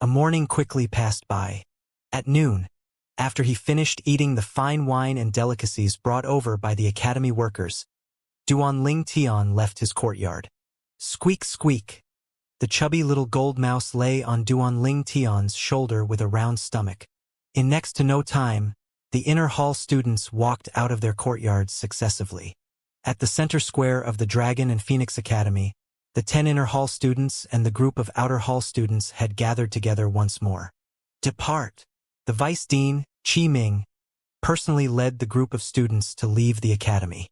A morning quickly passed by. At noon, after he finished eating the fine wine and delicacies brought over by the academy workers, Duan Tian left his courtyard. Squeak, squeak. The chubby little gold mouse lay on Duan Tian's shoulder with a round stomach. In next to no time, the inner hall students walked out of their courtyards successively. At the center square of the Dragon and Phoenix Academy, the 10 inner hall students and the group of outer hall students had gathered together once more. Depart. The vice dean, Qi Ming, personally led the group of students to leave the academy.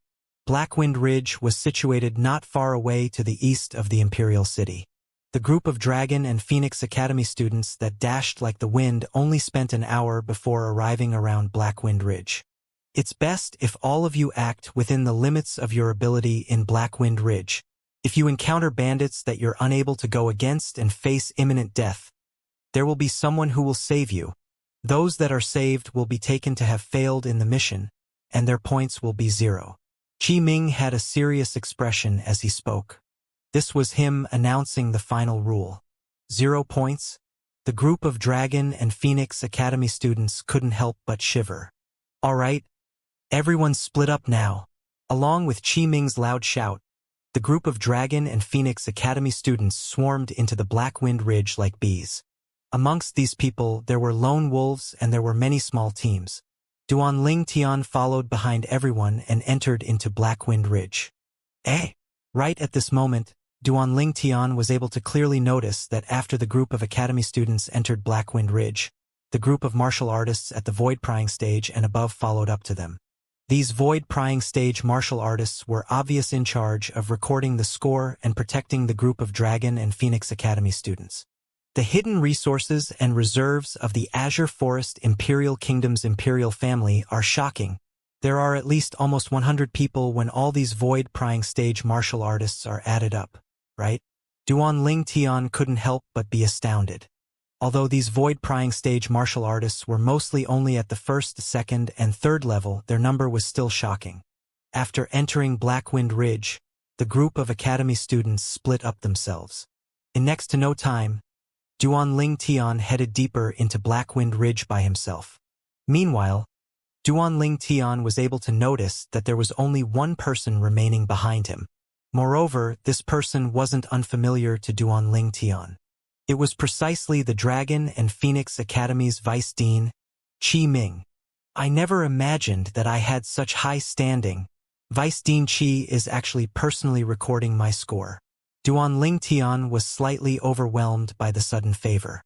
Blackwind Ridge was situated not far away to the east of the Imperial City. The group of Dragon and Phoenix Academy students that dashed like the wind only spent an hour before arriving around Blackwind Ridge. It's best if all of you act within the limits of your ability in Blackwind Ridge. If you encounter bandits that you're unable to go against and face imminent death, there will be someone who will save you. Those that are saved will be taken to have failed in the mission, and their points will be 0. Qi Ming had a serious expression as he spoke. This was him announcing the final rule. 0 points? The group of Dragon and Phoenix Academy students couldn't help but shiver. All right, everyone split up now. Along with Qi Ming's loud shout, the group of Dragon and Phoenix Academy students swarmed into the Blackwind Ridge like bees. Amongst these people, there were lone wolves and there were many small teams. Duan Tian followed behind everyone and entered into Blackwind Ridge. Right at this moment, Duan Tian was able to clearly notice that after the group of academy students entered Blackwind Ridge, the group of martial artists at the void prying stage and above followed up to them. These void prying stage martial artists were obviously in charge of recording the score and protecting the group of Dragon and Phoenix Academy students. The hidden resources and reserves of the Azure Forest Imperial Kingdom's imperial family are shocking. There are at least almost 100 people when all these void prying stage martial artists are added up, right? Duan Tian couldn't help but be astounded. Although these void prying stage martial artists were mostly only at the first, second, and third level, their number was still shocking. After entering Blackwind Ridge, the group of academy students split up themselves. In next to no time, Duan Tian headed deeper into Blackwind Ridge by himself. Meanwhile, Duan Tian was able to notice that there was only one person remaining behind him. Moreover, this person wasn't unfamiliar to Duan Tian. It was precisely the Dragon and Phoenix Academy's vice dean, Qi Ming. I never imagined that I had such high standing. Vice Dean Qi is actually personally recording my score. Duan Tian was slightly overwhelmed by the sudden favor.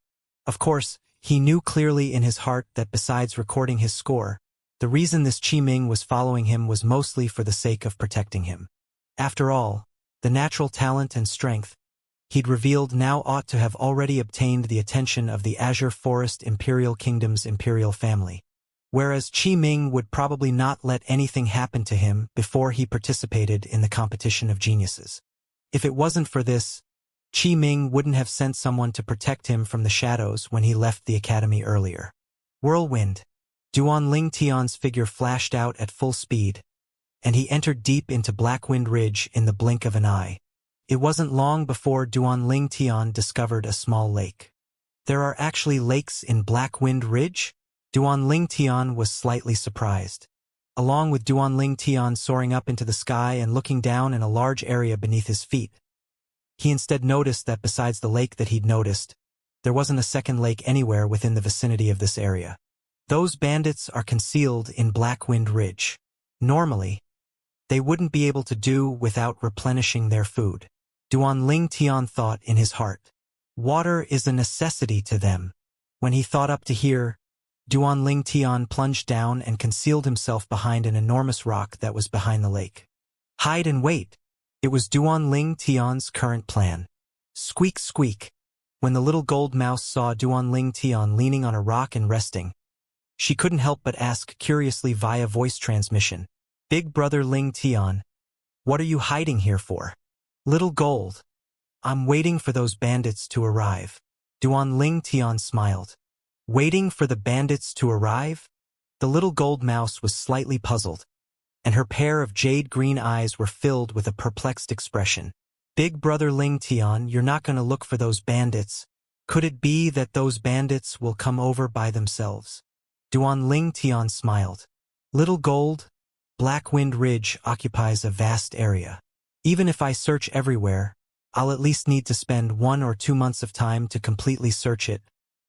Of course, he knew clearly in his heart that besides recording his score, the reason this Qi Ming was following him was mostly for the sake of protecting him. After all, the natural talent and strength he'd revealed now ought to have already obtained the attention of the Azure Forest Imperial Kingdom's imperial family. Whereas Qi Ming would probably not let anything happen to him before he participated in the competition of geniuses. If it wasn't for this, Qi Ming wouldn't have sent someone to protect him from the shadows when he left the academy earlier. Whirlwind. Duan Tian's figure flashed out at full speed, and he entered deep into Blackwind Ridge in the blink of an eye. It wasn't long before Duan Tian discovered a small lake. There are actually lakes in Blackwind Ridge? Duan Tian was slightly surprised. Along with Duan Tian soaring up into the sky and looking down in a large area beneath his feet, he instead noticed that besides the lake that he'd noticed, there wasn't a second lake anywhere within the vicinity of this area. Those bandits are concealed in Blackwind Ridge. Normally, they wouldn't be able to do without replenishing their food. Duan Tian thought in his heart. Water is a necessity to them. When he thought up to here, Duan Tian plunged down and concealed himself behind an enormous rock that was behind the lake. Hide and wait. It was Duan Tian's current plan. Squeak, squeak. When the little gold mouse saw Duan Tian leaning on a rock and resting, she couldn't help but ask curiously via voice transmission, Big brother Ling Tian, what are you hiding here for? Little gold. I'm waiting for those bandits to arrive. Duan Tian smiled. Waiting for the bandits to arrive? The little gold mouse was slightly puzzled, and her pair of jade-green eyes were filled with a perplexed expression. Big brother Ling Tian, you're not going to look for those bandits. Could it be that those bandits will come over by themselves? Duan Ling Tian smiled. Little Gold, Black Wind Ridge occupies a vast area. Even if I search everywhere, I'll at least need to spend 1 or 2 months of time to completely search it.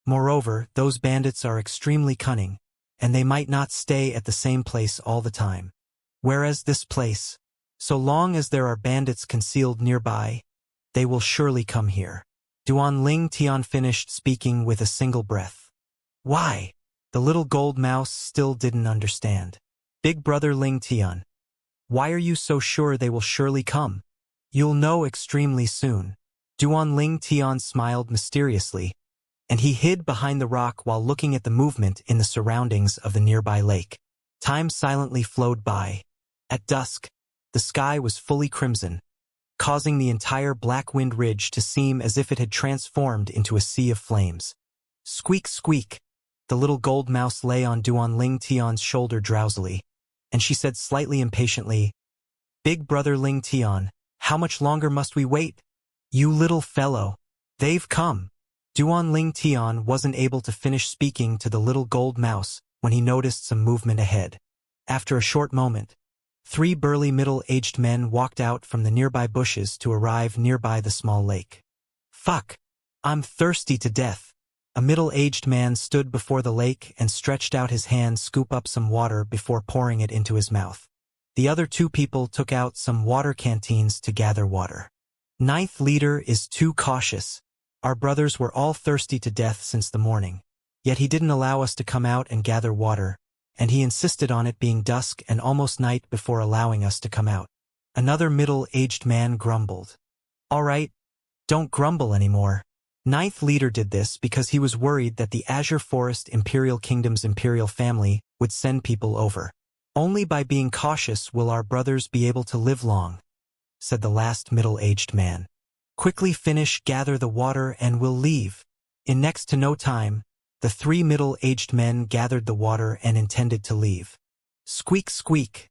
Moreover, those bandits are extremely cunning, and they might not stay at the same place all the time. Whereas this place, so long as there are bandits concealed nearby, they will surely come here. Duan Ling Tian finished speaking with a single breath. Why? The little gold mouse still didn't understand. Big brother Ling Tian, why are you so sure they will surely come? You'll know extremely soon. Duan Ling Tian smiled mysteriously, and he hid behind the rock while looking at the movement in the surroundings of the nearby lake. Time silently flowed by. At dusk, the sky was fully crimson, causing the entire Black Wind Ridge to seem as if it had transformed into a sea of flames. Squeak, squeak. The little gold mouse lay on Duan Ling Tian's shoulder drowsily, and she said slightly impatiently, Big brother Ling Tian, how much longer must we wait? You little fellow. They've come. Duan Ling Tian wasn't able to finish speaking to the little gold mouse when he noticed some movement ahead. After a short moment, 3 burly middle-aged men walked out from the nearby bushes to arrive nearby the small lake. Fuck! I'm thirsty to death. A middle-aged man stood before the lake and stretched out his hand to scoop up some water before pouring it into his mouth. The other 2 people took out some water canteens to gather water. Ninth leader is too cautious. Our brothers were all thirsty to death since the morning. Yet he didn't allow us to come out and gather water, and he insisted on it being dusk and almost night before allowing us to come out. Another middle-aged man grumbled. All right, don't grumble anymore. Ninth leader did this because he was worried that the Azure Forest Imperial Kingdom's imperial family would send people over. Only by being cautious will our brothers be able to live long, said the last middle-aged man. Quickly finish, gather the water, and we'll leave. In next to no time, the 3 middle-aged men gathered the water and intended to leave. Squeak, squeak.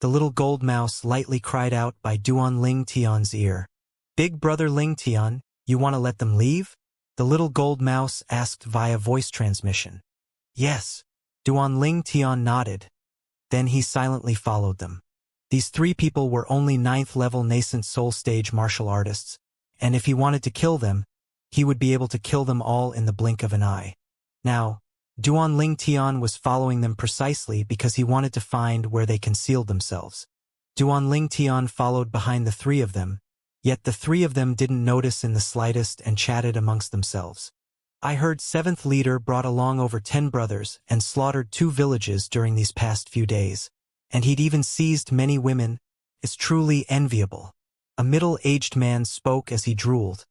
The little gold mouse lightly cried out by Duan Ling Tian's ear. Big brother Ling Tian, you want to let them leave? The little gold mouse asked via voice transmission. Yes. Duan Ling Tian nodded. Then he silently followed them. These 3 people were only 9th-level nascent soul stage martial artists, and if he wanted to kill them, he would be able to kill them all in the blink of an eye. Now, Duan Ling Tian was following them precisely because he wanted to find where they concealed themselves. Duan Ling Tian followed behind the 3 of them, yet the 3 of them didn't notice in the slightest and chatted amongst themselves. I heard 7th leader brought along over 10 brothers and slaughtered 2 villages during these past few days, and he'd even seized many women. It's truly enviable. A middle-aged man spoke as he drooled,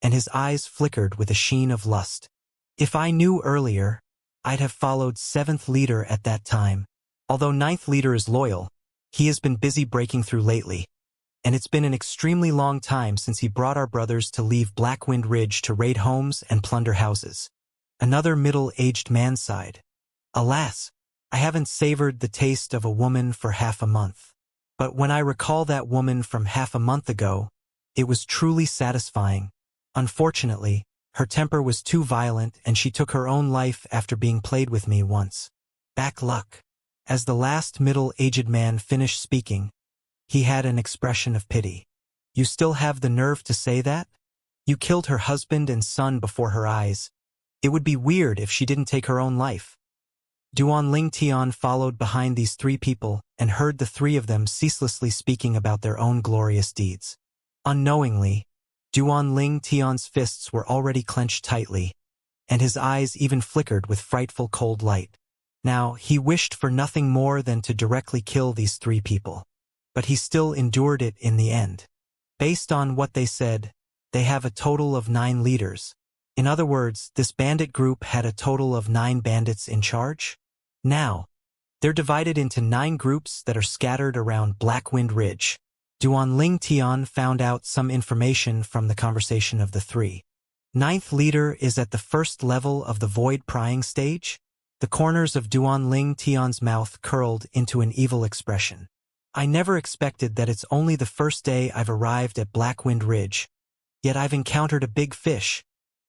and his eyes flickered with a sheen of lust. If I knew earlier, I'd have followed 7th leader at that time. Although 9th leader is loyal, he has been busy breaking through lately, and it's been an extremely long time since he brought our brothers to leave Blackwind Ridge to raid homes and plunder houses. Another middle-aged man sighed. Alas, I haven't savored the taste of a woman for half a month. But when I recall that woman from half a month ago, it was truly satisfying. Unfortunately, her temper was too violent and she took her own life after being played with me once. Back luck. As the last middle-aged man finished speaking, he had an expression of pity. You still have the nerve to say that? You killed her husband and son before her eyes. It would be weird if she didn't take her own life. Duan Ling Tian followed behind these 3 people and heard the 3 of them ceaselessly speaking about their own glorious deeds. Unknowingly, Duan Ling Tian's fists were already clenched tightly, and his eyes even flickered with frightful cold light. Now, he wished for nothing more than to directly kill these 3 people. But he still endured it in the end. Based on what they said, they have a total of 9 leaders. In other words, this bandit group had a total of 9 bandits in charge. Now, they're divided into 9 groups that are scattered around Blackwind Ridge. Duan Ling Tian found out some information from the conversation of the 3. 9th leader is at the 1st level of the void prying stage. The corners of Duan Ling Tian's mouth curled into an evil expression. I never expected that it's only the first day I've arrived at Blackwind Ridge, yet I've encountered a big fish.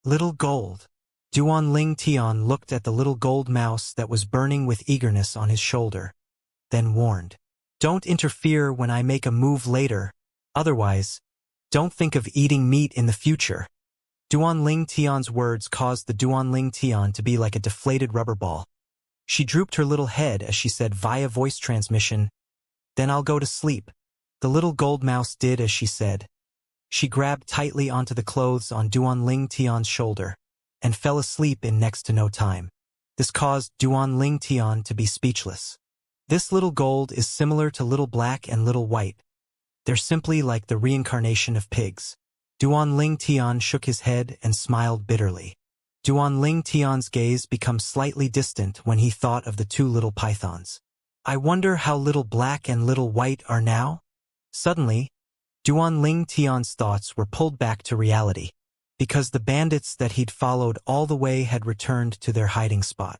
Little gold. Duan Ling Tian looked at the little gold mouse that was burning with eagerness on his shoulder, then warned. Don't interfere when I make a move later, otherwise, don't think of eating meat in the future. Duan Ling Tian's words caused the Duan Ling Tian to be like a deflated rubber ball. She drooped her little head as she said via voice transmission, "Then I'll go to sleep." The little gold mouse did as she said. She grabbed tightly onto the clothes on Duan Ling Tian's shoulder and fell asleep in next to no time. This caused Duan Ling Tian to be speechless. This little gold is similar to little black and little white. They're simply like the reincarnation of pigs. Duan Ling Tian shook his head and smiled bitterly. Duan Ling Tian's gaze became slightly distant when he thought of the two little pythons. I wonder how little black and little white are now? Suddenly, Duan Ling Tian's thoughts were pulled back to reality, because the bandits that he'd followed all the way had returned to their hiding spot.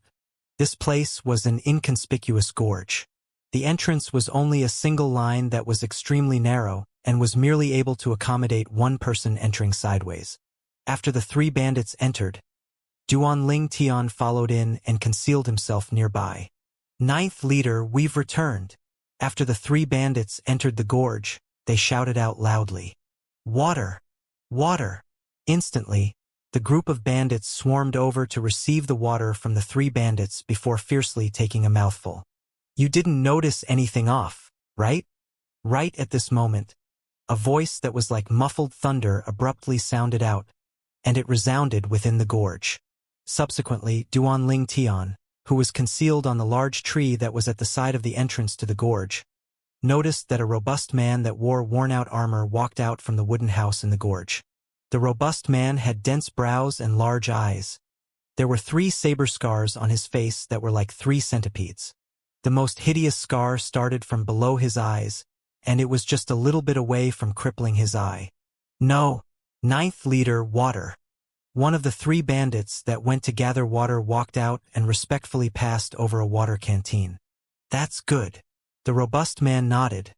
This place was an inconspicuous gorge. The entrance was only a single line that was extremely narrow and was merely able to accommodate one person entering sideways. After the three bandits entered, Duan Ling Tian followed in and concealed himself nearby. Ninth leader, we've returned. After the three bandits entered the gorge, they shouted out loudly, "Water! Water!" Instantly, the group of bandits swarmed over to receive the water from the three bandits before fiercely taking a mouthful. You didn't notice anything off, right? Right at this moment, a voice that was like muffled thunder abruptly sounded out, and it resounded within the gorge. Subsequently, Duan Ling Tian, who was concealed on the large tree that was at the side of the entrance to the gorge, noticed that a robust man that wore worn-out armor walked out from the wooden house in the gorge. The robust man had dense brows and large eyes. There were 3 saber scars on his face that were like 3 centipedes. The most hideous scar started from below his eyes, and it was just a little bit away from crippling his eye. No, ninth leader, water. One of the 3 bandits that went to gather water walked out and respectfully passed over a water canteen. That's good. The robust man nodded,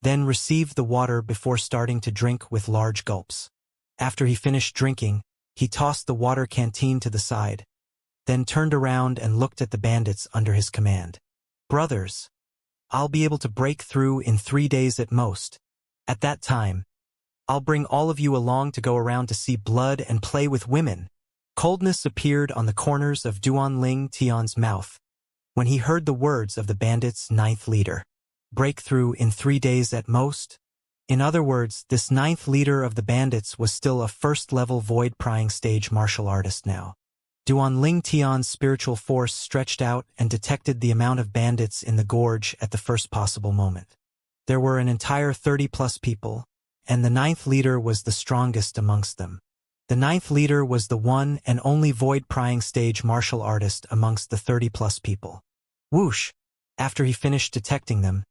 then received the water before starting to drink with large gulps. After he finished drinking, he tossed the water canteen to the side, then turned around and looked at the bandits under his command. Brothers, I'll be able to break through in 3 days at most. At that time, I'll bring all of you along to go around to see blood and play with women. Coldness appeared on the corners of Duan Ling Tian's mouth when he heard the words of the bandits' 9th leader. Breakthrough in 3 days at most? In other words, this 9th leader of the bandits was still a first-level void-prying stage martial artist now. Duan Ling Tian's spiritual force stretched out and detected the amount of bandits in the gorge at the first possible moment. There were an entire 30-plus people, and the 9th leader was the strongest amongst them. The 9th leader was the one and only void-prying stage martial artist amongst the 30-plus people. Whoosh! After he finished detecting them,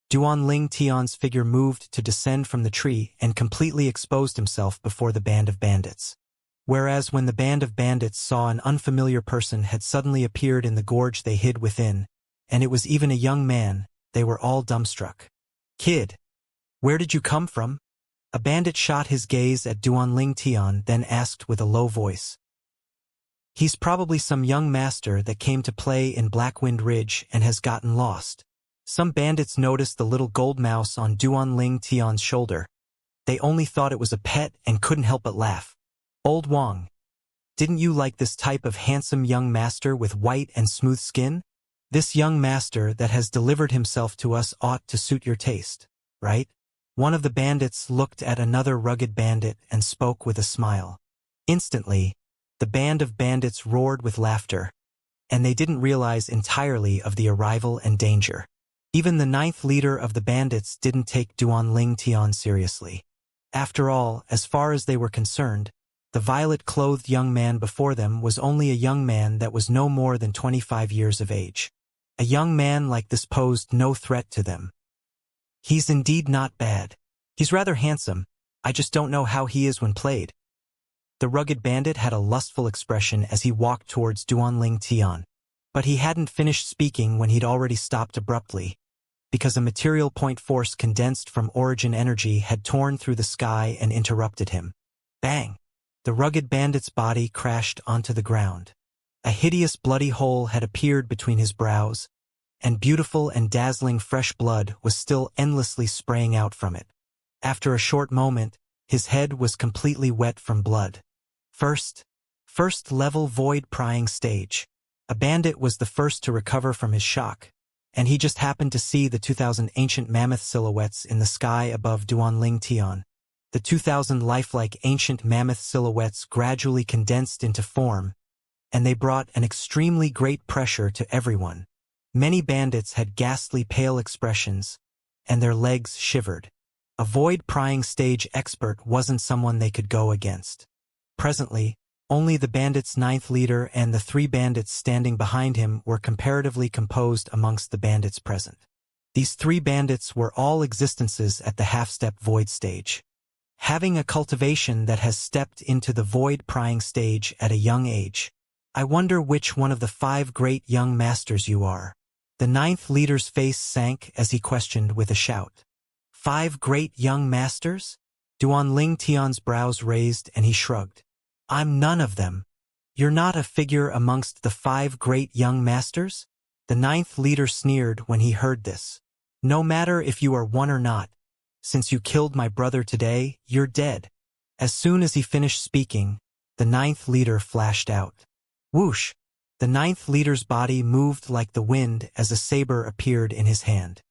Duan Ling Tian's figure moved to descend from the tree and completely exposed himself before the band of bandits. Whereas when the band of bandits saw an unfamiliar person had suddenly appeared in the gorge they hid within, and it was even a young man, they were all dumbstruck. Kid, where did you come from? A bandit shot his gaze at Duan Ling Tian, then asked with a low voice. He's probably some young master that came to play in Blackwind Ridge and has gotten lost. Some bandits noticed the little gold mouse on Duan Ling Tian's shoulder. They only thought it was a pet and couldn't help but laugh. Old Wang, didn't you like this type of handsome young master with white and smooth skin? This young master that has delivered himself to us ought to suit your taste, right? One of the bandits looked at another rugged bandit and spoke with a smile. Instantly, the band of bandits roared with laughter, and they didn't realize entirely of the arrival and danger. Even the 9th leader of the bandits didn't take Duan Ling Tian seriously. After all, as far as they were concerned, the violet-clothed young man before them was only a young man that was no more than 25 years of age. A young man like this posed no threat to them. He's indeed not bad. He's rather handsome. I just don't know how he is when played. The rugged bandit had a lustful expression as he walked towards Duan Ling Tian. But he hadn't finished speaking when he'd already stopped abruptly, because a material point force condensed from origin energy had torn through the sky and interrupted him. Bang! the rugged bandit's body crashed onto the ground. A hideous bloody hole had appeared between his brows, and beautiful and dazzling fresh blood was still endlessly spraying out from it. After a short moment, his head was completely wet from blood. First level void prying stage. A bandit was the first to recover from his shock, and he just happened to see the 2,000 ancient mammoth silhouettes in the sky above Duanling Tian. The 2,000 lifelike ancient mammoth silhouettes gradually condensed into form, and they brought an extremely great pressure to everyone. Many bandits had ghastly pale expressions, and their legs shivered. A void prying stage expert wasn't someone they could go against. Presently, only the bandit's 9th leader and the 3 bandits standing behind him were comparatively composed amongst the bandits present. These 3 bandits were all existences at the half-step void stage, having a cultivation that has stepped into the void prying stage at a young age. I wonder which one of the 5 great young masters you are. The 9th leader's face sank as he questioned with a shout. 5 great young masters? Duanling Tian's brows raised and he shrugged. I'm none of them. You're not a figure amongst the 5 great young masters? The 9th leader sneered when he heard this. No matter if you are one or not, since you killed my brother today, you're dead. As soon as he finished speaking, the 9th leader flashed out. Whoosh! The 9th leader's body moved like the wind as a saber appeared in his hand.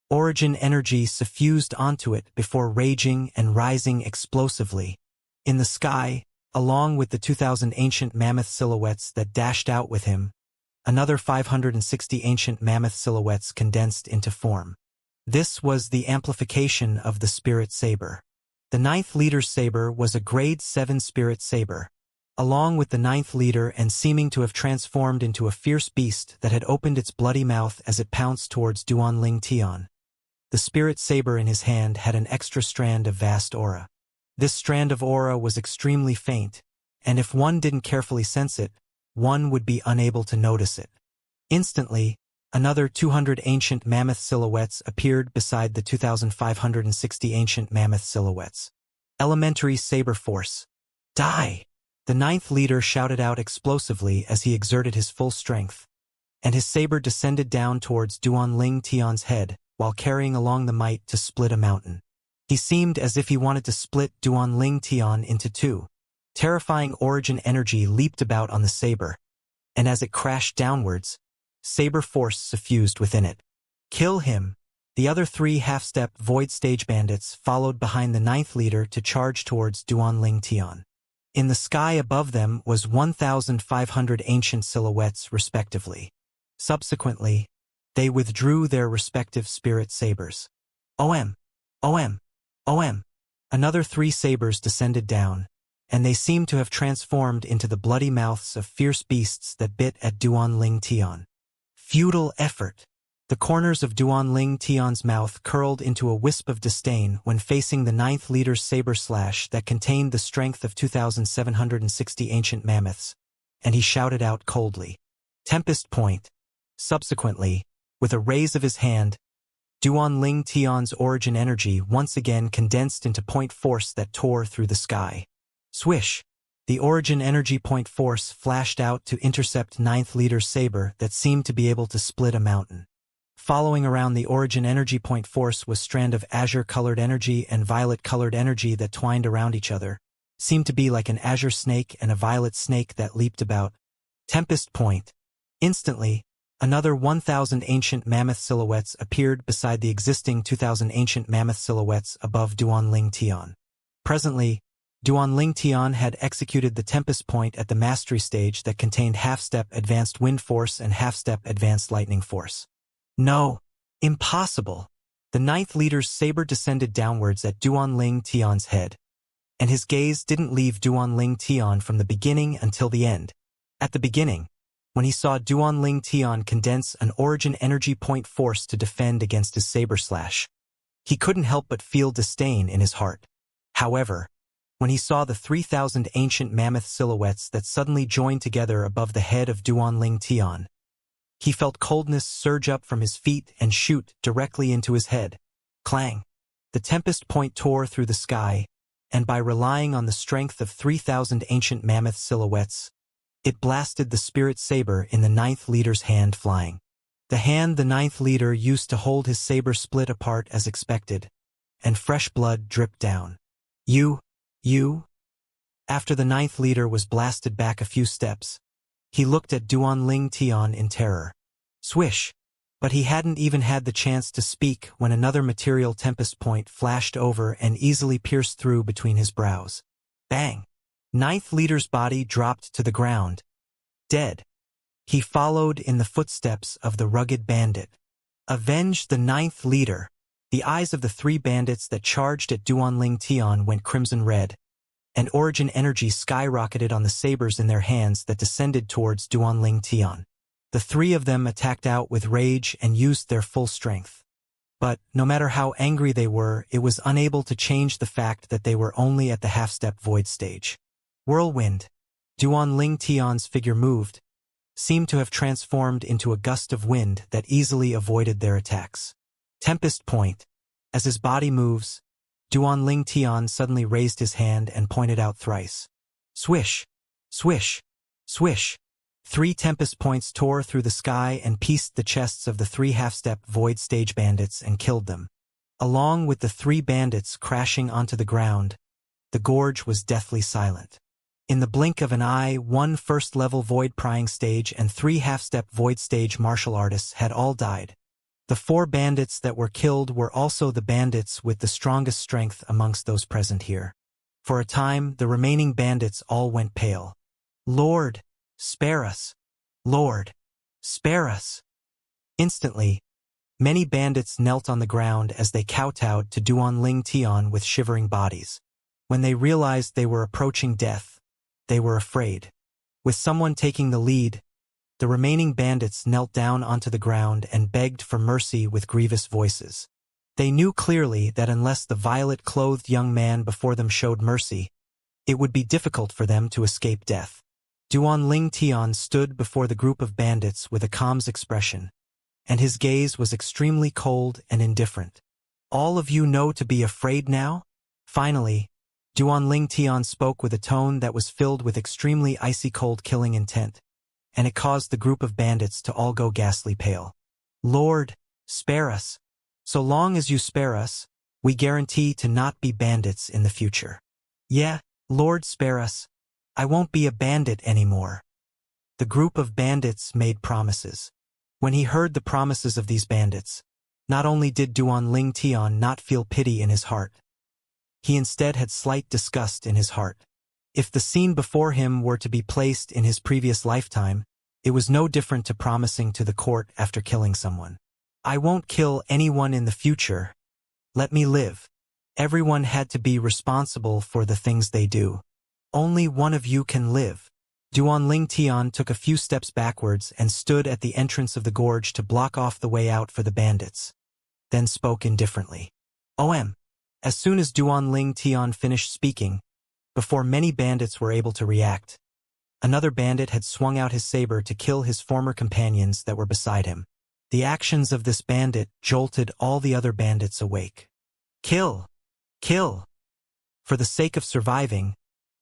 Origin energy suffused onto it before raging and rising explosively. In the sky, along with the 2,000 ancient mammoth silhouettes that dashed out with him, another 560 ancient mammoth silhouettes condensed into form. This was the amplification of the spirit saber. The 9th leader's saber was a grade 7 spirit saber, along with the 9th leader and seeming to have transformed into a fierce beast that had opened its bloody mouth as it pounced towards Duanling Tian. The spirit saber in his hand had an extra strand of vast aura. This strand of aura was extremely faint, and if one didn't carefully sense it, one would be unable to notice it. Instantly, another 200 ancient mammoth silhouettes appeared beside the 2,560 ancient mammoth silhouettes. Elementary saber force. Die! The 9th leader shouted out explosively as he exerted his full strength, and his saber descended down towards Duanling Tian's head while carrying along the might to split a mountain. He seemed as if he wanted to split Duanling Tian into 2. Terrifying origin energy leaped about on the saber, and as it crashed downwards, saber force suffused within it. Kill him! The other 3 half-step void stage bandits followed behind the 9th leader to charge towards Duanling Tian. In the sky above them was 1,500 ancient silhouettes respectively. Subsequently, they withdrew their respective spirit sabers. OM! OM! OM! Another 3 sabers descended down, and they seemed to have transformed into the bloody mouths of fierce beasts that bit at Duanling Tian. Futile effort. The corners of Duanling Tian's mouth curled into a wisp of disdain when facing the 9th leader's saber slash that contained the strength of 2,760 ancient mammoths, and he shouted out coldly, Tempest Point. Subsequently, with a raise of his hand, Duanling Tian's origin energy once again condensed into point force that tore through the sky. Swish! The origin energy point force flashed out to intercept 9th leader's saber that seemed to be able to split a mountain. Following around the origin energy point force was a strand of azure-colored energy and violet-colored energy that twined around each other, seemed to be like an azure snake and a violet snake that leaped about. Tempest Point. Instantly, another 1,000 ancient mammoth silhouettes appeared beside the existing 2,000 ancient mammoth silhouettes above Duanling Tian. Presently, Duanling Tian had executed the Tempest Point at the mastery stage that contained half-step advanced wind force and half-step advanced lightning force. No! Impossible! The 9th leader's saber descended downwards at Duanling Tian's head, and his gaze didn't leave Duanling Tian from the beginning until the end. At the beginning, when he saw Duanling Tian condense an origin energy point force to defend against his saber slash, he couldn't help but feel disdain in his heart. However, when he saw the 3,000 ancient mammoth silhouettes that suddenly joined together above the head of Duanling Tian, he felt coldness surge up from his feet and shoot directly into his head. Clang! The Tempest Point tore through the sky, and by relying on the strength of 3,000 ancient mammoth silhouettes, it blasted the spirit saber in the ninth leader's hand flying. The hand the ninth leader used to hold his saber split apart as expected, and fresh blood dripped down. You. After the ninth leader was blasted back a few steps, he looked at Duanling Tian in terror. Swish! But he hadn't even had the chance to speak when another material tempest point flashed over and easily pierced through between his brows. Bang! Ninth leader's body dropped to the ground, dead. He followed in the footsteps of the rugged bandit. Avenge the ninth leader! The eyes of the three bandits that charged at Duanling Tian went crimson red, and origin energy skyrocketed on the sabers in their hands that descended towards Duanling Tian. The three of them attacked out with rage and used their full strength. But, no matter how angry they were, it was unable to change the fact that they were only at the half-step void stage. Whirlwind. Duanling Tian's figure moved, seemed to have transformed into a gust of wind that easily avoided their attacks. Tempest point. As his body moves, Duanling Tian suddenly raised his hand and pointed out thrice. Swish! Swish! Swish! 3 tempest points tore through the sky and pieced the chests of the 3 half-step void stage bandits and killed them. Along with the 3 bandits crashing onto the ground, the gorge was deathly silent. In the blink of an eye, 1 first-level void prying stage and 3 half-step void stage martial artists had all died. The 4 bandits that were killed were also the bandits with the strongest strength amongst those present here. For a time, the remaining bandits all went pale. Lord, spare us! Lord, spare us! Instantly, many bandits knelt on the ground as they kowtowed to Duanling Tian with shivering bodies. When they realized they were approaching death, they were afraid. With someone taking the lead, the remaining bandits knelt down onto the ground and begged for mercy with grievous voices. They knew clearly that unless the violet-clothed young man before them showed mercy, it would be difficult for them to escape death. Duanling Tian stood before the group of bandits with a calm expression, and his gaze was extremely cold and indifferent. All of you know to be afraid now? Finally, Duanling Tian spoke with a tone that was filled with extremely icy-cold killing intent, and it caused the group of bandits to all go ghastly pale. Lord, spare us. So long as you spare us, we guarantee to not be bandits in the future. Yeah, Lord, spare us. I won't be a bandit anymore. The group of bandits made promises. When he heard the promises of these bandits, not only did Duanling Tian not feel pity in his heart, he instead had slight disgust in his heart. If the scene before him were to be placed in his previous lifetime, it was no different to promising to the court after killing someone. I won't kill anyone in the future. Let me live. Everyone had to be responsible for the things they do. Only one of you can live. Duanling Tian took a few steps backwards and stood at the entrance of the gorge to block off the way out for the bandits, then spoke indifferently. As soon as Duanling Tian finished speaking, before many bandits were able to react, another bandit had swung out his saber to kill his former companions that were beside him. The actions of this bandit jolted all the other bandits awake. Kill! Kill! For the sake of surviving,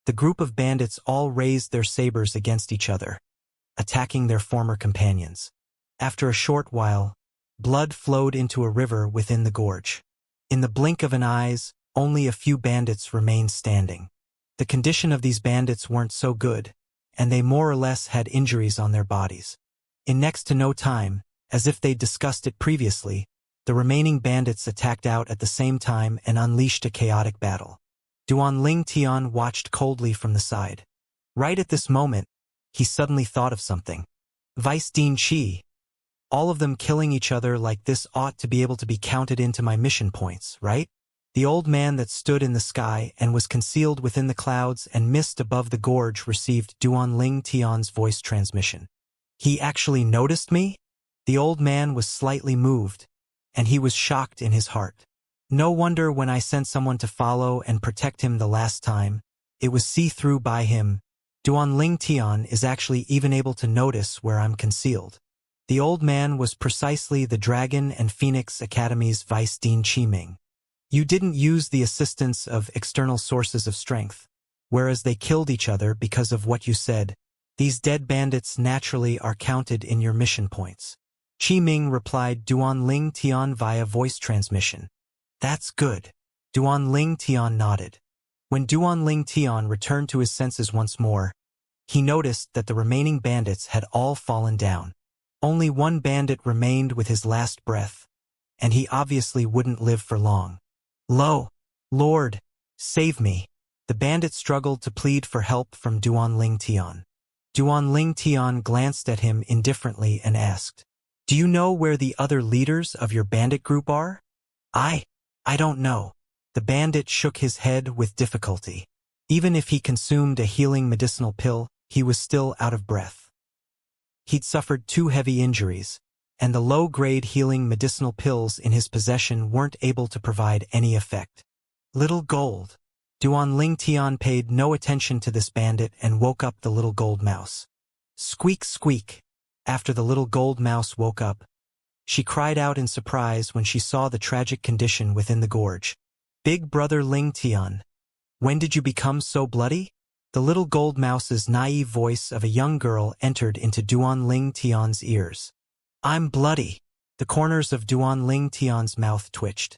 the group of bandits all raised their sabers against each other, attacking their former companions. After a short while, blood flowed into a river within the gorge. In the blink of an eye, only a few bandits remained standing. The condition of these bandits weren't so good, and they more or less had injuries on their bodies. In next to no time, as if they'd discussed it previously, the remaining bandits attacked out at the same time and unleashed a chaotic battle. Duanling Tian watched coldly from the side. Right at this moment, he suddenly thought of something. Vice Dean Qi. All of them killing each other like this ought to be able to be counted into my mission points, right? The old man that stood in the sky and was concealed within the clouds and mist above the gorge received Duanling Tian's voice transmission. He actually noticed me? The old man was slightly moved, and he was shocked in his heart. No wonder when I sent someone to follow and protect him the last time, it was see-through by him. Duanling Tian is actually even able to notice where I'm concealed. The old man was precisely the Dragon and Phoenix Academy's Vice Dean Qiming. You didn't use the assistance of external sources of strength, whereas they killed each other because of what you said. These dead bandits naturally are counted in your mission points. Qi Ming replied Duan Ling Tian via voice transmission. That's good. Duan Ling Tian nodded. When Duan Ling Tian returned to his senses once more, he noticed that the remaining bandits had all fallen down. Only one bandit remained with his last breath, and he obviously wouldn't live for long. Lo, Lord, save me. The bandit struggled to plead for help from Duan Ling Tian. Duan Ling Tian glanced at him indifferently and asked, Do you know where the other leaders of your bandit group are? I don't know. The bandit shook his head with difficulty. Even if he consumed a healing medicinal pill, he was still out of breath. He'd suffered 2 heavy injuries, and the low-grade healing medicinal pills in his possession weren't able to provide any effect. Little Gold. Duan Ling Tian paid no attention to this bandit and woke up the little gold mouse. Squeak, squeak. After the little gold mouse woke up, she cried out in surprise when she saw the tragic condition within the gorge. Big brother Ling Tian, when did you become so bloody? The little gold mouse's naive voice of a young girl entered into Duan Ling Tian's ears. I'm bloody. The corners of Duan Ling Tian's mouth twitched.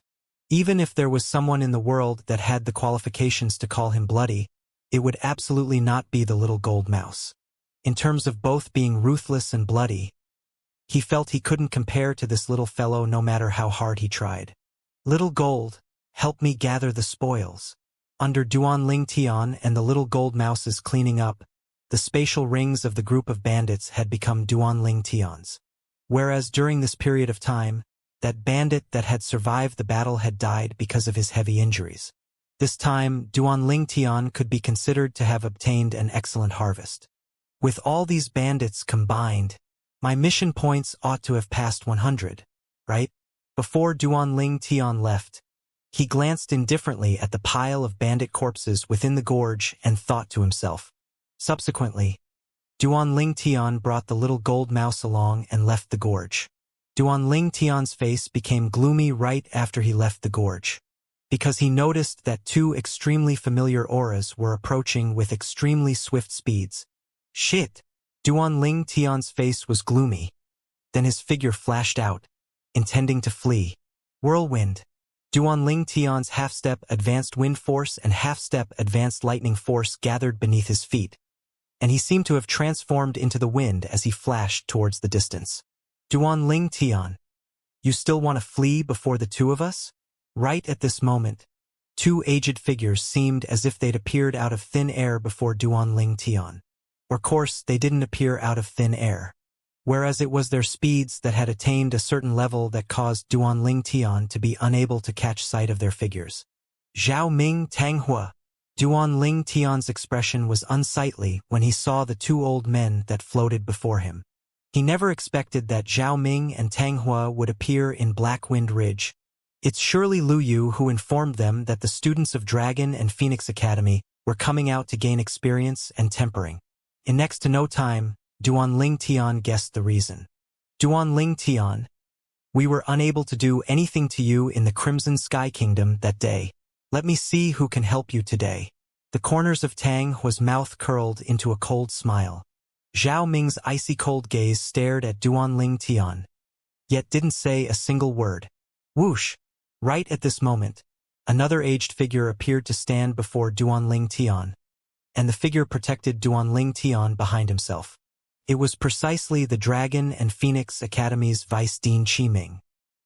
Even if there was someone in the world that had the qualifications to call him bloody, it would absolutely not be the little gold mouse. In terms of both being ruthless and bloody, he felt he couldn't compare to this little fellow no matter how hard he tried. Little Gold, help me gather the spoils. Under Duan Ling Tian and the little gold mouse's cleaning up, the spatial rings of the group of bandits had become Duan Ling Tian's. Whereas during this period of time, that bandit that had survived the battle had died because of his heavy injuries. This time, Duan Ling Tian could be considered to have obtained an excellent harvest. With all these bandits combined, my mission points ought to have passed 100, right? Before Duan Ling Tian left, he glanced indifferently at the pile of bandit corpses within the gorge and thought to himself. Subsequently, Duan Ling Tian brought the little gold mouse along and left the gorge. Duan Ling Tian's face became gloomy right after he left the gorge, because he noticed that 2 extremely familiar auras were approaching with extremely swift speeds. Shit! Duan Ling Tian's face was gloomy. Then his figure flashed out, intending to flee. Whirlwind. Duan Ling Tian's half-step advanced wind force and half-step advanced lightning force gathered beneath his feet, and he seemed to have transformed into the wind as he flashed towards the distance. Duan Ling Tian, you still want to flee before the 2 of us? Right at this moment, 2 aged figures seemed as if they'd appeared out of thin air before Duan Ling Tian. Of course, they didn't appear out of thin air, whereas it was their speeds that had attained a certain level that caused Duan Ling Tian to be unable to catch sight of their figures. Zhao Ming Tanghua. Duan Ling Tian's expression was unsightly when he saw the 2 old men that floated before him. He never expected that Zhao Ming and Tanghua would appear in Blackwind Ridge. It's surely Lu Yu who informed them that the students of Dragon and Phoenix Academy were coming out to gain experience and tempering. In next to no time, Duan Ling Tian guessed the reason. Duan Ling Tian, we were unable to do anything to you in the Crimson Sky Kingdom that day. Let me see who can help you today. The corners of Tanghua's mouth curled into a cold smile. Zhao Ming's icy cold gaze stared at Duan Ling Tian, yet didn't say a single word. Whoosh! Right at this moment, another aged figure appeared to stand before Duan Ling Tian, and the figure protected Duan Ling Tian behind himself. It was precisely the Dragon and Phoenix Academy's Vice Dean Qi Ming.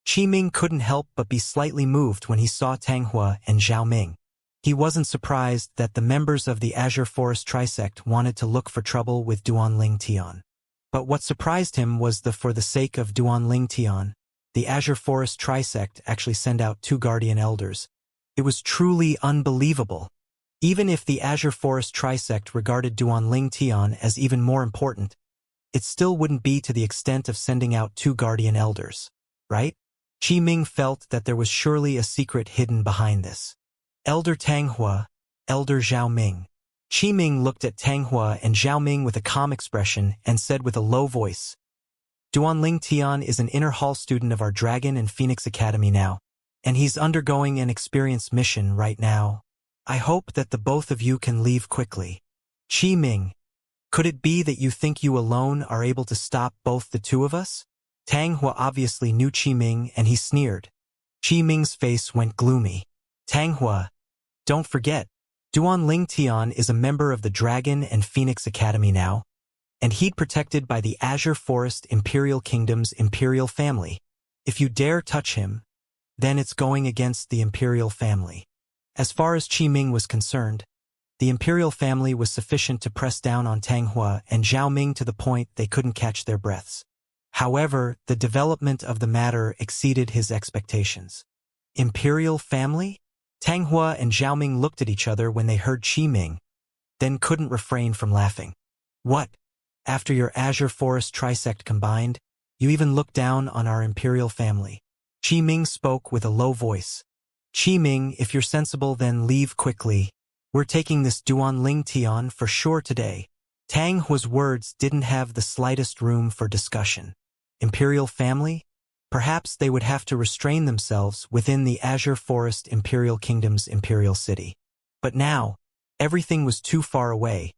Qi Ming couldn't help but be slightly moved when he saw Tanghua and Zhao Ming. He wasn't surprised that the members of the Azure Forest Trisect wanted to look for trouble with Duan Ling Tian. But what surprised him was for the sake of Duan Ling Tian, the Azure Forest Trisect actually sent out 2 guardian elders. It was truly unbelievable. Even if the Azure Forest Trisect regarded Duan Ling Tian as even more important, it still wouldn't be to the extent of sending out 2 guardian elders, right? Qi Ming felt that there was surely a secret hidden behind this. Elder Tanghua, Elder Zhao Ming. Qi Ming looked at Tanghua and Zhao Ming with a calm expression and said with a low voice, Duan Ling Tian is an inner hall student of our Dragon and Phoenix Academy now, and he's undergoing an experience mission right now. I hope that the both of you can leave quickly. Qi Ming, could it be that you think you alone are able to stop both the two of us? Tang Hua obviously knew Qi Ming and he sneered. Qi Ming's face went gloomy. Tang Hua, don't forget, Duan Ling Tian is a member of the Dragon and Phoenix Academy now, and he'd protected by the Azure Forest Imperial Kingdom's Imperial family. If you dare touch him, then it's going against the Imperial family. As far as Qi Ming was concerned, the Imperial family was sufficient to press down on Tang Hua and Zhao Ming to the point they couldn't catch their breaths. However, the development of the matter exceeded his expectations. Imperial family? Tang Hua and Zhao Ming looked at each other when they heard Qi Ming, then couldn't refrain from laughing. What? After your Azure Forest trisect combined, you even look down on our Imperial family? Qi Ming spoke with a low voice. Qi Ming, if you're sensible then leave quickly. We're taking this Duan Ling Tian for sure today. Tang Hua's words didn't have the slightest room for discussion. Imperial family? Perhaps they would have to restrain themselves within the Azure Forest Imperial Kingdom's imperial city. But now, everything was too far away,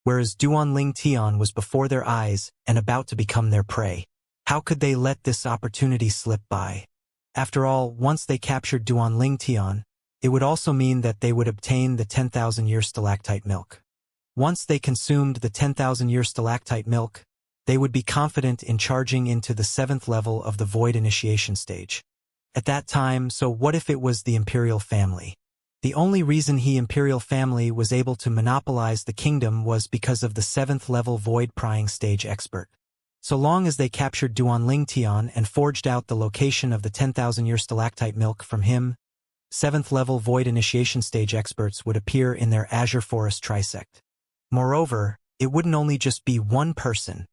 whereas Duan Ling Tian was before their eyes and about to become their prey. How could they let this opportunity slip by? After all, once they captured Duan Ling Tian, it would also mean that they would obtain the 10,000-year stalactite milk. Once they consumed the 10,000-year stalactite milk, they would be confident in charging into the 7th level of the Void Initiation stage. At that time, so what if it was the Imperial family? The only reason the Imperial family was able to monopolize the kingdom was because of the 7th level Void Prying stage expert. So long as they captured Duan Ling Tian and forged out the location of the 10,000-year stalactite milk from him, 7th level Void Initiation stage experts would appear in their Azure Forest trisect. Moreover, it wouldn't only just be one person.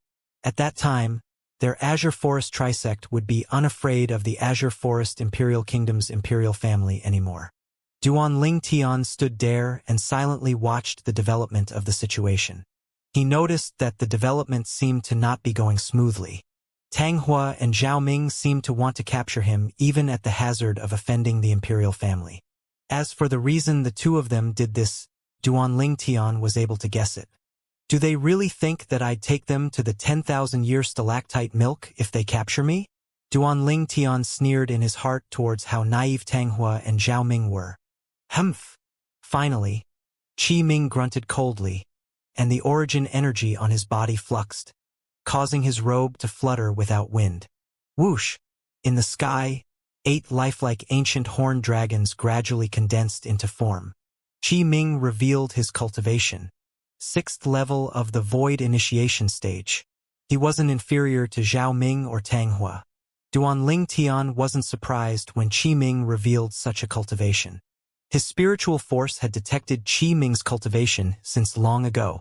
At that time, their Azure Forest trisect would be unafraid of the Azure Forest Imperial Kingdom's imperial family anymore. Duan Ling Tian stood there and silently watched the development of the situation. He noticed that the development seemed to not be going smoothly. Tang Hua and Zhao Ming seemed to want to capture him even at the hazard of offending the imperial family. As for the reason the two of them did this, Duan Ling Tian was able to guess it. Do they really think that I'd take them to the 10,000-year stalactite milk if they capture me? Duan Ling Tian sneered in his heart towards how naive Tang Hua and Zhao Ming were. Humph! Finally, Qi Ming grunted coldly, and the origin energy on his body fluxed, causing his robe to flutter without wind. Whoosh! In the sky, 8 lifelike ancient horned dragons gradually condensed into form. Qi Ming revealed his cultivation. 6th level of the Void Initiation stage. He wasn't inferior to Zhao Ming or Tang Hua. Duan Ling Tian wasn't surprised when Qi Ming revealed such a cultivation. His spiritual force had detected Qi Ming's cultivation since long ago.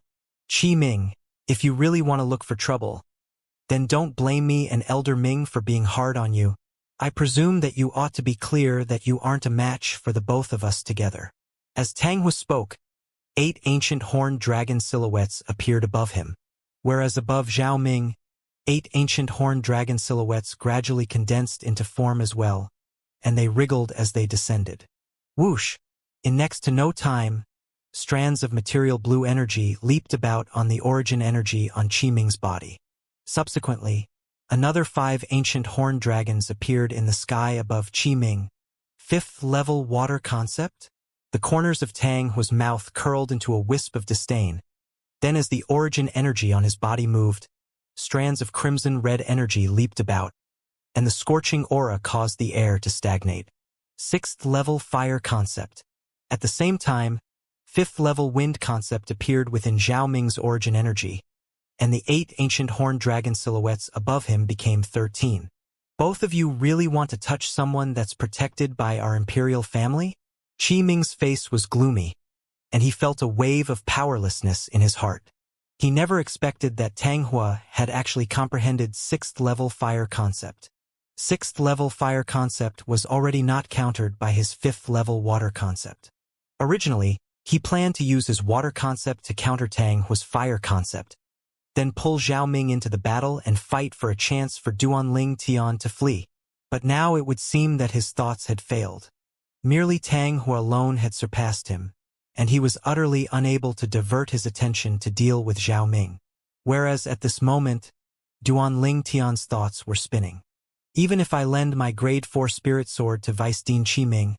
Qi Ming, if you really want to look for trouble, then don't blame me and Elder Ming for being hard on you. I presume that you ought to be clear that you aren't a match for the both of us together. As Tang Hua spoke, 8 ancient horned dragon silhouettes appeared above him, whereas above Zhao Ming, 8 ancient horned dragon silhouettes gradually condensed into form as well, and they wriggled as they descended. Whoosh! In next to no time, strands of material blue energy leaped about on the origin energy on Qi Ming's body. Subsequently, another 5 ancient horned dragons appeared in the sky above Qi Ming. 5th level water concept? The corners of Tang Hua's mouth curled into a wisp of disdain. Then as the origin energy on his body moved, strands of crimson-red energy leaped about, and the scorching aura caused the air to stagnate. 6th level fire concept. At the same time, 5th level wind concept appeared within Zhao Ming's origin energy, and the 8 ancient horned dragon silhouettes above him became 13. Both of you really want to touch someone that's protected by our imperial family? Qi Ming's face was gloomy, and he felt a wave of powerlessness in his heart. He never expected that Tang Hua had actually comprehended 6th level fire concept. 6th level fire concept was already not countered by his 5th level water concept. Originally, he planned to use his water concept to counter Tang Hua's fire concept, then pull Zhao Ming into the battle and fight for a chance for Duan Ling Tian to flee. But now it would seem that his thoughts had failed. Merely Tang Hua alone had surpassed him, and he was utterly unable to divert his attention to deal with Zhao Ming. Whereas at this moment, Duan Ling Tian's thoughts were spinning. Even if I lend my grade 4 spirit sword to Vice Dean Qi Ming,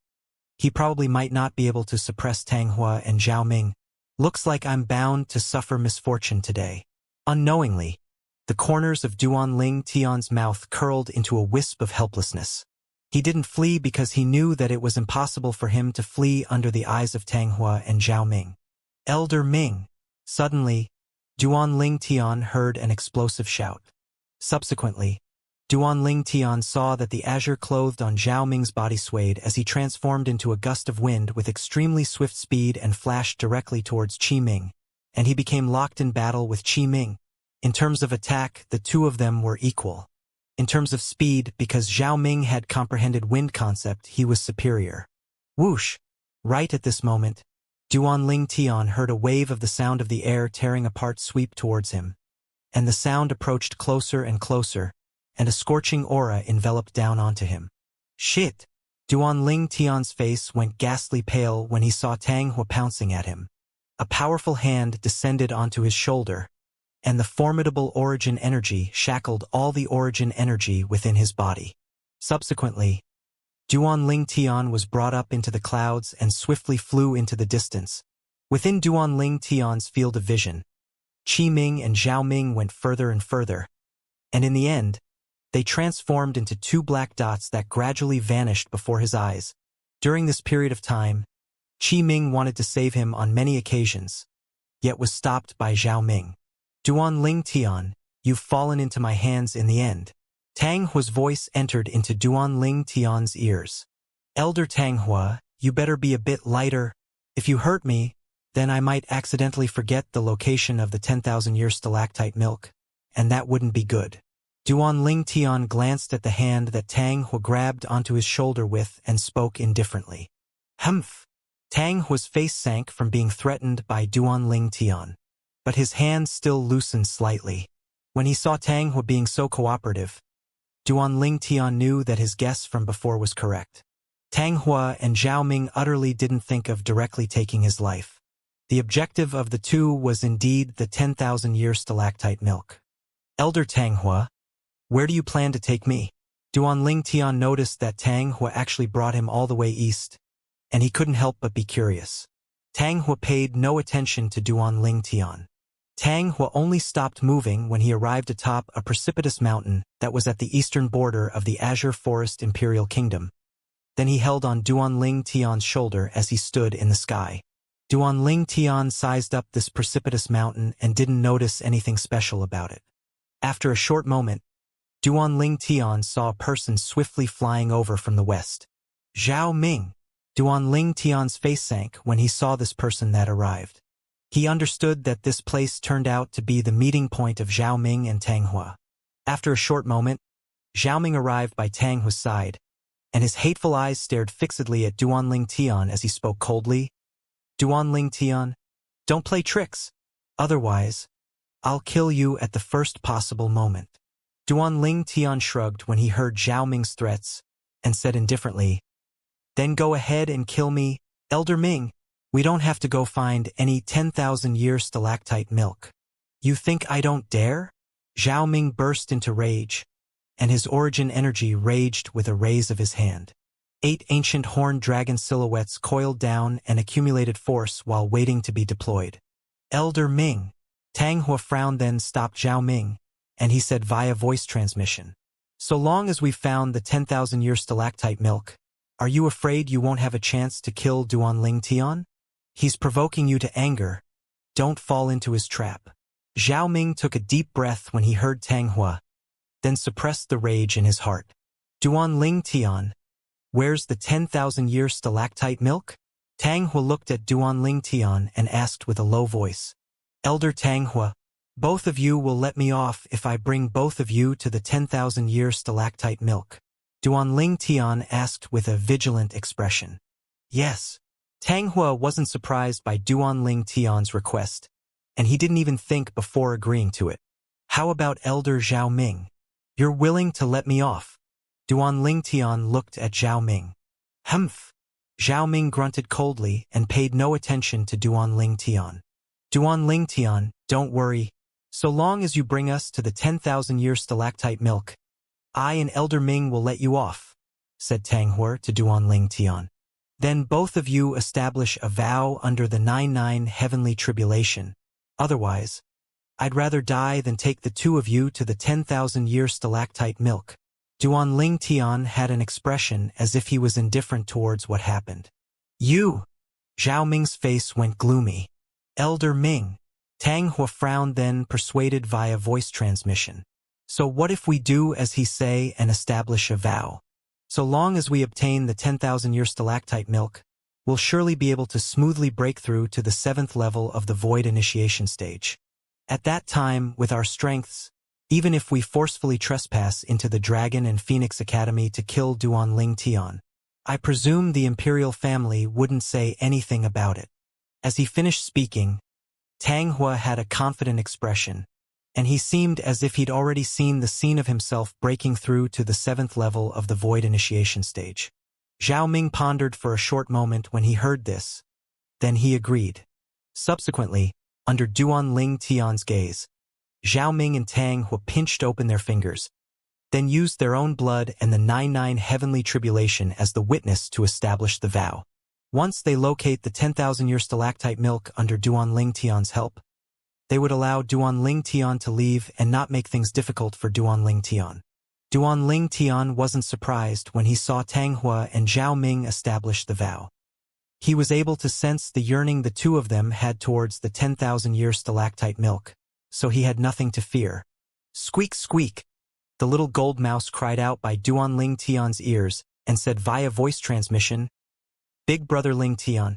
he probably might not be able to suppress Tang Hua and Zhao Ming. Looks like I'm bound to suffer misfortune today. Unknowingly, the corners of Duan Ling Tian's mouth curled into a wisp of helplessness. He didn't flee because he knew that it was impossible for him to flee under the eyes of Tang Hua and Zhao Ming. Elder Ming! Suddenly, Duan Ling Tian heard an explosive shout. Subsequently, Duan Ling Tian saw that the azure clothed on Zhao Ming's body swayed as he transformed into a gust of wind with extremely swift speed and flashed directly towards Qi Ming, and he became locked in battle with Qi Ming. In terms of attack, the two of them were equal. In terms of speed, because Zhao Ming had comprehended wind concept, he was superior. Whoosh! Right at this moment, Duan Ling Tian heard a wave of the sound of the air tearing apart sweep towards him. And the sound approached closer and closer, and a scorching aura enveloped down onto him. Shit! Duan Ling Tian's face went ghastly pale when he saw Tang Hua pouncing at him. A powerful hand descended onto his shoulder, and the formidable origin energy shackled all the origin energy within his body. Subsequently, Duan Ling Tian was brought up into the clouds and swiftly flew into the distance. Within Duan Ling Tian's field of vision, Qi Ming and Zhao Ming went further and further, and in the end, they transformed into two black dots that gradually vanished before his eyes. During this period of time, Qi Ming wanted to save him on many occasions, yet was stopped by Zhao Ming. Duan Ling Tian, you've fallen into my hands in the end. Tang Hua's voice entered into Duan Ling Tian's ears. Elder Tang Hua, you better be a bit lighter. If you hurt me, then I might accidentally forget the location of the 10,000-year stalactite milk, and that wouldn't be good. Duan Ling Tian glanced at the hand that Tang Hua grabbed onto his shoulder with and spoke indifferently. Humph! Tang Hua's face sank from being threatened by Duan Ling Tian, but his hand still loosened slightly. When he saw Tang Hua being so cooperative, Duan Ling Tian knew that his guess from before was correct. Tang Hua and Zhao Ming utterly didn't think of directly taking his life. The objective of the two was indeed the 10,000-year stalactite milk. Elder Tang Hua, where do you plan to take me? Duan Ling Tian noticed that Tang Hua actually brought him all the way east, and he couldn't help but be curious. Tang Hua paid no attention to Duan Ling Tian. Tang Hua only stopped moving when he arrived atop a precipitous mountain that was at the eastern border of the Azure Forest Imperial Kingdom. Then he held on Duan Ling Tian's shoulder as he stood in the sky. Duan Ling Tian sized up this precipitous mountain and didn't notice anything special about it. After a short moment, Duan Ling Tian saw a person swiftly flying over from the west. Zhao Ming. Duan Ling Tian's face sank when he saw this person that arrived. He understood that this place turned out to be the meeting point of Zhao Ming and Tang Hua. After a short moment, Zhao Ming arrived by Tang Hua's side, and his hateful eyes stared fixedly at Duan Ling Tian as he spoke coldly. Duan Ling Tian, don't play tricks. Otherwise, I'll kill you at the first possible moment. Duan Ling Tian shrugged when he heard Zhao Ming's threats, and said indifferently, then go ahead and kill me, Elder Ming. We don't have to go find any 10,000-year stalactite milk. You think I don't dare? Zhao Ming burst into rage, and his origin energy raged with a raise of his hand. 8 ancient horned dragon silhouettes coiled down and accumulated force while waiting to be deployed. Elder Ming. Tang Hua frowned, then stopped Zhao Ming, and he said via voice transmission, so long as we've found the 10,000-year stalactite milk, are you afraid you won't have a chance to kill Duan Ling Tian? He's provoking you to anger. Don't fall into his trap. Zhao Ming took a deep breath when he heard Tang Hua, then suppressed the rage in his heart. Duan Ling Tian, where's the 10,000-year stalactite milk? Tang Hua looked at Duan Ling Tian and asked with a low voice. Elder Tang Hua, both of you will let me off if I bring both of you to the 10,000-year stalactite milk. Duan Ling Tian asked with a vigilant expression. Yes. Tang Hua wasn't surprised by Duan Ling Tian's request, and he didn't even think before agreeing to it. How about Elder Zhao Ming? You're willing to let me off? Duan Lingtian looked at Zhao Ming. Humph. Zhao Ming grunted coldly and paid no attention to Duan Lingtian. Duan Lingtian, don't worry. So long as you bring us to the 10,000-year stalactite milk, I and Elder Ming will let you off, said Tang Hua to Duan Lingtian. Then both of you establish a vow under the 99 heavenly tribulation. Otherwise, I'd rather die than take the two of you to the 10,000-year stalactite milk. Duan Lingtian had an expression as if he was indifferent towards what happened. You! Zhao Ming's face went gloomy. Elder Ming. Tang Hua frowned, then persuaded via voice transmission. So what if we do as he say and establish a vow? So long as we obtain the 10,000-year stalactite milk, we'll surely be able to smoothly break through to the 7th level of the void initiation stage. At that time, with our strengths, even if we forcefully trespass into the Dragon and Phoenix Academy to kill Duan Lingtian, I presume the imperial family wouldn't say anything about it. As he finished speaking, Tang Hua had a confident expression, and he seemed as if he'd already seen the scene of himself breaking through to the 7th level of the void initiation stage. Zhao Ming pondered for a short moment when he heard this. Then he agreed. Subsequently, under Duan Lingtian's gaze, Zhao Ming and Tang Hua pinched open their fingers, then used their own blood and the 99 heavenly tribulation as the witness to establish the vow. Once they locate the 10,000-year stalactite milk under Duan Lingtian's help, they would allow Duan Lingtian to leave and not make things difficult for Duan Lingtian. Duan Lingtian wasn't surprised when he saw Tang Hua and Zhao Ming establish the vow. He was able to sense the yearning the two of them had towards the 10,000-year stalactite milk, so he had nothing to fear. Squeak, squeak! The little gold mouse cried out by Duan Lingtian's ears and said via voice transmission, Big Brother Lingtian,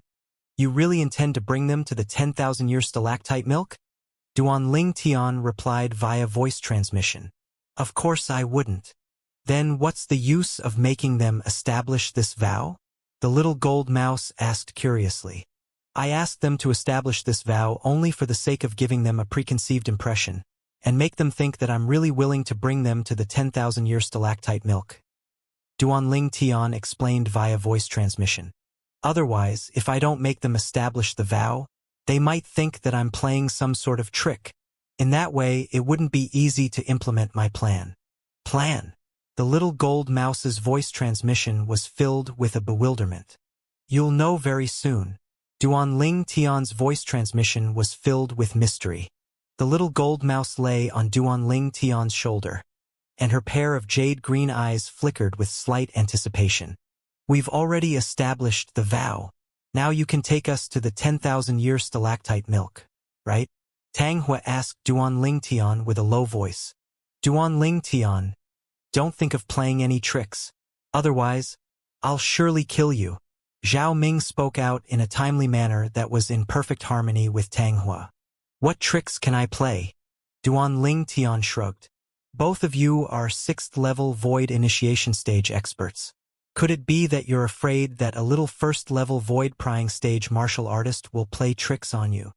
you really intend to bring them to the 10,000-year stalactite milk? Duan Lingtian replied via voice transmission. Of course I wouldn't. Then what's the use of making them establish this vow? The little gold mouse asked curiously. I asked them to establish this vow only for the sake of giving them a preconceived impression, and make them think that I'm really willing to bring them to the 10,000-year stalactite milk. Duan Lingtian explained via voice transmission. Otherwise, if I don't make them establish the vow, they might think that I'm playing some sort of trick. In that way, it wouldn't be easy to implement my plan. Plan? The little gold mouse's voice transmission was filled with a bewilderment. You'll know very soon. Duan Lingtian's voice transmission was filled with mystery. The little gold mouse lay on Duan Lingtian's shoulder, and her pair of jade-green eyes flickered with slight anticipation. We've already established the vow. Now you can take us to the 10,000-year stalactite milk, right? Tang Hua asked Duan Lingtian with a low voice. Duan Lingtian, don't think of playing any tricks. Otherwise, I'll surely kill you. Zhao Ming spoke out in a timely manner that was in perfect harmony with Tang Hua. What tricks can I play? Duan Lingtian shrugged. Both of you are 6th-level void initiation stage experts. Could it be that you're afraid that a little 1st-level void prying stage martial artist will play tricks on you?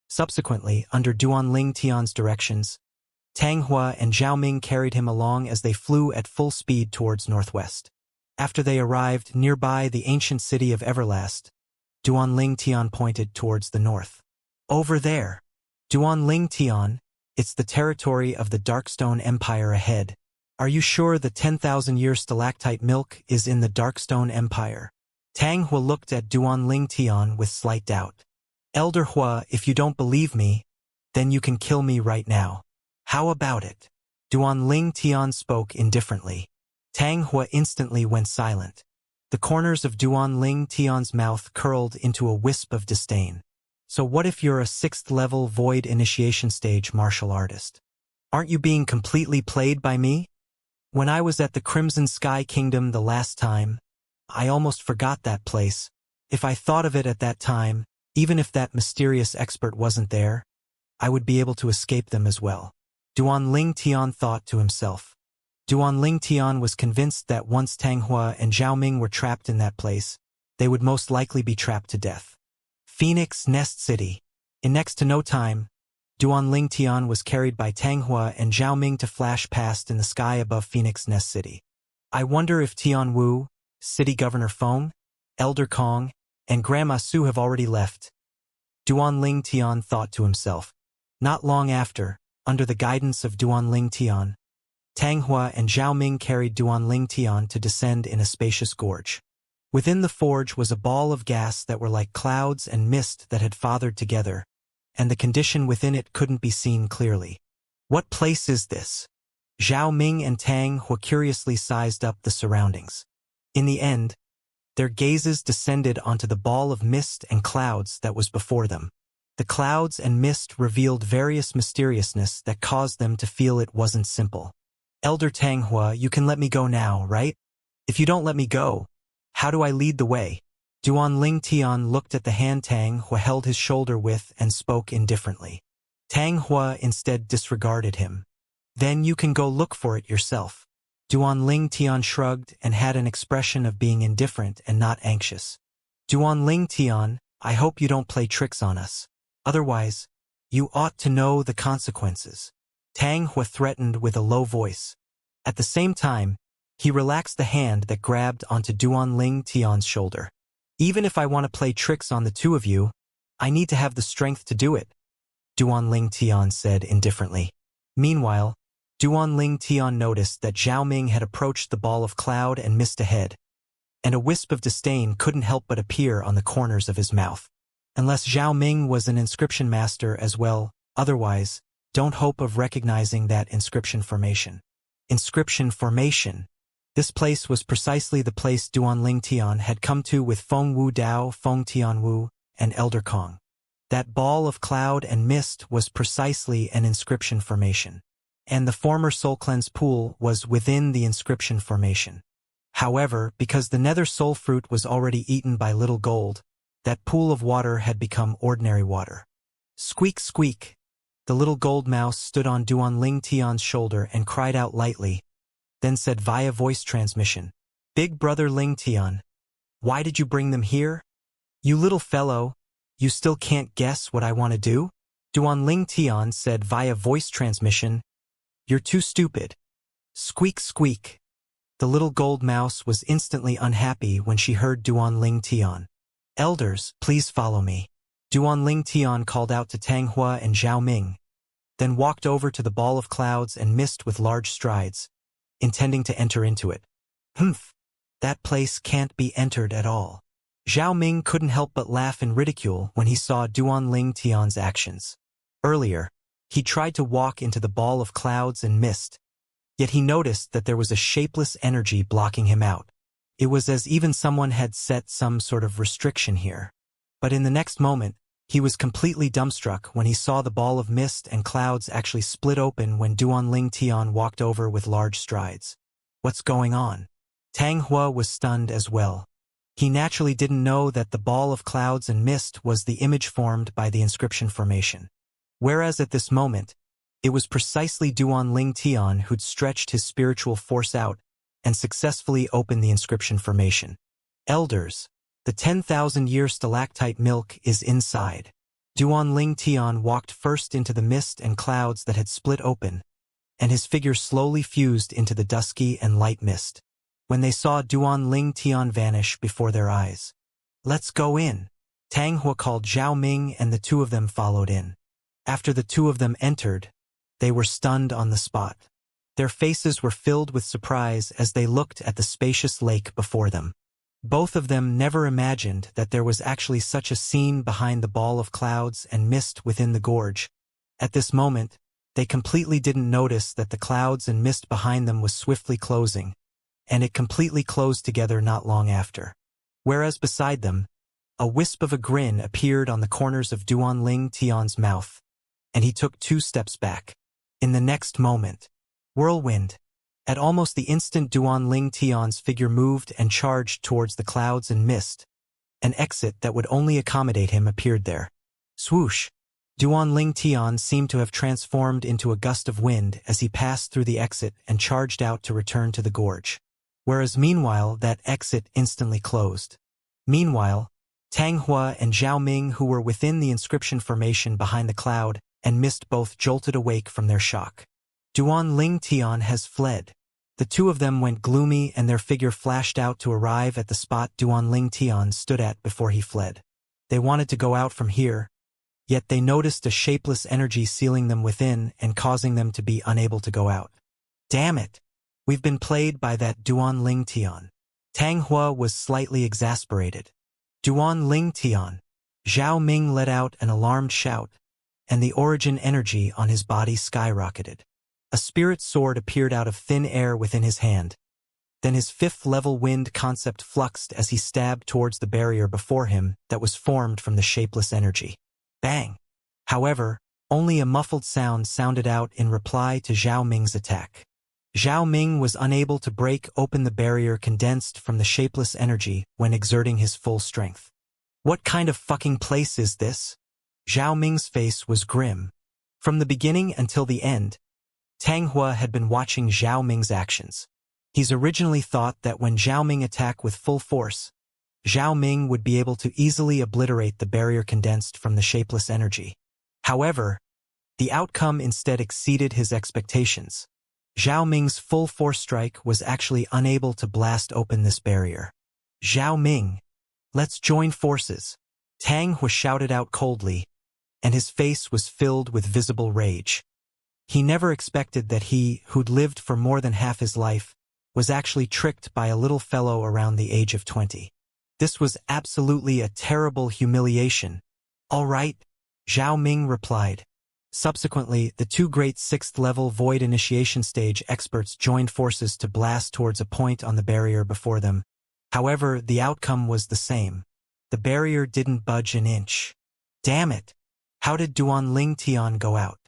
Subsequently, under Duan Lingtian's directions, Tang Hua and Zhao Ming carried him along as they flew at full speed towards northwest. After they arrived nearby the ancient city of Everlast, Duan Lingtian pointed towards the north. Over there. Duan Lingtian, it's the territory of the Darkstone Empire ahead. Are you sure the 10,000-year stalactite milk is in the Darkstone Empire? Tang Hua looked at Duan Lingtian with slight doubt. Elder Hua, if you don't believe me, then you can kill me right now. How about it? Duan Lingtian spoke indifferently. Tang Hua instantly went silent. The corners of Duan Lingtian's mouth curled into a wisp of disdain. So what if you're a 6th-level void initiation stage martial artist? Aren't you being completely played by me? When I was at the Crimson Sky Kingdom the last time, I almost forgot that place. If I thought of it at that time, even if that mysterious expert wasn't there, I would be able to escape them as well. Duan Lingtian thought to himself. Duan Lingtian was convinced that once Tang Hua and Zhao Ming were trapped in that place, they would most likely be trapped to death. Phoenix Nest City. In next to no time, Duan Lingtian was carried by Tang Hua and Zhao Ming to flash past in the sky above Phoenix Nest City. I wonder if Tian Wu, City Governor Feng, Elder Kong, and Grandma Su have already left. Duanling Tian thought to himself. Not long after, under the guidance of Duanling Tian, Tang Hua and Zhao Ming carried Duanling Tian to descend in a spacious gorge. Within the forge was a ball of gas that were like clouds and mist that had fathered together, and the condition within it couldn't be seen clearly. What place is this? Zhao Ming and Tang Hua curiously sized up the surroundings. In the end, their gazes descended onto the ball of mist and clouds that was before them. The clouds and mist revealed various mysteriousness that caused them to feel it wasn't simple. Elder Tang Hua, you can let me go now, right? If you don't let me go, how do I lead the way? Duanling Tian looked at the hand Tang Hua held his shoulder with and spoke indifferently. Tang Hua instead disregarded him. Then you can go look for it yourself. Duanling Tian shrugged and had an expression of being indifferent and not anxious. Duanling Tian, I hope you don't play tricks on us. Otherwise, you ought to know the consequences. Tang Hua threatened with a low voice. At the same time, he relaxed the hand that grabbed onto Duanling Tian's shoulder. Even if I want to play tricks on the two of you, I need to have the strength to do it, Duanling Tian said indifferently. Meanwhile, Duanling Tian noticed that Zhao Ming had approached the ball of cloud and mist ahead, and a wisp of disdain couldn't help but appear on the corners of his mouth. Unless Zhao Ming was an inscription master as well, otherwise, don't hope of recognizing that inscription formation. Inscription formation. This place was precisely the place Duanling Tian had come to with Feng Wu Dao, Feng Tianwu, and Elder Kong. That ball of cloud and mist was precisely an inscription formation, and the former Soul Cleanse pool was within the inscription formation. However, because the nether soul fruit was already eaten by Little Gold, that pool of water had become ordinary water. Squeak, squeak. The little gold mouse stood on Duanling Tian's shoulder and cried out lightly, then said via voice transmission, Big Brother Ling Tian, why did you bring them here? You little fellow, you still can't guess what I want to do? Duanling Tian said via voice transmission, You're too stupid. Squeak, squeak. The little gold mouse was instantly unhappy when she heard Duanling Tian. Elders, please follow me. Duanling Tian called out to Tang Hua and Zhao Ming, then walked over to the ball of clouds and mist with large strides, intending to enter into it. Humph! That place can't be entered at all. Zhao Ming couldn't help but laugh in ridicule when he saw Duanling Tian's actions. Earlier, he tried to walk into the ball of clouds and mist, yet he noticed that there was a shapeless energy blocking him out. It was as even someone had set some sort of restriction here. But in the next moment, he was completely dumbstruck when he saw the ball of mist and clouds actually split open when Duanling Tian walked over with large strides. What's going on? Tang Hua was stunned as well. He naturally didn't know that the ball of clouds and mist was the image formed by the inscription formation. Whereas at this moment, it was precisely Duanling Tian who'd stretched his spiritual force out and successfully opened the inscription formation. Elders, the 10,000-year stalactite milk is inside. Duanling Tian walked first into the mist and clouds that had split open, and his figure slowly fused into the dusky and light mist. When they saw Duanling Tian vanish before their eyes, Let's go in. Tang Hua called Zhao Ming and the two of them followed in. After the two of them entered, they were stunned on the spot. Their faces were filled with surprise as they looked at the spacious lake before them. Both of them never imagined that there was actually such a scene behind the ball of clouds and mist within the gorge. At this moment, they completely didn't notice that the clouds and mist behind them was swiftly closing, and it completely closed together not long after. Whereas beside them, a wisp of a grin appeared on the corners of Duanling Tian's mouth, and he took 2 steps back. In the next moment, whirlwind. At almost the instant Duanling Tian's figure moved and charged towards the clouds and mist. An exit that would only accommodate him appeared there. Swoosh! Duanling Tian seemed to have transformed into a gust of wind as he passed through the exit and charged out to return to the gorge. Whereas meanwhile that exit instantly closed. Meanwhile, Tang Hua and Zhao Ming, who were within the inscription formation behind the cloud and mist, both jolted awake from their shock. Duanling Tian has fled. The two of them went gloomy and their figure flashed out to arrive at the spot Duanling Tian stood at before he fled. They wanted to go out from here, yet they noticed a shapeless energy sealing them within and causing them to be unable to go out. Damn it! We've been played by that Duanling Tian. Tang Hua was slightly exasperated. Duanling Tian. Zhao Ming let out an alarmed shout, and the origin energy on his body skyrocketed. A spirit sword appeared out of thin air within his hand. Then his fifth-level wind concept fluxed as he stabbed towards the barrier before him that was formed from the shapeless energy. Bang! However, only a muffled sound sounded out in reply to Zhao Ming's attack. Zhao Ming was unable to break open the barrier condensed from the shapeless energy when exerting his full strength. What kind of fucking place is this? Zhao Ming's face was grim. From the beginning until the end, Tang Hua had been watching Zhao Ming's actions. He's originally thought that when Zhao Ming attacked with full force, Zhao Ming would be able to easily obliterate the barrier condensed from the shapeless energy. However, the outcome instead exceeded his expectations. Zhao Ming's full force strike was actually unable to blast open this barrier. Zhao Ming, let's join forces. Tang Hua shouted out coldly, and his face was filled with visible rage. He never expected that he, who'd lived for more than half his life, was actually tricked by a little fellow around the age of 20. This was absolutely a terrible humiliation. All right, Zhao Ming replied. Subsequently, the two great sixth-level Void Initiation Stage experts joined forces to blast towards a point on the barrier before them. However, the outcome was the same. The barrier didn't budge an inch. Damn it! How did Duanling Tian go out?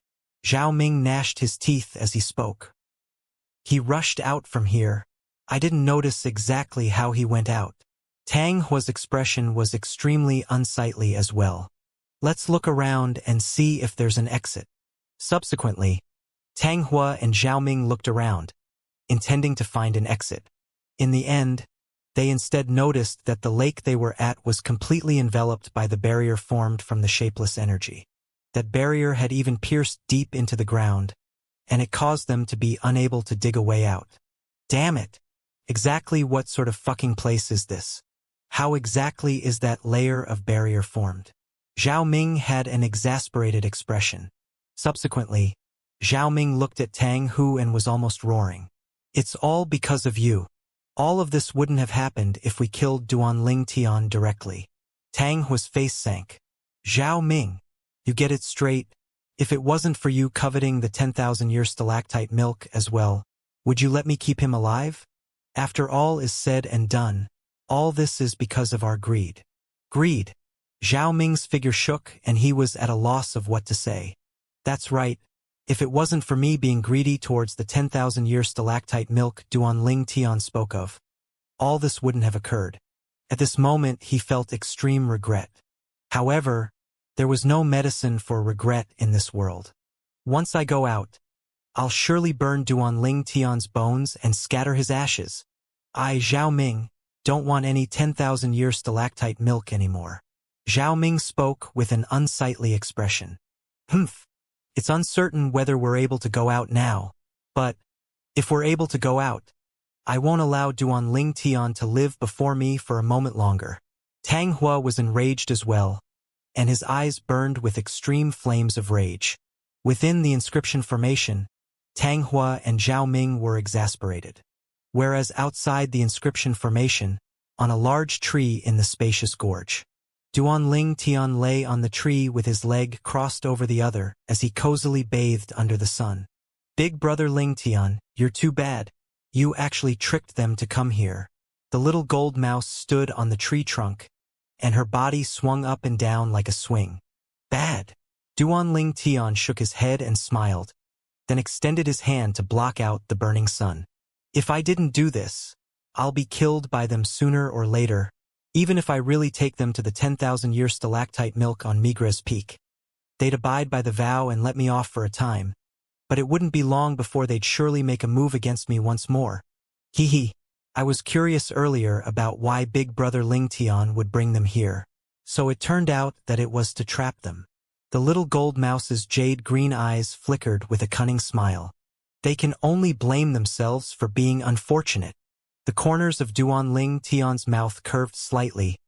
Zhao Ming gnashed his teeth as he spoke. He rushed out from here. I didn't notice exactly how he went out. Tang Hua's expression was extremely unsightly as well. Let's look around and see if there's an exit. Subsequently, Tang Hua and Zhao Ming looked around, intending to find an exit. In the end, they instead noticed that the lake they were at was completely enveloped by the barrier formed from the shapeless energy. That barrier had even pierced deep into the ground, and it caused them to be unable to dig a way out. Damn it! Exactly what sort of fucking place is this? How exactly is that layer of barrier formed? Zhao Ming had an exasperated expression. Subsequently, Zhao Ming looked at Tang Hu and was almost roaring. It's all because of you. All of this wouldn't have happened if we killed Duanling Tian directly. Tang Hua's face sank. Zhao Ming, you get it straight. If it wasn't for you coveting the 10,000-year stalactite milk as well, would you let me keep him alive? After all is said and done, all this is because of our greed. Greed. Zhao Ming's figure shook and he was at a loss of what to say. That's right. If it wasn't for me being greedy towards the 10,000-year stalactite milk Duanling Tian spoke of, all this wouldn't have occurred. At this moment he felt extreme regret. However, there was no medicine for regret in this world. Once I go out, I'll surely burn Duanling Tian's bones and scatter his ashes. I, Zhao Ming, don't want any 10,000-year stalactite milk anymore. Zhao Ming spoke with an unsightly expression. Humph. It's uncertain whether we're able to go out now, but if we're able to go out, I won't allow Duanling Tian to live before me for a moment longer. Tang Hua was enraged as well, and his eyes burned with extreme flames of rage. Within the inscription formation, Tang Hua and Zhao Ming were exasperated. Whereas outside the inscription formation, on a large tree in the spacious gorge, Duanling Tian lay on the tree with his leg crossed over the other as he cozily bathed under the sun. Big brother Ling Tian, you're too bad. You actually tricked them to come here. The little gold mouse stood on the tree trunk, and her body swung up and down like a swing. Bad. Duanling Tian shook his head and smiled, then extended his hand to block out the burning sun. If I didn't do this, I'll be killed by them sooner or later, even if I really take them to the 10,000-year stalactite milk on Migra's peak. They'd abide by the vow and let me off for a time, but it wouldn't be long before they'd surely make a move against me once more. Hee hee. I was curious earlier about why Big Brother Ling Tian would bring them here, so it turned out that it was to trap them. The little gold mouse's jade green eyes flickered with a cunning smile. They can only blame themselves for being unfortunate. The corners of Duan Ling Tian's mouth curved slightly,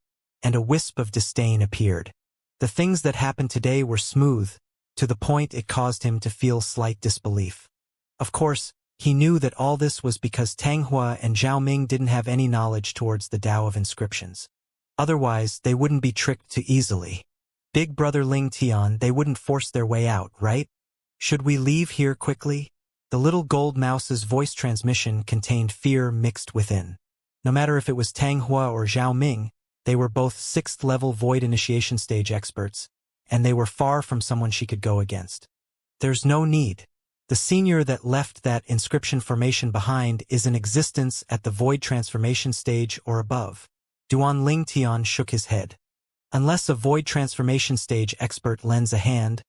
and a wisp of disdain appeared. The things that happened today were smooth, to the point it caused him to feel slight disbelief. Of course, he knew that all this was because Tang Hua and Zhao Ming didn't have any knowledge towards the Tao of inscriptions. Otherwise, they wouldn't be tricked too easily. Big brother Ling Tian, they wouldn't force their way out, right? Should we leave here quickly? The little gold mouse's voice transmission contained fear mixed within. No matter if it was Tang Hua or Zhao Ming, they were both 6th-level void initiation stage experts, and they were far from someone she could go against. There's no need. The senior that left that inscription formation behind is in existence at the void transformation stage or above. Duan Ling Tian shook his head. Unless a void transformation stage expert lends a hand,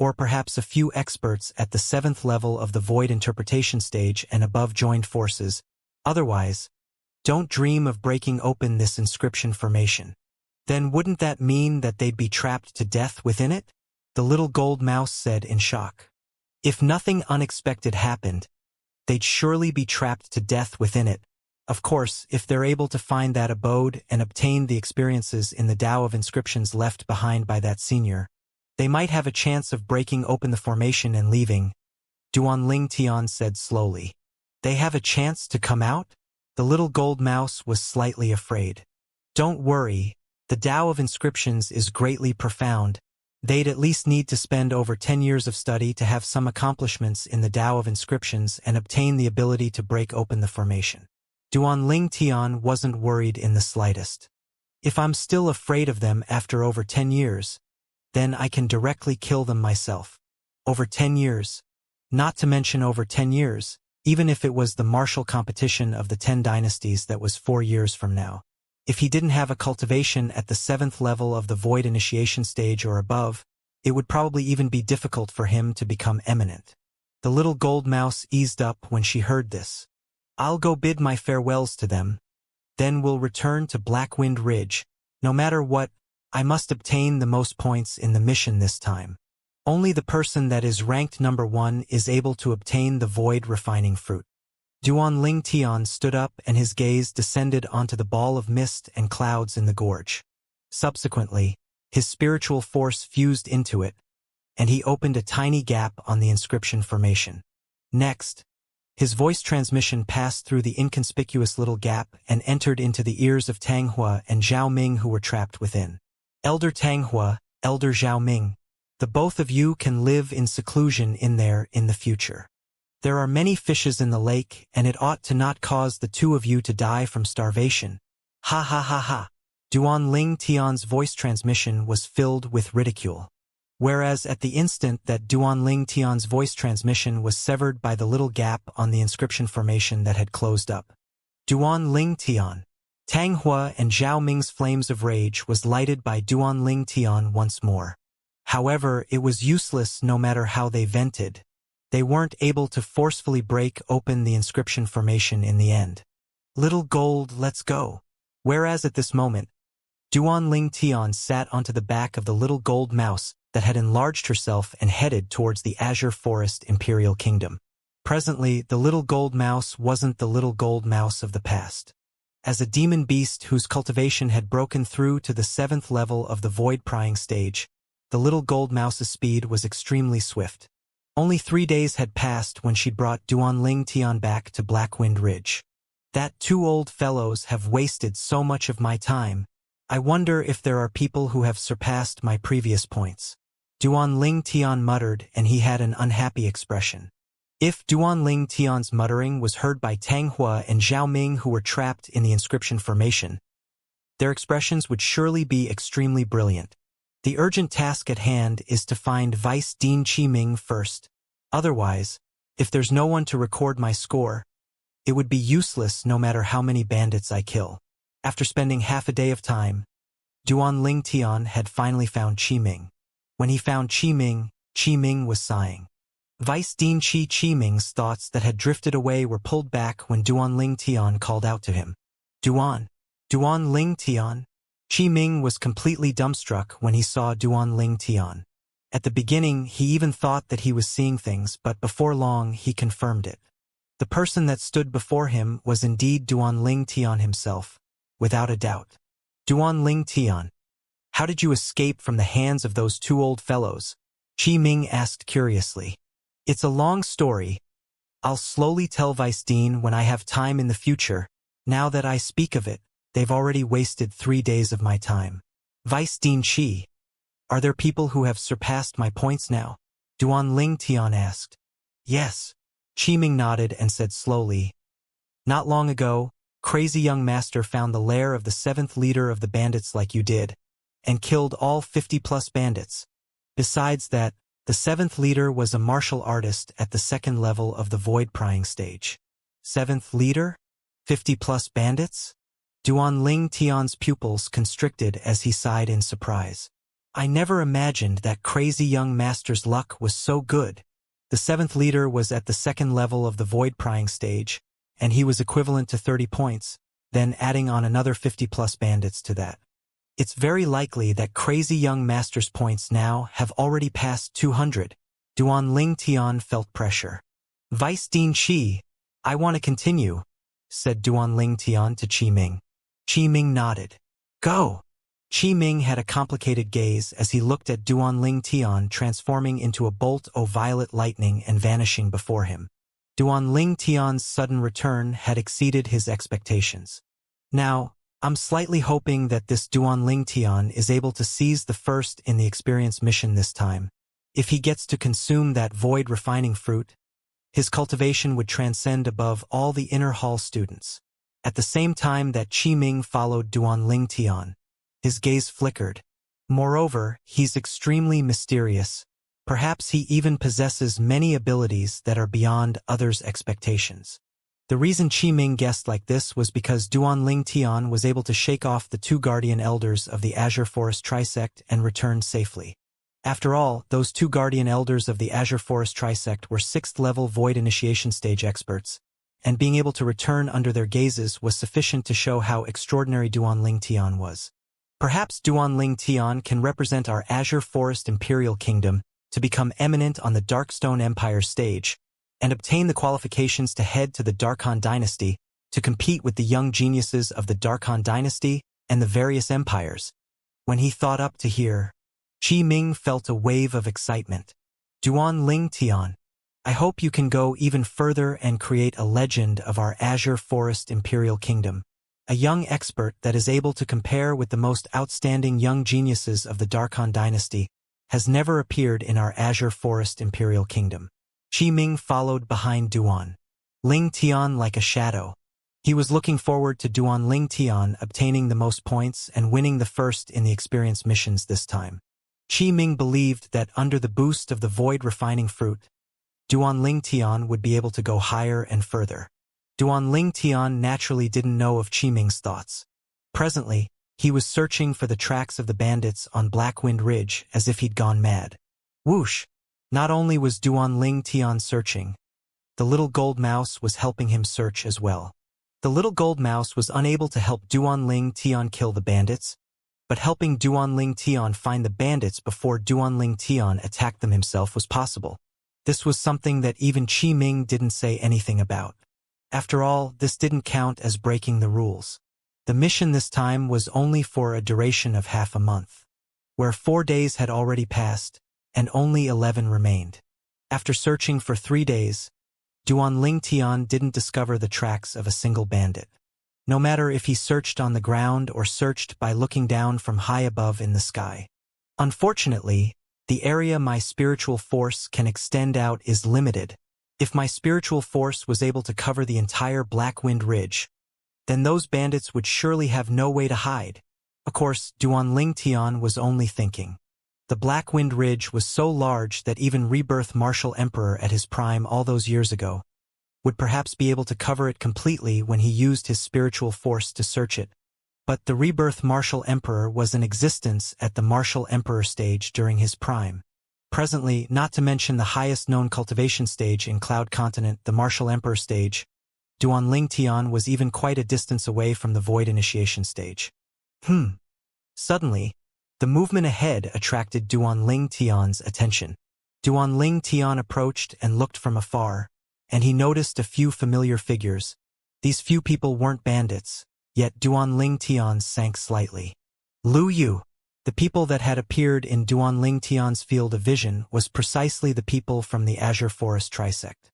or perhaps a few experts at the 7th level of the void interpretation stage and above joined forces, otherwise, don't dream of breaking open this inscription formation. Then wouldn't that mean that they'd be trapped to death within it? The little gold mouse said in shock. If nothing unexpected happened, they'd surely be trapped to death within it. Of course, if they're able to find that abode and obtain the experiences in the Tao of inscriptions left behind by that senior, they might have a chance of breaking open the formation and leaving, Duan Ling Tian said slowly. They have a chance to come out? The little gold mouse was slightly afraid. Don't worry, the Tao of inscriptions is greatly profound. They'd at least need to spend over 10 years of study to have some accomplishments in the Tao of inscriptions and obtain the ability to break open the formation. Duan Ling Tian wasn't worried in the slightest. If I'm still afraid of them after over 10 years, then I can directly kill them myself. Over 10 years. Not to mention over 10 years, even if it was the martial competition of the 10 dynasties that was 4 years from now. If he didn't have a cultivation at the 7th level of the void initiation stage or above, it would probably even be difficult for him to become eminent. The little gold mouse eased up when she heard this. I'll go bid my farewells to them. Then we'll return to Blackwind Ridge. No matter what, I must obtain the most points in the mission this time. Only the person that is ranked number 1 is able to obtain the void refining fruit. Duan Ling Tian stood up and his gaze descended onto the ball of mist and clouds in the gorge. Subsequently, his spiritual force fused into it, and he opened a tiny gap on the inscription formation. Next, his voice transmission passed through the inconspicuous little gap and entered into the ears of Tang Hua and Zhao Ming who were trapped within. Elder Tang Hua, Elder Zhao Ming, the both of you can live in seclusion in there in the future. There are many fishes in the lake, and it ought to not cause the two of you to die from starvation. Ha ha ha ha. Duan Ling Tian's voice transmission was filled with ridicule. Whereas at the instant that Duan Ling Tian's voice transmission was severed by the little gap on the inscription formation that had closed up. Duan Ling Tian. Tang Hua and Zhao Ming's flames of rage was lighted by Duan Ling Tian once more. However, it was useless no matter how they vented. They weren't able to forcefully break open the inscription formation in the end. Little gold, let's go. Whereas at this moment, Duan Ling Tian sat onto the back of the little gold mouse that had enlarged herself and headed towards the Azure Forest Imperial Kingdom. Presently, the little gold mouse wasn't the little gold mouse of the past. As a demon beast whose cultivation had broken through to the 7th level of the void prying stage, the little gold mouse's speed was extremely swift. Only 3 days had passed when she brought Duan Ling Tian back to Blackwind Ridge. That two old fellows have wasted so much of my time. I wonder if there are people who have surpassed my previous points. Duan Ling Tian muttered, and he had an unhappy expression. If Duan Ling Tian's muttering was heard by Tang Hua and Zhao Ming who were trapped in the inscription formation, their expressions would surely be extremely brilliant. The urgent task at hand is to find Vice Dean Qi Ming first. Otherwise, if there's no one to record my score, it would be useless no matter how many bandits I kill. After spending half a day of time, Duan Ling Tian had finally found Qi Ming. When he found Qi Ming was sighing. Vice Dean Qi Ming's thoughts that had drifted away were pulled back when Duan Ling Tian called out to him. Duan Ling Tian. Qi Ming was completely dumbstruck when he saw Duan Ling Tian. At the beginning, he even thought that he was seeing things, but before long, he confirmed it. The person that stood before him was indeed Duanling Tian himself, without a doubt. Duanling Tian, how did you escape from the hands of those two old fellows? Qi Ming asked curiously. It's a long story. I'll slowly tell Vice Dean when I have time in the future. Now that I speak of it, they've already wasted 3 days of my time. Vice Dean Qi, are there people who have surpassed my points now? Duanling Tian asked. Yes. Qi Ming nodded and said slowly. Not long ago, Crazy Young Master found the lair of the 7th leader of the bandits like you did, and killed all 50+ bandits. Besides that, the 7th leader was a martial artist at the 2nd level of the void prying stage. 7th leader? 50+ bandits? Duanling Tian's pupils constricted as he sighed in surprise. I never imagined that Crazy Young Master's luck was so good. The 7th leader was at the 2nd level of the void prying stage, and he was equivalent to 30 points, then adding on another 50+ bandits to that. It's very likely that Crazy Young Master's points now have already passed 200. Duanling Tian felt pressure. Vice Dean Qi, I want to continue, said Duanling Tian to Qi Ming. Qi Ming nodded. Go! Qi Ming had a complicated gaze as he looked at Duanling Tian transforming into a bolt of violet lightning and vanishing before him. Duanling Tian's sudden return had exceeded his expectations. Now, I'm slightly hoping that this Duanling Tian is able to seize the first in the experience mission this time. If he gets to consume that void refining fruit, his cultivation would transcend above all the inner hall students. At the same time that Qi Ming followed Duanling Tian, his gaze flickered. Moreover, he's extremely mysterious. Perhaps he even possesses many abilities that are beyond others' expectations. The reason Qi Ming guessed like this was because Duanling Tian was able to shake off the 2 guardian elders of the Azure Forest Trisect and return safely. After all, those 2 guardian elders of the Azure Forest Trisect were 6th level void initiation stage experts, and being able to return under their gazes was sufficient to show how extraordinary Duanling Tian was. Perhaps Duanling Tian can represent our Azure Forest Imperial Kingdom to become eminent on the Darkstone Empire stage, and obtain the qualifications to head to the Darkhan Dynasty to compete with the young geniuses of the Darkhan Dynasty and the various empires. When he thought up to here, Qi Ming felt a wave of excitement. Duanling Tian, I hope you can go even further and create a legend of our Azure Forest Imperial Kingdom. A young expert that is able to compare with the most outstanding young geniuses of the Darkhan Dynasty has never appeared in our Azure Forest Imperial Kingdom. Qi Ming followed behind Duanling Tian like a shadow. He was looking forward to Duanling Tian obtaining the most points and winning the first in the experience missions this time. Qi Ming believed that under the boost of the void refining fruit, Duanling Tian would be able to go higher and further. Duanling Tian naturally didn't know of Qi Ming's thoughts. Presently, he was searching for the tracks of the bandits on Blackwind Ridge as if he'd gone mad. Whoosh! Not only was Duanling Tian searching, the little gold mouse was helping him search as well. The little gold mouse was unable to help Duanling Tian kill the bandits, but helping Duanling Tian find the bandits before Duanling Tian attacked them himself was possible. This was something that even Qi Ming didn't say anything about. After all, this didn't count as breaking the rules. The mission this time was only for a duration of half a month, where 4 days had already passed, and only 11 remained. After searching for 3 days, Duanling Tian didn't discover the tracks of a single bandit. No matter if he searched on the ground or searched by looking down from high above in the sky. Unfortunately, the area my spiritual force can extend out is limited. If my spiritual force was able to cover the entire Blackwind Ridge, then those bandits would surely have no way to hide. Of course, Duanling Tian was only thinking. The Blackwind Ridge was so large that even Rebirth Martial Emperor at his prime all those years ago would perhaps be able to cover it completely when he used his spiritual force to search it. But the Rebirth Martial Emperor was in existence at the Martial Emperor stage during his prime. Presently, not to mention the highest known cultivation stage in Cloud Continent, the Martial Emperor stage, Duanling Tian was even quite a distance away from the Void Initiation stage. Suddenly, The movement ahead attracted Duanling Tian's attention. Duanling Tian approached and looked from afar, and he noticed a few familiar figures. These few people weren't bandits, yet Duanling Tian sank slightly. Lu Yu. The people that had appeared in Duanling Tian's field of vision was precisely the people from the Azure Forest Trisect.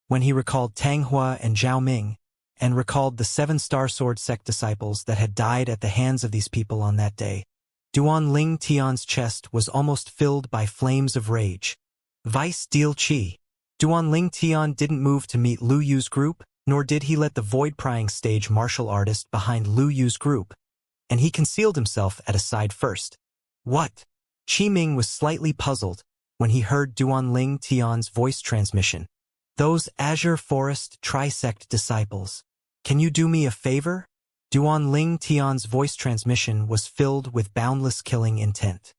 When he recalled Tang Hua and Zhao Ming, and recalled the 7 Star Sword sect disciples that had died at the hands of these people on that day, Duanling Tian's chest was almost filled by flames of rage. Vice Deal Qi. Duanling Tian didn't move to meet Lu Yu's group, nor did he let the void-prying stage martial artist behind Lu Yu's group, and he concealed himself at a side first. What? Qi Ming was slightly puzzled when he heard Duanling Tian's voice transmission. Those Azure Forest Trisect disciples. Can you do me a favor? Duanling Tian's voice transmission was filled with boundless killing intent.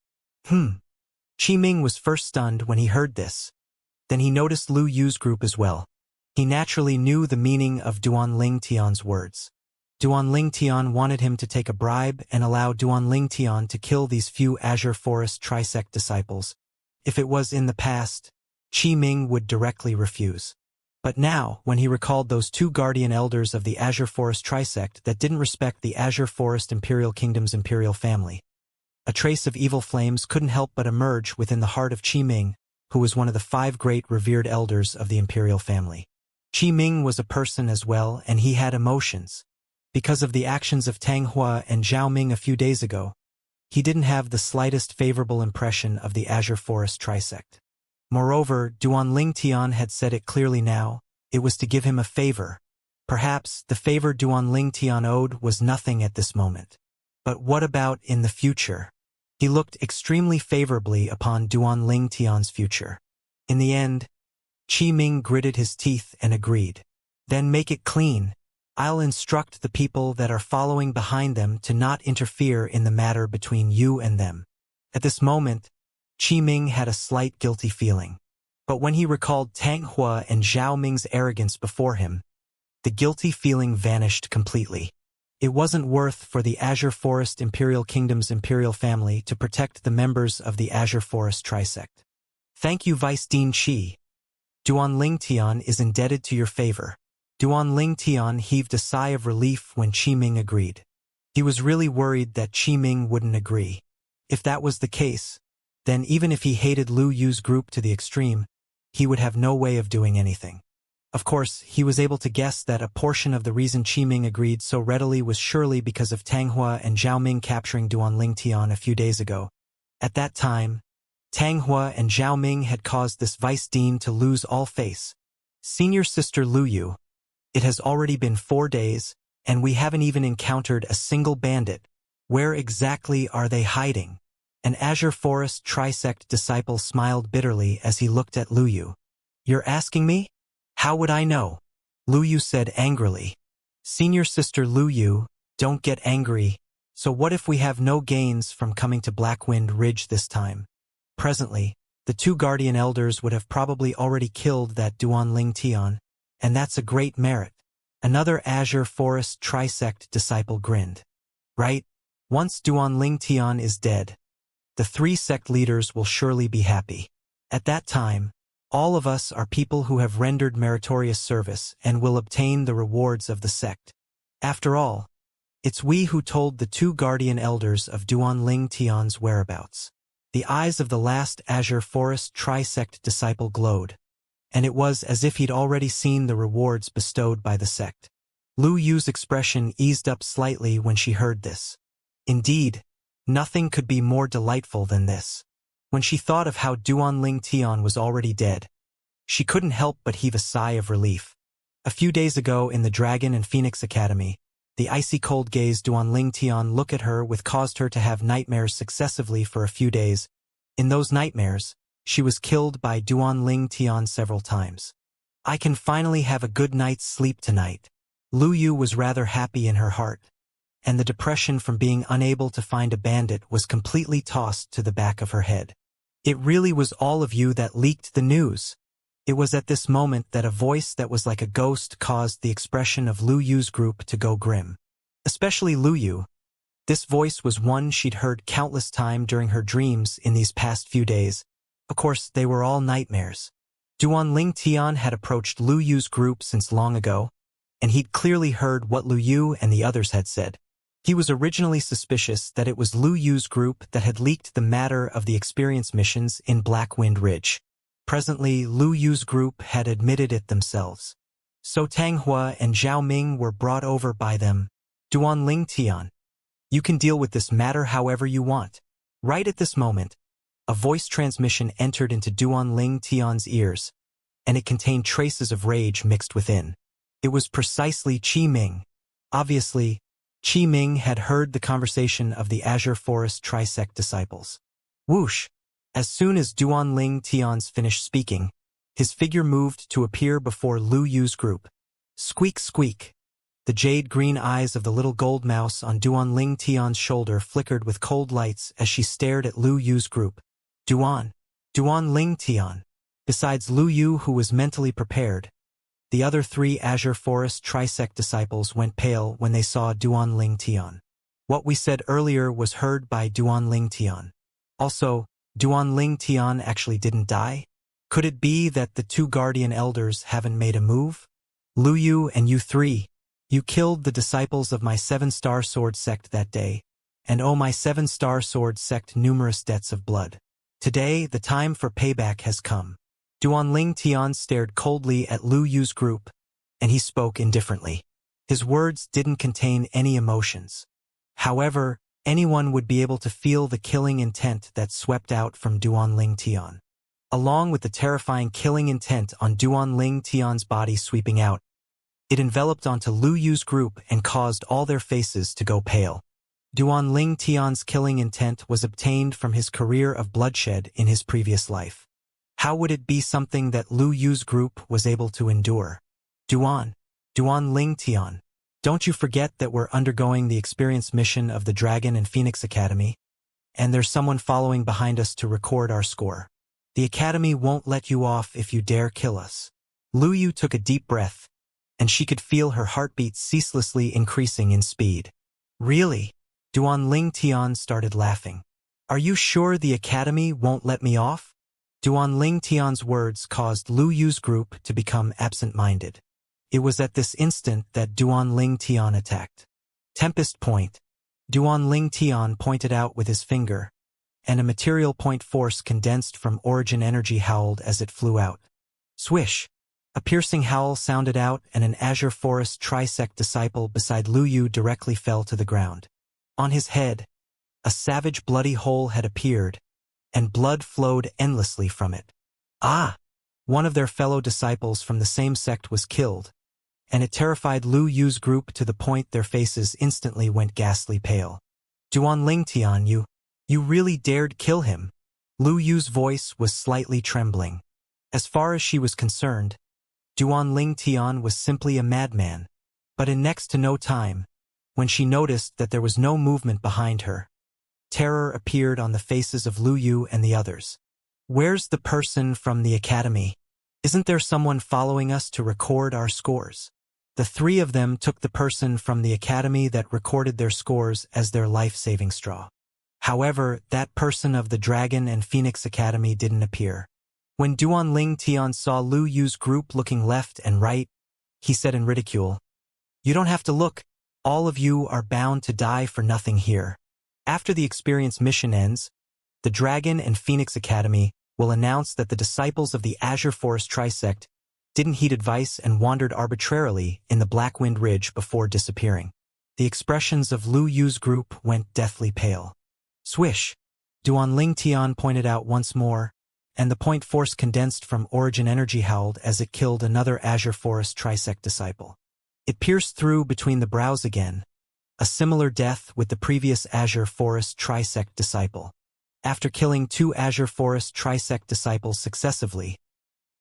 Qi Ming was first stunned when he heard this. Then he noticed Lu Yu's group as well. He naturally knew the meaning of Duanling Tian's words. Duanling Tian wanted him to take a bribe and allow Duanling Tian to kill these few Azure Forest Trisect disciples. If it was in the past, Qi Ming would directly refuse. But now, when he recalled those 2 guardian elders of the Azure Forest Trisect that didn't respect the Azure Forest Imperial Kingdom's imperial family, a trace of evil flames couldn't help but emerge within the heart of Qi Ming, who was one of the 5 great revered elders of the imperial family. Qi Ming was a person as well, and he had emotions. Because of the actions of Tang Hua and Zhao Ming a few days ago, he didn't have the slightest favorable impression of the Azure Forest Trisect. Moreover, Duanling Tian had said it clearly now, it was to give him a favor. Perhaps the favor Duanling Tian owed was nothing at this moment. But what about in the future? He looked extremely favorably upon Duanling Tian's future. In the end, Qi Ming gritted his teeth and agreed. Then make it clean. I'll instruct the people that are following behind them to not interfere in the matter between you and them. At this moment, Qi Ming had a slight guilty feeling. But when he recalled Tang Hua and Zhao Ming's arrogance before him, the guilty feeling vanished completely. It wasn't worth for the Azure Forest Imperial Kingdom's imperial family to protect the members of the Azure Forest Trisect. Thank you, Vice Dean Qi. Duanling Tian is indebted to your favor. Duanling Tian heaved a sigh of relief when Qi Ming agreed. He was really worried that Qi Ming wouldn't agree. If that was the case, then even if he hated Lu Yu's group to the extreme, he would have no way of doing anything. Of course, he was able to guess that a portion of the reason Qi Ming agreed so readily was surely because of Tang Hua and Zhao Ming capturing Duanling Tian a few days ago. At that time, Tang Hua and Zhao Ming had caused this vice dean to lose all face. Senior Sister Lu Yu, it has already been 4 days, and we haven't even encountered a single bandit. Where exactly are they hiding? An Azure Forest Trisect disciple smiled bitterly as he looked at Lu Yu. You're asking me? How would I know? Lu Yu said angrily. Senior Sister Lu Yu, don't get angry. So what if we have no gains from coming to Blackwind Ridge this time? Presently, the 2 guardian elders would have probably already killed that Duanling Tian, and that's a great merit. Another Azure Forest Trisect disciple grinned. Right? Once Duanling Tian is dead, the 3 sect leaders will surely be happy. At that time, all of us are people who have rendered meritorious service and will obtain the rewards of the sect. After all, it's we who told the 2 guardian elders of Duanling Tian's whereabouts. The eyes of the last Azure Forest Trisect disciple glowed, and it was as if he'd already seen the rewards bestowed by the sect. Lu Yu's expression eased up slightly when she heard this. Indeed, nothing could be more delightful than this. When she thought of how Duanling Tian was already dead, she couldn't help but heave a sigh of relief. A few days ago in the Dragon and Phoenix Academy, the icy-cold gaze Duanling Tian looked at her with caused her to have nightmares successively for a few days. In those nightmares, she was killed by Duanling Tian several times. I can finally have a good night's sleep tonight. Lu Yu was rather happy in her heart, and the depression from being unable to find a bandit was completely tossed to the back of her head. It really was all of you that leaked the news. It was at this moment that a voice that was like a ghost caused the expression of Lu Yu's group to go grim. Especially Lu Yu. This voice was one she'd heard countless times during her dreams in these past few days. Of course, they were all nightmares. Duan Ling Tian had approached Lu Yu's group since long ago, and he'd clearly heard what Lu Yu and the others had said. He was originally suspicious that it was Lu Yu's group that had leaked the matter of the experience missions in Blackwind Ridge. Presently, Lu Yu's group had admitted it themselves. So Tang Hua and Zhao Ming were brought over by them. Duan Ling Tian, you can deal with this matter however you want. Right at this moment, a voice transmission entered into Duan Ling Tian's ears, and it contained traces of rage mixed within. It was precisely Qi Ming. Obviously, Qi Ming had heard the conversation of the Azure Forest Trisect disciples. Whoosh! As soon as Duan Ling Tian's finished speaking, his figure moved to appear before Lu Yu's group. Squeak, squeak. The jade-green eyes of the little gold mouse on Duan Ling Tian's shoulder flickered with cold lights as she stared at Lu Yu's group. Duan Ling Tian. Besides Lu Yu, who was mentally prepared, the other 3 Azure Forest Trisect disciples went pale when they saw Duan Ling Tian. What we said earlier was heard by Duan Ling Tian. Also, Duan Ling Tian actually didn't die? Could it be that the 2 guardian elders haven't made a move? Lu Yu and you 3. You killed the disciples of my 7-star sword sect that day, and owe my 7-star sword sect numerous debts of blood. Today, the time for payback has come. Duan Ling Tian stared coldly at Lu Yu's group, and he spoke indifferently. His words didn't contain any emotions. However, anyone would be able to feel the killing intent that swept out from Duan Ling Tian. Along with the terrifying killing intent on Duan Ling Tian's body sweeping out, it enveloped onto Lu Yu's group and caused all their faces to go pale. Duan Ling Tian's killing intent was obtained from his career of bloodshed in his previous life. How would it be something that Lu Yu's group was able to endure? Duan Ling Tian, don't you forget that we're undergoing the experience mission of the Dragon and Phoenix Academy, and there's someone following behind us to record our score. The Academy won't let you off if you dare kill us. Lu Yu took a deep breath, and she could feel her heartbeat ceaselessly increasing in speed. Really? Duan Ling Tian started laughing. Are you sure the Academy won't let me off? Duan Ling Tian's words caused Lu Yu's group to become absent-minded. It was at this instant that Duan Ling Tian attacked. Tempest Point. Duan Ling Tian pointed out with his finger, and a material point force condensed from origin energy howled as it flew out. Swish! A piercing howl sounded out, and an Azure Forest Trisect disciple beside Lu Yu directly fell to the ground. On his head, a savage bloody hole had appeared, and blood flowed endlessly from it. Ah! One of their fellow disciples from the same sect was killed, and it terrified Lu Yu's group to the point their faces instantly went ghastly pale. Duan Ling Tian, you really dared kill him? Lu Yu's voice was slightly trembling. As far as she was concerned, Duan Ling Tian was simply a madman. But in next to no time, when she noticed that there was no movement behind her, terror appeared on the faces of Lu Yu and the others. Where's the person from the Academy? Isn't there someone following us to record our scores? The 3 of them took the person from the Academy that recorded their scores as their life-saving straw. However, that person of the Dragon and Phoenix Academy didn't appear. When Duan Ling Tian saw Lu Yu's group looking left and right, he said in ridicule, "You don't have to look. All of you are bound to die for nothing here. After the experience mission ends, the Dragon and Phoenix Academy will announce that the disciples of the Azure Forest Trisect didn't heed advice and wandered arbitrarily in the Blackwind Ridge before disappearing." The expressions of Lu Yu's group went deathly pale. Swish! Duan Ling Tian pointed out once more, and the point force condensed from origin energy howled as it killed another Azure Forest Trisect disciple. It pierced through between the brows again, a similar death with the previous Azure Forest Trisect disciple. After killing 2 Azure Forest Trisect disciples successively,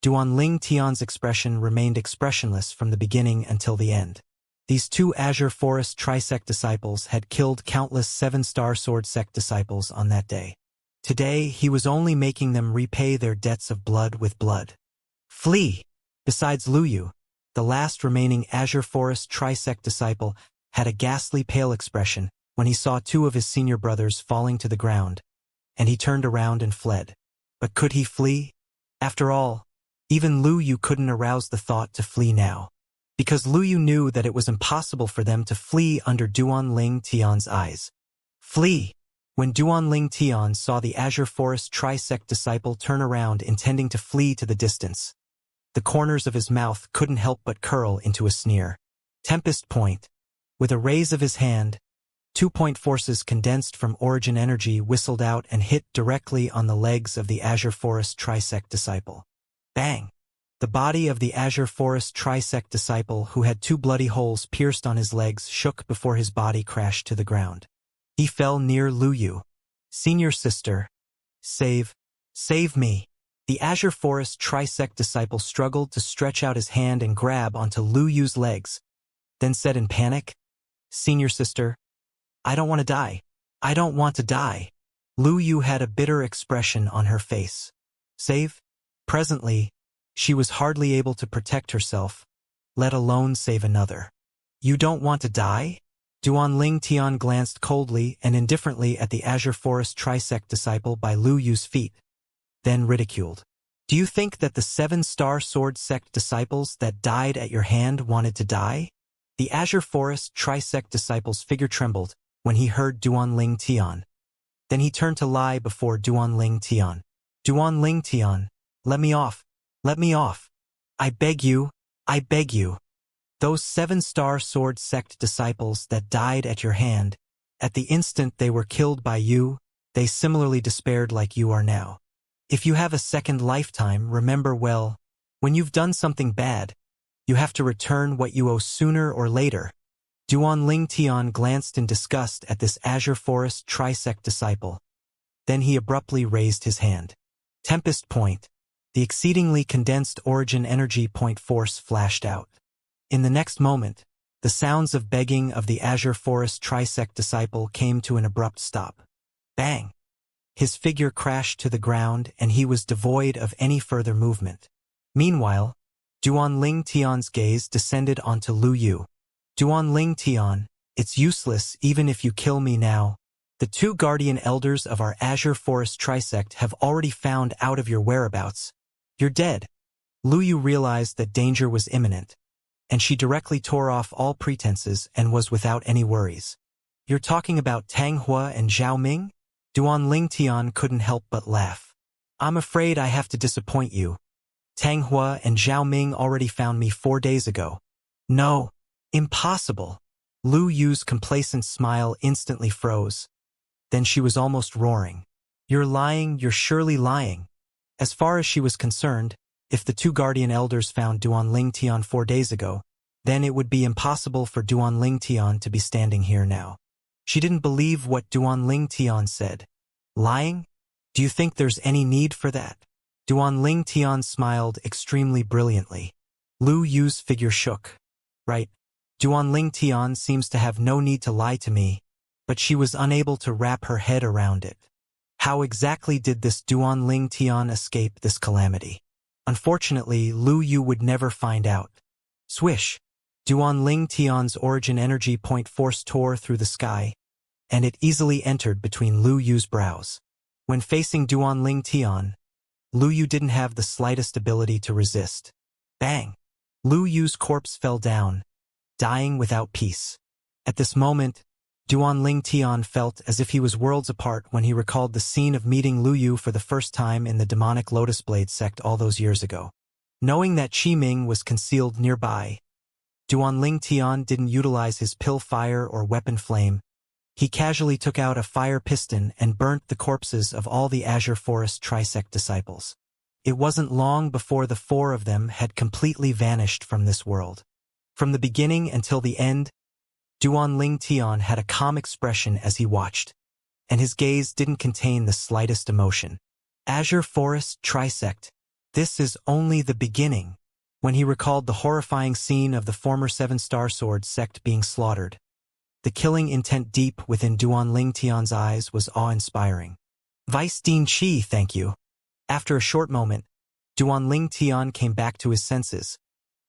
Duan Ling Tian's expression remained expressionless from the beginning until the end. These 2 Azure Forest Trisect disciples had killed countless 7-star sword sect disciples on that day. Today, he was only making them repay their debts of blood with blood. Flee! Besides Lu Yu, the last remaining Azure Forest Trisect disciple had a ghastly pale expression, when he saw two of his senior brothers falling to the ground, and he turned around and fled. But could he flee? After all, even Lu Yu couldn't arouse the thought to flee now, because Lu Yu knew that it was impossible for them to flee under Duanling Tian's eyes. Flee! When Duanling Tian saw the Azure Forest Trisect disciple turn around intending to flee to the distance, the corners of his mouth couldn't help but curl into a sneer. Tempest Point. With a raise of his hand, 2-point forces condensed from origin energy whistled out and hit directly on the legs of the Azure Forest Trisect disciple. Bang! The body of the Azure Forest Trisect disciple, who had 2 bloody holes pierced on his legs, shook before his body crashed to the ground. He fell near Lu Yu. Senior sister. Save me. The Azure Forest Trisect disciple struggled to stretch out his hand and grab onto Lu Yu's legs, then said in panic, Senior sister, I don't want to die. I don't want to die. Lu Yu had a bitter expression on her face. Save? Presently, she was hardly able to protect herself, let alone save another. You don't want to die? Duanling Tian glanced coldly and indifferently at the Azure Forest Trisect disciple by Lu Yu's feet, then ridiculed. Do you think that the 7-star sword sect disciples that died at your hand wanted to die? The Azure Forest Trisect disciple's figure trembled when he heard Duanling Tian. Then he turned to lie before Duanling Tian. Duanling Tian, let me off. Let me off. I beg you. I beg you. Those 7-star sword sect disciples that died at your hand, at the instant they were killed by you, they similarly despaired like you are now. If you have a second lifetime, remember well, when you've done something bad, you have to return what you owe sooner or later. Duanling Tian glanced in disgust at this Azure Forest Trisect disciple. Then he abruptly raised his hand. Tempest Point. The exceedingly condensed origin energy point force flashed out. In the next moment, the sounds of begging of the Azure Forest Trisect disciple came to an abrupt stop. Bang! His figure crashed to the ground and he was devoid of any further movement. Meanwhile, Duanling Tian's gaze descended onto Lu Yu. Duanling Tian, it's useless even if you kill me now. The 2 guardian elders of our Azure Forest Trisect have already found out of your whereabouts. You're dead. Lu Yu realized that danger was imminent, and she directly tore off all pretenses and was without any worries. You're talking about Tang Hua and Zhao Ming? Duanling Tian couldn't help but laugh. I'm afraid I have to disappoint you. Tang Hua and Zhao Ming already found me 4 days ago. No. Impossible. Lu Yu's complacent smile instantly froze. Then she was almost roaring. You're lying, you're surely lying. As far as she was concerned, if the 2 guardian elders found Duanling Tian 4 days ago, then it would be impossible for Duanling Tian to be standing here now. She didn't believe what Duanling Tian said. Lying? Do you think there's any need for that? Duanling Tian smiled extremely brilliantly. Lu Yu's figure shook. Right. Duanling Tian seems to have no need to lie to me, but she was unable to wrap her head around it. How exactly did this Duanling Tian escape this calamity? Unfortunately, Lu Yu would never find out. Swish! Duanling Tian's origin energy point force tore through the sky, and it easily entered between Lu Yu's brows. When facing Duanling Tian, Lu Yu didn't have the slightest ability to resist. Bang! Lu Yu's corpse fell down, dying without peace. At this moment, Duanling Tian felt as if he was worlds apart when he recalled the scene of meeting Lu Yu for the first time in the demonic Lotus Blade sect all those years ago. Knowing that Qi Ming was concealed nearby, Duanling Tian didn't utilize his pill fire or weapon flame. He casually took out a fire piston and burnt the corpses of all the Azure Forest Trisect disciples. It wasn't long before the 4 of them had completely vanished from this world. From the beginning until the end, Duanling Tian had a calm expression as he watched, and his gaze didn't contain the slightest emotion. Azure Forest Trisect. This is only the beginning. When he recalled the horrifying scene of the former 7-star sword sect being slaughtered, the killing intent deep within Duanling Tian's eyes was awe-inspiring. Vice Dean Qi, thank you. After a short moment, Duanling Tian came back to his senses,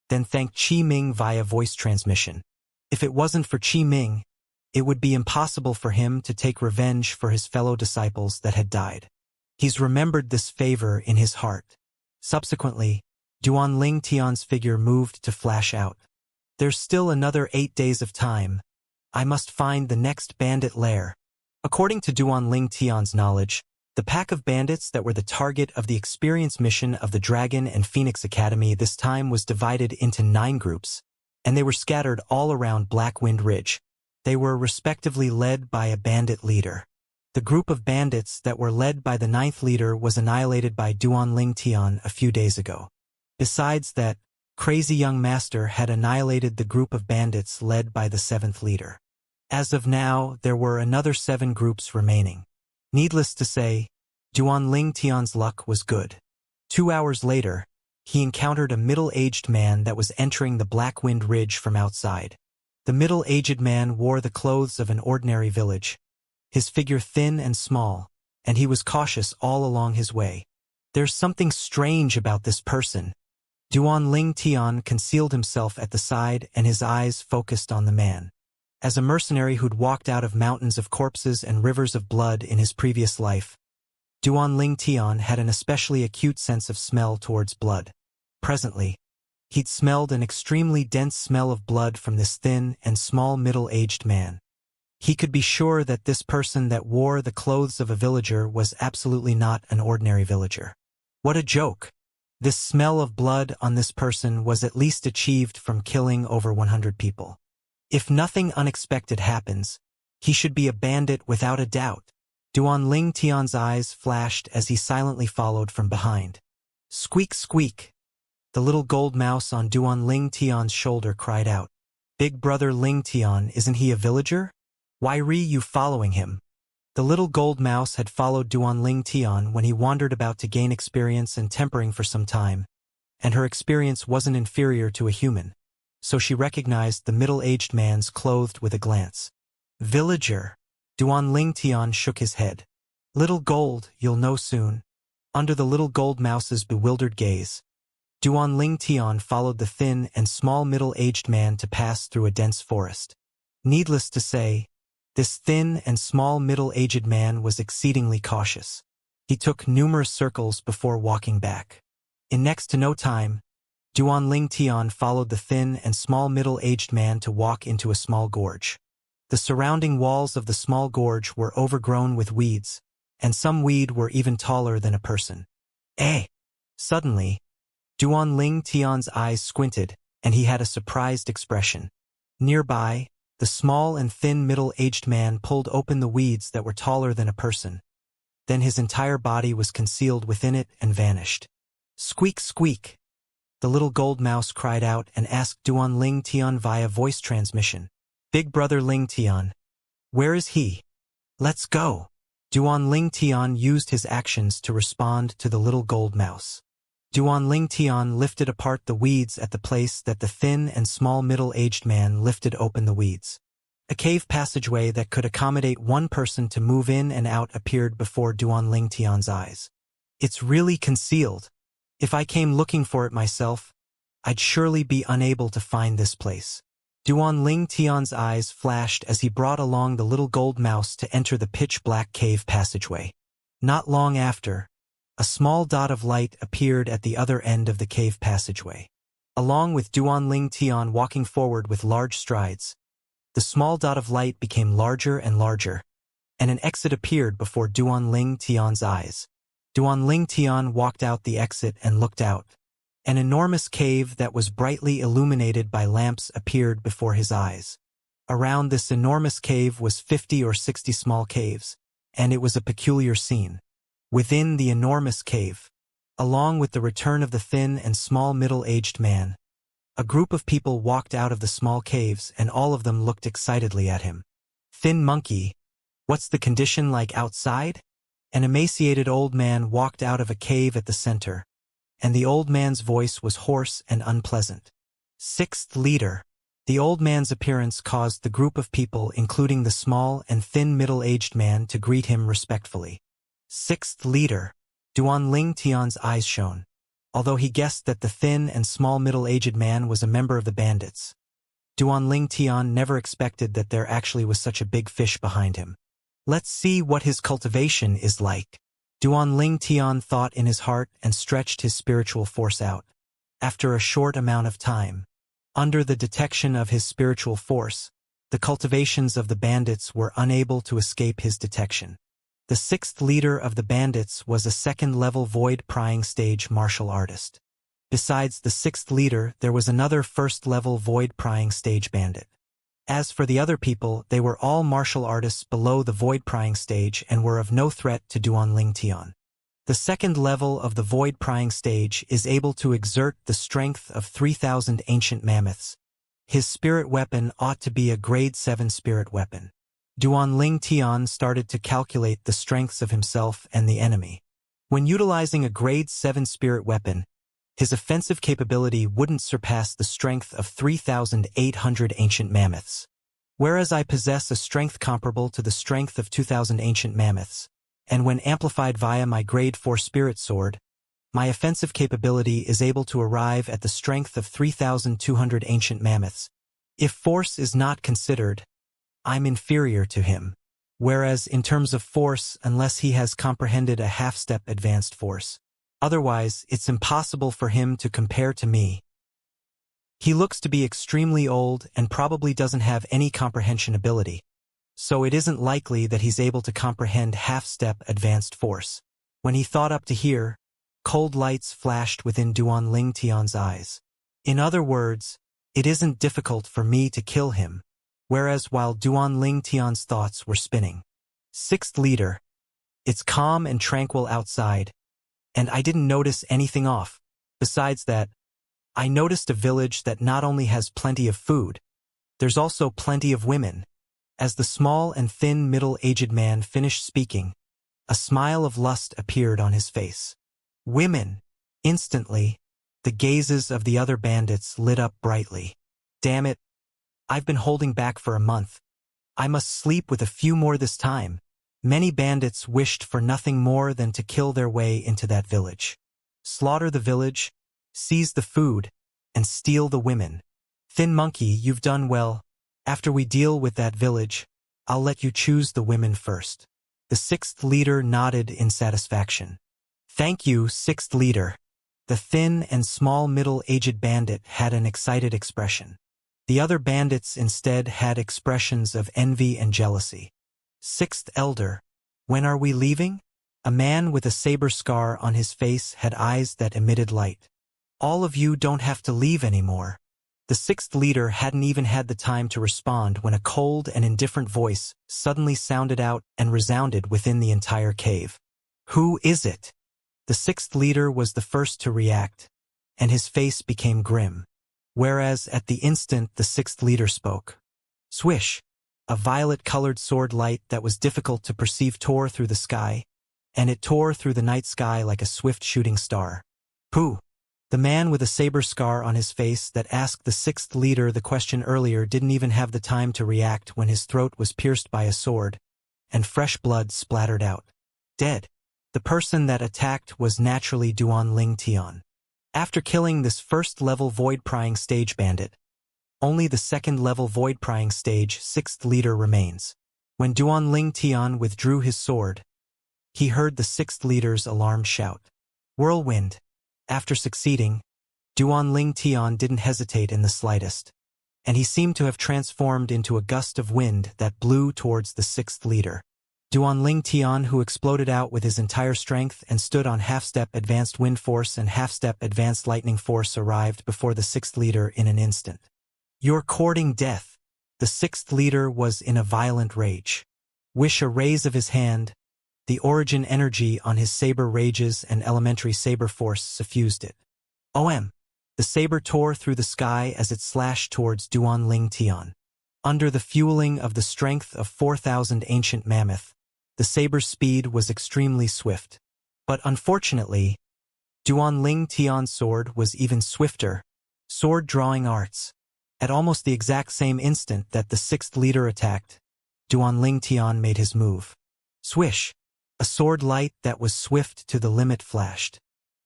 then thanked Qi Ming via voice transmission. If it wasn't for Qi Ming, it would be impossible for him to take revenge for his fellow disciples that had died. He's remembered this favor in his heart. Subsequently, Duan Ling Tian's figure moved to flash out. There's still another 8 days of time. I must find the next bandit lair. According to Duan Ling Tian's knowledge, the pack of bandits that were the target of the experience mission of the Dragon and Phoenix Academy this time was divided into 9 groups, and they were scattered all around Blackwind Ridge. They were respectively led by a bandit leader. The group of bandits that were led by the 9th leader was annihilated by Duan Ling Tian a few days ago. Besides that, Crazy Young Master had annihilated the group of bandits led by the 7th leader. As of now, there were another 7 groups remaining. Needless to say, Duan Ling Tian's luck was good. 2 hours later, he encountered a middle-aged man that was entering the Blackwind Ridge from outside. The middle-aged man wore the clothes of an ordinary village, his figure thin and small, and he was cautious all along his way. There's something strange about this person. Duan Ling Tian concealed himself at the side and his eyes focused on the man. As a mercenary who'd walked out of mountains of corpses and rivers of blood in his previous life, Duan Ling Tian had an especially acute sense of smell towards blood. Presently, he'd smelled an extremely dense smell of blood from this thin and small middle-aged man. He could be sure that this person that wore the clothes of a villager was absolutely not an ordinary villager. What a joke! This smell of blood on this person was at least achieved from killing over 100 people. If nothing unexpected happens, he should be a bandit without a doubt. Duan Ling Tian's eyes flashed as he silently followed from behind. Squeak, squeak! The little gold mouse on Duan Ling Tian's shoulder cried out. Big brother Ling Tian, isn't he a villager? Why re you following him? The little gold mouse had followed Duan Ling Tian when he wandered about to gain experience and tempering for some time, and her experience wasn't inferior to a human, so she recognized the middle-aged man's clothed with a glance. Villager! Duan Ling Tian shook his head. Little gold, you'll know soon. Under the little gold mouse's bewildered gaze, Duan Ling Tian followed the thin and small middle-aged man to pass through a dense forest. Needless to say, this thin and small middle-aged man was exceedingly cautious. He took numerous circles before walking back. In next to no time, Duan Ling Tian followed the thin and small middle-aged man to walk into a small gorge. The surrounding walls of the small gorge were overgrown with weeds, and some weed were even taller than a person. Eh! Suddenly, Duan Ling Tian's eyes squinted, and he had a surprised expression. Nearby, the small and thin middle-aged man pulled open the weeds that were taller than a person. Then his entire body was concealed within it and vanished. Squeak, squeak! The little gold mouse cried out and asked Duan Ling Tian via voice transmission. Big brother Ling Tian, where is he? Let's go! Duan Ling Tian used his actions to respond to the little gold mouse. Duan Ling Tian lifted apart the weeds at the place that the thin and small middle-aged man lifted open the weeds. A cave passageway that could accommodate one person to move in and out appeared before Duan Ling Tian's eyes. It's really concealed. If I came looking for it myself, I'd surely be unable to find this place. Duan Ling Tian's eyes flashed as he brought along the little gold mouse to enter the pitch-black cave passageway. Not long after, a small dot of light appeared at the other end of the cave passageway. Along with Duan Ling Tian walking forward with large strides, the small dot of light became larger and larger, and an exit appeared before Duan Ling Tian's eyes. Duan Ling Tian walked out the exit and looked out. An enormous cave that was brightly illuminated by lamps appeared before his eyes. Around this enormous cave was 50 or 60 small caves, and it was a peculiar scene. Within the enormous cave, along with the return of the thin and small middle-aged man, a group of people walked out of the small caves and all of them looked excitedly at him. Thin monkey, what's the condition like outside? An emaciated old man walked out of a cave at the center, and the old man's voice was hoarse and unpleasant. Sixth leader. The old man's appearance caused the group of people, including the small and thin middle-aged man, to greet him respectfully. Sixth leader. Duan Ling Tian's eyes shone, although he guessed that the thin and small middle-aged man was a member of the bandits. Duanling Tian never expected that there actually was such a big fish behind him. Let's see what his cultivation is like. Duanling Tian thought in his heart and stretched his spiritual force out. After a short amount of time, under the detection of his spiritual force, the cultivations of the bandits were unable to escape his detection. The sixth leader of the bandits was a second-level void-prying stage martial artist. Besides the sixth leader, there was another first-level void-prying stage bandit. As for the other people, they were all martial artists below the void-prying stage and were of no threat to Duanling Tian. The second level of the void-prying stage is able to exert the strength of 3,000 ancient mammoths. His spirit weapon ought to be a grade 7 spirit weapon. Duanling Tian started to calculate the strengths of himself and the enemy. When utilizing a grade 7 spirit weapon, his offensive capability wouldn't surpass the strength of 3,800 ancient mammoths. Whereas I possess a strength comparable to the strength of 2,000 ancient mammoths, and when amplified via my grade 4 spirit sword, my offensive capability is able to arrive at the strength of 3,200 ancient mammoths. If force is not considered, I'm inferior to him. Whereas in terms of force, unless he has comprehended a half-step advanced force, otherwise it's impossible for him to compare to me. He looks to be extremely old and probably doesn't have any comprehension ability, so it isn't likely that he's able to comprehend half-step advanced force. When he thought up to here, cold lights flashed within Duanling Tian's eyes. In other words, it isn't difficult for me to kill him. Whereas while Duanling Tian's thoughts were spinning. Sixth leader. It's calm and tranquil outside, and I didn't notice anything off. Besides that, I noticed a village that not only has plenty of food, there's also plenty of women. As the small and thin middle-aged man finished speaking, a smile of lust appeared on his face. Women! Instantly, the gazes of the other bandits lit up brightly. Damn it! I've been holding back for a month. I must sleep with a few more this time. Many bandits wished for nothing more than to kill their way into that village. Slaughter the village, seize the food, and steal the women. Thin Monkey, you've done well. After we deal with that village, I'll let you choose the women first. The sixth leader nodded in satisfaction. Thank you, sixth leader. The thin and small middle-aged bandit had an excited expression. The other bandits instead had expressions of envy and jealousy. Sixth elder, when are we leaving? A man with a saber scar on his face had eyes that emitted light. All of you don't have to leave anymore. The sixth leader hadn't even had the time to respond when a cold and indifferent voice suddenly sounded out and resounded within the entire cave. Who is it? The sixth leader was the first to react, and his face became grim. Whereas at the instant the sixth leader spoke. Swish! A violet-colored sword light that was difficult to perceive tore through the sky, and it tore through the night sky like a swift shooting star. Pooh! The man with a saber scar on his face that asked the sixth leader the question earlier didn't even have the time to react when his throat was pierced by a sword, and fresh blood splattered out. Dead. The person that attacked was naturally Duanling Tian. After killing this first-level void-prying stage bandit, only the second-level void-prying stage sixth leader remains. When Duanling Tian withdrew his sword, he heard the sixth leader's alarmed shout. Whirlwind. After succeeding, Duanling Tian didn't hesitate in the slightest, and he seemed to have transformed into a gust of wind that blew towards the sixth leader. Duanling Tian, who exploded out with his entire strength and stood on half-step advanced wind force and half-step advanced lightning force, arrived before the sixth leader in an instant. You're courting death. The sixth leader was in a violent rage. Wish a raise of his hand. The origin energy on his saber rages and elementary saber force suffused it. OM! The saber tore through the sky as it slashed towards Duanling Tian. Under the fueling of the strength of 4,000 ancient mammoth, the saber's speed was extremely swift. But unfortunately, Duanling Tian's sword was even swifter. Sword-drawing arts. At almost the exact same instant that the sixth leader attacked, Duanling Tian made his move. Swish! A sword light that was swift to the limit flashed.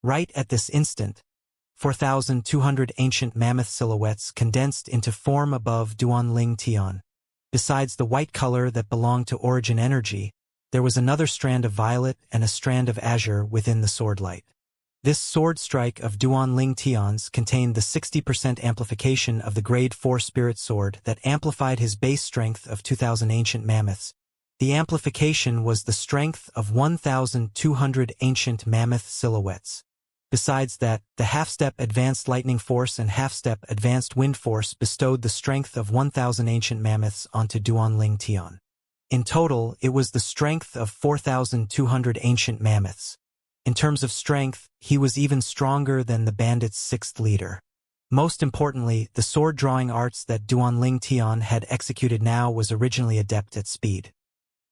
Right at this instant, 4,200 ancient mammoth silhouettes condensed into form above Duanling Tian. Besides the white color that belonged to origin energy, there was another strand of violet and a strand of azure within the sword light. This sword strike of Duanling Tian's contained the 60% amplification of the Grade 4 Spirit Sword that amplified his base strength of 2,000 ancient mammoths. The amplification was the strength of 1,200 ancient mammoth silhouettes. Besides that, the half-step Advanced Lightning Force and half-step Advanced Wind Force bestowed the strength of 1,000 ancient mammoths onto Duanling Tian. In total, it was the strength of 4,200 ancient mammoths. In terms of strength, he was even stronger than the bandit's sixth leader. Most importantly, the sword-drawing arts that Duanling Tian had executed now was originally adept at speed.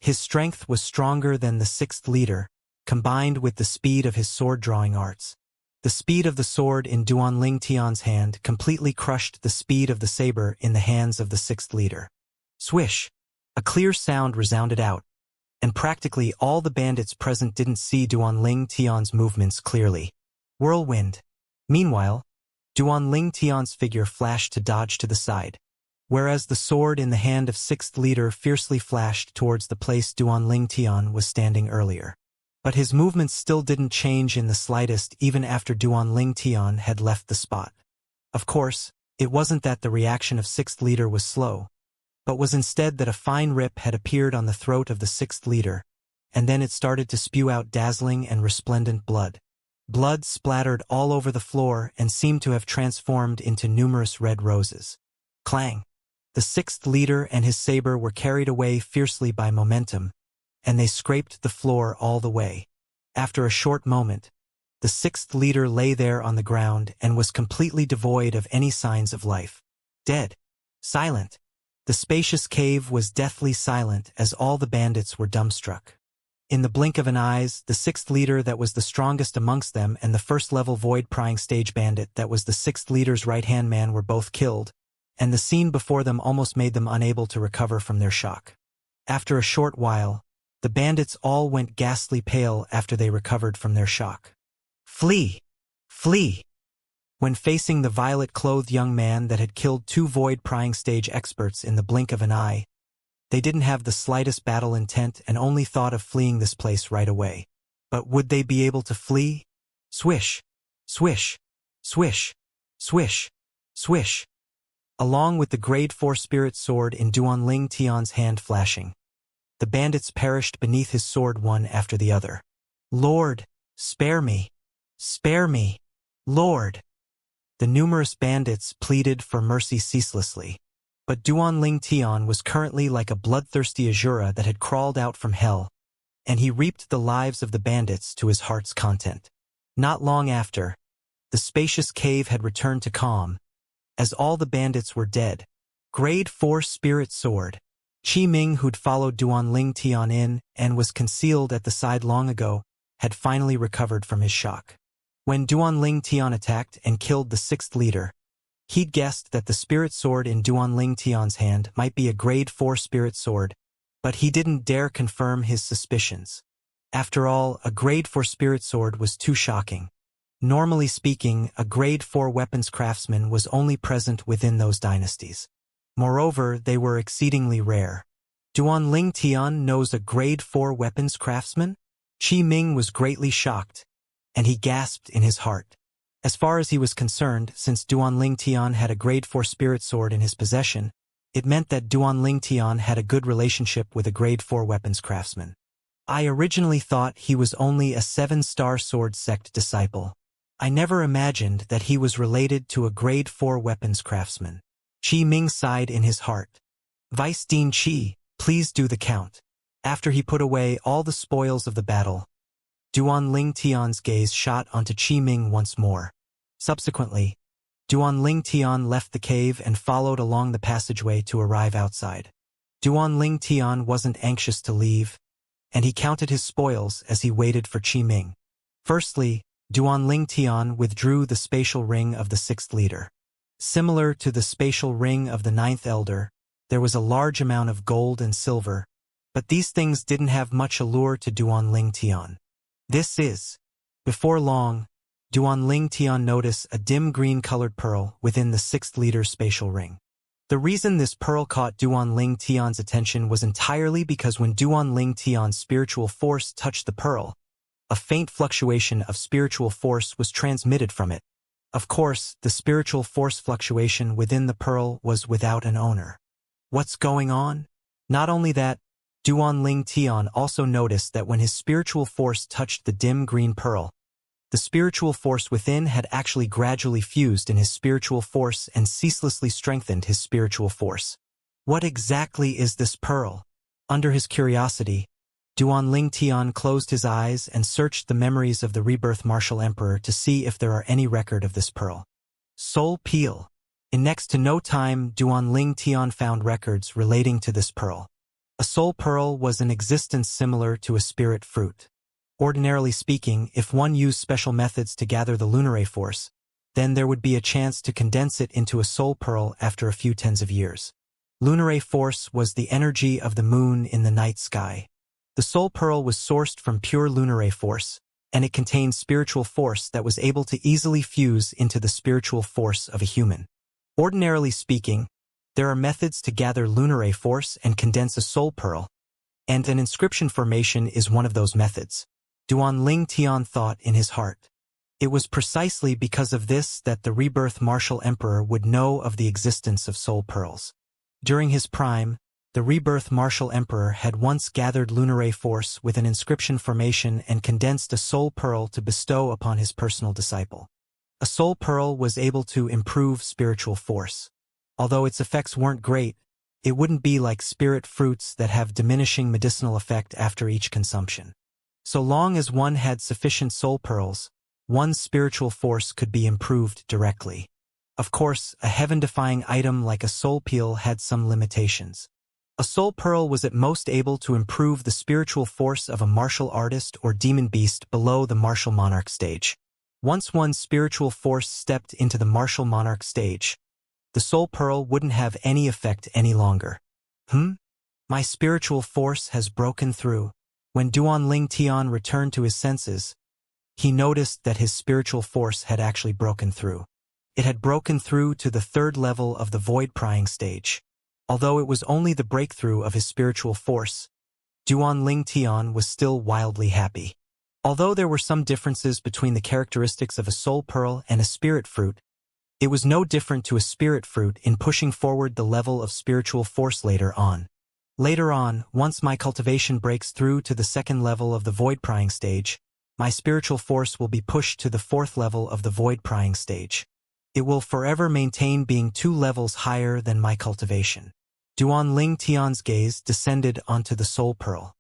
His strength was stronger than the sixth leader, combined with the speed of his sword-drawing arts. The speed of the sword in Duanling Tian's hand completely crushed the speed of the saber in the hands of the sixth leader. Swish! A clear sound resounded out, and practically all the bandits present didn't see Duanling Tian's movements clearly. Whirlwind. Meanwhile, Duanling Tian's figure flashed to dodge to the side, whereas the sword in the hand of sixth leader fiercely flashed towards the place Duanling Tian was standing earlier. But his movements still didn't change in the slightest even after Duanling Tian had left the spot. Of course, it wasn't that the reaction of sixth leader was slow, but was instead that a fine rip had appeared on the throat of the sixth leader, and then it started to spew out dazzling and resplendent blood. Blood splattered all over the floor and seemed to have transformed into numerous red roses. Clang! The sixth leader and his saber were carried away fiercely by momentum, and they scraped the floor all the way. After a short moment, the sixth leader lay there on the ground and was completely devoid of any signs of life. Dead. Silent. The spacious cave was deathly silent as all the bandits were dumbstruck. In the blink of an eye, the sixth leader that was the strongest amongst them and the first-level void-prying stage bandit that was the sixth leader's right-hand man were both killed, and the scene before them almost made them unable to recover from their shock. After a short while, the bandits all went ghastly pale after they recovered from their shock. Flee! Flee! When facing the violet-clothed young man that had killed two void-prying stage experts in the blink of an eye, they didn't have the slightest battle intent and only thought of fleeing this place right away. But would they be able to flee? Swish! Swish! Swish! Swish! Swish! Along with the Grade 4 Spirit Sword in Duanling Tian's hand flashing, the bandits perished beneath his sword one after the other. Lord, spare me! Spare me! Lord! The numerous bandits pleaded for mercy ceaselessly, but Duanling Tian was currently like a bloodthirsty Azura that had crawled out from hell, and he reaped the lives of the bandits to his heart's content. Not long after, the spacious cave had returned to calm, as all the bandits were dead. Grade 4 Spirit Sword. Qi Ming, who'd followed Duanling Tian in and was concealed at the side long ago, had finally recovered from his shock. When Duanling Tian attacked and killed the sixth leader, he'd guessed that the spirit sword in Duanling Tian's hand might be a Grade 4 spirit sword, but he didn't dare confirm his suspicions. After all, a Grade 4 spirit sword was too shocking. Normally speaking, a Grade 4 weapons craftsman was only present within those dynasties. Moreover, they were exceedingly rare. Duanling Tian knows a Grade 4 weapons craftsman? Qi Ming was greatly shocked, and he gasped in his heart. As far as he was concerned, since Duanling Tian had a Grade 4 spirit sword in his possession, it meant that Duanling Tian had a good relationship with a Grade 4 weapons craftsman. I originally thought he was only a 7-star sword sect disciple. I never imagined that he was related to a Grade 4 weapons craftsman. Qi Ming sighed in his heart. Vice Dean Qi, please do the count. After he put away all the spoils of the battle, Duanling Tian's gaze shot onto Qi Ming once more. Subsequently, Duanling Tian left the cave and followed along the passageway to arrive outside. Duanling Tian wasn't anxious to leave, and he counted his spoils as he waited for Qi Ming. Firstly, Duanling Tian withdrew the spatial ring of the sixth leader. Similar to the spatial ring of the ninth elder, there was a large amount of gold and silver, but these things didn't have much allure to Duanling Tian. Before long, Duan Ling Tian noticed a dim green-colored pearl within the 6th leader spatial ring. The reason this pearl caught Duan Ling Tian's attention was entirely because when Duan Ling Tian's spiritual force touched the pearl, a faint fluctuation of spiritual force was transmitted from it. Of course, the spiritual force fluctuation within the pearl was without an owner. What's going on? Not only that, Duan Ling Tian also noticed that when his spiritual force touched the dim green pearl, the spiritual force within had actually gradually fused in his spiritual force and ceaselessly strengthened his spiritual force. What exactly is this pearl? Under his curiosity, Duan Ling Tian closed his eyes and searched the memories of the rebirth martial emperor to see if there are any record of this pearl. Soul Peel. In next to no time, Duan Ling Tian found records relating to this pearl. A soul pearl was an existence similar to a spirit fruit. Ordinarily speaking, if one used special methods to gather the lunare force, then there would be a chance to condense it into a soul pearl after a few tens of years. Lunare force was the energy of the moon in the night sky. The soul pearl was sourced from pure lunare force, and it contained spiritual force that was able to easily fuse into the spiritual force of a human. Ordinarily speaking, there are methods to gather lunare force and condense a soul pearl, and an inscription formation is one of those methods. Duan Ling Tian thought in his heart. It was precisely because of this that the rebirth martial emperor would know of the existence of soul pearls. During his prime, the rebirth martial emperor had once gathered lunare force with an inscription formation and condensed a soul pearl to bestow upon his personal disciple. A soul pearl was able to improve spiritual force. Although its effects weren't great, it wouldn't be like spirit fruits that have diminishing medicinal effect after each consumption. So long as one had sufficient soul pearls, one's spiritual force could be improved directly. Of course, a heaven-defying item like a soul peel had some limitations. A soul pearl was at most able to improve the spiritual force of a martial artist or demon beast below the martial monarch stage. Once one's spiritual force stepped into the martial monarch stage, the soul pearl wouldn't have any effect any longer. My spiritual force has broken through. When Duan Ling Tian returned to his senses, he noticed that his spiritual force had actually broken through. It had broken through to the 3rd level of the void prying stage. Although it was only the breakthrough of his spiritual force, Duan Ling Tian was still wildly happy. Although there were some differences between the characteristics of a soul pearl and a spirit fruit, it was no different to a spirit fruit in pushing forward the level of spiritual force later on. Later on, once my cultivation breaks through to the 2nd level of the void prying stage, my spiritual force will be pushed to the 4th level of the void prying stage. It will forever maintain being 2 levels higher than my cultivation. Duan Ling Tian's gaze descended onto the soul pearl.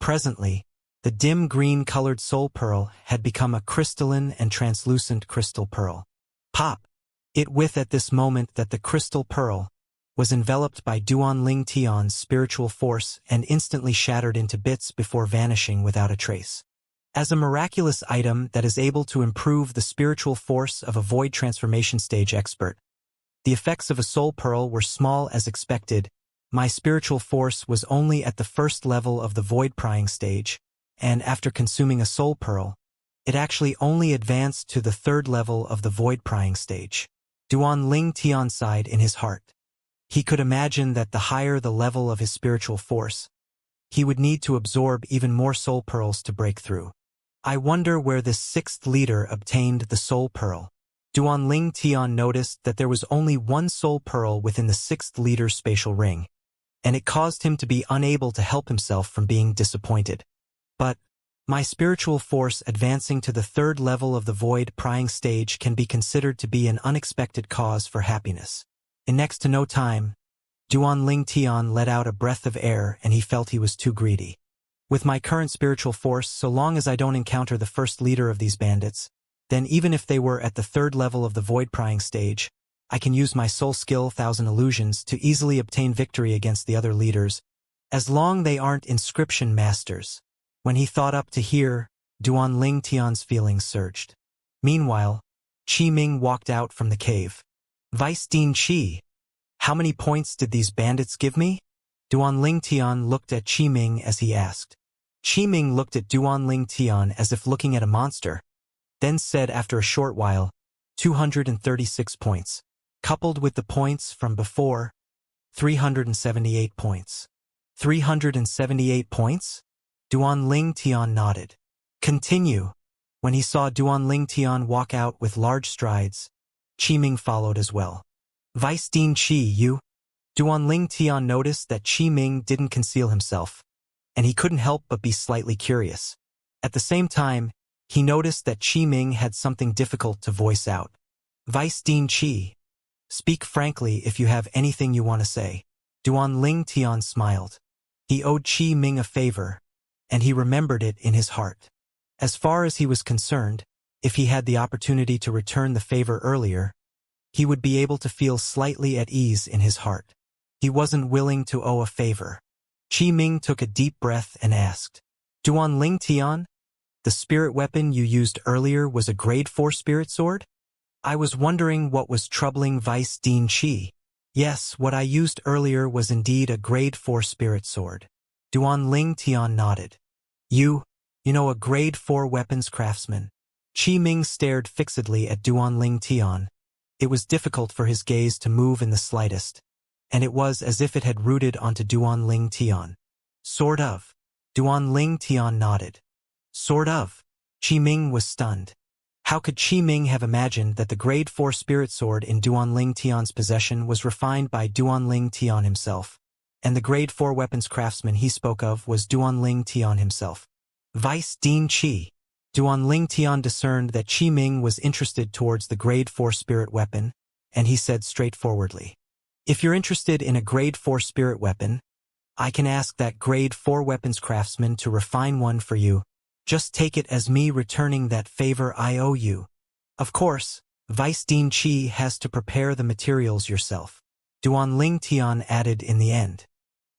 Presently, the dim green-colored soul pearl had become a crystalline and translucent crystal pearl. Pop! It with at this moment that the crystal pearl was enveloped by Duan Ling Tian's spiritual force and instantly shattered into bits before vanishing without a trace. As a miraculous item that is able to improve the spiritual force of a void transformation stage expert, the effects of a soul pearl were small as expected. My spiritual force was only at the 1st level of the void prying stage, and after consuming a soul pearl, it actually only advanced to the 3rd level of the void prying stage. Duan Ling Tian sighed in his heart. He could imagine that the higher the level of his spiritual force, he would need to absorb even more soul pearls to break through. I wonder where this 6th leader obtained the soul pearl. Duan Ling Tian noticed that there was only one soul pearl within the 6th leader's spatial ring, and it caused him to be unable to help himself from being disappointed. But my spiritual force advancing to the 3rd level of the void prying stage can be considered to be an unexpected cause for happiness. In next to no time, Duan Ling Tian let out a breath of air and he felt he was too greedy. With my current spiritual force, so long as I don't encounter the 1st leader of these bandits, then even if they were at the 3rd level of the void prying stage, I can use my soul skill 1000 illusions to easily obtain victory against the other leaders, as long they aren't inscription masters. When he thought up to here, Duan Ling Tian's feelings surged. Meanwhile, Qi Ming walked out from the cave. Vice Dean Qi, how many points did these bandits give me? Duan Ling Tian looked at Qi Ming as he asked. Qi Ming looked at Duan Ling Tian as if looking at a monster. then said after a short while, 236 points. Coupled with the points from before, 378 points. 378 points? Duanling Tian nodded. Continue. When he saw Duanling Tian walk out with large strides, Qiming followed as well. Vice Dean Qi, you? Duanling Tian noticed that Qiming didn't conceal himself, and he couldn't help but be slightly curious. At the same time, he noticed that Qiming had something difficult to voice out. Vice Dean Qi, speak frankly if you have anything you want to say. Duanling Tian smiled. He owed Qiming a favor, and he remembered it in his heart. As far as he was concerned, if he had the opportunity to return the favor earlier, he would be able to feel slightly at ease in his heart. He wasn't willing to owe a favor. Qiming took a deep breath and asked, Duanling Tian, the spirit weapon you used earlier was a grade 4 spirit sword? I was wondering what was troubling Vice Dean Qi. Yes, what I used earlier was indeed a grade 4 spirit sword. Duanling Tian nodded. You know a grade 4 weapons craftsman. Qiming stared fixedly at Duanling Tian. It was difficult for his gaze to move in the slightest, and it was as if it had rooted onto Duanling Tian. Sort of. Duanling Tian nodded. Sort of. Qiming was stunned. How could Qiming have imagined that the grade 4 spirit sword in Duanling Tian's possession was refined by Duanling Tian himself, and the grade 4 weapons craftsman he spoke of was Duanling Tian himself? Vice Dean Qi. Duanling Tian discerned that Qiming was interested towards the grade 4 spirit weapon, and he said straightforwardly, If you're interested in a grade 4 spirit weapon, I can ask that grade 4 weapons craftsman to refine one for you. Just take it as me returning that favor I owe you. Of course, Vice Dean Qi has to prepare the materials yourself. Duanling Tian added in the end.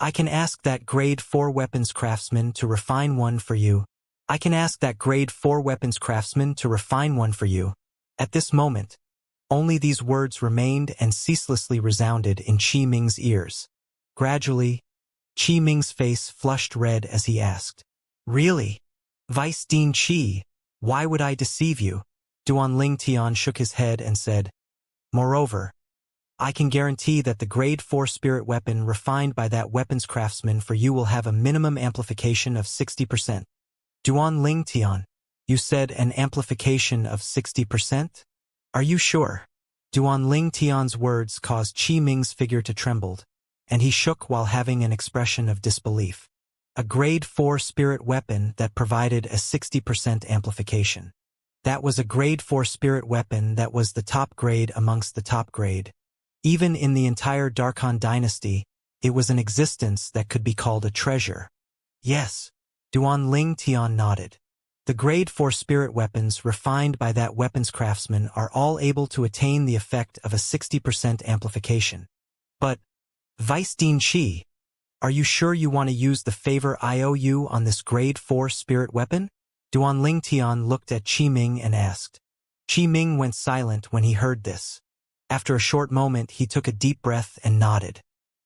I can ask that grade 4 weapons craftsman to refine one for you. I can ask that grade 4 weapons craftsman to refine one for you. At this moment, only these words remained and ceaselessly resounded in Qiming's ears. Gradually, Qiming's face flushed red as he asked, Really? Vice Dean Qi, why would I deceive you? Duanling Tian shook his head and said, Moreover, I can guarantee that the grade 4 spirit weapon refined by that weapons craftsman for you will have a minimum amplification of 60%. Duanling Tian, you said an amplification of 60%? Are you sure? Duanling Tian's words caused Qiming's figure to tremble, and he shook while having an expression of disbelief. A grade 4 spirit weapon that provided a 60% amplification. That was a grade 4 spirit weapon that was the top grade amongst the top grade. Even in the entire Darkhan dynasty, it was an existence that could be called a treasure. Yes, Duanling Tian nodded. The grade 4 spirit weapons refined by that weapons craftsman are all able to attain the effect of a 60% amplification. But, Vice Dean Qi, are you sure you want to use the favor I owe you on this grade 4 spirit weapon? Duanling Tian looked at Qiming and asked. Qiming went silent when he heard this. After a short moment, he took a deep breath and nodded.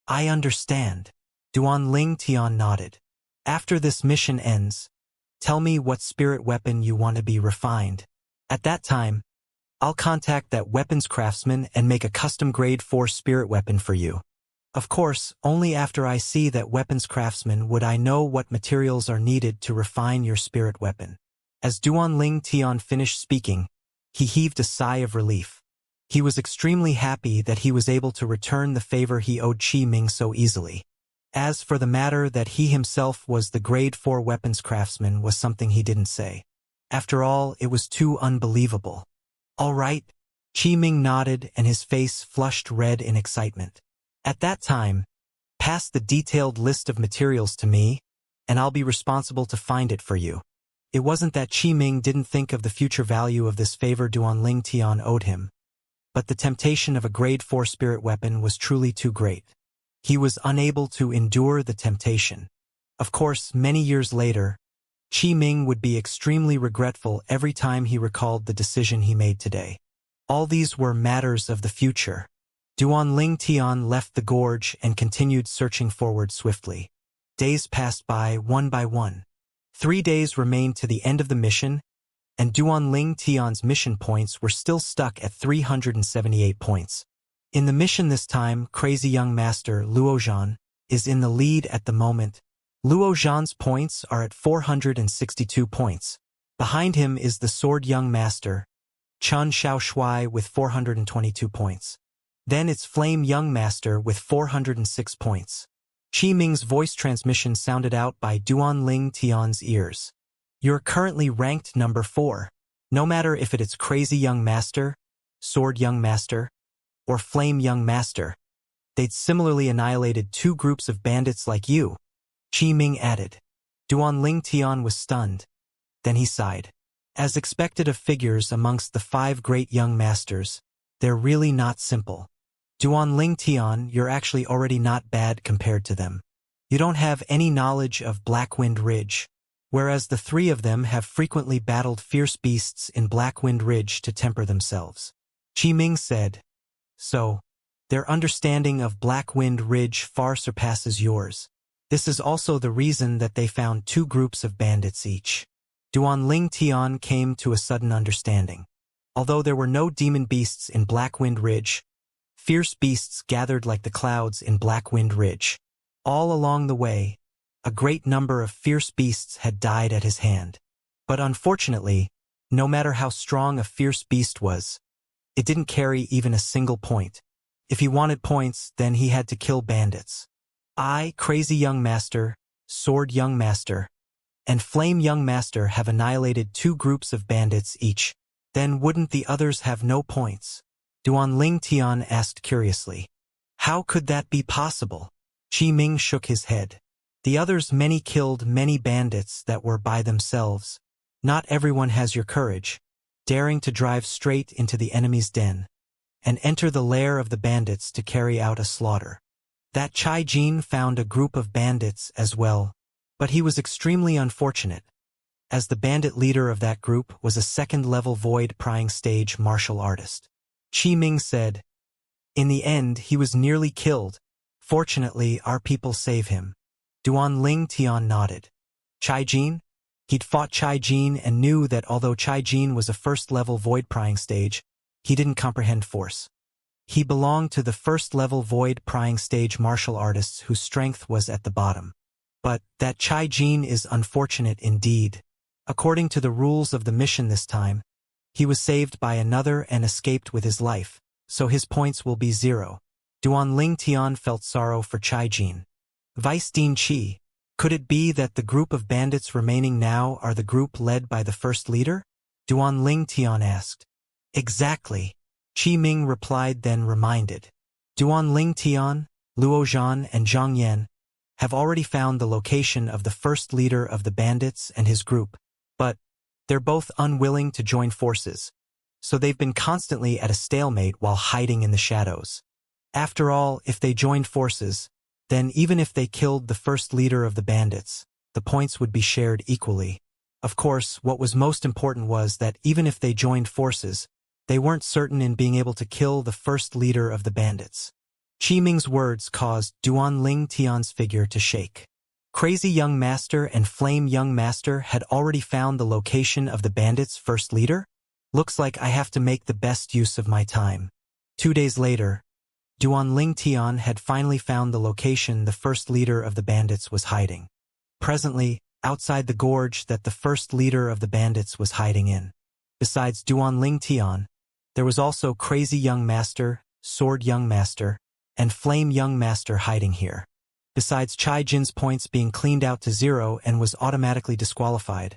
I understand. Duanling Tian nodded. After this mission ends, tell me what spirit weapon you want to be refined. At that time, I'll contact that weapons craftsman and make a custom grade 4 spirit weapon for you. Of course, only after I see that weapons craftsman would I know what materials are needed to refine your spirit weapon. As Duanling Tian finished speaking, he heaved a sigh of relief. He was extremely happy that he was able to return the favor he owed Qiming so easily. As for the matter that he himself was the grade 4 weapons craftsman was something he didn't say. After all, it was too unbelievable. All right, Qiming nodded and his face flushed red in excitement. At that time, pass the detailed list of materials to me, and I'll be responsible to find it for you. It wasn't that Qiming didn't think of the future value of this favor Duanling Tian owed him, but the temptation of a grade 4 spirit weapon was truly too great. He was unable to endure the temptation. Of course, many years later, Qiming would be extremely regretful every time he recalled the decision he made today. All these were matters of the future. Duanling Tian left the gorge and continued searching forward swiftly. Days passed by one. 3 days remained to the end of the mission, and Duanling Tian's mission points were still stuck at 378 points. In the mission this time, Crazy Young Master Luozhan is in the lead at the moment. Luozhan's points are at 462 points. Behind him is the Sword Young Master, Chun Xiaoshui, with 422 points. Then it's Flame Young Master with 406 points. Qi Ming's voice transmission sounded out by Duanling Tian's ears. You're currently ranked number 4. No matter if it's Crazy Young Master, Sword Young Master, or Flame Young Master, they'd similarly annihilated 2 groups of bandits like you, Qi Ming added. Duanling Tian was stunned. Then he sighed. As expected of figures amongst the 5 great young masters, they're really not simple. Duanling Tian, you're actually already not bad compared to them. You don't have any knowledge of Blackwind Ridge, whereas the 3 of them have frequently battled fierce beasts in Blackwind Ridge to temper themselves. Qi Ming said. So, their understanding of Blackwind Ridge far surpasses yours. This is also the reason that they found 2 groups of bandits each. Duanling Tian came to a sudden understanding. Although there were no demon beasts in Blackwind Ridge, fierce beasts gathered like the clouds in Blackwind Ridge. All along the way, a great number of fierce beasts had died at his hand. But unfortunately, no matter how strong a fierce beast was, it didn't carry even a single point. If he wanted points, then he had to kill bandits. I, Crazy Young Master, Sword Young Master, and Flame Young Master have annihilated 2 groups of bandits each. Then wouldn't the others have no points? Duanling Tian asked curiously. How could that be possible? Qi Ming shook his head. The others many killed many bandits that were by themselves. Not everyone has your courage, daring to drive straight into the enemy's den, and enter the lair of the bandits to carry out a slaughter. That Chai Jin found a group of bandits as well, but he was extremely unfortunate, as the bandit leader of that group was a 2nd-level void-prying stage martial artist. Qi Ming said, in the end he was nearly killed. Fortunately, our people saved him. Duanling Tian nodded. Chai Jin? He'd fought Chai Jin and knew that although Chai Jin was a 1st-level void-prying stage, he didn't comprehend force. He belonged to the 1st-level void-prying stage martial artists whose strength was at the bottom. But that Chai Jin is unfortunate indeed. According to the rules of the mission this time, he was saved by another and escaped with his life, so his points will be 0. Duanling Tian felt sorrow for Chai Jin. Vice Dean Qi, could it be that the group of bandits remaining now are the group led by the 1st leader? Duanling Tian asked. Exactly. Qi Ming replied, then reminded. Duanling Tian, Luozhan, and Zhang Yan have already found the location of the 1st leader of the bandits and his group, but they're both unwilling to join forces, so they've been constantly at a stalemate while hiding in the shadows. After all, if they joined forces, then even if they killed the 1st leader of the bandits, the points would be shared equally. Of course, what was most important was that even if they joined forces, they weren't certain in being able to kill the 1st leader of the bandits. Qi Ming's words caused Duanling Tian's figure to shake. Crazy Young Master and Flame Young Master had already found the location of the bandits' 1st leader? Looks like I have to make the best use of my time. 2 days later, Duanling Tian had finally found the location the 1st leader of the bandits was hiding. Presently, outside the gorge that the 1st leader of the bandits was hiding in. Besides Duanling Tian, there was also Crazy Young Master, Sword Young Master, and Flame Young Master hiding here. Besides Chai Jin's points being cleaned out to 0 and was automatically disqualified,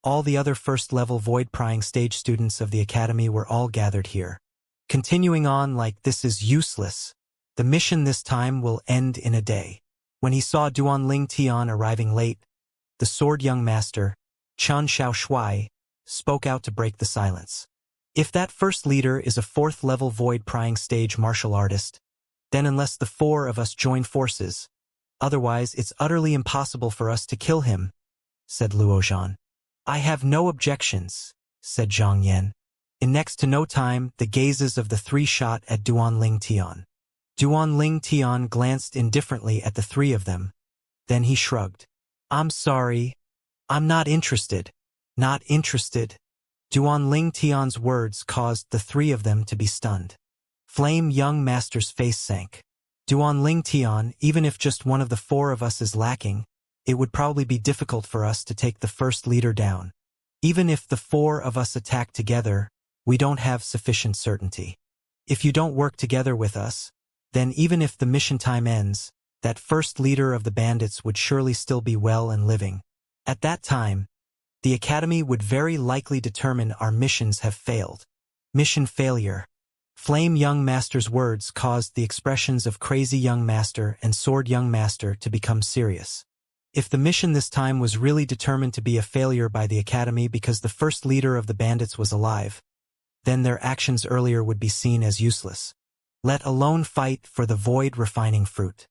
all the other 1st-level void-prying stage students of the academy were all gathered here. Continuing on like this is useless. The mission this time will end in a day. When he saw Duanling Tian arriving late, the Sword Young Master, Chun Xiaoshui, spoke out to break the silence. If that 1st leader is a 4th-level void-prying stage martial artist, then unless the 4 of us join forces, otherwise it's utterly impossible for us to kill him, said Luozhan. I have no objections, said Zhang Yan. In next to no time, the gazes of the 3 shot at Duanling Tian. Duanling Tian glanced indifferently at the 3 of them. Then he shrugged. I'm sorry. I'm not interested. Not interested. Duan Ling Tian's words caused the three of them to be stunned. Flame Young Master's face sank. Duan Ling Tian, even if just one of the four of us is lacking, it would probably be difficult for us to take the first leader down. Even if the four of us attack together, we don't have sufficient certainty. If you don't work together with us, then even if the mission time ends, that first leader of the bandits would surely still be well and living. At that time, the Academy would very likely determine our missions have failed. Mission failure. Flame Young Master's words caused the expressions of Crazy Young Master and Sword Young Master to become serious. If the mission this time was really determined to be a failure by the Academy because the first leader of the bandits was alive, then their actions earlier would be seen as useless. Let alone fight for the void refining fruit.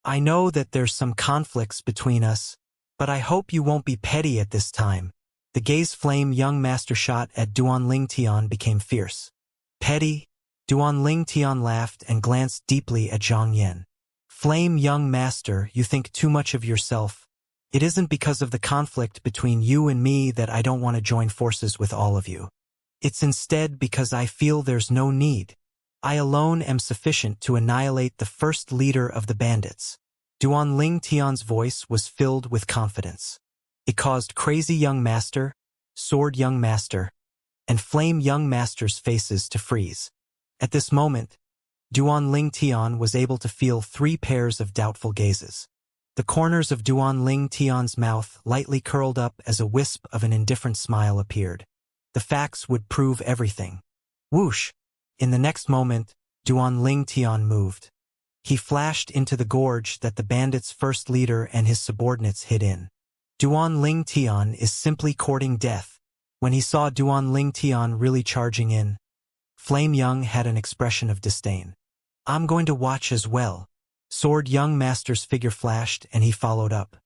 I know that there's some conflicts between us, but I hope you won't be petty at this time. The gaze Flame Young Master shot at Duan Ling Tian became fierce. Petty? Duan Ling Tian laughed and glanced deeply at Zhang Yan. Flame Young Master, you think too much of yourself. It isn't because of the conflict between you and me that I don't want to join forces with all of you. It's instead because I feel there's no need. I alone am sufficient to annihilate the first leader of the bandits. Duan Ling Tian's voice was filled with confidence. It caused Crazy Young Master, Sword Young Master, and Flame Young Master's faces to freeze. At this moment, Duan Ling Tian was able to feel three pairs of doubtful gazes. The corners of Duan Ling Tian's mouth lightly curled up as a wisp of an indifferent smile appeared. The facts would prove everything. Whoosh! In the next moment, Duan Ling Tian moved. He flashed into the gorge that the bandits' first leader and his subordinates hid in. Duan Ling Tian is simply courting death. When he saw Duan Ling Tian really charging in, Flame Young had an expression of disdain. I'm going to watch as well. Sword Young Master's figure flashed and he followed up.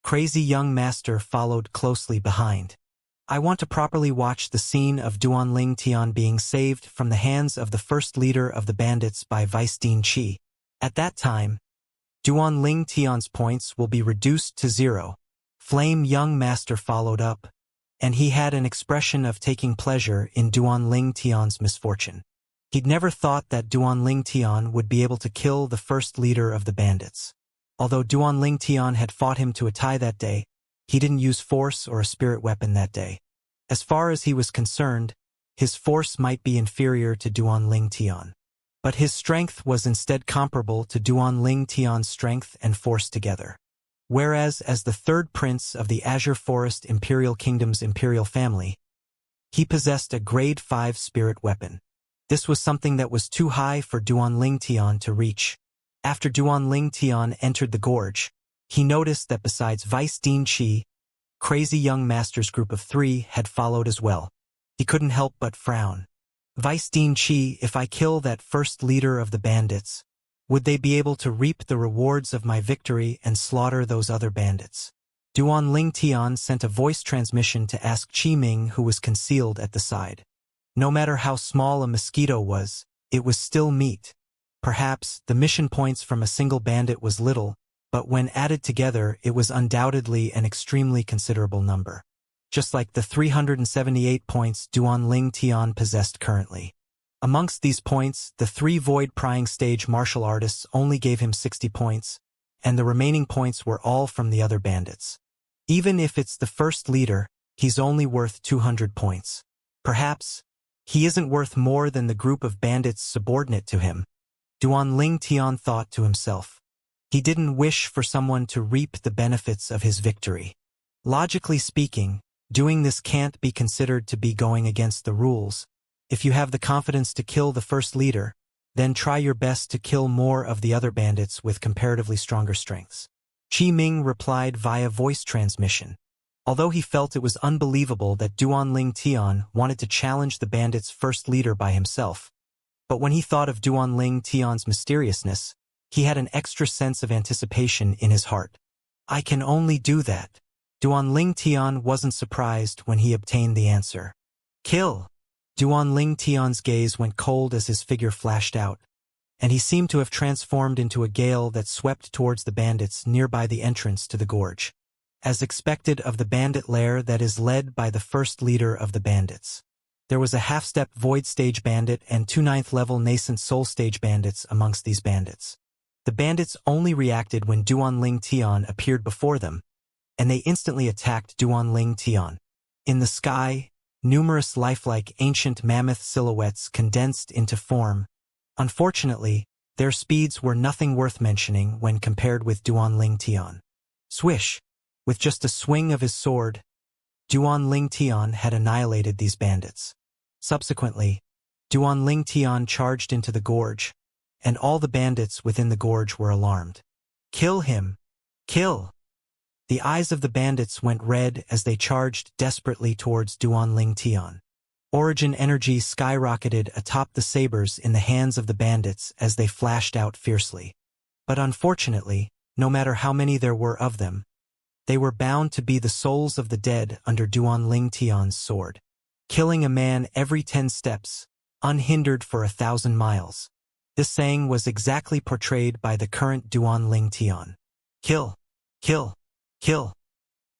Crazy Young Master followed closely behind. I want to properly watch the scene of Duan Ling Tian being saved from the hands of the first leader of the bandits by Vice Dean Qi. At that time, Duan Ling Tian's points will be reduced to 0. Flame Young Master followed up, and he had an expression of taking pleasure in Duan Ling Tian's misfortune. He'd never thought that Duan Ling Tian would be able to kill the first leader of the bandits. Although Duan Ling Tian had fought him to a tie that day, he didn't use force or a spirit weapon that day. As far as he was concerned, his force might be inferior to Duan Ling Tian. But his strength was instead comparable to Duan Ling Tian's strength and force together. Whereas as the third prince of the Azure Forest Imperial Kingdom's imperial family, he possessed a grade 5 spirit weapon. This was something that was too high for Duan Ling Tian to reach. After Duan Ling Tian entered the gorge, he noticed that besides Vice Dean Qi, Crazy Young Master's group of 3 had followed as well. He couldn't help but frown. Vice Dean Qi, if I kill that first leader of the bandits, would they be able to reap the rewards of my victory and slaughter those other bandits? Duan Ling Tian sent a voice transmission to ask Qi Ming, who was concealed at the side. No matter how small a mosquito was, it was still meat. Perhaps the mission points from a single bandit was little, but when added together it was undoubtedly an extremely considerable number. Just like the 378 points Duan Ling Tian possessed currently. Amongst these points, the 3 void-prying stage martial artists only gave him 60 points, and the remaining points were all from the other bandits. Even if it's the first leader, he's only worth 200 points. Perhaps, he isn't worth more than the group of bandits subordinate to him. Duan Ling Tian thought to himself. He didn't wish for someone to reap the benefits of his victory. Logically speaking, doing this can't be considered to be going against the rules. If you have the confidence to kill the first leader, then try your best to kill more of the other bandits with comparatively stronger strengths. Qi Ming replied via voice transmission. Although he felt it was unbelievable that Duan Ling Tian wanted to challenge the bandits' first leader by himself, but when he thought of Duan Ling Tian's mysteriousness, he had an extra sense of anticipation in his heart. I can only do that. Duan Ling Tian wasn't surprised when he obtained the answer. Kill! Duan Ling Tian's gaze went cold as his figure flashed out, and he seemed to have transformed into a gale that swept towards the bandits nearby the entrance to the gorge. As expected of the bandit lair that is led by the first leader of the bandits. There was a half-step void stage bandit and 2 9th-level nascent soul stage bandits amongst these bandits. The bandits only reacted when Duanling Tian appeared before them, and they instantly attacked Duanling Tian. In the sky, numerous lifelike ancient mammoth silhouettes condensed into form. Unfortunately, their speeds were nothing worth mentioning when compared with Duanling Tian. Swish! With just a swing of his sword, Duanling Tian had annihilated these bandits. Subsequently, Duanling Tian charged into the gorge, and all the bandits within the gorge were alarmed. "Kill him! Kill!" The eyes of the bandits went red as they charged desperately towards Duanling Tian. Origin energy skyrocketed atop the sabers in the hands of the bandits as they flashed out fiercely. But unfortunately, no matter how many there were of them, they were bound to be the souls of the dead under Duanling Tian's sword. Killing a man every 10 steps, unhindered for 1,000 miles. This saying was exactly portrayed by the current Duanling Tian. Kill! Kill! Kill!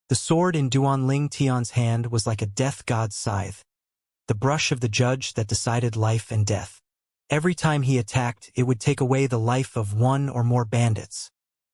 The sword in Duanling Tian's hand was like a death god's scythe, the brush of the judge that decided life and death. Every time he attacked, it would take away the life of one or more bandits.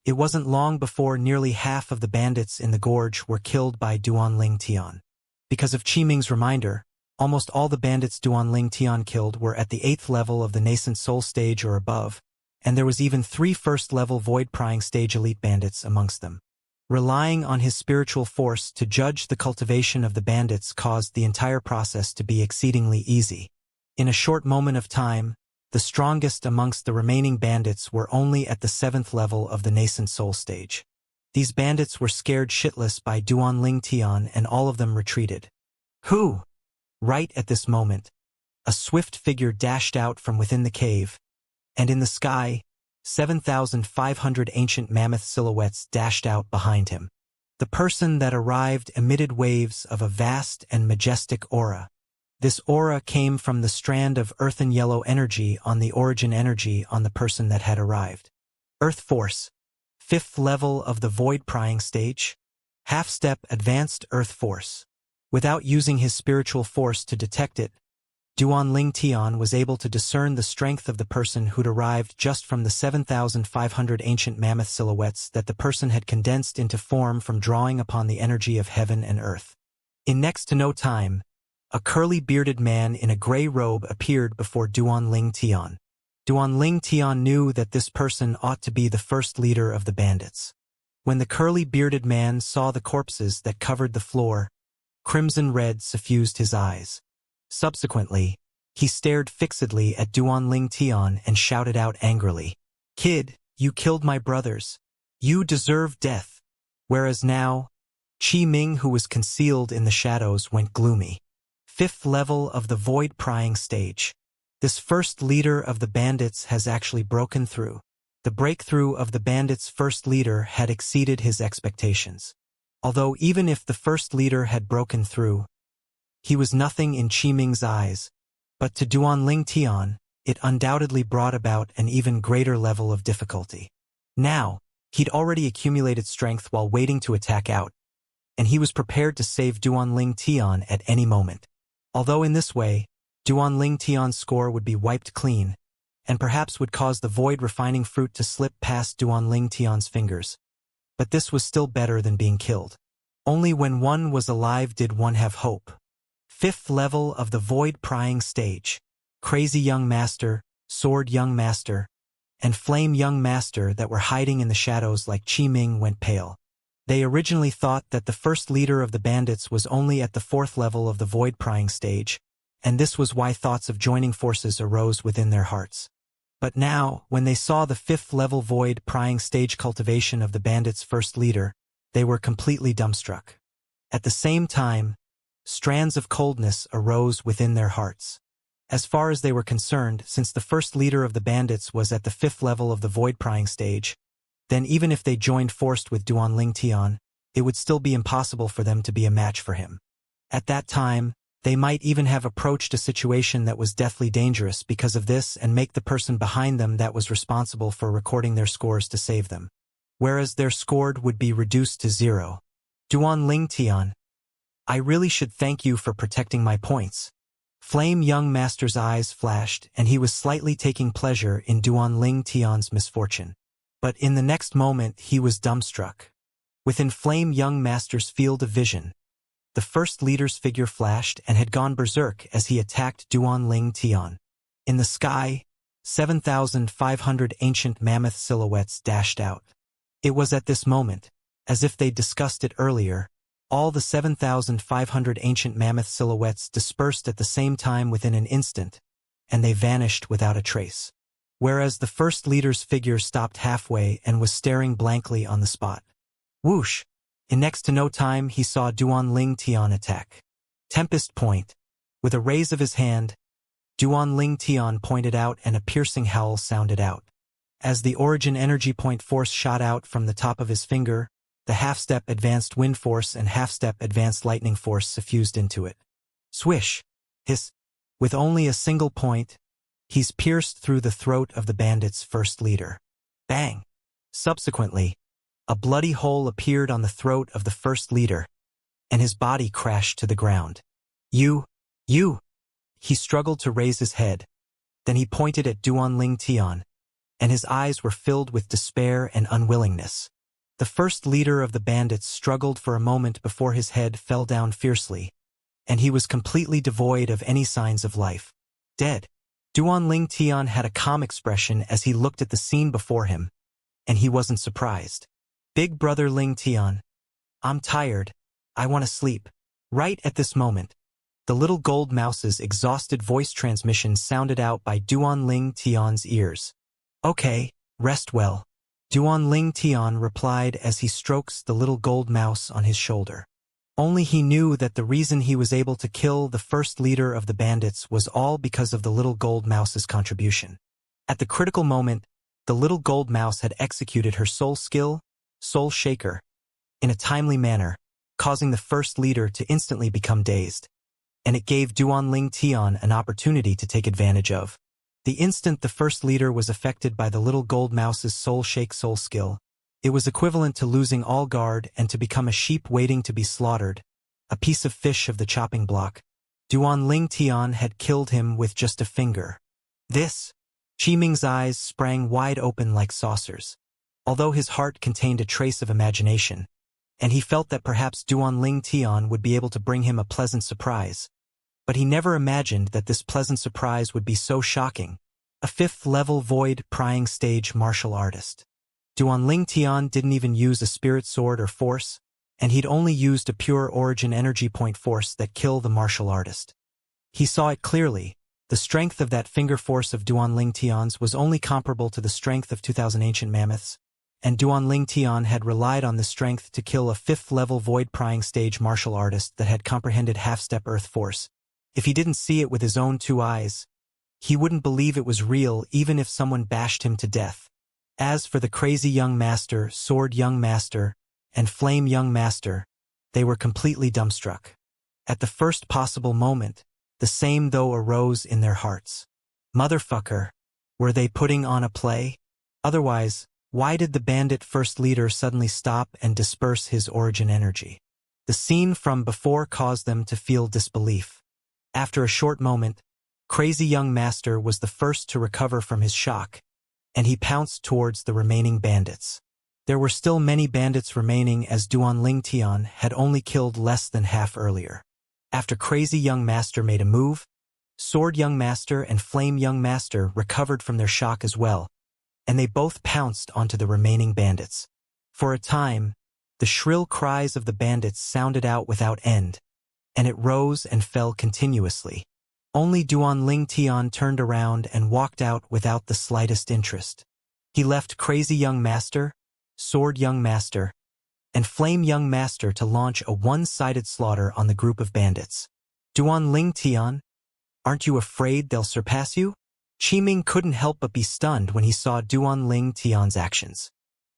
It wasn't long before nearly half of the bandits in the gorge were killed by Duanling Tian. Because of Qiming's reminder, almost all the bandits Duanling Tian killed were at the 8th level of the nascent soul stage or above, and there was even 3 first-level void prying stage elite bandits amongst them. Relying on his spiritual force to judge the cultivation of the bandits caused the entire process to be exceedingly easy. In a short moment of time, the strongest amongst the remaining bandits were only at the 7th level of the nascent soul stage. These bandits were scared shitless by Duanling Tian and all of them retreated. Who? Right at this moment, a swift figure dashed out from within the cave, and in the sky, 7,500 ancient mammoth silhouettes dashed out behind him. The person that arrived emitted waves of a vast and majestic aura. This aura came from the strand of earthen yellow energy on the origin energy on the person that had arrived. Earth Force, 5th level of the void prying stage, half-step advanced Earth Force. Without using his spiritual force to detect it, Duanling Tian was able to discern the strength of the person who'd arrived just from the 7,500 ancient mammoth silhouettes that the person had condensed into form from drawing upon the energy of heaven and earth. In next to no time, a curly-bearded man in a gray robe appeared before Duanling Tian. Duanling Tian knew that this person ought to be the first leader of the bandits. When the curly-bearded man saw the corpses that covered the floor, crimson red suffused his eyes. Subsequently, he stared fixedly at Duanling Tian and shouted out angrily, "Kid, you killed my brothers. You deserve death." Whereas now, Qiming, who was concealed in the shadows, went gloomy. 5th level of the void prying stage. This first leader of the bandits has actually broken through. The breakthrough of the bandits' first leader had exceeded his expectations. Although even if the first leader had broken through, he was nothing in Qiming's eyes, but to Duanling Tian, it undoubtedly brought about an even greater level of difficulty. Now, he'd already accumulated strength while waiting to attack out, and he was prepared to save Duanling Tian at any moment. Although in this way, Duanling Tian's score would be wiped clean, and perhaps would cause the void refining fruit to slip past Duanling Tian's fingers. But this was still better than being killed. Only when one was alive did one have hope. 5th level of the void prying stage. Crazy young master, sword young master, and flame young master that were hiding in the shadows like Qiming went pale. They originally thought that the first leader of the bandits was only at the 4th level of the void prying stage, and this was why thoughts of joining forces arose within their hearts. But now, when they saw the 5th level void prying stage cultivation of the bandits' first leader, they were completely dumbstruck. At the same time, strands of coldness arose within their hearts. As far as they were concerned, since the first leader of the bandits was at the 5th level of the void prying stage, then even if they joined forced with Duanling Tian, it would still be impossible for them to be a match for him. At that time, they might even have approached a situation that was deathly dangerous because of this and make the person behind them that was responsible for recording their scores to save them. Whereas their score would be reduced to 0. Duanling Tian, I really should thank you for protecting my points. Flame Young Master's eyes flashed, and he was slightly taking pleasure in Duanling Tian's misfortune. But in the next moment he was dumbstruck. Within Flame Young Master's field of vision, the first leader's figure flashed and had gone berserk as he attacked Duanling Tian. In the sky, 7,500 ancient mammoth silhouettes dashed out. It was at this moment, as if they'd discussed it earlier, all the 7,500 ancient mammoth silhouettes dispersed at the same time within an instant, and they vanished without a trace. Whereas the first leader's figure stopped halfway and was staring blankly on the spot. Whoosh! In next to no time he saw Duanling Tian attack. Tempest Point. With a raise of his hand, Duanling Tian pointed out and a piercing howl sounded out. As the origin energy point force shot out from the top of his finger, the half-step advanced wind force and half-step advanced lightning force suffused into it. Swish! Hiss! With only a single point, he's pierced through the throat of the bandit's first leader. Bang! Subsequently, a bloody hole appeared on the throat of the first leader, and his body crashed to the ground. You! He struggled to raise his head. Then he pointed at Duanling Tian, and his eyes were filled with despair and unwillingness. The first leader of the bandits struggled for a moment before his head fell down fiercely, and he was completely devoid of any signs of life. Dead. Duanling Tian had a calm expression as he looked at the scene before him, and he wasn't surprised. Big brother Ling Tian. I'm tired. I want to sleep. Right at this moment, the little gold mouse's exhausted voice transmission sounded out by Duanling Tian's ears. Okay, rest well. Duanling Tian replied as he strokes the little gold mouse on his shoulder. Only he knew that the reason he was able to kill the first leader of the bandits was all because of the little gold mouse's contribution. At the critical moment, the little gold mouse had executed her soul skill, Soul Shaker, in a timely manner, causing the first leader to instantly become dazed. And it gave Duanling Tian an opportunity to take advantage of. The instant the first leader was affected by the little gold mouse's soul shake soul skill, it was equivalent to losing all guard and to become a sheep waiting to be slaughtered, a piece of fish of the chopping block. Duanling Tian had killed him with just a finger. This! Qiming's eyes sprang wide open like saucers. Although his heart contained a trace of imagination, and he felt that perhaps Duanling Tian would be able to bring him a pleasant surprise. But he never imagined that this pleasant surprise would be so shocking. A 5th-level void prying stage martial artist. Duanling Tian didn't even use a spirit sword or force, and he'd only used a pure origin energy point force that killed the martial artist. He saw it clearly. The strength of that finger force of Duanling Tian's was only comparable to the strength of 2,000 ancient mammoths, and Duanling Tian had relied on this strength to kill a 5th-level void prying stage martial artist that had comprehended half-step earth force. If he didn't see it with his own 2 eyes, he wouldn't believe it was real even if someone bashed him to death. As for the crazy young master, sword young master, and flame young master, they were completely dumbstruck. At the first possible moment, the same though arose in their hearts. Motherfucker, were they putting on a play? Otherwise, why did the bandit first leader suddenly stop and disperse his origin energy? The scene from before caused them to feel disbelief. After a short moment, Crazy Young Master was the first to recover from his shock, and he pounced towards the remaining bandits. There were still many bandits remaining as Duanling Tian had only killed less than half earlier. After Crazy Young Master made a move, Sword Young Master and Flame Young Master recovered from their shock as well, and they both pounced onto the remaining bandits. For a time, the shrill cries of the bandits sounded out without end, and it rose and fell continuously. Only Duanling Tian turned around and walked out without the slightest interest. He left Crazy Young Master, Sword Young Master, and Flame Young Master to launch a one-sided slaughter on the group of bandits. Duanling Tian, aren't you afraid they'll surpass you? Qiming couldn't help but be stunned when he saw Duanling Tian's actions.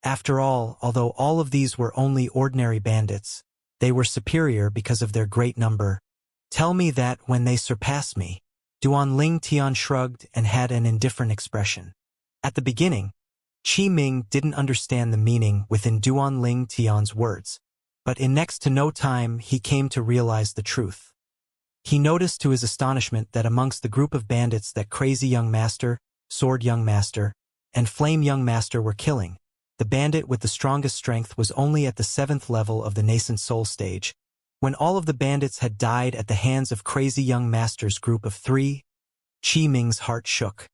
After all, although all of these were only ordinary bandits, they were superior because of their great number. Tell me that when they surpass me. Duanling Tian shrugged and had an indifferent expression. At the beginning, Qiming didn't understand the meaning within Duanling Tian's words, but in next to no time he came to realize the truth. He noticed to his astonishment that amongst the group of bandits that Crazy Young Master, Sword Young Master, and Flame Young Master were killing, the bandit with the strongest strength was only at the 7th level of the nascent soul stage. When all of the bandits had died at the hands of Crazy Young Master's group of 3, Qi Ming's heart shook.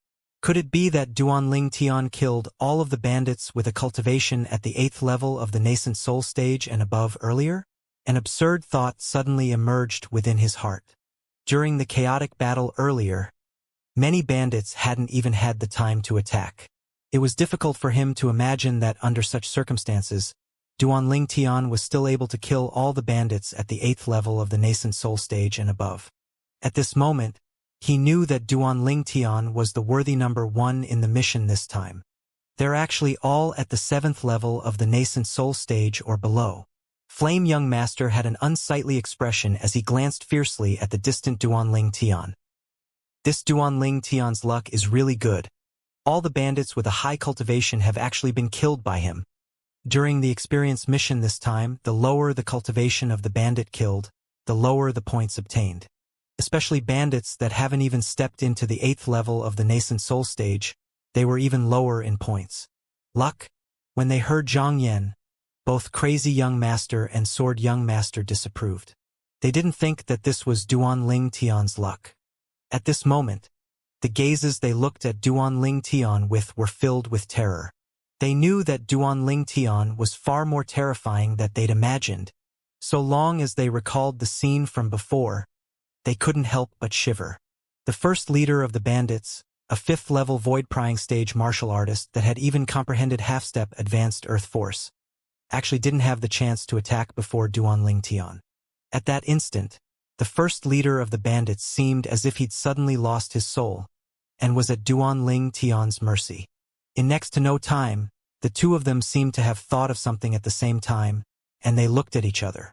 Could it be that Duanling Tian killed all of the bandits with a cultivation at the 8th level of the nascent soul stage and above earlier? An absurd thought suddenly emerged within his heart. During the chaotic battle earlier, many bandits hadn't even had the time to attack. It was difficult for him to imagine that under such circumstances, Duanling Tian was still able to kill all the bandits at the 8th level of the nascent soul stage and above. At this moment, he knew that Duanling Tian was the worthy number 1 in the mission this time. They're actually all at the 7th level of the nascent soul stage or below. Flame Young Master had an unsightly expression as he glanced fiercely at the distant Duanling Tian. This Duanling Tian's luck is really good. All the bandits with a high cultivation have actually been killed by him. During the experience mission this time, the lower the cultivation of the bandit killed, the lower the points obtained. Especially bandits that haven't even stepped into the 8th level of the nascent soul stage, they were even lower in points. Luck? When they heard Zhang Yan, both Crazy Young Master and Sword Young Master disapproved. They didn't think that this was Duanling Tian's luck. At this moment, the gazes they looked at Duanling Tian with were filled with terror. They knew that Duanling Tian was far more terrifying than they'd imagined. So long as they recalled the scene from before, they couldn't help but shiver. The first leader of the bandits, a 5th-level void-prying stage martial artist that had even comprehended half-step advanced earth force, actually didn't have the chance to attack before Duanling Tian. At that instant, the first leader of the bandits seemed as if he'd suddenly lost his soul, and was at Duanling Tian's mercy. In next to no time, the two of them seemed to have thought of something at the same time, and they looked at each other.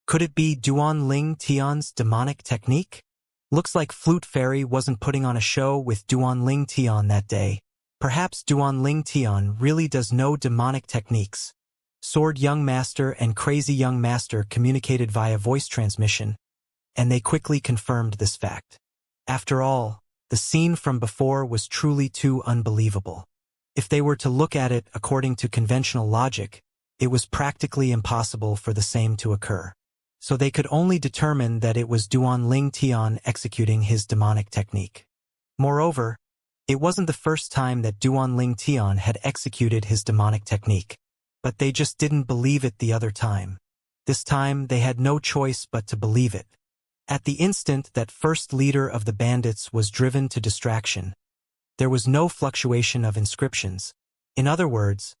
Could it be Duanling Tian's demonic technique? Looks like Flute Fairy wasn't putting on a show with Duanling Tian that day. Perhaps Duanling Tian really does know demonic techniques. Sword Young Master and Crazy Young Master communicated via voice transmission, and they quickly confirmed this fact. After all, the scene from before was truly too unbelievable. If they were to look at it according to conventional logic, it was practically impossible for the same to occur. So they could only determine that it was Duanling Tian executing his demonic technique. Moreover, it wasn't the first time that Duanling Tian had executed his demonic technique. But they just didn't believe it the other time. This time they had no choice but to believe it. At the instant that first leader of the bandits was driven to distraction, there was no fluctuation of inscriptions. In other words,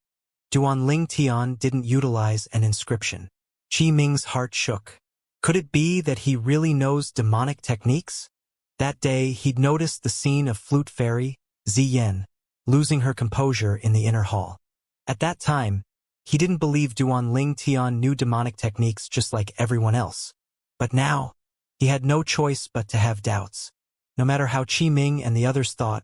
Duanling Tian didn't utilize an inscription. Qi Ming's heart shook. Could it be that he really knows demonic techniques? That day he'd noticed the scene of Flute Fairy, Ziyan, losing her composure in the inner hall. At that time, he didn't believe Duanling Tian knew demonic techniques just like everyone else. But now, he had no choice but to have doubts. No matter how Qi Ming and the others thought,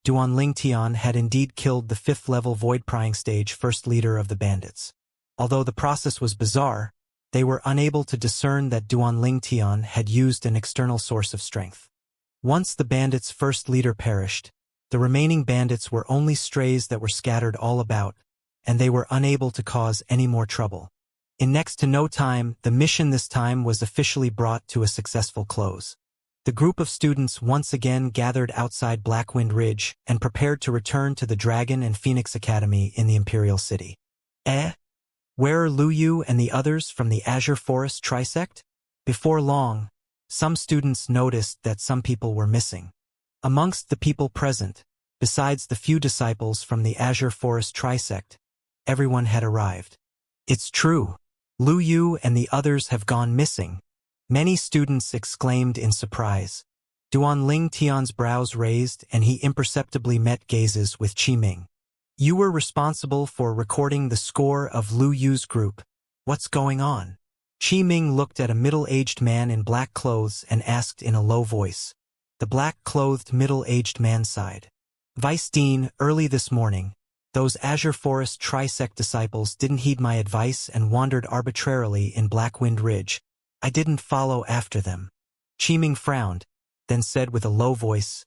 Duanling Tian had indeed killed the 5th-level void-prying stage first leader of the bandits. Although the process was bizarre, they were unable to discern that Duanling Tian had used an external source of strength. Once the bandits' first leader perished, the remaining bandits were only strays that were scattered all about, and they were unable to cause any more trouble. In next to no time, the mission this time was officially brought to a successful close. The group of students once again gathered outside Blackwind Ridge and prepared to return to the Dragon and Phoenix Academy in the Imperial City. Where are Lu Yu and the others from the Azure Forest Trisect? Before long, some students noticed that some people were missing. Amongst the people present, besides the few disciples from the Azure Forest Trisect, everyone had arrived. It's true. Lu Yu and the others have gone missing. Many students exclaimed in surprise. Duanling Tian's brows raised and he imperceptibly met gazes with Qi Ming. You were responsible for recording the score of Lu Yu's group. What's going on? Qi Ming looked at a middle-aged man in black clothes and asked in a low voice. The black-clothed middle-aged man sighed. Vice Dean, early this morning, those Azure Forest Trisect disciples didn't heed my advice and wandered arbitrarily in Blackwind Ridge. I didn't follow after them. Qiming frowned, then said with a low voice,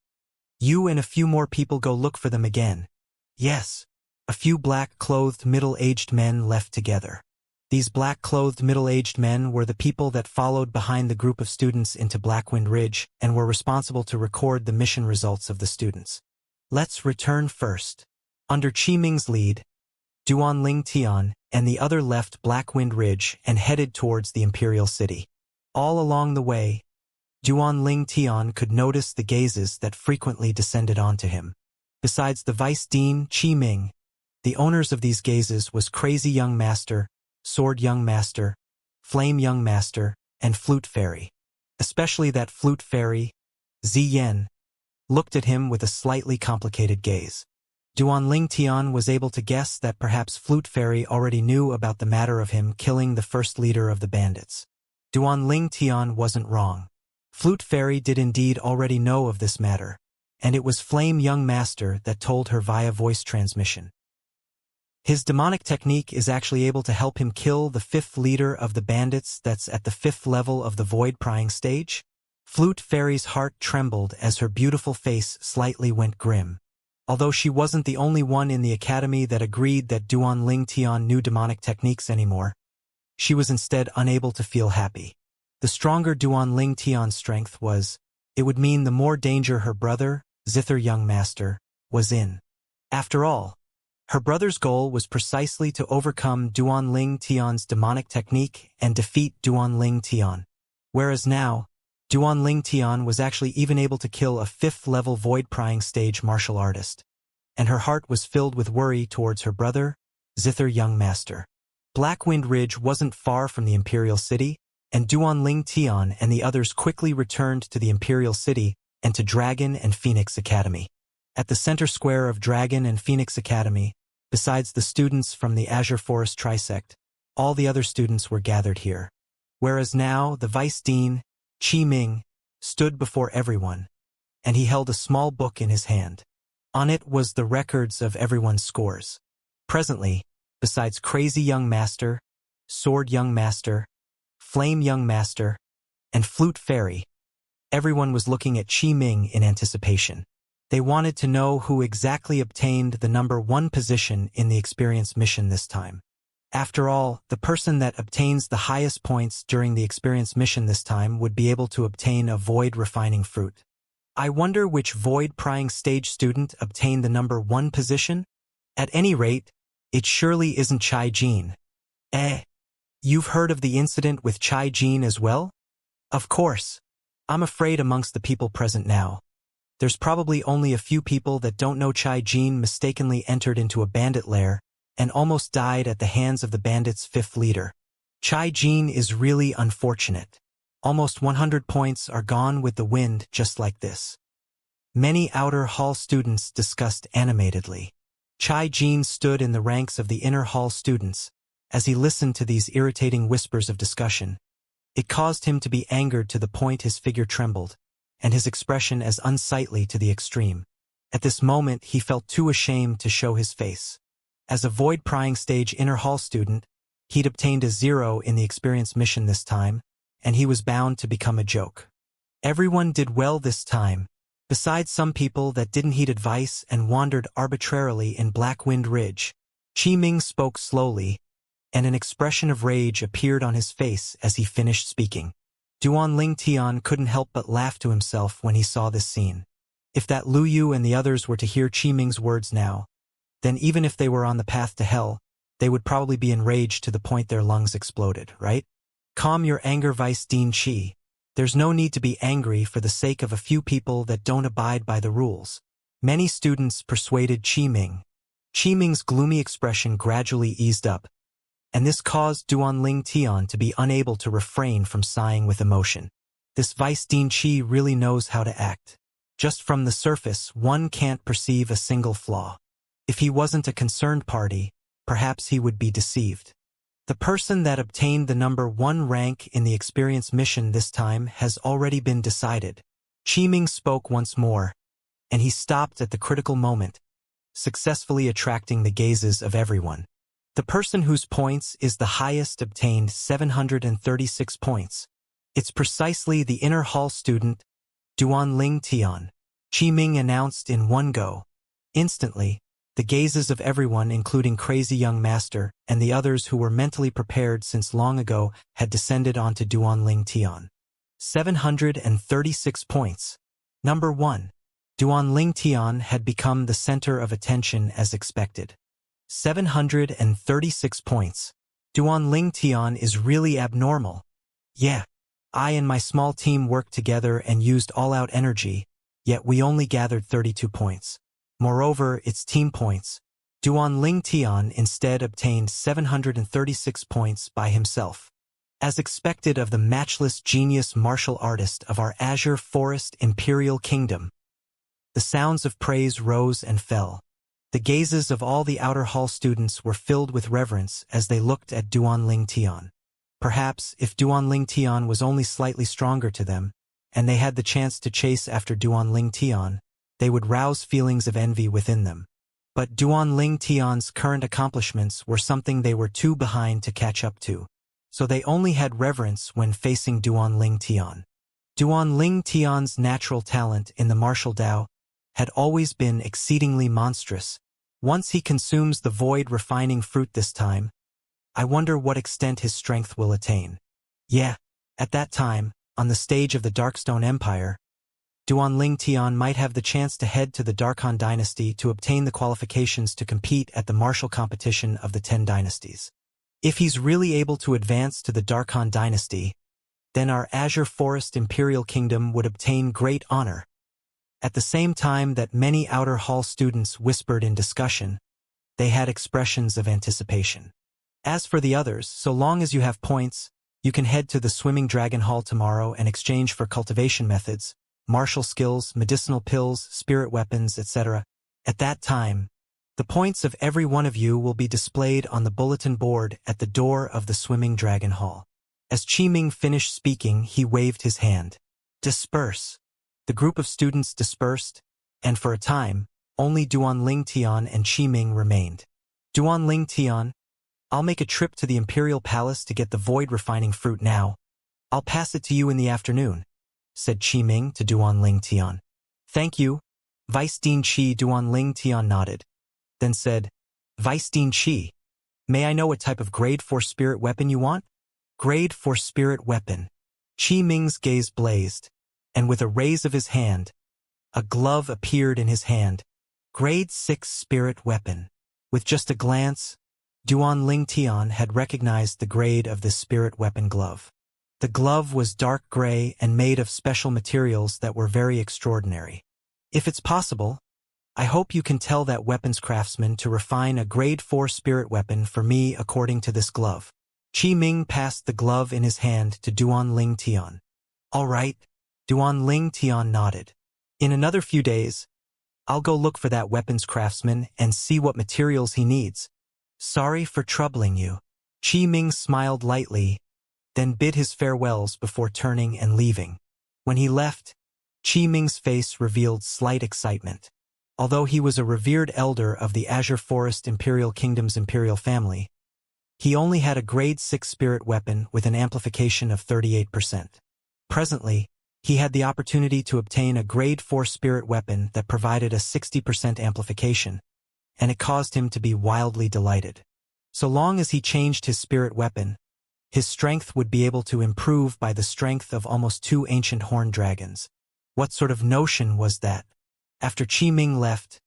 "You and a few more people go look for them again." Yes. A few black-clothed middle-aged men left together. These black-clothed middle-aged men were the people that followed behind the group of students into Blackwind Ridge and were responsible to record the mission results of the students. Let's return first. Under Qiming's lead, Duanling Tian and the other left Blackwind Ridge and headed towards the Imperial City. All along the way, Duanling Tian could notice the gazes that frequently descended onto him. Besides the Vice Dean Qiming, the owners of these gazes was Crazy Young Master, Sword Young Master, Flame Young Master, and Flute Fairy. Especially that Flute Fairy, Ziyen, looked at him with a slightly complicated gaze. Duanling Tian was able to guess that perhaps Flute Fairy already knew about the matter of him killing the first leader of the bandits. Duanling Tian wasn't wrong. Flute Fairy did indeed already know of this matter, and it was Flame Young Master that told her via voice transmission. His demonic technique is actually able to help him kill the fifth leader of the bandits that's at the fifth level of the void prying stage. Flute Fairy's heart trembled as her beautiful face slightly went grim. Although she wasn't the only one in the academy that agreed that Duanling Tian knew demonic techniques anymore, she was instead unable to feel happy. The stronger Duanling Tian's strength was, it would mean the more danger her brother, Zither Young Master, was in. After all, her brother's goal was precisely to overcome Duanling Tian's demonic technique and defeat Duanling Tian. Whereas now, Duanling Tian was actually even able to kill a fifth-level void-prying stage martial artist. And her heart was filled with worry towards her brother, Zither Young Master. Blackwind Ridge wasn't far from the Imperial City, and Duanling Tian and the others quickly returned to the Imperial City and to Dragon and Phoenix Academy. At the center square of Dragon and Phoenix Academy, besides the students from the Azure Forest Trisect, all the other students were gathered here. Whereas now, the Vice Dean, Qiming, stood before everyone, and he held a small book in his hand. On it was the records of everyone's scores. Presently, besides Crazy Young Master, Sword Young Master, Flame Young Master, and Flute Fairy, everyone was looking at Qiming in anticipation. They wanted to know who exactly obtained the number 1 position in the experience mission this time. After all, the person that obtains the highest points during the experience mission this time would be able to obtain a void refining fruit. I wonder which void prying stage student obtained the number 1 position? At any rate, it surely isn't Chai Jin. You've heard of the incident with Chai Jin as well? Of course. I'm afraid amongst the people present now, there's probably only a few people that don't know Chai Jin mistakenly entered into a bandit lair and almost died at the hands of the bandits' 5th leader. Chai Jin is really unfortunate. Almost 100 points are gone with the wind just like this. Many outer hall students discussed animatedly. Chai Jin stood in the ranks of the inner hall students as he listened to these irritating whispers of discussion. It caused him to be angered to the point his figure trembled, and his expression as unsightly to the extreme. At this moment he felt too ashamed to show his face. As a void prying stage inner hall student, he'd obtained a 0 in the experience mission this time, and he was bound to become a joke. Everyone did well this time, besides some people that didn't heed advice and wandered arbitrarily in Blackwind Ridge. Qiming spoke slowly, and an expression of rage appeared on his face as he finished speaking. Duanling Tian couldn't help but laugh to himself when he saw this scene. If that Lu Yu and the others were to hear Qiming's words now, then even if they were on the path to hell, they would probably be enraged to the point their lungs exploded, right? Calm your anger, Vice Dean Qi. There's no need to be angry for the sake of a few people that don't abide by the rules. Many students persuaded Qiming. Qiming's gloomy expression gradually eased up, and this caused Duanling Tian to be unable to refrain from sighing with emotion. This Vice Dean Qi really knows how to act. Just from the surface, one can't perceive a single flaw. If he wasn't a concerned party, perhaps he would be deceived. The person that obtained the number 1 rank in the experience mission this time has already been decided. Qiming spoke once more, and he stopped at the critical moment, successfully attracting the gazes of everyone. The person whose points is the highest obtained 736 points. It's precisely the inner hall student, Duanling Tian, Qi Ming announced in one go. Instantly, the gazes of everyone, including Crazy Young Master and the others who were mentally prepared since long ago, had descended onto Duanling Tian. 736 points. Number 1. Duanling Tian had become the center of attention as expected. 736 points. Duanling Tian is really abnormal. Yeah. I and my small team worked together and used all-out energy, yet we only gathered 32 points. Moreover, it's team points. Duanling Tian instead obtained 736 points by himself. As expected of the matchless genius martial artist of our Azure Forest Imperial Kingdom. The sounds of praise rose and fell. The gazes of all the outer hall students were filled with reverence as they looked at Duanling Tian. Perhaps, if Duanling Tian was only slightly stronger to them, and they had the chance to chase after Duanling Tian, they would rouse feelings of envy within them. But Duanling Tian's current accomplishments were something they were too behind to catch up to, so they only had reverence when facing Duanling Tian. Duanling Tian's natural talent in the martial Dao had always been exceedingly monstrous. Once he consumes the void refining fruit this time, I wonder what extent his strength will attain. Yeah, at that time, on the stage of the Darkstone Empire, Duanling Tian might have the chance to head to the Darkhan dynasty to obtain the qualifications to compete at the martial competition of the 10 dynasties. If he's really able to advance to the Darkhan dynasty, then our Azure Forest Imperial Kingdom would obtain great honor. At the same time that many outer hall students whispered in discussion, they had expressions of anticipation. As for the others, so long as you have points, you can head to the Swimming Dragon Hall tomorrow and exchange for cultivation methods, martial skills, medicinal pills, spirit weapons, etc. At that time, the points of every one of you will be displayed on the bulletin board at the door of the Swimming Dragon Hall. As Qi Ming finished speaking, he waved his hand. Disperse. The group of students dispersed, and for a time, only Duanling Tian and Qi Ming remained. Duanling Tian, I'll make a trip to the Imperial Palace to get the void refining fruit now. I'll pass it to you in the afternoon, said Qi Ming to Duanling Tian. Thank you, Vice Dean Qi. Duanling Tian nodded, then said, Vice Dean Qi, may I know what type of grade 4 spirit weapon you want? Grade 4 spirit weapon. Qi Ming's gaze blazed, and with a raise of his hand, a glove appeared in his hand. Grade 6 spirit weapon. With just a glance, Duanling Tian had recognized the grade of this spirit weapon glove. The glove was dark gray and made of special materials that were very extraordinary. If it's possible, I hope you can tell that weapons craftsman to refine a grade 4 spirit weapon for me according to this glove. Qi Ming passed the glove in his hand to Duanling Tian. All right, Duanling Tian nodded. In another few days, I'll go look for that weapons craftsman and see what materials he needs. Sorry for troubling you. Qi Ming smiled lightly, then bid his farewells before turning and leaving. When he left, Qi Ming's face revealed slight excitement. Although he was a revered elder of the Azure Forest Imperial Kingdom's imperial family, he only had a grade 6 spirit weapon with an amplification of 38%. Presently, he had the opportunity to obtain a grade 4 spirit weapon that provided a 60% amplification, and it caused him to be wildly delighted. So long as he changed his spirit weapon, his strength would be able to improve by the strength of almost 2 ancient horned dragons. What sort of notion was that? After Qi Ming left,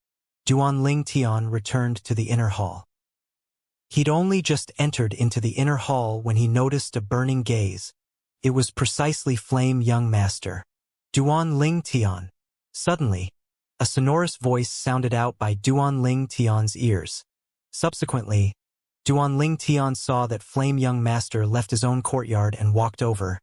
Duanling Tian returned to the inner hall. He'd only just entered into the inner hall when he noticed a burning gaze. It was precisely Flame Young Master, Duanling Tian. Suddenly, a sonorous voice sounded out by Duanling Tian's ears. Subsequently, Duanling Tian saw that Flame Young Master left his own courtyard and walked over,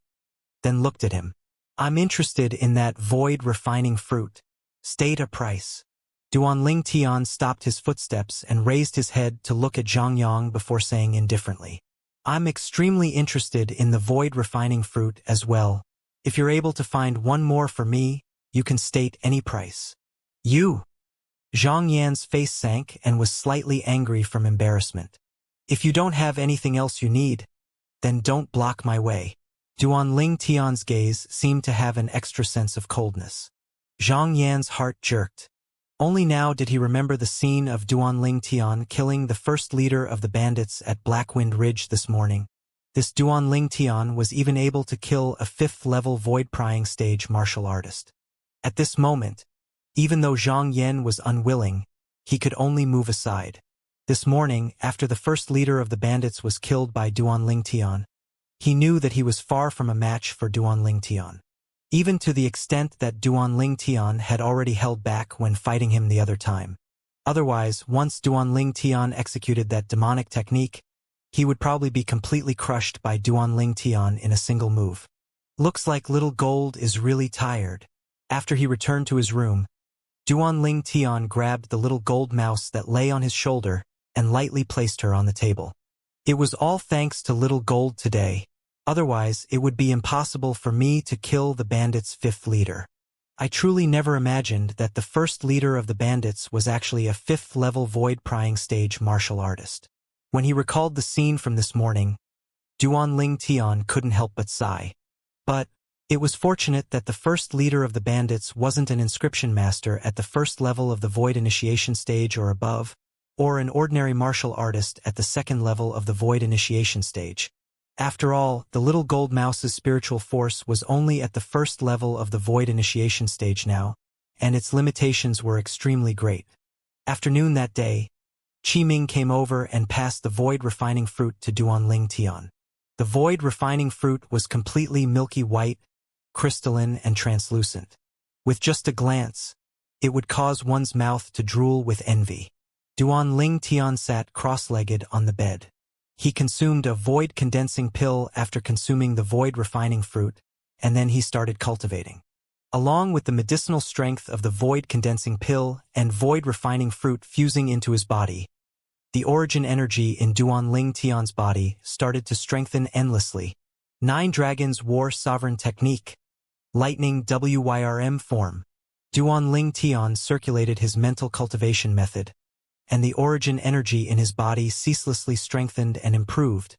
then looked at him. I'm interested in that void refining fruit. State a price. Duanling Tian stopped his footsteps and raised his head to look at Zhang Yang before saying indifferently, I'm extremely interested in the void refining fruit as well. If you're able to find one more for me, you can state any price. You! Zhang Yan's face sank and was slightly angry from embarrassment. If you don't have anything else you need, then don't block my way. Duan Ling Tian's gaze seemed to have an extra sense of coldness. Zhang Yan's heart jerked. Only now did he remember the scene of Duan Ling Tian killing the first leader of the bandits at Blackwind Ridge this morning. This Duan Ling Tian was even able to kill a 5th-level void-prying stage martial artist. At this moment, even though Zhang Yan was unwilling, he could only move aside. This morning, after the first leader of the bandits was killed by Duan Ling Tian, he knew that he was far from a match for Duan Ling Tian. Even to the extent that Duan Ling Tian had already held back when fighting him the other time. Otherwise, once Duan Ling Tian executed that demonic technique, he would probably be completely crushed by Duan Ling Tian in a single move. Looks like Little Gold is really tired. After he returned to his room, Duan Ling Tian grabbed the little gold mouse that lay on his shoulder and lightly placed her on the table. It was all thanks to Little Gold today. Otherwise, it would be impossible for me to kill the bandits' 5th leader. I truly never imagined that the first leader of the bandits was actually a 5th-level void-prying stage martial artist. When he recalled the scene from this morning, Duan Ling Tian couldn't help but sigh. But it was fortunate that the first leader of the bandits wasn't an inscription master at the first level of the void initiation stage or above, or an ordinary martial artist at the 2nd level of the void initiation stage. After all, the little gold mouse's spiritual force was only at the 1st level of the void initiation stage now, and its limitations were extremely great. After noon that day, Qi Ming came over and passed the void refining fruit to Duan Ling Tian. The void refining fruit was completely milky white, crystalline and translucent. With just a glance, it would cause one's mouth to drool with envy. Duan Ling Tian sat cross-legged on the bed. He consumed a void condensing pill after consuming the void refining fruit, and then he started cultivating. Along with the medicinal strength of the void condensing pill and void refining fruit fusing into his body, the origin energy in Duan Ling Tian's body started to strengthen endlessly. 9 Dragons War Sovereign Technique. Lightning WYRM form. Duan Ling Tian circulated his mental cultivation method, and the origin energy in his body ceaselessly strengthened and improved,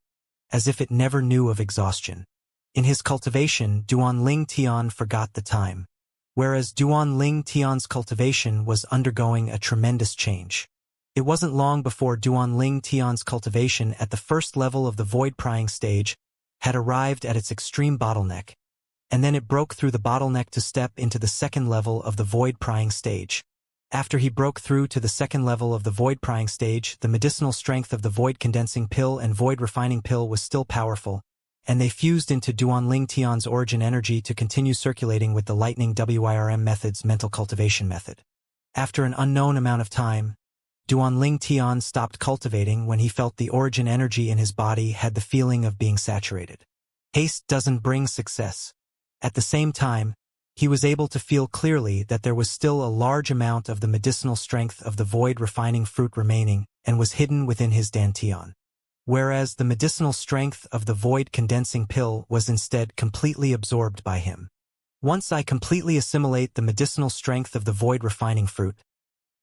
as if it never knew of exhaustion. In his cultivation, Duan Ling Tian forgot the time, whereas Duan Ling Tian's cultivation was undergoing a tremendous change. It wasn't long before Duan Ling Tian's cultivation at the 1st level of the void-prying stage had arrived at its extreme bottleneck, and then it broke through the bottleneck to step into the 2nd level of the void-prying stage. After he broke through to the 2nd level of the void-prying stage, the medicinal strength of the void-condensing pill and void-refining pill was still powerful, and they fused into Duan Ling Tian's origin energy to continue circulating with the Lightning WYRM method's mental cultivation method. After an unknown amount of time, Duan Ling Tian stopped cultivating when he felt the origin energy in his body had the feeling of being saturated. Haste doesn't bring success. At the same time, he was able to feel clearly that there was still a large amount of the medicinal strength of the void refining fruit remaining and was hidden within his dantian, whereas the medicinal strength of the void condensing pill was instead completely absorbed by him. Once I completely assimilate the medicinal strength of the void refining fruit,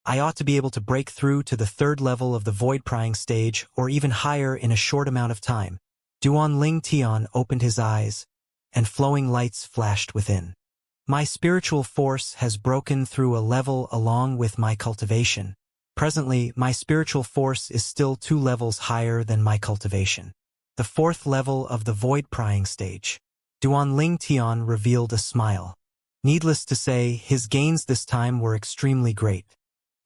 I ought to be able to break through to the 3rd level of the void prying stage or even higher in a short amount of time. Duan Ling Tian opened his eyes, and flowing lights flashed within. My spiritual force has broken through a level along with my cultivation. Presently, my spiritual force is still 2 levels higher than my cultivation. The 4th level of the void-prying stage. Duan Ling Tian revealed a smile. Needless to say, his gains this time were extremely great.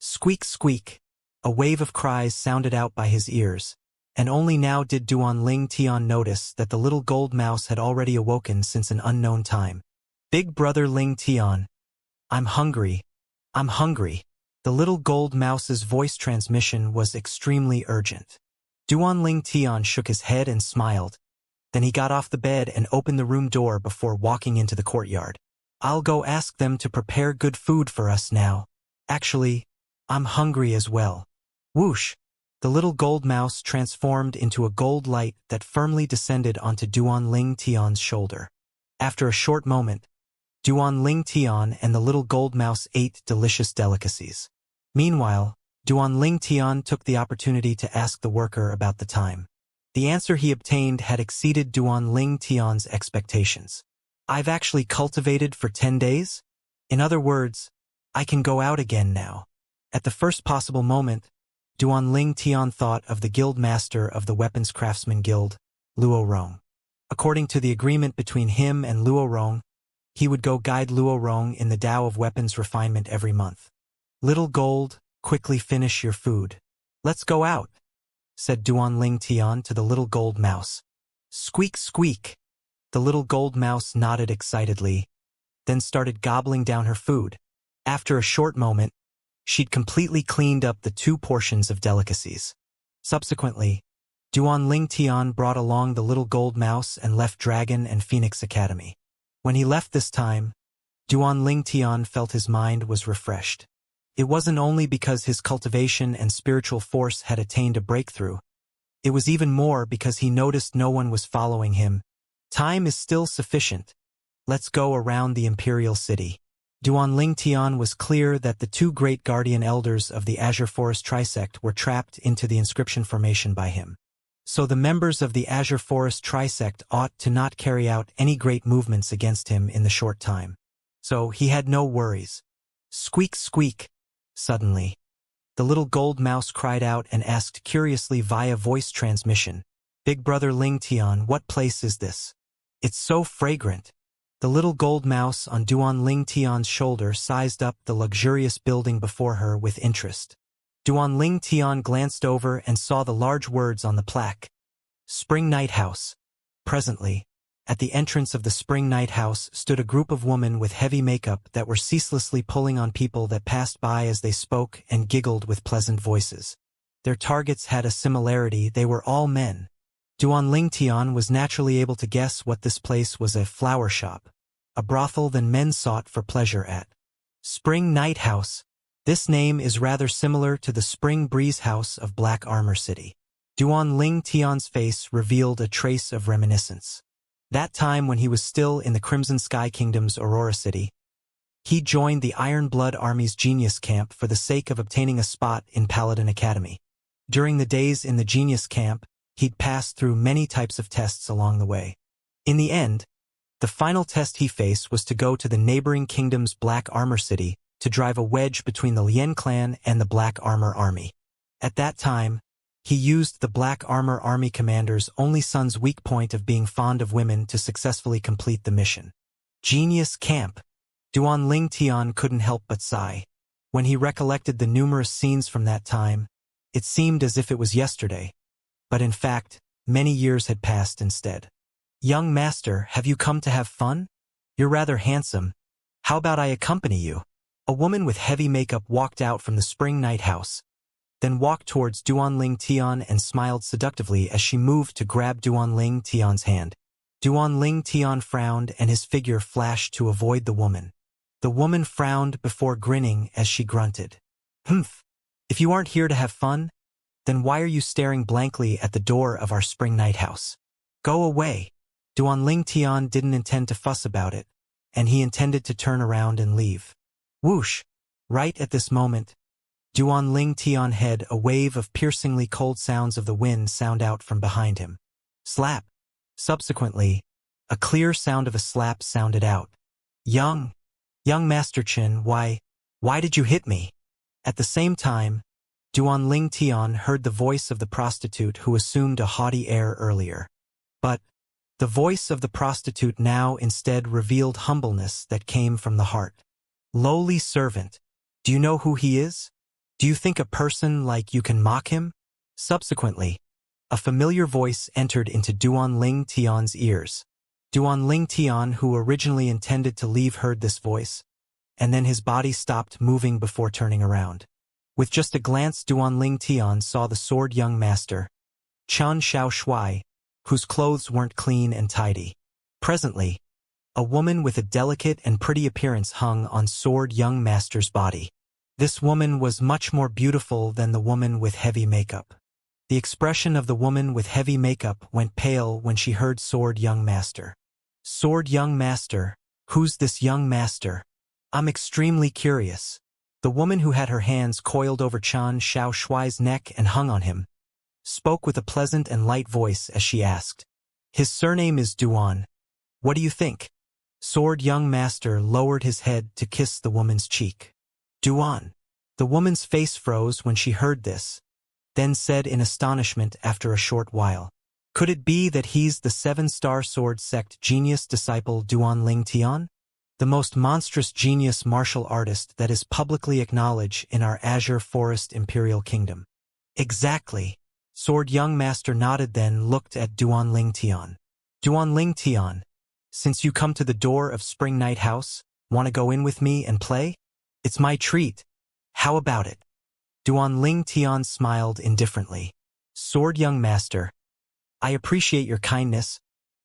Squeak squeak. A wave of cries sounded out by his ears, and only now did Duan Ling Tian notice that the little gold mouse had already awoken since an unknown time. Big brother Ling Tian. I'm hungry. I'm hungry. The little gold mouse's voice transmission was extremely urgent. Duan Ling Tian shook his head and smiled. Then he got off the bed and opened the room door before walking into the courtyard. I'll go ask them to prepare good food for us now. Actually, I'm hungry as well. Whoosh! The little gold mouse transformed into a gold light that firmly descended onto Duan Ling Tian's shoulder. After a short moment, Duan Ling Tian and the little gold mouse ate delicious delicacies. Meanwhile, Duan Ling Tian took the opportunity to ask the worker about the time. The answer he obtained had exceeded Duan Ling Tian's expectations. I've actually cultivated for 10 days? In other words, I can go out again now. At the first possible moment, Duan Ling Tian thought of the guild master of the Weapons Craftsman Guild, Luo Rong. According to the agreement between him and Luo Rong, he would go guide Luo Rong in the Tao of weapons refinement every month. Little Gold, quickly finish your food. Let's go out, said Duan Ling Tian to the little gold mouse. Squeak, squeak. The little gold mouse nodded excitedly, then started gobbling down her food. After a short moment, she'd completely cleaned up the 2 portions of delicacies. Subsequently, Duan Ling Tian brought along the little gold mouse and left Dragon and Phoenix Academy. When he left this time, Duan Ling Tian felt his mind was refreshed. It wasn't only because his cultivation and spiritual force had attained a breakthrough. It was even more because he noticed no one was following him. Time is still sufficient. Let's go around the imperial city. Duan Ling Tian was clear that the 2 great guardian elders of the Azure Forest Trisect were trapped into the inscription formation by him. So the members of the Azure Forest Trisect ought to not carry out any great movements against him in the short time. So he had no worries. Squeak, squeak. Suddenly, the little gold mouse cried out and asked curiously via voice transmission, Big Brother Ling Tian, what place is this? It's so fragrant. The little gold mouse on Duan Ling Tian's shoulder sized up the luxurious building before her with interest. Duan Ling Tian glanced over and saw the large words on the plaque. Spring Night House. Presently, at the entrance of the Spring Night House stood a group of women with heavy makeup that were ceaselessly pulling on people that passed by as they spoke and giggled with pleasant voices. Their targets had a similarity, they were all men. Duan Ling Tian was naturally able to guess what this place was: a flower shop, a brothel that men sought for pleasure at. Spring Night House. This name is rather similar to the Spring Breeze House of Black Armor City. Duan Ling Tian's face revealed a trace of reminiscence. That time when he was still in the Crimson Sky Kingdom's Aurora City, he joined the Iron Blood Army's Genius Camp for the sake of obtaining a spot in Paladin Academy. During the days in the Genius Camp, he'd passed through many types of tests along the way. In the end, the final test he faced was to go to the neighboring kingdom's Black Armor City to drive a wedge between the Lien clan and the Black Armor Army. At that time, he used the Black Armor Army commander's only son's weak point of being fond of women to successfully complete the mission. Genius Camp. Duan Ling Tian couldn't help but sigh. When he recollected the numerous scenes from that time, it seemed as if it was yesterday. But in fact, many years had passed instead. Young master, have you come to have fun? You're rather handsome. How about I accompany you? A woman with heavy makeup walked out from the Spring Night House, then walked towards Duan Ling Tian and smiled seductively as she moved to grab Duan Ling Tian's hand. Duan Ling Tian frowned and his figure flashed to avoid the woman. The woman frowned before grinning as she grunted. Humph. If you aren't here to have fun, then why are you staring blankly at the door of our Spring Night House? Go away. Duan Ling Tian didn't intend to fuss about it, and he intended to turn around and leave. Whoosh! Right at this moment, Duan Ling Tian heard a wave of piercingly cold sounds of the wind sound out from behind him. Slap! Subsequently, a clear sound of a slap sounded out. Young Master Chin, why did you hit me? At the same time, Duan Ling Tian heard the voice of the prostitute who assumed a haughty air earlier. But the voice of the prostitute now instead revealed humbleness that came from the heart. Lowly servant, do you know who he is? Do you think a person like you can mock him? Subsequently, a familiar voice entered into Duan Ling Tian's ears. Duan Ling Tian, who originally intended to leave, heard this voice, and then his body stopped moving before turning around. With just a glance, Duan Ling Tian saw the sword young master, Chen Xiao Shui, whose clothes weren't clean and tidy. Presently, a woman with a delicate and pretty appearance hung on sword young master's body. This woman was much more beautiful than the woman with heavy makeup. The expression of the woman with heavy makeup went pale when she heard sword young master. Sword young master, who's this young master? I'm extremely curious. The woman who had her hands coiled over Chen Xiao Shui's neck and hung on him spoke with a pleasant and light voice as she asked. His surname is Duan. What do you think? Sword young master lowered his head to kiss the woman's cheek. Duan. The woman's face froze when she heard this, then said in astonishment after a short while. Could it be that he's the 7-star sword sect genius disciple Duan Ling Tian? The most monstrous genius martial artist that is publicly acknowledged in our Azure Forest Imperial Kingdom. Exactly. Sword young master nodded, then looked at Duan Ling Tian. Duan Ling Tian, since you come to the door of Spring Night House, want to go in with me and play? It's my treat. How about it? Duan Ling Tian smiled indifferently. Sword young master, I appreciate your kindness,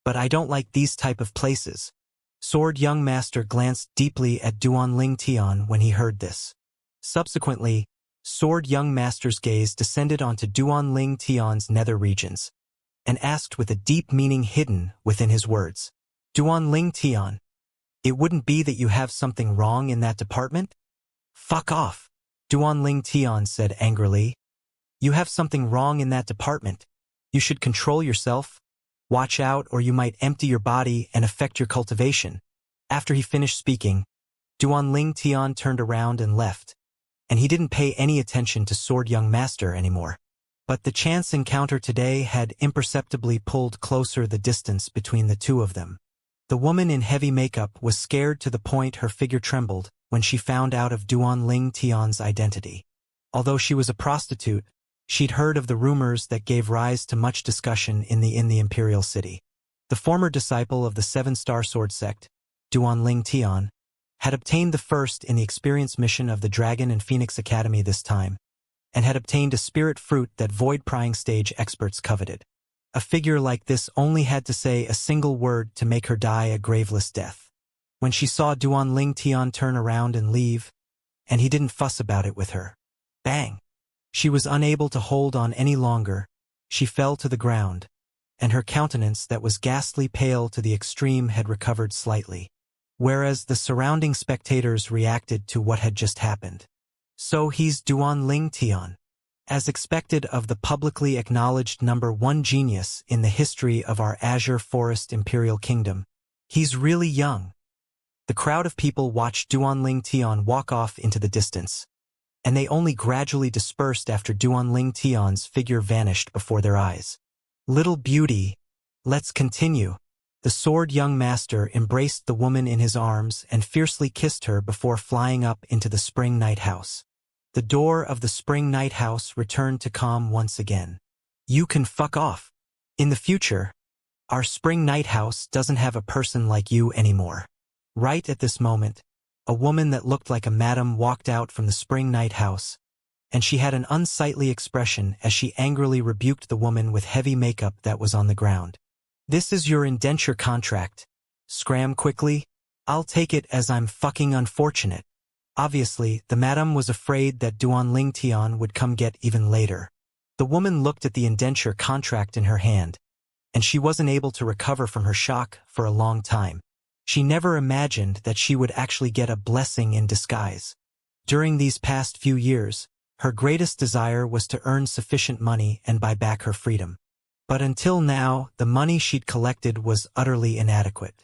but I don't like these type of places. Sword young master glanced deeply at Duan Ling Tian when he heard this. Subsequently, Sword young master's gaze descended onto Duan Ling Tian's nether regions, and asked with a deep meaning hidden within his words. Duan Ling Tian, it wouldn't be that you have something wrong in that department? Fuck off. Duan Ling Tian said angrily. You have something wrong in that department. You should control yourself. Watch out or you might empty your body and affect your cultivation. After he finished speaking, Duan Ling Tian turned around and left, and he didn't pay any attention to Sword young master anymore. But the chance encounter today had imperceptibly pulled closer the distance between the two of them. The woman in heavy makeup was scared to the point her figure trembled when she found out of Duan Ling Tian's identity. Although she was a prostitute, she'd heard of the rumors that gave rise to much discussion in the Imperial City. The former disciple of the 7-star sword sect, Duan Ling Tian, had obtained the first in the experience mission of the Dragon and Phoenix Academy this time, and had obtained a spirit fruit that void-prying stage experts coveted. A figure like this only had to say a single word to make her die a graveless death. When she saw Duan Ling Tian turn around and leave, and he didn't fuss about it with her. Bang! She was unable to hold on any longer. She fell to the ground, and her countenance that was ghastly pale to the extreme had recovered slightly, whereas the surrounding spectators reacted to what had just happened. So he's Duan Ling Tian, as expected of the publicly acknowledged #1 genius in the history of our Azure Forest Imperial Kingdom. He's really young. The crowd of people watched Duan Ling Tian walk off into the distance, and they only gradually dispersed after Duan Ling Tian's figure vanished before their eyes. Little beauty, let's continue. The sword young master embraced the woman in his arms and fiercely kissed her before flying up into the Spring Night House. The door of the Spring Night House returned to calm once again. You can fuck off. In the future, our Spring Night House doesn't have a person like you anymore. Right at this moment, a woman that looked like a madam walked out from the Spring Night House, and she had an unsightly expression as she angrily rebuked the woman with heavy makeup that was on the ground. This is your indenture contract. Scram quickly. I'll take it as I'm fucking unfortunate. Obviously, the madam was afraid that Duan Ling Tian would come get even later. The woman looked at the indenture contract in her hand, and she wasn't able to recover from her shock for a long time. She never imagined that she would actually get a blessing in disguise. During these past few years, her greatest desire was to earn sufficient money and buy back her freedom. But until now, the money she'd collected was utterly inadequate.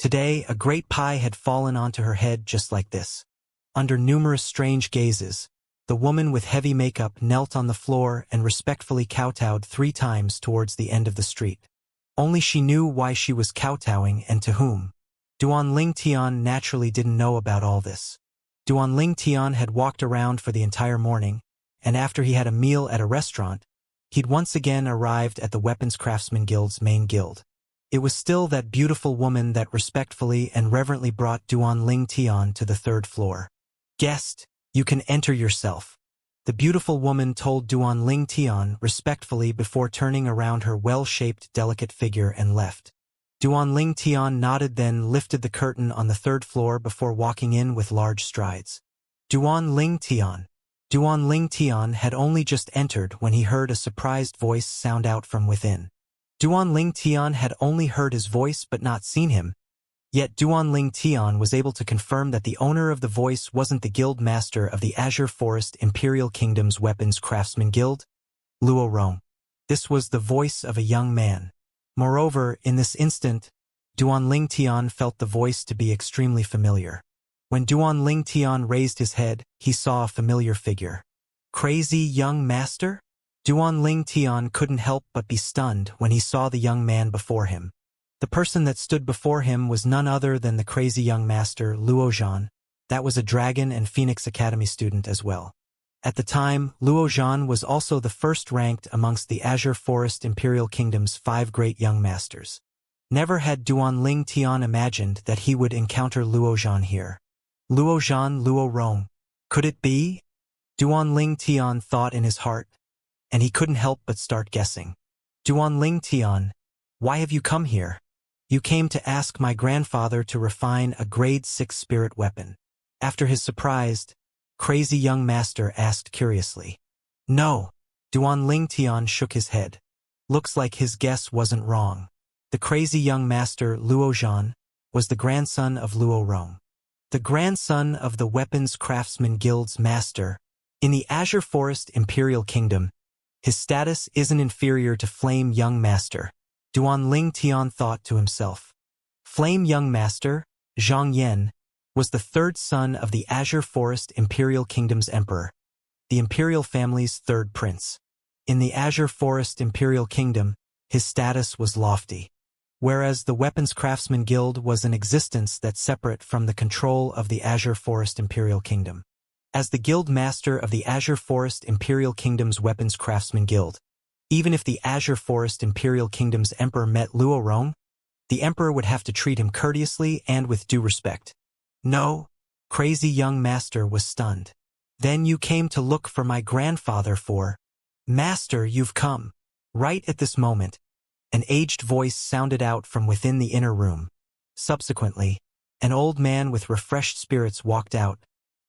Today, a great pie had fallen onto her head just like this. Under numerous strange gazes, the woman with heavy makeup knelt on the floor and respectfully kowtowed 3 times towards the end of the street. Only she knew why she was kowtowing and to whom. Duan Ling Tian naturally didn't know about all this. Duan Ling Tian had walked around for the entire morning, and after he had a meal at a restaurant, he'd once again arrived at the Weapons Craftsman Guild's main guild. It was still that beautiful woman that respectfully and reverently brought Duan Ling Tian to the 3rd floor. Guest, you can enter yourself. The beautiful woman told Duan Ling Tian respectfully before turning around her well-shaped, delicate figure and left. Duan Ling Tian nodded, then lifted the curtain on the 3rd floor before walking in with large strides. Duan Ling Tian. Duan Ling Tian had only just entered when he heard a surprised voice sound out from within. Duan Ling Tian had only heard his voice but not seen him, yet Duan Ling Tian was able to confirm that the owner of the voice wasn't the guild master of the Azure Forest Imperial Kingdom's Weapons Craftsman Guild, Luo Rong. This was the voice of a young man. Moreover, in this instant, Duan Ling Tian felt the voice to be extremely familiar. When Duan Ling Tian raised his head, he saw a familiar figure. Crazy young master? Duan Ling Tian couldn't help but be stunned when he saw the young man before him. The person that stood before him was none other than the crazy young master, Luo Zhan. That was a Dragon and Phoenix Academy student as well. At the time, Luo Zhan was also the first ranked amongst the Azure Forest Imperial Kingdom's 5 great young masters. Never had Duan Ling Tian imagined that he would encounter Luo Zhan here. Luo Zhan, Luo Rong. Could it be? Duan Ling Tian thought in his heart, and he couldn't help but start guessing. Duan Ling Tian, why have you come here? You came to ask my grandfather to refine a grade 6 spirit weapon. After his surprised, crazy young master asked curiously. No. Duan Ling Tian shook his head. Looks like his guess wasn't wrong. The crazy young master, Luo Zhan, was the grandson of Luo Rong. The grandson of the Weapons Craftsman Guild's master. In the Azure Forest Imperial Kingdom, his status isn't inferior to Flame Young Master. Duan Ling Tian thought to himself. Flame Young Master, Zhang Yan, was the 3rd son of the Azure Forest Imperial Kingdom's emperor, the imperial family's 3rd prince. In the Azure Forest Imperial Kingdom, his status was lofty, whereas the Weapons Craftsman Guild was an existence that's separate from the control of the Azure Forest Imperial Kingdom. As the guild master of the Azure Forest Imperial Kingdom's Weapons Craftsman Guild, even if the Azure Forest Imperial Kingdom's emperor met Luo Rong, the emperor would have to treat him courteously and with due respect. No, crazy young master was stunned. Then you came to look for my grandfather for. Master, you've come. Right at this moment, an aged voice sounded out from within the inner room. Subsequently, an old man with refreshed spirits walked out,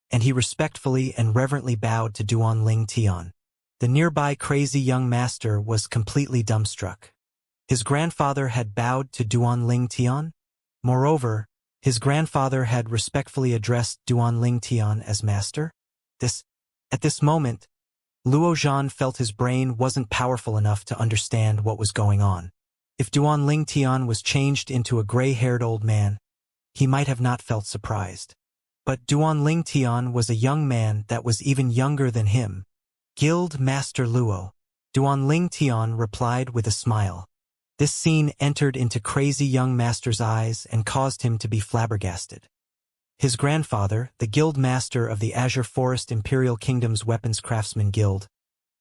and he respectfully and reverently bowed to Duan Ling Tian. The nearby crazy young master was completely dumbstruck. His grandfather had bowed to Duan Ling Tian. Moreover, his grandfather had respectfully addressed Duan Ling Tian as master. At this moment, Luo Zhan felt his brain wasn't powerful enough to understand what was going on. If Duan Ling Tian was changed into a gray-haired old man, he might have not felt surprised. But Duan Ling Tian was a young man that was even younger than him. Guild Master Luo. Duan Ling Tian replied with a smile. This scene entered into crazy young master's eyes and caused him to be flabbergasted. His grandfather, the guild master of the Azure Forest Imperial Kingdom's Weapons Craftsman Guild,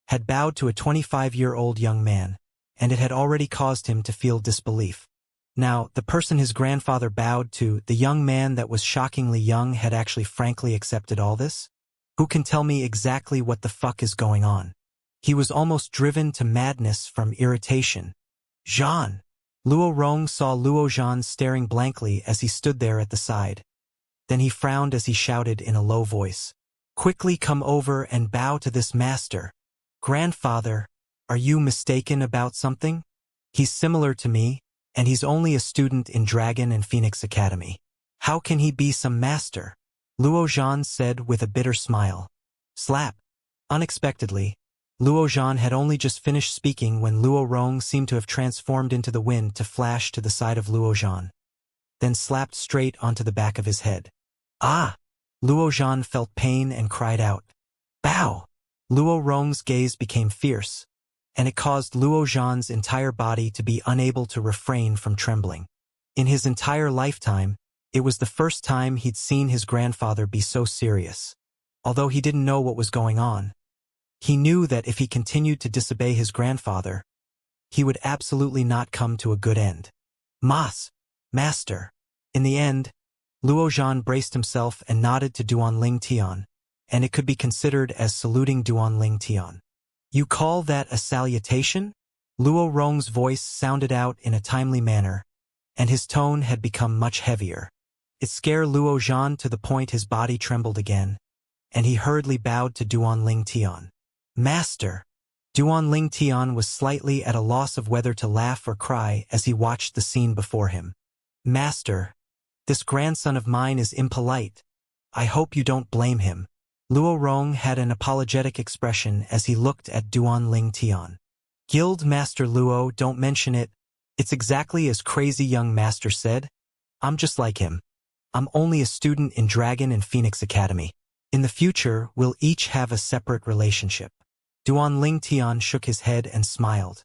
had bowed to a 25-year-old young man, and it had already caused him to feel disbelief. Now, the person his grandfather bowed to, the young man that was shockingly young, had actually frankly accepted all this? Who can tell me exactly what the fuck is going on? He was almost driven to madness from irritation. Zhan! Luo Rong saw Luo Zhan staring blankly as he stood there at the side. Then he frowned as he shouted in a low voice. Quickly come over and bow to this master. Grandfather, are you mistaken about something? He's similar to me, and he's only a student in Dragon and Phoenix Academy. How can he be some master? Luo Zhan said with a bitter smile. Slap! Unexpectedly, Luo Zhan had only just finished speaking when Luo Rong seemed to have transformed into the wind to flash to the side of Luo Zhan, then slapped straight onto the back of his head. Ah! Luo Zhan felt pain and cried out. Bow! Luo Rong's gaze became fierce, and it caused Luo Zhan's entire body to be unable to refrain from trembling. In his entire lifetime, it was the first time he'd seen his grandfather be so serious. Although he didn't know what was going on, he knew that if he continued to disobey his grandfather, he would absolutely not come to a good end. Master. In the end, Luo Zhan braced himself and nodded to Duan Ling Tian, and it could be considered as saluting Duan Ling Tian. You call that a salutation? Luo Rong's voice sounded out in a timely manner, and his tone had become much heavier. It scared Luo Zhan to the point his body trembled again, and he hurriedly bowed to Duan Ling Tian. Master! Duan Ling Tian was slightly at a loss of whether to laugh or cry as he watched the scene before him. Master, this grandson of mine is impolite. I hope you don't blame him. Luo Rong had an apologetic expression as he looked at Duan Ling Tian. Guild Master Luo, don't mention it. It's exactly as crazy young master said. I'm just like him. I'm only a student in Dragon and Phoenix Academy. In the future, we'll each have a separate relationship. Duan Ling Tian shook his head and smiled.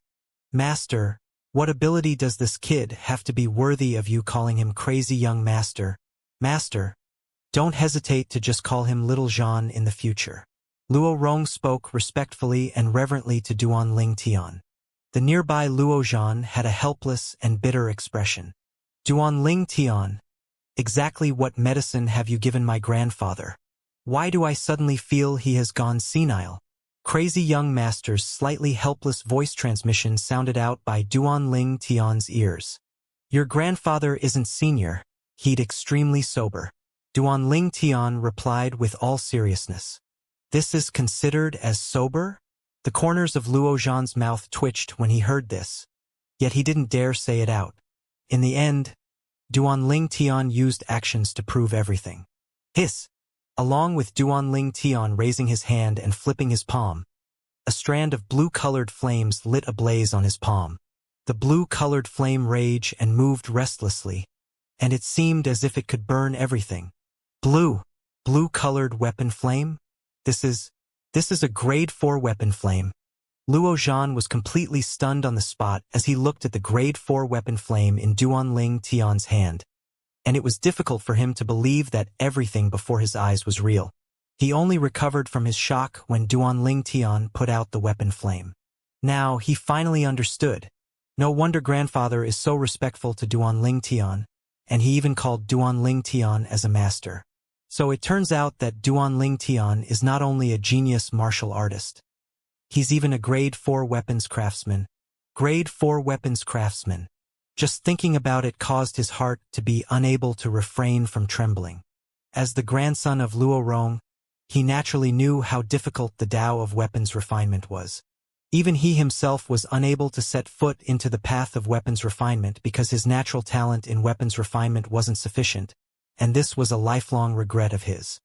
Master, what ability does this kid have to be worthy of you calling him crazy young master? Master, don't hesitate to just call him Little Jean in the future. Luo Rong spoke respectfully and reverently to Duan Ling Tian. The nearby Luo Jean had a helpless and bitter expression. Duan Ling Tian, exactly what medicine have you given my grandfather? Why do I suddenly feel he has gone senile? Crazy young master's slightly helpless voice transmission sounded out by Duan Ling Tian's ears. Your grandfather isn't senior, he's extremely sober. Duan Ling Tian replied with all seriousness. This is considered as sober? The corners of Luo Zhan's mouth twitched when he heard this, yet he didn't dare say it out. In the end, Duan Ling Tian used actions to prove everything. Hiss! Along with Duan Ling Tian raising his hand and flipping his palm, a strand of blue-colored flames lit ablaze on his palm. The blue-colored flame raged and moved restlessly, and it seemed as if it could burn everything. Blue-colored weapon flame? This is a grade 4 weapon flame. Luo Zhan was completely stunned on the spot as he looked at the grade 4 weapon flame in Duan Ling Tian's hand, and it was difficult for him to believe that everything before his eyes was real. He only recovered from his shock when Duan Ling Tian put out the weapon flame. Now he finally understood. No wonder grandfather is so respectful to Duan Ling Tian, and he even called Duan Ling Tian as a master. So it turns out that Duan Ling Tian is not only a genius martial artist. He's even a grade 4 weapons craftsman. Grade 4 weapons craftsman. Just thinking about it caused his heart to be unable to refrain from trembling. As the grandson of Luo Rong, he naturally knew how difficult the Tao of weapons refinement was. Even he himself was unable to set foot into the path of weapons refinement because his natural talent in weapons refinement wasn't sufficient, and this was a lifelong regret of his.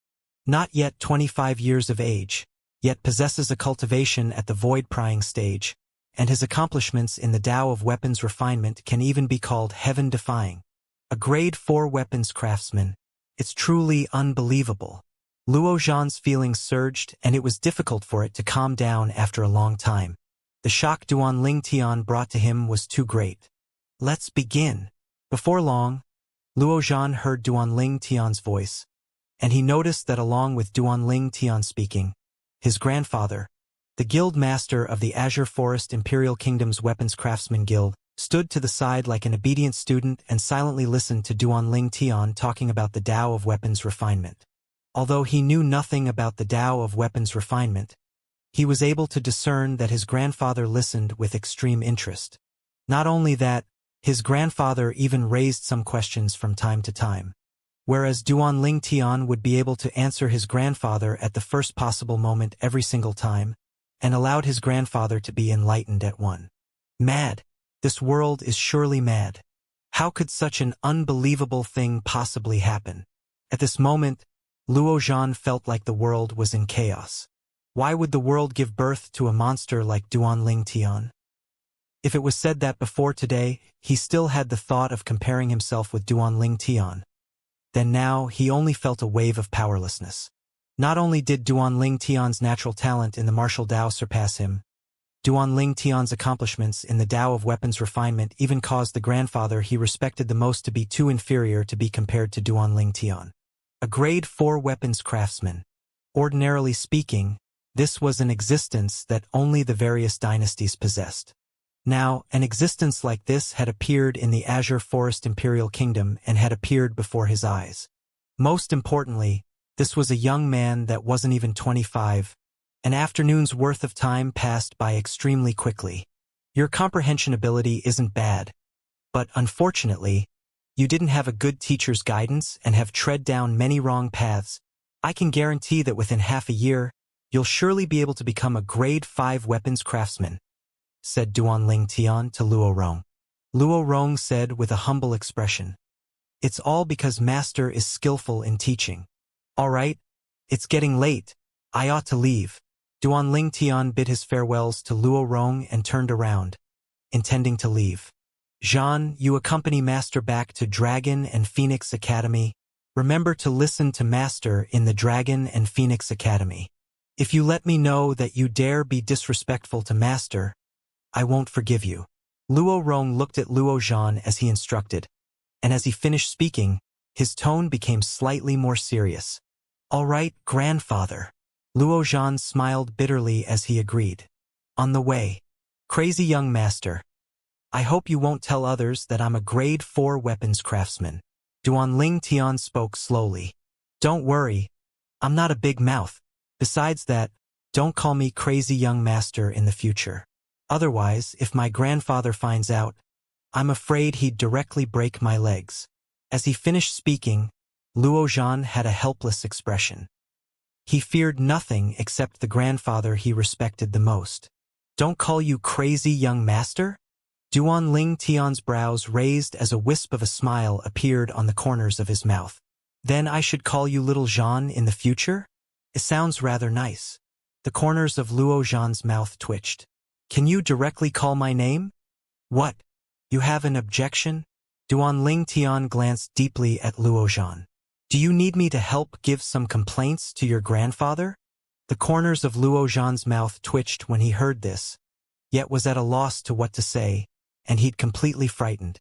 Not yet 25 years of age, yet possesses a cultivation at the void-prying stage, and his accomplishments in the Tao of weapons refinement can even be called heaven-defying. A grade 4 weapons craftsman. It's truly unbelievable. Luo Zhan's feelings surged, and it was difficult for it to calm down after a long time. The shock Duan Ling Tian brought to him was too great. Let's begin. Before long, Luo Zhan heard Duan Ling Tian's voice, and he noticed that along with Duan Ling Tian speaking, his grandfather, the guild master of the Azure Forest Imperial Kingdom's Weapons Craftsman Guild, stood to the side like an obedient student and silently listened to Duan Ling Tian talking about the Tao of weapons refinement. Although he knew nothing about the Tao of weapons refinement, he was able to discern that his grandfather listened with extreme interest. Not only that, his grandfather even raised some questions from time to time. Whereas Duan Ling Tian would be able to answer his grandfather at the first possible moment every single time, and allowed his grandfather to be enlightened at one. Mad. This world is surely mad. How could such an unbelievable thing possibly happen? At this moment, Luo Zhan felt like the world was in chaos. Why would the world give birth to a monster like Duan Ling Tian? If it was said that before today, he still had the thought of comparing himself with Duan Ling Tian, then now he only felt a wave of powerlessness. Not only did Duan Ling Tian's natural talent in the martial Tao surpass him, Duan Ling Tian's accomplishments in the Tao of weapons refinement even caused the grandfather he respected the most to be too inferior to be compared to Duan Ling Tian. A grade 4 weapons craftsman. Ordinarily speaking, this was an existence that only the various dynasties possessed. Now, an existence like this had appeared in the Azure Forest Imperial Kingdom and had appeared before his eyes. Most importantly, this was a young man that wasn't even 25. An afternoon's worth of time passed by extremely quickly. Your comprehension ability isn't bad, but unfortunately, you didn't have a good teacher's guidance and have tread down many wrong paths. I can guarantee that within half a year, you'll surely be able to become a grade 5 weapons craftsman, said Duan Ling Tian to Luo Rong. Luo Rong said with a humble expression, It's all because master is skillful in teaching. All right, it's getting late. I ought to leave. Duanling Tian bid his farewells to Luo Rong and turned around, intending to leave. Zhan, you accompany Master back to Dragon and Phoenix Academy. Remember to listen to Master in the Dragon and Phoenix Academy. If you let me know that you dare be disrespectful to Master, I won't forgive you. Luo Rong looked at Luo Zhan as he instructed, and as he finished speaking, his tone became slightly more serious. All right, grandfather. Luo Zhan smiled bitterly as he agreed. On the way. Crazy young master. I hope you won't tell others that I'm a grade 4 weapons craftsman. Duanling Tian spoke slowly. Don't worry. I'm not a big mouth. Besides that, don't call me crazy young master in the future. Otherwise, if my grandfather finds out, I'm afraid he'd directly break my legs. As he finished speaking, Luo Zhan had a helpless expression. He feared nothing except the grandfather he respected the most. Don't call you crazy young master? Duanling Tian's brows raised as a wisp of a smile appeared on the corners of his mouth. Then I should call you little Zhan in the future? It sounds rather nice. The corners of Luo Zhan's mouth twitched. Can you directly call my name? What? You have an objection? Duanling Tian glanced deeply at Luo Zhan. Do you need me to help give some complaints to your grandfather? The corners of Luo Zhan's mouth twitched when he heard this, yet was at a loss to what to say, and he'd completely frightened.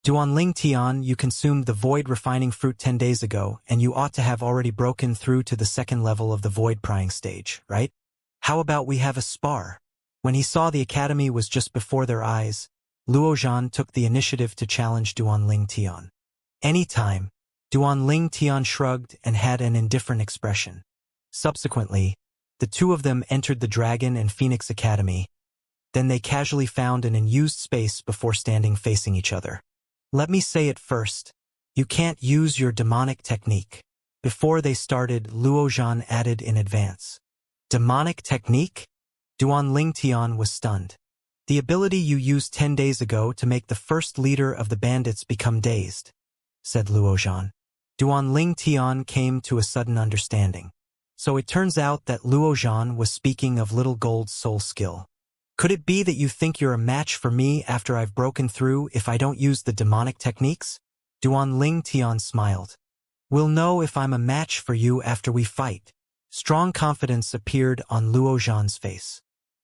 Duanling Tian, you consumed the void refining fruit 10 days ago, and you ought to have already broken through to the second level of the void prying stage, right? How about we have a spar? When he saw the academy was just before their eyes, Luo Zhan took the initiative to challenge Duanling Tian. Anytime. Duanling Tian shrugged and had an indifferent expression. Subsequently, the two of them entered the Dragon and Phoenix Academy. Then they casually found an unused space before standing facing each other. Let me say it first. You can't use your demonic technique. Before they started, Luo Zhan added in advance. Demonic technique? Duanling Tian was stunned. The ability you used 10 days ago to make the first leader of the bandits become dazed, said Luo Zhan. Duanling Tian came to a sudden understanding. So it turns out that Luo Zhan was speaking of Little Gold's soul skill. Could it be that you think you're a match for me after I've broken through if I don't use the demonic techniques? Duanling Tian smiled. We'll know if I'm a match for you after we fight. Strong confidence appeared on Luo Zhan's face.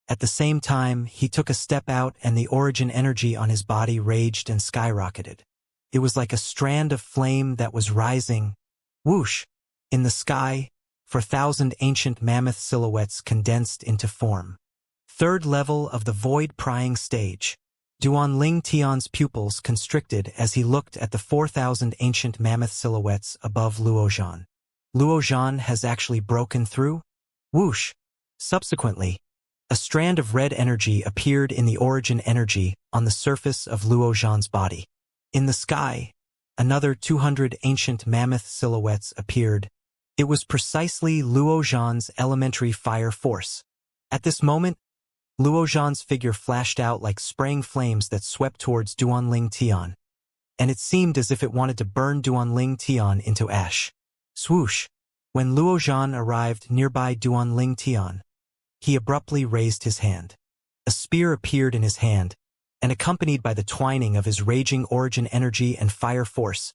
At the same time, he took a step out and the origin energy on his body raged and skyrocketed. It was like a strand of flame that was rising, whoosh, in the sky, 4,000 ancient mammoth silhouettes condensed into form. Third level of the void prying stage. Duanling Tian's pupils constricted as he looked at the 4,000 ancient mammoth silhouettes above Luo Zhan. Luo Zhan has actually broken through? Whoosh! Subsequently, a strand of red energy appeared in the origin energy on the surface of Luo Zhan's body. In the sky, another 200 ancient mammoth silhouettes appeared. It was precisely Luo Zhan's elementary fire force. At this moment, Luo Zhan's figure flashed out like spraying flames that swept towards Duanling Tian, and it seemed as if it wanted to burn Duanling Tian into ash. Swoosh! When Luo Zhan arrived nearby Duanling Tian, he abruptly raised his hand. A spear appeared in his hand, and accompanied by the twining of his raging origin energy and fire force,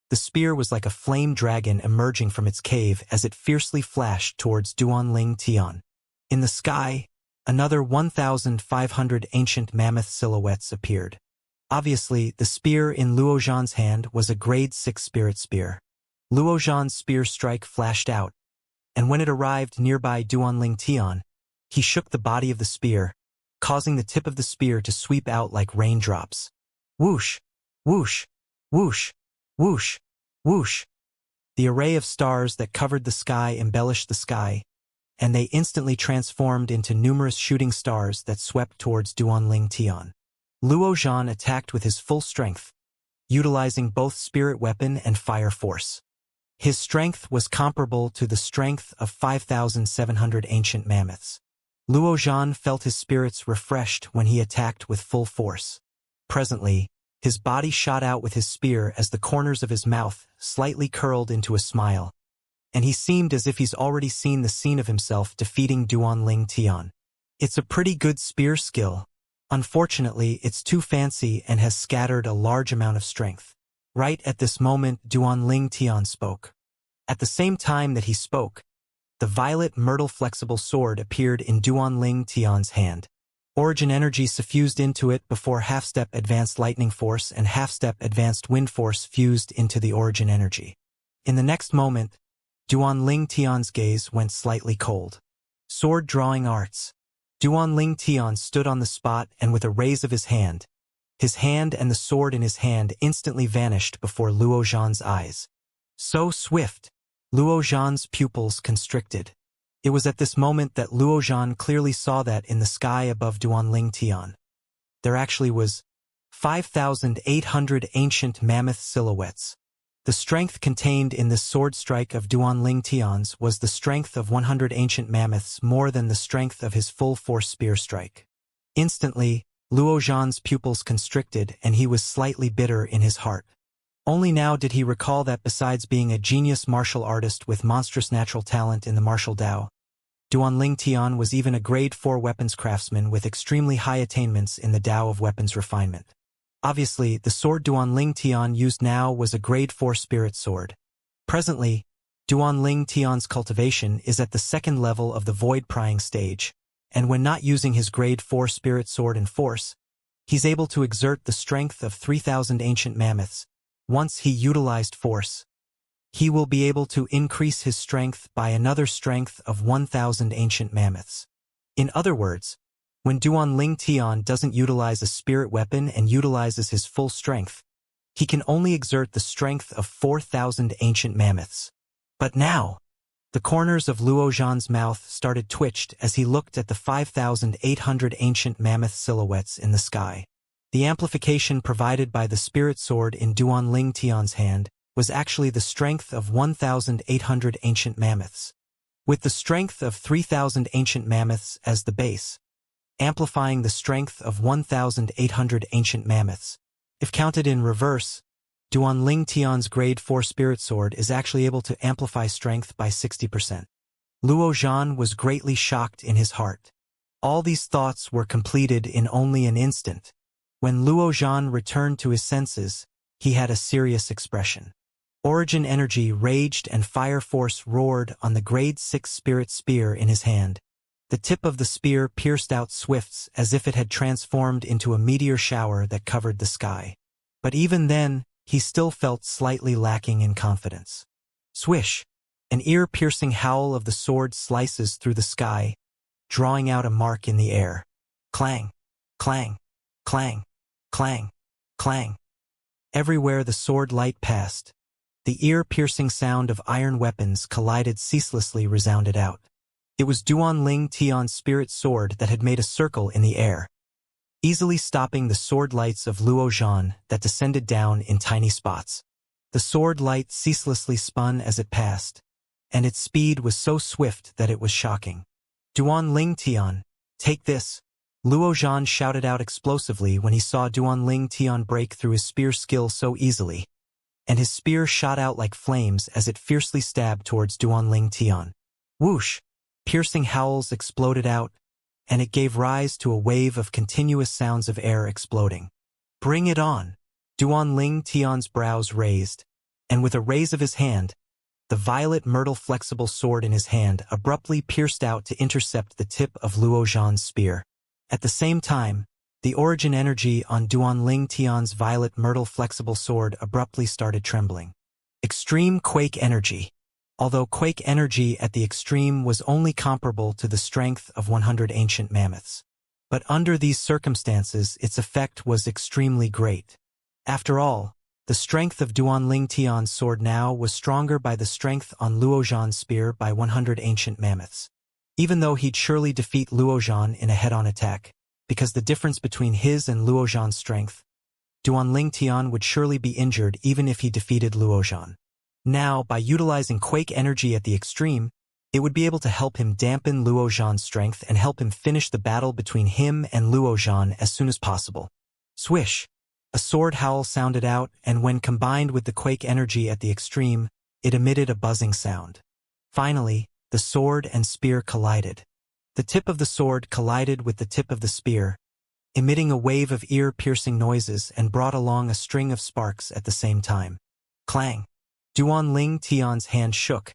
the spear was like a flame dragon emerging from its cave as it fiercely flashed towards Duanling Tian. In the sky, another 1,500 ancient mammoth silhouettes appeared. Obviously, the spear in Luo Zhan's hand was a grade 6 spirit spear. Luo Zhan's spear strike flashed out, and when it arrived nearby Duanling Tian, he shook the body of the spear, causing the tip of the spear to sweep out like raindrops. Whoosh! Whoosh! Whoosh! Whoosh! Whoosh! The array of stars that covered the sky embellished the sky, and they instantly transformed into numerous shooting stars that swept towards Duanling Tian. Luo Zhan attacked with his full strength, utilizing both spirit weapon and fire force. His strength was comparable to the strength of 5,700 ancient mammoths. Luo Zhan felt his spirits refreshed when he attacked with full force. Presently, his body shot out with his spear as the corners of his mouth slightly curled into a smile, and he seemed as if he's already seen the scene of himself defeating Duanling Tian. It's a pretty good spear skill. Unfortunately, it's too fancy and has scattered a large amount of strength. Right at this moment, Duanling Tian spoke. At the same time that he spoke, the violet myrtle flexible sword appeared in Duanling Tian's hand. Origin energy suffused into it before half-step advanced lightning force and half-step advanced wind force fused into the origin energy. In the next moment, Duanling Tian's gaze went slightly cold. Sword drawing arts. Duanling Tian stood on the spot and with a raise of his hand and the sword in his hand instantly vanished before Luo Zhan's eyes. So swift! Luo Zhan's pupils constricted. It was at this moment that Luo Zhan clearly saw that in the sky above Duanling Tian, there actually was 5,800 ancient mammoth silhouettes. The strength contained in this sword strike of Duanling Tian's was the strength of 100 ancient mammoths more than the strength of his full-force spear strike. Instantly, Luo Zhan's pupils constricted and he was slightly bitter in his heart. Only now did he recall that besides being a genius martial artist with monstrous natural talent in the martial Dao, Duanling Tian was even a grade 4 weapons craftsman with extremely high attainments in the Dao of weapons refinement. Obviously, the sword Duanling Tian used now was a grade 4 spirit sword. Presently, Duanling Tian's cultivation is at the second level of the void prying stage, and when not using his grade 4 spirit sword in force, he's able to exert the strength of 3,000 ancient mammoths. Once he utilized force, he will be able to increase his strength by another strength of 1,000 ancient mammoths. In other words, when Duanling Tian doesn't utilize a spirit weapon and utilizes his full strength, he can only exert the strength of 4,000 ancient mammoths. But now, the corners of Luo Zhan's mouth started twitched as he looked at the 5,800 ancient mammoth silhouettes in the sky. The amplification provided by the spirit sword in Duanling Tian's hand was actually the strength of 1,800 ancient mammoths, with the strength of 3,000 ancient mammoths as the base, amplifying the strength of 1,800 ancient mammoths. If counted in reverse, Duanling Tian's grade 4 spirit sword is actually able to amplify strength by 60%. Luo Zhan was greatly shocked in his heart. All these thoughts were completed in only an instant. When Luo Zhan returned to his senses, he had a serious expression. Origin energy raged and fire force roared on the grade 6 spirit spear in his hand. The tip of the spear pierced out swifts as if it had transformed into a meteor shower that covered the sky. But even then, he still felt slightly lacking in confidence. Swish! An ear-piercing howl of the sword slices through the sky, drawing out a mark in the air. Clang! Clang! Clang! Clang! Clang! Everywhere the sword light passed, the ear-piercing sound of iron weapons collided ceaselessly resounded out. It was Duanling Tian's spirit sword that had made a circle in the air, easily stopping the sword lights of Luo Zhan that descended down in tiny spots. The sword light ceaselessly spun as it passed, and its speed was so swift that it was shocking. Duanling Tian, take this! Luo Zhan shouted out explosively when he saw Duanling Tian break through his spear skill so easily, and his spear shot out like flames as it fiercely stabbed towards Duanling Tian. Whoosh! Piercing howls exploded out, and it gave rise to a wave of continuous sounds of air exploding. Bring it on! Duanling Tian's brows raised, and with a raise of his hand, the violet myrtle flexible sword in his hand abruptly pierced out to intercept the tip of Luo Zhan's spear. At the same time, the origin energy on Duanling Tian's violet myrtle flexible sword abruptly started trembling. Extreme quake energy. Although quake energy at the extreme was only comparable to the strength of 100 ancient mammoths. But under these circumstances its effect was extremely great. After all, the strength of Duanling Tian's sword now was stronger by the strength on Luo Zhan's spear by 100 ancient mammoths. Even though he'd surely defeat Luo Zhan in a head-on attack, because the difference between his and Luo Zhan's strength, Duanling Tian would surely be injured even if he defeated Luo Zhan. Now, by utilizing quake energy at the extreme, it would be able to help him dampen Luo Zhan's strength and help him finish the battle between him and Luo Zhan as soon as possible. Swish! A sword howl sounded out, and when combined with the quake energy at the extreme, it emitted a buzzing sound. Finally, the sword and spear collided. The tip of the sword collided with the tip of the spear, emitting a wave of ear-piercing noises and brought along a string of sparks at the same time. Clang! Duan Tian's hand shook,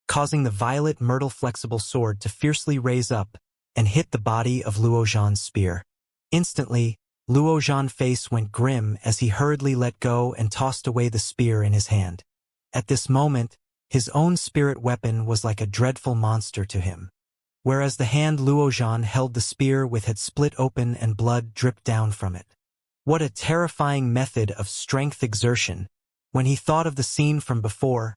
causing the violet myrtle flexible sword to fiercely raise up and hit the body of Luo Zhan's spear. Instantly, Luo Zhan's face went grim as he hurriedly let go and tossed away the spear in his hand. At this moment, his own spirit weapon was like a dreadful monster to him. Whereas the hand Luo Zhan held the spear with had split open and blood dripped down from it. What a terrifying method of strength exertion! When he thought of the scene from before,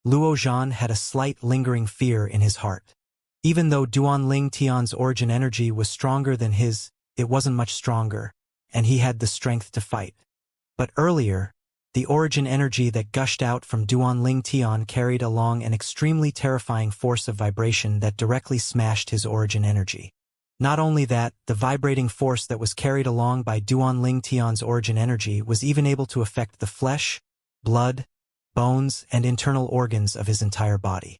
Luo Zhan had a slight lingering fear in his heart. Even though Duan Tian's origin energy was stronger than his, it wasn't much stronger, and he had the strength to fight. But earlier, the origin energy that gushed out from Duan Tian carried along an extremely terrifying force of vibration that directly smashed his origin energy. Not only that, the vibrating force that was carried along by Duan Tian's origin energy was even able to affect the flesh, blood, bones, and internal organs of his entire body.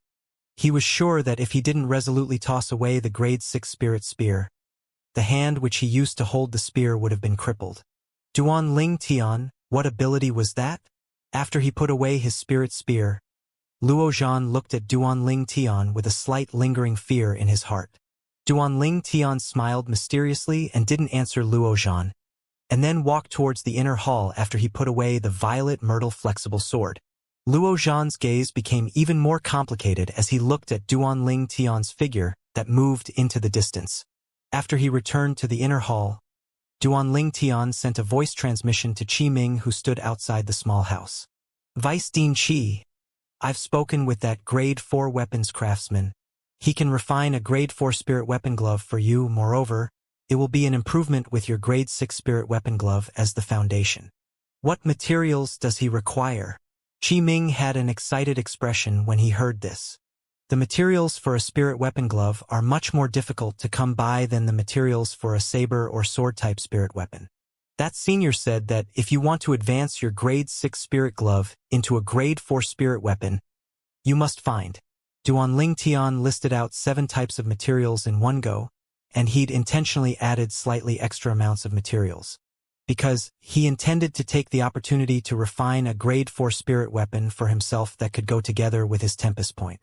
He was sure that if he didn't resolutely toss away the grade 6 spirit spear, the hand which he used to hold the spear would have been crippled. Duan Tian, what ability was that? After he put away his spirit spear, Luo Zhan looked at Duan Tian with a slight lingering fear in his heart. Duan Tian smiled mysteriously and didn't answer Luo Zhan, and then walked towards the inner hall after he put away the violet myrtle flexible sword. Luo Zhan's gaze became even more complicated as he looked at Duan Tian's figure that moved into the distance. After he returned to the inner hall, Duan Tian sent a voice transmission to Qi Ming, who stood outside the small house. Vice Dean Qi, I've spoken with that grade 4 weapons craftsman. He can refine a grade 4 spirit weapon glove for you. Moreover, it will be an improvement with your grade 6 spirit weapon glove as the foundation. What materials does he require? Qi Ming had an excited expression when he heard this. The materials for a spirit weapon glove are much more difficult to come by than the materials for a saber or sword-type spirit weapon. That senior said that if you want to advance your grade 6 spirit glove into a grade 4 spirit weapon, you must find. Duan Tian listed out 7 types of materials in one go, and he'd intentionally added slightly extra amounts of materials, because he intended to take the opportunity to refine a grade 4 spirit weapon for himself that could go together with his Tempest Point.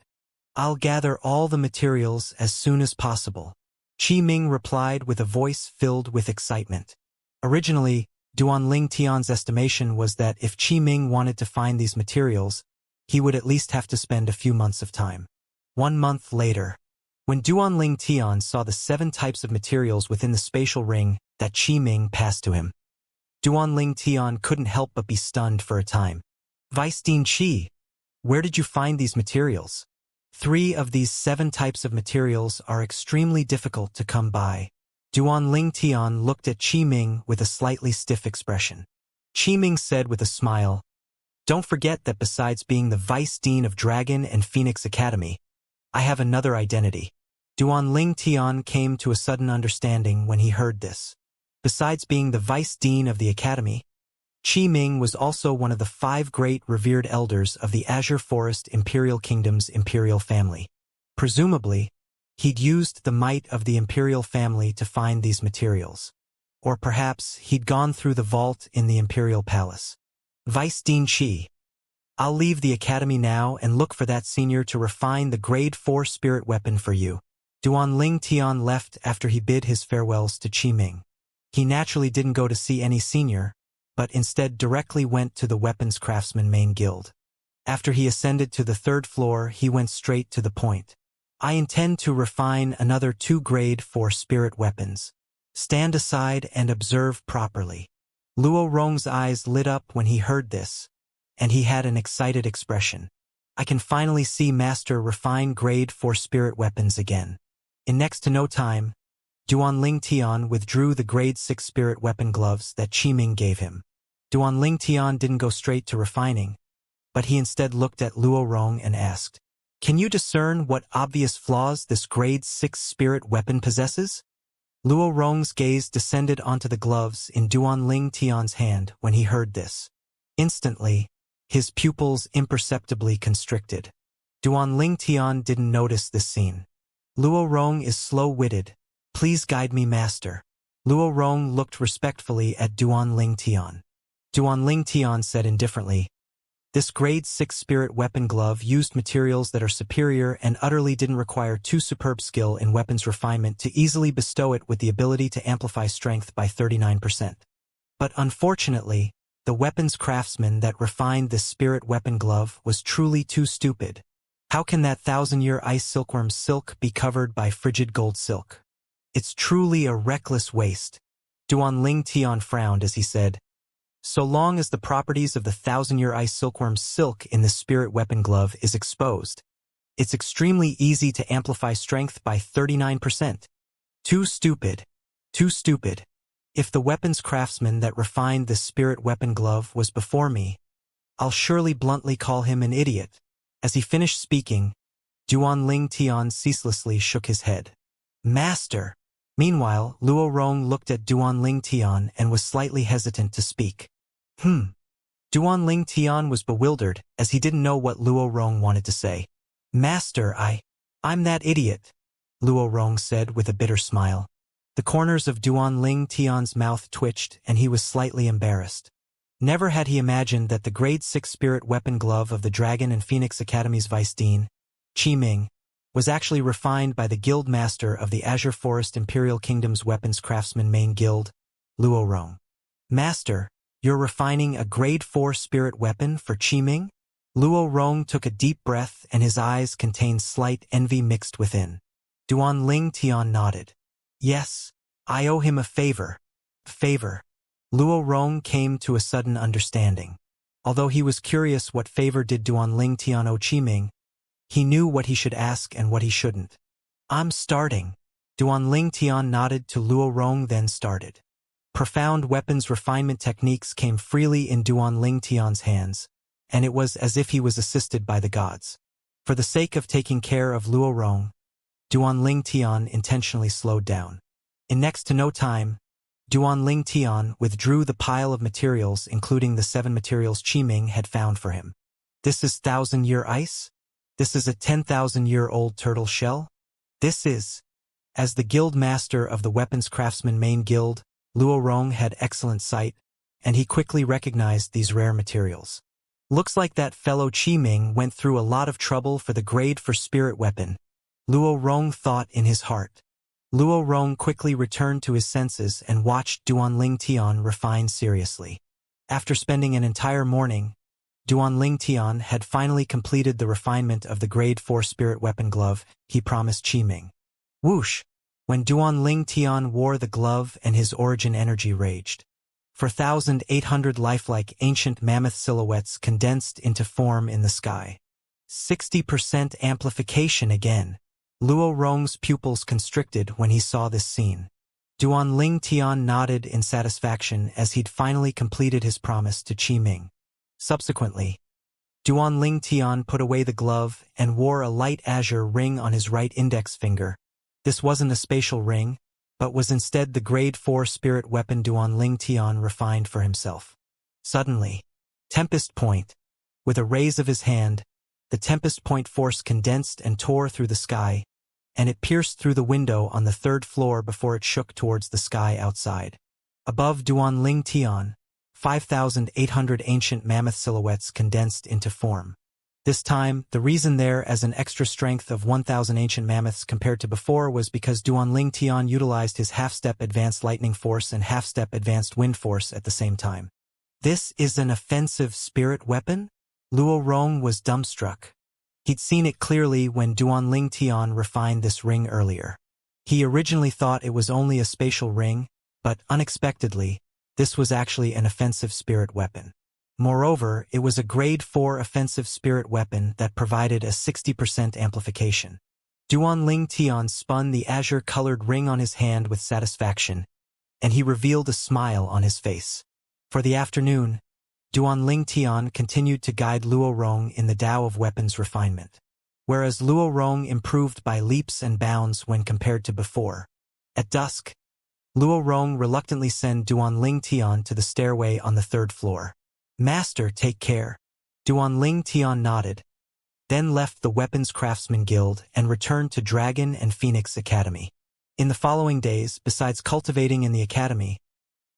I'll gather all the materials as soon as possible, Qi Ming replied with a voice filled with excitement. Originally, Duan Tian's estimation was that if Qi Ming wanted to find these materials, he would at least have to spend a few months of time. 1 month later, when Duan Tian saw the 7 types of materials within the spatial ring that Qi Ming passed to him, Duan Tian couldn't help but be stunned for a time. Vice Dean Qi, where did you find these materials? 3 of these 7 types of materials are extremely difficult to come by. Duan Tian looked at Qi Ming with a slightly stiff expression. Qi Ming said with a smile, don't forget that besides being the Vice Dean of Dragon and Phoenix Academy, I have another identity. Duan Tian came to a sudden understanding when he heard this. Besides being the Vice Dean of the Academy, Qi Ming was also one of the 5 great revered elders of the Azure Forest Imperial Kingdom's imperial family. Presumably, he'd used the might of the imperial family to find these materials. Or perhaps he'd gone through the vault in the imperial palace. Vice Dean Qi, I'll leave the academy now and look for that senior to refine the grade 4 spirit weapon for you. Duan Tian left after he bid his farewells to Qi Ming. He naturally didn't go to see any senior, but instead directly went to the Weapons Craftsman main guild. After he ascended to the 3rd floor, he went straight to the point. I intend to refine another 2 grade 4 spirit weapons. Stand aside and observe properly. Luo Rong's eyes lit up when he heard this, and he had an excited expression. I can finally see Master refine grade 4 spirit weapons again. In next to no time, Duan Tian withdrew the grade 6 spirit weapon gloves that Qi Ming gave him. Duan Tian didn't go straight to refining, but he instead looked at Luo Rong and asked, can you discern what obvious flaws this grade 6 spirit weapon possesses? Luo Rong's gaze descended onto the gloves in Duan Tian's hand when he heard this. Instantly, his pupils imperceptibly constricted. Duan Ling Tian didn't notice this scene. Luo Rong is slow-witted. Please guide me, master. Luo Rong looked respectfully at Duan Ling Tian. Duan Ling Tian said indifferently, "This grade 6 spirit weapon glove used materials that are superior and utterly didn't require too superb skill in weapons refinement to easily bestow it with the ability to amplify strength by 39%. But unfortunately, the weapons craftsman that refined this spirit weapon glove was truly too stupid. How can that 1,000-year ice silkworm silk be covered by frigid gold silk? It's truly a reckless waste." Duan Ling Tian frowned as he said, "So long as the properties of the 1,000-year ice silkworm silk in the spirit weapon glove is exposed, it's extremely easy to amplify strength by 39%. Too stupid. Too stupid. If the weapons craftsman that refined this spirit weapon glove was before me, I'll surely bluntly call him an idiot." As he finished speaking, Duan Ling Tian ceaselessly shook his head. "Master!" Meanwhile, Luo Rong looked at Duan Ling Tian and was slightly hesitant to speak. Duan Ling Tian was bewildered, as he didn't know what Luo Rong wanted to say. "Master, I'm that idiot," Luo Rong said with a bitter smile. The corners of Duan Ling Tian's mouth twitched and he was slightly embarrassed. Never had he imagined that the grade 6 spirit weapon glove of the Dragon and Phoenix Academy's vice dean, Qi Ming, was actually refined by the guild master of the Azure Forest Imperial Kingdom's weapons craftsman main guild, Luo Rong. "Master, you're refining a grade 4 spirit weapon for Qi Ming?" Luo Rong took a deep breath and his eyes contained slight envy mixed within. Duan Ling Tian nodded. "Yes, I owe him a favor." Favor. Luo Rong came to a sudden understanding. Although he was curious what favor did Duan Ling Tian owe Qi Ming, he knew what he should ask and what he shouldn't. "I'm starting." Duan Ling Tian nodded to Luo Rong, then started. Profound weapons refinement techniques came freely in Duan Ling Tian's hands, and it was as if he was assisted by the gods. For the sake of taking care of Luo Rong, Duan Ling Tian intentionally slowed down. In next to no time, Duan Ling Tian withdrew the pile of materials including the 7 materials Qi Ming had found for him. "This is 1,000-year ice? This is a 10,000-year-old turtle shell? This is..." As the guild master of the weapons craftsman main guild, Luo Rong had excellent sight, and he quickly recognized these rare materials. "Looks like that fellow Qi Ming went through a lot of trouble for the grade for spirit weapon," Luo Rong thought in his heart. Luo Rong quickly returned to his senses and watched Duan Ling Tian refine seriously. After spending an entire morning, Duan Ling Tian had finally completed the refinement of the grade 4 spirit weapon glove he promised Qi Ming. Whoosh! When Duan Ling Tian wore the glove and his origin energy raged. 4,800 lifelike ancient mammoth silhouettes condensed into form in the sky. 60% amplification again. Luo Rong's pupils constricted when he saw this scene. Duan Ling Tian nodded in satisfaction as he'd finally completed his promise to Qi Ming. Subsequently, Duan Ling Tian put away the glove and wore a light azure ring on his right index finger. This wasn't a spatial ring, but was instead the grade 4 spirit weapon Duan Ling Tian refined for himself. Suddenly, Tempest Point. With a raise of his hand, the Tempest Point force condensed and tore through the sky, and it pierced through the window on the 3rd floor before it shook towards the sky outside. Above Duan Ling Tian, 5,800 ancient mammoth silhouettes condensed into form. This time, the reason there as an extra strength of 1,000 ancient mammoths compared to before was because Duan Ling Tian utilized his half-step advanced lightning force and half-step advanced wind force at the same time. "This is an offensive spirit weapon?" Luo Rong was dumbstruck. He'd seen it clearly when Duan Ling Tian refined this ring earlier. He originally thought it was only a spatial ring, but unexpectedly, this was actually an offensive spirit weapon. Moreover, it was a grade 4 offensive spirit weapon that provided a 60% amplification. Duan Ling Tian spun the azure-colored ring on his hand with satisfaction, and he revealed a smile on his face. For the afternoon, Duan Ling Tian continued to guide Luo Rong in the Tao of weapons refinement, whereas Luo Rong improved by leaps and bounds when compared to before. At dusk, Luo Rong reluctantly sent Duan Ling Tian to the stairway on the 3rd floor. "Master, take care." Duan Ling Tian nodded. then left the Weapons Craftsman Guild and returned to Dragon and Phoenix Academy. In the following days, besides cultivating in the academy,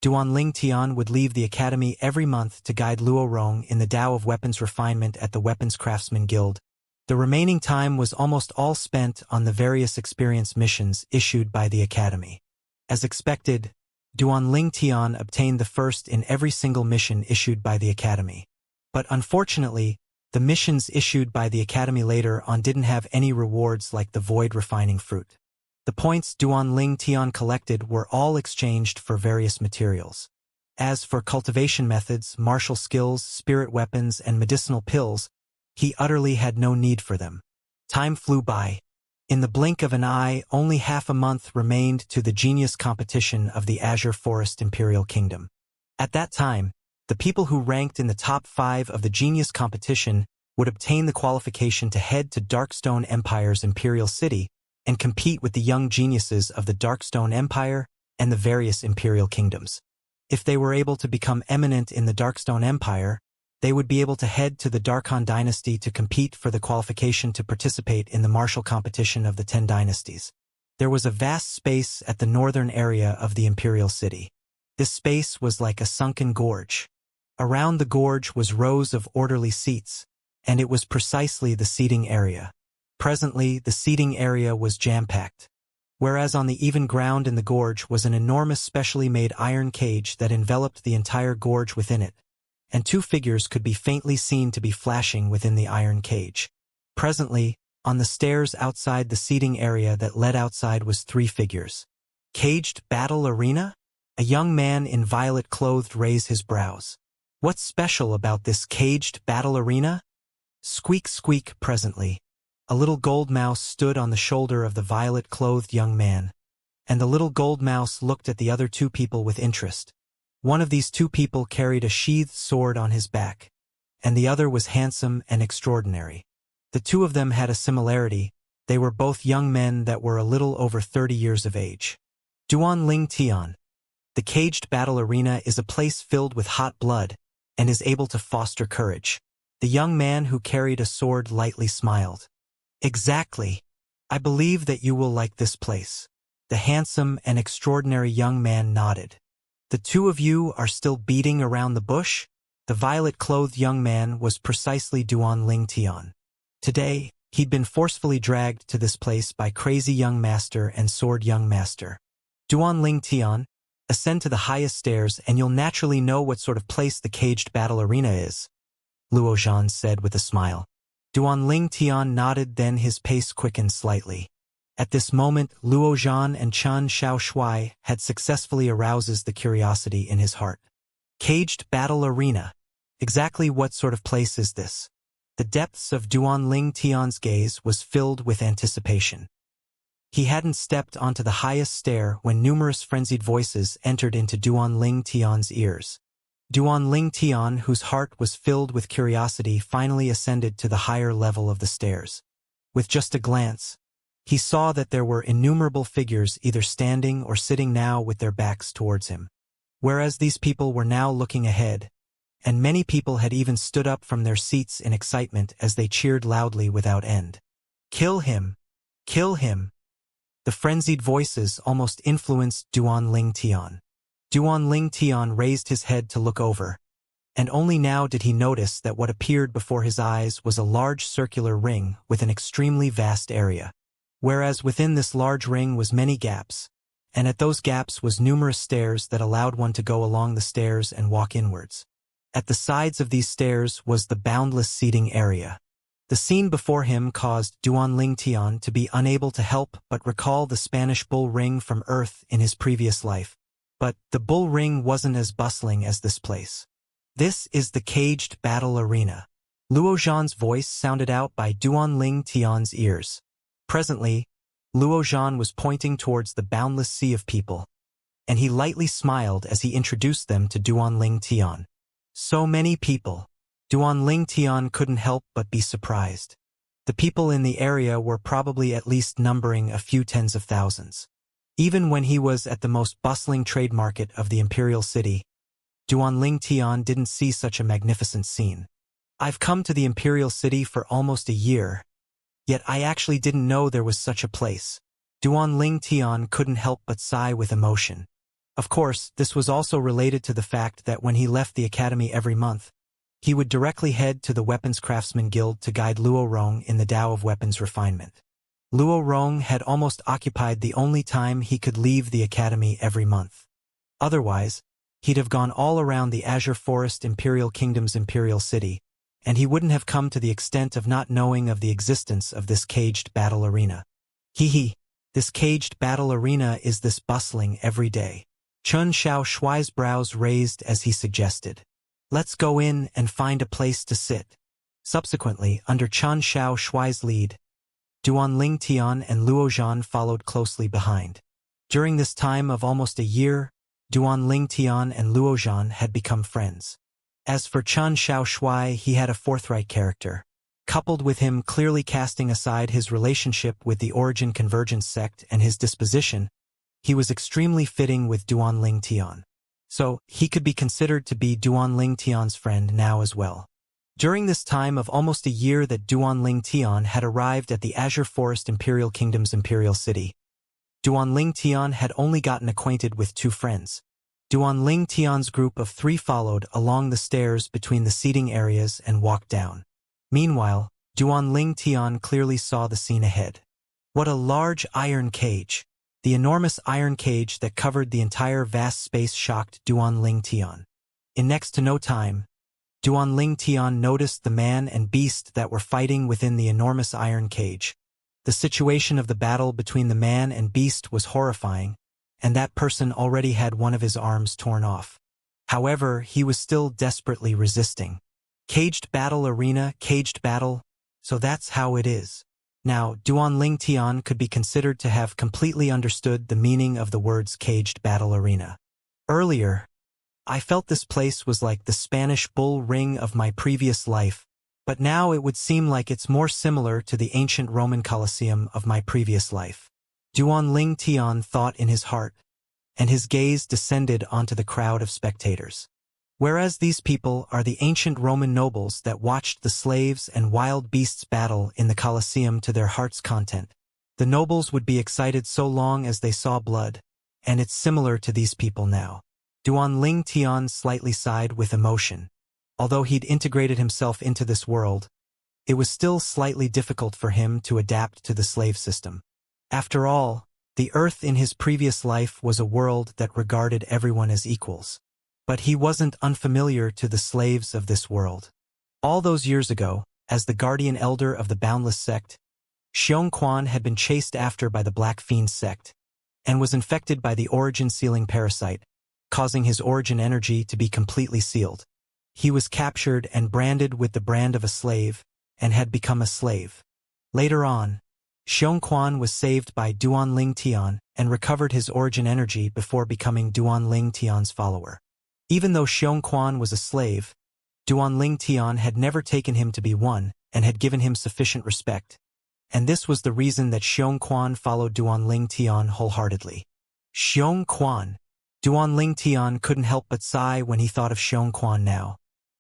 Duanling Tian would leave the academy every month to guide Luo Rong in the Tao of weapons refinement at the Weapons Craftsman Guild. The remaining time was almost all spent on the various experience missions issued by the academy. As expected, Duanling Tian obtained the first in every single mission issued by the academy. But unfortunately, the missions issued by the academy later on didn't have any rewards like the void refining fruit. The points Duanling Tian collected were all exchanged for various materials. As for cultivation methods, martial skills, spirit weapons, and medicinal pills, he utterly had no need for them. Time flew by. In the blink of an eye, only half a month remained to the genius competition of the Azure Forest Imperial Kingdom. At that time, the people who ranked in the top 5 of the genius competition would obtain the qualification to head to Darkstone Empire's Imperial City and compete with the young geniuses of the Darkstone Empire and the various imperial kingdoms. If they were able to become eminent in the Darkstone Empire, they would be able to head to the Darkhan dynasty to compete for the qualification to participate in the martial competition of the 10 dynasties. There was a vast space at the northern area of the imperial city. This space was like a sunken gorge. Around the gorge was rows of orderly seats, and it was precisely the seating area. Presently, the seating area was jam-packed, whereas on the even ground in the gorge was an enormous specially made iron cage that enveloped the entire gorge within it, and 2 figures could be faintly seen to be flashing within the iron cage. Presently, on the stairs outside the seating area that led outside was 3 figures. Caged battle arena? A young man in violet clothed raised his brows. What's special about this caged battle arena? Squeak squeak. Presently, a little gold mouse stood on the shoulder of the violet-clothed young man, and the little gold mouse looked at the other 2 people with interest. One of these 2 people carried a sheathed sword on his back, and the other was handsome and extraordinary. The 2 of them had a similarity. They were both young men that were a little over 30 years of age. Duanling Tian. The caged battle arena is a place filled with hot blood and is able to foster courage. The young man who carried a sword lightly smiled. Exactly. I believe that you will like this place. The handsome and extraordinary young man nodded. The 2 of you are still beating around the bush? The violet-clothed young man was precisely Duanling Tian. Today, he'd been forcefully dragged to this place by Crazy Young Master and Sword Young Master. Duanling Tian, ascend to the highest stairs and you'll naturally know what sort of place the caged battle arena is, Luo Zhan said with a smile. Duanling Tian nodded, then his pace quickened slightly. At this moment, Luo Zhan and Chen Xiaoshui had successfully aroused the curiosity in his heart. Caged battle arena. Exactly what sort of place is this? The depths of Duanling Tian's gaze was filled with anticipation. He hadn't stepped onto the highest stair when numerous frenzied voices entered into Duanling Tian's ears. Duanling Tian, whose heart was filled with curiosity, finally ascended to the higher level of the stairs. With just a glance, he saw that there were innumerable figures either standing or sitting now with their backs towards him. Whereas these people were now looking ahead, and many people had even stood up from their seats in excitement as they cheered loudly without end. Kill him! Kill him! The frenzied voices almost influenced Duanling Tian. Duanling Tian raised his head to look over, and only now did he notice that what appeared before his eyes was a large circular ring with an extremely vast area, whereas within this large ring was many gaps, and at those gaps was numerous stairs that allowed one to go along the stairs and walk inwards. At the sides of these stairs was the boundless seating area. The scene before him caused Duanling Tian to be unable to help but recall the Spanish bull ring from Earth in his previous life. But the bull ring wasn't as bustling as this place. This is the caged battle arena. Luo Zhan's voice sounded out by Duanling Tian's ears. Presently, Luo Zhan was pointing towards the boundless sea of people, and he lightly smiled as he introduced them to Duanling Tian. So many people. Duanling Tian couldn't help but be surprised. The people in the area were probably at least numbering a few tens of thousands. Even when he was at the most bustling trade market of the imperial city, Duanling Tian didn't see such a magnificent scene. I've come to the Imperial City for almost a year, yet I actually didn't know there was such a place. Duan Tian couldn't help but sigh with emotion. Of course, this was also related to the fact that when he left the academy every month, he would directly head to the Weapons Craftsman Guild to guide Luo Rong in the Tao of Weapons Refinement. Luo Rong had almost occupied the only time he could leave the academy every month. Otherwise, he'd have gone all around the Azure Forest Imperial Kingdom's Imperial City, and he wouldn't have come to the extent of not knowing of the existence of this caged battle arena. This caged battle arena is this bustling every day. Chun Xiao Shuai's brows raised as he suggested. Let's go in and find a place to sit. Subsequently, under Chun Xiao Shuai's lead, Duan Tian and Luo Zhan followed closely behind. During this time of almost a year, Duan Tian and Luo Zhan had become friends. As for Chun Xiao Shuai, he had a forthright character. Coupled with him clearly casting aside his relationship with the Origin Convergence sect and his disposition, he was extremely fitting with Duan Tian. So, he could be considered to be Duan Tian's friend now as well. During this time of almost a year that Duan Tian had arrived at the Azure Forest Imperial Kingdom's Imperial City, Duan Tian had only gotten acquainted with two friends. Duan Tian's group of 3 followed along the stairs between the seating areas and walked down. Meanwhile, Duan Tian clearly saw the scene ahead. What a large iron cage! The enormous iron cage that covered the entire vast space shocked Duan Tian. In next to no time, Duan Tian noticed the man and beast that were fighting within the enormous iron cage. The situation of the battle between the man and beast was horrifying, and that person already had one of his arms torn off. However, he was still desperately resisting. Caged battle arena, caged battle, so that's how it is. Now, Duan Tian could be considered to have completely understood the meaning of the words caged battle arena. Earlier, I felt this place was like the Spanish bull ring of my previous life, but now it would seem like it's more similar to the ancient Roman Colosseum of my previous life. Duan Tian thought in his heart, and his gaze descended onto the crowd of spectators. Whereas these people are the ancient Roman nobles that watched the slaves and wild beasts battle in the Colosseum to their heart's content, the nobles would be excited so long as they saw blood, and it's similar to these people now. Duan Tian slightly sighed with emotion. Although he'd integrated himself into this world, it was still slightly difficult for him to adapt to the slave system. After all, the Earth in his previous life was a world that regarded everyone as equals. But he wasn't unfamiliar to the slaves of this world. All those years ago, as the guardian elder of the Boundless sect, Xiongquan had been chased after by the Black Fiend sect, and was infected by the origin-sealing parasite, causing his origin energy to be completely sealed. He was captured and branded with the brand of a slave, and had become a slave. Later on, Xiongquan was saved by Duan Tian and recovered his origin energy before becoming Duan Tian's follower. Even though Xiongquan was a slave, Duan Tian had never taken him to be one and had given him sufficient respect. And this was the reason that Xiongquan followed Duan Tian wholeheartedly. Xiongquan. Duan Tian couldn't help but sigh when he thought of Xiongquan now.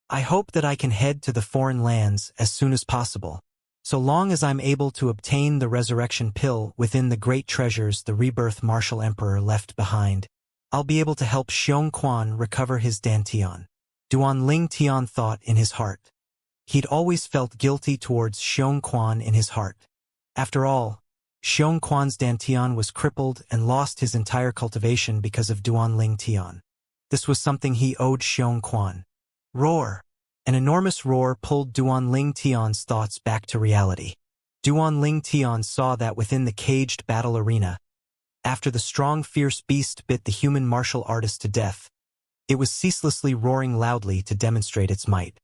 I hope that I can head to the foreign lands as soon as possible. So long as I'm able to obtain the resurrection pill within the great treasures the rebirth Martial Emperor left behind, I'll be able to help Xiongquan recover his Dantian. Duan Tian thought in his heart. He'd always felt guilty towards Xiongquan in his heart. After all, Xiongquan's Dantian was crippled and lost his entire cultivation because of Duan Tian. This was something he owed Xiongquan. Roar! An enormous roar pulled Duan Tian's thoughts back to reality. Duan Tian saw that within the caged battle arena, after the strong fierce beast bit the human martial artist to death, it was ceaselessly roaring loudly to demonstrate its might.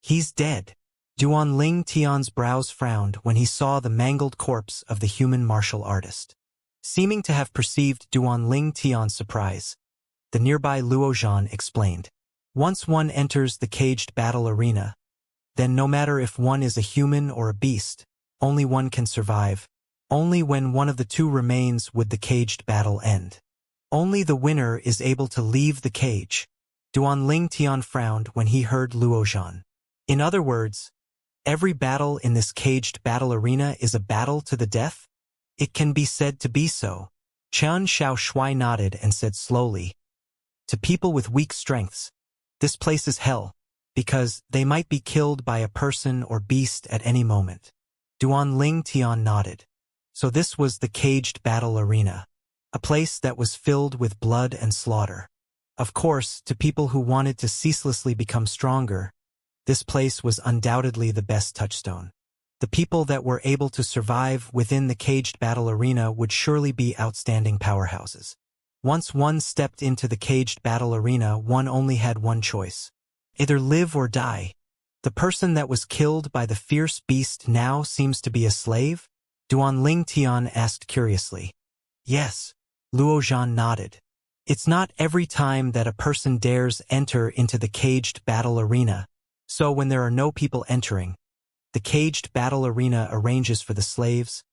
He's dead. Duan Tian's brows frowned when he saw the mangled corpse of the human martial artist. Seeming to have perceived Duan Tian's surprise, the nearby Luo Zhan explained. Once one enters the caged battle arena, then no matter if one is a human or a beast, only one can survive. Only when one of the two remains would the caged battle end. Only the winner is able to leave the cage. Duan Tian frowned when he heard Luo Zhan. In other words, every battle in this caged battle arena is a battle to the death? It can be said to be so. Xianxia nodded and said slowly, to people with weak strengths, this place is hell, because they might be killed by a person or beast at any moment. Duan Tian nodded. So this was the caged battle arena, a place that was filled with blood and slaughter. Of course, to people who wanted to ceaselessly become stronger, this place was undoubtedly the best touchstone. The people that were able to survive within the caged battle arena would surely be outstanding powerhouses. Once one stepped into the caged battle arena, one only had one choice. Either live or die. The person that was killed by the fierce beast now seems to be a slave? Duan Tian asked curiously. Yes. Luo Zhan nodded. It's not every time that a person dares enter into the caged battle arena, so when there are no people entering, the caged battle arena arranges for the slaves,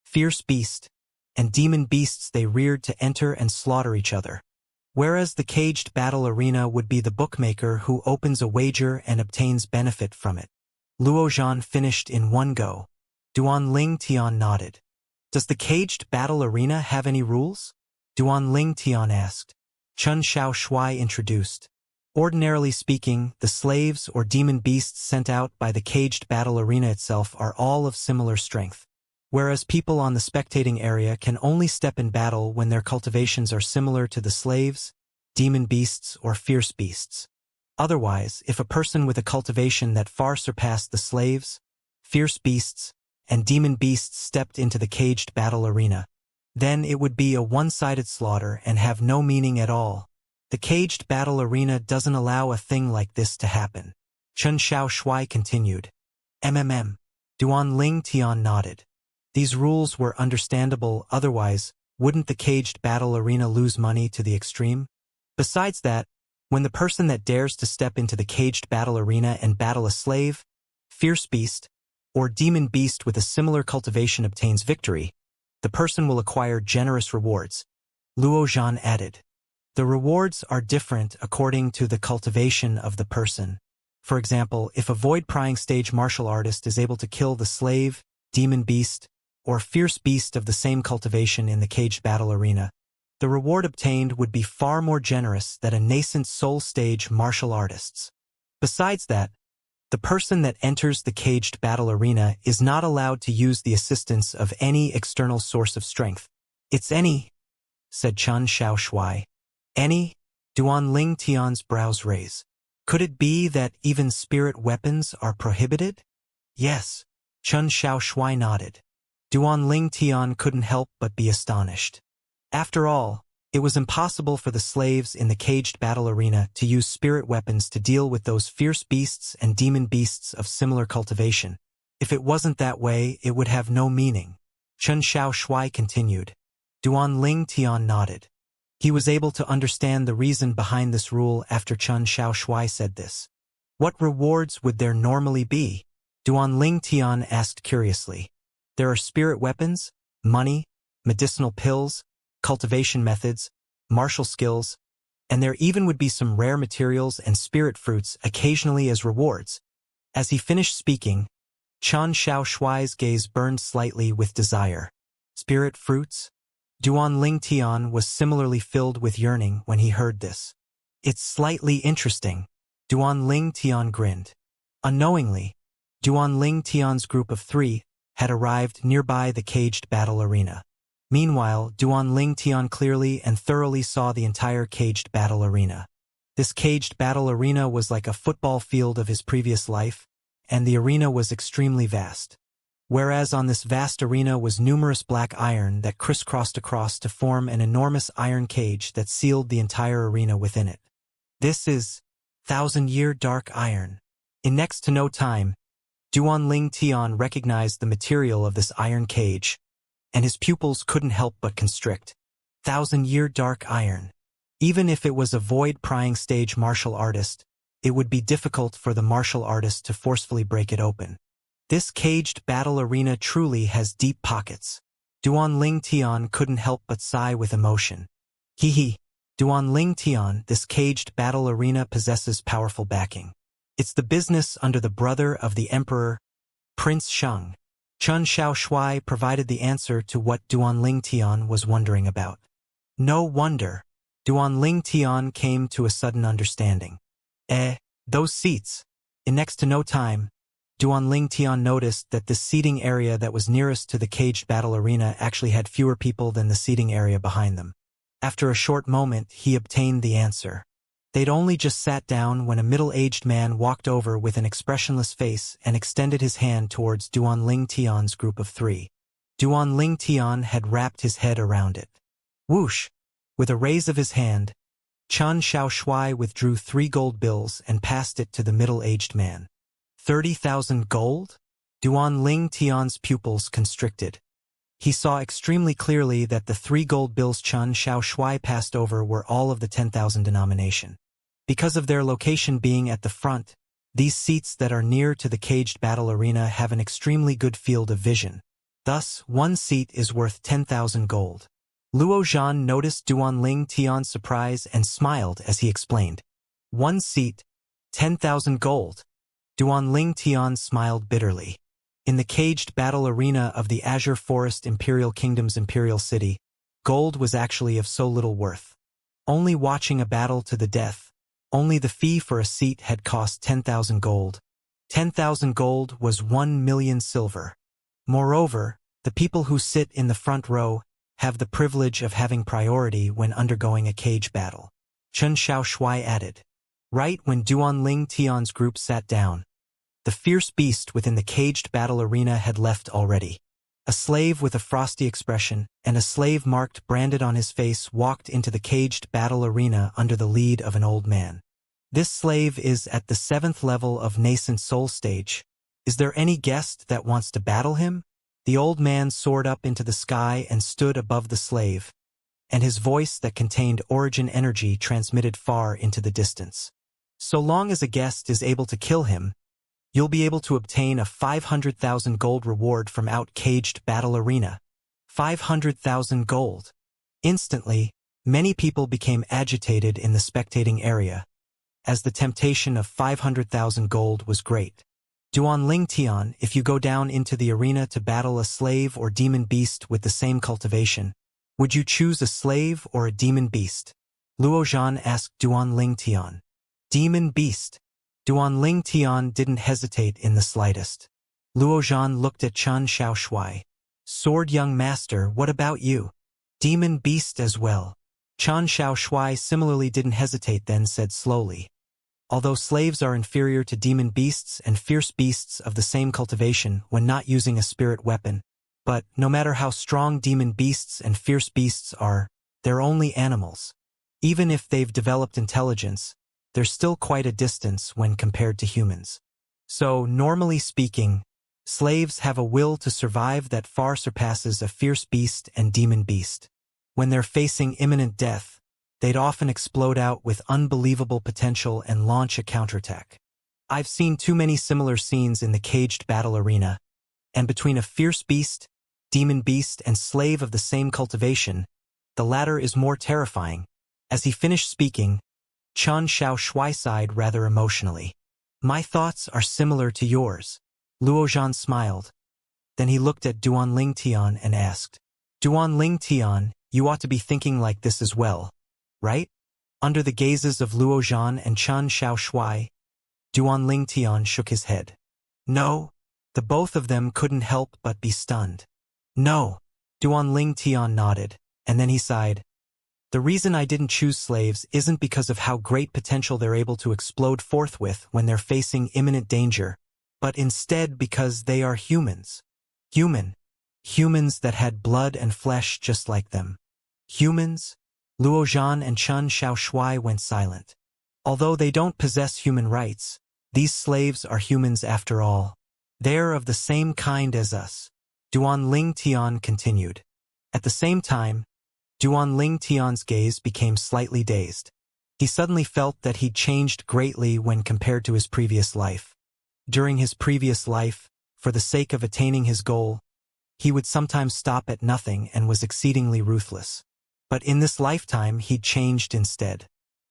fierce beast, and demon beasts they reared to enter and slaughter each other. Whereas the caged battle arena would be the bookmaker who opens a wager and obtains benefit from it. Luo Zhan finished in one go. Duan Tian nodded. Does the caged battle arena have any rules? Duan Tian asked. Chun Xiao Shui introduced. Ordinarily speaking, the slaves or demon beasts sent out by the caged battle arena itself are all of similar strength, whereas people on the spectating area can only step in battle when their cultivations are similar to the slaves, demon beasts, or fierce beasts. Otherwise, if a person with a cultivation that far surpassed the slaves, fierce beasts, and demon beasts stepped into the caged battle arena, then it would be a one-sided slaughter and have no meaning at all. The caged battle arena doesn't allow a thing like this to happen. Chun Xiao Shui continued. Duan Tian nodded. These rules were understandable, otherwise, wouldn't the caged battle arena lose money to the extreme? Besides that, when the person that dares to step into the caged battle arena and battle a slave, fierce beast, or demon beast with a similar cultivation obtains victory, the person will acquire generous rewards. Luo Zhan added. The rewards are different according to the cultivation of the person. For example, if a void-prying stage martial artist is able to kill the slave, demon beast, or fierce beast of the same cultivation in the caged battle arena, the reward obtained would be far more generous than a nascent soul stage martial artist's. Besides that, the person that enters the caged battle arena is not allowed to use the assistance of any external source of strength. It's any, said Chun Xiao Shui. Any? Duan Tian's brows raise. Could it be that even spirit weapons are prohibited? Yes. Chun Xiao Shui nodded. Duan Tian couldn't help but be astonished. After all, it was impossible for the slaves in the caged battle arena to use spirit weapons to deal with those fierce beasts and demon beasts of similar cultivation. If it wasn't that way, it would have no meaning. Chun Xiao Shui continued. Duan Tian nodded. He was able to understand the reason behind this rule after Chun Xiao Shui said this. What rewards would there normally be? Duan Tian asked curiously. There are spirit weapons, money, medicinal pills, cultivation methods, martial skills, and there even would be some rare materials and spirit fruits occasionally as rewards. As he finished speaking, Chun Xiao Shui's gaze burned slightly with desire. Spirit fruits? Duan Tian was similarly filled with yearning when he heard this. It's slightly interesting. Duan Tian grinned. Unknowingly, Duan Tian's group of 3 had arrived nearby the caged battle arena. Meanwhile, Duan Tian clearly and thoroughly saw the entire caged battle arena. This caged battle arena was like a football field of his previous life, and the arena was extremely vast. Whereas on this vast arena was numerous black iron that crisscrossed across to form an enormous iron cage that sealed the entire arena within it. This is 1,000-year dark iron. In next to no time, Duan Tian recognized the material of this iron cage, and his pupils couldn't help but constrict. 1,000-year dark iron. Even if it was a void-prying stage martial artist, it would be difficult for the martial artist to forcefully break it open. This caged battle arena truly has deep pockets. Duan Tian couldn't help but sigh with emotion. Duan Tian, this caged battle arena possesses powerful backing. It's the business under the brother of the emperor, Prince Shang. Chen Xiaoshui provided the answer to what Duanling Tian was wondering about. No wonder. Duanling Tian came to a sudden understanding. Those seats. In next to no time, Duanling Tian noticed that the seating area that was nearest to the caged battle arena actually had fewer people than the seating area behind them. After a short moment, he obtained the answer. They'd only just sat down when a middle-aged man walked over with an expressionless face and extended his hand towards Duanling Tian's group of three. Duanling Tian had wrapped his head around it. Whoosh! With a raise of his hand, Chen Xiaoshui withdrew 3 gold bills and passed it to the middle-aged man. 30,000 gold? Duanling Tian's pupils constricted. He saw extremely clearly that the 3 gold bills Chen Xiaoshui passed over were all of the 10,000 denomination. Because of their location being at the front, these seats that are near to the caged battle arena have an extremely good field of vision. Thus, 1 seat is worth 10,000 gold. Luo Zhan noticed Duanling Tian's surprise and smiled as he explained. 1 seat, 10,000 gold. Duanling Tian smiled bitterly. In the caged battle arena of the Azure Forest Imperial Kingdom's Imperial City, gold was actually of so little worth. Only watching a battle to the death, only the fee for a seat had cost 10,000 gold. 10,000 gold was 1 million silver. Moreover, the people who sit in the front row have the privilege of having priority when undergoing a cage battle. Chen Xiaoshui added. Right when Duanling Tian's group sat down, the fierce beast within the caged battle arena had left already. A slave with a frosty expression and a slave marked branded on his face walked into the caged battle arena under the lead of an old man. This slave is at the 7th level of nascent soul stage. Is there any guest that wants to battle him? The old man soared up into the sky and stood above the slave, and his voice that contained origin energy transmitted far into the distance. So long as a guest is able to kill him, you'll be able to obtain a 500,000 gold reward from out-caged battle arena. 500,000 gold. Instantly, many people became agitated in the spectating area, as the temptation of 500,000 gold was great. Duanling Tian, if you go down into the arena to battle a slave or demon beast with the same cultivation, would you choose a slave or a demon beast? Luo Zhan asked Duanling Tian. Demon beast. Duanling Tian didn't hesitate in the slightest. Luo Zhan looked at Chen Xiaoshui. Sword young master, what about you? Demon beast as well. Chen Xiaoshui similarly didn't hesitate then said slowly. Although slaves are inferior to demon beasts and fierce beasts of the same cultivation when not using a spirit weapon, but no matter how strong demon beasts and fierce beasts are, they're only animals. Even if they've developed intelligence, there's still quite a distance when compared to humans. So, normally speaking, slaves have a will to survive that far surpasses a fierce beast and demon beast. When they're facing imminent death, they'd often explode out with unbelievable potential and launch a counterattack. I've seen too many similar scenes in the caged battle arena, and between a fierce beast, demon beast, and slave of the same cultivation, the latter is more terrifying. As he finished speaking, Chen Xiaoshui sighed rather emotionally. My thoughts are similar to yours. Luo Zhan smiled. Then he looked at Duanling Tian and asked, Duanling Tian, you ought to be thinking like this as well, right? Under the gazes of Luo Zhan and Chen Xiaoshui, Duanling Tian shook his head. No, the both of them couldn't help but be stunned. No, Duanling Tian nodded, and then he sighed. The reason I didn't choose slaves isn't because of how great potential they're able to explode forthwith when they're facing imminent danger, but instead because they are humans. Humans that had blood and flesh just like them. Humans? Luo Zhan and Chen Xiaoshui went silent. Although they don't possess human rights, these slaves are humans after all. They're of the same kind as us. Duanling Tian continued. At the same time, Duanling Tian's gaze became slightly dazed. He suddenly felt that he'd changed greatly when compared to his previous life. During his previous life, for the sake of attaining his goal, he would sometimes stop at nothing and was exceedingly ruthless. But in this lifetime he'd changed instead.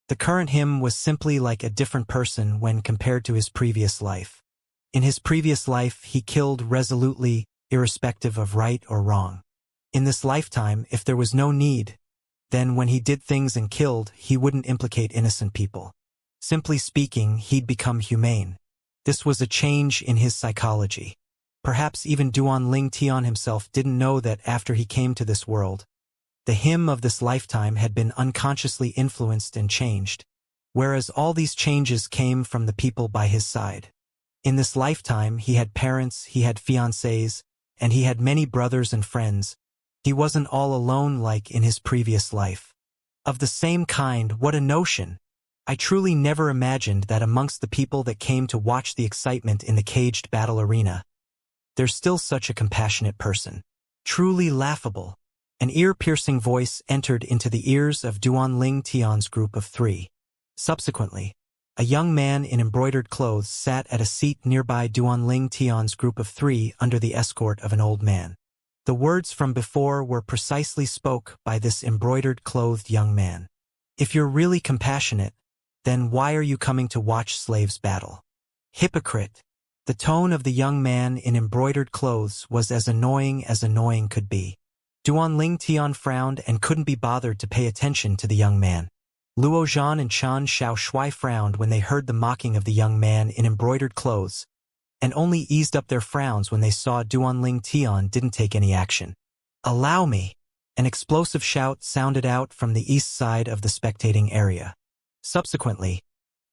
The current him was simply like a different person when compared to his previous life. In his previous life, he killed resolutely, irrespective of right or wrong. In this lifetime, if there was no need, then when he did things and killed, he wouldn't implicate innocent people. Simply speaking, he'd become humane. This was a change in his psychology. Perhaps even Duan Ling Tian himself didn't know that after he came to this world, the him of this lifetime had been unconsciously influenced and changed, whereas all these changes came from the people by his side. In this lifetime, he had parents, he had fiancés, and he had many brothers and friends. He wasn't all alone like in his previous life. Of the same kind, what a notion! I truly never imagined that amongst the people that came to watch the excitement in the caged battle arena, there's still such a compassionate person. Truly laughable. An ear-piercing voice entered into the ears of Duan Ling Tian's group of 3. Subsequently, a young man in embroidered clothes sat at a seat nearby Duan Ling Tian's group of 3 under the escort of an old man. The words from before were precisely spoke by this embroidered-clothed young man. If you're really compassionate, then why are you coming to watch slaves battle? Hypocrite! The tone of the young man in embroidered clothes was as annoying could be. Duan Ling Tian frowned and couldn't be bothered to pay attention to the young man. Luo Zhan and Chen Xiaoshui frowned when they heard the mocking of the young man in embroidered clothes, and only eased up their frowns when they saw Duan Ling Tian didn't take any action. "Allow me!" An explosive shout sounded out from the east side of the spectating area. Subsequently,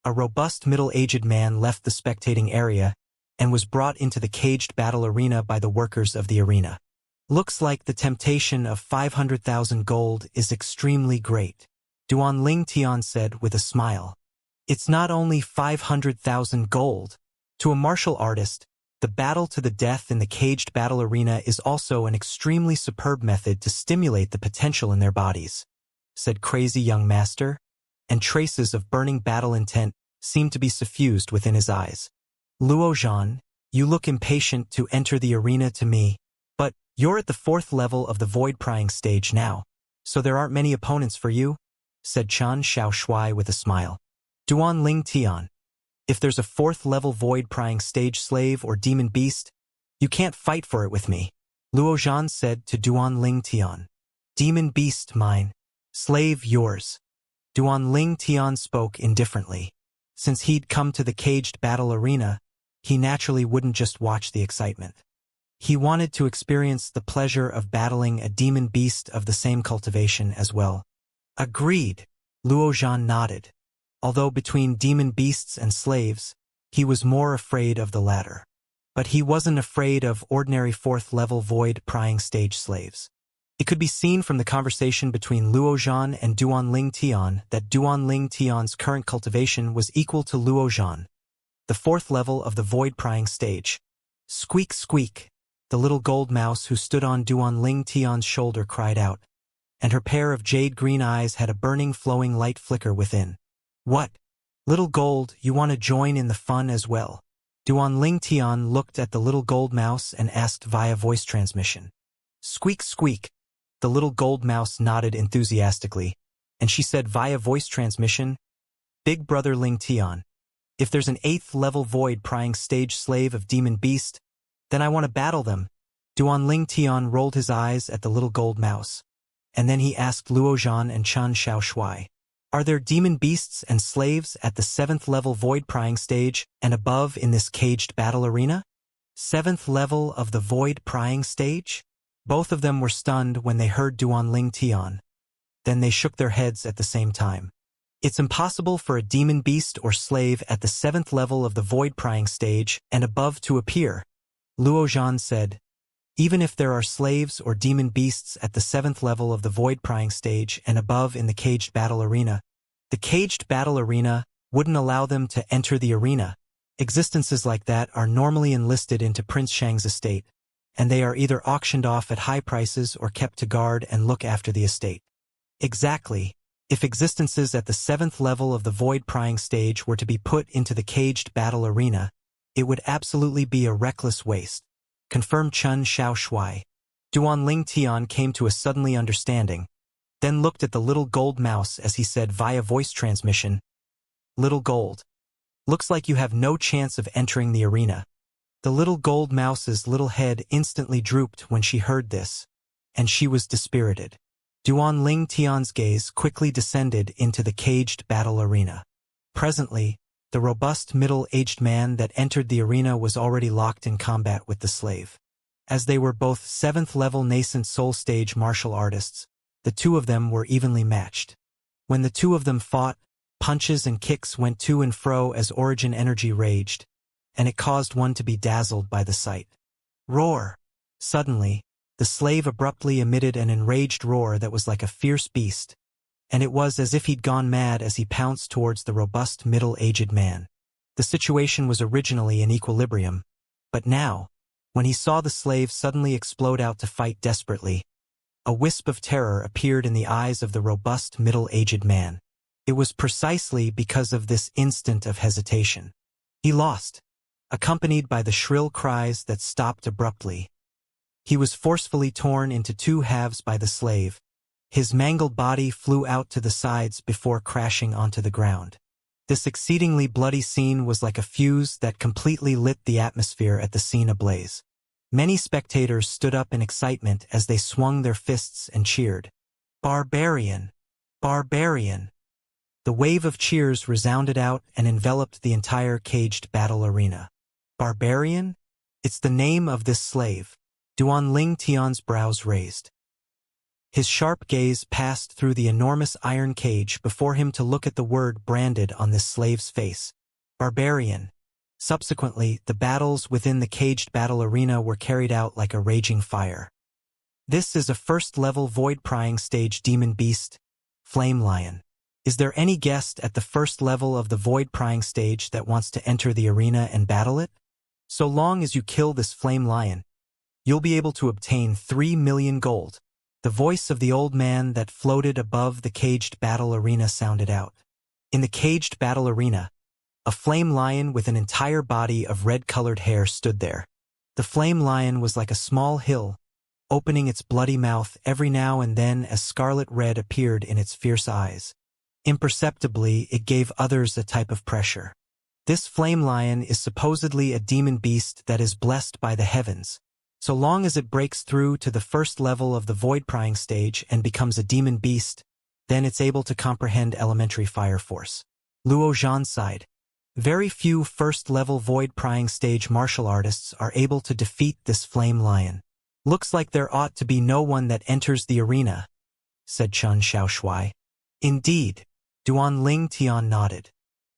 a robust middle-aged man left the spectating area and was brought into the caged battle arena by the workers of the arena. "Looks like the temptation of 500,000 gold is extremely great," Duan Ling Tian said with a smile. "It's not only 500,000 gold. To a martial artist, the battle to the death in the caged battle arena is also an extremely superb method to stimulate the potential in their bodies," said crazy young master, and traces of burning battle intent seemed to be suffused within his eyes. "Luo Zhan, you look impatient to enter the arena to me, but you're at the 4th level of the void-prying stage now, so there aren't many opponents for you," said Chen Xiaoshui with a smile. "Duan Ling Tian, if there's a 4th level void-prying stage slave or demon beast, you can't fight for it with me," Luo Zhan said to Duan Ling Tian. "Demon beast mine, slave yours." Duan Ling Tian spoke indifferently. Since he'd come to the caged battle arena, he naturally wouldn't just watch the excitement. He wanted to experience the pleasure of battling a demon beast of the same cultivation as well. "Agreed," Luo Zhan nodded. Although between demon beasts and slaves, he was more afraid of the latter. But he wasn't afraid of ordinary 4th-level void-prying stage slaves. It could be seen from the conversation between Luo Zhan and Duan Ling Tian that Duan Ling Tian's current cultivation was equal to Luo Zhan, the 4th level of the void-prying stage. "Squeak, squeak," the little gold mouse who stood on Duan Ling Tian's shoulder cried out, and her pair of jade-green eyes had a burning flowing light flicker within. "What? Little gold, you want to join in the fun as well?" Duan Ling Tian looked at the little gold mouse and asked via voice transmission. "Squeak, squeak," the little gold mouse nodded enthusiastically, and she said via voice transmission, "Big brother Ling Tian, if there's an 8th level void-prying stage slave of demon beast, then I want to battle them." Duan Ling Tian rolled his eyes at the little gold mouse, and then he asked Luo Zhan and Chen Xiaoshui, "Are there demon beasts and slaves at the 7th level void-prying stage and above in this caged battle arena?" 7th level of the void-prying stage? Both of them were stunned when they heard Duan Ling Tian. Then they shook their heads at the same time. "It's impossible for a demon beast or slave at the 7th level of the void-prying stage and above to appear," Luo Zhan said. "Even if there are slaves or demon beasts at the 7th level of the void-prying stage and above in the caged battle arena, the caged battle arena wouldn't allow them to enter the arena. Existences like that are normally enlisted into Prince Shang's estate, and they are either auctioned off at high prices or kept to guard and look after the estate." Exactly. If existences at the 7th level of the void-prying stage were to be put into the caged battle arena, it would absolutely be a reckless waste, confirmed Chen Xiaoshui. Duan Ling Tian came to a suddenly understanding. then looked at the little gold mouse as he said via voice transmission, "Little gold. Looks like you have no chance of entering the arena." The little gold mouse's little head instantly drooped when she heard this, and she was dispirited. Duan Ling Tian's gaze quickly descended into the caged battle arena. Presently, the robust middle-aged man that entered the arena was already locked in combat with the slave. As they were both 7th-level nascent soul stage martial artists, the two of them were evenly matched. When the two of them fought, punches and kicks went to and fro as origin energy raged, and it caused one to be dazzled by the sight. Roar! Suddenly, the slave abruptly emitted an enraged roar that was like a fierce beast, and it was as if he'd gone mad as he pounced towards the robust middle-aged man. The situation was originally in equilibrium, but now, when he saw the slave suddenly explode out to fight desperately, a wisp of terror appeared in the eyes of the robust middle-aged man. It was precisely because of this instant of hesitation. He lost, accompanied by the shrill cries that stopped abruptly. He was forcefully torn into two halves by the slave. His mangled body flew out to the sides before crashing onto the ground. This exceedingly bloody scene was like a fuse that completely lit the atmosphere at the scene ablaze. Many spectators stood up in excitement as they swung their fists and cheered. "Barbarian! Barbarian!" The wave of cheers resounded out and enveloped the entire caged battle arena. Barbarian? It's the name of this slave. Duan Ling Tian's brows raised. His sharp gaze passed through the enormous iron cage before him to look at the word branded on this slave's face. Barbarian. Subsequently, the battles within the caged battle arena were carried out like a raging fire. This is a first-level void-prying stage demon beast, Flame Lion. Is there any guest at the first level of the void-prying stage that wants to enter the arena and battle it? So long as you kill this Flame Lion, you'll be able to obtain 3 million gold. The voice of the old man that floated above the caged battle arena sounded out. In the caged battle arena, a flame lion with an entire body of red-colored hair stood there. The flame lion was like a small hill, opening its bloody mouth every now and then as scarlet red appeared in its fierce eyes. Imperceptibly, it gave others a type of pressure. This flame lion is supposedly a demon beast that is blessed by the heavens. So long as it breaks through to the first level of the void-prying stage and becomes a demon beast, then it's able to comprehend elementary fire force. Luo Zhan sighed. Very few first-level void-prying stage martial artists are able to defeat this flame lion. Looks like there ought to be no one that enters the arena, said Chen Xiaoshuai. Indeed, Duan Ling Tian nodded.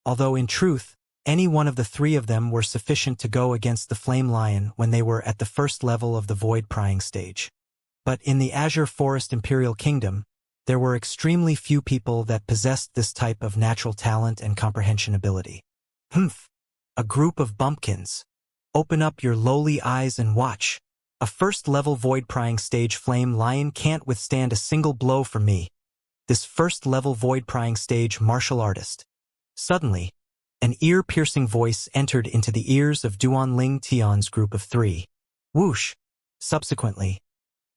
Although in truth, any one of the three of them were sufficient to go against the Flame Lion when they were at the first level of the void-prying stage. But in the Azure Forest Imperial Kingdom, there were extremely few people that possessed this type of natural talent and comprehension ability. Humph! A group of bumpkins. Open up your lowly eyes and watch. A first-level void-prying stage Flame Lion can't withstand a single blow from me. This first-level void-prying stage martial artist. Suddenly, an ear-piercing voice entered into the ears of Duan Ling Tian's group of three. Whoosh! Subsequently,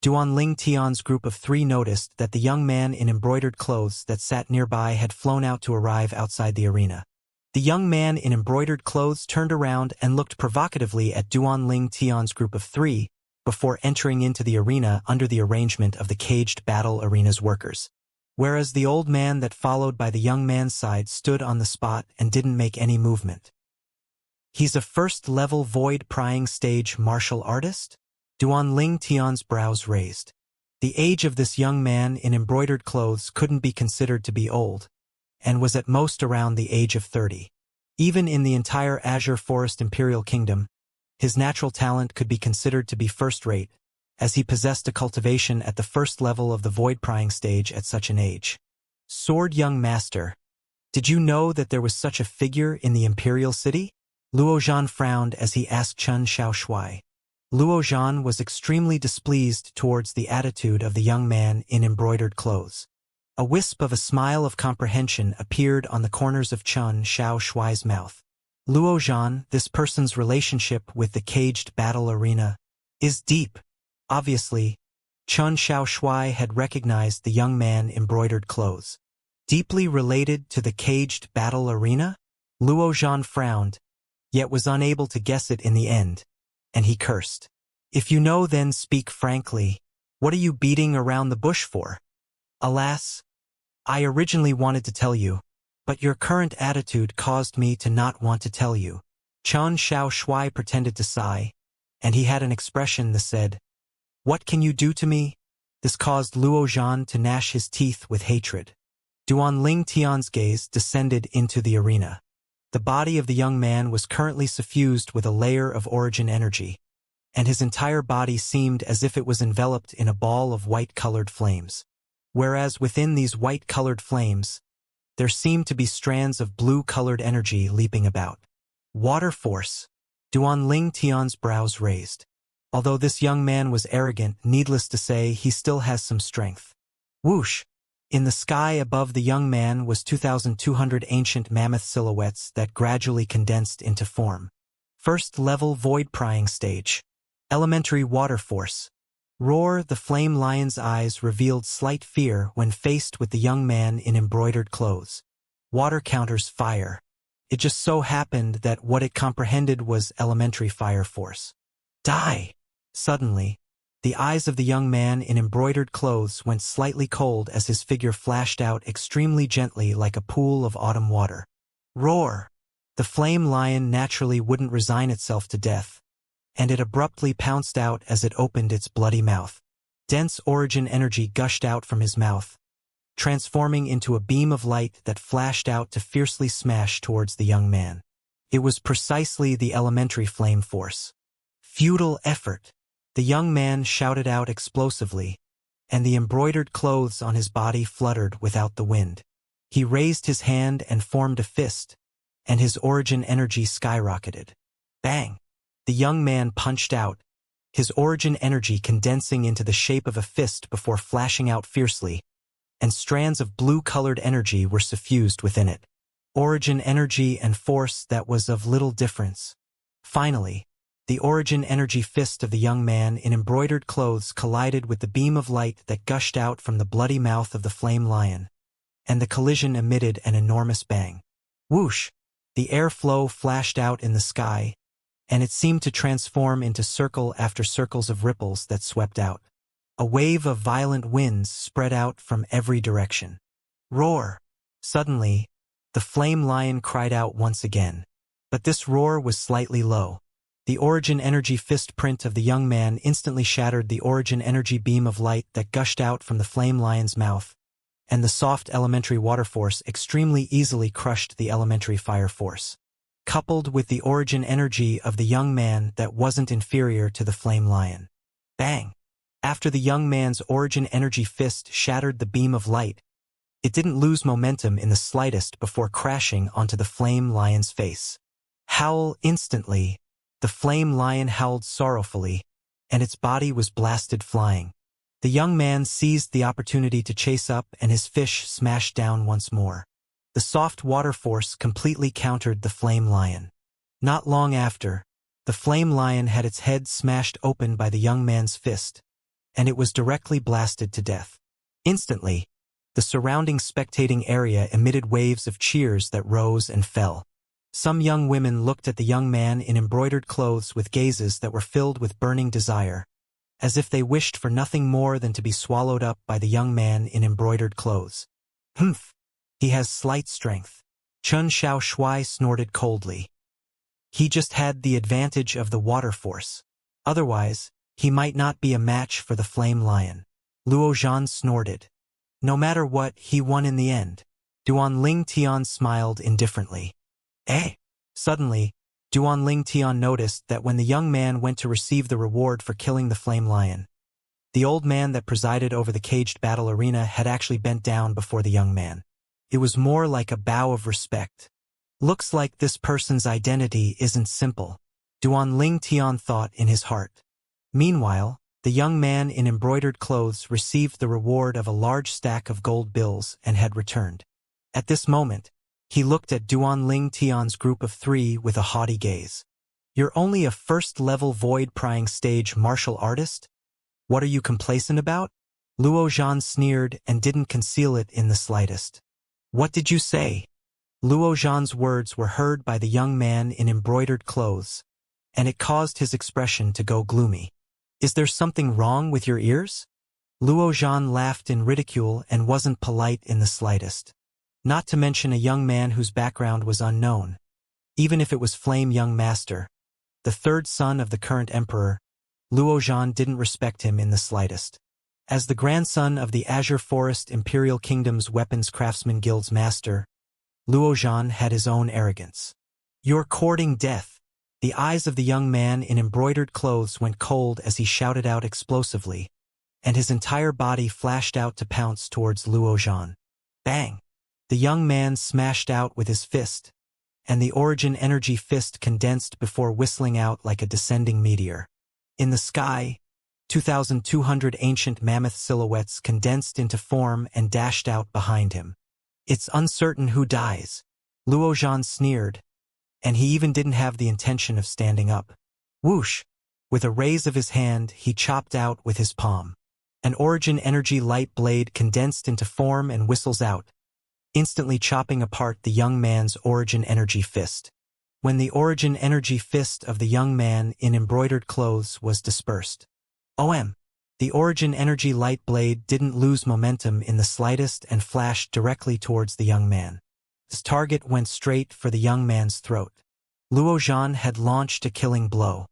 Duan Ling Tian's group of three noticed that the young man in embroidered clothes that sat nearby had flown out to arrive outside the arena. The young man in embroidered clothes turned around and looked provocatively at Duan Ling Tian's group of three before entering into the arena under the arrangement of the caged battle arena's workers. Whereas the old man that followed by the young man's side stood on the spot and didn't make any movement. He's a first-level void-prying stage martial artist? Duan Ling Tian's brows raised. The age of this young man in embroidered clothes couldn't be considered to be old, and was at most around the age of 30. Even in the entire Azure Forest Imperial Kingdom, his natural talent could be considered to be first-rate, as he possessed a cultivation at the first level of the void-prying stage at such an age. Sword Young Master, did you know that there was such a figure in the Imperial City? Luo Zhan frowned as he asked Chen Xiaoshuai. Luo Zhan was extremely displeased towards the attitude of the young man in embroidered clothes. A wisp of a smile of comprehension appeared on the corners of Chen Xiaoshuai's mouth. Luo Zhan, this person's relationship with the caged battle arena is deep. Obviously, Chen Xiaoshui had recognized the young man embroidered clothes. Deeply related to the caged battle arena? Luo Zhan frowned, yet was unable to guess it in the end, and he cursed. If you know, then speak frankly. What are you beating around the bush for? Alas, I originally wanted to tell you, but your current attitude caused me to not want to tell you. Chen Xiaoshui pretended to sigh, and he had an expression that said, What can you do to me? This caused Luo Zhan to gnash his teeth with hatred. Duanling Tian's gaze descended into the arena. The body of the young man was currently suffused with a layer of origin energy, and his entire body seemed as if it was enveloped in a ball of white-colored flames. Whereas within these white-colored flames, there seemed to be strands of blue-colored energy leaping about. Water force. Duanling Tian's brows raised. Although this young man was arrogant, needless to say, he still has some strength. Whoosh! In the sky above the young man was 2,200 ancient mammoth silhouettes that gradually condensed into form. First-level void-prying stage. Elementary water force. Roar. The flame lion's eyes revealed slight fear when faced with the young man in embroidered clothes. Water counters fire. It just so happened that what it comprehended was elementary fire force. Die! Suddenly, the eyes of the young man in embroidered clothes went slightly cold as his figure flashed out extremely gently like a pool of autumn water. Roar! The flame lion naturally wouldn't resign itself to death, and it abruptly pounced out as it opened its bloody mouth. Dense origin energy gushed out from his mouth, transforming into a beam of light that flashed out to fiercely smash towards the young man. It was precisely the elementary flame force. Futile effort. The young man shouted out explosively, and the embroidered clothes on his body fluttered without the wind. He raised his hand and formed a fist, and his origin energy skyrocketed. Bang! The young man punched out, his origin energy condensing into the shape of a fist before flashing out fiercely, and strands of blue-colored energy were suffused within it. Origin energy and force that was of little difference. Finally, the origin energy fist of the young man in embroidered clothes collided with the beam of light that gushed out from the bloody mouth of the flame lion, and the collision emitted an enormous bang. Whoosh! The airflow flashed out in the sky, and it seemed to transform into circle after circles of ripples that swept out. A wave of violent winds spread out from every direction. Roar! Suddenly, the flame lion cried out once again, but this roar was slightly low. The origin energy fist print of the young man instantly shattered the origin energy beam of light that gushed out from the flame lion's mouth, and the soft elementary water force extremely easily crushed the elementary fire force. Coupled with the origin energy of the young man that wasn't inferior to the flame lion. Bang! After the young man's origin energy fist shattered the beam of light, it didn't lose momentum in the slightest before crashing onto the flame lion's face. Howl instantly. The flame lion howled sorrowfully, and its body was blasted flying. The young man seized the opportunity to chase up, and his fish smashed down once more. The soft water force completely countered the flame lion. Not long after, the flame lion had its head smashed open by the young man's fist, and it was directly blasted to death. Instantly, the surrounding spectating area emitted waves of cheers that rose and fell. Some young women looked at the young man in embroidered clothes with gazes that were filled with burning desire, as if they wished for nothing more than to be swallowed up by the young man in embroidered clothes. Humph! He has slight strength. Chen Xiaoshui snorted coldly. He just had the advantage of the water force. Otherwise, he might not be a match for the flame lion. Luo Zhan snorted. No matter what, he won in the end. Duanling Tian smiled indifferently. Eh? Suddenly, Duanling Tian noticed that when the young man went to receive the reward for killing the flame lion, the old man that presided over the caged battle arena had actually bent down before the young man. It was more like a bow of respect. Looks like this person's identity isn't simple, Duanling Tian thought in his heart. Meanwhile, the young man in embroidered clothes received the reward of a large stack of gold bills and had returned. At this moment, he looked at Duanling Tian's group of three with a haughty gaze. You're only a first-level void-prying stage martial artist? What are you complacent about? Luo Zhan sneered and didn't conceal it in the slightest. What did you say? Luo Zhan's words were heard by the young man in embroidered clothes, and it caused his expression to go gloomy. Is there something wrong with your ears? Luo Zhan laughed in ridicule and wasn't polite in the slightest. Not to mention a young man whose background was unknown. Even if it was Flame Young Master, the third son of the current emperor, Luo Zhan didn't respect him in the slightest. As the grandson of the Azure Forest Imperial Kingdom's Weapons Craftsman Guild's master, Luo Zhan had his own arrogance. You're courting death. The eyes of the young man in embroidered clothes went cold as he shouted out explosively, and his entire body flashed out to pounce towards Luo Zhan. Bang! The young man smashed out with his fist, and the origin energy fist condensed before whistling out like a descending meteor. In the sky, 2,200 ancient mammoth silhouettes condensed into form and dashed out behind him. It's uncertain who dies, Luo Zhan sneered, and he even didn't have the intention of standing up. Whoosh! With a raise of his hand, he chopped out with his palm. An origin energy light blade condensed into form and whistles out, instantly chopping apart the young man's origin energy fist. When the origin energy fist of the young man in embroidered clothes was dispersed. The origin energy light blade didn't lose momentum in the slightest and flashed directly towards the young man. His target went straight for the young man's throat. Luo Zhan had launched a killing blow,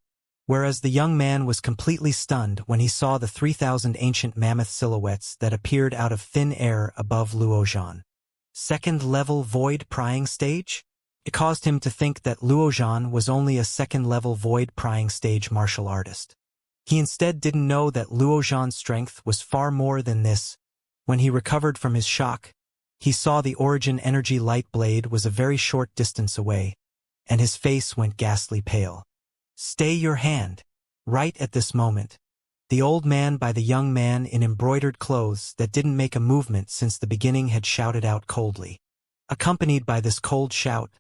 whereas the young man was completely stunned when he saw the 3,000 ancient mammoth silhouettes that appeared out of thin air above Luo Zhan. Second-level void prying stage? It caused him to think that Luo Zhan was only a second-level void prying stage martial artist. He instead didn't know that Luo Zhan's strength was far more than this. When he recovered from his shock, he saw the origin energy light blade was a very short distance away, and his face went ghastly pale. Stay your hand. Right at this moment, the old man by the young man in embroidered clothes that didn't make a movement since the beginning had shouted out coldly. Accompanied by this cold shout,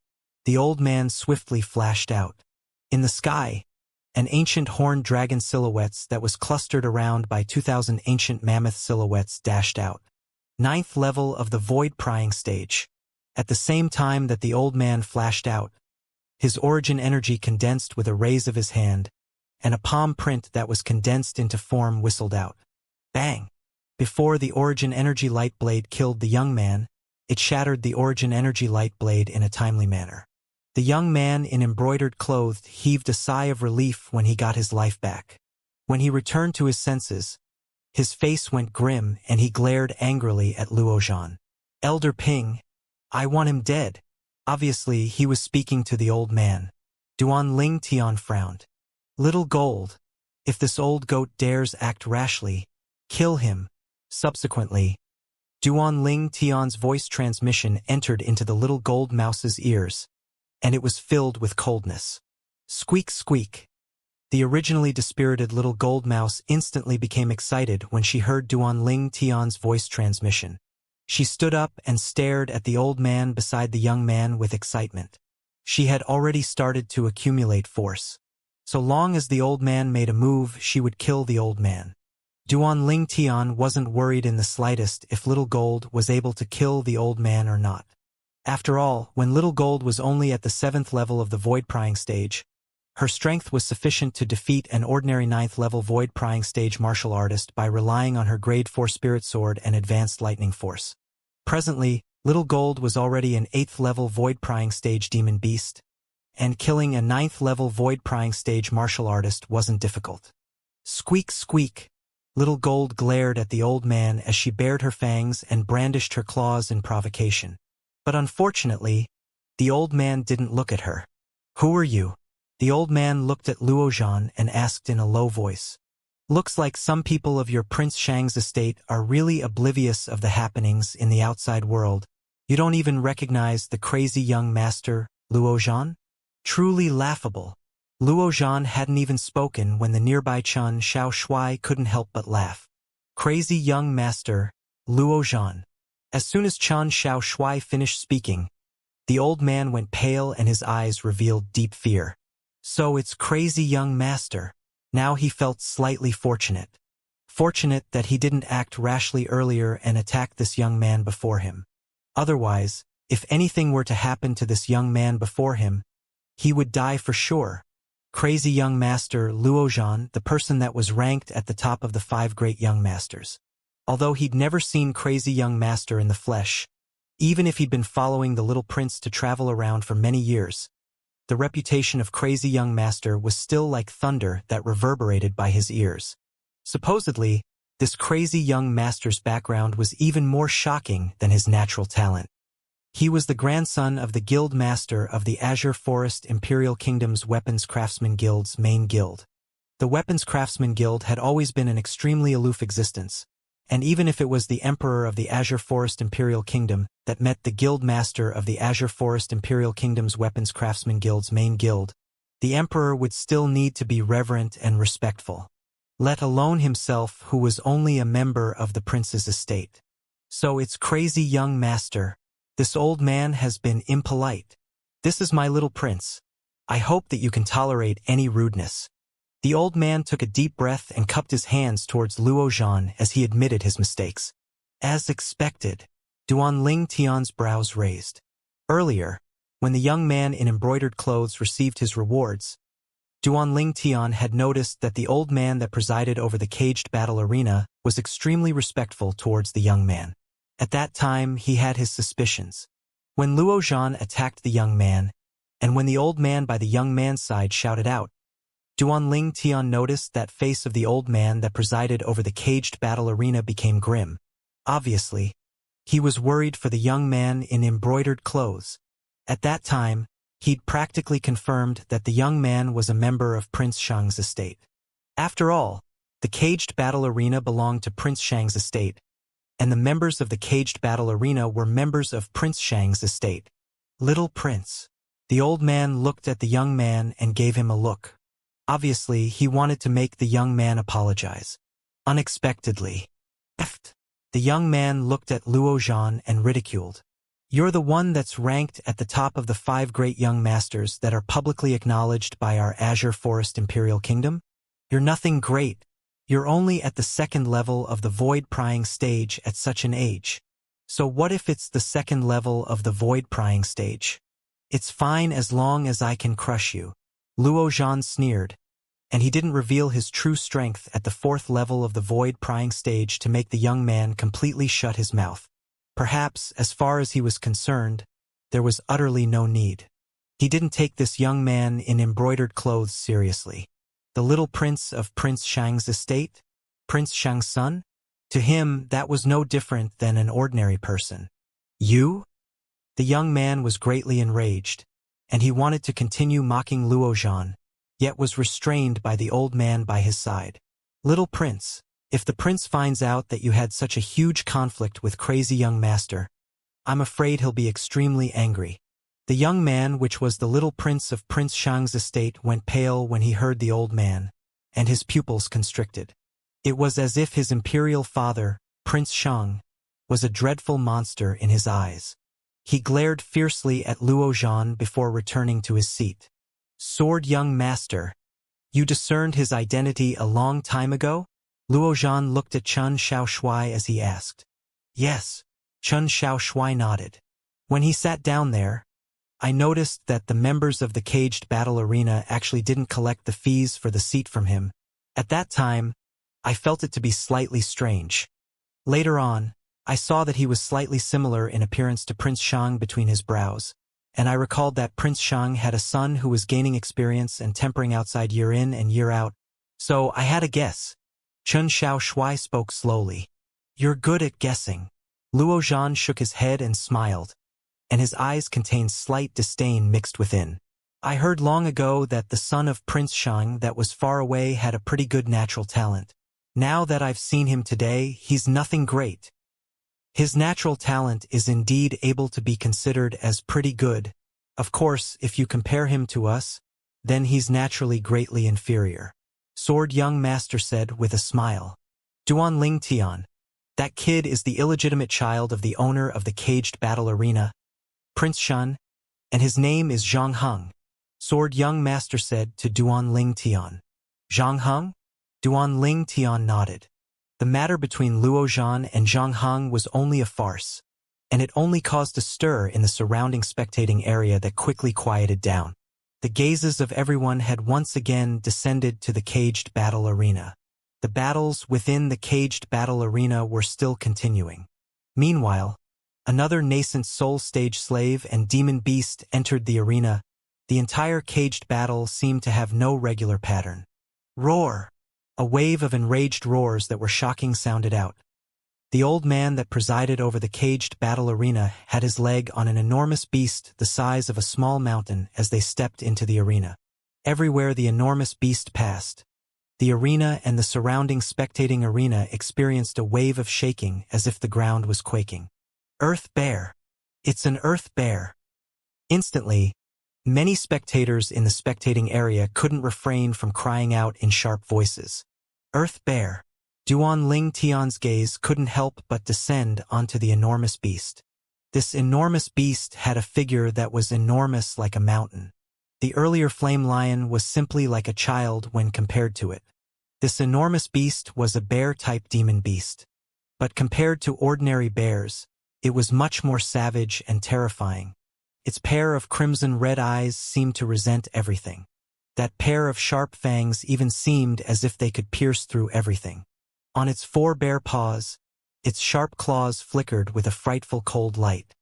the old man swiftly flashed out. In the sky, an ancient horned dragon silhouettes that was clustered around by 2,000 ancient mammoth silhouettes dashed out. 9th level of the void prying stage. At the same time that the old man flashed out, his origin energy condensed with a raise of his hand, and a palm print that was condensed into form whistled out. Bang! Before the origin energy light blade killed the young man, it shattered the origin energy light blade in a timely manner. The young man in embroidered clothes heaved a sigh of relief when he got his life back. When he returned to his senses, his face went grim and he glared angrily at Luo Zhan. Elder Ping, I want him dead. Obviously, he was speaking to the old man. Duan Ling Tian frowned. Little Gold, if this old goat dares act rashly, kill him. Subsequently, Duan Ling Tian's voice transmission entered into the little gold mouse's ears, and it was filled with coldness. Squeak, squeak. The originally dispirited little gold mouse instantly became excited when she heard Duan Ling Tian's voice transmission. She stood up and stared at the old man beside the young man with excitement. She had already started to accumulate force. So long as the old man made a move, she would kill the old man. Duan Ling Tian wasn't worried in the slightest if Little Gold was able to kill the old man or not. After all, when Little Gold was only at the 7th level of the void prying stage, her strength was sufficient to defeat an ordinary 9th level void prying stage martial artist by relying on her grade 4 spirit sword and advanced lightning force. Presently, Little Gold was already an 8th level void prying stage demon beast, and killing a 9th level void prying stage martial artist wasn't difficult. Squeak, squeak. Little Gold glared at the old man as she bared her fangs and brandished her claws in provocation. But unfortunately, the old man didn't look at her. Who are you? The old man looked at Luo Zhan and asked in a low voice. Looks like some people of your Prince Shang's estate are really oblivious of the happenings in the outside world. You don't even recognize the crazy young master, Luo Zhan? Truly laughable. Luo Zhan hadn't even spoken when the nearby Chen Xiao Shui couldn't help but laugh. Crazy young master, Luo Zhan. As soon as Chen Xiao Shui finished speaking, the old man went pale and his eyes revealed deep fear. So it's crazy young master. Now he felt slightly fortunate. Fortunate that he didn't act rashly earlier and attack this young man before him. Otherwise, if anything were to happen to this young man before him, he would die for sure. Crazy young master Luozhan, the person that was ranked at the top of the 5 great young masters. Although he'd never seen crazy young master in the flesh, even if he'd been following the little prince to travel around for many years, the reputation of crazy young master was still like thunder that reverberated by his ears. Supposedly, this crazy young master's background was even more shocking than his natural talent. He was the grandson of the guild master of the Azure Forest Imperial Kingdom's Weapons Craftsman Guild's main guild. The Weapons Craftsman Guild had always been an extremely aloof existence, and even if it was the Emperor of the Azure Forest Imperial Kingdom that met the guild master of the Azure Forest Imperial Kingdom's Weapons Craftsman Guild's main guild, the Emperor would still need to be reverent and respectful, let alone himself who was only a member of the prince's estate. So it's crazy young master. This old man has been impolite. This is my little prince. I hope that you can tolerate any rudeness. The old man took a deep breath and cupped his hands towards Luozhan as he admitted his mistakes. As expected, Duan Ling Tian's brows raised. Earlier, when the young man in embroidered clothes received his rewards, Duan Ling Tian had noticed that the old man that presided over the caged battle arena was extremely respectful towards the young man. At that time, he had his suspicions. When Luozhan attacked the young man, and when the old man by the young man's side shouted out, Duan Ling Tian noticed that face of the old man that presided over the caged battle arena became grim. Obviously, he was worried for the young man in embroidered clothes. At that time, he'd practically confirmed that the young man was a member of Prince Shang's estate. After all, the caged battle arena belonged to Prince Shang's estate, and the members of the caged battle arena were members of Prince Shang's estate. Little prince. The old man looked at the young man and gave him a look. Obviously, he wanted to make the young man apologize. Unexpectedly. The young man looked at Luozhan and ridiculed. You're the one that's ranked at the top of the 5 great young masters that are publicly acknowledged by our Azure Forest Imperial Kingdom? You're nothing great. You're only at the 2nd level of the void-prying stage at such an age. So what if it's the 2nd level of the void-prying stage? It's fine as long as I can crush you. Luozhan sneered, and he didn't reveal his true strength at the 4th level of the void-prying stage to make the young man completely shut his mouth. Perhaps, as far as he was concerned, there was utterly no need. He didn't take this young man in embroidered clothes seriously. The little prince of Prince Shang's estate? Prince Shang's son? To him, that was no different than an ordinary person. You? The young man was greatly enraged, and he wanted to continue mocking Luozhan, yet was restrained by the old man by his side. Little prince, if the prince finds out that you had such a huge conflict with crazy young master, I'm afraid he'll be extremely angry. The young man, which was the little prince of Prince Shang's estate, went pale when he heard the old man, and his pupils constricted. It was as if his imperial father, Prince Shang, was a dreadful monster in his eyes. He glared fiercely at Luozhan before returning to his seat. Sword young master, you discerned his identity a long time ago? Luozhan looked at Chen Xiaoshui as he asked. Yes, Chen Xiaoshui nodded. When he sat down there, I noticed that the members of the caged battle arena actually didn't collect the fees for the seat from him. At that time, I felt it to be slightly strange. Later on, I saw that he was slightly similar in appearance to Prince Shang between his brows, and I recalled that Prince Shang had a son who was gaining experience and tempering outside year in and year out. So I had a guess. Chen Xiaoshui spoke slowly. You're good at guessing. Luozhan shook his head and smiled, and his eyes contained slight disdain mixed within. I heard long ago that the son of Prince Shang that was far away had a pretty good natural talent. Now that I've seen him today, he's nothing great. His natural talent is indeed able to be considered as pretty good. Of course, if you compare him to us, then he's naturally greatly inferior. Sword young master said with a smile. Duan Ling Tian, that kid is the illegitimate child of the owner of the caged battle arena, Prince Shun, and his name is Zhang Heng. Sword young master said to Duan Ling Tian. Zhang Heng? Duan Ling Tian nodded. The matter between Luo Zhan and Zhang Heng was only a farce, and it only caused a stir in the surrounding spectating area that quickly quieted down. The gazes of everyone had once again descended to the caged battle arena. The battles within the caged battle arena were still continuing. Meanwhile, another nascent soul stage slave and demon beast entered the arena. The entire caged battle seemed to have no regular pattern. Roar! A wave of enraged roars that were shocking sounded out. The old man that presided over the caged battle arena had his leg on an enormous beast the size of a small mountain as they stepped into the arena. Everywhere the enormous beast passed, the arena and the surrounding spectating arena experienced a wave of shaking as if the ground was quaking. Earth bear! It's an earth bear! Instantly, many spectators in the spectating area couldn't refrain from crying out in sharp voices. Earth bear! Duan Ling Tian's gaze couldn't help but descend onto the enormous beast. This enormous beast had a figure that was enormous like a mountain. The earlier flame lion was simply like a child when compared to it. This enormous beast was a bear-type demon beast. But compared to ordinary bears, it was much more savage and terrifying. Its pair of crimson-red eyes seemed to resent everything. That pair of sharp fangs even seemed as if they could pierce through everything. On its 4 bare paws, its sharp claws flickered with a frightful cold light.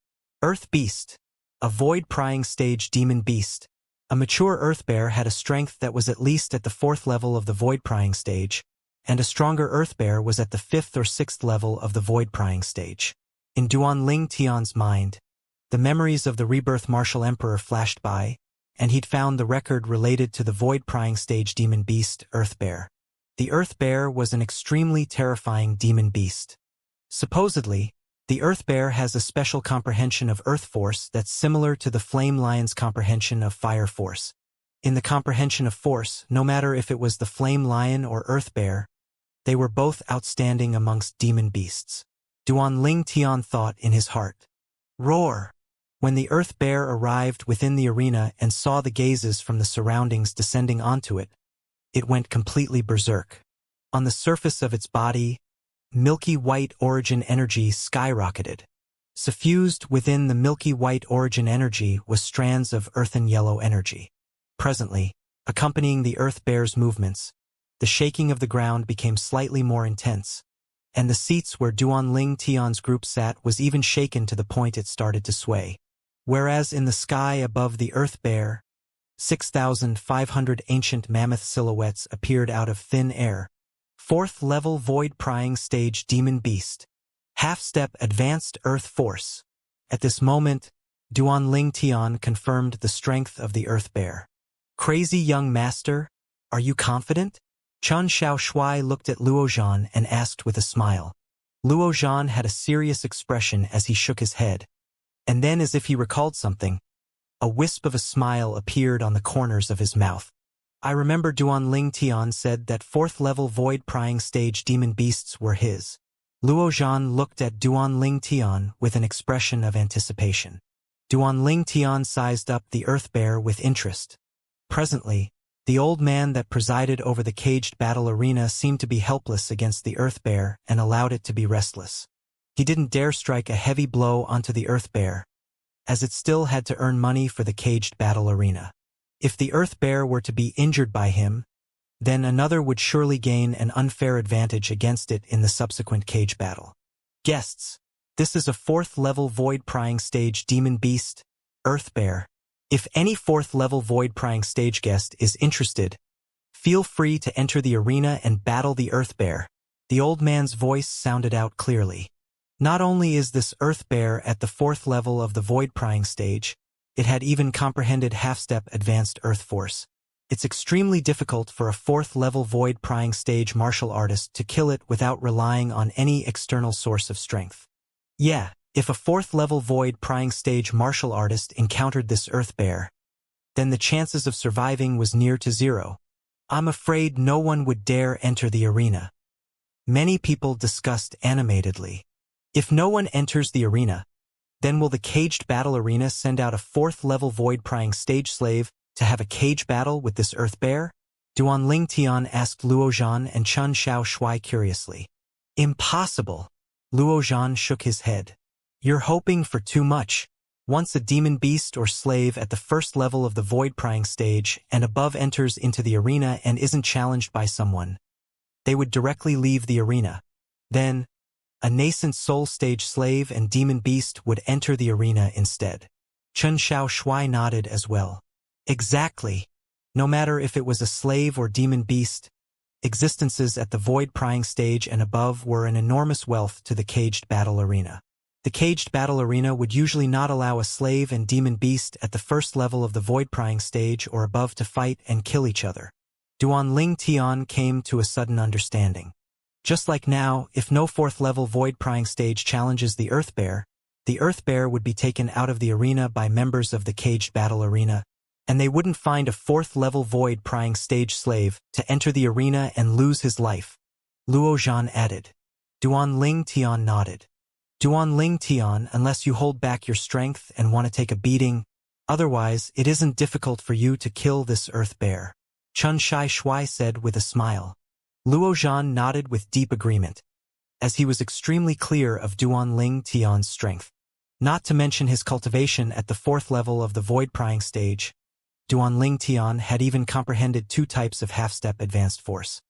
Earth Beast, a void-prying stage demon beast. A mature earth bear had a strength that was at least at the 4th level of the void-prying stage, and a stronger earth bear was at the 5th or 6th level of the void-prying stage. In Duan Ling Tian's mind, the memories of the rebirth martial emperor flashed by, and he'd found the record related to the void-prying stage demon beast, Earth Bear. The Earth Bear was an extremely terrifying demon beast. Supposedly, the Earth Bear has a special comprehension of Earth Force that's similar to the Flame Lion's comprehension of Fire Force. In the comprehension of Force, no matter if it was the Flame Lion or Earth Bear, they were both outstanding amongst demon beasts. Duan Ling Tian thought in his heart. Roar! When the Earth Bear arrived within the arena and saw the gazes from the surroundings descending onto it, it went completely berserk. On the surface of its body, milky white origin energy skyrocketed. Suffused within the milky white origin energy was strands of earthen yellow energy. Presently, accompanying the Earth Bear's movements, the shaking of the ground became slightly more intense, and the seats where Duan Ling Tian's group sat was even shaken to the point it started to sway. Whereas in the sky above the Earth Bear, 6,500 ancient mammoth silhouettes appeared out of thin air. 4th level void-prying stage demon beast. Half-step advanced earth force. At this moment, Duan Ling Tian confirmed the strength of the Earth Bear. Crazy young master, are you confident? Chen Xiaoshui looked at Luo Zhan and asked with a smile. Luo Zhan had a serious expression as he shook his head. And then, as if he recalled something, a wisp of a smile appeared on the corners of his mouth. I remember Duan Ling Tian said that 4th level void-prying stage demon beasts were his. Luo Zhan looked at Duan Ling Tian with an expression of anticipation. Duan Ling Tian sized up the Earth Bear with interest. Presently, the old man that presided over the caged battle arena seemed to be helpless against the Earth Bear and allowed it to be restless. He didn't dare strike a heavy blow onto the Earth Bear, as it still had to earn money for the caged battle arena. If the Earth Bear were to be injured by him, then another would surely gain an unfair advantage against it in the subsequent cage battle. Guests, this is a 4th level void-prying stage demon beast, Earth Bear. If any 4th level void-prying stage guest is interested, feel free to enter the arena and battle the Earth Bear. The old man's voice sounded out clearly. Not only is this Earth Bear at the 4th level of the void-prying stage, it had even comprehended half-step advanced Earth Force. It's extremely difficult for a 4th level void-prying stage martial artist to kill it without relying on any external source of strength. Yeah, if a 4th level void-prying stage martial artist encountered this Earth Bear, then the chances of surviving was near to 0. I'm afraid no one would dare enter the arena. Many people discussed animatedly. If no one enters the arena, then will the caged battle arena send out a 4th level void-prying stage slave to have a cage battle with this Earth Bear? Duan Ling Tian asked Luo Zhan and Chen Xiaoshui curiously. Impossible. Luo Zhan shook his head. You're hoping for too much. Once a demon beast or slave at the first level of the void prying stage and above enters into the arena and isn't challenged by someone, they would directly leave the arena. Then, a nascent soul stage slave and demon beast would enter the arena instead. Chen Xiaoshui nodded as well. Exactly. No matter if it was a slave or demon beast, existences at the void prying stage and above were an enormous wealth to the caged battle arena. The caged battle arena would usually not allow a slave and demon beast at the first level of the void prying stage or above to fight and kill each other. Duan Ling Tian came to a sudden understanding. Just like now, if no fourth level void prying stage challenges the Earth Bear would be taken out of the arena by members of the caged battle arena, and they wouldn't find a fourth level void prying stage slave to enter the arena and lose his life. Luo Zhan added. Duan Ling Tian nodded. Duan Ling Tian, unless you hold back your strength and want to take a beating, otherwise it isn't difficult for you to kill this Earth Bear. Chen Xiaoshui said with a smile. Luo Zhan nodded with deep agreement, as he was extremely clear of Duan Ling Tian's strength. Not to mention his cultivation at the fourth level of the void prying stage, Duan Ling Tian had even comprehended two types of half-step advanced force.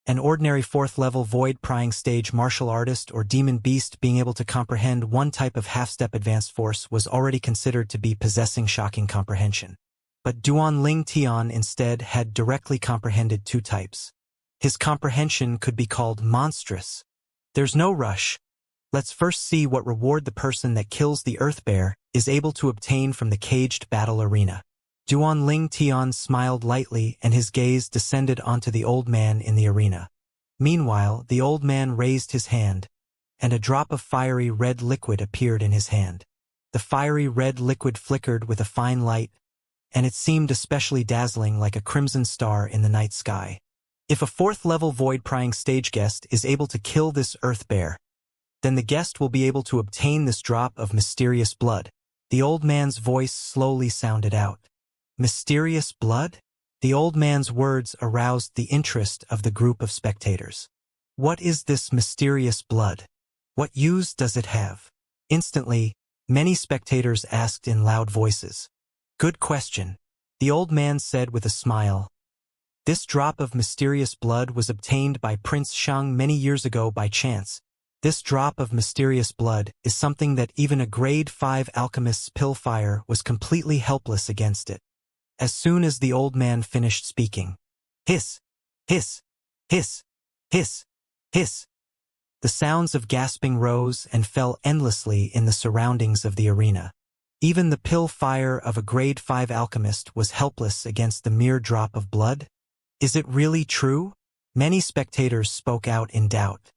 An ordinary fourth-level void prying stage martial artist or demon beast being able to comprehend one type of half-step advanced force was already considered to be possessing shocking comprehension. But Duan Ling Tian instead had directly comprehended two types. His comprehension could be called monstrous. There's no rush. Let's first see what reward the person that kills the Earth Bear is able to obtain from the caged battle arena. Duan Ling Tian smiled lightly and his gaze descended onto the old man in the arena. Meanwhile, the old man raised his hand, and a drop of fiery red liquid appeared in his hand. The fiery red liquid flickered with a fine light, and it seemed especially dazzling like a crimson star in the night sky. If a fourth-level void-prying stage guest is able to kill this Earth Bear, then the guest will be able to obtain this drop of mysterious blood. The old man's voice slowly sounded out. Mysterious blood? The old man's words aroused the interest of the group of spectators. What is this mysterious blood? What use does it have? Instantly, many spectators asked in loud voices. Good question, the old man said with a smile. This drop of mysterious blood was obtained by Prince Shang many years ago by chance. This drop of mysterious blood is something that even a grade 5 alchemist's pill fire was completely helpless against it. As soon as the old man finished speaking, hiss, hiss, hiss, hiss, hiss. The sounds of gasping rose and fell endlessly in the surroundings of the arena. Even the pill fire of a grade 5 alchemist was helpless against the mere drop of blood. Is it really true? Many spectators spoke out in doubt.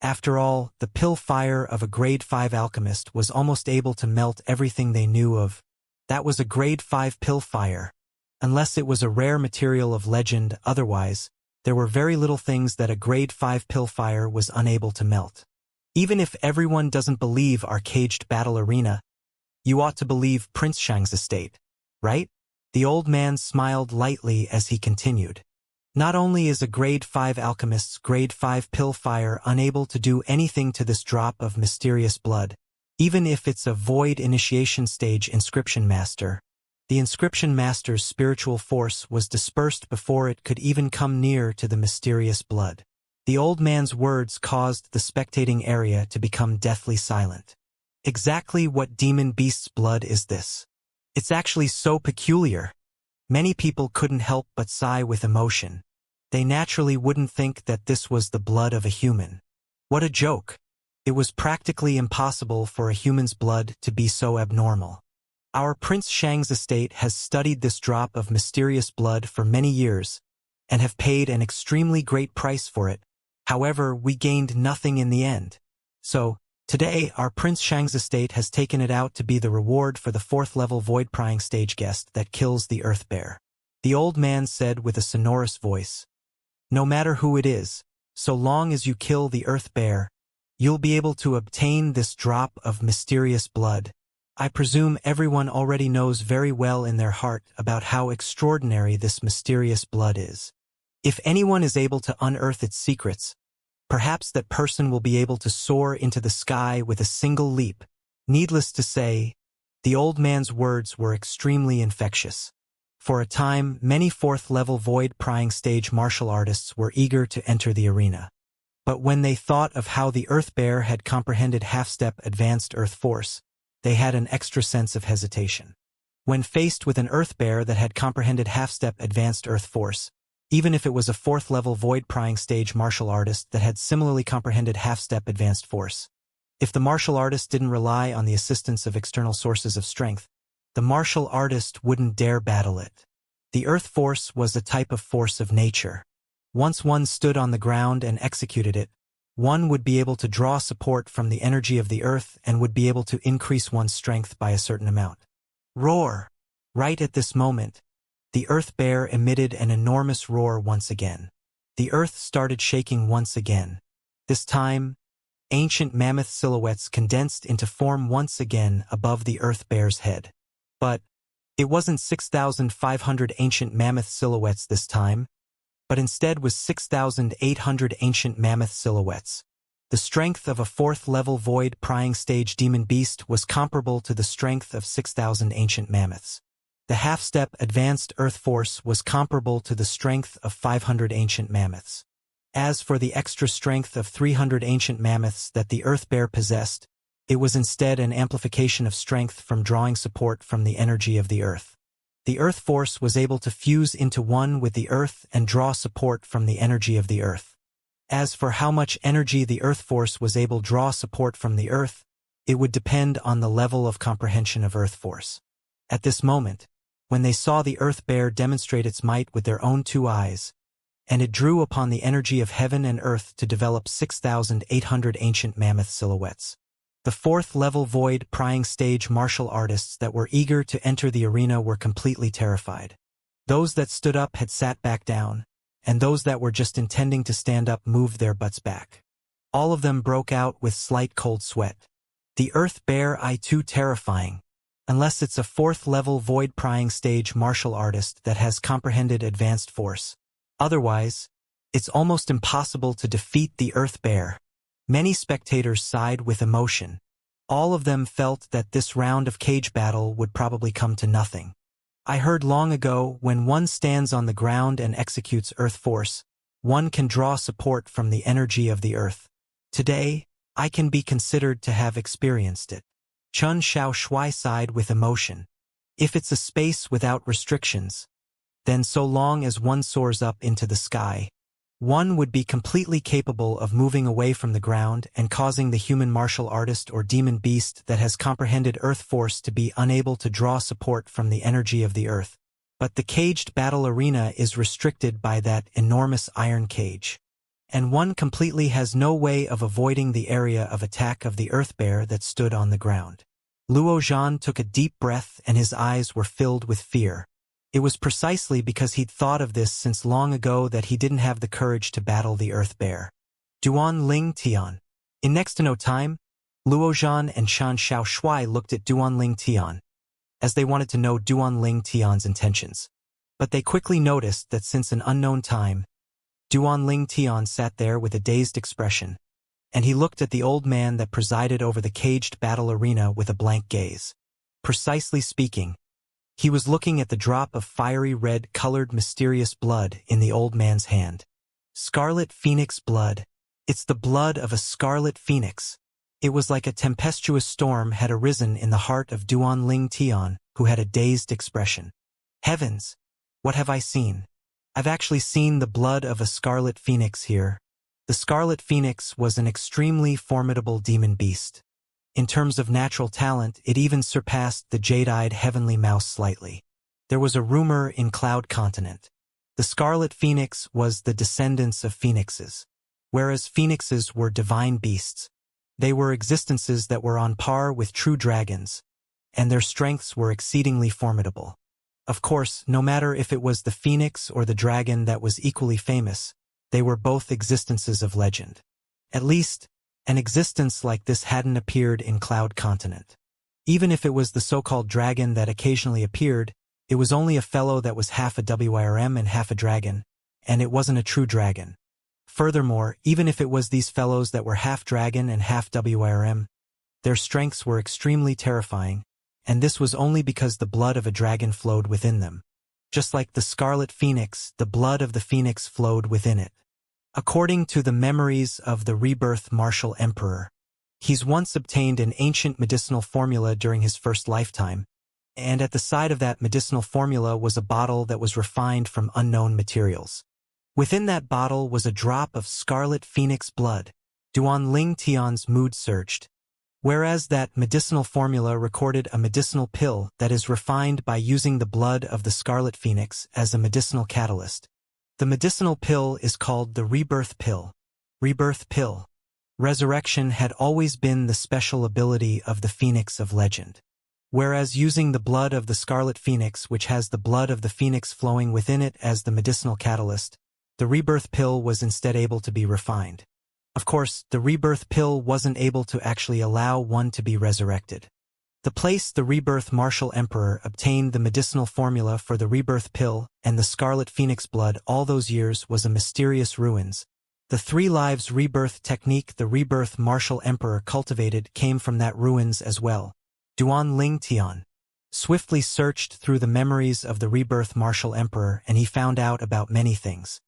After all, the pill fire of a grade 5 alchemist was almost able to melt everything they knew of. That was a grade 5 pill fire. Unless it was a rare material of legend, otherwise, there were very little things that a grade 5 pill fire was unable to melt. Even if everyone doesn't believe our caged battle arena, you ought to believe Prince Shang's estate, right? The old man smiled lightly as he continued. Not only is a grade 5 alchemist's grade 5 pill fire unable to do anything to this drop of mysterious blood, even if it's a void initiation stage inscription master, the inscription master's spiritual force was dispersed before it could even come near to the mysterious blood. The old man's words caused the spectating area to become deathly silent. Exactly what demon beast's blood is this? It's actually so peculiar. Many people couldn't help but sigh with emotion. They naturally wouldn't think that this was the blood of a human. What a joke. It was practically impossible for a human's blood to be so abnormal. Our Prince Shang's estate has studied this drop of mysterious blood for many years, and have paid an extremely great price for it. However, we gained nothing in the end. So, today, our Prince Shang's estate has taken it out to be the reward for the fourth-level void-prying stage guest that kills the Earth Bear. The old man said with a sonorous voice. No matter who it is, so long as you kill the Earth Bear, you'll be able to obtain this drop of mysterious blood. I presume everyone already knows very well in their heart about how extraordinary this mysterious blood is. If anyone is able to unearth its secrets, Perhaps that person will be able to soar into the sky with a single leap. Needless to say, the old man's words were extremely infectious. For a time, many fourth-level void-prying stage martial artists were eager to enter the arena. But when they thought of how the Earth Bear had comprehended half-step advanced Earth Force, they had an extra sense of hesitation. When faced with an Earth Bear that had comprehended half-step advanced Earth Force, even if it was a fourth-level void-prying stage martial artist that had similarly comprehended half-step advanced force, if the martial artist didn't rely on the assistance of external sources of strength, the martial artist wouldn't dare battle it. The Earth Force was a type of force of nature. Once one stood on the ground and executed it, one would be able to draw support from the energy of the earth and would be able to increase one's strength by a certain amount. Roar! Right at this moment, the Earth Bear emitted an enormous roar once again. The earth started shaking once again. This time, ancient mammoth silhouettes condensed into form once again above the Earth Bear's head. But it wasn't 6,500 ancient mammoth silhouettes this time, but instead was 6,800 ancient mammoth silhouettes. The strength of a fourth-level void-prying stage demon beast was comparable to the strength of 6,000 ancient mammoths. The half-step advanced Earth Force was comparable to the strength of 500 ancient mammoths. As for the extra strength of 300 ancient mammoths that the Earth Bear possessed, it was instead an amplification of strength from drawing support from the energy of the earth. The Earth Force was able to fuse into one with the earth and draw support from the energy of the earth. As for how much energy the Earth Force was able to draw support from the earth, it would depend on the level of comprehension of Earth Force. At this moment, when they saw the Earth Bear demonstrate its might with their own two eyes, and it drew upon the energy of heaven and earth to develop 6,800 ancient mammoth silhouettes. The fourth-level void-prying stage martial artists that were eager to enter the arena were completely terrified. Those that stood up had sat back down, and those that were just intending to stand up moved their butts back. All of them broke out with slight cold sweat. The Earth Bear too terrifying, unless it's a fourth-level void-prying stage martial artist that has comprehended advanced force. Otherwise, it's almost impossible to defeat the Earth Bear. Many spectators sighed with emotion. All of them felt that this round of cage battle would probably come to nothing. I heard long ago, when one stands on the ground and executes Earth Force, one can draw support from the energy of the earth. Today, I can be considered to have experienced it. Chun Xiao Shui sighed with emotion. If it's a space without restrictions, then so long as one soars up into the sky, one would be completely capable of moving away from the ground and causing the human martial artist or demon beast that has comprehended Earth Force to be unable to draw support from the energy of the earth. But the caged battle arena is restricted by that enormous iron cage, and one completely has no way of avoiding the area of attack of the Earth Bear that stood on the ground. Luo Zhan took a deep breath and his eyes were filled with fear. It was precisely because he'd thought of this since long ago that he didn't have the courage to battle the Earth Bear. Duan Ling Tian. In next to no time, Luo Zhan and Shan Xiao Shui looked at Duan Ling Tian, as they wanted to know Duan Ling Tian's intentions. But they quickly noticed that since an unknown time, Duan Ling Tian sat there with a dazed expression, and he looked at the old man that presided over the caged battle arena with a blank gaze. Precisely speaking, he was looking at the drop of fiery red-colored mysterious blood in the old man's hand. Scarlet phoenix blood. It's the blood of a scarlet phoenix. It was like a tempestuous storm had arisen in the heart of Duan Ling Tian, who had a dazed expression. Heavens! What have I seen? I've actually seen the blood of a scarlet phoenix here. The scarlet phoenix was an extremely formidable demon beast. In terms of natural talent, it even surpassed the jade-eyed heavenly mouse slightly. There was a rumor in Cloud Continent. The Scarlet Phoenix was the descendants of phoenixes. Whereas phoenixes were divine beasts, they were existences that were on par with true dragons, and their strengths were exceedingly formidable. Of course, no matter if it was the phoenix or the dragon that was equally famous, they were both existences of legend. At least, an existence like this hadn't appeared in Cloud Continent. Even if it was the so-called dragon that occasionally appeared, it was only a fellow that was half a WIRM and half a dragon, and it wasn't a true dragon. Furthermore, even if it was these fellows that were half dragon and half WRM, their strengths were extremely terrifying, and this was only because the blood of a dragon flowed within them. Just like the scarlet phoenix, the blood of the phoenix flowed within it. According to the memories of the rebirth martial emperor, he's once obtained an ancient medicinal formula during his first lifetime, and at the side of that medicinal formula was a bottle that was refined from unknown materials. Within that bottle was a drop of scarlet phoenix blood. Duan Ling Tian's mood surged. Whereas that medicinal formula recorded a medicinal pill that is refined by using the blood of the scarlet phoenix as a medicinal catalyst. The medicinal pill is called the rebirth pill. Rebirth pill. Resurrection had always been the special ability of the phoenix of legend. Whereas using the blood of the scarlet phoenix, which has the blood of the phoenix flowing within it as the medicinal catalyst, the rebirth pill was instead able to be refined. Of course, the rebirth pill wasn't able to actually allow one to be resurrected. The place the rebirth martial emperor obtained the medicinal formula for the rebirth pill and the scarlet phoenix blood all those years was a mysterious ruins. The 3 lives rebirth technique the rebirth martial emperor cultivated came from that ruins as well. Duan Ling Tian swiftly searched through the memories of the rebirth martial emperor and he found out about many things.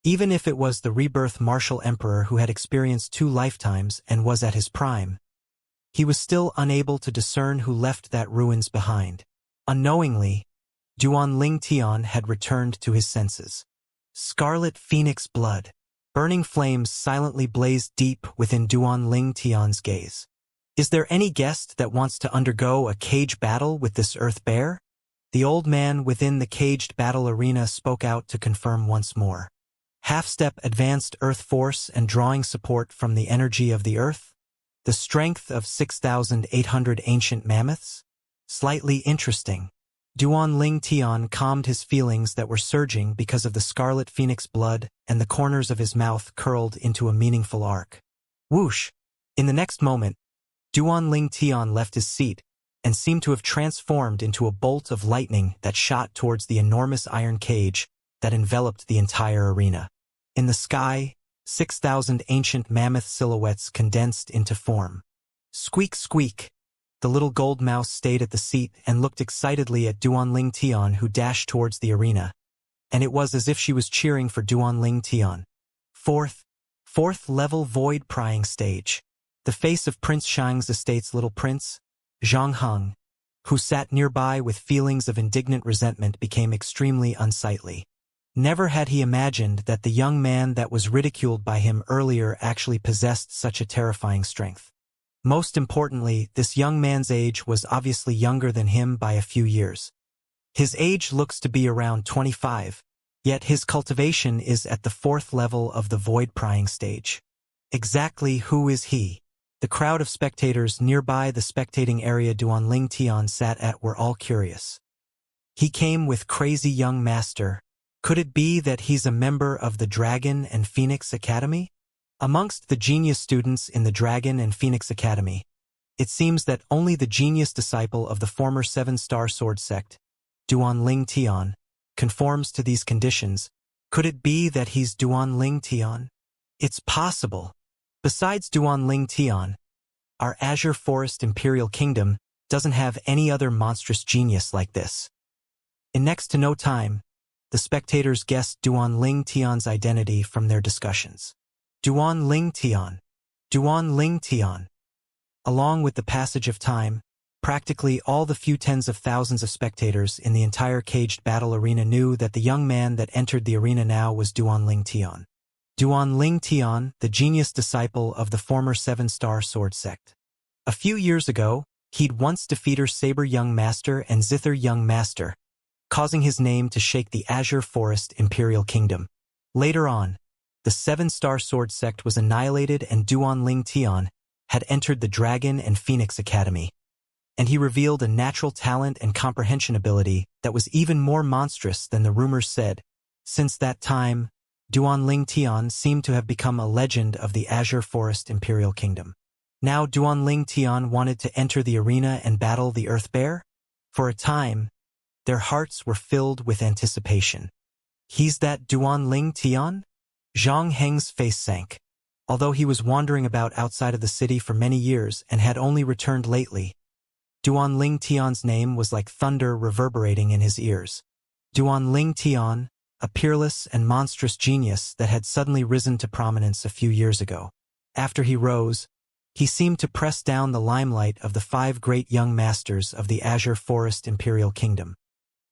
Even if it was the rebirth martial emperor who had experienced 2 lifetimes and was at his prime, he was still unable to discern who left that ruins behind. Unknowingly, Duan Ling Tian had returned to his senses. Scarlet phoenix blood. Burning flames silently blazed deep within Duan Ling Tian's gaze. Is there any guest that wants to undergo a cage battle with this earth bear? The old man within the caged battle arena spoke out to confirm once more. Half-step advanced earth force and drawing support from the energy of the earth? The strength of 6,800 ancient mammoths? Slightly interesting. Duan Ling Tian calmed his feelings that were surging because of the scarlet phoenix blood and the corners of his mouth curled into a meaningful arc. Whoosh! In the next moment, Duan Ling Tian left his seat and seemed to have transformed into a bolt of lightning that shot towards the enormous iron cage that enveloped the entire arena. In the sky, 6,000 ancient mammoth silhouettes condensed into form. Squeak, squeak. The little gold mouse stayed at the seat and looked excitedly at Duan Ling Tian, who dashed towards the arena. And it was as if she was cheering for Duan Ling Tian. Fourth level void prying stage. The face of Prince Shang's estate's little prince, Zhang Heng, who sat nearby with feelings of indignant resentment, became extremely unsightly. Never had he imagined that the young man that was ridiculed by him earlier actually possessed such a terrifying strength. Most importantly, this young man's age was obviously younger than him by a few years. His age looks to be around 25, yet his cultivation is at the 4th level of the void prying stage. Exactly who is he? The crowd of spectators nearby the spectating area Duan Ling Tian sat at were all curious. He came with crazy young master. Could it be that he's a member of the Dragon and Phoenix Academy? Amongst the genius students in the Dragon and Phoenix Academy, it seems that only the genius disciple of the former 7-star sword sect, Duan Ling Tian, conforms to these conditions. Could it be that he's Duan Ling Tian? It's possible. Besides Duan Ling Tian, our Azure Forest Imperial Kingdom doesn't have any other monstrous genius like this. In next to no time, the spectators guessed Duan Ling Tian's identity from their discussions. Duan Ling Tian. Duan Ling Tian. Along with the passage of time, practically all the few tens of thousands of spectators in the entire caged battle arena knew that the young man that entered the arena now was Duan Ling Tian. Duan Ling Tian, the genius disciple of the former 7-star sword sect. A few years ago, he'd once defeated Saber Young Master and Zither Young Master, causing his name to shake the Azure Forest Imperial Kingdom. Later on, the 7-star sword sect was annihilated and Duan Ling Tian had entered the Dragon and Phoenix Academy. And he revealed a natural talent and comprehension ability that was even more monstrous than the rumors said. Since that time, Duan Ling Tian seemed to have become a legend of the Azure Forest Imperial Kingdom. Now Duan Ling Tian wanted to enter the arena and battle the Earth Bear? For a time, their hearts were filled with anticipation. He's that Duan Ling Tian? Zhang Heng's face sank. Although he was wandering about outside of the city for many years and had only returned lately, Duanling Tian's name was like thunder reverberating in his ears. Duanling Tian, a peerless and monstrous genius that had suddenly risen to prominence a few years ago. After he rose, he seemed to press down the limelight of the 5 great young masters of the Azure Forest Imperial Kingdom.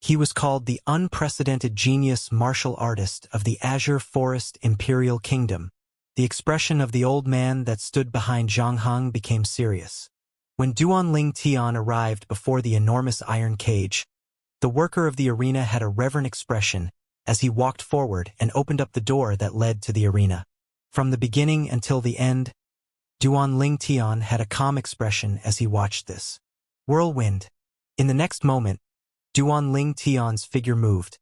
He was called the unprecedented genius martial artist of the Azure Forest Imperial Kingdom. The expression of the old man that stood behind Zhang Heng became serious. When Duanling Tian arrived before the enormous iron cage, the worker of the arena had a reverent expression as he walked forward and opened up the door that led to the arena. From the beginning until the end, Duanling Tian had a calm expression as he watched this. Whirlwind. In the next moment, Duanling Tian's figure moved,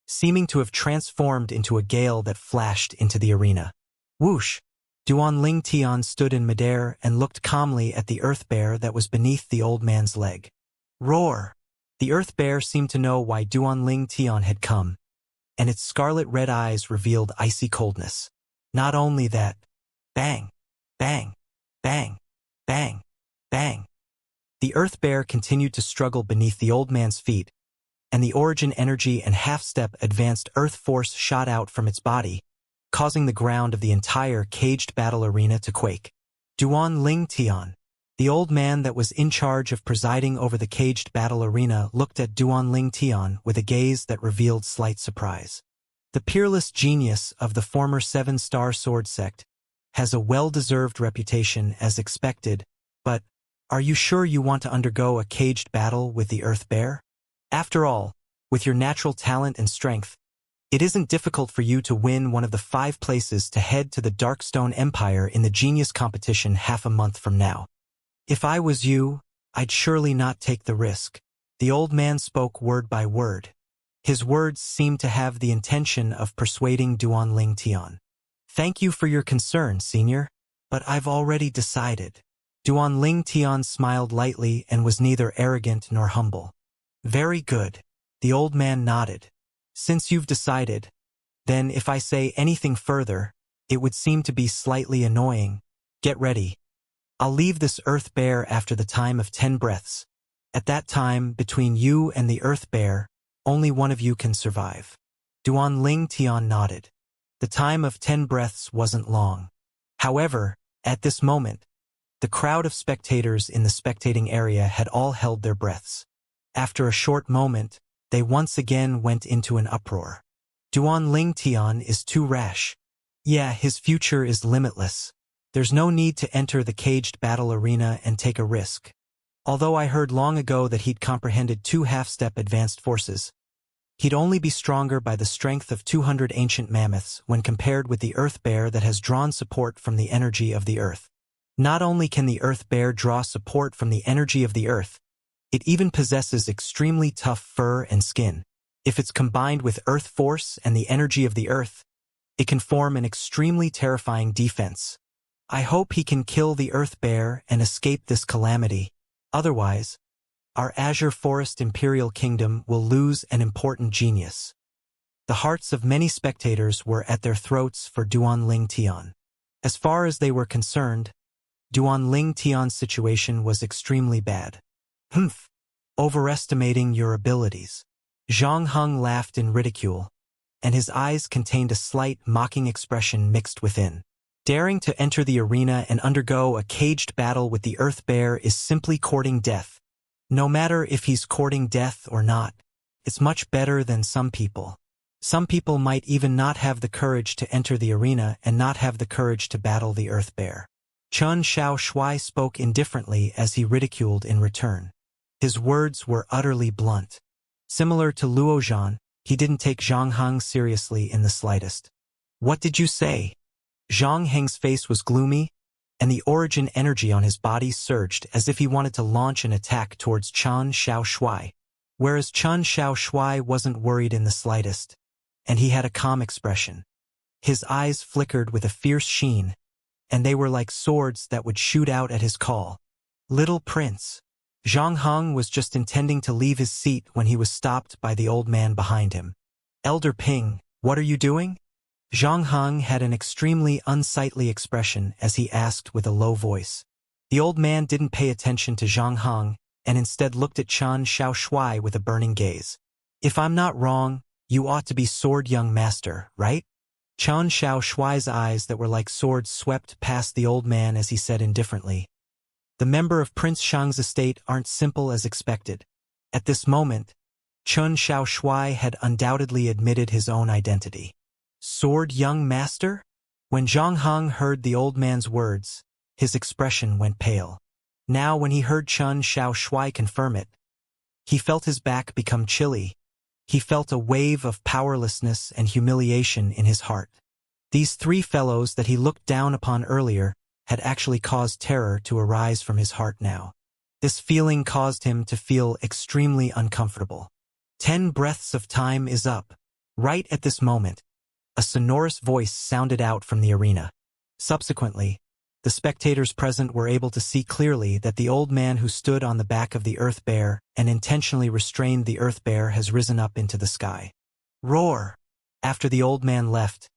seeming to have transformed into a gale that flashed into the arena. Whoosh! Duanling Tian stood in midair and looked calmly at the earth bear that was beneath the old man's leg. Roar! The earth bear seemed to know why Duanling Tian had come, and its scarlet red eyes revealed icy coldness. Not only that, bang, bang, bang, bang, bang. The earth bear continued to struggle beneath the old man's feet, and the origin energy and half-step advanced earth force shot out from its body, causing the ground of the entire caged battle arena to quake. Duanling Tian, the old man that was in charge of presiding over the caged battle arena, looked at Duanling Tian with a gaze that revealed slight surprise. The peerless genius of the former 7-star sword sect has a well-deserved reputation as expected, but are you sure you want to undergo a caged battle with the earth bear? After all, with your natural talent and strength, it isn't difficult for you to win one of the 5 places to head to the Darkstone Empire in the genius competition half a month from now. If I was you, I'd surely not take the risk. The old man spoke word by word. His words seemed to have the intention of persuading Duanling Tian. Thank you for your concern, senior, but I've already decided. Duanling Tian smiled lightly and was neither arrogant nor humble. Very good. The old man nodded. Since you've decided, then if I say anything further, it would seem to be slightly annoying. Get ready. I'll leave this earth bear after the time of 10 breaths. At that time, between you and the earth bear, only one of you can survive. Duanling Tian nodded. The time of 10 breaths wasn't long. However, at this moment, the crowd of spectators in the spectating area had all held their breaths. After a short moment, they once again went into an uproar. Duanling Tian is too rash. Yeah, his future is limitless. There's no need to enter the caged battle arena and take a risk. Although I heard long ago that he'd comprehended 2 half-step advanced forces, he'd only be stronger by the strength of 200 ancient mammoths when compared with the earth bear that has drawn support from the energy of the earth. Not only can the earth bear draw support from the energy of the earth, it even possesses extremely tough fur and skin. If it's combined with earth force and the energy of the earth, it can form an extremely terrifying defense. I hope he can kill the earth bear and escape this calamity. Otherwise, our Azure Forest Imperial Kingdom will lose an important genius. The hearts of many spectators were at their throats for Duanling Tian. As far as they were concerned, Duanling Tian's situation was extremely bad. Humph! Overestimating your abilities. Zhang Heng laughed in ridicule, and his eyes contained a slight mocking expression mixed within. Daring to enter the arena and undergo a caged battle with the earth bear is simply courting death. No matter if he's courting death or not, it's much better than some people. Some people might even not have the courage to enter the arena and not have the courage to battle the earth bear. Chen Xiaoshui spoke indifferently as he ridiculed in return. His words were utterly blunt. Similar to Luozhan, he didn't take Zhang Heng seriously in the slightest. What did you say? Zhang Heng's face was gloomy, and the origin energy on his body surged as if he wanted to launch an attack towards Chen Xiaoshui. Whereas Chen Xiaoshui wasn't worried in the slightest, and he had a calm expression. His eyes flickered with a fierce sheen, and they were like swords that would shoot out at his call. Little Prince. Zhang Heng was just intending to leave his seat when he was stopped by the old man behind him. Elder Ping, what are you doing? Zhang Heng had an extremely unsightly expression as he asked with a low voice. The old man didn't pay attention to Zhang Heng and instead looked at Chen Xiaoshui with a burning gaze. If I'm not wrong, you ought to be sword young master, right? Chen Xiaoshui's eyes that were like swords swept past the old man as he said indifferently. The member of Prince Shang's estate aren't simple as expected. At this moment, Chen Xiaoshui had undoubtedly admitted his own identity. Sword young master? When Zhang Heng heard the old man's words, his expression went pale. Now when he heard Chen Xiaoshui confirm it, he felt his back become chilly. He felt a wave of powerlessness and humiliation in his heart. These three fellows that he looked down upon earlier had actually caused terror to arise from his heart now. This feeling caused him to feel extremely uncomfortable. 10 breaths of time is up. Right at this moment, a sonorous voice sounded out from the arena. Subsequently, the spectators present were able to see clearly that the old man who stood on the back of the earth bear and intentionally restrained the earth bear has risen up into the sky. Roar! After the old man left,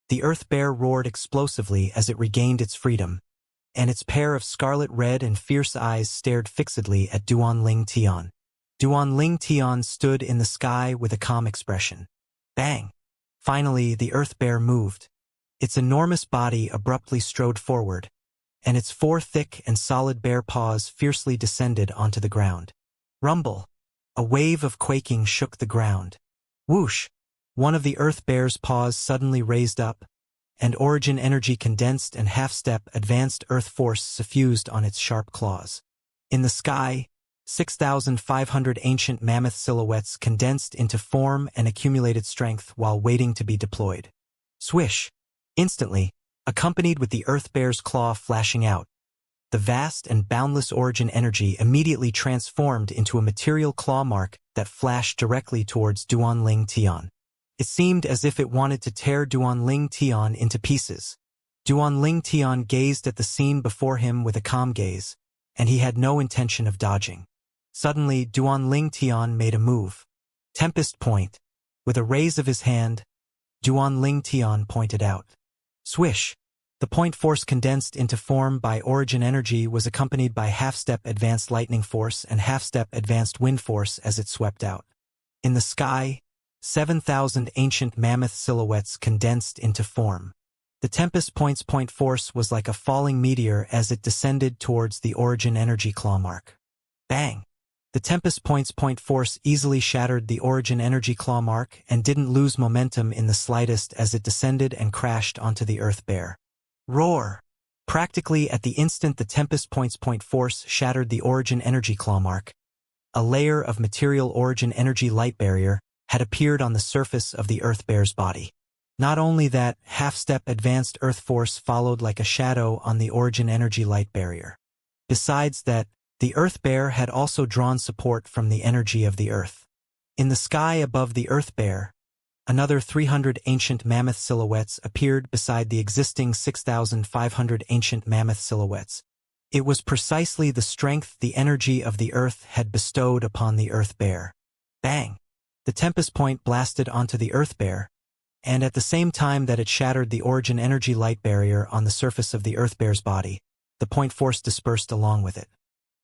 the earth bear roared explosively as it regained its freedom, and its pair of scarlet red and fierce eyes stared fixedly at Duanling Tian. Duanling Tian stood in the sky with a calm expression. Bang! Finally, the earth bear moved. Its enormous body abruptly strode forward, and its 4 thick and solid bare paws fiercely descended onto the ground. Rumble! A wave of quaking shook the ground. Whoosh! One of the earth bear's paws suddenly raised up, and origin energy condensed and half-step advanced earth force suffused on its sharp claws. In the sky, 6,500 ancient mammoth silhouettes condensed into form and accumulated strength while waiting to be deployed. Swish! Instantly, accompanied with the earth bear's claw flashing out, the vast and boundless origin energy immediately transformed into a material claw mark that flashed directly towards Duanling Tian. It seemed as if it wanted to tear Duanling Tian into pieces. Duanling Tian gazed at the scene before him with a calm gaze, and he had no intention of dodging. Suddenly, Duanling Tian made a move. Tempest Point. With a raise of his hand, Duanling Tian pointed out. Swish! The point force condensed into form by origin energy was accompanied by half-step advanced lightning force and half-step advanced wind force as it swept out. In the sky, 7,000 ancient mammoth silhouettes condensed into form. The Tempest Point's point force was like a falling meteor as it descended towards the origin energy claw mark. Bang! The Tempest Point's point force easily shattered the origin energy claw mark and didn't lose momentum in the slightest as it descended and crashed onto the earth bear. Roar! Practically at the instant the Tempest Point's point force shattered the origin energy claw mark, a layer of material origin energy light barrier had appeared on the surface of the earth bear's body. Not only that, half-step advanced earth force followed like a shadow on the origin energy light barrier. Besides that, the earth bear had also drawn support from the energy of the earth. In the sky above the earth bear, another 300 ancient mammoth silhouettes appeared beside the existing 6,500 ancient mammoth silhouettes. It was precisely the strength the energy of the earth had bestowed upon the earth bear. Bang! The Tempest Point blasted onto the earth bear, and at the same time that it shattered the origin energy light barrier on the surface of the earth bear's body, the point force dispersed along with it.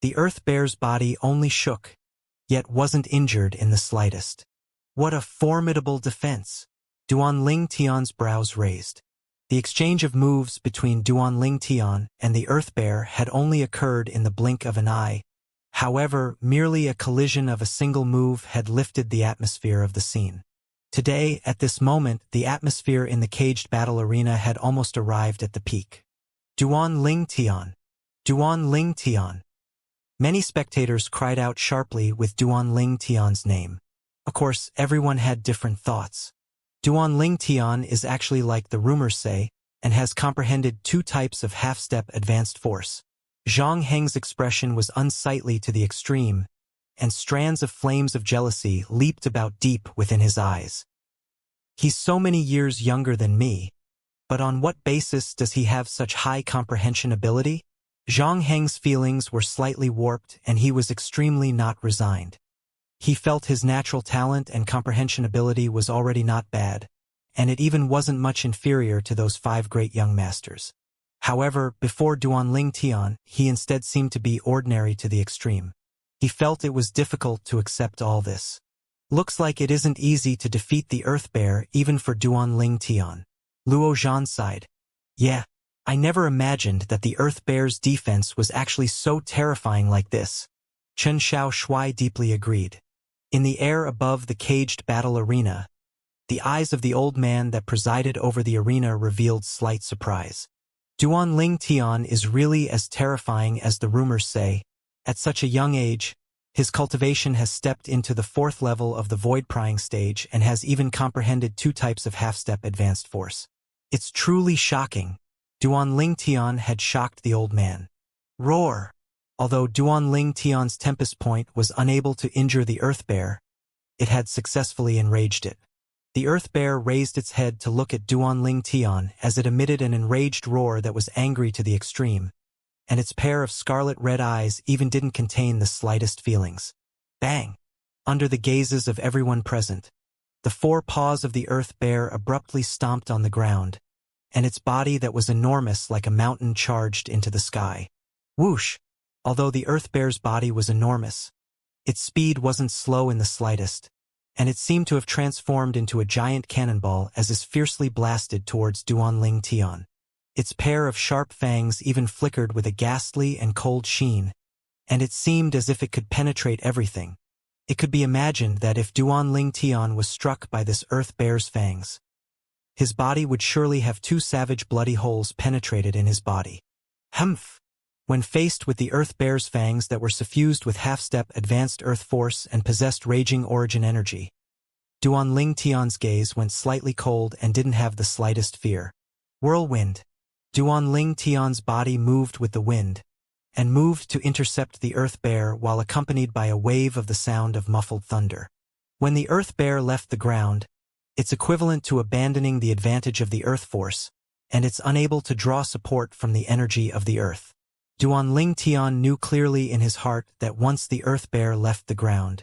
The earth bear's body only shook, yet wasn't injured in the slightest. What a formidable defense! Duanling Tian's brows raised. The exchange of moves between Duanling Tian and the earth bear had only occurred in the blink of an eye. However, merely a collision of a single move had lifted the atmosphere of the scene. Today, at this moment, the atmosphere in the caged battle arena had almost arrived at the peak. Duanling Tian! Duanling Tian! Many spectators cried out sharply with Duanling Tian's name. Of course, everyone had different thoughts. Duanling Tian is actually like the rumors say, and has comprehended 2 types of half-step advanced force. Zhang Heng's expression was unsightly to the extreme, and strands of flames of jealousy leaped about deep within his eyes. He's so many years younger than me, but on what basis does he have such high comprehension ability? Zhang Heng's feelings were slightly warped and he was extremely not resigned. He felt his natural talent and comprehension ability was already not bad, and it even wasn't much inferior to those 5 great young masters. However, before Duanling Tian, he instead seemed to be ordinary to the extreme. He felt it was difficult to accept all this. Looks like it isn't easy to defeat the Earth Bear even for Duanling Tian. Luo Zhan sighed. Yeah, I never imagined that the Earth Bear's defense was actually so terrifying like this. Chen Xiao Shui deeply agreed. In the air above the caged battle arena, the eyes of the old man that presided over the arena revealed slight surprise. Duanling Tian is really as terrifying as the rumors say. At such a young age, his cultivation has stepped into the 4th level of the void prying stage and has even comprehended 2 types of half-step advanced force. It's truly shocking. Duanling Tian had shocked the old man. Roar! Although Duanling Tian's Tempest Point was unable to injure the Earth Bear, it had successfully enraged it. The Earth Bear raised its head to look at Duanling Tian as it emitted an enraged roar that was angry to the extreme, and its pair of scarlet-red eyes even didn't contain the slightest feelings. Bang! Under the gazes of everyone present, the 4 paws of the Earth Bear abruptly stomped on the ground, and its body that was enormous like a mountain charged into the sky. Whoosh! Although the Earth Bear's body was enormous, its speed wasn't slow in the slightest, and it seemed to have transformed into a giant cannonball as it fiercely blasted towards Duanling Tian. Its pair of sharp fangs even flickered with a ghastly and cold sheen, and it seemed as if it could penetrate everything. It could be imagined that if Duanling Tian was struck by this Earth Bear's fangs, his body would surely have 2 savage bloody holes penetrated in his body. Humph! When faced with the Earth Bear's fangs that were suffused with half-step advanced Earth force and possessed raging origin energy, Duanling Tian's gaze went slightly cold and didn't have the slightest fear. Whirlwind. Duanling Tian's body moved with the wind, and moved to intercept the Earth Bear while accompanied by a wave of the sound of muffled thunder. When the Earth Bear left the ground, it's equivalent to abandoning the advantage of the Earth force, and it's unable to draw support from the energy of the Earth. Duanling Tian knew clearly in his heart that once the Earth Bear left the ground,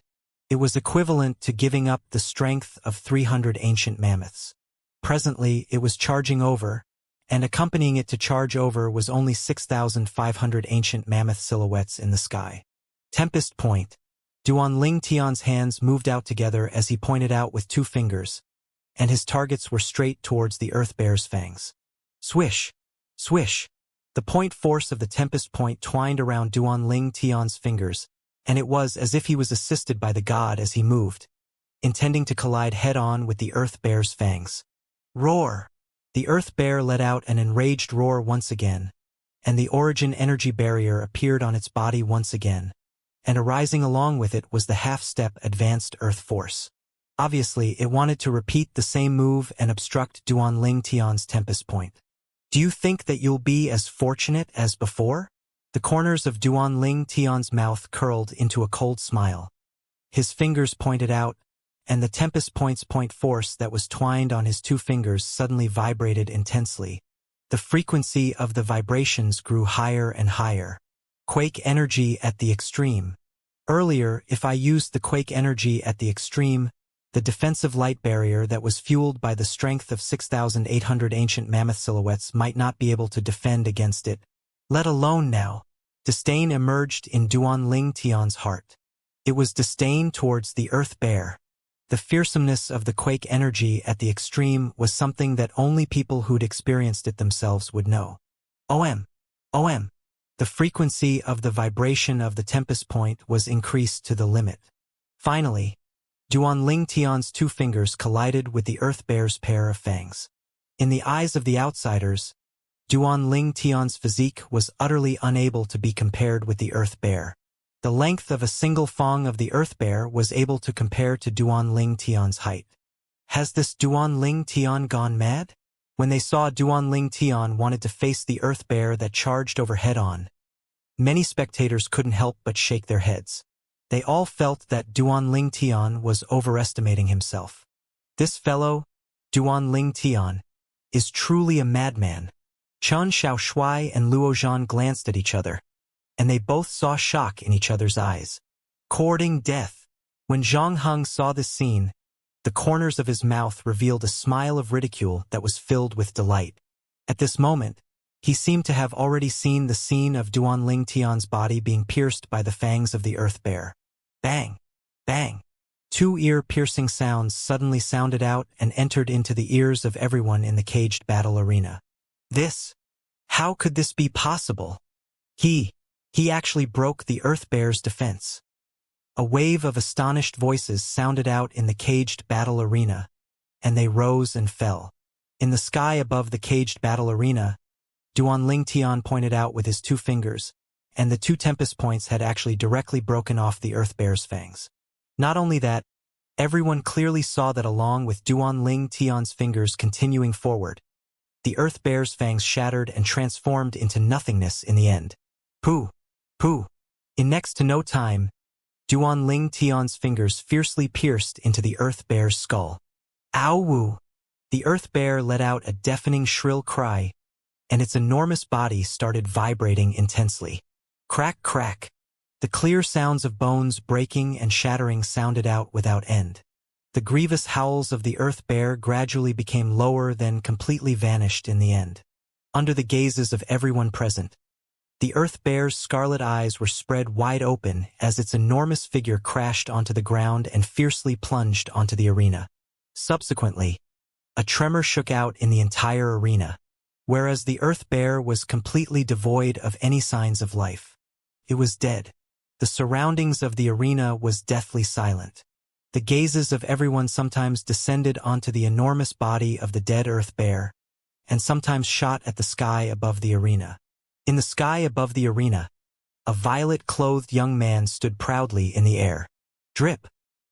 it was equivalent to giving up the strength of 300 ancient mammoths. Presently, it was charging over, and accompanying it to charge over was only 6,500 ancient mammoth silhouettes in the sky. Tempest Point. Duanling Tian's hands moved out together as he pointed out with 2 fingers, and his targets were straight towards the Earth Bear's fangs. Swish! Swish! The point force of the Tempest Point twined around Duanling Tian's fingers, and it was as if he was assisted by the god as he moved, intending to collide head-on with the Earth Bear's fangs. Roar! The Earth Bear let out an enraged roar once again, and the origin energy barrier appeared on its body once again, and arising along with it was the half-step advanced Earth force. Obviously, it wanted to repeat the same move and obstruct Duanling Tian's Tempest Point. Do you think that you'll be as fortunate as before? The corners of Duanling Tian's mouth curled into a cold smile. His fingers pointed out, and the Tempest Point's point force that was twined on his 2 fingers suddenly vibrated intensely. The frequency of the vibrations grew higher and higher. Quake energy at the extreme. Earlier, if I used the quake energy at the extreme, the defensive light barrier that was fueled by the strength of 6,800 ancient mammoth silhouettes might not be able to defend against it, let alone now. Disdain emerged in Duanling Tian's heart. It was disdain towards the Earth Bear. The fearsomeness of the quake energy at the extreme was something that only people who'd experienced it themselves would know. OM. OM. The frequency of the vibration of the Tempest Point was increased to the limit. Finally, Duanling Tian's 2 fingers collided with the Earth Bear's pair of fangs. In the eyes of the outsiders, Duanling Tian's physique was utterly unable to be compared with the Earth Bear. The length of a single fang of the Earth Bear was able to compare to Duanling Tian's height. Has this Duanling Tian gone mad? When they saw Duanling Tian wanted to face the Earth Bear that charged over head-on, many spectators couldn't help but shake their heads. They all felt that Duanling Tian was overestimating himself. This fellow, Duanling Tian, is truly a madman. Chen Xiaoshui and Luo Zhan glanced at each other, and they both saw shock in each other's eyes. Courting death. When Zhang Heng saw this scene, The corners of his mouth revealed a smile of ridicule that was filled with delight. At this moment, he seemed to have already seen the scene of Duanling Tian's body being pierced by the fangs of the earth bear. Bang! Bang! Two ear-piercing sounds suddenly sounded out and entered into the ears of everyone in the caged battle arena. How could this be possible? He actually broke the earth bear's defense. A wave of astonished voices sounded out in the caged battle arena, and they rose and fell. In the sky above the caged battle arena, Duanling Tian pointed out with his 2 fingers, and the 2 tempest points had actually directly broken off the earth bear's fangs. Not only that, everyone clearly saw that along with Duanling Tian's fingers continuing forward, the earth bear's fangs shattered and transformed into nothingness in the end. Pooh! Pooh! In next to no time, Duanling Tian's fingers fiercely pierced into the earth bear's skull. Ow-woo! The earth bear let out a deafening shrill cry, and its enormous body started vibrating intensely. Crack, crack! The clear sounds of bones breaking and shattering sounded out without end. The grievous howls of the earth bear gradually became lower, then completely vanished in the end. Under the gazes of everyone present, the earth bear's scarlet eyes were spread wide open as its enormous figure crashed onto the ground and fiercely plunged onto the arena. Subsequently, a tremor shook out in the entire arena, whereas the earth bear was completely devoid of any signs of life. It was dead. The surroundings of the arena was deathly silent. The gazes of everyone sometimes descended onto the enormous body of the dead earth bear, and sometimes shot at the sky above the arena. In the sky above the arena, a violet-clothed young man stood proudly in the air. Drip!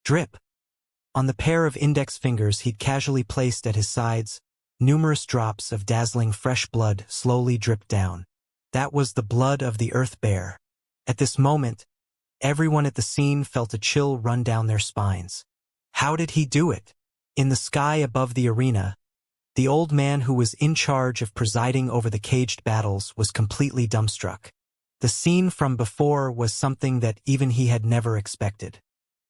Drip! On the pair of index fingers he'd casually placed at his sides, numerous drops of dazzling fresh blood slowly dripped down. That was the blood of the earth bear. At this moment, everyone at the scene felt a chill run down their spines. How did he do it? In the sky above the arena, the old man who was in charge of presiding over the caged battles was completely dumbstruck. The scene from before was something that even he had never expected.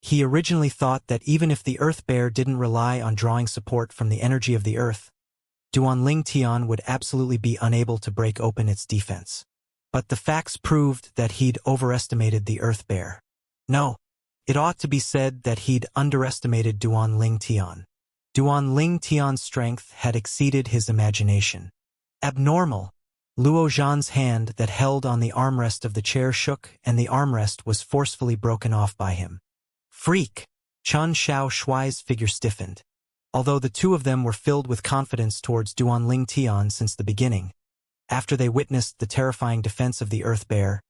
He originally thought that even if the earth bear didn't rely on drawing support from the energy of the earth, Duanling Tian would absolutely be unable to break open its defense. But the facts proved that he'd overestimated the earth bear. No, it ought to be said that he'd underestimated Duanling Tian. Duanling Tian's strength had exceeded his imagination. Abnormal. Luo Zhan's hand that held on the armrest of the chair shook, and the armrest was forcefully broken off by him. Freak! Chen Xiao Shuai's figure stiffened. Although the two of them were filled with confidence towards Duanling Tian since the beginning, after they witnessed the terrifying defense of the earth bear,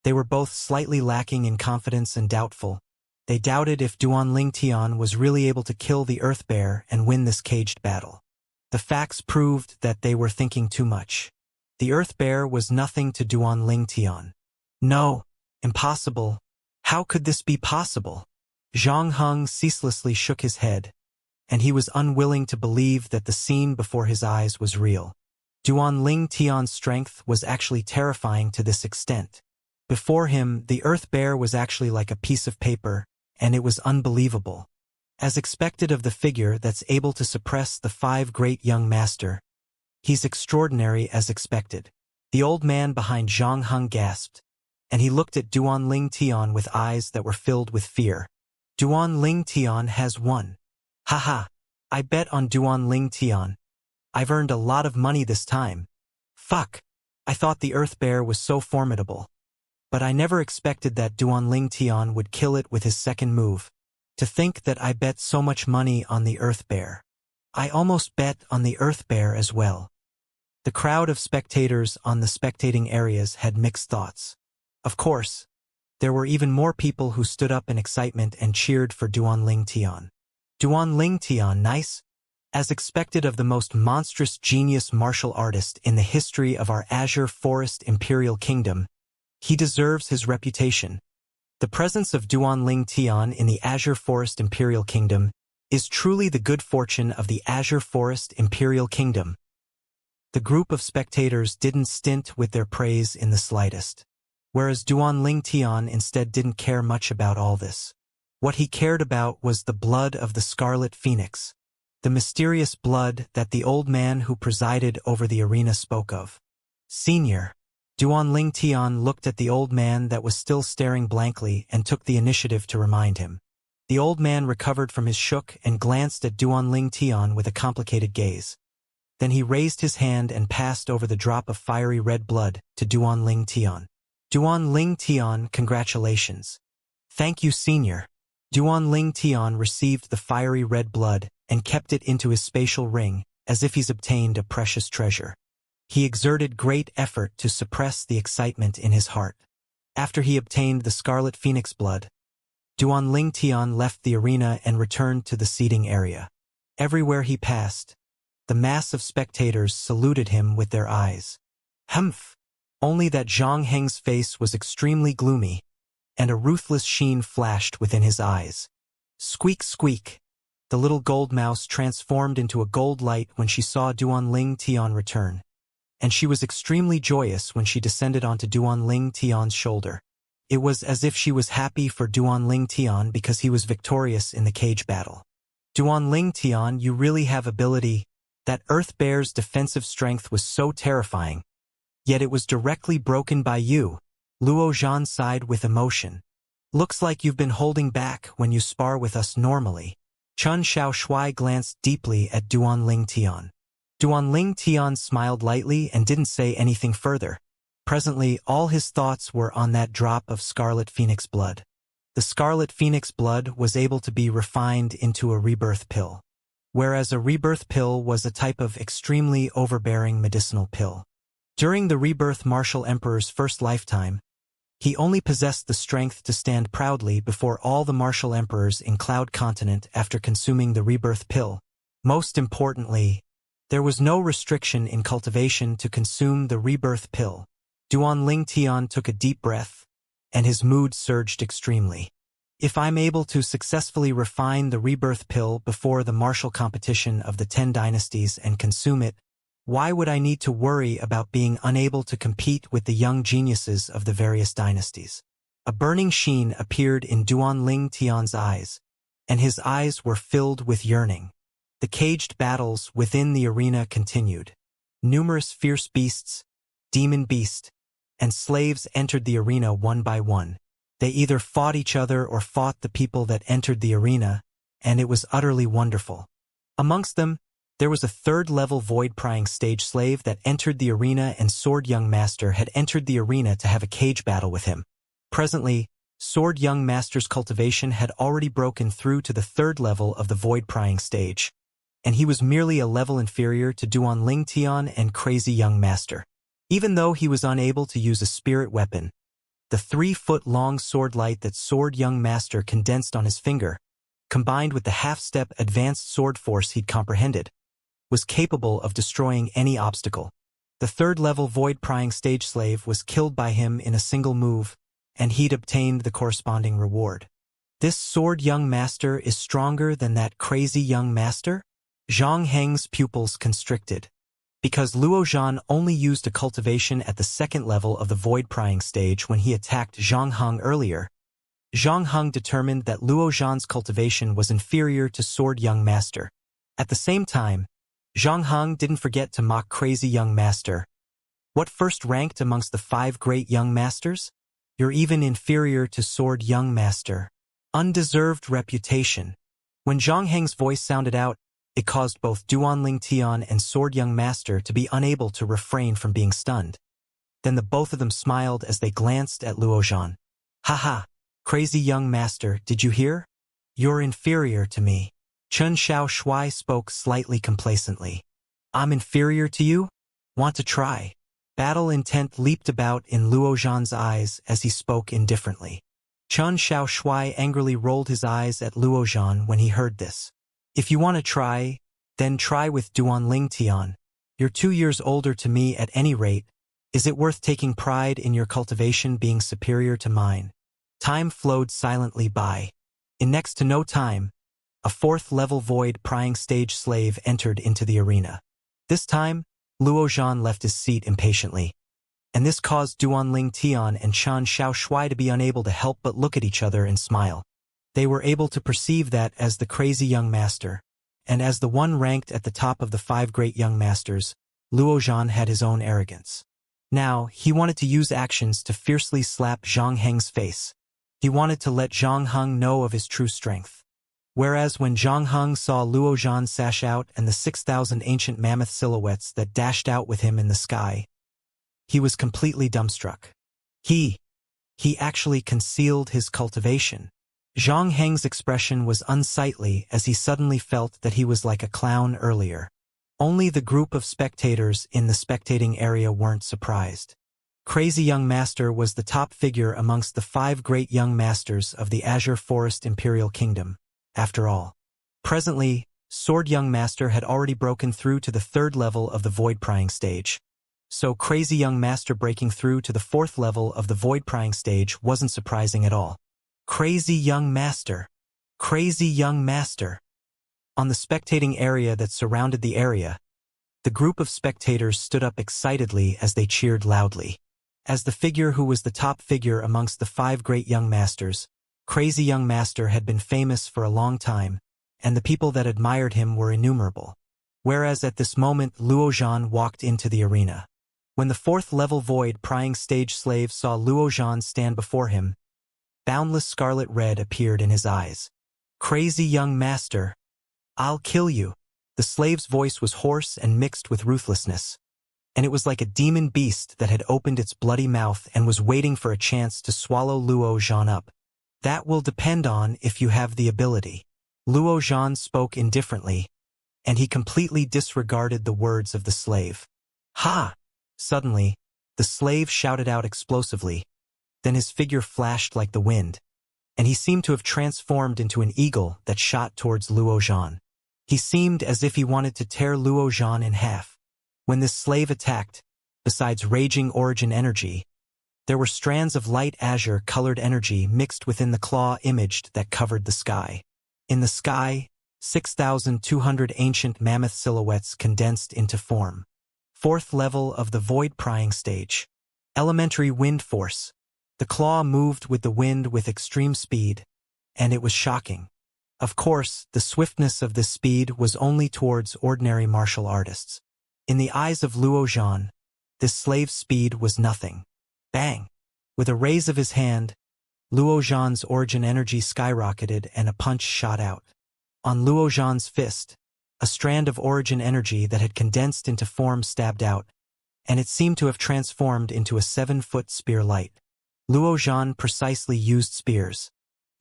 they were both slightly lacking in confidence and doubtful. They doubted if Duanling Tian was really able to kill the earth bear and win this caged battle. The facts proved that they were thinking too much. The earth bear was nothing to Duanling Tian. No, impossible. How could this be possible? Zhang Heng ceaselessly shook his head, and he was unwilling to believe that the scene before his eyes was real. Duanling Tian's strength was actually terrifying to this extent. Before him, the earth bear was actually like a piece of paper, and it was unbelievable. As expected of the figure that's able to suppress the 5 great young master, he's extraordinary as expected. The old man behind Zhang Heng gasped, and he looked at Duanling Tian with eyes that were filled with fear. Duanling Tian has won. Haha, I bet on Duanling Tian. I've earned a lot of money this time. Fuck, I thought the earth bear was so formidable. But I never expected that Duanling Tian would kill it with his second move. To think that I bet so much money on the earth bear. I almost bet on the earth bear as well. The crowd of spectators on the spectating areas had mixed thoughts. Of course, there were even more people who stood up in excitement and cheered for Duanling Tian. Duanling Tian, nice? As expected of the most monstrous genius martial artist in the history of our Azure Forest Imperial Kingdom, he deserves his reputation. The presence of Duanling Tian in the Azure Forest Imperial Kingdom is truly the good fortune of the Azure Forest Imperial Kingdom. The group of spectators didn't stint with their praise in the slightest, whereas Duanling Tian instead didn't care much about all this. What he cared about was the blood of the Scarlet Phoenix, the mysterious blood that the old man who presided over the arena spoke of. Senior. Duanling Tian looked at the old man that was still staring blankly and took the initiative to remind him. The old man recovered from his shock and glanced at Duanling Tian with a complicated gaze. Then he raised his hand and passed over the drop of fiery red blood to Duanling Tian. Duanling Tian, congratulations. Thank you, Senior. Duanling Tian received the fiery red blood and kept it into his spatial ring, as if he's obtained a precious treasure. He exerted great effort to suppress the excitement in his heart. After he obtained the Scarlet Phoenix blood, Duanling Tian left the arena and returned to the seating area. Everywhere he passed, the mass of spectators saluted him with their eyes. Humph! Only that Zhang Heng's face was extremely gloomy, and a ruthless sheen flashed within his eyes. Squeak, squeak! The little gold mouse transformed into a gold light when she saw Duanling Tian return, and she was extremely joyous when she descended onto Duanling Tian's shoulder. It was as if she was happy for Duanling Tian because he was victorious in the cage battle. Duanling Tian, you really have ability. That Earth Bear's defensive strength was so terrifying, yet it was directly broken by you. Luo Zhan sighed with emotion. Looks like you've been holding back when you spar with us normally. Chen Xiaoshui glanced deeply at Duanling Tian. Duanling Tian smiled lightly and didn't say anything further. Presently, all his thoughts were on that drop of Scarlet Phoenix blood. The Scarlet Phoenix blood was able to be refined into a rebirth pill, whereas a rebirth pill was a type of extremely overbearing medicinal pill. During the rebirth Martial Emperor's first lifetime, he only possessed the strength to stand proudly before all the Martial Emperors in Cloud Continent after consuming the rebirth pill. Most importantly, there was no restriction in cultivation to consume the rebirth pill. Duanling Tian took a deep breath, and his mood surged extremely. If I'm able to successfully refine the rebirth pill before the martial competition of the 10 dynasties and consume it, why would I need to worry about being unable to compete with the young geniuses of the various dynasties? A burning sheen appeared in Duanling Tian's eyes, and his eyes were filled with yearning. The caged battles within the arena continued. Numerous fierce beasts, demon beast, and slaves entered the arena one by one. They either fought each other or fought the people that entered the arena, and it was utterly wonderful. Amongst them, there was a third-level void-prying stage slave that entered the arena, and Sword Young Master had entered the arena to have a cage battle with him. Presently, Sword Young Master's cultivation had already broken through to the third level of the void-prying stage, and he was merely a level inferior to Duanling Tian and Crazy Young Master. Even though he was unable to use a spirit weapon, the 3-foot-long sword light that Sword Young Master condensed on his finger, combined with the half-step advanced sword force he'd comprehended, was capable of destroying any obstacle. The third-level void-prying stage slave was killed by him in a single move, and he'd obtained the corresponding reward. This Sword Young Master is stronger than that Crazy Young Master? Zhang Heng's pupils constricted. Because Luo Zhan only used a cultivation at the second level of the void-prying stage when he attacked Zhang Heng earlier, Zhang Heng determined that Luo Zhan's cultivation was inferior to Sword Young Master. At the same time, Zhang Heng didn't forget to mock Crazy Young Master. What first ranked amongst the 5 great young masters? You're even inferior to Sword Young Master. Undeserved reputation. When Zhang Heng's voice sounded out, it caused both Duanling Tian and Sword Young Master to be unable to refrain from being stunned. Then the both of them smiled as they glanced at Luo Zhan. Haha, Crazy Young Master, did you hear? You're inferior to me. Chen Xiaoshui spoke slightly complacently. I'm inferior to you? Want to try? Battle intent leaped about in Luo Zhan's eyes as he spoke indifferently. Chen Xiaoshui angrily rolled his eyes at Luo Zhan when he heard this. If you want to try, then try with Duanling Tian. You're 2 years older to me at any rate. Is it worth taking pride in your cultivation being superior to mine? Time flowed silently by. In next to no time, a 4th-level void-prying stage slave entered into the arena. This time, Luo Zhan left his seat impatiently, and this caused Duanling Tian and Chen Xiaoshui to be unable to help but look at each other and smile. They were able to perceive that as the crazy young master, and as the one ranked at the top of the 5 great young masters, Luo Zhan had his own arrogance. Now, he wanted to use actions to fiercely slap Zhang Heng's face. He wanted to let Zhang Heng know of his true strength. Whereas when Zhang Heng saw Luo Zhan sash out and the 6,000 ancient mammoth silhouettes that dashed out with him in the sky, he was completely dumbstruck. He actually concealed his cultivation. Zhang Heng's expression was unsightly as he suddenly felt that he was like a clown earlier. Only the group of spectators in the spectating area weren't surprised. Crazy Young Master was the top figure amongst the 5 great young masters of the Azure Forest Imperial Kingdom, after all. Presently, Sword Young Master had already broken through to the 3rd level of the Void Prying stage. So Crazy Young Master breaking through to the 4th level of the Void Prying stage wasn't surprising at all. Crazy Young Master. Crazy Young Master. On the spectating area that surrounded the area, the group of spectators stood up excitedly as they cheered loudly. As the figure who was the top figure amongst the 5 great young masters, Crazy Young Master had been famous for a long time, and the people that admired him were innumerable. Whereas at this moment Luo Zhan walked into the arena. When the 4th level Void Prying stage slave saw Luo Zhan stand before him, boundless scarlet red appeared in his eyes. Crazy Young Master, I'll kill you. The slave's voice was hoarse and mixed with ruthlessness, and it was like a demon beast that had opened its bloody mouth and was waiting for a chance to swallow Luo Zhan up. That will depend on if you have the ability. Luo Zhan spoke indifferently, and he completely disregarded the words of the slave. Ha! Suddenly, the slave shouted out explosively. Then his figure flashed like the wind, and he seemed to have transformed into an eagle that shot towards Luo Zhan. He seemed as if he wanted to tear Luo Zhan in half. When this slave attacked, besides raging origin energy, there were strands of light azure-colored energy mixed within the claw imaged that covered the sky. In the sky, 6,200 ancient mammoth silhouettes condensed into form. 4th level of the Void Prying stage. Elementary wind force. The claw moved with the wind with extreme speed, and it was shocking. Of course, the swiftness of this speed was only towards ordinary martial artists. In the eyes of Luo Zhan, this slave's speed was nothing. Bang! With a raise of his hand, Luo Zhan's origin energy skyrocketed and a punch shot out. On Luo Zhan's fist, a strand of origin energy that had condensed into form stabbed out, and it seemed to have transformed into a 7-foot spear light. Luo Zhan precisely used spears.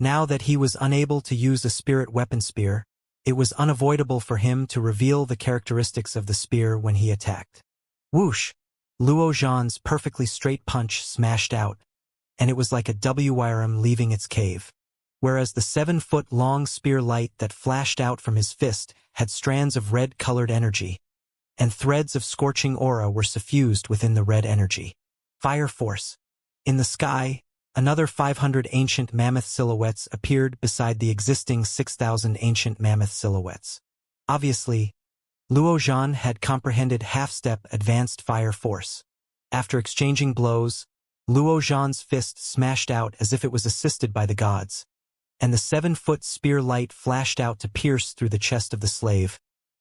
Now that he was unable to use a spirit weapon spear, it was unavoidable for him to reveal the characteristics of the spear when he attacked. Whoosh! Luo Zhan's perfectly straight punch smashed out, and it was like a worm leaving its cave. Whereas the 7-foot-long spear light that flashed out from his fist had strands of red-colored energy, and threads of scorching aura were suffused within the red energy. Fire force. In the sky, another 500 ancient mammoth silhouettes appeared beside the existing 6,000 ancient mammoth silhouettes. Obviously, Luo Zhan had comprehended half-step advanced fire force. After exchanging blows, Luo Zhan's fist smashed out as if it was assisted by the gods, and the 7-foot spear light flashed out to pierce through the chest of the slave,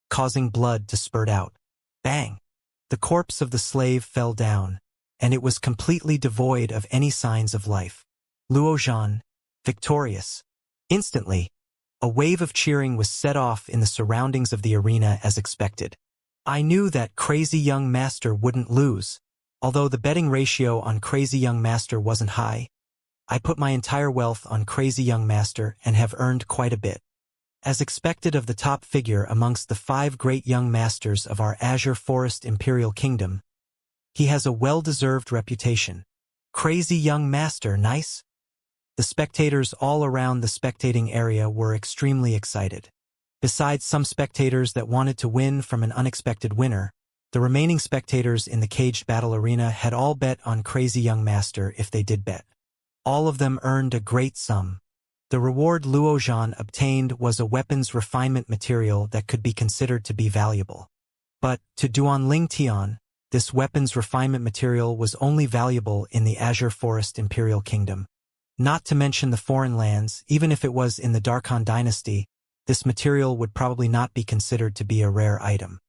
causing blood to spurt out. Bang! The corpse of the slave fell down, and it was completely devoid of any signs of life. Luo Zhan, victorious. Instantly, a wave of cheering was set off in the surroundings of the arena as expected. I knew that Crazy Young Master wouldn't lose. Although the betting ratio on Crazy Young Master wasn't high, I put my entire wealth on Crazy Young Master and have earned quite a bit. As expected of the top figure amongst the 5 great young masters of our Azure Forest Imperial Kingdom, he has a well-deserved reputation. Crazy Young Master, nice? The spectators all around the spectating area were extremely excited. Besides some spectators that wanted to win from an unexpected winner, the remaining spectators in the caged battle arena had all bet on Crazy Young Master if they did bet. All of them earned a great sum. The reward Luo Zhan obtained was a weapons refinement material that could be considered to be valuable. But, to Duanling Tian, this weapons refinement material was only valuable in the Azure Forest Imperial Kingdom. Not to mention the foreign lands, even if it was in the Darkhan dynasty, this material would probably not be considered to be a rare item.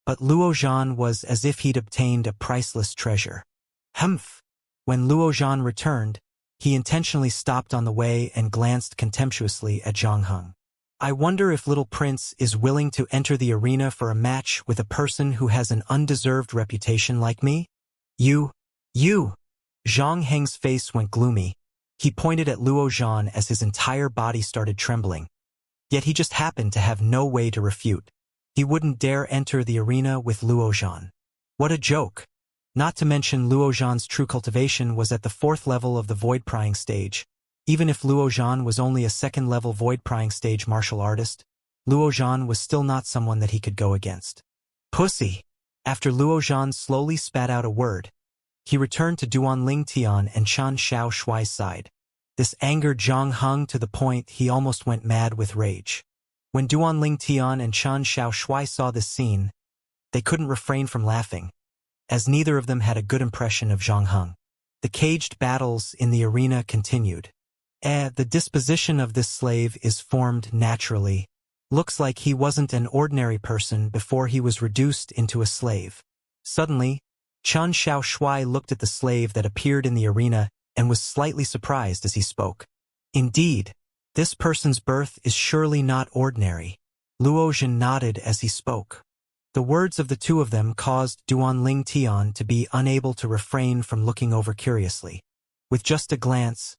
But Luo Zhan was as if he'd obtained a priceless treasure. Humph! When Luo Zhan returned, he intentionally stopped on the way and glanced contemptuously at Zhang Heng. I wonder if Little Prince is willing to enter the arena for a match with a person who has an undeserved reputation like me? You! Zhang Heng's face went gloomy. He pointed at Luo Zhan as his entire body started trembling. Yet he just happened to have no way to refute. He wouldn't dare enter the arena with Luo Zhan. What a joke! Not to mention Luo Zhan's true cultivation was at the 4th level of the void prying stage. Even if Luo Zhan was only a 2nd level void prying stage martial artist, Luo Zhan was still not someone that he could go against. Pussy! After Luo Zhan slowly spat out a word, he returned to Duan Ling Tian and Chan Xiao Shuai's side. This angered Zhang Heng to the point he almost went mad with rage. When Duan Ling Tian and Chan Xiao Shuai saw this scene, they couldn't refrain from laughing, as neither of them had a good impression of Zhang Heng. The caged battles in the arena continued. The disposition of this slave is formed naturally. Looks like he wasn't an ordinary person before he was reduced into a slave. Suddenly, Chan Xiao Shuai looked at the slave that appeared in the arena and was slightly surprised as he spoke. Indeed, this person's birth is surely not ordinary. Luo Zhan nodded as he spoke. The words of the two of them caused Duan Ling Tian to be unable to refrain from looking over curiously. With just a glance,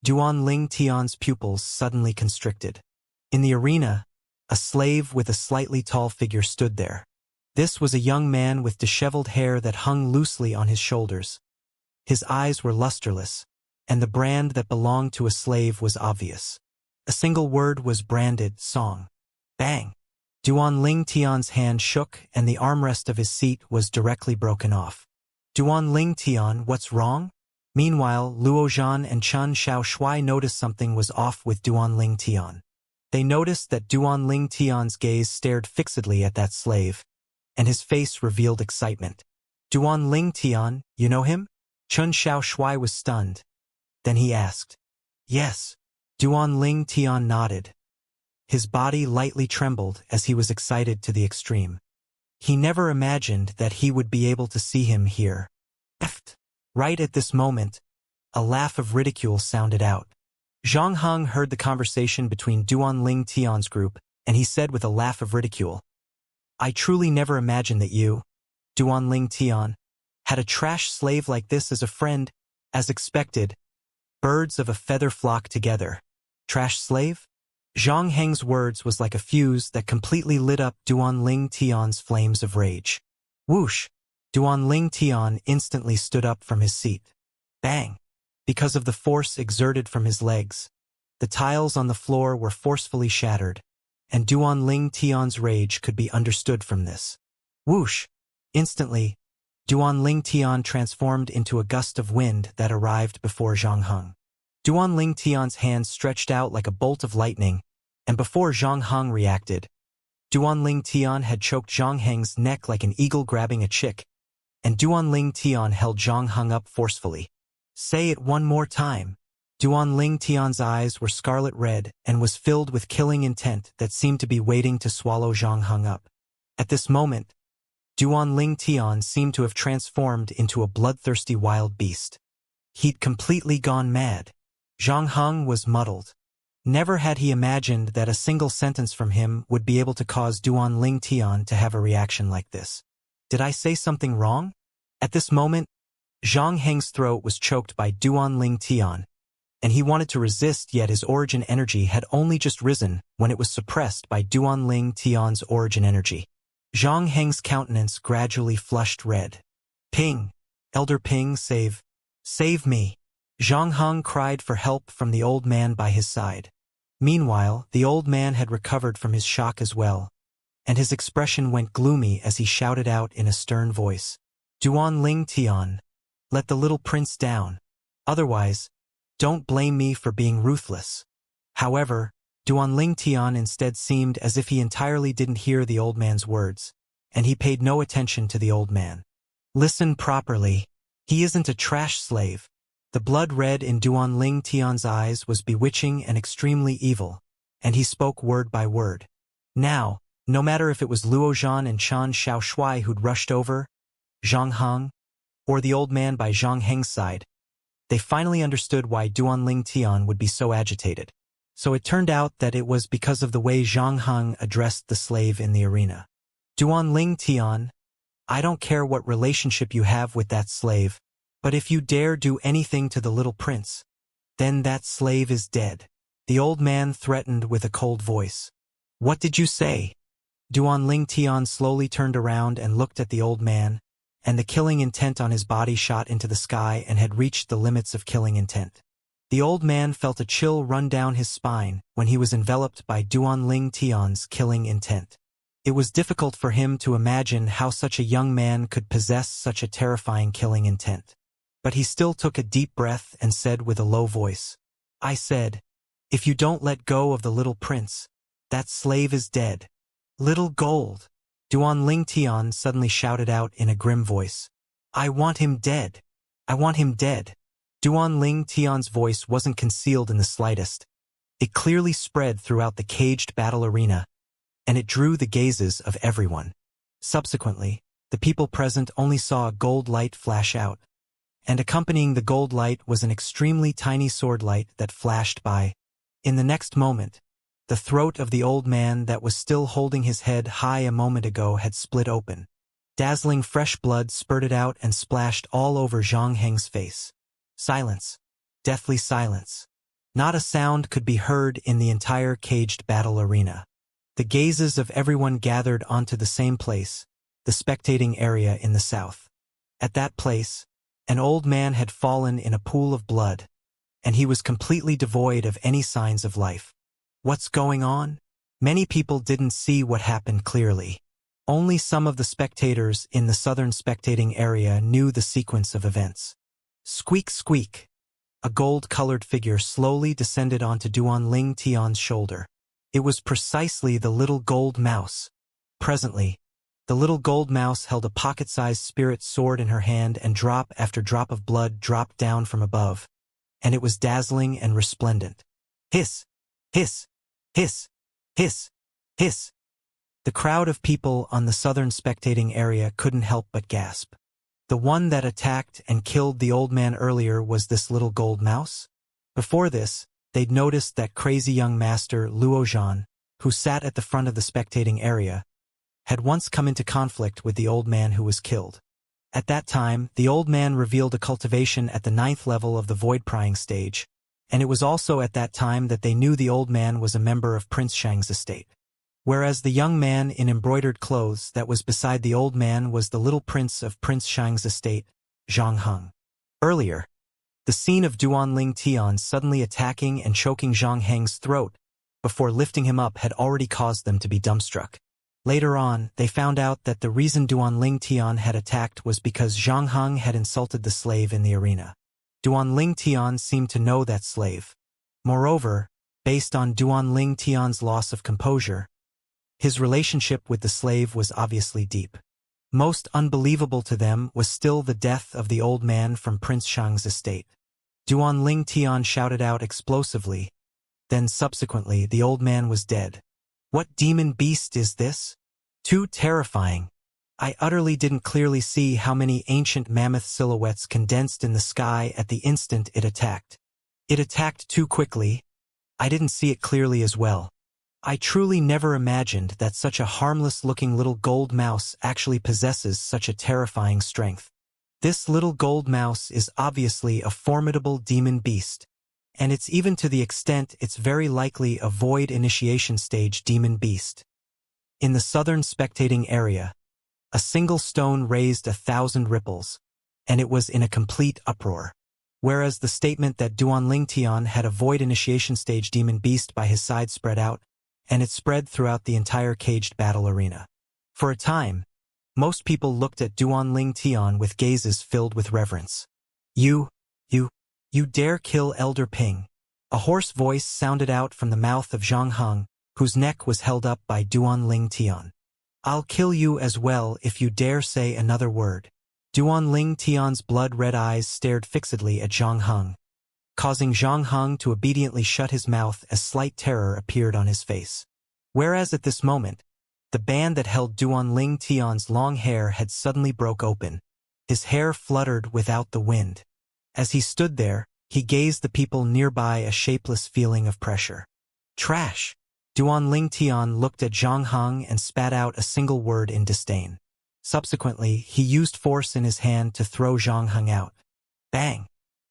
Duan Ling Tian's pupils suddenly constricted. In the arena, a slave with a slightly tall figure stood there. This was a young man with disheveled hair that hung loosely on his shoulders. His eyes were lusterless, and the brand that belonged to a slave was obvious. A single word was branded, Song. Bang! Duan Ling Tian's hand shook and the armrest of his seat was directly broken off. Duan Ling Tian, what's wrong? Meanwhile, Luo Zhan and Chan Xiao Shuai noticed something was off with Duan Ling Tian. They noticed that Duan Ling Tian's gaze stared fixedly at that slave, and his face revealed excitement. Duan Ling Tian, you know him? Chan Xiao Shuai was stunned. Then he asked. Yes. Duan Ling Tian nodded. His body lightly trembled as he was excited to the extreme. He never imagined that he would be able to see him here. Right at this moment, a laugh of ridicule sounded out. Zhang Heng heard the conversation between Duan Ling Tian's group, and he said with a laugh of ridicule, I truly never imagined that you, Duan Ling Tian, had a trash slave like this as a friend. As expected, birds of a feather flock together. Trash slave? Zhang Heng's words was like a fuse that completely lit up Duan Ling Tian's flames of rage. Whoosh! Duan Ling Tian instantly stood up from his seat. Bang! Because of the force exerted from his legs, the tiles on the floor were forcefully shattered, and Duan Ling Tian's rage could be understood from this. Whoosh! Instantly, Duan Ling Tian transformed into a gust of wind that arrived before Zhang Heng. Duan Ling Tian's hand stretched out like a bolt of lightning, and before Zhang Heng reacted, Duan Ling Tian had choked Zhang Heng's neck like an eagle grabbing a chick, and Duan Ling Tian held Zhang Heng up forcefully. Say it one more time. Duan Ling Tian's eyes were scarlet red and was filled with killing intent that seemed to be waiting to swallow Zhang Heng up. At this moment, Duan Ling Tian seemed to have transformed into a bloodthirsty wild beast. He'd completely gone mad. Zhang Heng was muddled. Never had he imagined that a single sentence from him would be able to cause Duan Ling Tian to have a reaction like this. Did I say something wrong? At this moment, Zhang Heng's throat was choked by Duan Ling Tian, and he wanted to resist, yet his origin energy had only just risen when it was suppressed by Duan Ling Tian's origin energy. Zhang Heng's countenance gradually flushed red. Ping! Elder Ping, save me! Zhang Heng cried for help from the old man by his side. Meanwhile, the old man had recovered from his shock as well, and his expression went gloomy as he shouted out in a stern voice. Duan Ling Tian, let the little prince down. Otherwise, don't blame me for being ruthless. However, Duan Ling Tian instead seemed as if he entirely didn't hear the old man's words, and he paid no attention to the old man. Listen properly. He isn't a trash slave. The blood red in Duan Ling Tian's eyes was bewitching and extremely evil, and he spoke word by word. Now, no matter if it was Luo Zhan and Chan Xiaoshui who'd rushed over, Zhang Heng, or the old man by Zhang Heng's side, they finally understood why Duan Ling Tian would be so agitated. So it turned out that it was because of the way Zhang Heng addressed the slave in the arena. Duan Ling Tian, I don't care what relationship you have with that slave, but if you dare do anything to the little prince, then that slave is dead. The old man threatened with a cold voice. What did you say? Duan Ling Tian slowly turned around and looked at the old man, and the killing intent on his body shot into the sky and had reached the limits of killing intent. The old man felt a chill run down his spine when he was enveloped by Duan Ling Tian's killing intent. It was difficult for him to imagine how such a young man could possess such a terrifying killing intent. But he still took a deep breath and said with a low voice, I said, if you don't let go of the little prince, that slave is dead. Little gold. Duan Ling Tian suddenly shouted out in a grim voice. I want him dead. I want him dead. Duan Ling Tian's voice wasn't concealed in the slightest. It clearly spread throughout the caged battle arena, and it drew the gazes of everyone. Subsequently, the people present only saw a gold light flash out, and accompanying the gold light was an extremely tiny sword light that flashed by. In the next moment, the throat of the old man that was still holding his head high a moment ago had split open. Dazzling fresh blood spurted out and splashed all over Zhang Heng's face. Silence. Deathly silence. Not a sound could be heard in the entire caged battle arena. The gazes of everyone gathered onto the same place, the spectating area in the south. At that place, an old man had fallen in a pool of blood, and he was completely devoid of any signs of life. What's going on? Many people didn't see what happened clearly. Only some of the spectators in the southern spectating area knew the sequence of events. Squeak, squeak. A gold-colored figure slowly descended onto Duan Ling Tian's shoulder. It was precisely the little gold mouse. Presently, the little gold mouse held a pocket-sized spirit sword in her hand, and drop after drop of blood dropped down from above, and it was dazzling and resplendent. Hiss! Hiss! Hiss! Hiss! Hiss! The crowd of people on the southern spectating area couldn't help but gasp. The one that attacked and killed the old man earlier was this little gold mouse? Before this, they'd noticed that crazy young master Luo Zhan, who sat at the front of the spectating area, had once come into conflict with the old man who was killed. At that time, the old man revealed a cultivation at the 9th level of the void prying stage, and it was also at that time that they knew the old man was a member of Prince Shang's estate. Whereas the young man in embroidered clothes that was beside the old man was the little prince of Prince Shang's estate, Zhang Heng. Earlier, the scene of Duan Ling Tian suddenly attacking and choking Zhang Heng's throat before lifting him up had already caused them to be dumbstruck. Later on, they found out that the reason Duan Ling Tian had attacked was because Zhang Heng had insulted the slave in the arena. Duan Ling Tian seemed to know that slave. Moreover, based on Duan Ling Tian's loss of composure, his relationship with the slave was obviously deep. Most unbelievable to them was still the death of the old man from Prince Shang's estate. Duan Ling Tian shouted out explosively. Then subsequently the old man was dead. What demon beast is this? Too terrifying. I utterly didn't clearly see how many ancient mammoth silhouettes condensed in the sky at the instant it attacked. It attacked too quickly. I didn't see it clearly as well. I truly never imagined that such a harmless-looking little gold mouse actually possesses such a terrifying strength. This little gold mouse is obviously a formidable demon beast, and it's even to the extent it's very likely a void initiation stage demon beast. In the southern spectating area, a single stone raised 1,000 ripples, and it was in a complete uproar. Whereas the statement that Duan Ling Tian had a void initiation stage demon beast by his side spread out, and it spread throughout the entire caged battle arena. For a time, most people looked at Duan Ling Tian with gazes filled with reverence. You dare kill Elder Ping? A hoarse voice sounded out from the mouth of Zhang Heng, whose neck was held up by Duan Ling Tian. I'll kill you as well if you dare say another word. Duan Ling Tian's blood-red eyes stared fixedly at Zhang Heng, causing Zhang Heng to obediently shut his mouth as slight terror appeared on his face. Whereas at this moment, the band that held Duan Ling Tian's long hair had suddenly broke open. His hair fluttered without the wind. As he stood there, he gazed the people nearby a shapeless feeling of pressure. Trash! Duan Ling Tian looked at Zhang Heng and spat out a single word in disdain. Subsequently, he used force in his hand to throw Zhang Heng out. Bang!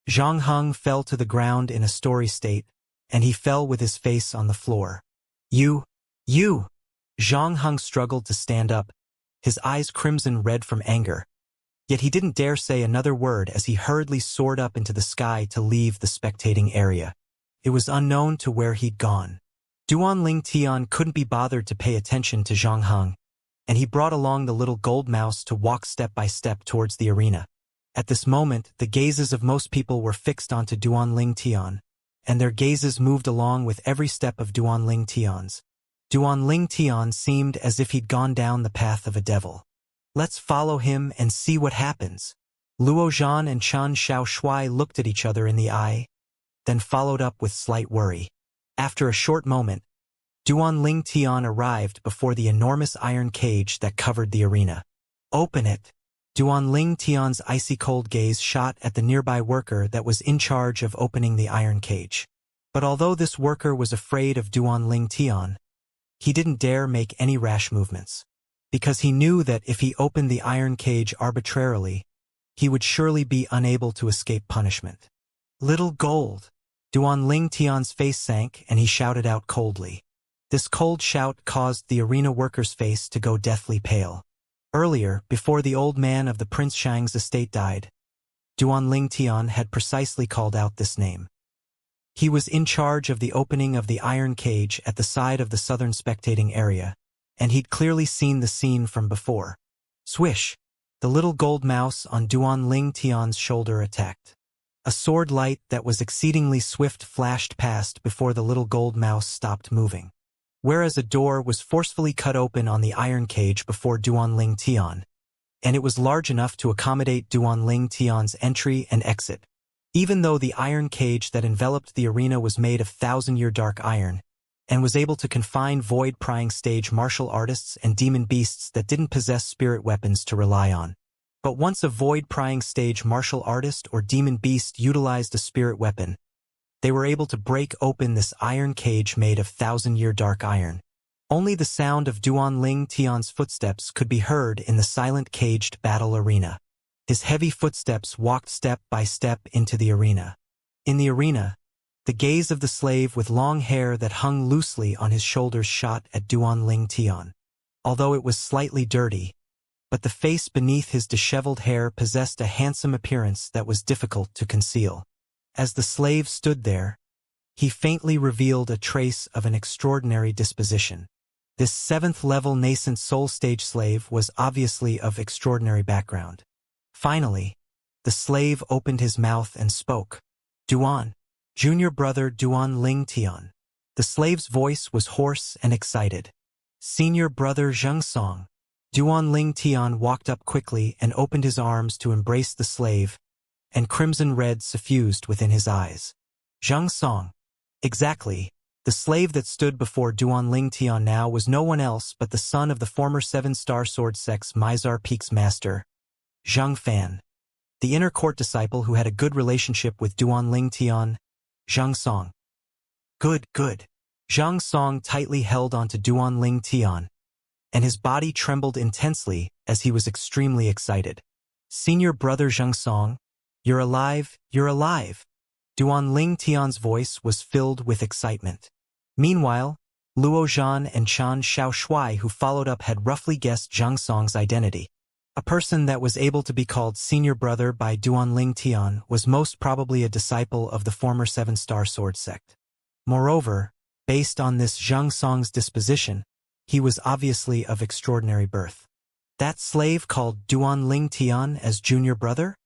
Zhang Heng fell to the ground in a story state, and he fell with his face on the floor. You! Zhang Heng struggled to stand up, his eyes crimson red from anger. Yet he didn't dare say another word as he hurriedly soared up into the sky to leave the spectating area. It was unknown to where he'd gone. Duan Ling Tian couldn't be bothered to pay attention to Zhang Heng, and he brought along the little gold mouse to walk step by step towards the arena. At this moment, the gazes of most people were fixed onto Duan Ling Tian, and their gazes moved along with every step of Duan Ling Tian's. Duan Ling Tian seemed as if he'd gone down the path of a devil. Let's follow him and see what happens. Luo Zhan and Chen Xiaoshui looked at each other in the eye, then followed up with slight worry. After a short moment, Duan Ling Tian arrived before the enormous iron cage that covered the arena. Open it! Duan Ling Tian's icy-cold gaze shot at the nearby worker that was in charge of opening the iron cage. But although this worker was afraid of Duan Ling Tian, he didn't dare make any rash movements, because he knew that if he opened the iron cage arbitrarily, he would surely be unable to escape punishment. Little gold! Duan Ling Tian's face sank and he shouted out coldly. This cold shout caused the arena worker's face to go deathly pale. Earlier, before the old man of the Prince Shang's estate died, Duan Ling Tian had precisely called out this name. He was in charge of the opening of the iron cage at the side of the southern spectating area, and he'd clearly seen the scene from before. Swish! The little gold mouse on Duan Ling Tian's shoulder attacked. A sword light that was exceedingly swift flashed past before the little gold mouse stopped moving. Whereas a door was forcefully cut open on the iron cage before Duan Ling Tian, and it was large enough to accommodate Duan Ling Tian's entry and exit. Even though the iron cage that enveloped the arena was made of thousand-year dark iron, and was able to confine void-prying stage martial artists and demon beasts that didn't possess spirit weapons to rely on. But once a void-prying stage martial artist or demon beast utilized a spirit weapon, they were able to break open this iron cage made of thousand-year dark iron. Only the sound of Duan Ling Tian's footsteps could be heard in the silent caged battle arena. His heavy footsteps walked step by step into the arena. In the arena, the gaze of the slave with long hair that hung loosely on his shoulders shot at Duan Ling Tian. Although it was slightly dirty, but the face beneath his disheveled hair possessed a handsome appearance that was difficult to conceal. As the slave stood there, he faintly revealed a trace of an extraordinary disposition. This seventh-level nascent soul stage slave was obviously of extraordinary background. Finally, the slave opened his mouth and spoke. Duan, junior brother Duan Ling Tian. The slave's voice was hoarse and excited. Senior brother Xianxia. Duan Ling Tian walked up quickly and opened his arms to embrace the slave, and crimson red suffused within his eyes. Xianxia. Exactly. The slave that stood before Duan Ling Tian now was no one else but the son of the former seven-star sword sex Mizar Peak's master, Zhang Fan. The inner court disciple who had a good relationship with Duan Ling Tian, Zhang Song. Good. Zhang Song tightly held onto Duan Ling Tian, and his body trembled intensely as he was extremely excited. Senior brother Zhang Song, you're alive. Duan Ling Tian's voice was filled with excitement. Meanwhile, Luo Zhan and Chen Xiaoshui who followed up had roughly guessed Zhang Song's identity. A person that was able to be called senior brother by Duan Ling Tian was most probably a disciple of the former seven-star sword sect. Moreover, based on this Zhang Song's disposition, he was obviously of extraordinary birth. That slave called Duan Ling Tian as junior brother?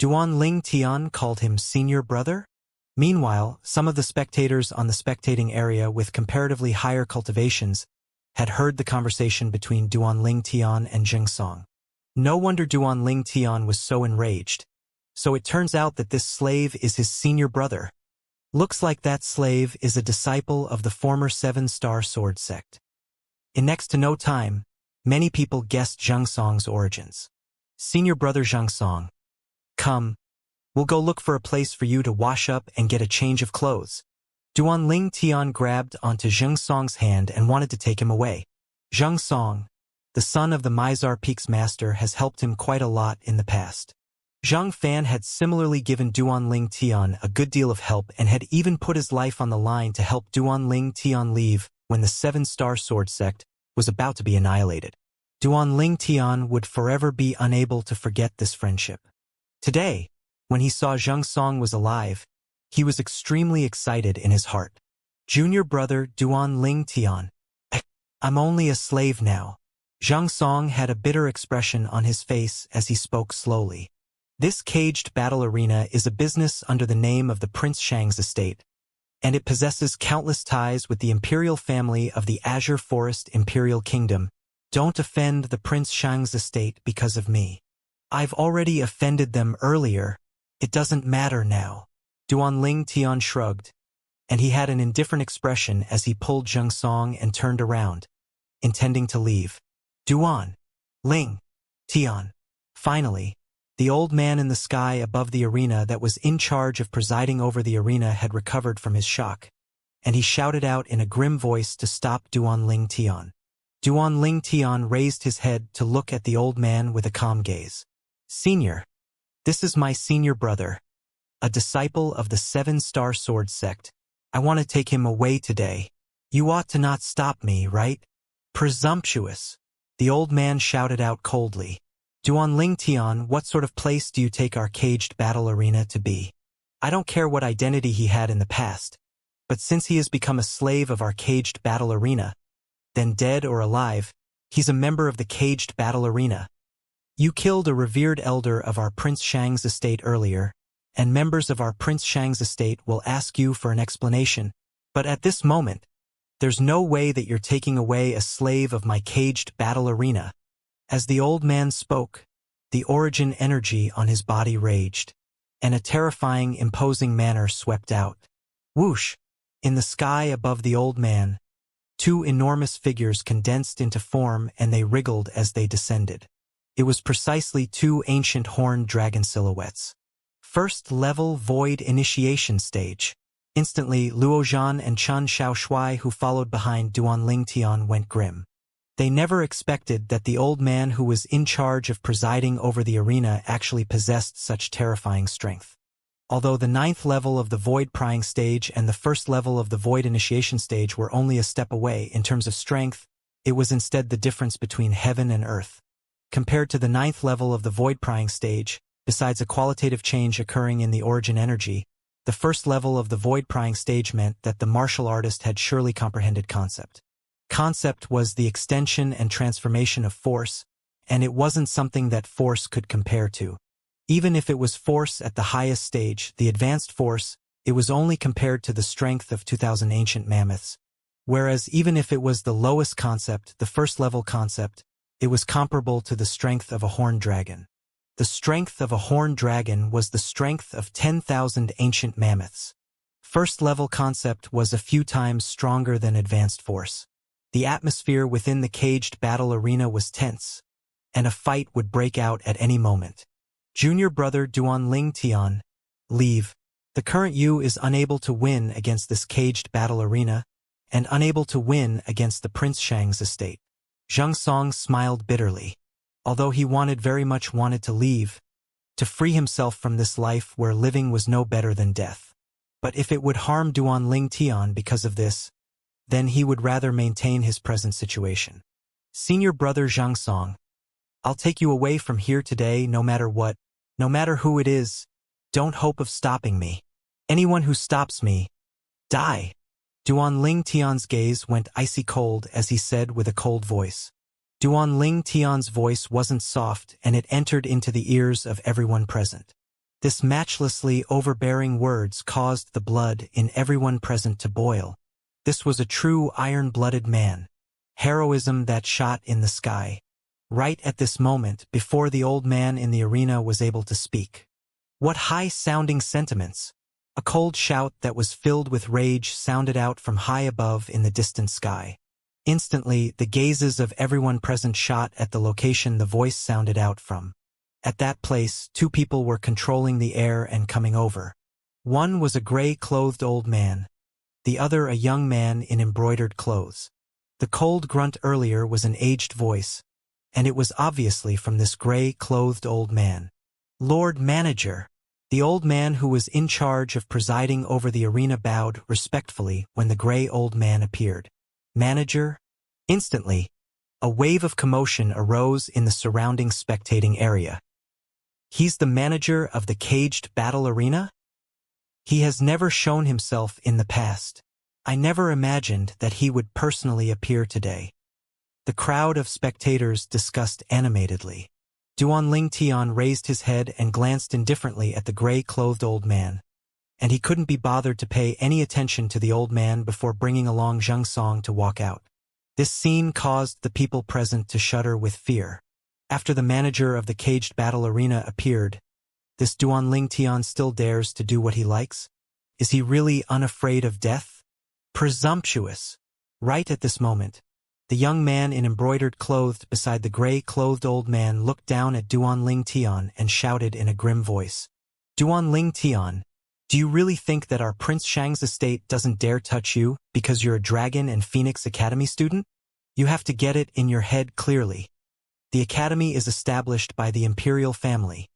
Duan Ling Tian called him senior brother? Meanwhile, some of the spectators on the spectating area with comparatively higher cultivations had heard the conversation between Duan Ling Tian and Zhang Song. No wonder Duan Ling Tian was so enraged. So it turns out that this slave is his senior brother. Looks like that slave is a disciple of the former seven-star sword sect. In next to no time, many people guessed Zhang Song's origins. Senior brother Zhang Song. Come, we'll go look for a place for you to wash up and get a change of clothes. Duan Ling Tian grabbed onto Zhang Song's hand and wanted to take him away. Zhang Song, the son of the Mizar Peak's master, has helped him quite a lot in the past. Zhang Fan had similarly given Duan Ling Tian a good deal of help and had even put his life on the line to help Duan Ling Tian leave when the seven-star sword sect was about to be annihilated. Duan Ling Tian would forever be unable to forget this friendship. Today, when he saw Zhang Song was alive, he was extremely excited in his heart. Junior brother Duan Ling Tian. I'm only a slave now. Zhang Song had a bitter expression on his face as he spoke slowly. This caged battle arena is a business under the name of the Prince Shang's estate, and it possesses countless ties with the imperial family of the Azure Forest Imperial Kingdom. Don't offend the Prince Shang's estate because of me. I've already offended them earlier. It doesn't matter now. Duan Ling Tian shrugged, and he had an indifferent expression as he pulled Zhang Song and turned around, intending to leave. Duan Ling Tian. Finally, the old man in the sky above the arena that was in charge of presiding over the arena had recovered from his shock, and he shouted out in a grim voice to stop Duan Ling Tian. Duan Ling Tian raised his head to look at the old man with a calm gaze. Senior, this is my senior brother, a disciple of the seven-star sword sect. I want to take him away today. You ought to not stop me, right? Presumptuous. The old man shouted out coldly. Duan Ling Tian, what sort of place do you take our caged battle arena to be? I don't care what identity he had in the past, but since he has become a slave of our caged battle arena, then dead or alive, he's a member of the caged battle arena. You killed a revered elder of our Prince Shang's estate earlier, and members of our Prince Shang's estate will ask you for an explanation, but at this moment, there's no way that you're taking away a slave of my caged battle arena. As the old man spoke, the origin energy on his body raged, and a terrifying, imposing manner swept out. Whoosh! In the sky above the old man, two enormous figures condensed into form and they wriggled as they descended. It was precisely two ancient horned dragon silhouettes. First level void initiation stage. Instantly, Luo Zhan and Chen Xiaoshui, who followed behind Duan Ling Tian, went grim. They never expected that the old man who was in charge of presiding over the arena actually possessed such terrifying strength. Although the 9th level of the Void Prying stage and the 1st level of the Void Initiation stage were only a step away in terms of strength, it was instead the difference between heaven and earth. Compared to the 9th level of the Void Prying stage, besides a qualitative change occurring in the origin energy, the 1st level of the Void Prying stage meant that the martial artist had surely comprehended concept. Concept was the extension and transformation of force, and it wasn't something that force could compare to. Even if it was force at the highest stage, the advanced force, it was only compared to the strength of 2,000 ancient mammoths. Whereas even if it was the lowest concept, the 1st level concept, it was comparable to the strength of a horned dragon. The strength of a horned dragon was the strength of 10,000 ancient mammoths. 1st level concept was a few times stronger than advanced force. The atmosphere within the caged battle arena was tense, and a fight would break out at any moment. Junior brother Duan Ling Tian, leave. The current you is unable to win against this caged battle arena, and unable to win against the Prince Shang's estate. Zhang Song smiled bitterly. Although he very much wanted to leave, to free himself from this life where living was no better than death. But if it would harm Duan Ling Tian because of this, then he would rather maintain his present situation. Senior brother Zhang Song, I'll take you away from here today no matter what, no matter who it is. Don't hope of stopping me. Anyone who stops me, die. Duan Ling Tian's gaze went icy cold as he said with a cold voice. Duan Ling Tian's voice wasn't soft and it entered into the ears of everyone present. This matchlessly overbearing words caused the blood in everyone present to boil. This was a true iron-blooded man. Heroism that shot in the sky. right at this moment, before the old man in the arena was able to speak. What high-sounding sentiments! A cold shout that was filled with rage sounded out from high above in the distant sky. Instantly, the gazes of everyone present shot at the location the voice sounded out from. At that place, two people were controlling the air and coming over. One was a gray-clothed old man, the other a young man in embroidered clothes. The cold grunt earlier was an aged voice, and it was obviously from this gray-clothed old man. Lord Manager! The old man who was in charge of presiding over the arena bowed respectfully when the gray old man appeared. Manager? Instantly, a wave of commotion arose in the surrounding spectating area. He's the manager of the caged battle arena? He has never shown himself in the past. I never imagined that he would personally appear today. The crowd of spectators discussed animatedly. Duanling Tian raised his head and glanced indifferently at the gray-clothed old man, and he couldn't be bothered to pay any attention to the old man before bringing along Zheng Song to walk out. This scene caused the people present to shudder with fear. After the manager of the caged battle arena appeared, this Duanling Tian still dares to do what he likes? Is he really unafraid of death? Presumptuous! Right at this moment, the young man in embroidered clothes beside the gray-clothed old man looked down at Duanling Tian and shouted in a grim voice. Duanling Tian, do you really think that our Prince Shang's estate doesn't dare touch you because you're a Dragon and Phoenix Academy student? You have to get it in your head clearly. The academy is established by the imperial family,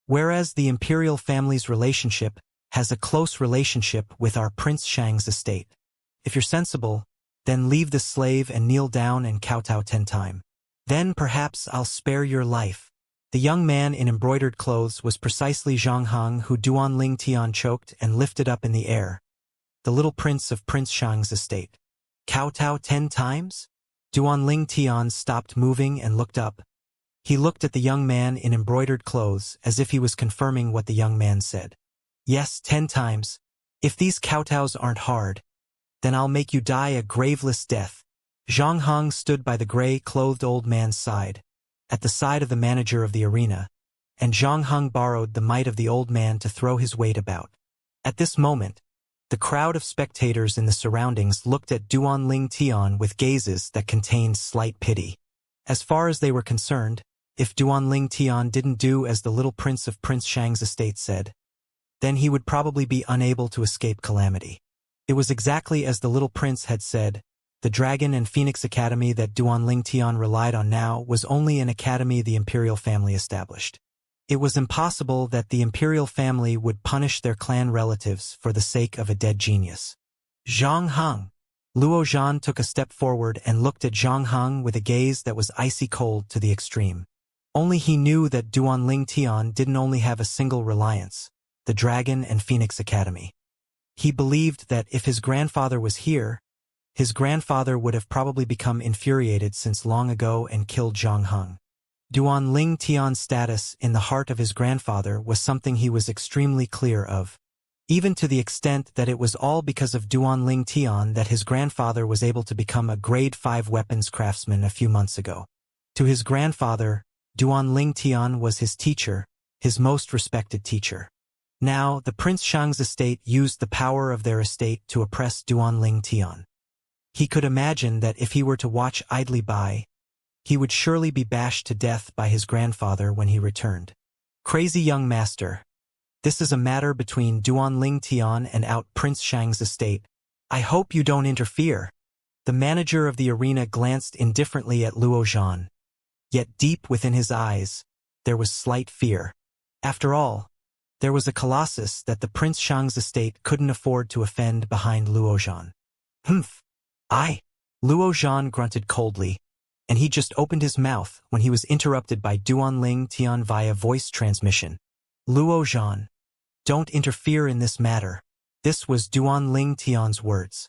whereas the imperial family's relationship has a close relationship with our Prince Shang's estate. If you're sensible, then leave the slave and kneel down and kowtow 10 times. Then perhaps I'll spare your life. The young man in embroidered clothes was precisely Zhang Heng, who Duanling Tian choked and lifted up in the air, the little prince of Prince Shang's estate. Kowtow 10 times? Duanling Tian stopped moving and looked up. He looked at the young man in embroidered clothes as if he was confirming what the young man said. Yes, 10 times. If these kowtows aren't hard, then I'll make you die a graveless death. Zhang Heng stood by the gray-clothed old man's side, at the side of the manager of the arena, and Zhang Heng borrowed the might of the old man to throw his weight about. At this moment, the crowd of spectators in the surroundings looked at Duanling Tian with gazes that contained slight pity. As far as they were concerned, if Duanling Tian didn't do as the little prince of Prince Shang's estate said, then he would probably be unable to escape calamity. It was exactly as the little prince had said. The Dragon and Phoenix Academy that Duanling Tian relied on now was only an academy the imperial family established. It was impossible that the imperial family would punish their clan relatives for the sake of a dead genius. Zhang Heng. Luo Zhan took a step forward and looked at Zhang Heng with a gaze that was icy cold to the extreme. Only he knew that Duanling Tian didn't only have a single reliance, the Dragon and Phoenix Academy. He believed that if his grandfather was here, his grandfather would have probably become infuriated since long ago and killed Zhang Heng. Duanling Tian's status in the heart of his grandfather was something he was extremely clear of, even to the extent that it was all because of Duanling Tian that his grandfather was able to become a grade 5 weapons craftsman a few months ago. To his grandfather, Duanling Tian was his teacher, his most respected teacher. Now, the Prince Shang's estate used the power of their estate to oppress Duanling Tian. He could imagine that if he were to watch idly by, he would surely be bashed to death by his grandfather when he returned. Crazy young master. This is a matter between Duanling Tian and Prince Shang's estate. I hope you don't interfere. The manager of the arena glanced indifferently at Luo Zhan. Yet deep within his eyes, there was slight fear. After all, there was a colossus that the Prince Shang's estate couldn't afford to offend behind Luo Zhan. Humph. Luo Zhan grunted coldly, and he just opened his mouth when he was interrupted by Duanling Tian via voice transmission. Luo Zhan, don't interfere in this matter. This was Duanling Tian's words.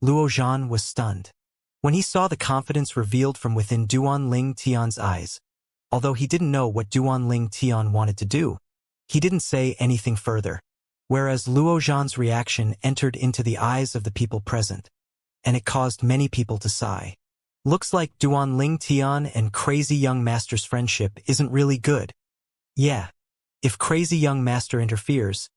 Luo Zhan was stunned. When he saw the confidence revealed from within Duanling Tian's eyes, although he didn't know what Duanling Tian wanted to do, he didn't say anything further, whereas Luo Zhan's reaction entered into the eyes of the people present, and it caused many people to sigh. Looks like Duan Ling Tian and Crazy Young Master's friendship isn't really good. Yeah. If Crazy Young Master interferes,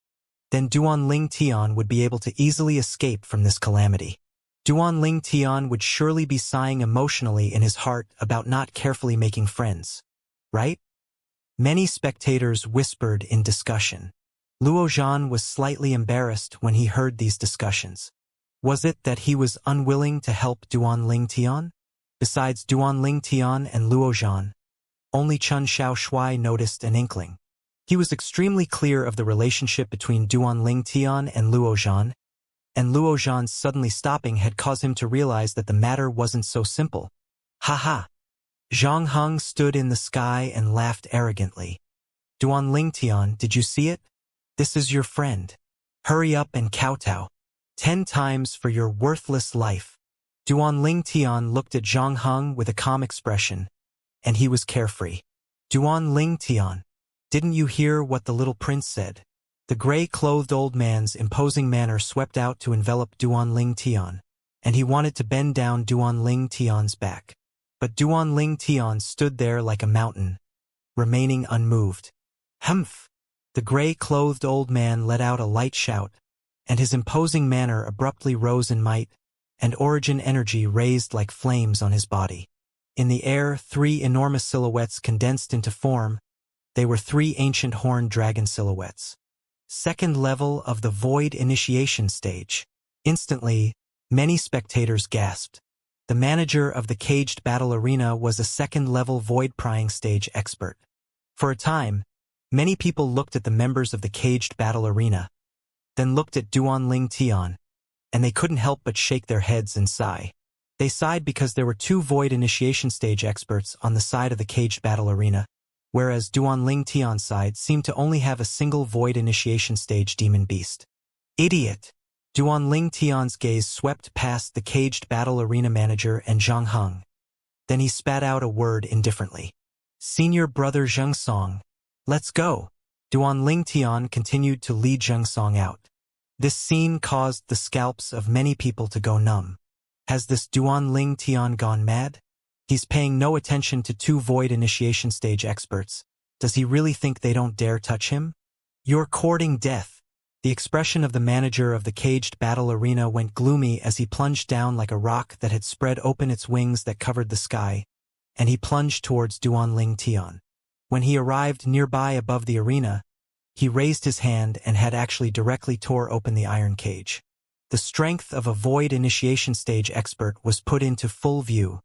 then Duan Ling Tian would be able to easily escape from this calamity. Duan Ling Tian would surely be sighing emotionally in his heart about not carefully making friends. Right? Many spectators whispered in discussion. Luo Zhan was slightly embarrassed when he heard these discussions. Was it that he was unwilling to help Duan Ling Tian? Besides Duan Ling Tian and Luo Zhan, only Chen Xiaoshui noticed an inkling. He was extremely clear of the relationship between Duan Ling Tian and Luo Zhan, and Luo Zhan's suddenly stopping had caused him to realize that the matter wasn't so simple. Ha. Zhang Heng stood in the sky and laughed arrogantly. Duan Ling Tian, did you see it? This is your friend. Hurry up and kowtow. 10 times for your worthless life. Duan Ling Tian looked at Zhang Heng with a calm expression, and he was carefree. Duan Ling Tian, didn't you hear what the little prince said? The gray-clothed old man's imposing manner swept out to envelop Duan Ling Tian, and he wanted to bend down Duan Ling Tian's back. But Duan Ling Tian stood there like a mountain, remaining unmoved. Humph! The gray-clothed old man let out a light shout, and his imposing manner abruptly rose in might, and origin energy raised like flames on his body. In the air, 3 enormous silhouettes condensed into form. They were 3 ancient horned dragon silhouettes. Second level of the Void Initiation stage. Instantly, many spectators gasped. The manager of the caged battle arena was a second-level Void Prying stage expert. For a time, many people looked at the members of the caged battle arena, then looked at Duan Ling Tian, and they couldn't help but shake their heads and sigh. They sighed because there were 2 Void Initiation stage experts on the side of the caged battle arena, whereas Duan Ling Tian's side seemed to only have a single Void Initiation stage demon beast. Idiot! Duan Ling Tian's gaze swept past the caged battle arena manager and Zhang Heng. Then he spat out a word indifferently. Senior brother Zheng Song. Let's go! Duan Ling Tian continued to lead Zheng Song out. This scene caused the scalps of many people to go numb. Has this Duan Ling Tian gone mad? He's paying no attention to 2 Void Initiation stage experts. Does he really think they don't dare touch him? You're courting death. The expression of the manager of the caged battle arena went gloomy as he plunged down like a rock that had spread open its wings that covered the sky, and he plunged towards Duan Ling Tian. When he arrived nearby above the arena, he raised his hand and had actually directly tore open the iron cage. The strength of a Void Initiation stage expert was put into full view.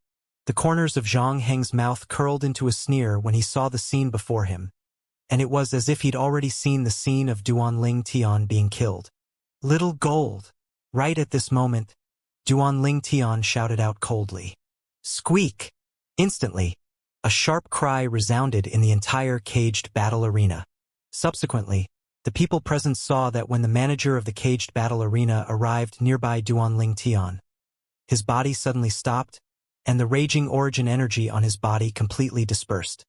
The corners of Zhang Heng's mouth curled into a sneer when he saw the scene before him, and it was as if he'd already seen the scene of Duan Ling Tian being killed. Little gold! Right at this moment, Duan Ling Tian shouted out coldly. Squeak! Instantly, a sharp cry resounded in the entire caged battle arena. Subsequently, the people present saw that when the manager of the caged battle arena arrived nearby Duan Ling Tian, his body suddenly stopped, and the raging origin energy on his body completely dispersed.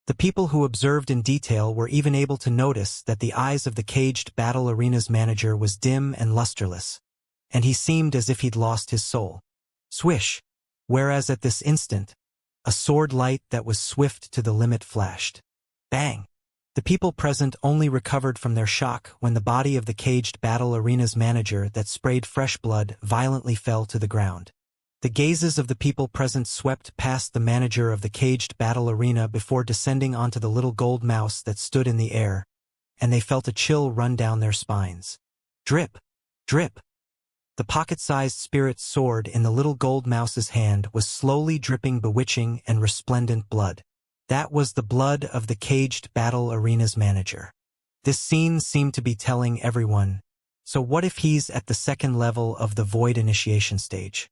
The people who observed in detail were even able to notice that the eyes of the caged battle arena's manager was dim and lusterless, and he seemed as if he'd lost his soul. Swish! Whereas at this instant, a sword light that was swift to the limit flashed. Bang! The people present only recovered from their shock when the body of the caged battle arena's manager that sprayed fresh blood violently fell to the ground. The gazes of the people present swept past the manager of the caged battle arena before descending onto the little gold mouse that stood in the air, and they felt a chill run down their spines. Drip! Drip! The pocket-sized spirit sword in the little gold mouse's hand was slowly dripping bewitching and resplendent blood. That was the blood of the caged battle arena's manager. This scene seemed to be telling everyone, so what if he's at the second level of the Void Initiation stage?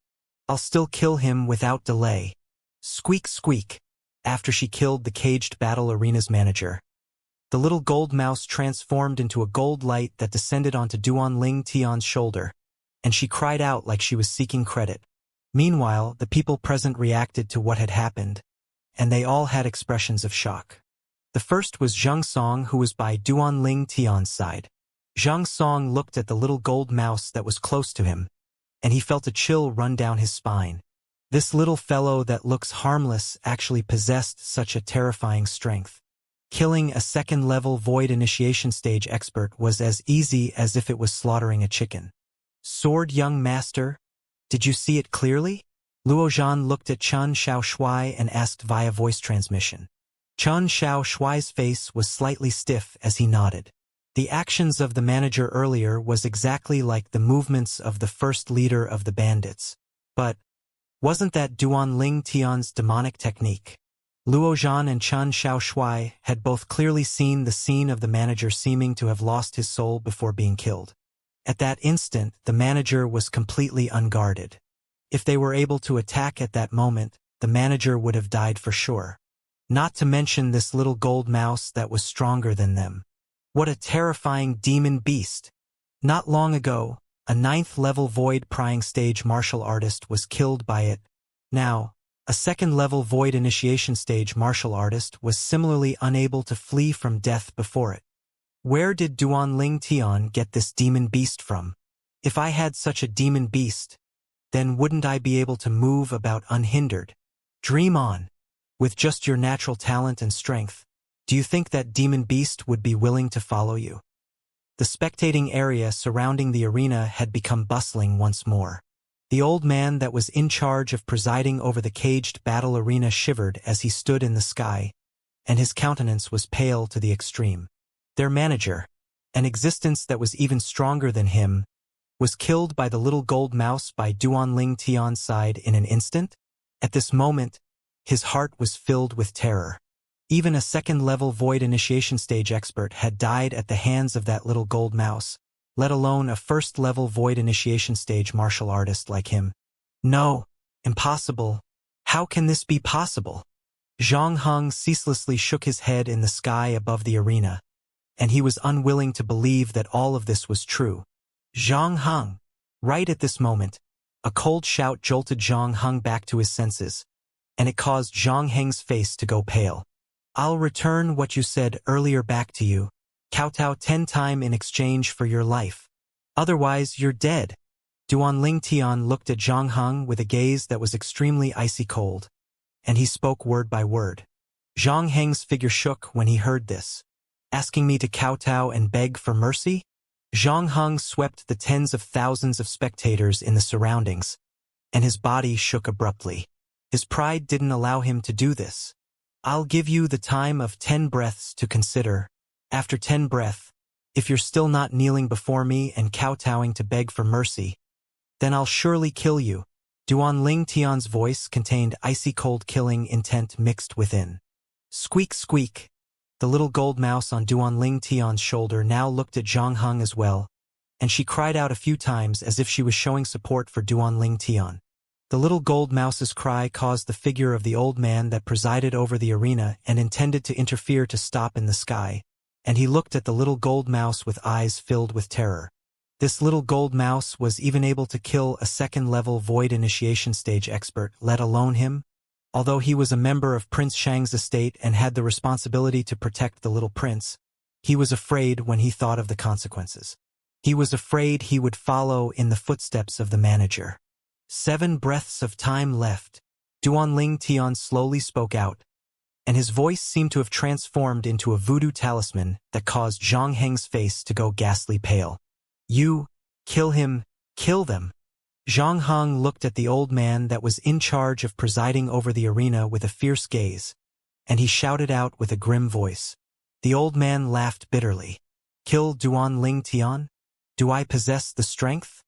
I'll still kill him without delay. Squeak squeak. After she killed the caged battle arena's manager, the little gold mouse transformed into a gold light that descended onto Duan Ling Tian's shoulder, and she cried out like she was seeking credit. Meanwhile, the people present reacted to what had happened, and they all had expressions of shock. The first was Zheng Song, who was by Duan Ling Tian's side. Zheng Song looked at the little gold mouse that was close to him, and he felt a chill run down his spine. This little fellow that looks harmless actually possessed such a terrifying strength. Killing a second-level void initiation stage expert was as easy as if it was slaughtering a chicken. Sword young master, did you see it clearly? Luo Zhan looked at Chen Xiaoshui and asked via voice transmission. Chen Xiaoshui's face was slightly stiff as he nodded. The actions of the manager earlier was exactly like the movements of the first leader of the bandits. But wasn't that Duan Ling Tian's demonic technique? Luo Zhan and Chen Xiaoshui had both clearly seen the scene of the manager seeming to have lost his soul before being killed. At that instant, the manager was completely unguarded. If they were able to attack at that moment, the manager would have died for sure. Not to mention this little gold mouse that was stronger than them. What a terrifying demon beast! Not long ago, a 9th-level void prying stage martial artist was killed by it. Now, a 2nd-level void initiation stage martial artist was similarly unable to flee from death before it. Where did Duan Ling Tian get this demon beast from? If I had such a demon beast, then wouldn't I be able to move about unhindered? Dream on. With just your natural talent and strength, do you think that demon beast would be willing to follow you? The spectating area surrounding the arena had become bustling once more. The old man that was in charge of presiding over the caged battle arena shivered as he stood in the sky, and his countenance was pale to the extreme. Their manager, an existence that was even stronger than him, was killed by the little gold mouse by Duan Ling Tian's side in an instant? At this moment, his heart was filled with terror. Even a 2nd-level void initiation stage expert had died at the hands of that little gold mouse, let alone a 1st-level void initiation stage martial artist like him. No, impossible. How can this be possible? Zhang Heng ceaselessly shook his head in the sky above the arena, and he was unwilling to believe that all of this was true. Zhang Heng! Right at this moment, a cold shout jolted Zhang Heng back to his senses, and it caused Zhang Heng's face to go pale. I'll return what you said earlier back to you, kowtow 10 times in exchange for your life. Otherwise, you're dead. Duan Ling Tian looked at Zhang Heng with a gaze that was extremely icy cold, and he spoke word by word. Zhang Heng's figure shook when he heard this. Asking me to kowtow and beg for mercy? Zhang Heng swept the tens of thousands of spectators in the surroundings, and his body shook abruptly. His pride didn't allow him to do this. I'll give you the time of 10 breaths to consider. After 10 breaths, if you're still not kneeling before me and kowtowing to beg for mercy, then I'll surely kill you. Duan Ling Tian's voice contained icy cold killing intent mixed within. Squeak squeak. The little gold mouse on Duan Ling Tian's shoulder now looked at Zhang Heng as well, and she cried out a few times as if she was showing support for Duan Ling Tian. The little gold mouse's cry caused the figure of the old man that presided over the arena and intended to interfere to stop in the sky, and he looked at the little gold mouse with eyes filled with terror. This little gold mouse was even able to kill a 2nd-level void initiation stage expert, let alone him. Although he was a member of Prince Shang's estate and had the responsibility to protect the little prince, he was afraid when he thought of the consequences. He was afraid he would follow in the footsteps of the manager. 7 breaths of time left. Duan Ling Tian slowly spoke out, and his voice seemed to have transformed into a voodoo talisman that caused Zhang Heng's face to go ghastly pale. You, kill him, kill them. Zhang Heng looked at the old man that was in charge of presiding over the arena with a fierce gaze, and he shouted out with a grim voice. The old man laughed bitterly. Kill Duan Ling Tian? Do I possess the strength?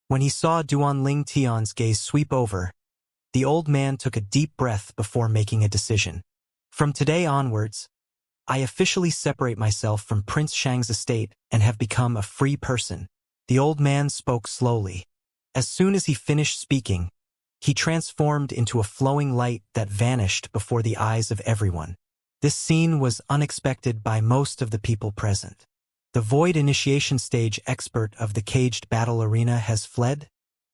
When he saw Duan Ling Tian's gaze sweep over, the old man took a deep breath before making a decision. From today onwards, I officially separate myself from Prince Shang's estate and have become a free person. The old man spoke slowly. As soon as he finished speaking, he transformed into a flowing light that vanished before the eyes of everyone. This scene was unexpected by most of the people present. The void initiation stage expert of the caged battle arena has fled.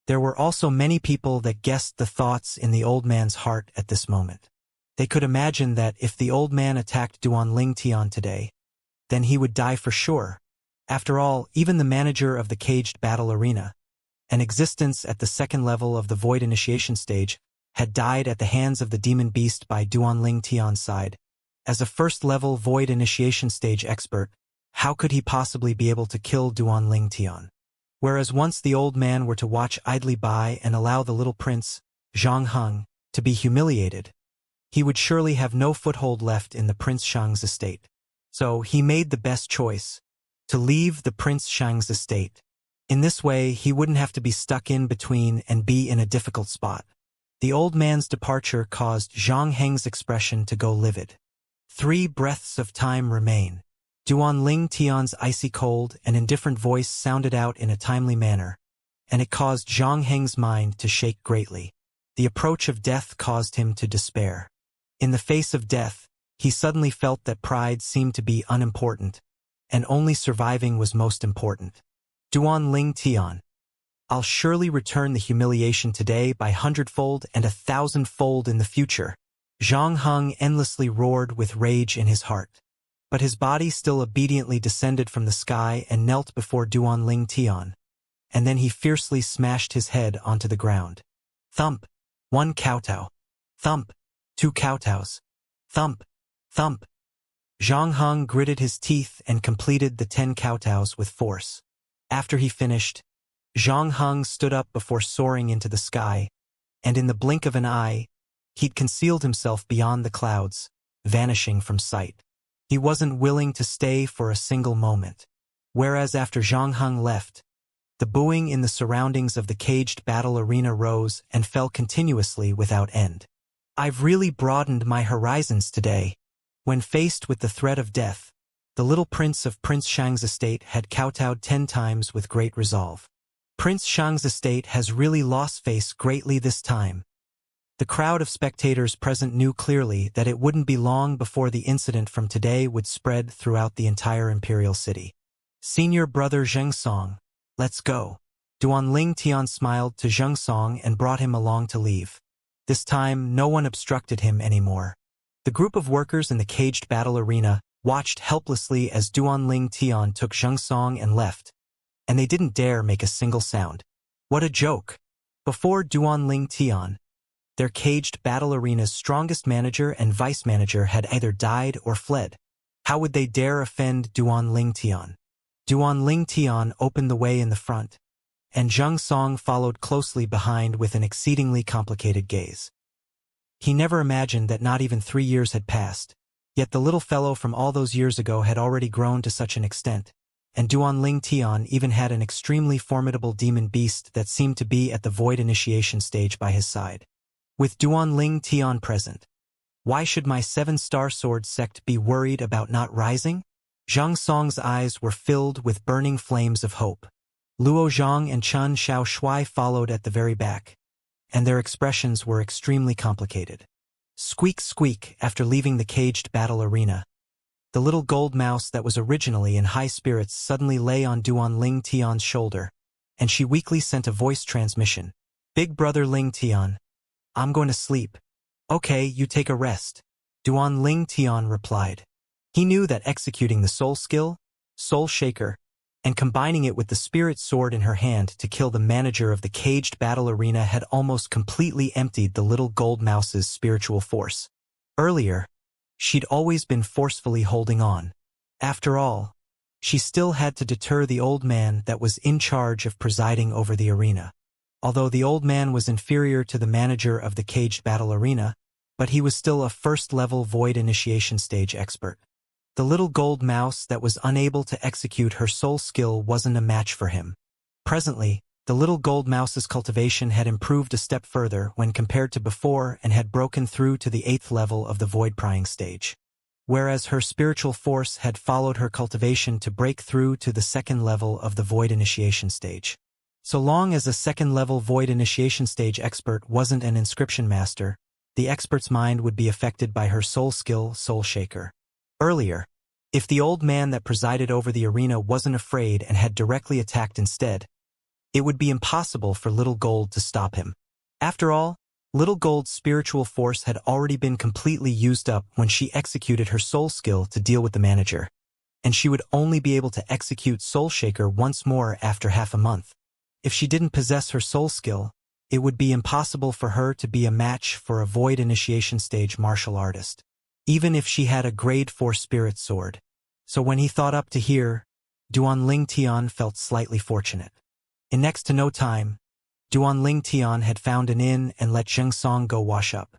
There were also many people that guessed the thoughts in the old man's heart at this moment. They could imagine that if the old man attacked Duan Ling Tian today, then he would die for sure. After all, even the manager of the caged battle arena, an existence at the 2nd level of the void initiation stage, had died at the hands of the demon beast by Duanling Tian's side. As a first-level void initiation stage expert, how could he possibly be able to kill Duanling Tian? Whereas once the old man were to watch idly by and allow the little prince, Zhang Heng, to be humiliated, he would surely have no foothold left in the Prince Shang's estate. So he made the best choice, to leave the Prince Shang's estate. In this way, he wouldn't have to be stuck in between and be in a difficult spot. The old man's departure caused Zhang Heng's expression to go livid. 3 breaths of time remain. Duanling Tian's icy cold and indifferent voice sounded out in a timely manner, and it caused Zhang Heng's mind to shake greatly. The approach of death caused him to despair. In the face of death, he suddenly felt that pride seemed to be unimportant, and only surviving was most important. Duanling Tian, I'll surely return the humiliation today by 100-fold and 1,000-fold in the future. Zhang Heng endlessly roared with rage in his heart. But his body still obediently descended from the sky and knelt before Duanling Tian, and then he fiercely smashed his head onto the ground. Thump! 1 kowtow. Thump! 2 kowtows. Thump! Thump! Zhang Heng gritted his teeth and completed the 10 kowtows with force. After he finished, Zhang Heng stood up before soaring into the sky, and in the blink of an eye, he'd concealed himself beyond the clouds, vanishing from sight. He wasn't willing to stay for a single moment. Whereas after Zhang Heng left, the booing in the surroundings of the caged battle arena rose and fell continuously without end. I've really broadened my horizons today. When faced with the threat of death, the little prince of Prince Shang's estate had kowtowed 10 times with great resolve. Prince Shang's estate has really lost face greatly this time. The crowd of spectators present knew clearly that it wouldn't be long before the incident from today would spread throughout the entire imperial city. Senior brother Zhengsong, let's go. Duanling Tian smiled to Zhengsong and brought him along to leave. This time, no one obstructed him anymore. The group of workers in the caged battle arena watched helplessly as Duanling Tian took Zhengsong and left, and they didn't dare make a single sound. What a joke! Before Duanling Tian, their caged battle arena's strongest manager and vice manager had either died or fled. How would they dare offend Duanling Tian? Duanling Tian opened the way in the front, and Zhengsong followed closely behind with an exceedingly complicated gaze. He never imagined that not even 3 years had passed, yet the little fellow from all those years ago had already grown to such an extent, and Duanling Tian even had an extremely formidable demon beast that seemed to be at the void initiation stage by his side. With Duanling Tian present, why should my 7-star sword sect be worried about not rising? Zhengsong's eyes were filled with burning flames of hope. Luo Zhang and Chen Xiaoshui followed at the very back, and their expressions were extremely complicated. Squeak squeak after leaving the caged battle arena. The little gold mouse that was originally in high spirits suddenly lay on Duanling Tian's shoulder, and she weakly sent a voice transmission. Big brother Ling Tian, I'm going to sleep. Okay, you take a rest. Duanling Tian replied. He knew that executing the soul skill, Soul Shaker, and combining it with the spirit sword in her hand to kill the manager of the caged battle arena had almost completely emptied the little gold mouse's spiritual force. Earlier, she'd always been forcefully holding on. After all, she still had to deter the old man that was in charge of presiding over the arena. Although the old man was inferior to the manager of the caged battle arena, but he was still a first-level void initiation stage expert. The little gold mouse that was unable to execute her soul skill wasn't a match for him. Presently, the little gold mouse's cultivation had improved a step further when compared to before and had broken through to the 8th level of the void prying stage. Whereas her spiritual force had followed her cultivation to break through to the 2nd level of the void initiation stage. So long as a 2nd-level void initiation stage expert wasn't an inscription master, the expert's mind would be affected by her soul skill, Soul Shaker. Earlier, if the old man that presided over the arena wasn't afraid and had directly attacked instead, it would be impossible for Little Gold to stop him. After all, Little Gold's spiritual force had already been completely used up when she executed her soul skill to deal with the manager, and she would only be able to execute Soul Shaker once more after half a month. If she didn't possess her soul skill, it would be impossible for her to be a match for a void initiation stage martial artist, even if she had a grade 4 spirit sword. So when he thought up to here, Duanling Tian felt slightly fortunate. In next to no time, Duanling Tian had found an inn and let Xianxia go wash up,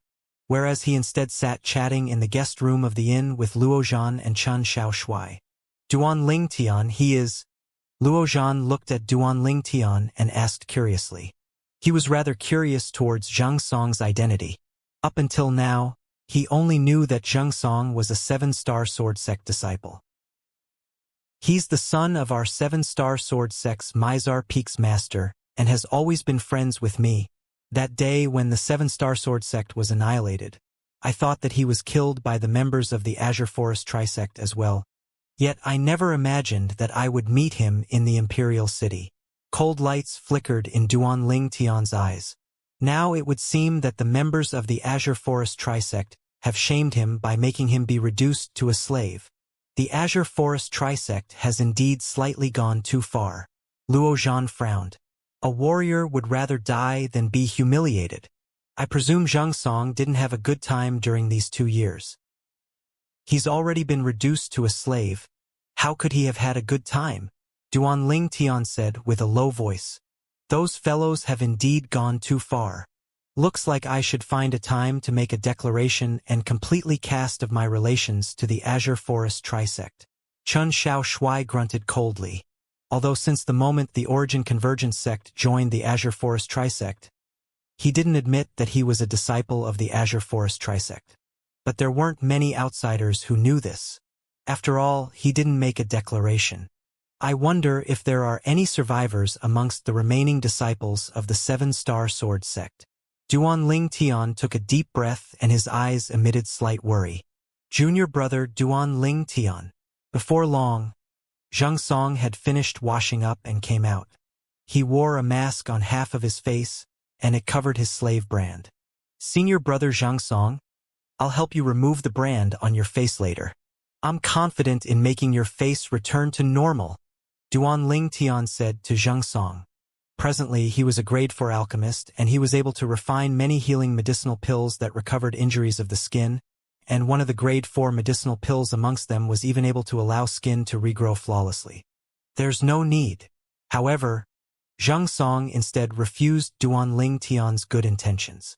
whereas he instead sat chatting in the guest room of the inn with Luozhan and Chen Xiaoshui. Duanling Tian, he is. Luozhan looked at Duanling Tian and asked curiously. He was rather curious towards Xianxia's identity. Up until now, he only knew that Xianxia was a 7-star sword sect disciple. He's the son of our 7-star sword sect's Mizar Peak's master, and has always been friends with me. That day when the 7-star sword sect was annihilated, I thought that he was killed by the members of the Azure Forest Trisect as well. Yet I never imagined that I would meet him in the Imperial City. Cold lights flickered in Duanling Tian's eyes. Now it would seem that the members of the Azure Forest Trisect have shamed him by making him be reduced to a slave. The Azure Forest Trisect has indeed slightly gone too far. Luozhan frowned. A warrior would rather die than be humiliated. I presume Xianxia didn't have a good time during these 2 years. He's already been reduced to a slave. How could he have had a good time? Duanling Tian said with a low voice. Those fellows have indeed gone too far. Looks like I should find a time to make a declaration and completely cast of my relations to the Azure Forest Trisect. Chen Xiaoshui grunted coldly. Although since the moment the Origin Convergence sect joined the Azure Forest Trisect, he didn't admit that he was a disciple of the Azure Forest Trisect. But there weren't many outsiders who knew this. After all, he didn't make a declaration. I wonder if there are any survivors amongst the remaining disciples of the 7-star sword sect. Duanling Tian took a deep breath and his eyes emitted slight worry. Junior brother Duanling Tian. Before long, Xianxia had finished washing up and came out. He wore a mask on half of his face, and it covered his slave brand. Senior brother Xianxia, I'll help you remove the brand on your face later. I'm confident in making your face return to normal, Duanling Tian said to Xianxia. Presently, he was a grade 4 alchemist, and he was able to refine many healing medicinal pills that recovered injuries of the skin, and one of the grade 4 medicinal pills amongst them was even able to allow skin to regrow flawlessly. There's no need. However, Xianxia instead refused Duanling Tian's good intentions.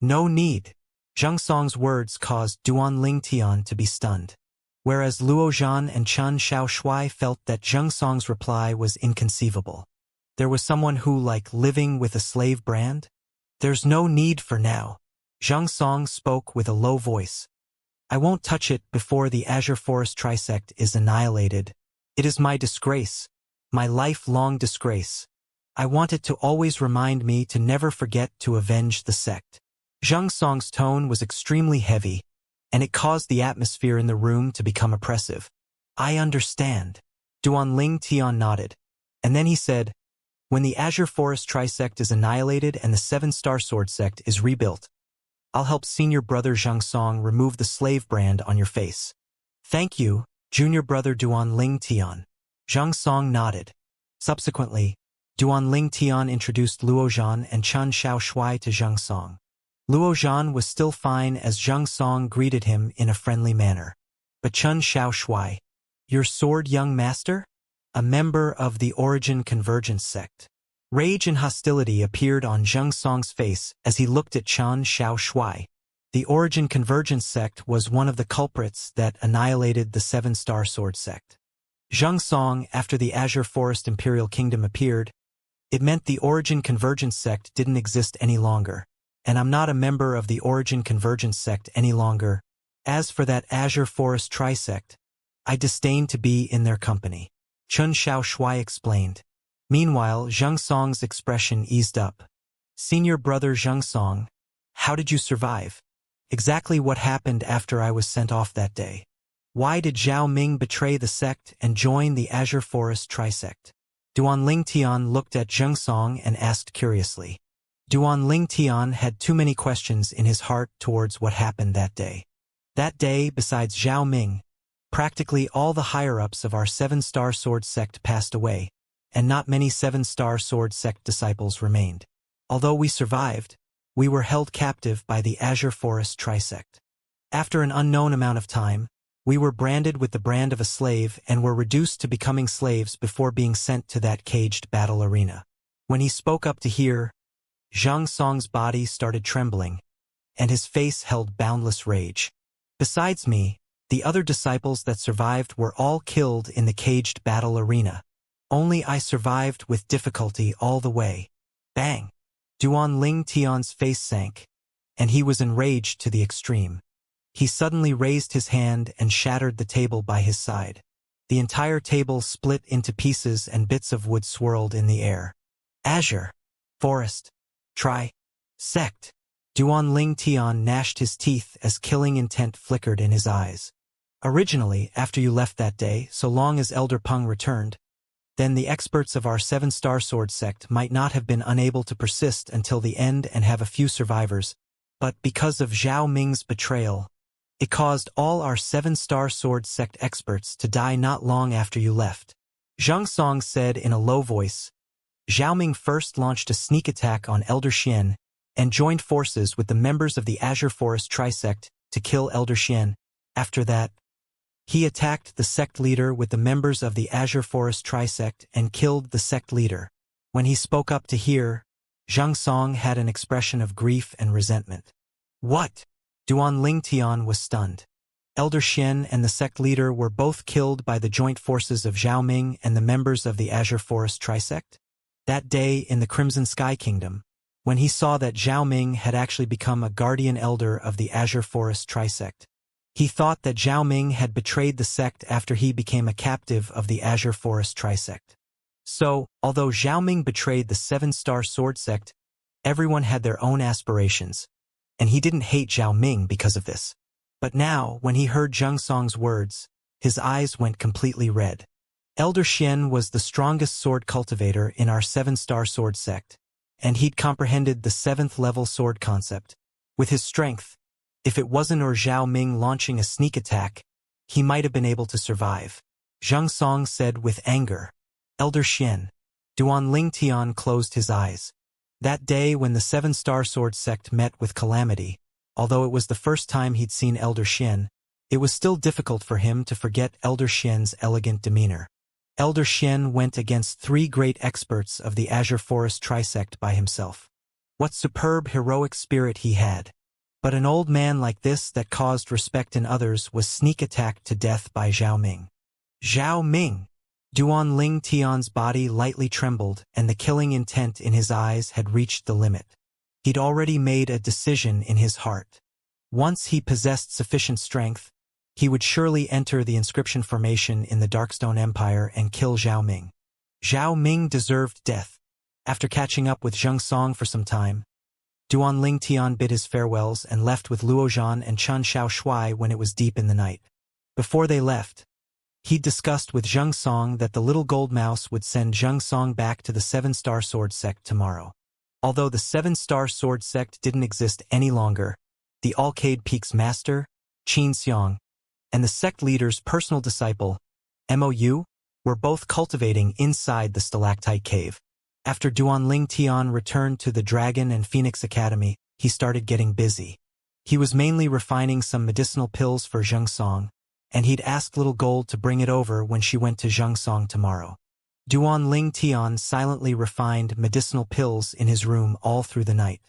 No need. Xianxia's words caused Duanling Tian to be stunned, whereas Luozhan and Chen Xiaoshui felt that Xianxia's reply was inconceivable. There was someone who, like living with a slave brand? There's no need for now. Xianxia spoke with a low voice. I won't touch it before the Azure Forest Trisect is annihilated. It is my disgrace, my lifelong disgrace. I want it to always remind me to never forget to avenge the sect. Xianxia's tone was extremely heavy, and it caused the atmosphere in the room to become oppressive. I understand. Duanling Tian nodded, and then he said, when the Azure Forest Trisect is annihilated and the 7-star sword sect is rebuilt, I'll help senior brother Xianxia remove the slave brand on your face. Thank you, junior brother Duanling Tian. Xianxia nodded. Subsequently, Duanling Tian introduced Luozhan and Chen Xiaoshui to Xianxia. Luozhan was still fine as Xianxia greeted him in a friendly manner. But Chen Xiaoshui, your sword young master? A member of the Origin Convergence sect. Rage and hostility appeared on Xianxia's face as he looked at Chen Xiaoshui. The Origin Convergence sect was one of the culprits that annihilated the 7-star sword sect. Xianxia, after the Azure Forest Imperial Kingdom appeared, it meant the Origin Convergence sect didn't exist any longer, and I'm not a member of the Origin Convergence sect any longer. As for that Azure Forest Trisect, I disdain to be in their company. Chen Xiaoshui explained. Meanwhile, Xianxia's expression eased up. Senior brother Xianxia, how did you survive? Exactly what happened after I was sent off that day? Why did Zhao Ming betray the sect and join the Azure Forest Trisect? Duanling Tian looked at Xianxia and asked curiously. Duanling Tian had too many questions in his heart towards what happened that day. That day, besides Zhao Ming, practically all the higher-ups of our 7-star sword sect passed away, and not many 7-star sword sect disciples remained. Although we survived, we were held captive by the Azure Forest Trisect. After an unknown amount of time, we were branded with the brand of a slave and were reduced to becoming slaves before being sent to that caged battle arena. When he spoke up to hear, Xianxia's body started trembling, and his face held boundless rage. Besides me, the other disciples that survived were all killed in the caged battle arena. Only I survived with difficulty all the way. Bang! Duan Ling Tian's face sank, and he was enraged to the extreme. He suddenly raised his hand and shattered the table by his side. The entire table split into pieces and bits of wood swirled in the air. Azure, Forest, Sect. Duan Ling Tian gnashed his teeth as killing intent flickered in his eyes. Originally, after you left that day, so long as Elder Peng returned, then the experts of our 7-star sword sect might not have been unable to persist until the end and have a few survivors, but because of Zhao Ming's betrayal, it caused all our 7-star sword sect experts to die not long after you left. Zhang Song said in a low voice. Zhao Ming first launched a sneak attack on Elder Xian and joined forces with the members of the Azure Forest Trisect to kill Elder Xian. After that, he attacked the sect leader with the members of the Azure Forest Trisect and killed the sect leader. When he spoke up to hear, Zhang Song had an expression of grief and resentment. What? Duan Ling Tian was stunned. Elder Xian and the sect leader were both killed by the joint forces of Zhao Ming and the members of the Azure Forest Trisect? That day in the Crimson Sky Kingdom, when he saw that Zhao Ming had actually become a guardian elder of the Azure Forest Trisect, he thought that Zhao Ming had betrayed the sect after he became a captive of the Azure Forest Trisect. So, although Zhao Ming betrayed the 7-star sword sect, everyone had their own aspirations, and he didn't hate Zhao Ming because of this. But now, when he heard Zhang Song's words, his eyes went completely red. Elder Xian was the strongest sword cultivator in our 7-star sword sect, and he'd comprehended the 7th-level sword concept. With his strength, if it wasn't or Zhao Ming launching a sneak attack, he might have been able to survive. Zhang Song said with anger. Elder Xian. Duan Ling Tian closed his eyes. That day when the 7-star sword sect met with calamity, although it was the first time he'd seen Elder Xian, it was still difficult for him to forget Elder Xian's elegant demeanor. Elder Xian went against 3 great experts of the Azure Forest Trisect by himself. What superb heroic spirit he had. But an old man like this that caused respect in others was sneak attacked to death by Zhao Ming. Zhao Ming! Duan Ling Tian's body lightly trembled and the killing intent in his eyes had reached the limit. He'd already made a decision in his heart. Once he possessed sufficient strength, he would surely enter the inscription formation in the Darkstone Empire and kill Zhao Ming. Zhao Ming deserved death. After catching up with Zhang Song for some time, Duan Ling Tian bid his farewells and left with Luo Zhan and Chen Xiaoshui when it was deep in the night. Before they left, he discussed with Zhang Song that the little gold mouse would send Zhang Song back to the 7-star sword sect tomorrow. Although the 7-star sword sect didn't exist any longer, the Alcade Peak's master, Qin Xiang, and the sect leader's personal disciple, Mou, were both cultivating inside the stalactite cave. After Duan Ling Tian returned to the Dragon and Phoenix Academy, he started getting busy. He was mainly refining some medicinal pills for Zhang Song, and he'd asked Little Gold to bring it over when she went to Zhang Song tomorrow. Duan Ling Tian silently refined medicinal pills in his room all through the night.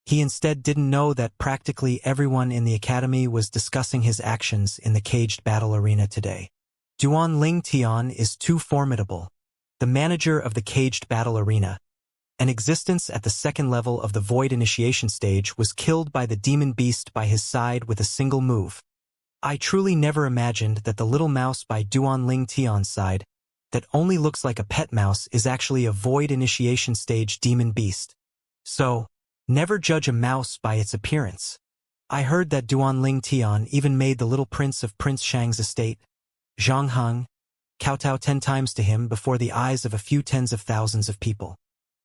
He instead didn't know that practically everyone in the academy was discussing his actions in the caged battle arena today. Duan Ling Tian is too formidable. The manager of the caged battle arena, an existence at the 2nd level of the Void Initiation stage, was killed by the demon beast by his side with a single move. I truly never imagined that the little mouse by Duan Ling Tian's side, that only looks like a pet mouse, is actually a Void Initiation stage demon beast. So, never judge a mouse by its appearance. I heard that Duan Ling Tian even made the little prince of Prince Shang's estate, Zhang Heng, kowtow 10 times to him before the eyes of a few tens of thousands of people.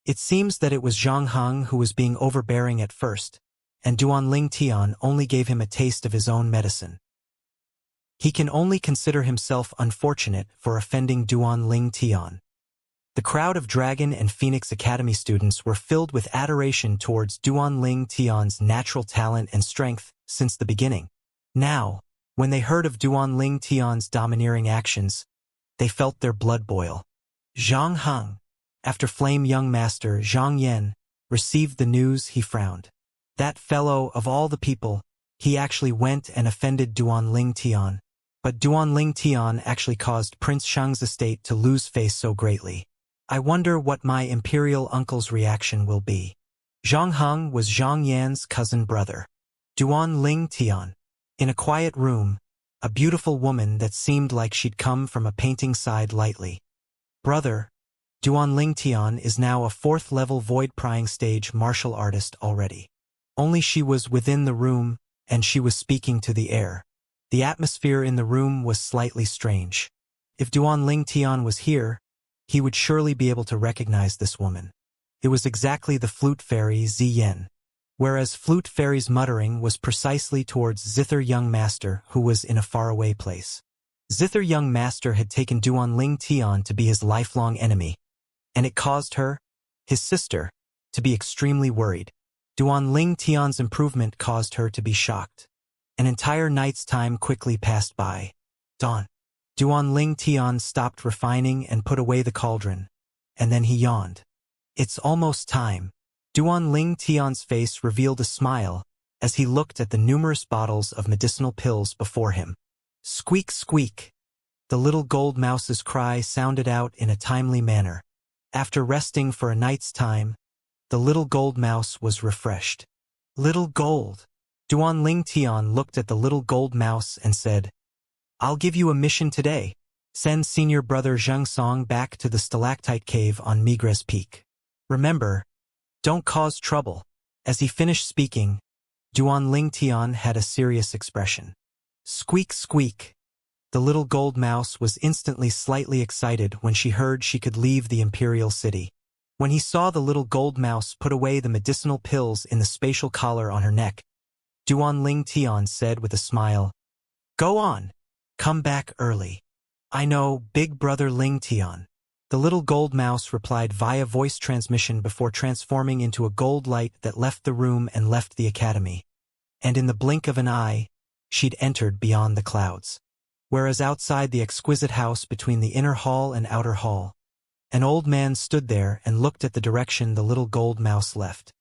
It seems that it was Zhang Heng who was being overbearing at first, and Duan Ling Tian only gave him a taste of his own medicine. He can only consider himself unfortunate for offending Duan Ling Tian. The crowd of Dragon and Phoenix Academy students were filled with adoration towards Duanling Tian's natural talent and strength since the beginning. Now, when they heard of Duanling Tian's domineering actions, they felt their blood boil. Zhang Heng, after Flame Young Master Zhang Yan received the news, he frowned. That fellow, of all the people, he actually went and offended Duanling Tian. But Duanling Tian actually caused Prince Shang's estate to lose face so greatly. I wonder what my imperial uncle's reaction will be. Zhang Heng was Zhang Yan's cousin brother. Duanling Tian. In a quiet room, a beautiful woman that seemed like she'd come from a painting sighed lightly. Brother, Duanling Tian is now a 4th-level void-prying stage martial artist already. Only she was within the room, and she was speaking to the air. The atmosphere in the room was slightly strange. If Duanling Tian was here, he would surely be able to recognize this woman. It was exactly the flute fairy Ziyen, whereas flute fairy's muttering was precisely towards Zither Young Master, who was in a faraway place. Zither Young Master had taken Duanling Tian to be his lifelong enemy, and it caused her, his sister, to be extremely worried. Duanling Tian's improvement caused her to be shocked. An entire night's time quickly passed by. Dawn. Duanling Tian stopped refining and put away the cauldron, and then he yawned. It's almost time. Duanling Tian's face revealed a smile as he looked at the numerous bottles of medicinal pills before him. Squeak, squeak. The little gold mouse's cry sounded out in a timely manner. After resting for a night's time, the little gold mouse was refreshed. Little gold. Duanling Tian looked at the little gold mouse and said, I'll give you a mission today. Send senior brother Zheng Song back to the stalactite cave on Migres Peak. Remember, don't cause trouble. As he finished speaking, Duanling Tian had a serious expression. Squeak, squeak. The little gold mouse was instantly slightly excited when she heard she could leave the imperial city. When he saw the little gold mouse put away the medicinal pills in the spatial collar on her neck, Duanling Tian said with a smile, Go on. Come back early. I know, big brother Ling Tian. The little gold mouse replied via voice transmission before transforming into a gold light that left the room and left the academy. And in the blink of an eye, she'd entered beyond the clouds. Whereas outside the exquisite house between the inner hall and outer hall, an old man stood there and looked at the direction the little gold mouse left.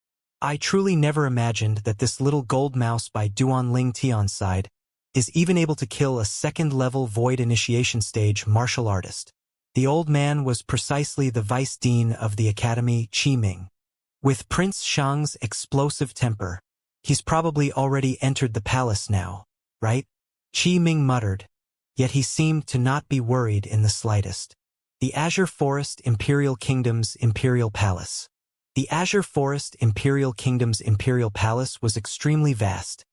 I truly never imagined that this little gold mouse by Duanling Tian's side is even able to kill a 2nd-level void initiation stage martial artist. The old man was precisely the vice dean of the academy, Qi Ming. With Prince Shang's explosive temper, he's probably already entered the palace now, right? Qi Ming muttered, yet he seemed to not be worried in the slightest. The Azure Forest Imperial Kingdom's Imperial Palace. The Azure Forest Imperial Kingdom's Imperial Palace was extremely vast,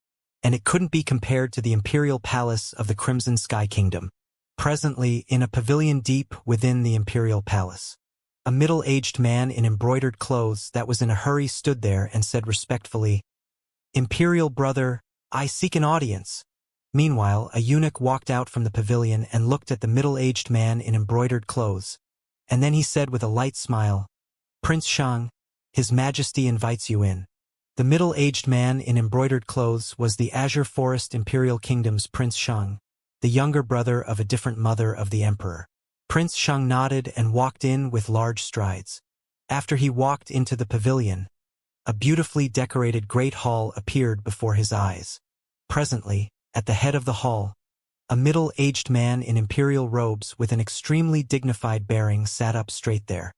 and it couldn't be compared to the Imperial Palace of the Crimson Sky Kingdom. Presently, in a pavilion deep within the Imperial Palace, a middle-aged man in embroidered clothes that was in a hurry stood there and said respectfully, Imperial brother, I seek an audience. Meanwhile, a eunuch walked out from the pavilion and looked at the middle-aged man in embroidered clothes, and then he said with a light smile, Prince Shang, His Majesty invites you in. The middle-aged man in embroidered clothes was the Azure Forest Imperial Kingdom's Prince Shang, the younger brother of a different mother of the Emperor. Prince Shang nodded and walked in with large strides. After he walked into the pavilion, a beautifully decorated great hall appeared before his eyes. Presently, at the head of the hall, a middle-aged man in imperial robes with an extremely dignified bearing sat up straight there.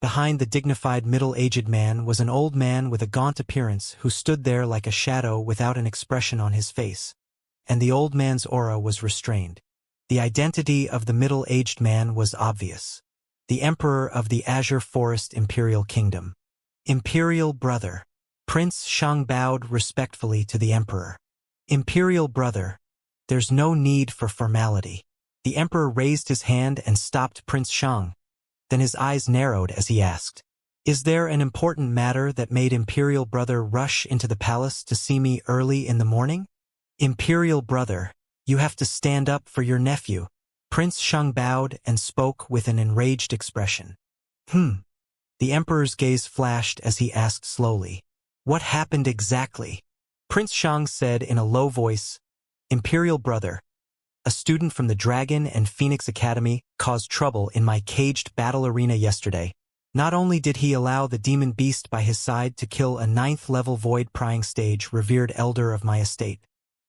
Behind the dignified middle-aged man was an old man with a gaunt appearance who stood there like a shadow without an expression on his face, and the old man's aura was restrained. The identity of the middle-aged man was obvious. The Emperor of the Azure Forest Imperial Kingdom. Imperial brother. Prince Shang bowed respectfully to the Emperor. Imperial brother, there's no need for formality. The Emperor raised his hand and stopped Prince Shang. Then his eyes narrowed as he asked, Is there an important matter that made Imperial brother rush into the palace to see me early in the morning? Imperial brother, you have to stand up for your nephew. Prince Shang bowed and spoke with an enraged expression. The emperor's gaze flashed as he asked slowly. What happened exactly? Prince Xiang said in a low voice, Imperial brother, a student from the Dragon and Phoenix Academy caused trouble in my caged battle arena yesterday. Not only did he allow the demon beast by his side to kill a 9th-level void prying stage revered elder of my estate,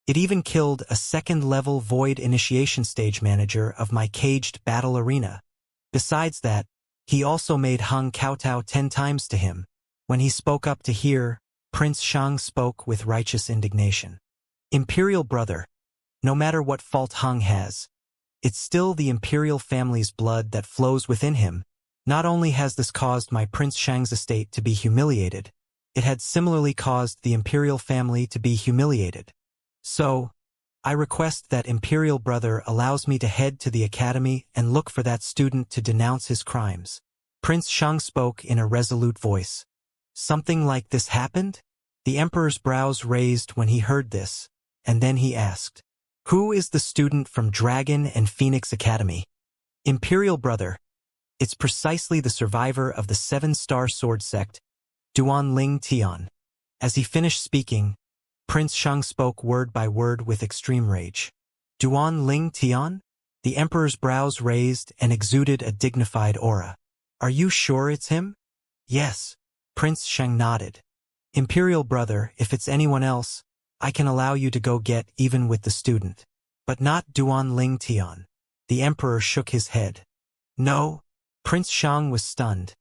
it even killed a 2nd-level void initiation stage manager of my caged battle arena. Besides that, he also made Hung kowtow 10 times to him. When he spoke up to hear, Prince Xiang spoke with righteous indignation. Imperial brother, no matter what fault Hung has, it's still the imperial family's blood that flows within him. Not only has this caused my Prince Xiang's estate to be humiliated, it had similarly caused the imperial family to be humiliated. So, I request that Imperial brother allows me to head to the academy and look for that student to denounce his crimes. Prince Xiang spoke in a resolute voice. Something like this happened? The emperor's brows raised when he heard this, and then he asked, Who is the student from Dragon and Phoenix Academy? Imperial brother, it's precisely the survivor of the 7-star sword sect, Duan Ling Tian. As he finished speaking, Prince Xiang spoke word by word with extreme rage. Duan Ling Tian? The emperor's brows raised and exuded a dignified aura. Are you sure it's him? Yes. Prince Xiang nodded. Imperial brother, if it's anyone else, I can allow you to go get even with the student. But not Duan Ling Tian. The emperor shook his head. No. Prince Xiang was stunned,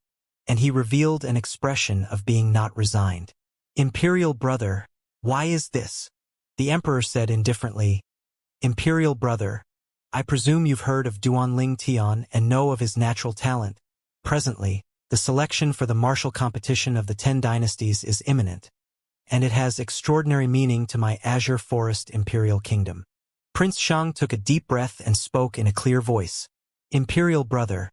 and he revealed an expression of being not resigned. Imperial brother, why is this? The emperor said indifferently, Imperial brother, I presume you've heard of Duan Ling Tian and know of his natural talent. Presently, the selection for the martial competition of the 10 dynasties is imminent, and it has extraordinary meaning to my Azure Forest Imperial Kingdom. Prince Xiang took a deep breath and spoke in a clear voice. Imperial brother,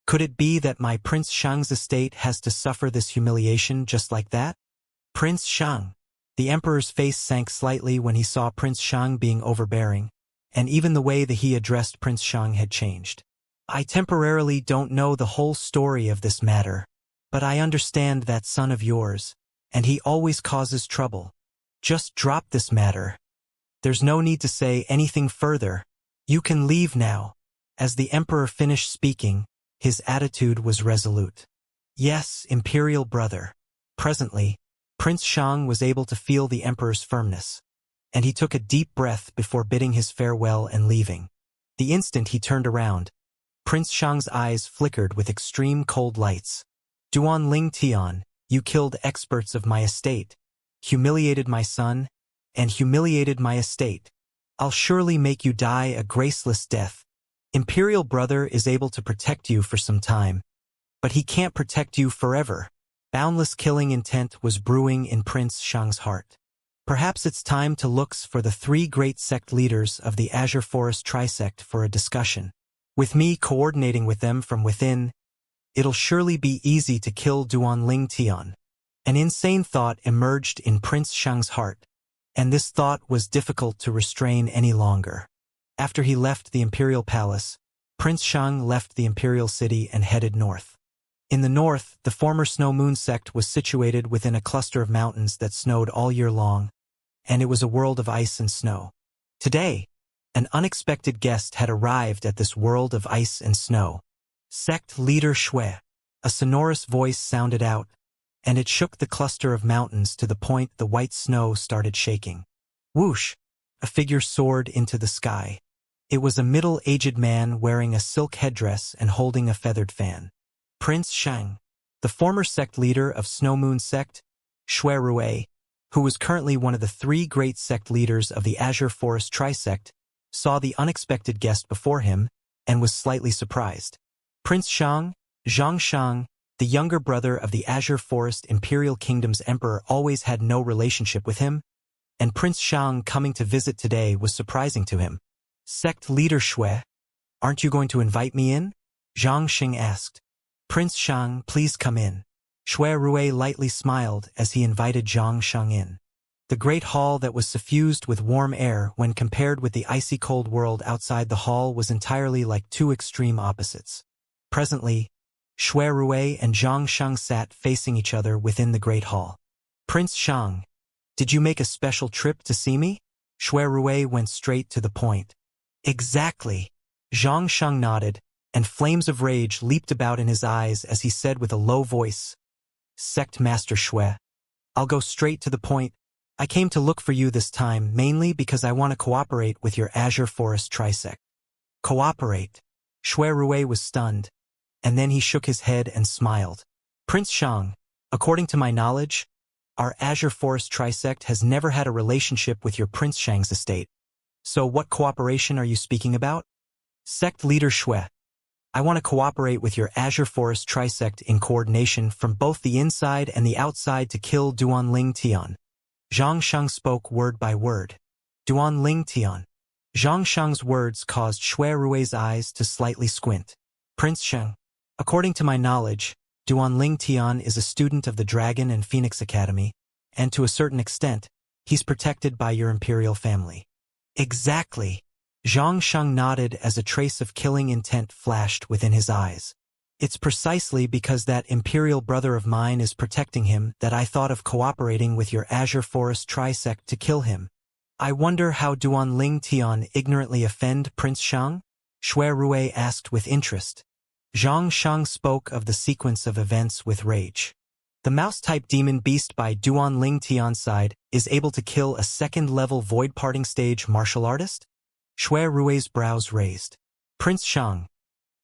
could it be that my Prince Xiang's estate has to suffer this humiliation just like that? Prince Xiang. The emperor's face sank slightly when he saw Prince Xiang being overbearing, and even the way that he addressed Prince Xiang had changed. I temporarily don't know the whole story of this matter, but I understand that son of yours, and he always causes trouble. Just drop this matter. There's no need to say anything further. You can leave now. As the emperor finished speaking, his attitude was resolute. Yes, Imperial brother. Presently, Prince Xiang was able to feel the emperor's firmness, and he took a deep breath before bidding his farewell and leaving. The instant he turned around, Prince Xiang's eyes flickered with extreme cold lights. Duan Ling Tian, you killed experts of my estate, humiliated my son, and humiliated my estate. I'll surely make you die a graceless death. Imperial brother is able to protect you for some time, but he can't protect you forever. Boundless killing intent was brewing in Prince Xiang's heart. Perhaps it's time to look for the 3 great sect leaders of the Azure Forest Trisect for a discussion. With me coordinating with them from within, it'll surely be easy to kill Duan Ling Tian. An insane thought emerged in Prince Xiang's heart, and this thought was difficult to restrain any longer. After he left the Imperial Palace, Prince Xiang left the Imperial City and headed north. In the north, the former Snow Moon sect was situated within a cluster of mountains that snowed all year long, and it was a world of ice and snow. Today, an unexpected guest had arrived at this world of ice and snow. Sect leader Shui. A sonorous voice sounded out, and it shook the cluster of mountains to the point the white snow started shaking. Whoosh! A figure soared into the sky. It was a middle-aged man wearing a silk headdress and holding a feathered fan. Prince Xiang, the former sect leader of Snow Moon sect, Shui Rui, who was currently one of the 3 great sect leaders of the Azure Forest Trisect, saw the unexpected guest before him and was slightly surprised. Prince Xiang, Zhang Xiang, the younger brother of the Azure Forest Imperial Kingdom's emperor, always had no relationship with him, and Prince Xiang coming to visit today was surprising to him. Sect leader Shui, aren't you going to invite me in? Zhang Xing asked. Prince Xiang, please come in. Shui Rui lightly smiled as he invited Zhang Xiang in. The great hall that was suffused with warm air when compared with the icy cold world outside the hall was entirely like 2 extreme opposites. Presently, Shui Rui and Zhang Sheng sat facing each other within the Great Hall. Prince Shang, did you make a special trip to see me? Shui Rui went straight to the point. Exactly. Zhang Sheng nodded, and flames of rage leaped about in his eyes as he said with a low voice, Sect Master Shui, I'll go straight to the point. I came to look for you this time mainly because I want to cooperate with your Azure Forest Trisect. Cooperate? Shui Rui was stunned, and then he shook his head and smiled. Prince Shang, according to my knowledge, our Azure Forest Trisect has never had a relationship with your Prince Shang's estate. So what cooperation are you speaking about? Sect Leader Shui, I want to cooperate with your Azure Forest Trisect in coordination from both the inside and the outside to kill Duanling Tian. Zhang Sheng spoke word by word. Duanling Tian. Zhang Sheng's words caused Shui Rui's eyes to slightly squint. Prince Sheng, according to my knowledge, Duanling Tian is a student of the Dragon and Phoenix Academy, and to a certain extent, he's protected by your imperial family. Exactly. Zhang Sheng nodded as a trace of killing intent flashed within his eyes. It's precisely because that imperial brother of mine is protecting him that I thought of cooperating with your Azure Forest Trisect to kill him. I wonder how Duanling Tian ignorantly offend Prince Shang? Shui Rui asked with interest. Zhang Sheng spoke of the sequence of events with rage. The mouse-type demon beast by Duanling Tian's side is able to kill a second-level void-parting stage martial artist? Shui Rui's brows raised. Prince Shang,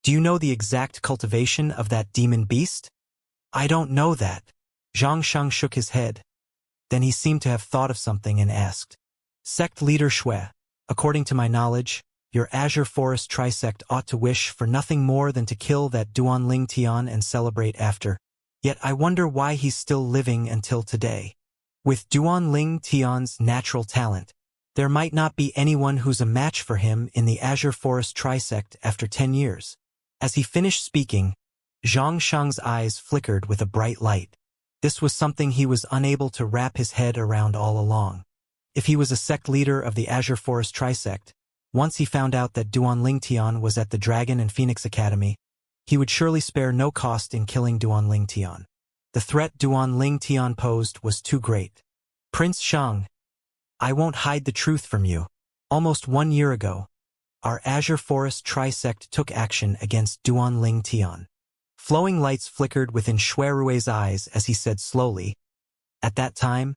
do you know the exact cultivation of that demon beast? I don't know that. Zhang Sheng shook his head. Then he seemed to have thought of something and asked. Sect Leader Shui, according to my knowledge, your Azure Forest Trisect ought to wish for nothing more than to kill that Duanling Tian and celebrate after. Yet I wonder why he's still living until today. With Duanling Tian's natural talent, there might not be anyone who's a match for him in the Azure Forest Trisect after 10 years. As he finished speaking, Zhang Sheng's eyes flickered with a bright light. This was something he was unable to wrap his head around all along. If he was a sect leader of the Azure Forest Trisect, once he found out that Duanling Tian was at the Dragon and Phoenix Academy, he would surely spare no cost in killing Duanling Tian. The threat Duanling Tian posed was too great. Prince Shang, I won't hide the truth from you. Almost 1 year ago, our Azure Forest Trisect took action against Duanling Tian. Flowing lights flickered within Shui Rui's eyes as he said slowly, at that time,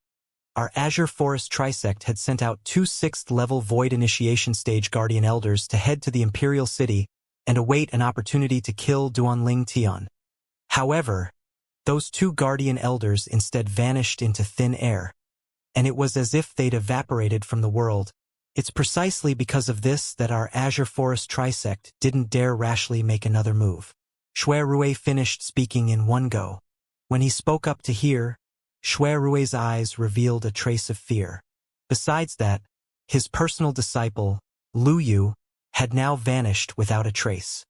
our Azure Forest Trisect had sent out 2 6th-level Void Initiation Stage Guardian Elders to head to the Imperial City and await an opportunity to kill Duanling Tian. However, those 2 Guardian Elders instead vanished into thin air, and it was as if they'd evaporated from the world. It's precisely because of this that our Azure Forest Trisect didn't dare rashly make another move. Shui Rui finished speaking in one go. When he spoke up to hear, Shui Rui's eyes revealed a trace of fear. Besides that, his personal disciple, Lu Yu, had now vanished without a trace.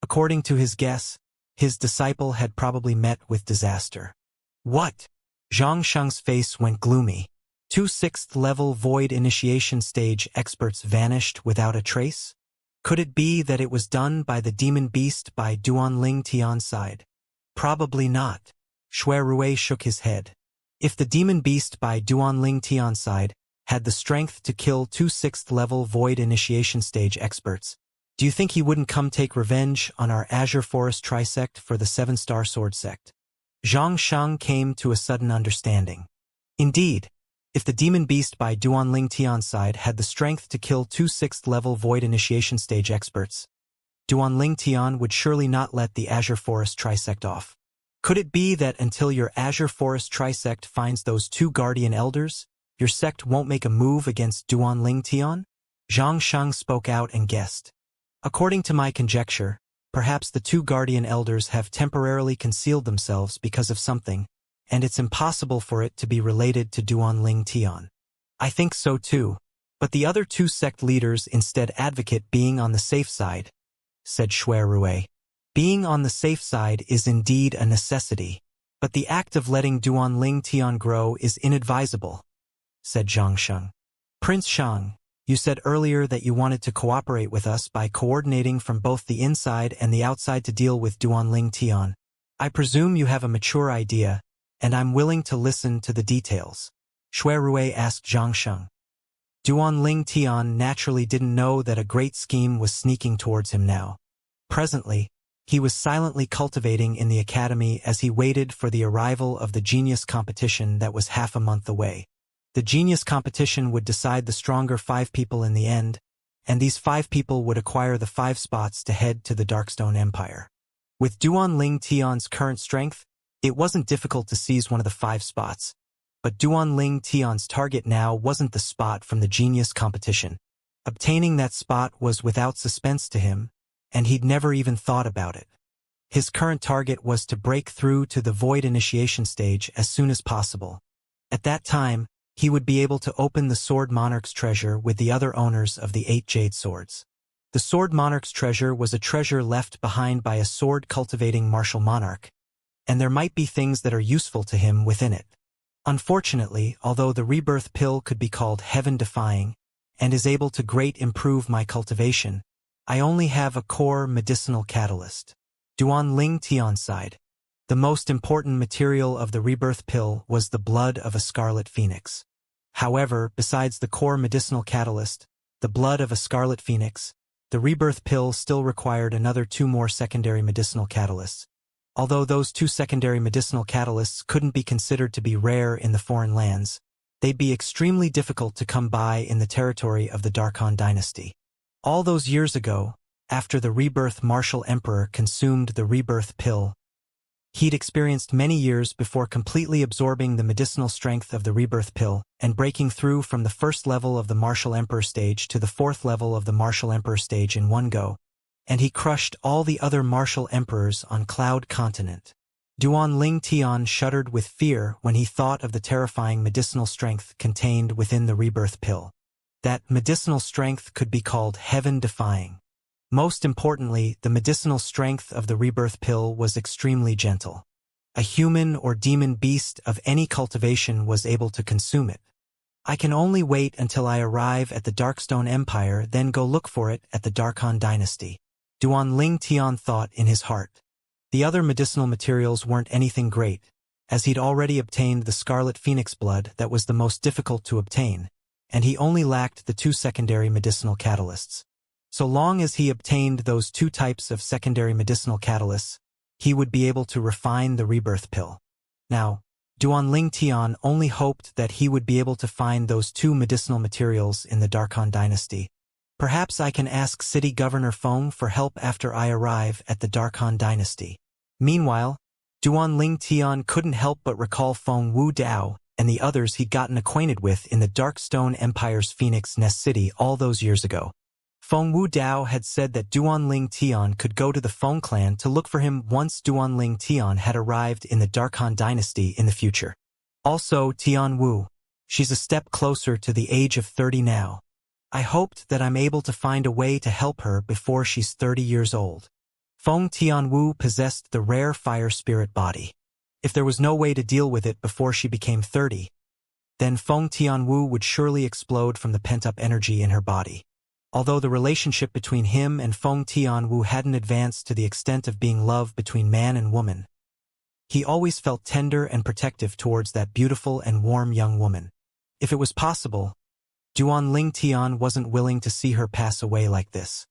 According to his guess, his disciple had probably met with disaster. What? Zhang Sheng's face went gloomy. 2 6th-level Void Initiation Stage experts vanished without a trace? Could it be that it was done by the demon beast by Duanling Tian's side? Probably not. Shui Rui shook his head. If the demon beast by Duanling Tian's side had the strength to kill 2 6th-level Void Initiation Stage experts, do you think he wouldn't come take revenge on our Azure Forest Trisect for the 7-star Sword Sect? Zhang Sheng came to a sudden understanding. Indeed, if the demon beast by Duanling Tian's side had the strength to kill 2 6th-level Void Initiation Stage experts, Duanling Tian would surely not let the Azure Forest Trisect off. Could it be that until your Azure Forest Trisect finds those 2 Guardian Elders, your sect won't make a move against Duanling Tian? Zhang Sheng spoke out and guessed. According to my conjecture, perhaps the 2 Guardian Elders have temporarily concealed themselves because of something, and it's impossible for it to be related to Duanling Tian. I think so too, but the other 2 sect leaders instead advocate being on the safe side, said Shui Rui. Being on the safe side is indeed a necessity, but the act of letting Duanling Tian grow is inadvisable, said Zhang Sheng. Prince Shang, you said earlier that you wanted to cooperate with us by coordinating from both the inside and the outside to deal with Duanling Tian. I presume you have a mature idea, and I'm willing to listen to the details. Shuirui asked Xianxia. Duanling Tian naturally didn't know that a great scheme was sneaking towards him now. Presently, he was silently cultivating in the academy as he waited for the arrival of the genius competition that was half a month away. The genius competition would decide the stronger 5 people in the end, and these 5 people would acquire the 5 spots to head to the Darkstone Empire. With Duanling Tian's current strength, it wasn't difficult to seize one of the 5 spots. But Duanling Tian's target now wasn't the spot from the genius competition. Obtaining that spot was without suspense to him, and he'd never even thought about it. His current target was to break through to the void initiation stage as soon as possible. At that time, he would be able to open the Sword Monarch's treasure with the other owners of the 8 jade swords. The Sword Monarch's treasure was a treasure left behind by a sword-cultivating martial monarch, and there might be things that are useful to him within it. Unfortunately, although the rebirth pill could be called heaven-defying and is able to greatly improve my cultivation, I only have a core medicinal catalyst. Duanling Tian sighed. The most important material of the rebirth pill was the blood of a scarlet phoenix. However, besides the core medicinal catalyst, the blood of a scarlet phoenix, the rebirth pill still required another 2 more secondary medicinal catalysts. Although those 2 secondary medicinal catalysts couldn't be considered to be rare in the foreign lands, they'd be extremely difficult to come by in the territory of the Darkhan dynasty. All those years ago, after the rebirth martial emperor consumed the rebirth pill, he'd experienced many years before completely absorbing the medicinal strength of the rebirth pill and breaking through from the 1st level of the martial emperor stage to the 4th level of the martial emperor stage in one go. And he crushed all the other martial emperors on Cloud Continent. Duanling Tian shuddered with fear when he thought of the terrifying medicinal strength contained within the rebirth pill. That medicinal strength could be called heaven-defying. Most importantly, the medicinal strength of the rebirth pill was extremely gentle. A human or demon beast of any cultivation was able to consume it. I can only wait until I arrive at the Darkstone Empire, then go look for it at the Darkhan dynasty. Duanling Tian thought in his heart. The other medicinal materials weren't anything great, as he'd already obtained the scarlet phoenix blood that was the most difficult to obtain, and he only lacked the 2 secondary medicinal catalysts. So long as he obtained those 2 types of secondary medicinal catalysts, he would be able to refine the rebirth pill. Now, Duanling Tian only hoped that he would be able to find those 2 medicinal materials in the Darkhan dynasty. Perhaps I can ask City Governor Feng for help after I arrive at the Darkhan dynasty. Meanwhile, Duanling Tian couldn't help but recall Feng Wu Dao and the others he'd gotten acquainted with in the Darkstone Empire's Phoenix Nest City all those years ago. Feng Wu Dao had said that Duanling Tian could go to the Feng clan to look for him once Duanling Tian had arrived in the Darkhan dynasty in the future. Also, Tian Wu. She's a step closer to the age of 30 now. I hoped that I'm able to find a way to help her before she's 30 years old. Feng Tianwu possessed the rare fire spirit body. If there was no way to deal with it before she became 30, then Feng Tianwu would surely explode from the pent-up energy in her body. Although the relationship between him and Feng Tianwu hadn't advanced to the extent of being love between man and woman, he always felt tender and protective towards that beautiful and warm young woman. If it was possible, Duanling Tian wasn't willing to see her pass away like this.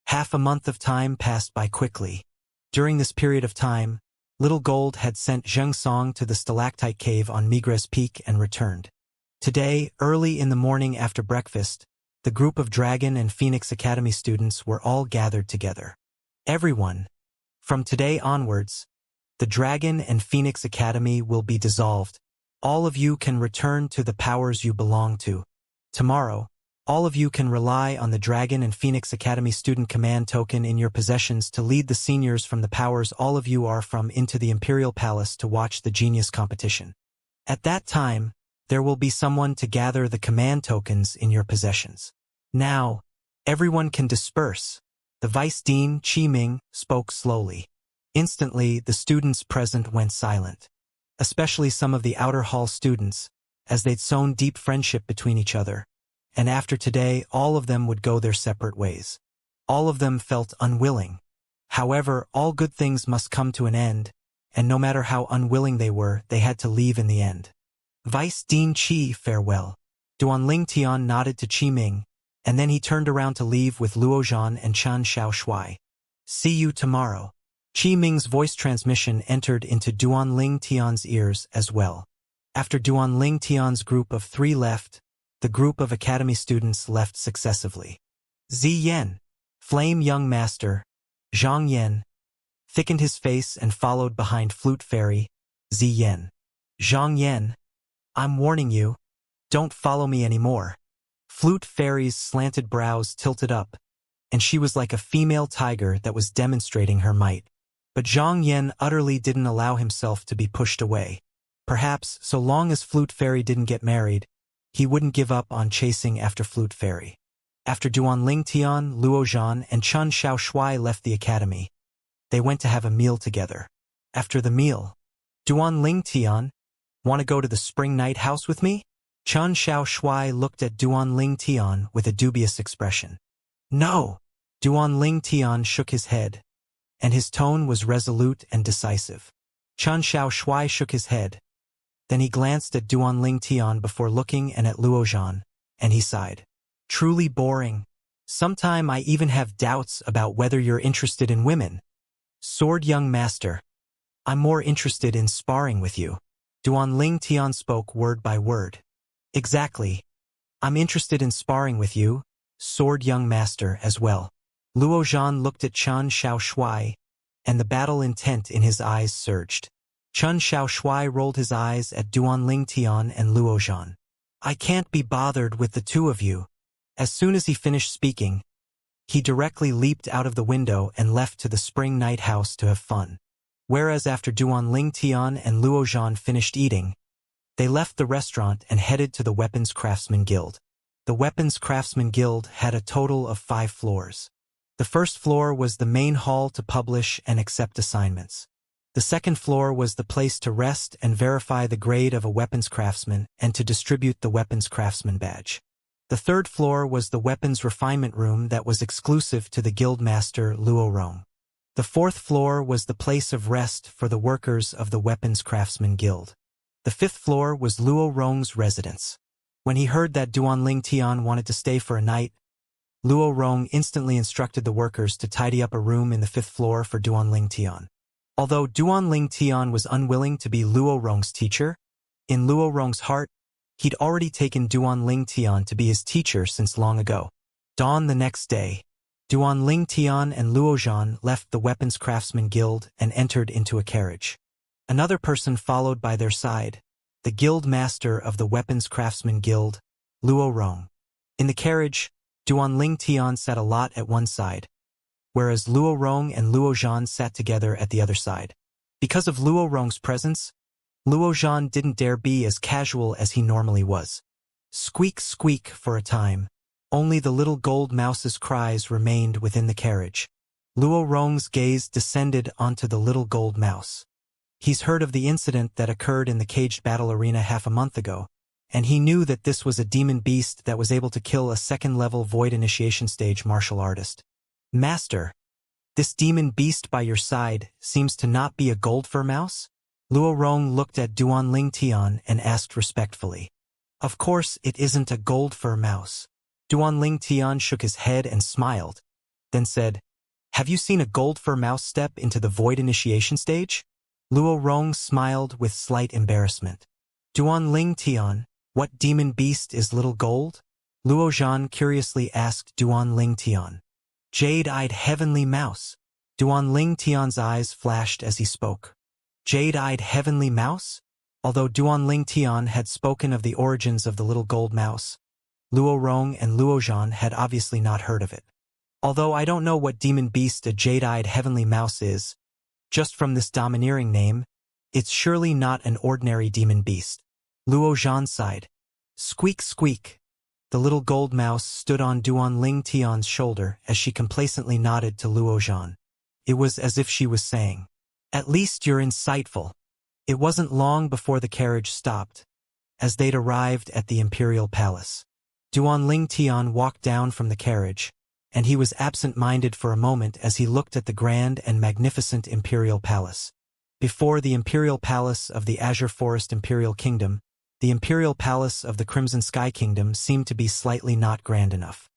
Half a month of time passed by quickly. During this period of time, Little Gold had sent Zheng Song to the stalactite cave on Migres Peak and returned. Today, early in the morning after breakfast, the group of Dragon and Phoenix Academy students were all gathered together. Everyone. From today onwards, the Dragon and Phoenix Academy will be dissolved. All of you can return to the powers you belong to. Tomorrow, all of you can rely on the Dragon and Phoenix Academy student command token in your possessions to lead the seniors from the powers all of you are from into the Imperial Palace to watch the genius competition. At that time, there will be someone to gather the command tokens in your possessions. Now, everyone can disperse. The Vice Dean, Qi Ming, spoke slowly. Instantly, the students present went silent. Especially some of the outer hall students, as they'd sown deep friendship between each other. And after today, all of them would go their separate ways. All of them felt unwilling. However, all good things must come to an end, and no matter how unwilling they were, they had to leave in the end. Vice Dean Qi, farewell. Duanling Tian nodded to Qi Ming, and then he turned around to leave with Luo Zhan and Chen Xiaoshui. See you tomorrow. Qi Ming's voice transmission entered into Duanling Tian's ears as well. After Duanling Tian's group of 3 left, the group of academy students left successively. Zi Yan, Flame Young Master, Zhang Yan, thickened his face and followed behind Flute Fairy, Zi Yan. Zhang Yan, I'm warning you, don't follow me anymore. Flute Fairy's slanted brows tilted up, and she was like a female tiger that was demonstrating her might. But Zhang Yan utterly didn't allow himself to be pushed away. Perhaps, so long as Flute Fairy didn't get married, he wouldn't give up on chasing after Flute Fairy. After Duanling Tian, Luo Zhan, and Chen Xiaoshui left the academy, they went to have a meal together. After the meal, Duanling Tian, want to go to the spring night house with me? Chen Xiaoshui looked at Duanling Tian with a dubious expression. No! Duanling Tian shook his head, and his tone was resolute and decisive. Chen Xiaoshui shook his head. Then he glanced at Duanling Tian before looking and at Luo Zhan, and he sighed. Truly boring. Sometime I even have doubts about whether you're interested in women. Sword Young Master. I'm more interested in sparring with you. Duanling Tian spoke word by word. Exactly. I'm interested in sparring with you, Sword Young Master, as well. Luo Zhan looked at Chen Xiaoshui, and the battle intent in his eyes surged. Chen Xiaoshui rolled his eyes at Duanling Tian and Luo Zhan. I can't be bothered with the two of you. As soon as he finished speaking, he directly leaped out of the window and left to the spring night house to have fun. Whereas after Duanling Tian and Luo Zhan finished eating, they left the restaurant and headed to the Weapons Craftsman Guild. The Weapons Craftsman Guild had a total of 5 floors. The first floor was the main hall to publish and accept assignments. The second floor was the place to rest and verify the grade of a weapons craftsman and to distribute the Weapons Craftsman badge. The third floor was the weapons refinement room that was exclusive to the guild master Luo Rong. The fourth floor was the place of rest for the workers of the Weapons Craftsman Guild. The fifth floor was Luo Rong's residence. When he heard that Duanling Tian wanted to stay for a night, Luo Rong instantly instructed the workers to tidy up a room in the fifth floor for Duanling Tian. Although Duanling Tian was unwilling to be Luo Rong's teacher, in Luo Rong's heart, he'd already taken Duanling Tian to be his teacher since long ago. Dawn the next day, Duanling Tian and Luo Zhan left the Weapons Craftsman Guild and entered into a carriage. Another person followed by their side, the guild master of the Weapons Craftsman Guild, Luo Rong. In the carriage, Duanling Tian sat a lot at one side, whereas Luo Rong and Luo Zhan sat together at the other side. Because of Luo Rong's presence, Luo Zhan didn't dare be as casual as he normally was. Squeak squeak for a time. Only the little gold mouse's cries remained within the carriage. Luo Rong's gaze descended onto the little gold mouse. He's heard of the incident that occurred in the caged battle arena half a month ago, and he knew that this was a demon beast that was able to kill a second-level void initiation stage martial artist. Master, this demon beast by your side seems to not be a gold fur mouse? Luo Rong looked at Duanling Tian and asked respectfully. Of course it isn't a gold fur mouse. Duanling Tian shook his head and smiled, then said, Have you seen a gold fur mouse step into the void initiation stage? Luo Rong smiled with slight embarrassment. Duanling Tian, what demon beast is little gold? Luo Zhan curiously asked Duanling Tian. Jade-eyed heavenly mouse. Duanling Tian's eyes flashed as he spoke. Jade-eyed heavenly mouse? Although Duanling Tian had spoken of the origins of the little gold mouse, Luo Rong and Luo Zhan had obviously not heard of it. Although I don't know what demon beast a jade-eyed heavenly mouse is, just from this domineering name, it's surely not an ordinary demon beast. Luo Zhan sighed. Squeak squeak. The little gold mouse stood on Duanling Tian's shoulder as she complacently nodded to Luo Zhan. It was as if she was saying, At least you're insightful. It wasn't long before the carriage stopped, as they'd arrived at the Imperial Palace. Duanling Tian walked down from the carriage, and he was absent-minded for a moment as he looked at the grand and magnificent Imperial Palace. Before the Imperial Palace of the Azure Forest Imperial Kingdom, the Imperial Palace of the Crimson Sky Kingdom seemed to be slightly not grand enough.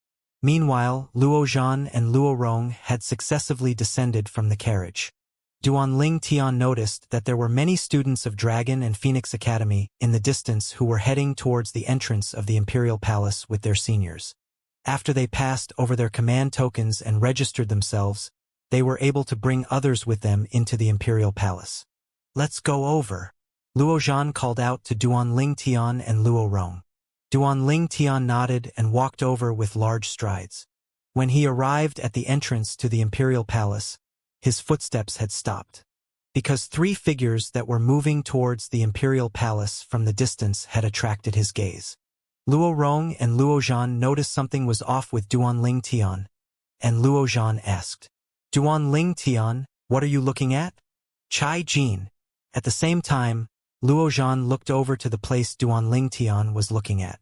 Meanwhile, Luo Zhan and Luo Rong had successively descended from the carriage. Duanling Tian noticed that there were many students of Dragon and Phoenix Academy in the distance who were heading towards the entrance of the Imperial Palace with their seniors. After they passed over their command tokens and registered themselves, they were able to bring others with them into the Imperial Palace. "Let's go over," Luo Zhan called out to Duanling Tian and Luo Rong. Duanling Tian nodded and walked over with large strides. When he arrived at the entrance to the Imperial Palace, his footsteps had stopped. Because three figures that were moving towards the Imperial Palace from the distance had attracted his gaze. Luo Rong and Luo Zhan noticed something was off with Duanling Tian, and Luo Zhan asked, "Duanling Tian, what are you looking at?" "Chai Jin." At the same time, Luo Zhan looked over to the place Duanling Tian was looking at.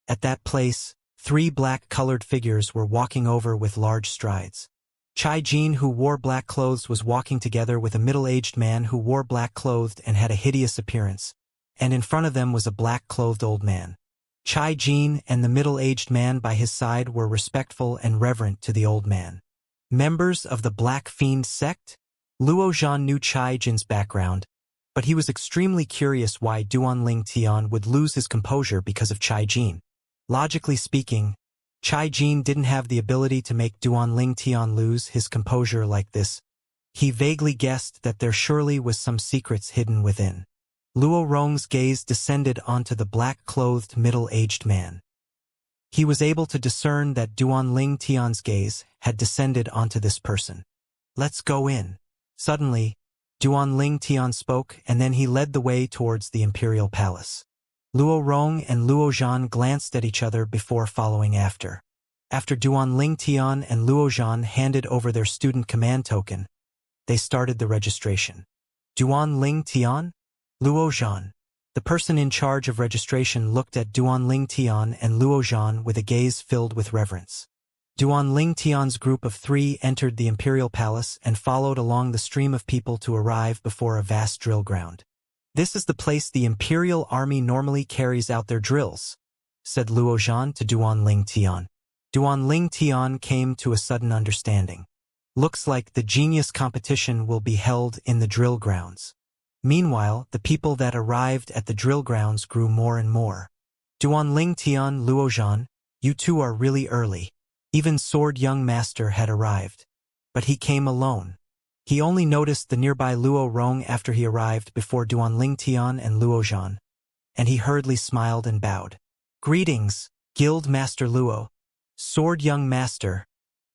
At that place, three black-colored figures were walking over with large strides. Chai Jin, who wore black clothes, was walking together with a middle-aged man who wore black clothes and had a hideous appearance, and in front of them was a black-clothed old man. Chai Jin and the middle-aged man by his side were respectful and reverent to the old man. Members of the Black Fiend sect? Luo Zhan knew Chai Jin's background, but he was extremely curious why Duanling Tian would lose his composure because of Chai Jin. Logically speaking, Chai Jin didn't have the ability to make Duanling Tian lose his composure like this. He vaguely guessed that there surely was some secrets hidden within. Luo Rong's gaze descended onto the black-clothed middle-aged man. He was able to discern that Duanling Tian's gaze had descended onto this person. "Let's go in." Suddenly, Duanling Tian spoke, and then he led the way towards the Imperial Palace. Luo Rong and Luo Zhan glanced at each other before following after. After Duanling Tian and Luo Zhan handed over their student command token, they started the registration. "Duanling Tian?" "Luo Zhan." The person in charge of registration looked at Duanling Tian and Luo Zhan with a gaze filled with reverence. Duanling Tian's group of three entered the Imperial Palace and followed along the stream of people to arrive before a vast drill ground. "This is the place the Imperial Army normally carries out their drills," said Luo Zhan to Duanling Tian. Duanling Tian came to a sudden understanding. "Looks like the genius competition will be held in the drill grounds." Meanwhile, the people that arrived at the drill grounds grew more and more. "Duanling Tian, Luo Zhan, you two are really early." Even Sword Young Master had arrived. But he came alone. He only noticed the nearby Luo Rong after he arrived before Duanling Tian and Luo Zhan, and he hurriedly smiled and bowed. "Greetings, Guild Master Luo. Sword Young Master.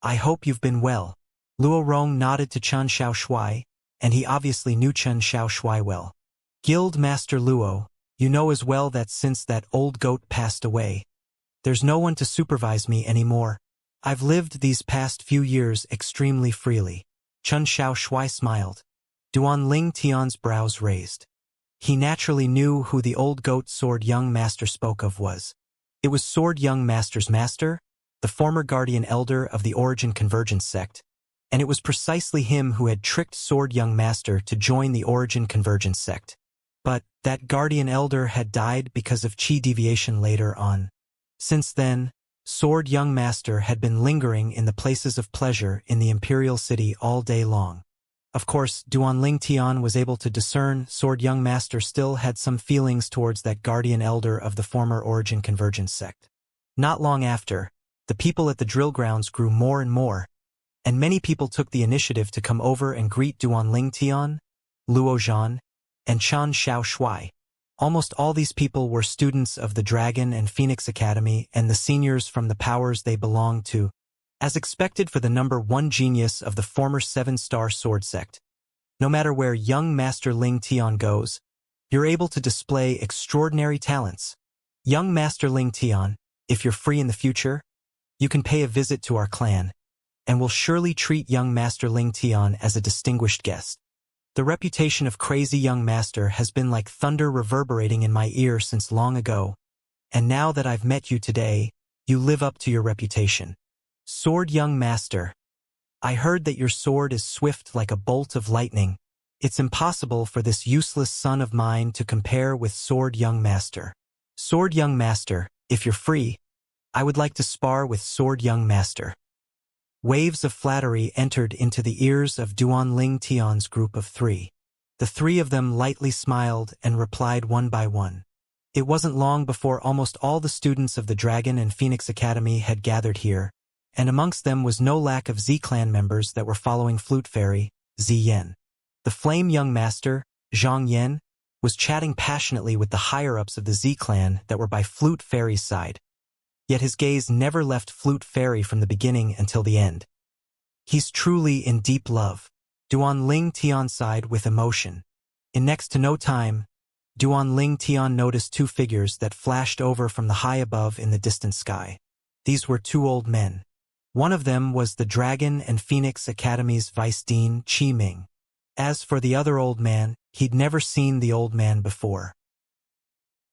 I hope you've been well." Luo Rong nodded to Chen Xiaoshui, and he obviously knew Chen Xiaoshui well. "Guild Master Luo, you know as well that since that old goat passed away, there's no one to supervise me anymore. I've lived these past few years extremely freely." Chen Xiaoshui smiled. Duanling Tian's brows raised. He naturally knew who the old goat Sword Young Master spoke of was. It was Sword Young Master's master, the former guardian elder of the Origin Convergence sect, and it was precisely him who had tricked Sword Young Master to join the Origin Convergence sect. But that guardian elder had died because of chi deviation later on. Since then, Sword Young Master had been lingering in the places of pleasure in the Imperial City all day long. Of course, Duanling Tian was able to discern Sword Young Master still had some feelings towards that guardian elder of the former Origin Convergence sect. Not long after, the people at the drill grounds grew more and more, and many people took the initiative to come over and greet Duanling Tian, Luo Zhan, and Chen Xiaoshui. Almost all these people were students of the Dragon and Phoenix Academy and the seniors from the powers they belonged to, as expected for the number one genius of the former 7-star sword sect. No matter where young Master Ling Tian goes, you're able to display extraordinary talents. Young Master Ling Tian, if you're free in the future, you can pay a visit to our clan, and we'll surely treat young Master Ling Tian as a distinguished guest. The reputation of Crazy Young Master has been like thunder reverberating in my ear since long ago, and now that I've met you today, you live up to your reputation. Sword Young Master, I heard that your sword is swift like a bolt of lightning, It's impossible for this useless son of mine to compare with Sword Young Master. Sword Young Master, if you're free, I would like to spar with Sword Young Master. Waves of flattery entered into the ears of Duan Ling Tian's group of three. The three of them lightly smiled and replied one by one. It wasn't long before almost all the students of the Dragon and Phoenix Academy had gathered here, and amongst them was no lack of Z-Clan members that were following Flute Fairy, Zi Yen. The Flame Young Master, Zhang Yan, was chatting passionately with the higher-ups of the Z-Clan that were by Flute Fairy's side. Yet his gaze never left Flute Fairy from the beginning until the end. He's truly in deep love. Duan Ling Tian sighed with emotion. In next to no time, Duan Ling Tian noticed two figures that flashed over from the high above in the distant sky. These were two old men. One of them was the Dragon and Phoenix Academy's Vice Dean, Qi Ming. As for the other old man, he'd never seen the old man before.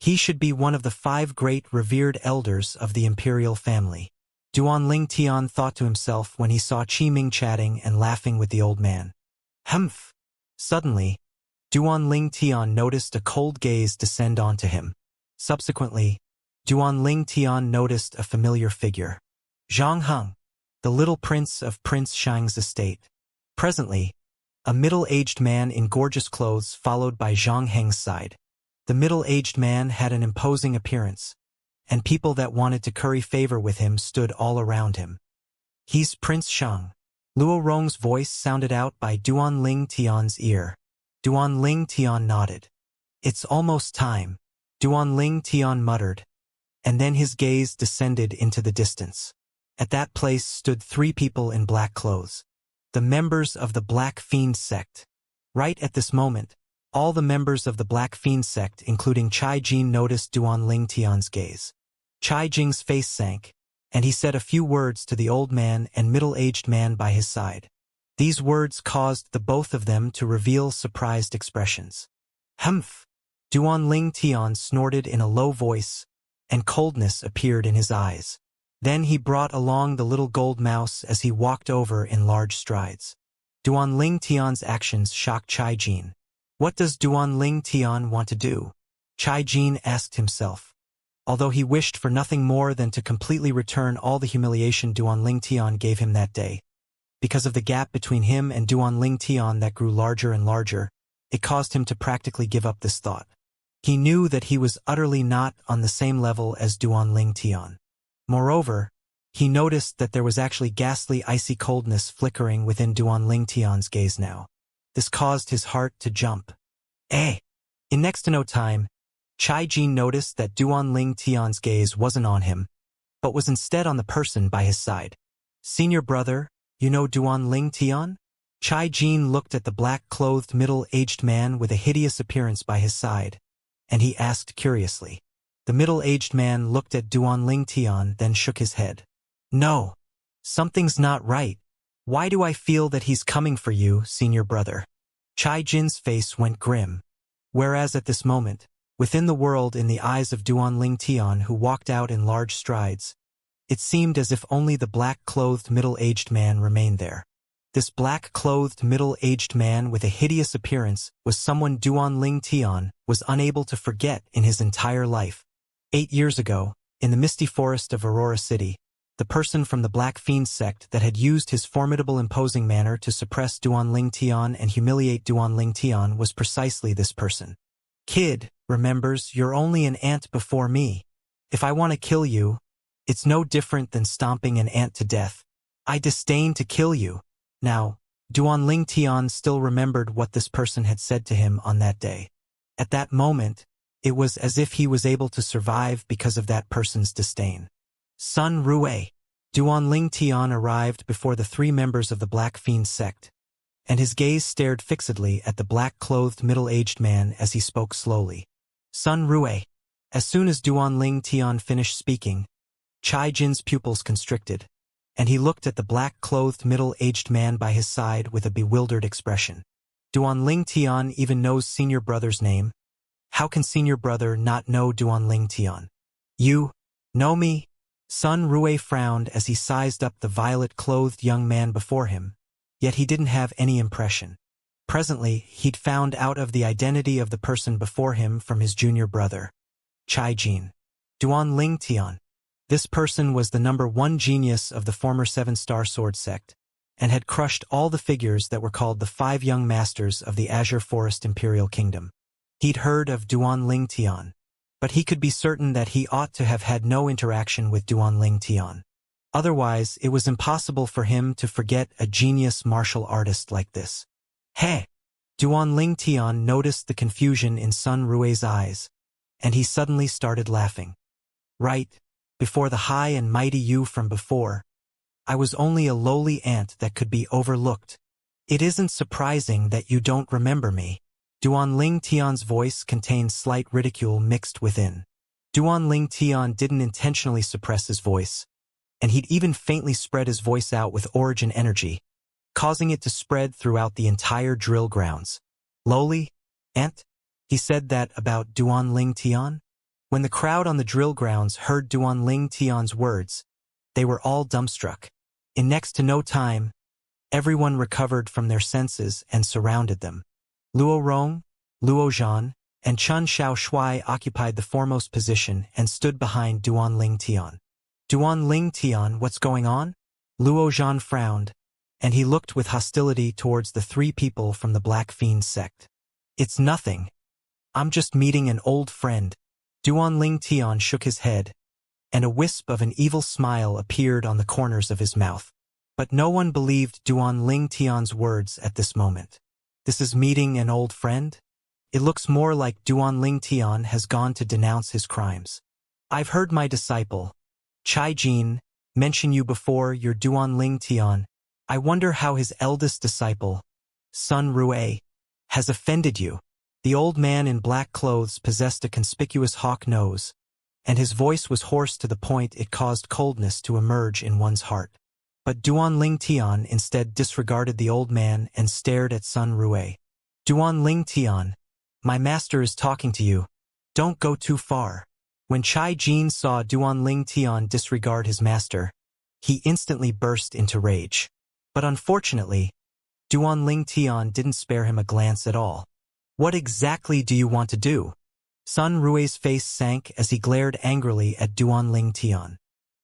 He should be one of the 5 great revered elders of the imperial family. Duan Ling Tian thought to himself when he saw Qi Ming chatting and laughing with the old man. Humph! Suddenly, Duan Ling Tian noticed a cold gaze descend onto him. Subsequently, Duan Ling Tian noticed a familiar figure. Zhang Heng, the little prince of Prince Shang's estate. Presently, a middle-aged man in gorgeous clothes followed by Zhang Heng's side. The middle-aged man had an imposing appearance, and people that wanted to curry favor with him stood all around him. He's Prince Shang. Luo Rong's voice sounded out by Duan Ling Tian's ear. Duan Ling Tian nodded. It's almost time, Duan Ling Tian muttered, and then his gaze descended into the distance. At that place stood 3 people in black clothes. The members of the Black Fiend sect. Right at this moment, all the members of the Black Fiend sect, including Chai Jin, noticed Duan Ling Tian's gaze. Chai Jing's face sank, and he said a few words to the old man and middle-aged man by his side. These words caused the both of them to reveal surprised expressions. Humph! Duan Ling Tian snorted in a low voice, and coldness appeared in his eyes. Then he brought along the little gold mouse as he walked over in large strides. Duan Ling Tian's actions shocked Chai Jin. What does Duan Ling Tian want to do? Chai Jin asked himself. Although he wished for nothing more than to completely return all the humiliation Duan Ling Tian gave him that day. Because of the gap between him and Duan Ling Tian that grew larger and larger, it caused him to practically give up this thought. He knew that he was utterly not on the same level as Duan Ling Tian. Moreover, he noticed that there was actually ghastly icy coldness flickering within Duan Ling Tian's gaze now. This caused his heart to jump. In next to no time, Chai Jin noticed that Duan Ling Tian's gaze wasn't on him, but was instead on the person by his side. Senior brother, you know Duan Ling Tian? Chai Jin looked at the black-clothed middle-aged man with a hideous appearance by his side, and he asked curiously. The middle-aged man looked at Duan Ling Tian, then shook his head. No, something's not right. Why do I feel that he's coming for you, senior brother? Chai Jin's face went grim. Whereas at this moment, within the world in the eyes of Duan Ling Tian, who walked out in large strides, it seemed as if only the black-clothed middle-aged man remained there. This black-clothed middle-aged man with a hideous appearance was someone Duan Ling Tian was unable to forget in his entire life. 8 years ago, in the misty forest of Aurora City, the person from the Black Fiend sect that had used his formidable imposing manner to suppress Duan Ling Tian and humiliate Duan Ling Tian was precisely this person. Kid, remembers, you're only an ant before me. If I want to kill you, it's no different than stomping an ant to death. I disdain to kill you. Now, Duan Ling Tian still remembered what this person had said to him on that day. At that moment, it was as if he was able to survive because of that person's disdain. Sun Rue. Duan Ling Tian arrived before the 3 members of the Black Fiend sect, and his gaze stared fixedly at the black-clothed middle-aged man as he spoke slowly. Sun Rue. As soon as Duan Ling Tian finished speaking, Chai Jin's pupils constricted, and he looked at the black-clothed middle-aged man by his side with a bewildered expression. Duan Ling Tian even knows senior brother's name. How can senior brother not know Duan Ling Tian? You know me? Sun Rue frowned as he sized up the violet-clothed young man before him, yet he didn't have any impression. Presently, he'd found out of the identity of the person before him from his junior brother, Chai Jin. Duan Ling Tian. This person was the #1 genius of the former Seven-Star Sword sect, and had crushed all the figures that were called the 5 young masters of the Azure Forest Imperial Kingdom. He'd heard of Duan Ling Tian, but he could be certain that he ought to have had no interaction with Duan Ling Tian. Otherwise, it was impossible for him to forget a genius martial artist like this. Hey! Duan Ling Tian noticed the confusion in Sun Rue's eyes, and he suddenly started laughing. Right, before the high and mighty you from before, I was only a lowly ant that could be overlooked. It isn't surprising that you don't remember me. Duan Ling Tian's voice contained slight ridicule mixed within. Duan Ling Tian didn't intentionally suppress his voice, and he'd even faintly spread his voice out with origin energy, causing it to spread throughout the entire drill grounds. Lowly, ant? He said that about Duan Ling Tian? When the crowd on the drill grounds heard Duan Ling Tian's words, they were all dumbstruck. In next to no time, everyone recovered from their senses and surrounded them. Luo Rong, Luo Zhan, and Chun Xiao Shui occupied the foremost position and stood behind Duan Ling Tian. Duan Ling Tian, what's going on? Luo Zhan frowned, and he looked with hostility towards the 3 people from the Black Fiend sect. It's nothing. I'm just meeting an old friend. Duan Ling Tian shook his head, and a wisp of an evil smile appeared on the corners of his mouth. But no one believed Duan Ling Tian's words at this moment. This is meeting an old friend? It looks more like Duan Ling Tian has gone to denounce his crimes. I've heard my disciple, Chai Jin, mention you before your Duan Ling Tian. I wonder how his eldest disciple, Sun Rue, has offended you. The old man in black clothes possessed a conspicuous hawk nose, and his voice was hoarse to the point it caused coldness to emerge in one's heart. But Duan Ling Tian instead disregarded the old man and stared at Sun Rue. Duan Ling Tian, my master is talking to you. Don't go too far. When Chai Jin saw Duan Ling Tian disregard his master, he instantly burst into rage. But unfortunately, Duan Ling Tian didn't spare him a glance at all. What exactly do you want to do? Sun Rue's face sank as he glared angrily at Duan Ling Tian.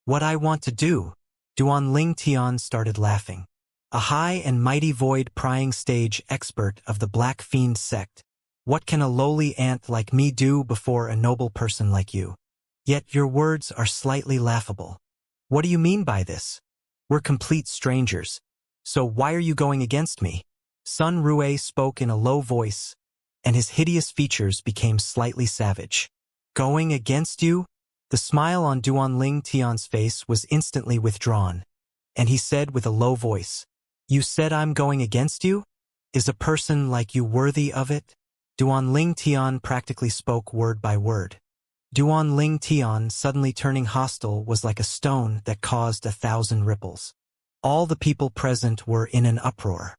What I want to do? Duan Ling Tian started laughing. A high and mighty void prying stage expert of the Black Fiend sect. What can a lowly ant like me do before a noble person like you? Yet your words are slightly laughable. What do you mean by this? We're complete strangers. So why are you going against me? Sun Rue spoke in a low voice, and his hideous features became slightly savage. Going against you? The smile on Duan Ling Tian's face was instantly withdrawn, and he said with a low voice, You said I'm going against you? Is a person like you worthy of it? Duan Ling Tian practically spoke word by word. Duan Ling Tian suddenly turning hostile was like a stone that caused 1,000 ripples. All the people present were in an uproar.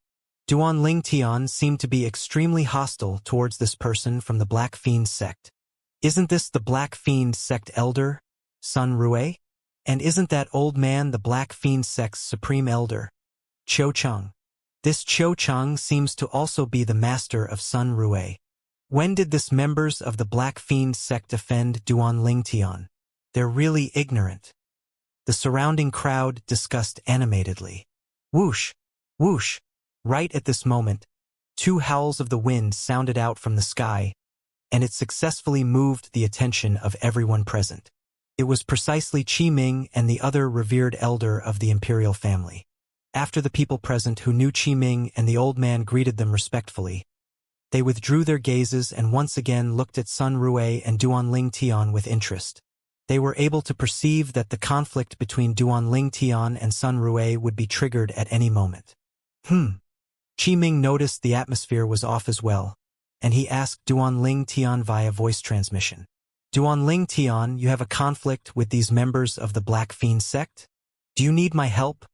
Duan Ling Tian seemed to be extremely hostile towards this person from the Black Fiend sect. Isn't this the Black Fiend sect elder, Sun Rue? And isn't that old man the Black Fiend sect's supreme elder, Qiu Cheng? This Qiu Cheng seems to also be the master of Sun Rue. When did this members of the Black Fiend sect offend Duan Ling Tian? They're really ignorant. The surrounding crowd discussed animatedly. Whoosh! Whoosh! Right at this moment, 2 howls of the wind sounded out from the sky, and it successfully moved the attention of everyone present. It was precisely Qi Ming and the other revered elder of the imperial family. After the people present who knew Qi Ming and the old man greeted them respectfully, they withdrew their gazes and once again looked at Sun Rue and Duan Ling Tian with interest. They were able to perceive that the conflict between Duan Ling Tian and Sun Rue would be triggered at any moment. Qi Ming noticed the atmosphere was off as well, and he asked Duan Ling Tian via voice transmission. Duan Ling Tian, you have a conflict with these members of the Black Fiend sect? Do you need my help?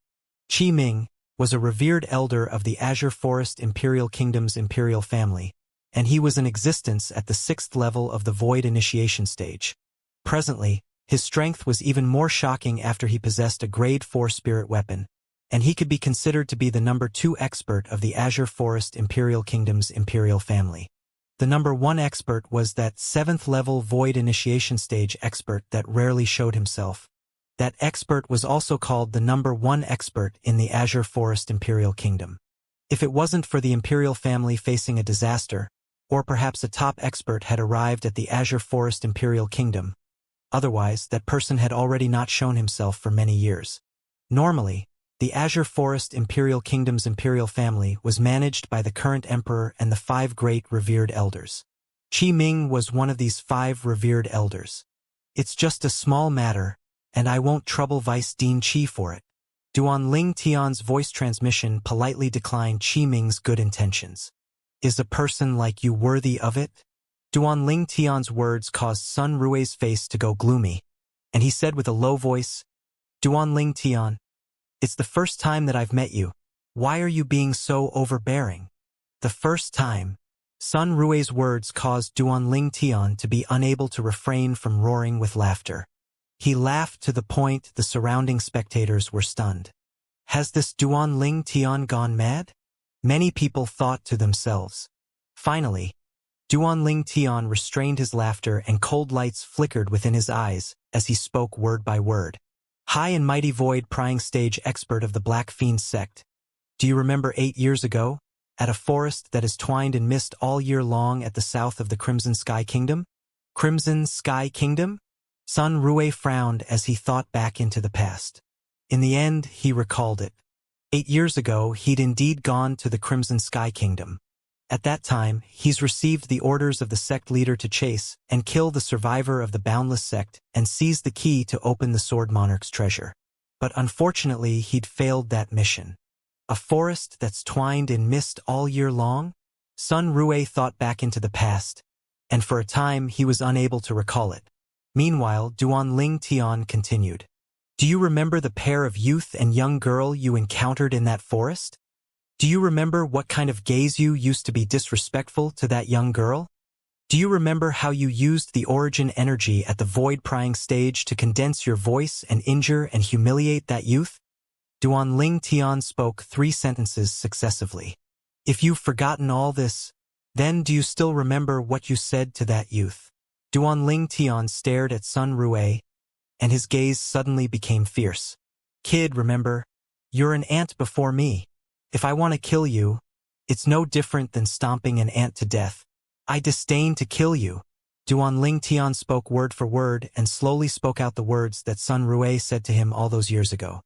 Qi Ming was a revered elder of the Azure Forest Imperial Kingdom's imperial family, and he was in existence at the 6th level of the Void Initiation stage. Presently, his strength was even more shocking after he possessed a Grade 4 spirit weapon, and he could be considered to be the #2 expert of the Azure Forest Imperial Kingdom's imperial family. The #1 expert was that 7th-level Void Initiation Stage expert that rarely showed himself. That expert was also called the #1 expert in the Azure Forest Imperial Kingdom. If it wasn't for the imperial family facing a disaster, or perhaps a top expert had arrived at the Azure Forest Imperial Kingdom, otherwise that person had already not shown himself for many years. Normally, the Azure Forest Imperial Kingdom's imperial family was managed by the current emperor and the 5 great revered elders. Qi Ming was one of these 5 revered elders. It's just a small matter, and I won't trouble Vice Dean Qi for it. Duan Ling Tian's voice transmission politely declined Qi Ming's good intentions. Is a person like you worthy of it? Duan Ling Tian's words caused Sun Rui's face to go gloomy, and he said with a low voice, Duan Ling Tian, it's the first time that I've met you. Why are you being so overbearing? The first time. Sun Rui's words caused Duan Ling Tian to be unable to refrain from roaring with laughter. He laughed to the point the surrounding spectators were stunned. Has this Duan Ling Tian gone mad? Many people thought to themselves. Finally, Duan Ling Tian restrained his laughter and cold lights flickered within his eyes as he spoke word by word. High and mighty void prying stage expert of the Black Fiend sect. Do you remember 8 years ago, at a forest that is twined in mist all year long at the south of the Crimson Sky Kingdom? Crimson Sky Kingdom? Sun Rui frowned as he thought back into the past. In the end, he recalled it. 8 years ago, he'd indeed gone to the Crimson Sky Kingdom. At that time, he's received the orders of the sect leader to chase and kill the survivor of the Boundless sect and seize the key to open the Sword Monarch's treasure. But unfortunately, he'd failed that mission. A forest that's twined in mist all year long? Sun Rui thought back into the past, and for a time he was unable to recall it. Meanwhile, Duan Ling Tian continued. Do you remember the pair of youth and young girl you encountered in that forest? Do you remember what kind of gaze you used to be disrespectful to that young girl? Do you remember how you used the origin energy at the void prying stage to condense your voice and injure and humiliate that youth? Duan Ling Tian spoke 3 sentences successively. If you've forgotten all this, then do you still remember what you said to that youth? Duan Ling Tian stared at Sun Rui, and his gaze suddenly became fierce. Kid, remember, you're an ant before me. If I want to kill you, it's no different than stomping an ant to death. I disdain to kill you. Duan Ling Tian spoke word for word and slowly spoke out the words that Sun Rui said to him all those years ago.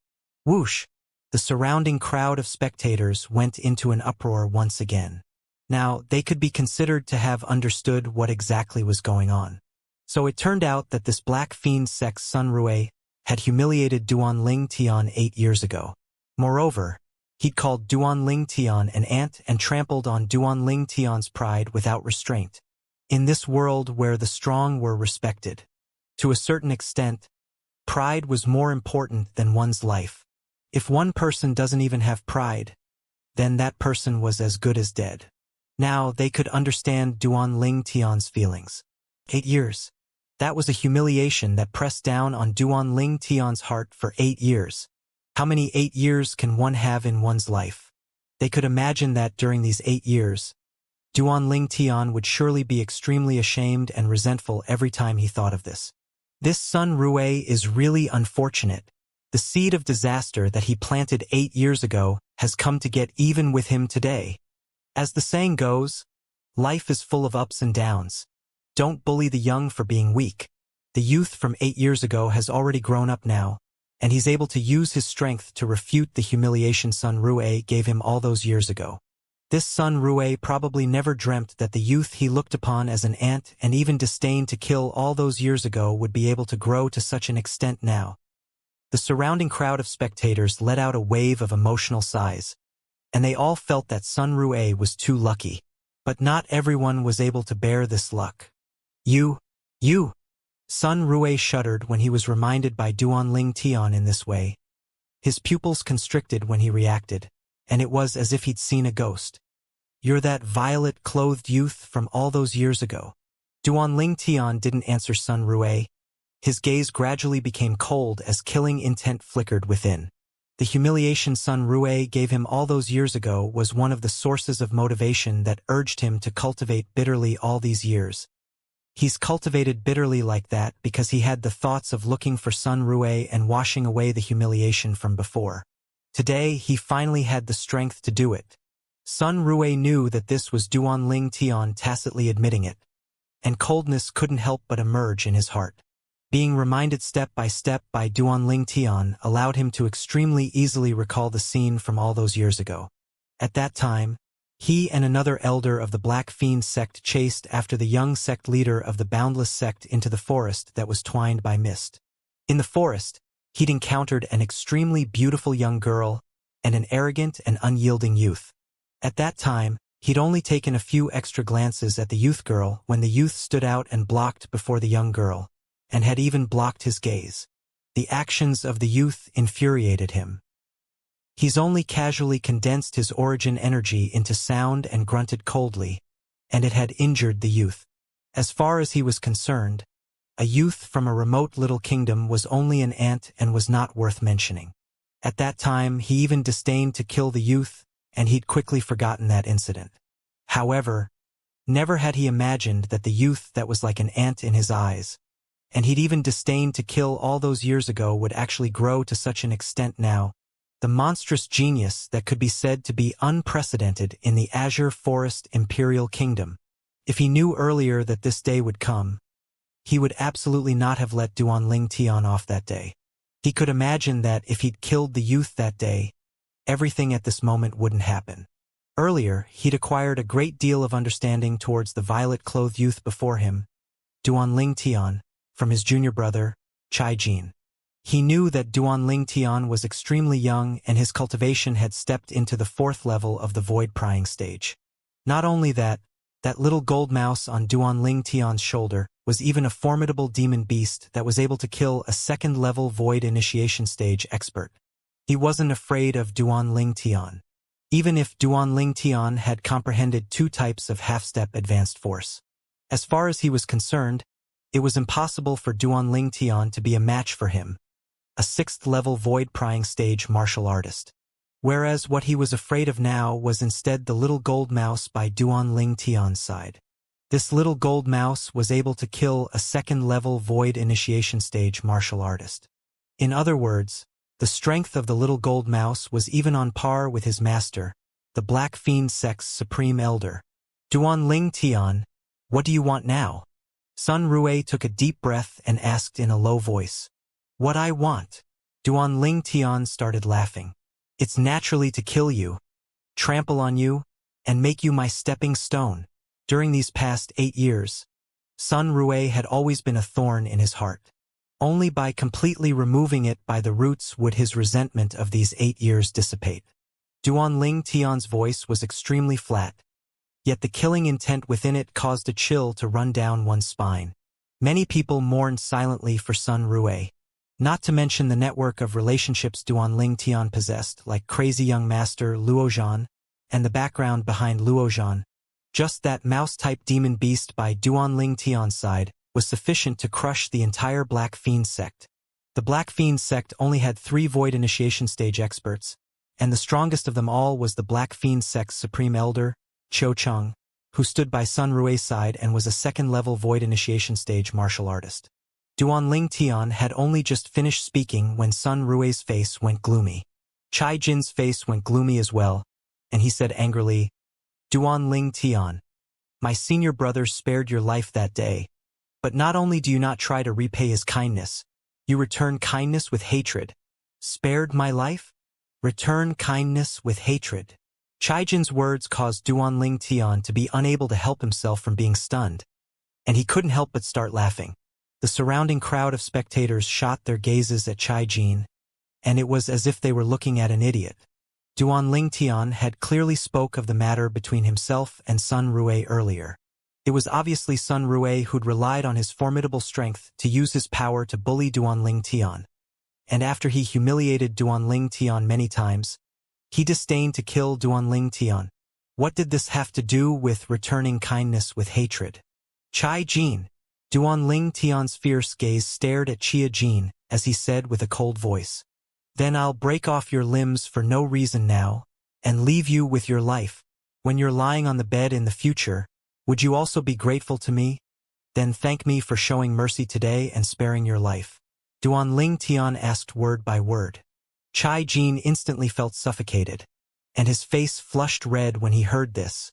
Whoosh! The surrounding crowd of spectators went into an uproar once again. Now, they could be considered to have understood what exactly was going on. So it turned out that this Black Fiend sect's Sun Rui had humiliated Duan Ling Tian 8 years ago. Moreover, he'd called Duan Ling Tian an ant and trampled on Duan Ling Tian's pride without restraint. In this world where the strong were respected, to a certain extent, pride was more important than one's life. If one person doesn't even have pride, then that person was as good as dead. Now they could understand Duan Ling Tian's feelings. 8 years. That was a humiliation that pressed down on Duan Ling Tian's heart for 8 years. How many 8 years can one have in one's life? They could imagine that during these 8 years, Duan Ling Tian would surely be extremely ashamed and resentful every time he thought of this. This Sun Rui is really unfortunate. The seed of disaster that he planted 8 years ago has come to get even with him today. As the saying goes, life is full of ups and downs. Don't bully the young for being weak. The youth from 8 years ago has already grown up now, and he's able to use his strength to refute the humiliation Sun Rui gave him all those years ago. This Sun Rui probably never dreamt that the youth he looked upon as an ant and even disdained to kill all those years ago would be able to grow to such an extent now. The surrounding crowd of spectators let out a wave of emotional sighs, and they all felt that Sun Rui was too lucky. But not everyone was able to bear this luck. You! Sun Rui shuddered when he was reminded by Duan Ling Tian in this way. His pupils constricted when he reacted, and it was as if he'd seen a ghost. You're that violet-clothed youth from all those years ago. Duan Ling Tian didn't answer Sun Rui. His gaze gradually became cold as killing intent flickered within. The humiliation Sun Rue gave him all those years ago was one of the sources of motivation that urged him to cultivate bitterly all these years. He's cultivated bitterly like that because he had the thoughts of looking for Sun Rue and washing away the humiliation from before. Today, he finally had the strength to do it. Sun Rue knew that this was Duanling Tian tacitly admitting it, and coldness couldn't help but emerge in his heart. Being reminded step by Duanling Tian allowed him to extremely easily recall the scene from all those years ago. At that time, he and another elder of the Black Fiend sect chased after the young sect leader of the Boundless sect into the forest that was twined by mist. In the forest, he'd encountered an extremely beautiful young girl and an arrogant and unyielding youth. At that time, he'd only taken a few extra glances at the youth girl when the youth stood out and blocked before the young girl, and had even blocked his gaze. The actions of the youth infuriated him. He's only casually condensed his origin energy into sound and grunted coldly, and it had injured the youth. As far as he was concerned, a youth from a remote little kingdom was only an ant and was not worth mentioning. At that time, he even disdained to kill the youth, and he'd quickly forgotten that incident. However, never had he imagined that the youth that was like an ant in his eyes, and he'd even disdained to kill all those years ago, would actually grow to such an extent now. The monstrous genius that could be said to be unprecedented in the Azure Forest Imperial Kingdom. If he knew earlier that this day would come, he would absolutely not have let Duanling Tian off that day. He could imagine that if he'd killed the youth that day, everything at this moment wouldn't happen. Earlier, he'd acquired a great deal of understanding towards the violet-clothed youth before him, Duanling Tian, from his junior brother, Chai Jin. He knew that Duanling Tian was extremely young and his cultivation had stepped into the 4th level of the void prying stage. Not only that, that little gold mouse on Duanling Tian's shoulder was even a formidable demon beast that was able to kill a 2nd-level void initiation stage expert. He wasn't afraid of Duanling Tian, even if Duanling Tian had comprehended 2 types of half-step advanced force. As far as he was concerned, it was impossible for Duanling Tian to be a match for him, a 6th-level void-prying stage martial artist. Whereas what he was afraid of now was instead the little gold mouse by Duanling Tian's side. This little gold mouse was able to kill a 2nd-level void initiation stage martial artist. In other words, the strength of the little gold mouse was even on par with his master, the Black Fiend sect's supreme elder. Duanling Tian, what do you want now? Sun Rue took a deep breath and asked in a low voice. What I want? Duanling Tian started laughing. It's naturally to kill you, trample on you, and make you my stepping stone. During these past 8 years, Sun Rue had always been a thorn in his heart. Only by completely removing it by the roots would his resentment of these 8 years dissipate. Duanling Tian's voice was extremely flat, yet the killing intent within it caused a chill to run down one's spine. Many people mourned silently for Sun Rue, not to mention the network of relationships Duanling Tian possessed, like crazy young master Luozhan, and the background behind Luozhan. Just that mouse-type demon beast by Duanling Tian's side was sufficient to crush the entire Black Fiend sect. The Black Fiend sect only had 3 void initiation stage experts, and the strongest of them all was the Black Fiend sect's supreme elder, Qiu Cheng, who stood by Sun Rue's side and was a 2nd-level void initiation stage martial artist. Duanling Tian had only just finished speaking when Sun Rue's face went gloomy. Chai Jin's face went gloomy as well, and he said angrily, Duanling Tian, my senior brother spared your life that day, but not only do you not try to repay his kindness, you return kindness with hatred. Spared my life? Return kindness with hatred. Chai Jin's words caused Duanling Tian to be unable to help himself from being stunned, and he couldn't help but start laughing. The surrounding crowd of spectators shot their gazes at Chai Jin, and it was as if they were looking at an idiot. Duanling Tian had clearly spoke of the matter between himself and Sun Rue earlier. It was obviously Sun Rue who'd relied on his formidable strength to use his power to bully Duanling Tian. And after he humiliated Duanling Tian many times, he disdained to kill Duanling Tian. What did this have to do with returning kindness with hatred? Chai Jin. Duanling Tian's fierce gaze stared at Chia Jin as he said with a cold voice. Then I'll break off your limbs for no reason now, and leave you with your life. When you're lying on the bed in the future, would you also be grateful to me? Then thank me for showing mercy today and sparing your life. Duan Ling Tian asked word by word. Chai Jin instantly felt suffocated, and his face flushed red when he heard this.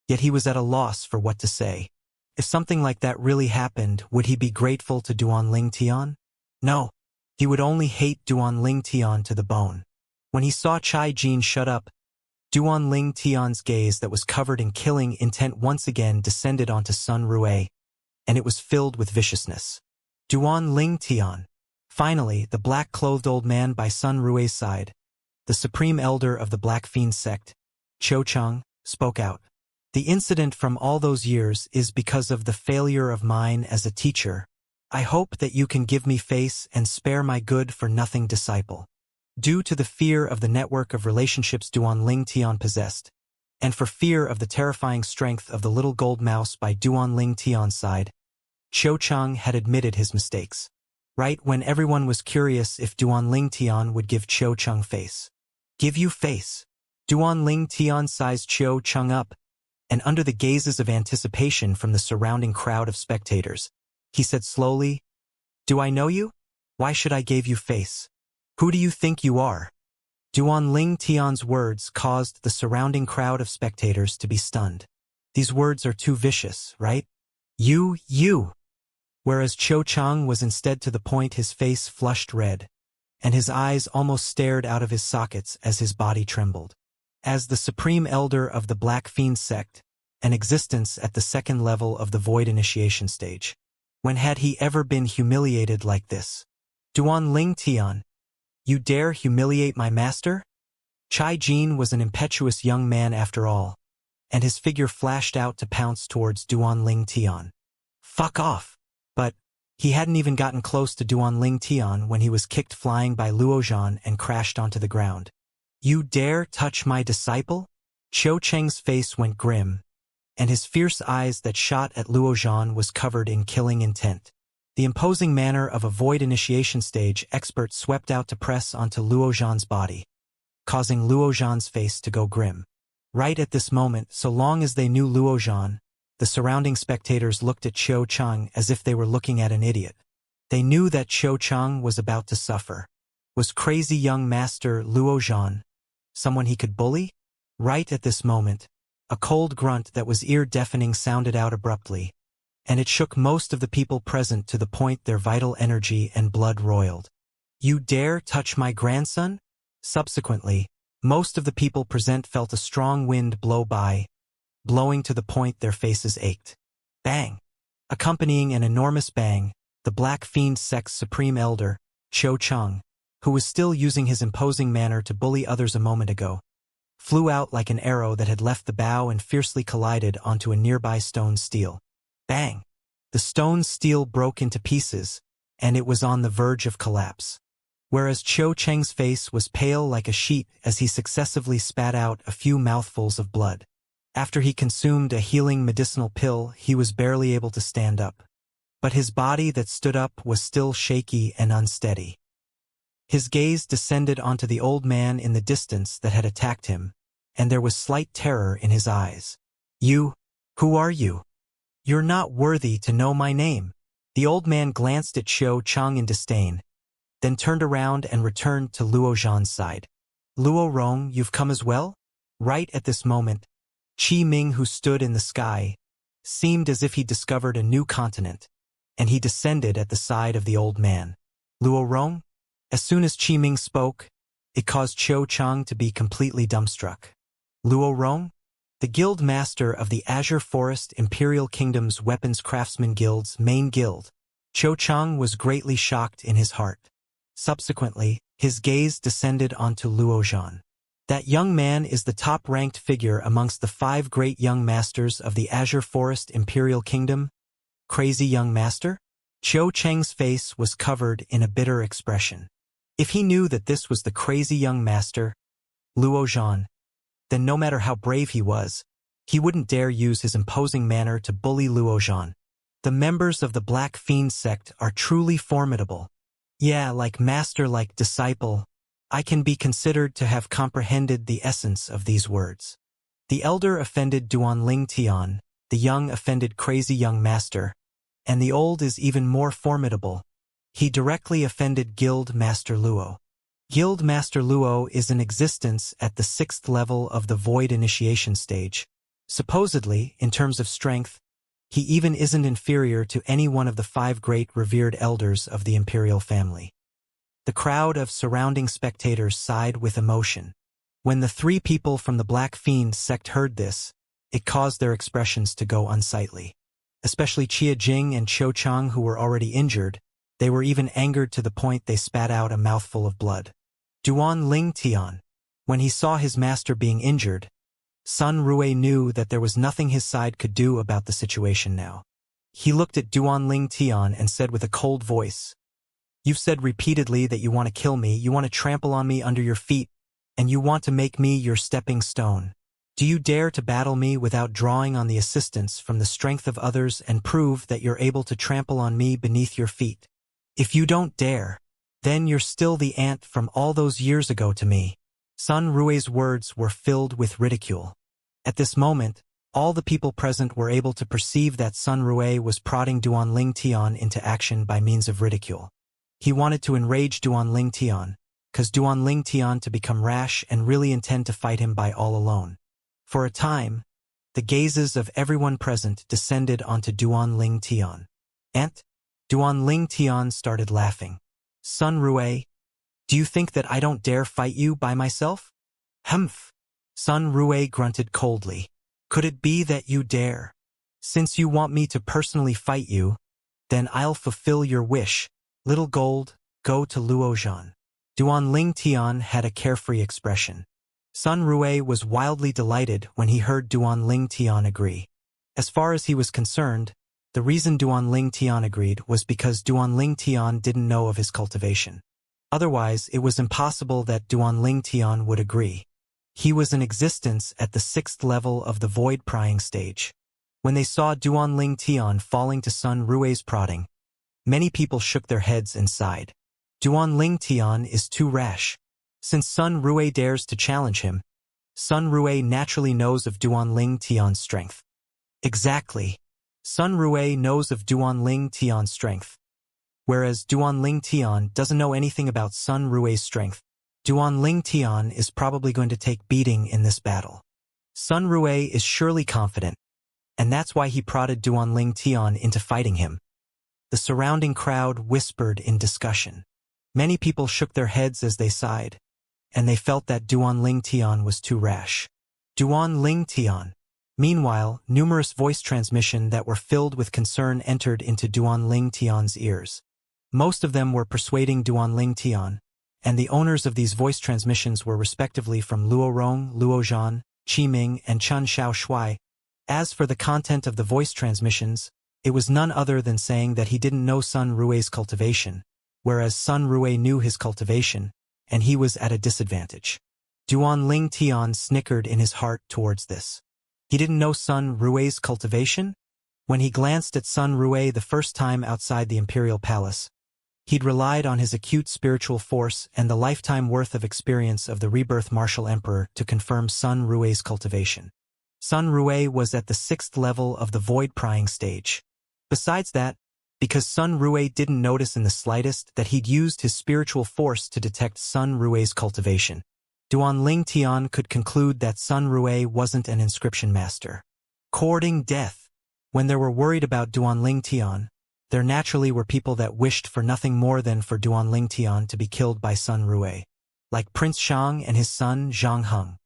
Yet he was at a loss for what to say. If something like that really happened, would he be grateful to Duan Ling Tian? No. He would only hate Duan Ling Tian to the bone. When he saw Chai Jin shut up, Duan Ling Tian's gaze that was covered in killing intent once again descended onto Sun Rue, and it was filled with viciousness. Duan Ling Tian. Finally, the black-clothed old man by Sun Rue's side, the supreme elder of the Black Fiend sect, Cho Chang, spoke out. The incident from all those years is because of the failure of mine as a teacher. I hope that you can give me face and spare my good-for-nothing disciple. Due to the fear of the network of relationships Duan Ling Tian possessed, and for fear of the terrifying strength of the little gold mouse by Duan Ling Tian's side, Cho Chang had admitted his mistakes. Right when everyone was curious if Duan Ling Tian would give Cho Chang face. Give you face. Duan Ling Tian sized Cho Chang up, and under the gazes of anticipation from the surrounding crowd of spectators, he said slowly, Do I know you? Why should I give you face? Who do you think you are? Duan Ling Tian's words caused the surrounding crowd of spectators to be stunned. These words are too vicious, right? You. Whereas Cho Chang was instead to the point his face flushed red, and his eyes almost stared out of his sockets as his body trembled. As the supreme elder of the Black Fiend sect, an existence at the second level of the Void initiation stage. When had he ever been humiliated like this? Duan Ling Tian, you dare humiliate my master? Chai Jin was an impetuous young man after all, and his figure flashed out to pounce towards Duan Ling Tian. Fuck off! But he hadn't even gotten close to Duan Ling Tian when he was kicked flying by Luo Zhan and crashed onto the ground. You dare touch my disciple? Cho Cheng's face went grim, and his fierce eyes that shot at Luo Zhan was covered in killing intent. The imposing manner of a Void initiation stage expert swept out to press onto Luo Zhan's body, causing Luo Zhan's face to go grim. Right at this moment, so long as they knew Luo Zhan, the surrounding spectators looked at Cho Chang as if they were looking at an idiot. They knew that Cho Chang was about to suffer. Was crazy young master Luo Zhan someone he could bully? Right at this moment, a cold grunt that was ear-deafening sounded out abruptly, and it shook most of the people present to the point their vital energy and blood roiled. You dare touch my grandson? Subsequently, most of the people present felt a strong wind blow by, blowing to the point their faces ached. Bang! Accompanying an enormous bang, the Black Fiend sect's supreme elder, Cho Chang, who was still using his imposing manner to bully others a moment ago, flew out like an arrow that had left the bow and fiercely collided onto a nearby stone steel. Bang! The stone steel broke into pieces, and it was on the verge of collapse. Whereas Cho Cheng's face was pale like a sheet as he successively spat out a few mouthfuls of blood. After he consumed a healing medicinal pill, he was barely able to stand up. But his body that stood up was still shaky and unsteady. His gaze descended onto the old man in the distance that had attacked him, and there was slight terror in his eyes. You? Who are you? You're not worthy to know my name. The old man glanced at Cho Chang in disdain, then turned around and returned to Luo Zhan's side. Luo Rong, you've come as well? Right at this moment, Qi Ming, who stood in the sky, seemed as if he discovered a new continent, and he descended at the side of the old man. Luo Rong? As soon as Qi Ming spoke, it caused Cho Chang to be completely dumbstruck. Luo Rong? The guild master of the Azure Forest Imperial Kingdom's Weapons Craftsman Guild's main guild, Cho Chang was greatly shocked in his heart. Subsequently, his gaze descended onto Luo Zhan. That young man is the top-ranked figure amongst the 5 great young masters of the Azure Forest Imperial Kingdom. Crazy young master? Cho Cheng's face was covered in a bitter expression. If he knew that this was the crazy young master, Luo Zhan, then no matter how brave he was, he wouldn't dare use his imposing manner to bully Luo Zhan. The members of the Black Fiend sect are truly formidable. Yeah, like master, like disciple. I can be considered to have comprehended the essence of these words. The elder offended Duanling Tian, the young offended crazy young master, and the old is even more formidable. He directly offended Guild Master Luo. Guild Master Luo is in existence at the 6th level of the Void Initiation stage. Supposedly, in terms of strength, he even isn't inferior to any one of the 5 great revered elders of the imperial family. The crowd of surrounding spectators sighed with emotion. When the 3 people from the Black Fiend sect heard this, it caused their expressions to go unsightly. Especially Chia Jing and Qiu Chang, who were already injured, they were even angered to the point they spat out a mouthful of blood. Duanling Tian. When he saw his master being injured, Sun Rui knew that there was nothing his side could do about the situation now. He looked at Duanling Tian and said with a cold voice, "You've said repeatedly that you want to kill me, you want to trample on me under your feet, and you want to make me your stepping stone. Do you dare to battle me without drawing on the assistance from the strength of others and prove that you're able to trample on me beneath your feet? If you don't dare, then you're still the ant from all those years ago to me." Sun Rui's words were filled with ridicule. At this moment, all the people present were able to perceive that Sun Rui was prodding Duanling Tian into action by means of ridicule. He wanted to enrage Duanling Tian, cause Duanling Tian to become rash and really intend to fight him by all alone. For a time, the gazes of everyone present descended onto Duanling Tian. "Ant?" Duanling Tian started laughing. "Sun Rui, do you think that I don't dare fight you by myself?" "Humph." Sun Rui grunted coldly. "Could it be that you dare? Since you want me to personally fight you, then I'll fulfill your wish. Little Gold, go to Luozhan." Duanling Tian had a carefree expression. Sun Rui was wildly delighted when he heard Duanling Tian agree. As far as he was concerned, the reason Duanling Tian agreed was because Duanling Tian didn't know of his cultivation. Otherwise, it was impossible that Duanling Tian would agree. He was in existence at the 6th level of the Void Prying stage. When they saw Duanling Tian falling to Sun Rui's prodding, many people shook their heads and sighed. Duanling Tian is too rash. Since Sun Rui dares to challenge him, Sun Rui naturally knows of Duanling Tian's strength. Exactly. Sun Rui knows of Duanling Tian's strength. Whereas Duanling Tian doesn't know anything about Sun Rui's strength, Duanling Tian is probably going to take beating in this battle. Sun Rui is surely confident, and that's why he prodded Duanling Tian into fighting him. The surrounding crowd whispered in discussion. Many people shook their heads as they sighed, and they felt that Duanling Tian was too rash. Duanling Tian. Meanwhile, numerous voice transmissions that were filled with concern entered into Duanling Tian's ears. Most of them were persuading Duanling Tian, and the owners of these voice transmissions were respectively from Luorong, Luozhan, Qiming, and Chun Shao Shui. As for the content of the voice transmissions, it was none other than saying that he didn't know Sun Rui's cultivation, whereas Sun Rui knew his cultivation, and he was at a disadvantage. Duanling Tian snickered in his heart towards this. He didn't know Sun Rui's cultivation? When he glanced at Sun Rui the first time outside the Imperial Palace, he'd relied on his acute spiritual force and the lifetime worth of experience of the rebirth martial emperor to confirm Sun Rui's cultivation. Sun Rui was at the 6th level of the void prying stage. Besides that, because Sun Rui didn't notice in the slightest that he'd used his spiritual force to detect Sun Rui's cultivation, Duanling Tian could conclude that Sun Rui wasn't an inscription master. Courting death. When they were worried about Duanling Tian, there naturally were people that wished for nothing more than for Duanling Tian to be killed by Sun Rui, like Prince Shang and his son Zhang Heng.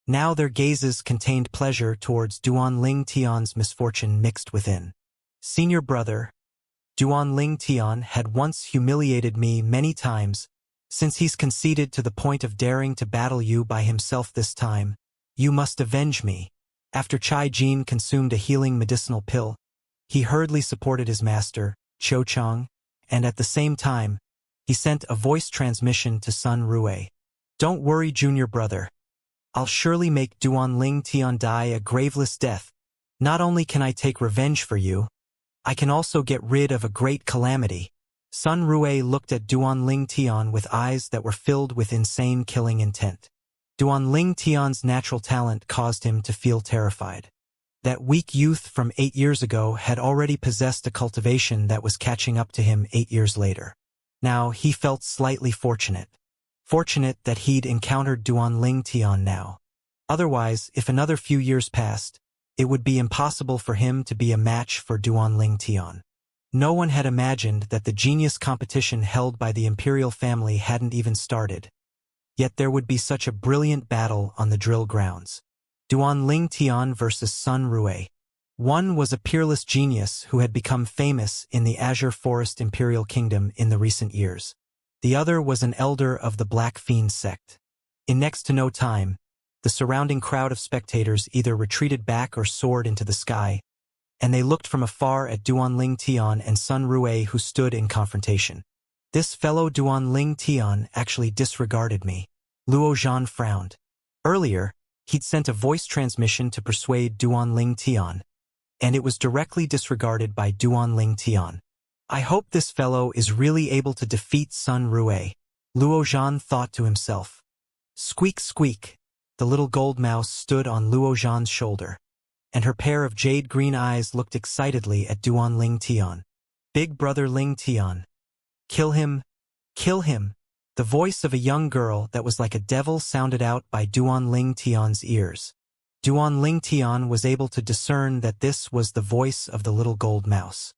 Now their gazes contained pleasure towards Duanling Tian's misfortune mixed within. Senior brother, Duanling Tian had once humiliated me many times. Since he's conceded to the point of daring to battle you by himself this time, you must avenge me. After Chai Jin consumed a healing medicinal pill, he hurriedly supported his master, Qiu Chang, and at the same time, he sent a voice transmission to Sun Rui. Don't worry, junior brother. I'll surely make Duanling Tian die a graveless death. Not only can I take revenge for you, I can also get rid of a great calamity. Sun Rue looked at Duan Ling Tian with eyes that were filled with insane killing intent. Duan Ling Tian's natural talent caused him to feel terrified. That weak youth from 8 years ago had already possessed a cultivation that was catching up to him 8 years later. Now he felt slightly fortunate. Fortunate that he'd encountered Duan Ling Tian now. Otherwise, if another few years passed, it would be impossible for him to be a match for Duan Ling Tian. No one had imagined that the genius competition held by the imperial family hadn't even started. Yet there would be such a brilliant battle on the drill grounds. Duan Ling Tian versus Sun Rue. One was a peerless genius who had become famous in the Azure Forest Imperial Kingdom in the recent years. The other was an elder of the Black Fiend sect. In next to no time, the surrounding crowd of spectators either retreated back or soared into the sky, and they looked from afar at Duan Ling Tian and Sun Rue who stood in confrontation. This fellow Duan Ling Tian actually disregarded me. Luo Zhan frowned. Earlier, he'd sent a voice transmission to persuade Duan Ling Tian, and it was directly disregarded by Duan Ling Tian. I hope this fellow is really able to defeat Sun Rue, Luo Zhan thought to himself. Squeak squeak. The little gold mouse stood on Luo Zhan's shoulder, and her pair of jade-green eyes looked excitedly at Duan Ling Tian. Big brother Ling Tian. Kill him! Kill him! The voice of a young girl that was like a devil sounded out by Duan Ling Tian's ears. Duan Ling Tian was able to discern that this was the voice of the little gold mouse.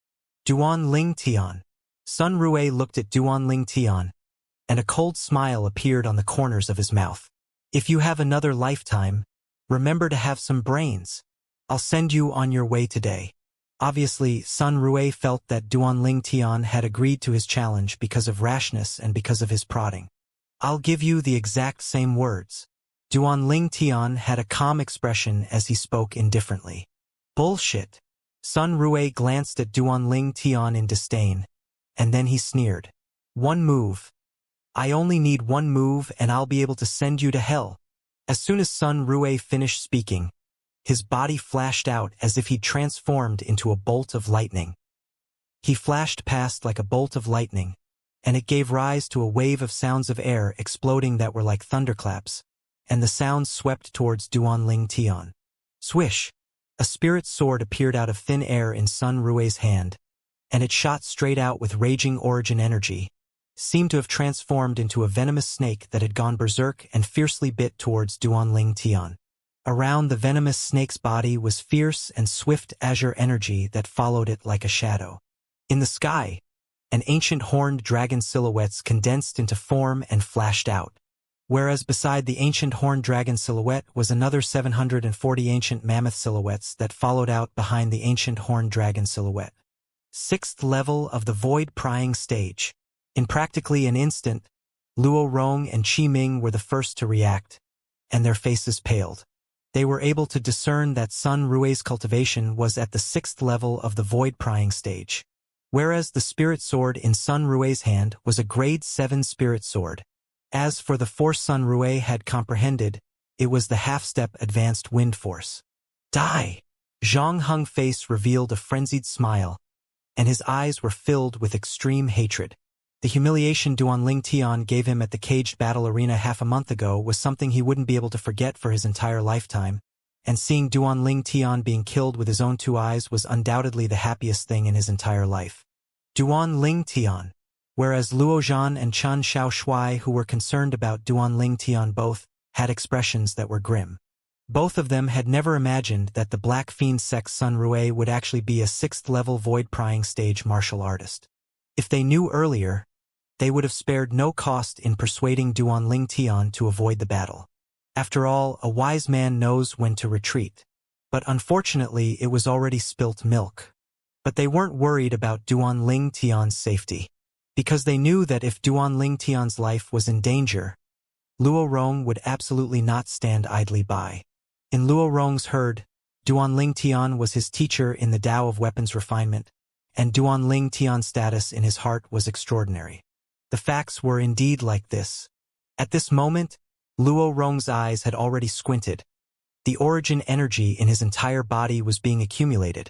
Duan Ling Tian. Sun Rue looked at Duan Ling Tian, and a cold smile appeared on the corners of his mouth. If you have another lifetime, remember to have some brains. I'll send you on your way today. Obviously, Sun Rue felt that Duan Ling Tian had agreed to his challenge because of rashness and because of his prodding. I'll give you the exact same words. Duan Ling Tian had a calm expression as he spoke indifferently. Bullshit. Sun Rue glanced at Duan Ling Tian in disdain, and then he sneered. One move. I only need one move and I'll be able to send you to hell. As soon as Sun Rue finished speaking, his body flashed out as if he'd transformed into a bolt of lightning. He flashed past like a bolt of lightning, and it gave rise to a wave of sounds of air exploding that were like thunderclaps, and the sounds swept towards Duan Ling Tian. Swish! A spirit sword appeared out of thin air in Sun Rue's hand, and it shot straight out with raging origin energy, seemed to have transformed into a venomous snake that had gone berserk and fiercely bit towards Duan Ling Tian. Around the venomous snake's body was fierce and swift azure energy that followed it like a shadow. In the sky, an ancient horned dragon silhouettes condensed into form and flashed out, whereas beside the ancient horned dragon silhouette was another 740 ancient mammoth silhouettes that followed out behind the ancient horned dragon silhouette. 6th level of the void prying stage. In practically an instant, Luo Rong and Qi Ming were the first to react, and their faces paled. They were able to discern that Sun Rue's cultivation was at the 6th level of the void prying stage, whereas the spirit sword in Sun Rue's hand was a grade 7 spirit sword. As for the force Sun Rue had comprehended, it was the half-step advanced wind force. Die! Zhang Heng's face revealed a frenzied smile, and his eyes were filled with extreme hatred. The humiliation Duan Ling Tian gave him at the caged battle arena half a month ago was something he wouldn't be able to forget for his entire lifetime, and seeing Duan Ling Tian being killed with his own 2 eyes was undoubtedly the happiest thing in his entire life. Duan Ling Tian. Whereas Luo Zhan and Chen Xiaoshui, who were concerned about Duan Ling Tian, both had expressions that were grim. Both of them had never imagined that the Black Fiend sect Sun Rue would actually be a 6th level void prying stage martial artist. If they knew earlier, they would have spared no cost in persuading Duan Ling Tian to avoid the battle. After all, a wise man knows when to retreat. But unfortunately, it was already spilt milk. But they weren't worried about Duan Ling Tian's safety, because they knew that if Duan Ling Tian's life was in danger, Luo Rong would absolutely not stand idly by. In Luo Rong's herd, Duan Ling Tian was his teacher in the Tao of weapons refinement, and Duan Ling Tian's status in his heart was extraordinary. The facts were indeed like this. At this moment, Luo Rong's eyes had already squinted. The origin energy in his entire body was being accumulated,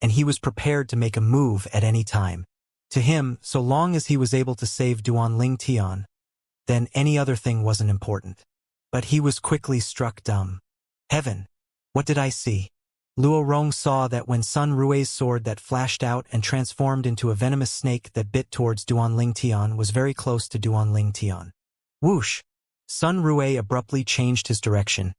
and he was prepared to make a move at any time. To him, so long as he was able to save Duanling Tian, then any other thing wasn't important. But he was quickly struck dumb. Heaven! What did I see? Luo Rong saw that when Sun Rui's sword that flashed out and transformed into a venomous snake that bit towards Duanling Tian was very close to Duanling Tian. Whoosh! Sun Rui abruptly changed his direction,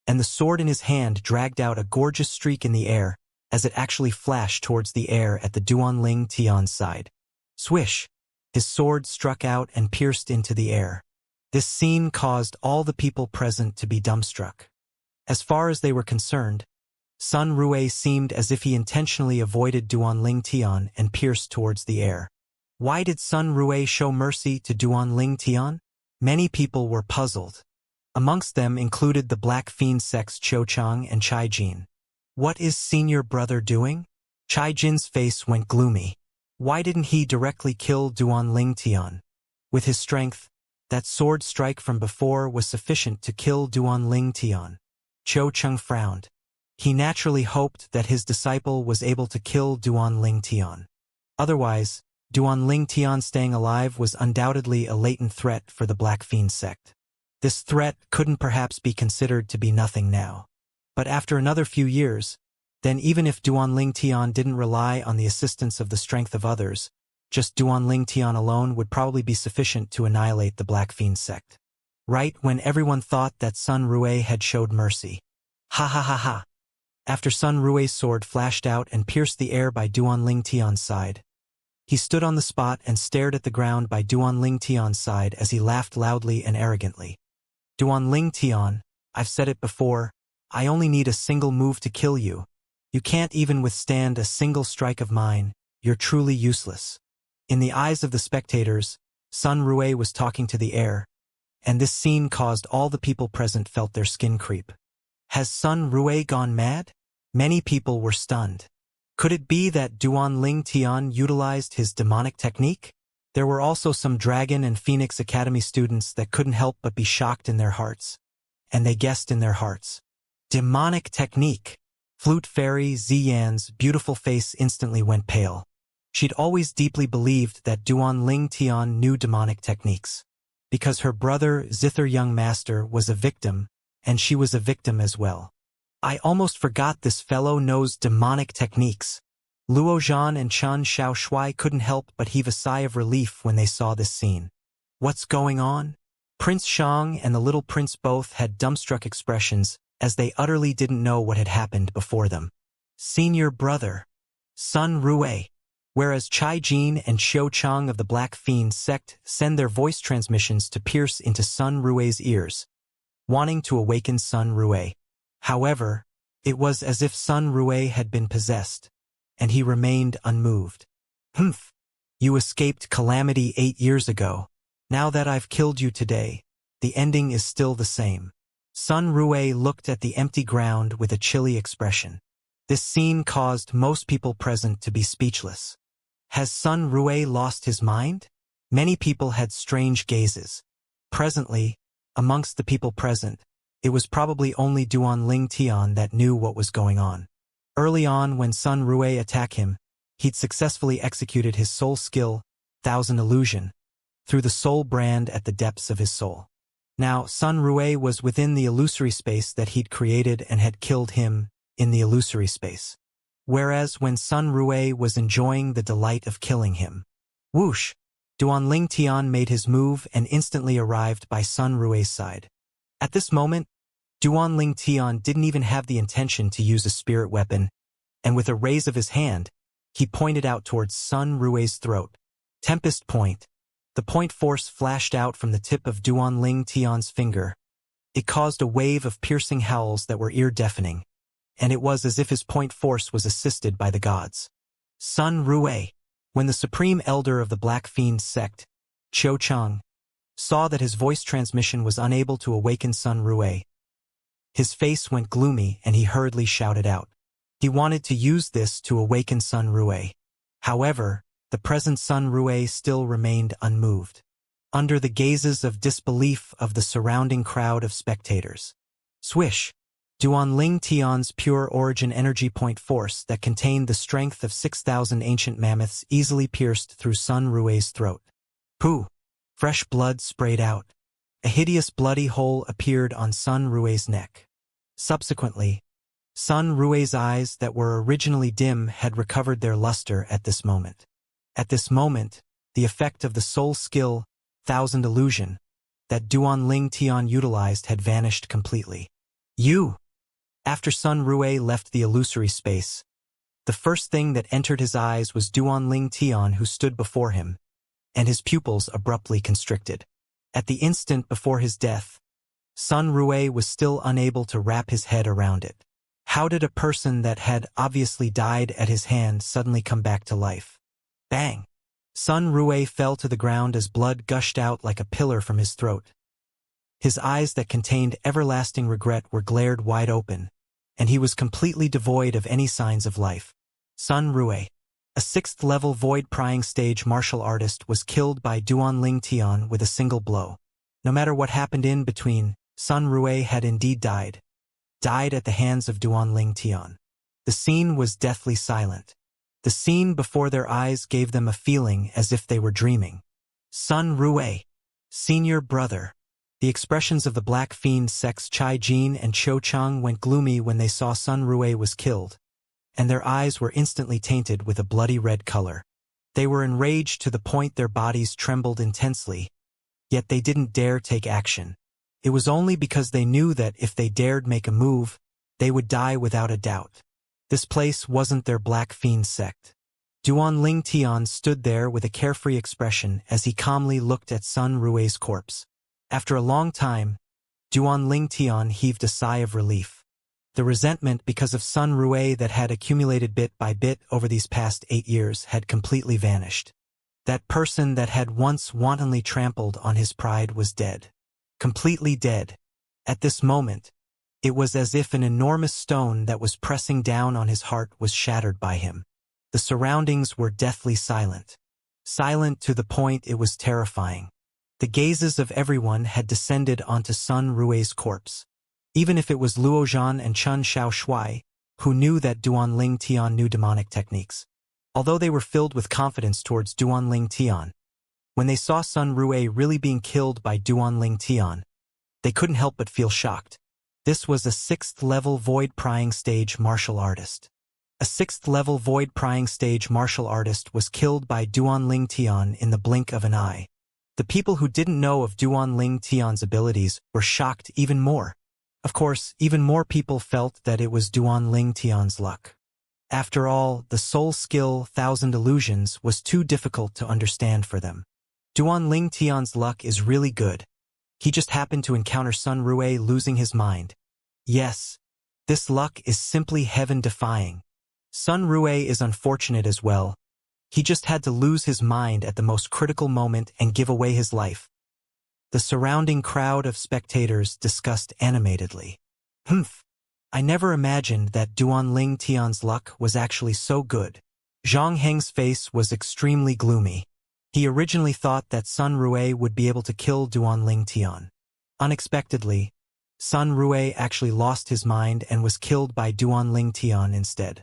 and the sword in his hand dragged out a gorgeous streak in the air as it actually flashed towards the air at the Duanling Tian's side. Swish! His sword struck out and pierced into the air. This scene caused all the people present to be dumbstruck. As far as they were concerned, Sun Rui seemed as if he intentionally avoided Duanling Tian and pierced towards the air. Why did Sun Rui show mercy to Duanling Tian? Many people were puzzled. Amongst them included the Black Fiend sects Qiu Chang and Chai Jin. What is senior brother doing? Chai Jin's face went gloomy. Why didn't he directly kill Duanling Tian? With his strength, that sword strike from before was sufficient to kill Duanling Tian. Qiu Chang frowned. He naturally hoped that his disciple was able to kill Duanling Tian. Otherwise, Duanling Tian staying alive was undoubtedly a latent threat for the Black Fiend sect. This threat couldn't perhaps be considered to be nothing now. But after another few years, then even if Duanling Tian didn't rely on the assistance of the strength of others, just Duanling Tian alone would probably be sufficient to annihilate the Black Fiend sect. Right when everyone thought that Sun Rui had showed mercy. Ha ha ha ha! After Sun Rui's sword flashed out and pierced the air by Duanling Tian's side, he stood on the spot and stared at the ground by Duanling Tian's side as he laughed loudly and arrogantly. Duanling Tian, I've said it before, I only need a single move to kill you. You can't even withstand a single strike of mine, you're truly useless. In the eyes of the spectators, Sun Rui was talking to the air, and this scene caused all the people present felt their skin creep. Has Sun Rui gone mad? Many people were stunned. Could it be that Duanling Tian utilized his demonic technique? There were also some Dragon and Phoenix Academy students that couldn't help but be shocked in their hearts. And they guessed in their hearts. Demonic technique. Flute Fairy Ziyan's beautiful face instantly went pale. She'd always deeply believed that Duanling Tian knew demonic techniques. Because her brother Zither Young Master was a victim, and she was a victim as well. I almost forgot this fellow knows demonic techniques. Luo Zhan and Chen Xiaoshui couldn't help but heave a sigh of relief when they saw this scene. What's going on? Prince Shang and the little prince both had dumbstruck expressions as they utterly didn't know what had happened before them. Senior brother. Sun Rui. Whereas Chai Jin and Xiu Chang of the Black Fiend sect send their voice transmissions to pierce into Sun Rui's ears, wanting to awaken Sun Rui. However, it was as if Sun Rui had been possessed, and he remained unmoved. Humph! You escaped calamity 8 years ago. Now that I've killed you today, the ending is still the same. Sun Rui looked at the empty ground with a chilly expression. This scene caused most people present to be speechless. Has Sun Rui lost his mind? Many people had strange gazes. Presently, amongst the people present, it was probably only Duanling Tian that knew what was going on. Early on when Sun Rui attacked him, he'd successfully executed his soul skill, Thousand Illusion, through the soul brand at the depths of his soul. Now, Sun Rui was within the illusory space that he'd created and had killed him in the illusory space. Whereas when Sun Rui was enjoying the delight of killing him. Whoosh! Duanling Tian made his move and instantly arrived by Sun Rui's side. At this moment, Duanling Tian didn't even have the intention to use a spirit weapon, and with a raise of his hand, he pointed out towards Sun Rui's throat. Tempest Point. The point force flashed out from the tip of Duanling Tian's finger. It caused a wave of piercing howls that were ear-deafening, and it was as if his point force was assisted by the gods. Sun Rui. When the Supreme Elder of the Black Fiend sect, Qiu Chang, saw that his voice transmission was unable to awaken Sun Rui, his face went gloomy and he hurriedly shouted out. He wanted to use this to awaken Sun Rui. However, the present Sun Rui still remained unmoved, under the gazes of disbelief of the surrounding crowd of spectators. Swish! Duan Ling Tian's pure origin energy point force that contained the strength of 6,000 ancient mammoths easily pierced through Sun Rue's throat. Pooh! Fresh blood sprayed out. A hideous bloody hole appeared on Sun Rue's neck. Subsequently, Sun Rue's eyes that were originally dim had recovered their luster at this moment. At this moment, the effect of the soul skill, Thousand Illusion, that Duan Ling Tian utilized had vanished completely. You! After Sun Rue left the illusory space, the first thing that entered his eyes was Duan Ling Tian, who stood before him, and his pupils abruptly constricted. At the instant before his death, Sun Rue was still unable to wrap his head around it. How did a person that had obviously died at his hand suddenly come back to life? Bang! Sun Rue fell to the ground as blood gushed out like a pillar from his throat. His eyes that contained everlasting regret were glared wide open, and he was completely devoid of any signs of life. Sun Rue, a 6th-level void-prying stage martial artist, was killed by Duan Ling Tian with a single blow. No matter what happened in between, Sun Rue had indeed died at the hands of Duan Ling Tian. The scene was deathly silent. The scene before their eyes gave them a feeling as if they were dreaming. Sun Rue, senior brother. The expressions of the Black Fiend sects Chai Jin and Cho Chang went gloomy when they saw Sun Rue was killed, and their eyes were instantly tainted with a bloody red color. They were enraged to the point their bodies trembled intensely, yet they didn't dare take action. It was only because they knew that if they dared make a move, they would die without a doubt. This place wasn't their Black Fiend sect. Duan Ling Tian stood there with a carefree expression as he calmly looked at Sun Rue's corpse. After a long time, Duan Ling Tian heaved a sigh of relief. The resentment because of Sun Rue that had accumulated bit by bit over these past 8 years had completely vanished. That person that had once wantonly trampled on his pride was dead. Completely dead. At this moment, it was as if an enormous stone that was pressing down on his heart was shattered by him. The surroundings were deathly silent. Silent to the point it was terrifying. The gazes of everyone had descended onto Sun Rue's corpse. Even if it was Luo Zhan and Chun Xiaoshui, who knew that Duan Ling Tian knew demonic techniques. Although they were filled with confidence towards Duan Ling Tian, when they saw Sun Rue really being killed by Duan Ling Tian, they couldn't help but feel shocked. This was a 6th-level void-prying stage martial artist. A 6th-level void-prying stage martial artist was killed by Duan Ling Tian in the blink of an eye. The people who didn't know of Duan Ling Tian's abilities were shocked even more. Of course, even more people felt that it was Duan Ling Tian's luck. After all, the soul skill, Thousand Illusions, was too difficult to understand for them. Duan Ling Tian's luck is really good. He just happened to encounter Sun Rue losing his mind. Yes, this luck is simply heaven-defying. Sun Rue is unfortunate as well. He just had to lose his mind at the most critical moment and give away his life. The surrounding crowd of spectators discussed animatedly. I never imagined that Duan Ling Tian's luck was actually so good. Zhang Heng's face was extremely gloomy. He originally thought that Sun Rue would be able to kill Duan Ling Tian. Unexpectedly, Sun Rue actually lost his mind and was killed by Duan Ling Tian instead.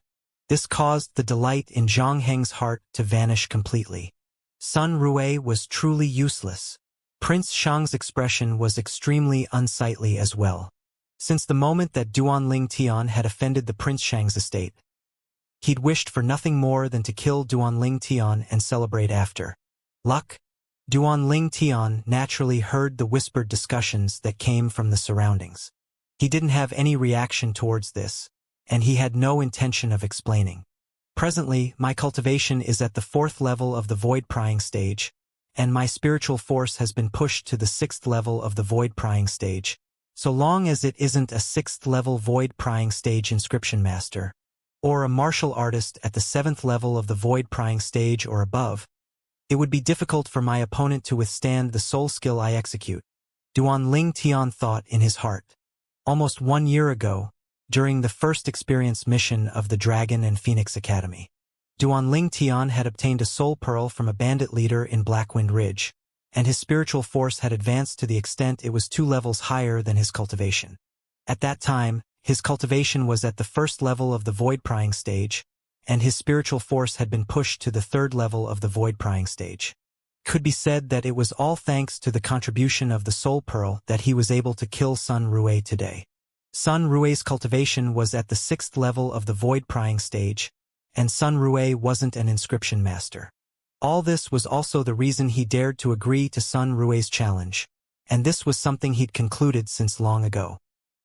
This caused the delight in Zhang Heng's heart to vanish completely. Sun Rue was truly useless. Prince Shang's expression was extremely unsightly as well. Since the moment that Duan Ling Tian had offended the Prince Shang's estate, he'd wished for nothing more than to kill Duan Ling Tian and celebrate after. Luck? Duan Ling Tian naturally heard the whispered discussions that came from the surroundings. He didn't have any reaction towards this, and he had no intention of explaining. Presently, my cultivation is at the 4th level of the void-prying stage, and my spiritual force has been pushed to the 6th level of the void-prying stage. So long as it isn't a 6th-level void-prying stage inscription master, or a martial artist at the 7th level of the void-prying stage or above, it would be difficult for my opponent to withstand the soul skill I execute, Duan Ling Tian thought in his heart. Almost 1 year ago, during the first experience mission of the Dragon and Phoenix Academy, Duan Ling Tian had obtained a soul pearl from a bandit leader in Blackwind Ridge, and his spiritual force had advanced to the extent it was 2 levels higher than his cultivation. At that time, His cultivation was at the first level of the void-prying stage, and his spiritual force had been pushed to the third level of the void-prying stage. It could be said that it was all thanks to the contribution of the Soul Pearl that he was able to kill Sun Rue today. Sun Rue's cultivation was at the sixth level of the void-prying stage, and Sun Rue wasn't an inscription master. All this was also the reason he dared to agree to Sun Rue's challenge, and this was something he'd concluded since long ago.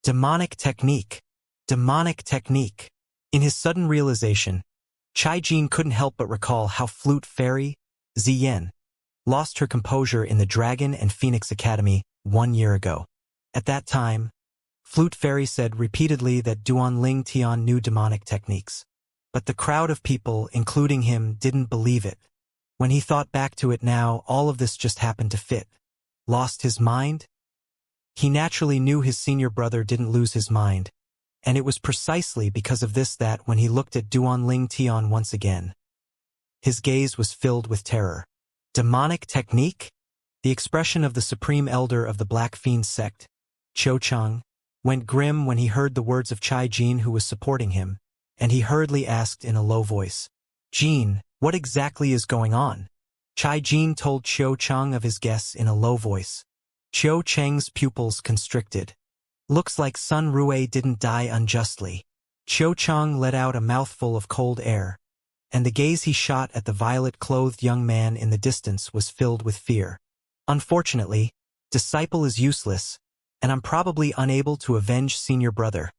Demonic technique. Demonic technique. In his sudden realization, Chai Jin couldn't help but recall how Flute Fairy, Ziyen, lost her composure in the Dragon and Phoenix Academy 1 year ago. At that time, Flute Fairy said repeatedly that Duanling Tian knew demonic techniques. But the crowd of people, including him, didn't believe it. When he thought back to it now, all of this just happened to fit. Lost his mind? He naturally knew his senior brother didn't lose his mind, and it was precisely because of this that when he looked at Duanling Tian once again, his gaze was filled with terror. Demonic technique? The expression of the supreme elder of the Black Fiend sect, Cho Chang, went grim when he heard the words of Chai Jin, who was supporting him, and he hurriedly asked in a low voice, "Jin, what exactly is going on?" Chai Jin told Cho Chang of his guess in a low voice. Cho Chang's pupils constricted. "Looks like Sun Rue didn't die unjustly." Cho Chang let out a mouthful of cold air, and the gaze he shot at the violet-clothed young man in the distance was filled with fear. "Unfortunately, disciple is useless, and I'm probably unable to avenge senior brother,"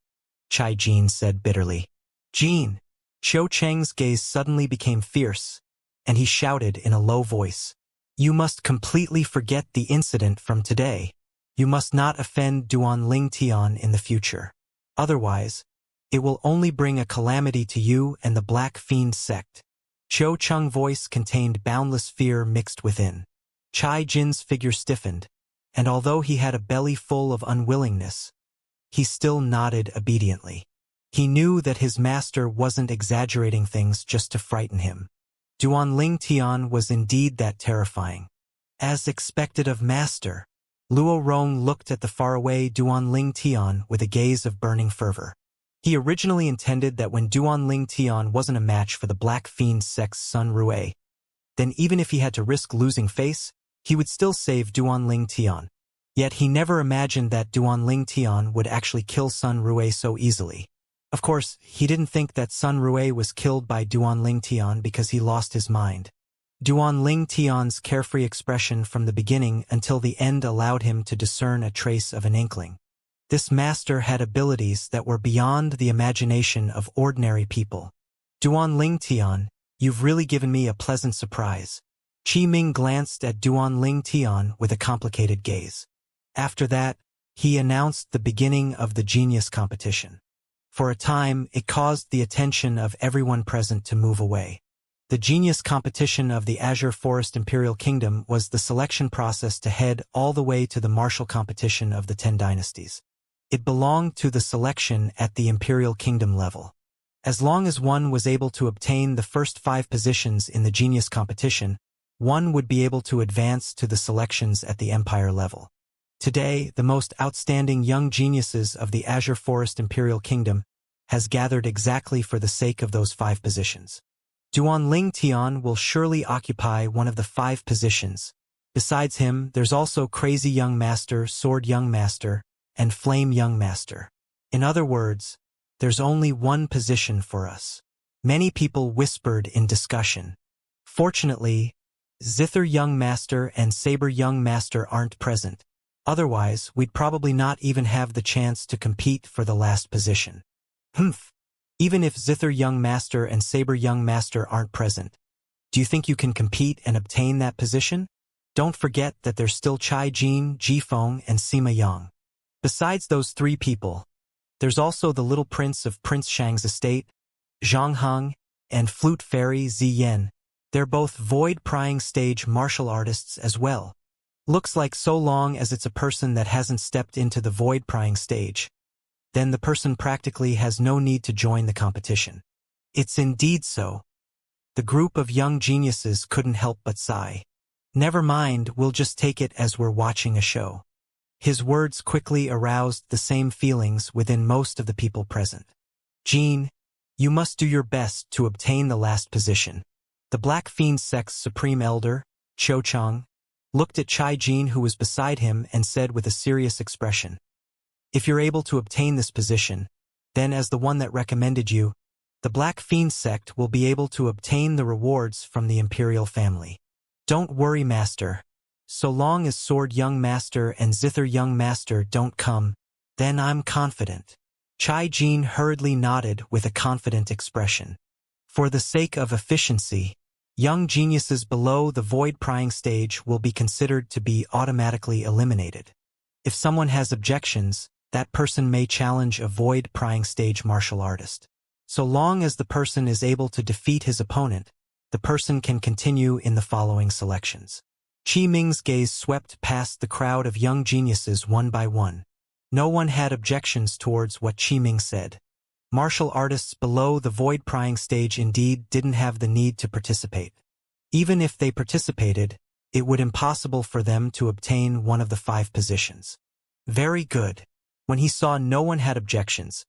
Chai Jin said bitterly. "Jin!" Cho Chang's gaze suddenly became fierce, and he shouted in a low voice, "You must completely forget the incident from today. You must not offend Duanling Tian in the future. Otherwise, it will only bring a calamity to you and the Black Fiend sect." Cho Chang's voice contained boundless fear mixed within. Chai Jin's figure stiffened, and although he had a belly full of unwillingness, he still nodded obediently. He knew that his master wasn't exaggerating things just to frighten him. Duanling Tian was indeed that terrifying. As expected of master, Luo Rong looked at the faraway Duanling Tian with a gaze of burning fervor. He originally intended that when Duanling Tian wasn't a match for the Black Fiend sect's Sun Rue, then even if he had to risk losing face, he would still save Duanling Tian. Yet he never imagined that Duanling Tian would actually kill Sun Rue so easily. Of course, he didn't think that Sun Rue was killed by Duanling Tian because he lost his mind. Duanling Tian's carefree expression from the beginning until the end allowed him to discern a trace of an inkling. This master had abilities that were beyond the imagination of ordinary people. "Duanling Tian, you've really given me a pleasant surprise." Qi Ming glanced at Duanling Tian with a complicated gaze. After that, he announced the beginning of the genius competition. For a time, it caused the attention of everyone present to move away. The genius competition of the Azure Forest Imperial Kingdom was the selection process to head all the way to the martial competition of the 10 dynasties. It belonged to the selection at the Imperial Kingdom level. As long as one was able to obtain the first 5 positions in the genius competition, one would be able to advance to the selections at the Empire level. Today, the most outstanding young geniuses of the Azure Forest Imperial Kingdom has gathered exactly for the sake of those 5 positions. Duanling Tian will surely occupy one of the 5 positions. Besides him, there's also Crazy Young Master, Sword Young Master, and Flame Young Master. In other words, there's only one position for us. Many people whispered in discussion. Fortunately, Zither Young Master and Saber Young Master aren't present. Otherwise, we'd probably not even have the chance to compete for the last position. Humph. Even if Zither Young Master and Saber Young Master aren't present, do you think you can compete and obtain that position? Don't forget that there's still Chai Jin, Ji Feng, and Sima Yang. Besides those 3 people, there's also the little prince of Prince Shang's estate, Zhang Hang, and Flute Fairy Ziyen. They're both void-prying stage martial artists as well. Looks like so long as it's a person that hasn't stepped into the void-prying stage, then the person practically has no need to join the competition. It's indeed so. The group of young geniuses couldn't help but sigh. Never mind, we'll just take it as we're watching a show. His words quickly aroused the same feelings within most of the people present. Jin, you must do your best to obtain the last position. The Black Fiend sect's supreme elder, Cho Chang, looked at Chai Jin who was beside him and said with a serious expression, if you're able to obtain this position, then as the one that recommended you, the Black Fiend sect will be able to obtain the rewards from the imperial family. Don't worry, Master. So long as Sword Young Master and Zither Young Master don't come, then I'm confident. Chai Jin hurriedly nodded with a confident expression. For the sake of efficiency, young geniuses below the void prying stage will be considered to be automatically eliminated. If someone has objections, that person may challenge a void prying stage martial artist. So long as the person is able to defeat his opponent, the person can continue in the following selections. Qi Ming's gaze swept past the crowd of young geniuses one by one. No one had objections towards what Qi Ming said. Martial artists below the void prying stage indeed didn't have the need to participate. Even if they participated, it would be impossible for them to obtain one of the 5 positions. Very good. When he saw no one had objections,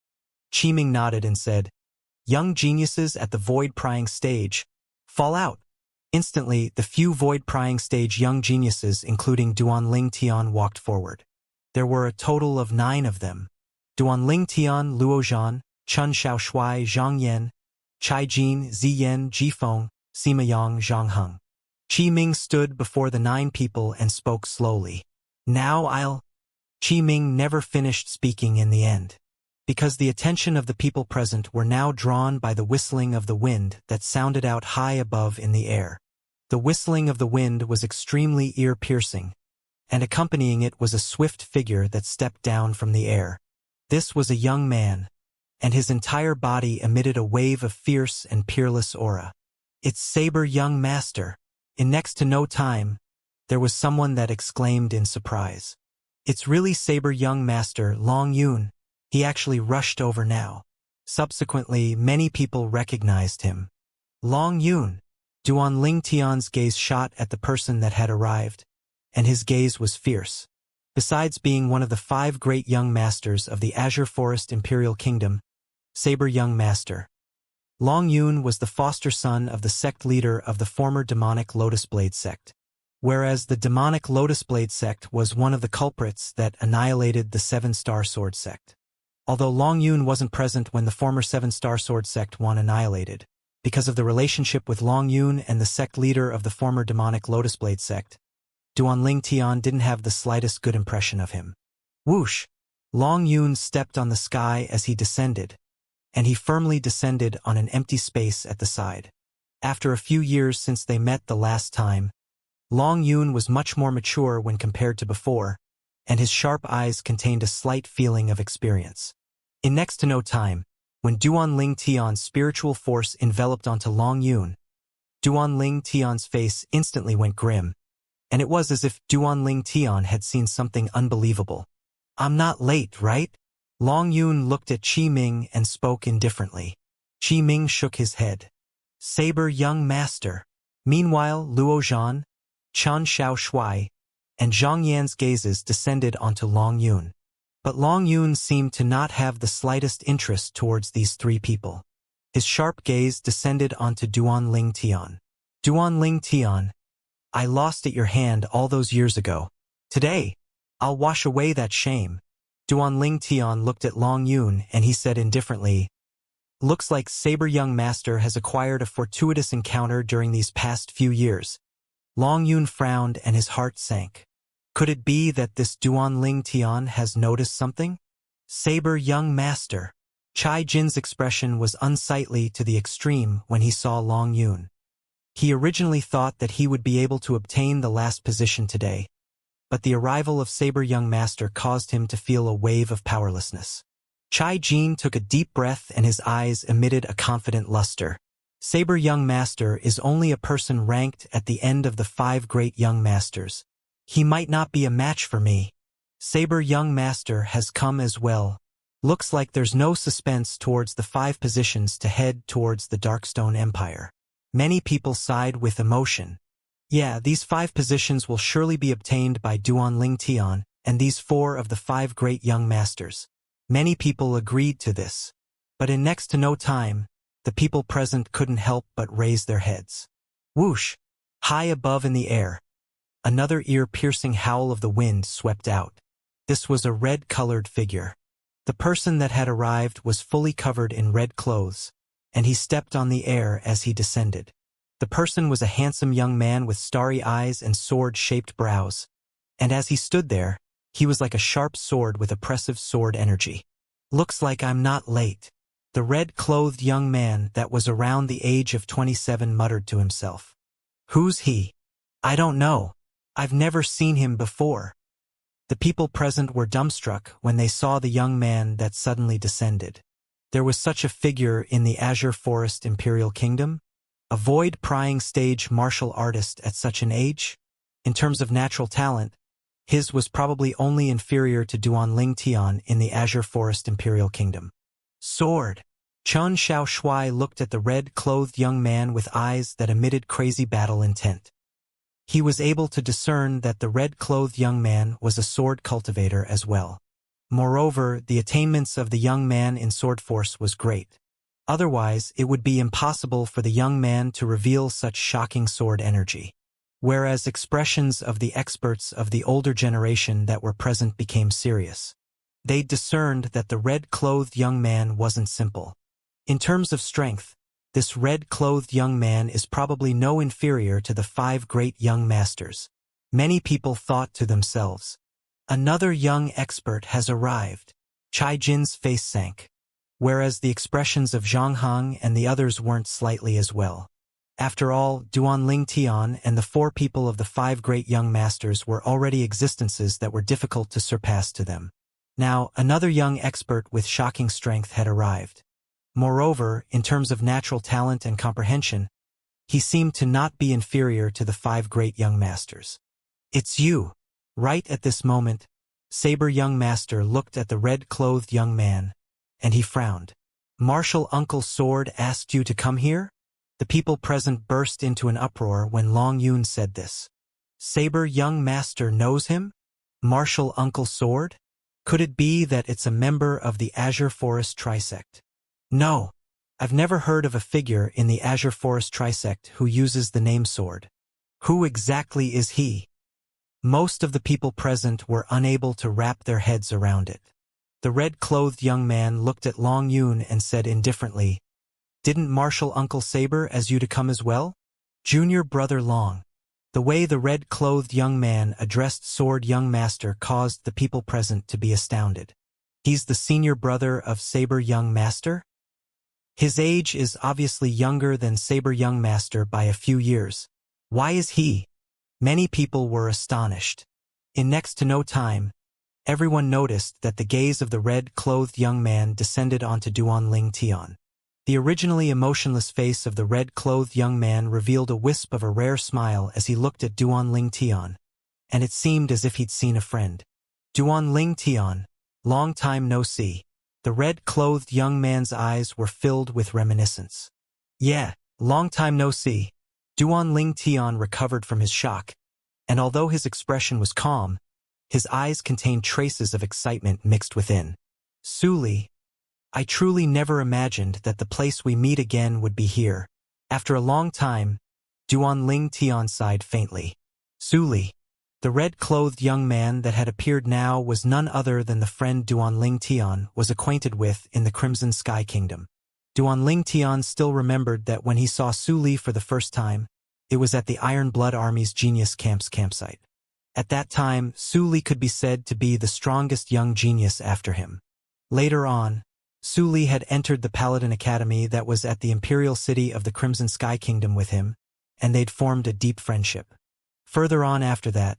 Qi Ming nodded and said, young geniuses at the void prying stage, fall out. Instantly, the few void prying stage young geniuses including Duanling Tian walked forward. There were a total of 9 of them. Duanling Tian, Luo Zhan, Chun Xiaoshui, Zhang Yan, Chai Jin, Ziyan, Jifeng, Sima Yang, Zhang Heng. Qi Ming stood before the 9 people and spoke slowly. Now Qi Ming never finished speaking in the end, because the attention of the people present were now drawn by the whistling of the wind that sounded out high above in the air. The whistling of the wind was extremely ear-piercing, and accompanying it was a swift figure that stepped down from the air. This was a young man, and his entire body emitted a wave of fierce and peerless aura. It's Saber Young Master. In next to no time, there was someone that exclaimed in surprise. It's really Saber Young Master Long Yun. He actually rushed over now. Subsequently, many people recognized him. Long Yun. Duanling Tian's gaze shot at the person that had arrived, and his gaze was fierce. Besides being one of the 5 great young masters of the Azure Forest Imperial Kingdom, Saber Young Master Long Yun was the foster son of the sect leader of the former demonic Lotus Blade sect, whereas the demonic Lotus Blade sect was one of the culprits that annihilated the 7-Star Sword sect. Although Long Yun wasn't present when the former 7-Star Sword sect was annihilated, because of the relationship with Long Yun and the sect leader of the former demonic Lotus Blade sect, Duanling Tian didn't have the slightest good impression of him. Whoosh! Long Yun stepped on the sky as he descended, and he firmly descended on an empty space at the side. After a few years since they met the last time, Long Yun was much more mature when compared to before, and his sharp eyes contained a slight feeling of experience. In next to no time, when Duanling Tian's spiritual force enveloped onto Long Yun, Duanling Tian's face instantly went grim, and it was as if Duanling Tian had seen something unbelievable. I'm not late, right? Long Yun looked at Qi Ming and spoke indifferently. Qi Ming shook his head. Saber Young Master. Meanwhile, Luo Zhan, Chun Xiaoshui, and Zhang Yan's gazes descended onto Long Yun. But Long Yun seemed to not have the slightest interest towards these 3 people. His sharp gaze descended onto Duanling Tian. Duanling Tian, I lost at your hand all those years ago. Today, I'll wash away that shame. Duanling Tian looked at Long Yun and he said indifferently, looks like Saber Young Master has acquired a fortuitous encounter during these past few years. Long Yun frowned and his heart sank. Could it be that this Duanling Tian has noticed something? Saber Young Master. Chai Jin's expression was unsightly to the extreme when he saw Long Yun. He originally thought that he would be able to obtain the last position today, but the arrival of Saber Young Master caused him to feel a wave of powerlessness. Chai Jin took a deep breath and his eyes emitted a confident luster. Saber Young Master is only a person ranked at the end of the 5 great young masters. He might not be a match for me. Saber Young Master has come as well. Looks like there's no suspense towards the 5 positions to head towards the Darkstone Empire. Many people sighed with emotion. Yeah, these 5 positions will surely be obtained by Duanling Tian, and these 4 of the 5 great young masters. Many people agreed to this. But in next to no time, the people present couldn't help but raise their heads. Whoosh! High above in the air, another ear-piercing howl of the wind swept out. This was a red-colored figure. The person that had arrived was fully covered in red clothes, and he stepped on the air as he descended. The person was a handsome young man with starry eyes and sword-shaped brows, and as he stood there, he was like a sharp sword with oppressive sword energy. "Looks like I'm not late," the red-clothed young man that was around the age of 27 muttered to himself. "Who's he? I don't know. I've never seen him before." The people present were dumbstruck when they saw the young man that suddenly descended. There was such a figure in the Azure Forest Imperial Kingdom? A void-prying stage martial artist at such an age? In terms of natural talent, his was probably only inferior to Duanling Tian in the Azure Forest Imperial Kingdom. Sword! Chun Xiao Shui looked at the red-clothed young man with eyes that emitted crazy battle intent. He was able to discern that the red-clothed young man was a sword cultivator as well. Moreover, the attainments of the young man in sword force was great. Otherwise, it would be impossible for the young man to reveal such shocking sword energy. Whereas expressions of the experts of the older generation that were present became serious. They discerned that the red-clothed young man wasn't simple. In terms of strength, this red-clothed young man is probably no inferior to the 5 great young masters. Many people thought to themselves, "Another young expert has arrived." Chai Jin's face sank, whereas the expressions of Zhang Heng and the others weren't slightly as well. After all, Duanling Tian and the 4 people of the 5 great young masters were already existences that were difficult to surpass to them. Now, another young expert with shocking strength had arrived. Moreover, in terms of natural talent and comprehension, he seemed to not be inferior to the 5 great young masters. "It's you!" Right at this moment, Saber Young Master looked at the red-clothed young man, and he frowned. "Martial Uncle Sword asked you to come here?" The people present burst into an uproar when Long Yun said this. Saber Young Master knows him? Martial Uncle Sword? Could it be that it's a member of the Azure Forest Trisect? No, I've never heard of a figure in the Azure Forest Trisect who uses the name Sword. Who exactly is he? Most of the people present were unable to wrap their heads around it. The red-clothed young man looked at Long Yun and said indifferently, "Didn't Martial Uncle Saber ask you to come as well?" Junior Brother Long. The way the red-clothed young man addressed Sword Young Master caused the people present to be astounded. He's the senior brother of Saber Young Master? His age is obviously younger than Saber Young Master by a few years. Why is he? Many people were astonished. In next to no time, everyone noticed that the gaze of the red-clothed young man descended onto Duanling Tian. The originally emotionless face of the red-clothed young man revealed a wisp of a rare smile as he looked at Duanling Tian, and it seemed as if he'd seen a friend. "Duanling Tian, long time no see." The red-clothed young man's eyes were filled with reminiscence. "Yeah, long time no see." Duanling Tian recovered from his shock, and although his expression was calm, his eyes contained traces of excitement mixed within. "Suli, I truly never imagined that the place we meet again would be here." After a long time, Duanling Tian sighed faintly. Suli. The red-clothed young man that had appeared now was none other than the friend Duanling Tian was acquainted with in the Crimson Sky Kingdom. Duanling Tian still remembered that when he saw Suli for the first time, it was at the Iron Blood Army's Genius Camp's campsite. At that time, Suli could be said to be the strongest young genius after him. Later on, Suli had entered the Paladin Academy that was at the Imperial City of the Crimson Sky Kingdom with him, and they'd formed a deep friendship. Further on after that,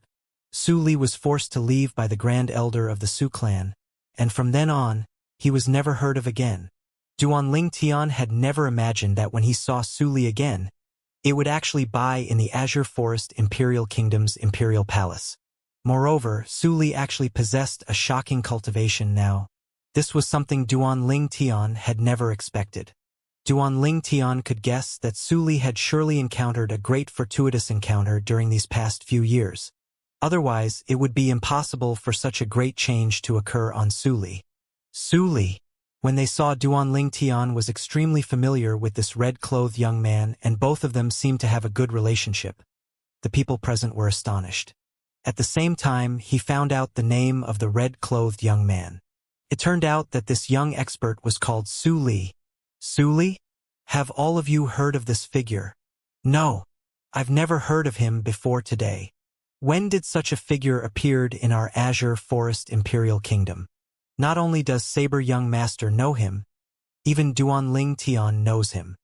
Suli was forced to leave by the Grand Elder of the Su clan, and from then on, he was never heard of again. Duanling Tian had never imagined that when he saw Suli again, it would actually be in the Azure Forest Imperial Kingdom's Imperial Palace. Moreover, Suli actually possessed a shocking cultivation now. This was something Duanling Tian had never expected. Duanling Tian could guess that Suli had surely encountered a great fortuitous encounter during these past few years. Otherwise, it would be impossible for such a great change to occur on Su Li. Su Li. When they saw Duanling Tian was extremely familiar with this red-clothed young man and both of them seemed to have a good relationship. The people present were astonished. At the same time, he found out the name of the red-clothed young man. It turned out that this young expert was called Su Li. Su Li? Have all of you heard of this figure? No. I've never heard of him before today. When did such a figure appeared in our Azure Forest Imperial Kingdom? Not only does Saber Young Master know him, even Duanling Tian knows him.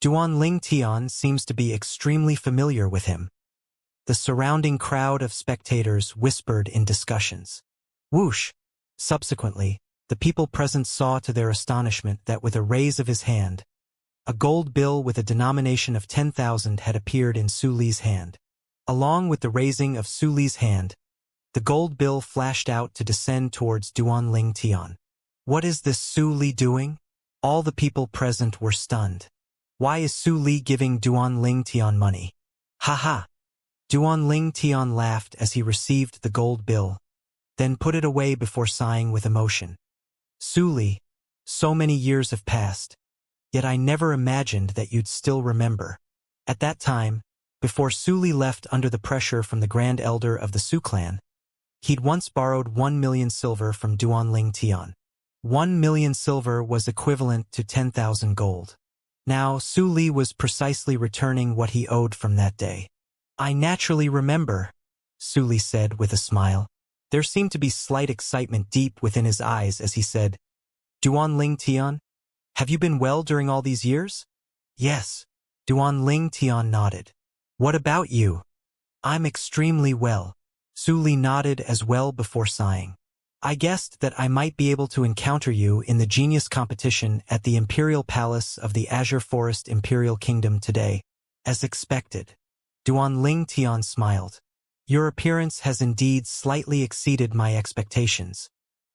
Duanling Tian seems to be extremely familiar with him. The surrounding crowd of spectators whispered in discussions. Whoosh! Subsequently, the people present saw to their astonishment that with a raise of his hand, a gold bill with a denomination of 10,000 had appeared in Su Li's hand. Along with the raising of Su Li's hand, the gold bill flashed out to descend towards Duanling Tian. What is this Su Li doing? All the people present were stunned. Why is Su Li giving Duanling Tian money? Ha ha! Duanling Tian laughed as he received the gold bill, then put it away before sighing with emotion. Su Li, so many years have passed, yet I never imagined that you'd still remember. At that time, before Su Li left under the pressure from the Grand Elder of the Su clan, he'd once borrowed 1 million silver from Duanling Tian. 1 million silver was equivalent to 10,000 gold. Now, Su Li was precisely returning what he owed from that day. I naturally remember, Su Li said with a smile. There seemed to be slight excitement deep within his eyes as he said, Duanling Tian, have you been well during all these years? Yes. Duanling Tian nodded. What about you? I'm extremely well. Su Li nodded as well before sighing. I guessed that I might be able to encounter you in the genius competition at the Imperial Palace of the Azure Forest Imperial Kingdom today, as expected. Duanling Tian smiled. Your appearance has indeed slightly exceeded my expectations.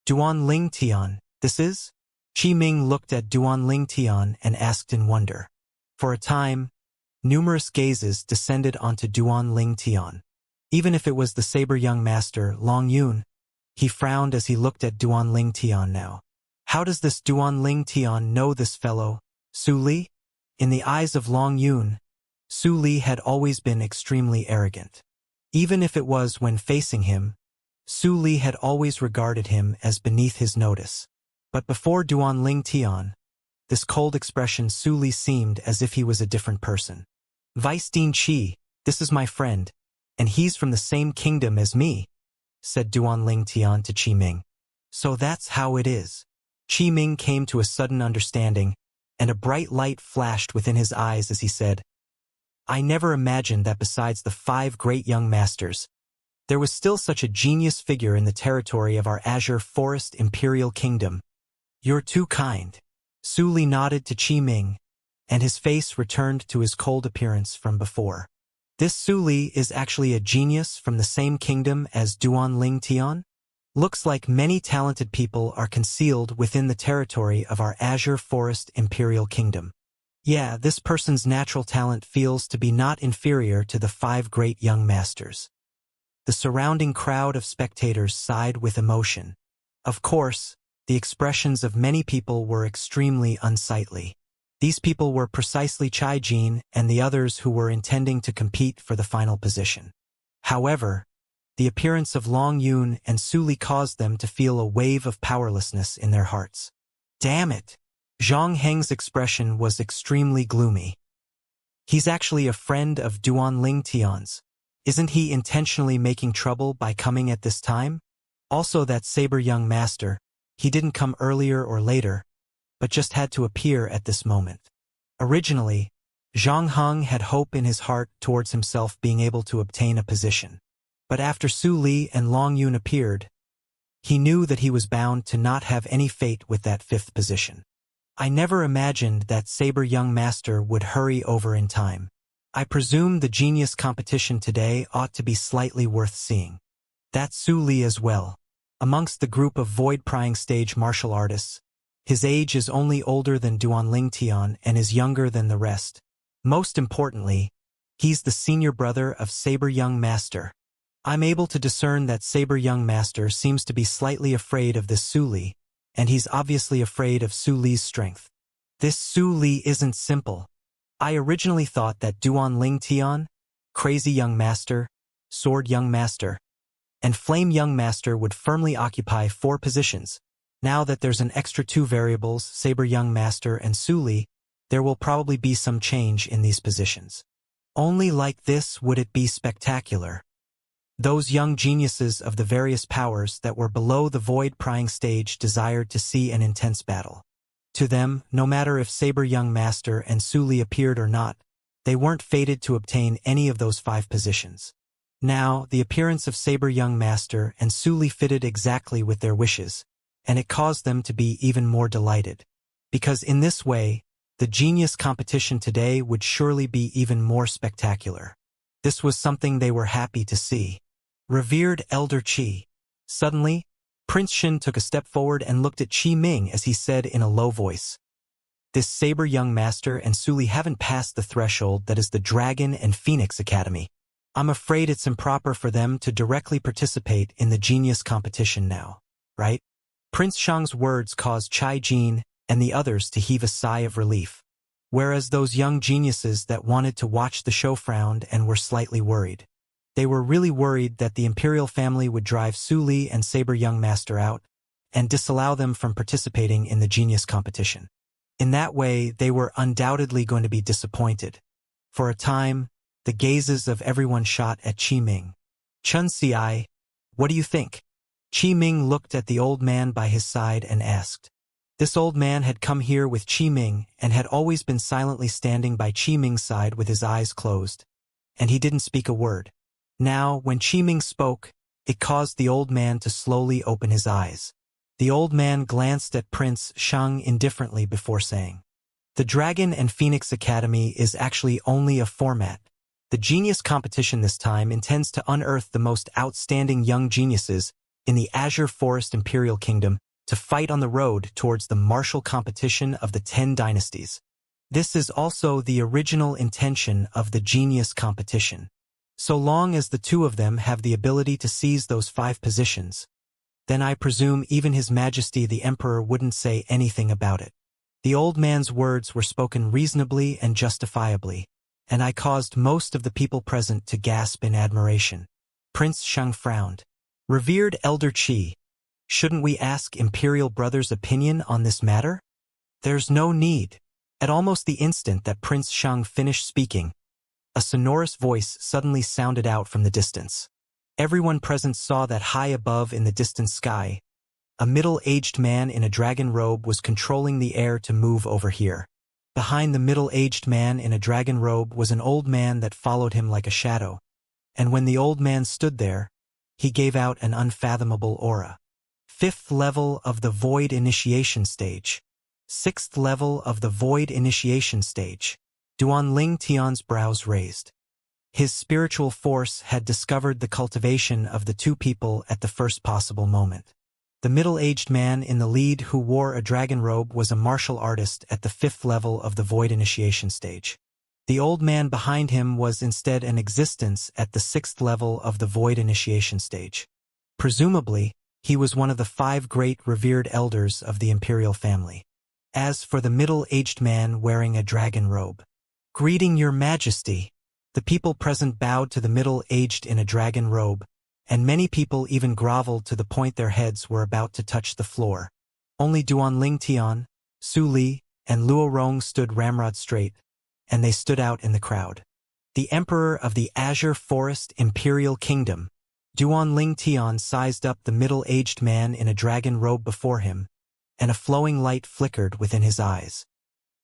Duanling Tian, this is? Qi Ming looked at Duanling Tian and asked in wonder. For a time, numerous gazes descended onto Duanling Tian. Even if it was the Saber Young Master, Long Yun, he frowned as he looked at Duanling Tian now. How does this Duanling Tian know this fellow, Su Li? In the eyes of Long Yun, Su Li had always been extremely arrogant. Even if it was when facing him, Su Li had always regarded him as beneath his notice. But before Duanling Tian, this cold expression Su Li seemed as if he was a different person. Vice Dean Qi, this is my friend, and he's from the same kingdom as me, said Duanling Tian to Qi Ming. So that's how it is. Qi Ming came to a sudden understanding, and a bright light flashed within his eyes as he said, I never imagined that besides the 5 great young masters, there was still such a genius figure in the territory of our Azure Forest Imperial Kingdom. You're too kind. Su Li nodded to Qi Ming, and his face returned to his cold appearance from before. This Su Li is actually a genius from the same kingdom as Duanling Tian? Looks like many talented people are concealed within the territory of our Azure Forest Imperial Kingdom. Yeah, this person's natural talent feels to be not inferior to the 5 great young masters. The surrounding crowd of spectators sighed with emotion. Of course, the expressions of many people were extremely unsightly. These people were precisely Chai Jin and the others who were intending to compete for the final position. However, the appearance of Long Yun and Su Li caused them to feel a wave of powerlessness in their hearts. Damn it! Zhang Heng's expression was extremely gloomy. He's actually a friend of Duanling Tian's. Isn't he intentionally making trouble by coming at this time? Also that Saber Young Master, he didn't come earlier or later, but just had to appear at this moment. Originally, Zhang Heng had hope in his heart towards himself being able to obtain a position. But after Su Li and Long Yun appeared, he knew that he was bound to not have any fate with that 5th position. I never imagined that Saber Young Master would hurry over in time. I presume the genius competition today ought to be slightly worth seeing. That's Su Li as well. Amongst the group of void-prying stage martial artists, his age is only older than Duanling Tian and is younger than the rest. Most importantly, he's the senior brother of Saber Young Master. I'm able to discern that Saber Young Master seems to be slightly afraid of this Su Li, and he's obviously afraid of Su Li's strength. This Su Li isn't simple. I originally thought that Duan Ling Tian, Crazy Young Master, Sword Young Master, and Flame Young Master would firmly occupy 4 positions. Now that there's an extra 2 variables, Saber Young Master and Su Li, there will probably be some change in these positions. Only like this would it be spectacular. Those young geniuses of the various powers that were below the void-prying stage desired to see an intense battle. To them, no matter if Saber Young Master and Su Li appeared or not, they weren't fated to obtain any of those 5 positions. Now, the appearance of Saber Young Master and Su Li fitted exactly with their wishes, and it caused them to be even more delighted. Because in this way, the genius competition today would surely be even more spectacular. This was something they were happy to see. Revered Elder Qi. Suddenly, Prince Shin took a step forward and looked at Qi Ming as he said in a low voice, "This Saber Young Master and Su Li haven't passed the threshold that is the Dragon and Phoenix Academy. I'm afraid it's improper for them to directly participate in the genius competition now, right?" Prince Shang's words caused Chai Jin and the others to heave a sigh of relief, whereas those young geniuses that wanted to watch the show frowned and were slightly worried. They were really worried that the imperial family would drive Su Li and Saber Young Master out and disallow them from participating in the genius competition. In that way, they were undoubtedly going to be disappointed. For a time, the gazes of everyone shot at Qi Ming. "Chun Si, what do you think?" Qi Ming looked at the old man by his side and asked. This old man had come here with Qi Ming and had always been silently standing by Qi Ming's side with his eyes closed, and he didn't speak a word. Now, when Qi Ming spoke, it caused the old man to slowly open his eyes. The old man glanced at Prince Shang indifferently before saying, "The Dragon and Phoenix Academy is actually only a format. The genius competition this time intends to unearth the most outstanding young geniuses in the Azure Forest Imperial Kingdom to fight on the road towards the martial competition of the 10 dynasties. This is also the original intention of the genius competition. So long as the 2 of them have the ability to seize those 5 positions, then I presume even His Majesty the Emperor wouldn't say anything about it." The old man's words were spoken reasonably and justifiably, and I caused most of the people present to gasp in admiration. Prince Shang frowned. "Revered Elder Qi, shouldn't we ask Imperial Brother's opinion on this matter?" "There's no need." At almost the instant that Prince Shang finished speaking, a sonorous voice suddenly sounded out from the distance. Everyone present saw that high above in the distant sky, a middle-aged man in a dragon robe was controlling the air to move over here. Behind the middle-aged man in a dragon robe was an old man that followed him like a shadow, and when the old man stood there, he gave out an unfathomable aura. 5th level of the Void Initiation Stage. 6th level of the Void Initiation Stage. Duan Ling Tian's brows raised. His spiritual force had discovered the cultivation of the 2 people at the first possible moment. The middle-aged man in the lead who wore a dragon robe was a martial artist at the 5th level of the Void Initiation Stage. The old man behind him was instead an existence at the 6th level of the Void Initiation Stage. Presumably, he was one of the 5 great revered elders of the imperial family. As for the middle-aged man wearing a dragon robe, "Greeting your Majesty." The people present bowed to the middle-aged in a dragon robe, and many people even groveled to the point their heads were about to touch the floor. Only Duan Ling Tian, Su Li, and Luo Rong stood ramrod straight, and they stood out in the crowd. The Emperor of the Azure Forest Imperial Kingdom. Duan Ling Tian sized up the middle-aged man in a dragon robe before him, and a flowing light flickered within his eyes.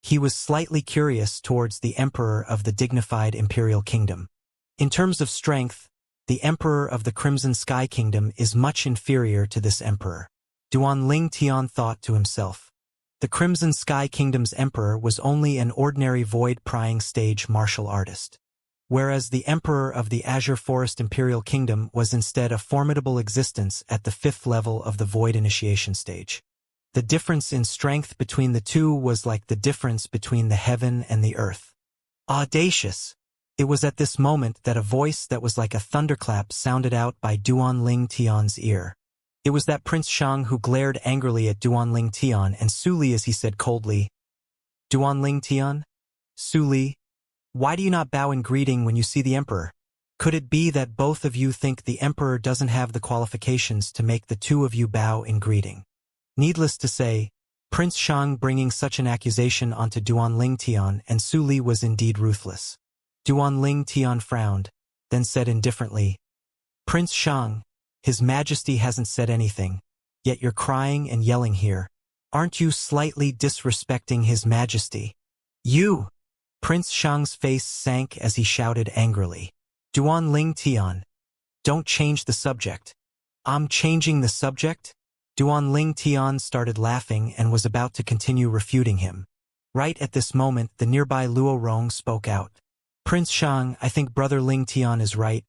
He was slightly curious towards the Emperor of the dignified Imperial Kingdom. In terms of strength, the Emperor of the Crimson Sky Kingdom is much inferior to this Emperor. Duan Ling Tian thought to himself. The Crimson Sky Kingdom's Emperor was only an ordinary void-prying stage martial artist, whereas the Emperor of the Azure Forest Imperial Kingdom was instead a formidable existence at the 5th level of the Void Initiation Stage. The difference in strength between the 2 was like the difference between the heaven and the earth. Audacious! It was at this moment that a voice that was like a thunderclap sounded out by Duanling Tian's ear. It was that Prince Shang who glared angrily at Duanling Tian and Su Li as he said coldly, "Duanling Tian? Su Li? Why do you not bow in greeting when you see the Emperor? Could it be that both of you think the Emperor doesn't have the qualifications to make the two of you bow in greeting?" Needless to say, Prince Shang bringing such an accusation onto Duanling Tian and Su Li was indeed ruthless. Duanling Tian frowned, then said indifferently, "Prince Shang, His Majesty hasn't said anything, yet you're crying and yelling here. Aren't you slightly disrespecting His Majesty?" "You!" Prince Shang's face sank as he shouted angrily. "Duanling Tian, don't change the subject." "I'm changing the subject?" Duanling Tian started laughing and was about to continue refuting him. Right at this moment, the nearby Luo Rong spoke out. "Prince Shang, I think Brother Ling Tian is right.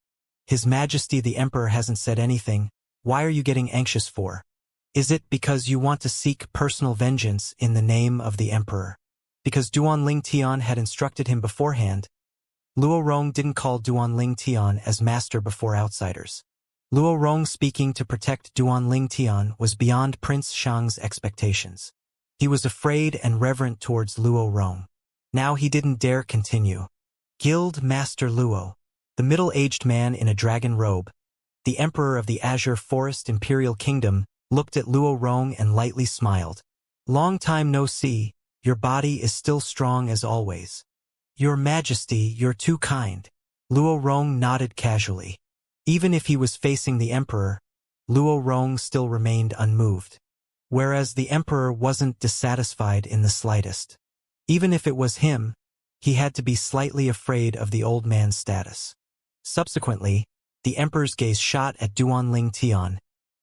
His Majesty the Emperor hasn't said anything. Why are you getting anxious for? Is it because you want to seek personal vengeance in the name of the Emperor?" Because Duanling Tian had instructed him beforehand, Luo Rong didn't call Duanling Tian as master before outsiders. Luo Rong speaking to protect Duanling Tian was beyond Prince Shang's expectations. He was afraid and reverent towards Luo Rong. Now he didn't dare continue. "Guild Master Luo," the middle-aged man in a dragon robe, the Emperor of the Azure Forest Imperial Kingdom, looked at Luo Rong and lightly smiled. "Long time no see, your body is still strong as always." "Your Majesty, you're too kind." Luo Rong nodded casually. Even if he was facing the Emperor, Luo Rong still remained unmoved. Whereas the Emperor wasn't dissatisfied in the slightest. Even if it was him, he had to be slightly afraid of the old man's status. Subsequently, the Emperor's gaze shot at Duanling Tian,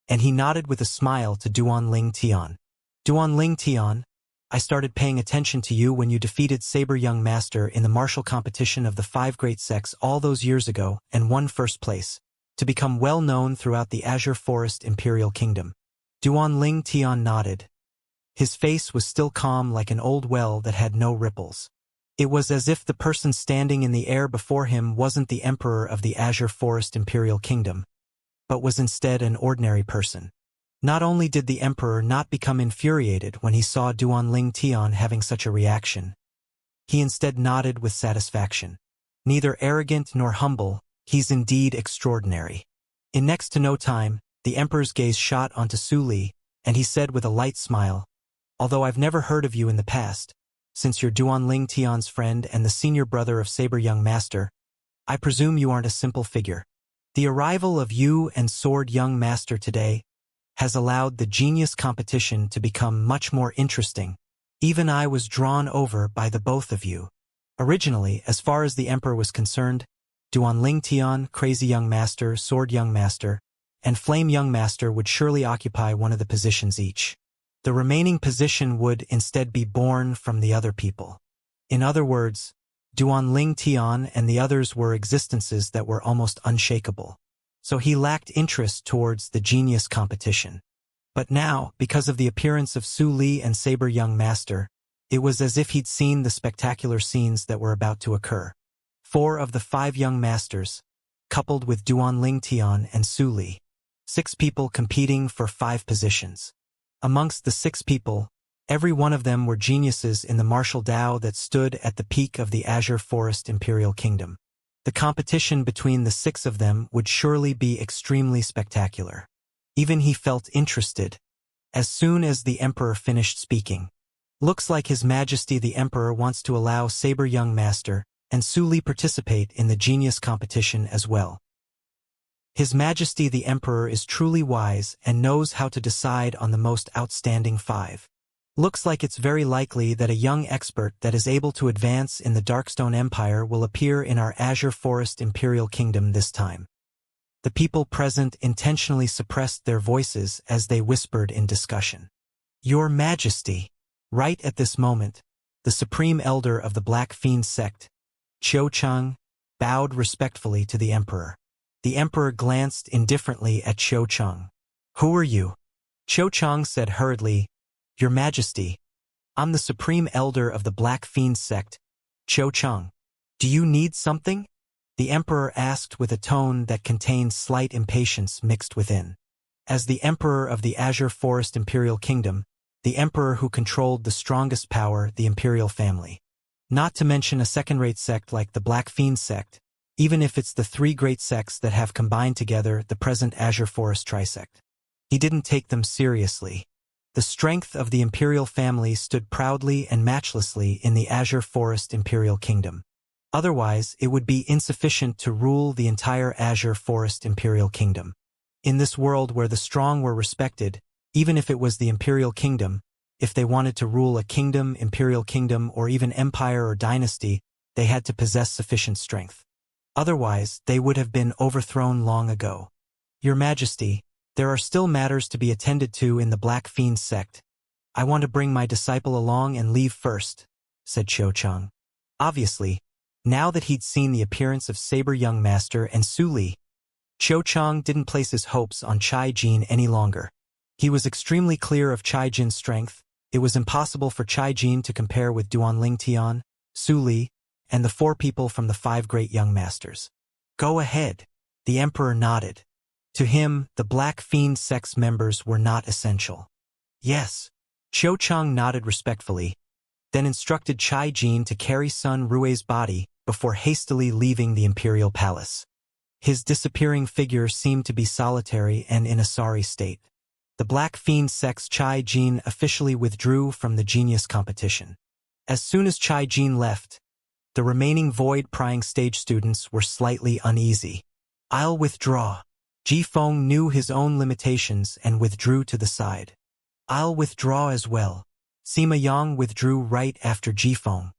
and he nodded with a smile to Duanling Tian. "Duanling Tian, I started paying attention to you when you defeated Saber Young Master in the martial competition of the 5 great sects all those years ago and won first place, to become well known throughout the Azure Forest Imperial Kingdom." Duanling Tian nodded. His face was still calm like an old well that had no ripples. It was as if the person standing in the air before him wasn't the Emperor of the Azure Forest Imperial Kingdom, but was instead an ordinary person. Not only did the Emperor not become infuriated when he saw Duanling Tian having such a reaction, he instead nodded with satisfaction. Neither arrogant nor humble, he's indeed extraordinary. In next to no time, the Emperor's gaze shot onto Su Li, and he said with a light smile, "Although I've never heard of you in the past, since you're Duanling Tian's friend and the senior brother of Saber Young Master, I presume you aren't a simple figure. The arrival of you and Sword Young Master today has allowed the genius competition to become much more interesting. Even I was drawn over by the both of you." Originally, as far as the Emperor was concerned, Duanling Tian, Crazy Young Master, Sword Young Master, and Flame Young Master would surely occupy one of the positions each. The remaining position would instead be born from the other people. In other words, Duanling Tian and the others were existences that were almost unshakable. So he lacked interest towards the genius competition. But now, because of the appearance of Su Li and Saber Young Master, it was as if he'd seen the spectacular scenes that were about to occur. 4 of the 5 young masters, coupled with Duanling Tian and Su Li. 6 people competing for 5 positions. Amongst the 6 people, every one of them were geniuses in the martial Tao that stood at the peak of the Azure Forest Imperial Kingdom. The competition between the 6 of them would surely be extremely spectacular. Even he felt interested. As soon as the Emperor finished speaking, "Looks like His Majesty the Emperor wants to allow Saber Young Master and Su Li participate in the genius competition as well. His Majesty the Emperor is truly wise and knows how to decide on the most outstanding 5. Looks like it's very likely that a young expert that is able to advance in the Darkstone Empire will appear in our Azure Forest Imperial Kingdom this time." The people present intentionally suppressed their voices as they whispered in discussion. "Your Majesty." Right at this moment, the Supreme Elder of the Black Fiend sect, Qiu Cheng, bowed respectfully to the Emperor. The Emperor glanced indifferently at Qiu Cheng. "Who are you?" Qiu Cheng said hurriedly, "Your Majesty, I'm the Supreme Elder of the Black Fiend sect, Qiu Cheng. Do you need something?" the emperor asked with a tone that contained slight impatience mixed within. As the emperor of the Azure Forest Imperial Kingdom, the emperor who controlled the strongest power, the imperial family. Not to mention a second-rate sect like the Black Fiend sect, even if it's the three great sects that have combined together the present Azure Forest trisect. He didn't take them seriously. The strength of the imperial family stood proudly and matchlessly in the Azure Forest Imperial Kingdom. Otherwise, it would be insufficient to rule the entire Azure Forest Imperial Kingdom. In this world where the strong were respected, even if it was the Imperial Kingdom, if they wanted to rule a kingdom, imperial kingdom, or even empire or dynasty, they had to possess sufficient strength. Otherwise, they would have been overthrown long ago. Your Majesty, there are still matters to be attended to in the Black Fiend sect. I want to bring my disciple along and leave first, said Xianxia. Obviously, now that he'd seen the appearance of Saber Young Master and Su Li, Xianxia didn't place his hopes on Cai Jin any longer. He was extremely clear of Cai Jin's strength. It was impossible for Cai Jin to compare with Duanling Tian, Su Li, and the four people from the five great young masters. Go ahead, the emperor nodded. To him, the Black Fiend sect's members were not essential. Yes, Xianxia nodded respectfully, then instructed Cai Jin to carry Sun Rue's body before hastily leaving the imperial palace. His disappearing figure seemed to be solitary and in a sorry state. The Black Fiend sect's Cai Jin officially withdrew from the genius competition. As soon as Cai Jin left, the remaining void-prying stage students were slightly uneasy. I'll withdraw. Ji Feng knew his own limitations and withdrew to the side. I'll withdraw as well. Sima Yang withdrew right after Ji Feng.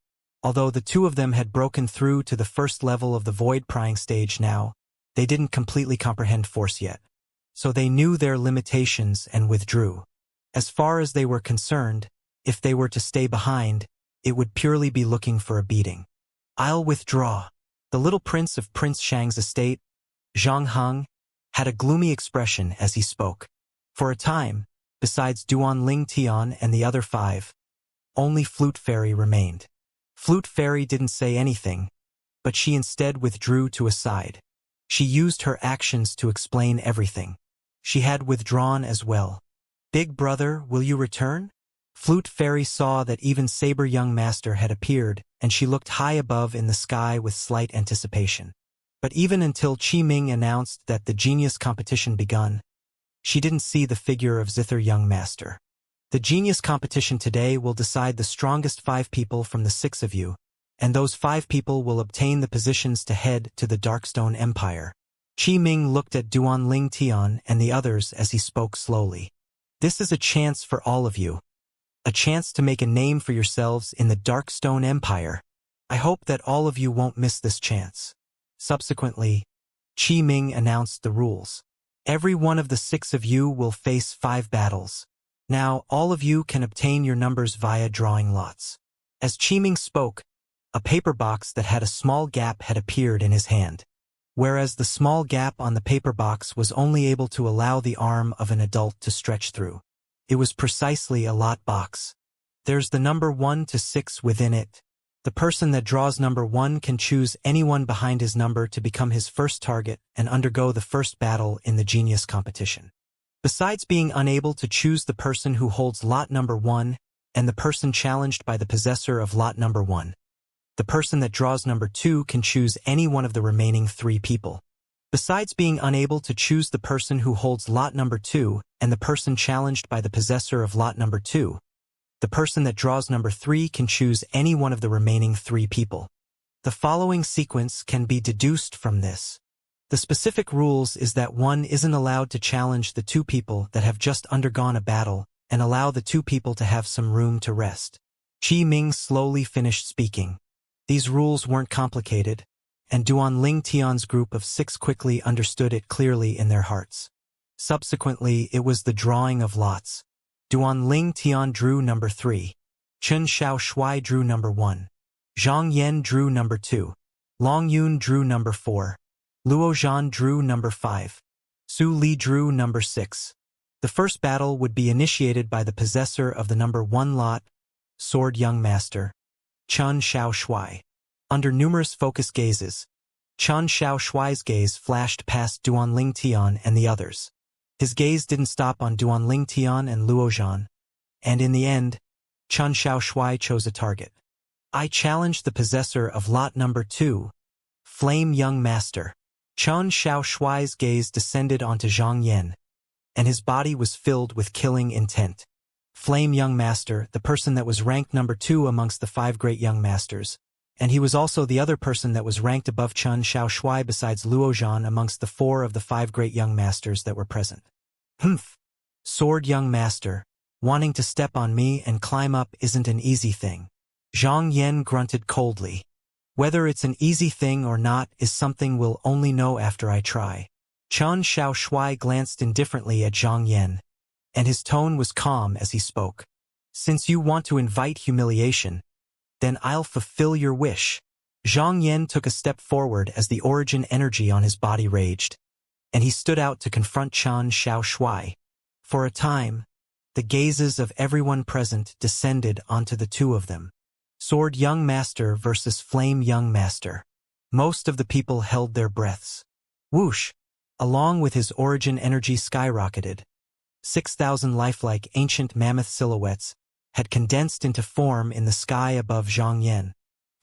Although the two of them had broken through to the first level of the void-prying stage now, they didn't completely comprehend force yet. So they knew their limitations and withdrew. As far as they were concerned, if they were to stay behind, it would purely be looking for a beating. I'll withdraw. The little prince of Prince Shang's estate, Zhang Heng, had a gloomy expression as he spoke. For a time, besides Duanling Tian and the other five, only Flute Fairy remained. Flute Fairy didn't say anything, but she instead withdrew to a side. She used her actions to explain everything. She had withdrawn as well. Big brother, will you return? Flute Fairy saw that even Saber Young Master had appeared, and she looked high above in the sky with slight anticipation. But even until Qi Ming announced that the genius competition begun, she didn't see the figure of Zither Young Master. The genius competition today will decide the strongest 5 people from the 6 of you, and those 5 people will obtain the positions to head to the Darkstone Empire. Qi Ming looked at Duanling Tian and the others as he spoke slowly. This is a chance for all of you. A chance to make a name for yourselves in the Darkstone Empire. I hope that all of you won't miss this chance. Subsequently, Qi Ming announced the rules. Every one of the 6 of you will face 5 battles. Now, all of you can obtain your numbers via drawing lots. As Qi Ming spoke, a paper box that had a small gap had appeared in his hand. Whereas the small gap on the paper box was only able to allow the arm of an adult to stretch through. It was precisely a lot box. There's the number 1 to 6 within it. The person that draws number 1 can choose anyone behind his number to become his first target and undergo the first battle in the genius competition. Besides being unable to choose the person who holds lot number 1 and the person challenged by the possessor of lot number 1, the person that draws number 2 can choose any one of the remaining 3 people. Besides being unable to choose the person who holds lot number 2 and the person challenged by the possessor of lot number 2, the person that draws number 3 can choose any one of the remaining 3 people. The following sequence can be deduced from this. The specific rules is that one isn't allowed to challenge the 2 people that have just undergone a battle and allow the 2 people to have some room to rest. Qi Ming slowly finished speaking. These rules weren't complicated, and Duanling Tian's group of 6 quickly understood it clearly in their hearts. Subsequently, it was the drawing of lots. Duanling Tian drew number 3. Chen Xiao Shui drew number 1. Zhang Yan drew number 2. Long Yun drew number 4. Luo Zhan drew number 5. Su Li drew number 6. The first battle would be initiated by the possessor of the number 1 lot, Sword Young Master, Chen Xiao Shui. Under numerous focused gazes, Chen Xiaoshuai's gaze flashed past Duanling Tian and the others. His gaze didn't stop on Duanling Tian and Luozhan, and in the end, Chen Xiaoshuai chose a target. I challenged the possessor of lot number 2, Flame Young Master. Chen Xiaoshuai's gaze descended onto Zhang Yan, and his body was filled with killing intent. Flame Young Master, the person that was ranked number 2 amongst the 5 great young masters, and he was also the other person that was ranked above Chen Xiaoshuai besides Luozhan amongst the 4 of the 5 great young masters that were present. Humph! Sword Young Master, wanting to step on me and climb up isn't an easy thing. Zhang Yan grunted coldly. Whether it's an easy thing or not is something we'll only know after I try. Chen Xiaoshuai glanced indifferently at Zhang Yan, and his tone was calm as he spoke. Since you want to invite humiliation, then I'll fulfill your wish. Zhang Yan took a step forward as the origin energy on his body raged, and he stood out to confront Chen Xiaoshuai. For a time, the gazes of everyone present descended onto the two of them. Sword Young Master versus Flame Young Master. Most of the people held their breaths. Whoosh! Along with his origin energy skyrocketed. 6,000 lifelike ancient mammoth silhouettes had condensed into form in the sky above Zhang Yan.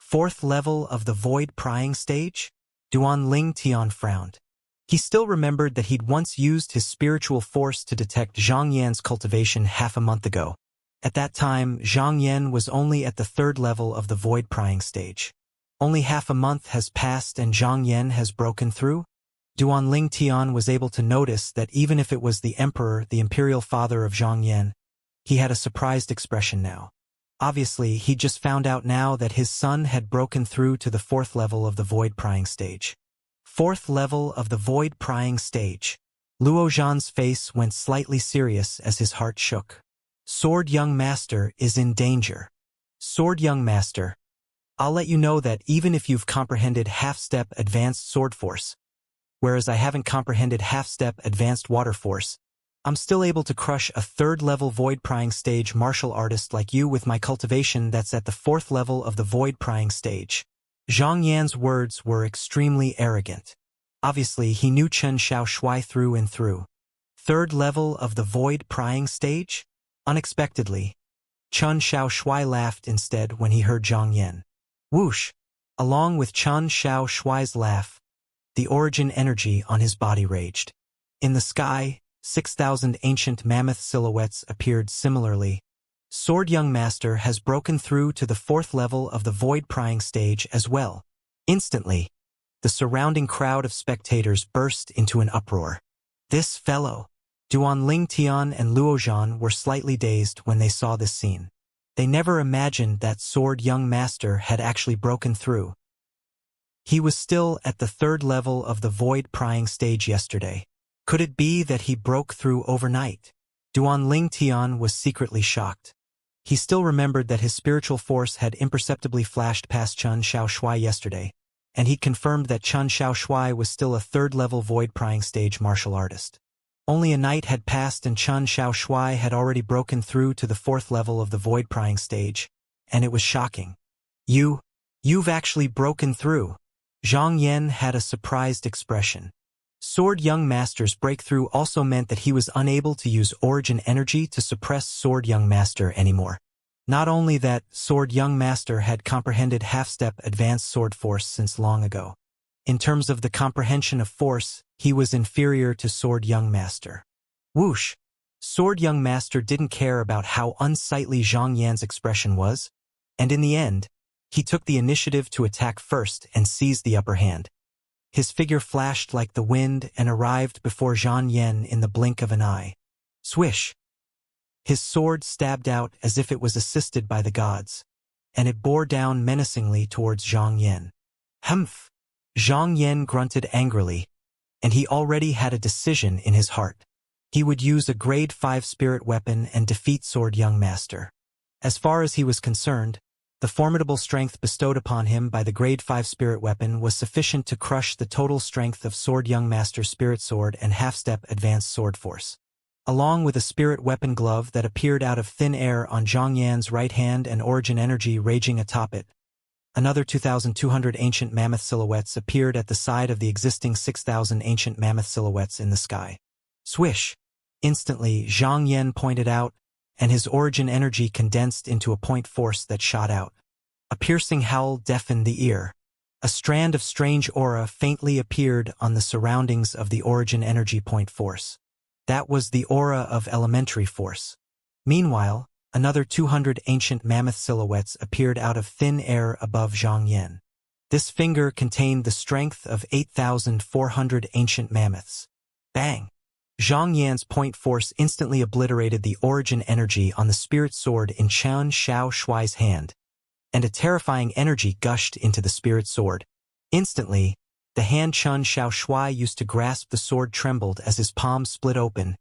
4th level of the void prying stage? Duanling Tian frowned. He still remembered that he'd once used his spiritual force to detect Zhang Yan's cultivation half a month ago. At that time, Zhang Yan was only at the 3rd level of the void prying stage. Only half a month has passed and Zhang Yan has broken through? Duanling Tian was able to notice that even if it was the emperor, the imperial father of Zhang Yan, he had a surprised expression now. Obviously, he just found out now that his son had broken through to the 4th level of the void prying stage. 4th level of the void prying stage. Luozhan's face went slightly serious as his heart shook. Sword Young Master is in danger. Sword Young Master, I'll let you know that even if you've comprehended half-step advanced sword force, whereas I haven't comprehended half-step advanced water force, I'm still able to crush a 3rd level void prying stage martial artist like you with my cultivation that's at the 4th level of the void prying stage. Zhang Yan's words were extremely arrogant. Obviously, he knew Chen Xiaoshuai through and through. 3rd level of the void prying stage? Unexpectedly, Chen Xiaoshuai laughed instead when he heard Zhang Yan. Whoosh! Along with Chen Xiaoshuai's laugh, the origin energy on his body raged. In the sky, 6,000 ancient mammoth silhouettes appeared similarly. Sword Young Master has broken through to the 4th level of the void prying stage as well. Instantly, the surrounding crowd of spectators burst into an uproar. This fellow! Duanling Tian and Luozhan were slightly dazed when they saw this scene. They never imagined that Sword Young Master had actually broken through. He was still at the 3rd level of the void prying stage yesterday. Could it be that he broke through overnight? Duanling Tian was secretly shocked. He still remembered that his spiritual force had imperceptibly flashed past Chen Xiaoshuai yesterday, and he confirmed that Chen Xiaoshuai was still a 3rd level void prying stage martial artist. Only a night had passed and Chen Xiaoshuai had already broken through to the 4th level of the void prying stage, and it was shocking. You've actually broken through. Zhang Yan had a surprised expression. Sword Young Master's breakthrough also meant that he was unable to use origin energy to suppress Sword Young Master anymore. Not only that, Sword Young Master had comprehended half-step advanced sword force since long ago. In terms of the comprehension of force, he was inferior to Sword Young Master. Whoosh! Sword Young Master didn't care about how unsightly Zhang Yan's expression was, and in the end, he took the initiative to attack first and seize the upper hand. His figure flashed like the wind and arrived before Zhang Yan in the blink of an eye. Swish! His sword stabbed out as if it was assisted by the gods, and it bore down menacingly towards Zhang Yan. Humph! Zhang Yan grunted angrily, and he already had a decision in his heart. He would use a grade 5 spirit weapon and defeat Sword Young Master. As far as he was concerned, the formidable strength bestowed upon him by the grade 5 spirit weapon was sufficient to crush the total strength of Sword Young Master's spirit sword and half-step advanced sword force. Along with a spirit weapon glove that appeared out of thin air on Zhang Yan's right hand and origin energy raging atop it, another 2,200 ancient mammoth silhouettes appeared at the side of the existing 6,000 ancient mammoth silhouettes in the sky. Swish! Instantly, Zhang Yan pointed out, and his origin energy condensed into a point force that shot out. A piercing howl deafened the ear. A strand of strange aura faintly appeared on the surroundings of the origin energy point force. That was the aura of elementary force. Meanwhile, another 200 ancient mammoth silhouettes appeared out of thin air above Zhang Yan. This finger contained the strength of 8,400 ancient mammoths. Bang! Zhang Yan's point force instantly obliterated the origin energy on the spirit sword in Qian Xiao Shuai's hand, and a terrifying energy gushed into the spirit sword. Instantly, the hand Qian Xiao Shuai used to grasp the sword trembled as his palm split open,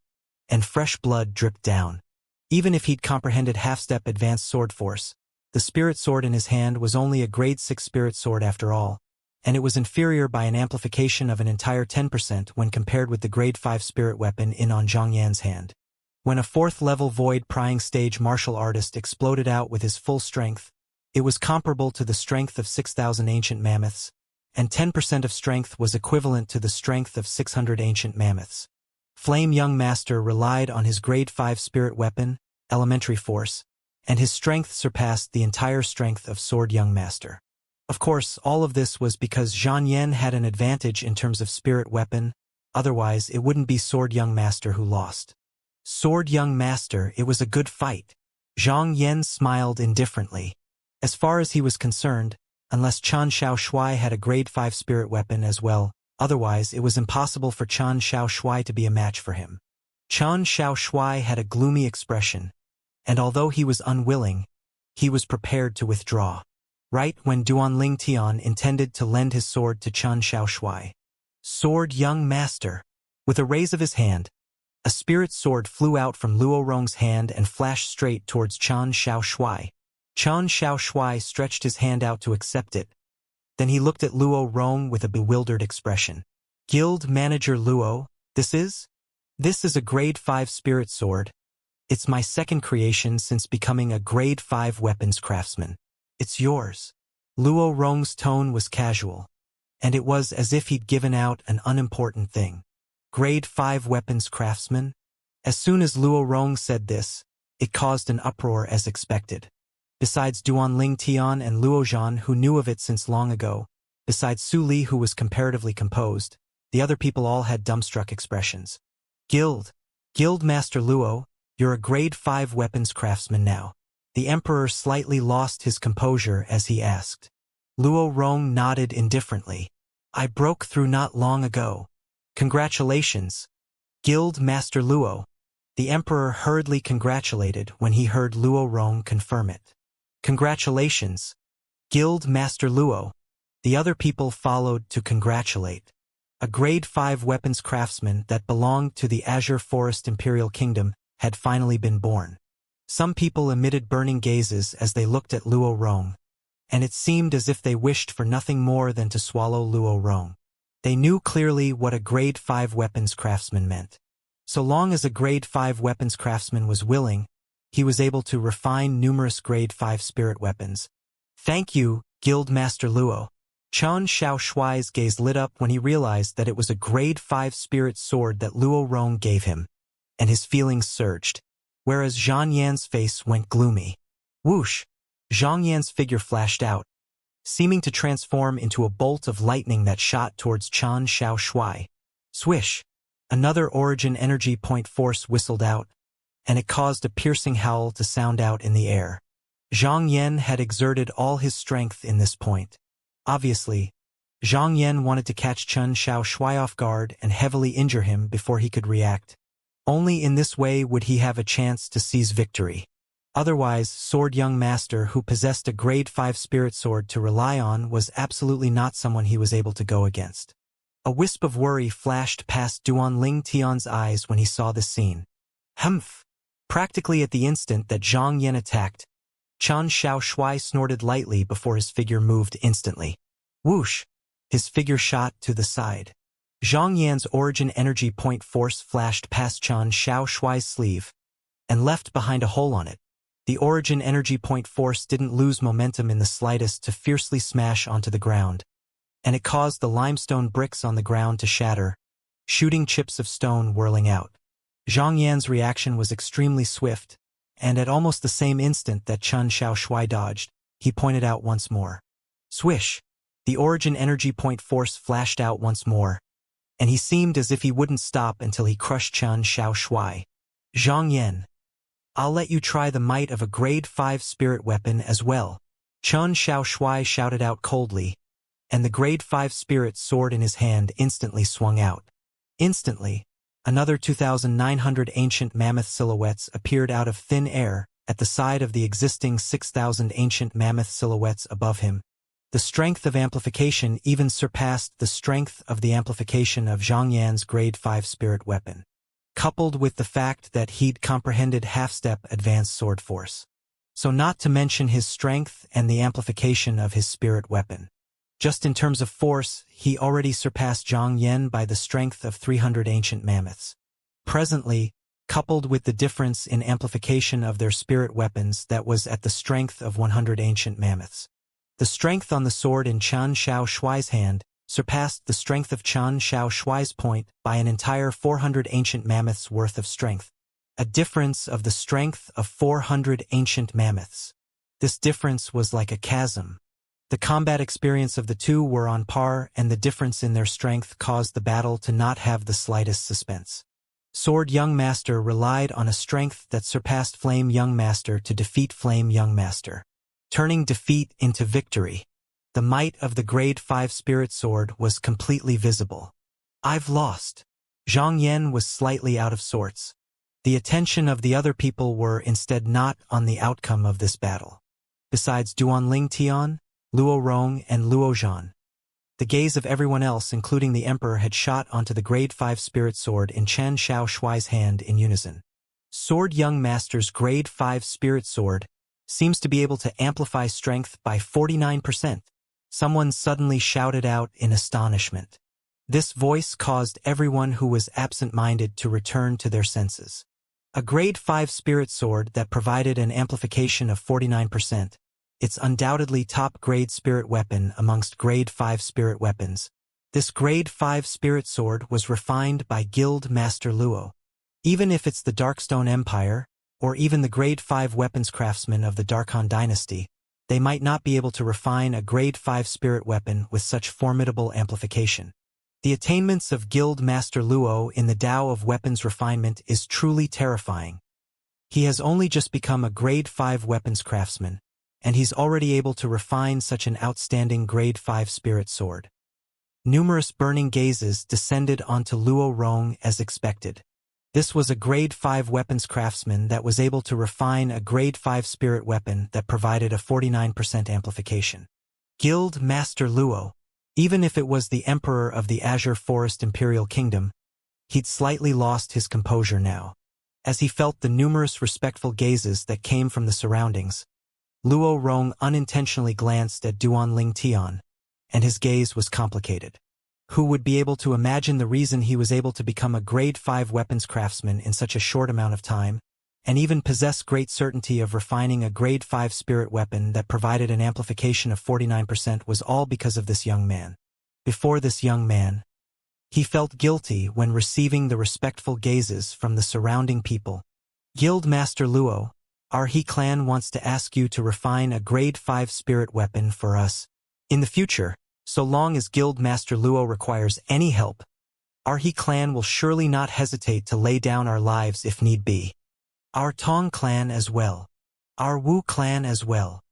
and fresh blood dripped down. Even if he'd comprehended half-step advanced sword force, the spirit sword in his hand was only a grade 6 spirit sword after all, and it was inferior by an amplification of an entire 10% when compared with the grade 5 spirit weapon in on Zhang Yan's hand. When a 4th-level void prying stage martial artist exploded out with his full strength, it was comparable to the strength of 6,000 ancient mammoths, and 10% of strength was equivalent to the strength of 600 ancient mammoths. Flame Young Master relied on his grade 5 spirit weapon, elementary force, and his strength surpassed the entire strength of Sword Young Master. Of course, all of this was because Zhang Yan had an advantage in terms of spirit weapon, otherwise it wouldn't be Sword Young Master who lost. Sword Young Master, it was a good fight. Zhang Yan smiled indifferently. As far as he was concerned, unless Qian Xiao Shuai had a grade 5 spirit weapon as well, otherwise it was impossible for Qian Xiao Shuai to be a match for him. Qian Xiao Shuai had a gloomy expression, and although he was unwilling, he was prepared to withdraw. Right when Duanling Tian intended to lend his sword to Qian Xiao Shuai. Sword Young Master. With a raise of his hand, a spirit sword flew out from Luo Rong's hand and flashed straight towards Qian Xiao Shuai. Qian Xiao Shuai stretched his hand out to accept it. Then he looked at Luo Rong with a bewildered expression. Guild Manager Luo, this is a grade 5 spirit sword. It's my second creation since becoming a grade 5 weapons craftsman. It's yours. Luo Rong's tone was casual, and it was as if he'd given out an unimportant thing. Grade 5 weapons craftsman? As soon as Luo Rong said this, it caused an uproar as expected. Besides Duanling Tian and Luo Zhan who knew of it since long ago, besides Su Li who was comparatively composed, the other people all had dumbstruck expressions. Guild Master Luo, you're a grade 5 weapons craftsman now. The Emperor slightly lost his composure as he asked. Luo Rong nodded indifferently. I broke through not long ago. Congratulations, Guild Master Luo. The Emperor hurriedly congratulated when he heard Luo Rong confirm it. Congratulations, Guild Master Luo. The other people followed to congratulate. A grade 5 weapons craftsman that belonged to the Azure Forest Imperial Kingdom had finally been born. Some people emitted burning gazes as they looked at Luo Rong, and it seemed as if they wished for nothing more than to swallow Luo Rong. They knew clearly what a grade 5 weapons craftsman meant. So long as a grade 5 weapons craftsman was willing, he was able to refine numerous grade 5 spirit weapons. Thank you, Guild Master Luo. Qian Xiao Shuai's gaze lit up when he realized that it was a grade 5 spirit sword that Luo Rong gave him, and his feelings surged. Whereas Zhang Yan's face went gloomy. Whoosh! Zhang Yan's figure flashed out, seeming to transform into a bolt of lightning that shot towards Qian Xiao Shuai. Swish! Another origin energy point force whistled out, and it caused a piercing howl to sound out in the air. Zhang Yan had exerted all his strength in this point. Obviously, Zhang Yan wanted to catch Qian Xiao Shuai off guard and heavily injure him before he could react. Only in this way would he have a chance to seize victory. Otherwise, Sword Young Master who possessed a grade 5 spirit sword to rely on was absolutely not someone he was able to go against. A wisp of worry flashed past Duanling Tian's eyes when he saw this scene. Humph! Practically at the instant that Zhang Yan attacked, Qian Xiao Shuai snorted lightly before his figure moved instantly. Whoosh! His figure shot to the side. Zhang Yan's origin energy point force flashed past Qian Xiao Shuai's sleeve and left behind a hole on it. The origin energy point force didn't lose momentum in the slightest to fiercely smash onto the ground, and it caused the limestone bricks on the ground to shatter, shooting chips of stone whirling out. Zhang Yan's reaction was extremely swift, and at almost the same instant that Chen Xiaoshui dodged, he pointed out once more. Swish! The origin energy point force flashed out once more, and he seemed as if he wouldn't stop until he crushed Chen Xiaoshui. Zhang Yan, I'll let you try the might of a grade 5 spirit weapon as well. Chen Xiaoshui shouted out coldly, and the grade 5 spirit sword in his hand instantly swung out. Instantly, another 2,900 ancient mammoth silhouettes appeared out of thin air at the side of the existing 6,000 ancient mammoth silhouettes above him. The strength of amplification even surpassed the strength of the amplification of Zhang Yan's grade 5 spirit weapon, coupled with the fact that he'd comprehended half-step advanced sword force. So not to mention his strength and the amplification of his spirit weapon. Just in terms of force, he already surpassed Zhang Yan by the strength of 300 ancient mammoths. Presently, coupled with the difference in amplification of their spirit weapons that was at the strength of 100 ancient mammoths. The strength on the sword in Chen Xiaoshui's hand surpassed the strength of Chen Xiaoshui's point by an entire 400 ancient mammoths worth of strength. A difference of the strength of 400 ancient mammoths. This difference was like a chasm. The combat experience of the two were on par, and the difference in their strength caused the battle to not have the slightest suspense. Sword Young Master relied on a strength that surpassed Flame Young Master to defeat Flame Young Master, turning defeat into victory. The might of the grade 5 spirit sword was completely visible. I've lost. Zhang Yan was slightly out of sorts. The attention of the other people were instead not on the outcome of this battle. Besides Duanling Tian, Luo Rong, and Luo Zhan, the gaze of everyone else, including the Emperor, had shot onto the grade 5 spirit sword in Chen Xiaoshui's hand in unison. Sword Young Master's grade 5 spirit sword seems to be able to amplify strength by 49%. Someone suddenly shouted out in astonishment. This voice caused everyone who was absent-minded to return to their senses. A grade 5 spirit sword that provided an amplification of 49%. It's undoubtedly top-grade spirit weapon amongst grade 5 spirit weapons. This grade 5 spirit sword was refined by Guild Master Luo. Even if it's the Darkstone Empire, or even the grade 5 weapons craftsmen of the Darkhan Dynasty, they might not be able to refine a grade 5 spirit weapon with such formidable amplification. The attainments of Guild Master Luo in the Tao of weapons refinement is truly terrifying. He has only just become a grade 5 weapons craftsman, and he's already able to refine such an outstanding grade 5 spirit sword. Numerous burning gazes descended onto Luo Rong as expected. This was a grade 5 weapons craftsman that was able to refine a grade 5 spirit weapon that provided a 49% amplification. Guild Master Luo, even if it was the Emperor of the Azure Forest Imperial Kingdom, he'd slightly lost his composure now. As he felt the numerous respectful gazes that came from the surroundings, Luo Rong unintentionally glanced at Duanling Tian, and his gaze was complicated. Who would be able to imagine the reason he was able to become a grade 5 weapons craftsman in such a short amount of time, and even possess great certainty of refining a grade 5 spirit weapon that provided an amplification of 49% was all because of this young man. Before this young man, he felt guilty when receiving the respectful gazes from the surrounding people. Guild Master Luo, our He clan wants to ask you to refine a grade 5 spirit weapon for us. In the future, so long as Guild Master Luo requires any help, our He clan will surely not hesitate to lay down our lives if need be. Our Tong clan as well. Our Wu clan as well.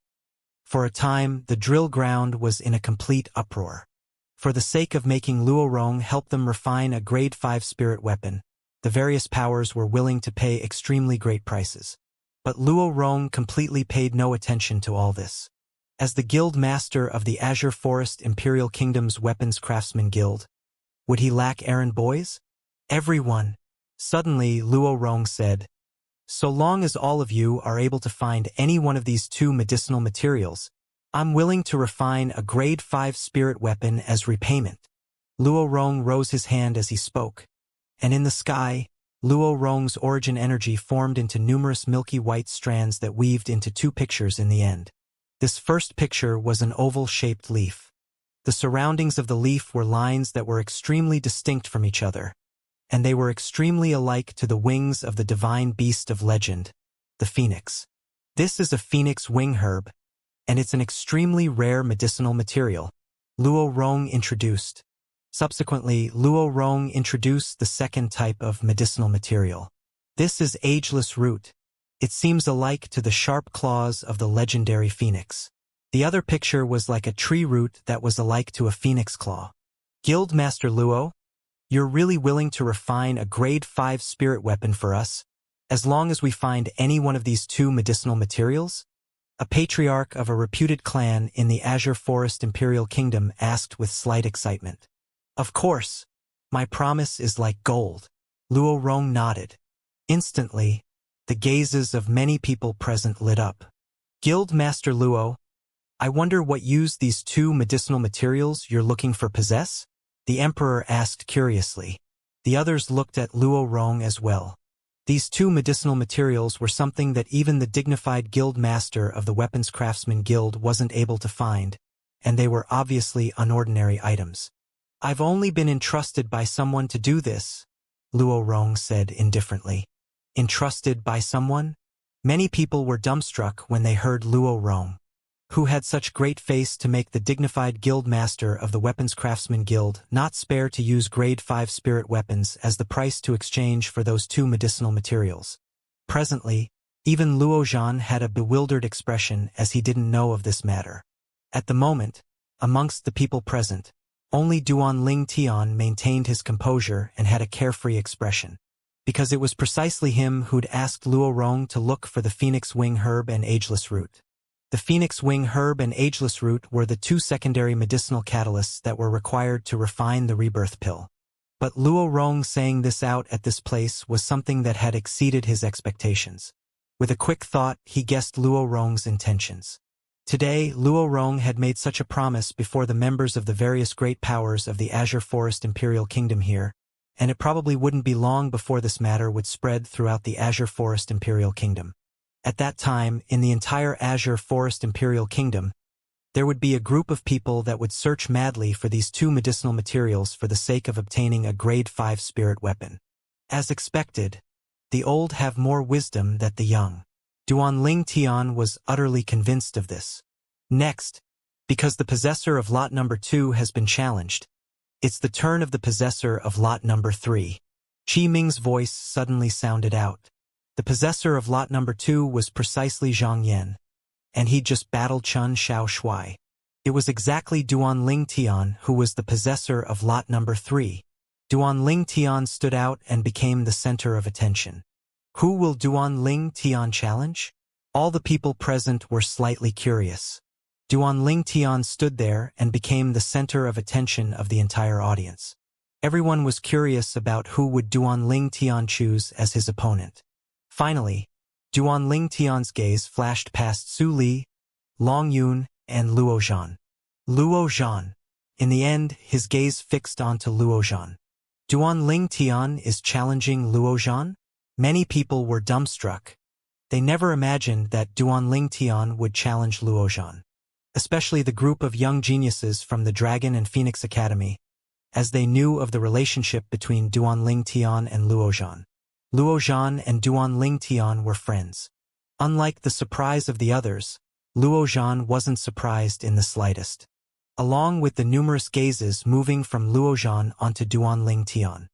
For a time, the drill ground was in a complete uproar. For the sake of making Luo Rong help them refine a grade 5 spirit weapon, the various powers were willing to pay extremely great prices. But Luo Rong completely paid no attention to all this. As the Guild Master of the Azure Forest Imperial Kingdom's Weapons Craftsman Guild, would he lack errand boys? Everyone. Suddenly, Luo Rong said, so long as all of you are able to find any one of these 2 medicinal materials, I'm willing to refine a grade 5 spirit weapon as repayment. Luo Rong rose his hand as he spoke, and in the sky, Luo Rong's origin energy formed into numerous milky white strands that weaved into two pictures in the end. This first picture was an oval-shaped leaf. The surroundings of the leaf were lines that were extremely distinct from each other, and they were extremely alike to the wings of the divine beast of legend, the phoenix. This is a phoenix wing herb, and it's an extremely rare medicinal material, Luo Rong introduced. Subsequently, Luo Rong introduced the second type of medicinal material. This is ageless root. It seems alike to the sharp claws of the legendary phoenix. The other picture was like a tree root that was alike to a phoenix claw. Guildmaster Luo, you're really willing to refine a grade 5 spirit weapon for us, as long as we find any one of these two medicinal materials? A patriarch of a reputed clan in the Azure Forest Imperial Kingdom asked with slight excitement. Of course, my promise is like gold. Luo Rong nodded. Instantly, the gazes of many people present lit up. Guildmaster Luo, I wonder what use these two medicinal materials you're looking for possess? The emperor asked curiously. The others looked at Luo Rong as well. These two medicinal materials were something that even the dignified guild master of the Weapons Craftsman Guild wasn't able to find, and they were obviously unordinary items. I've only been entrusted by someone to do this, Luo Rong said indifferently. Entrusted by someone? Many people were dumbstruck when they heard Luo Rong, who had such great face to make the dignified guild master of the Weapons Craftsman Guild not spare to use grade 5 spirit weapons as the price to exchange for those two medicinal materials. Presently, even Luo Zhan had a bewildered expression as he didn't know of this matter. At the moment, amongst the people present, only Duan Ling Tian maintained his composure and had a carefree expression, because it was precisely him who'd asked Luo Rong to look for the phoenix wing herb and ageless root. The phoenix wing herb and ageless root were the two secondary medicinal catalysts that were required to refine the rebirth pill. But Luo Rong saying this out at this place was something that had exceeded his expectations. With a quick thought, he guessed Luo Rong's intentions. Today, Luo Rong had made such a promise before the members of the various great powers of the Azure Forest Imperial Kingdom here, and it probably wouldn't be long before this matter would spread throughout the Azure Forest Imperial Kingdom. At that time, in the entire Azure Forest Imperial Kingdom, there would be a group of people that would search madly for these two medicinal materials for the sake of obtaining a grade 5 spirit weapon. As expected, the old have more wisdom than the young. Duan Ling Tian was utterly convinced of this. Next, because the possessor of lot number 2 has been challenged, it's the turn of the possessor of lot number 3. Qi Ming's voice suddenly sounded out. The possessor of lot number 2 was precisely Zhang Yan, and he'd just battled Chun Xiao Shui. It was exactly Duan Ling Tian who was the possessor of lot number 3. Duan Ling Tian stood out and became the center of attention. Who will Duan Ling Tian challenge? All the people present were slightly curious. Duan Ling Tian stood there and became the center of attention of the entire audience. Everyone was curious about who would Duan Ling Tian choose as his opponent. Finally, Duan Ling Tian's gaze flashed past Su Li, Long Yun, and Luo Zhan. Luo Zhan. In the end, his gaze fixed onto Luo Zhan. Duan Ling Tian is challenging Luo Zhan? Many people were dumbstruck. They never imagined that Duan Ling Tian would challenge Luo Zhan, especially the group of young geniuses from the Dragon and Phoenix Academy, as they knew of the relationship between Duan Ling Tian and Luo Zhan. Luo Zhan and Duan Ling Tian were friends. Unlike the surprise of the others, Luo Zhan wasn't surprised in the slightest. Along with the numerous gazes moving from Luo Zhan onto Duan Ling Tian.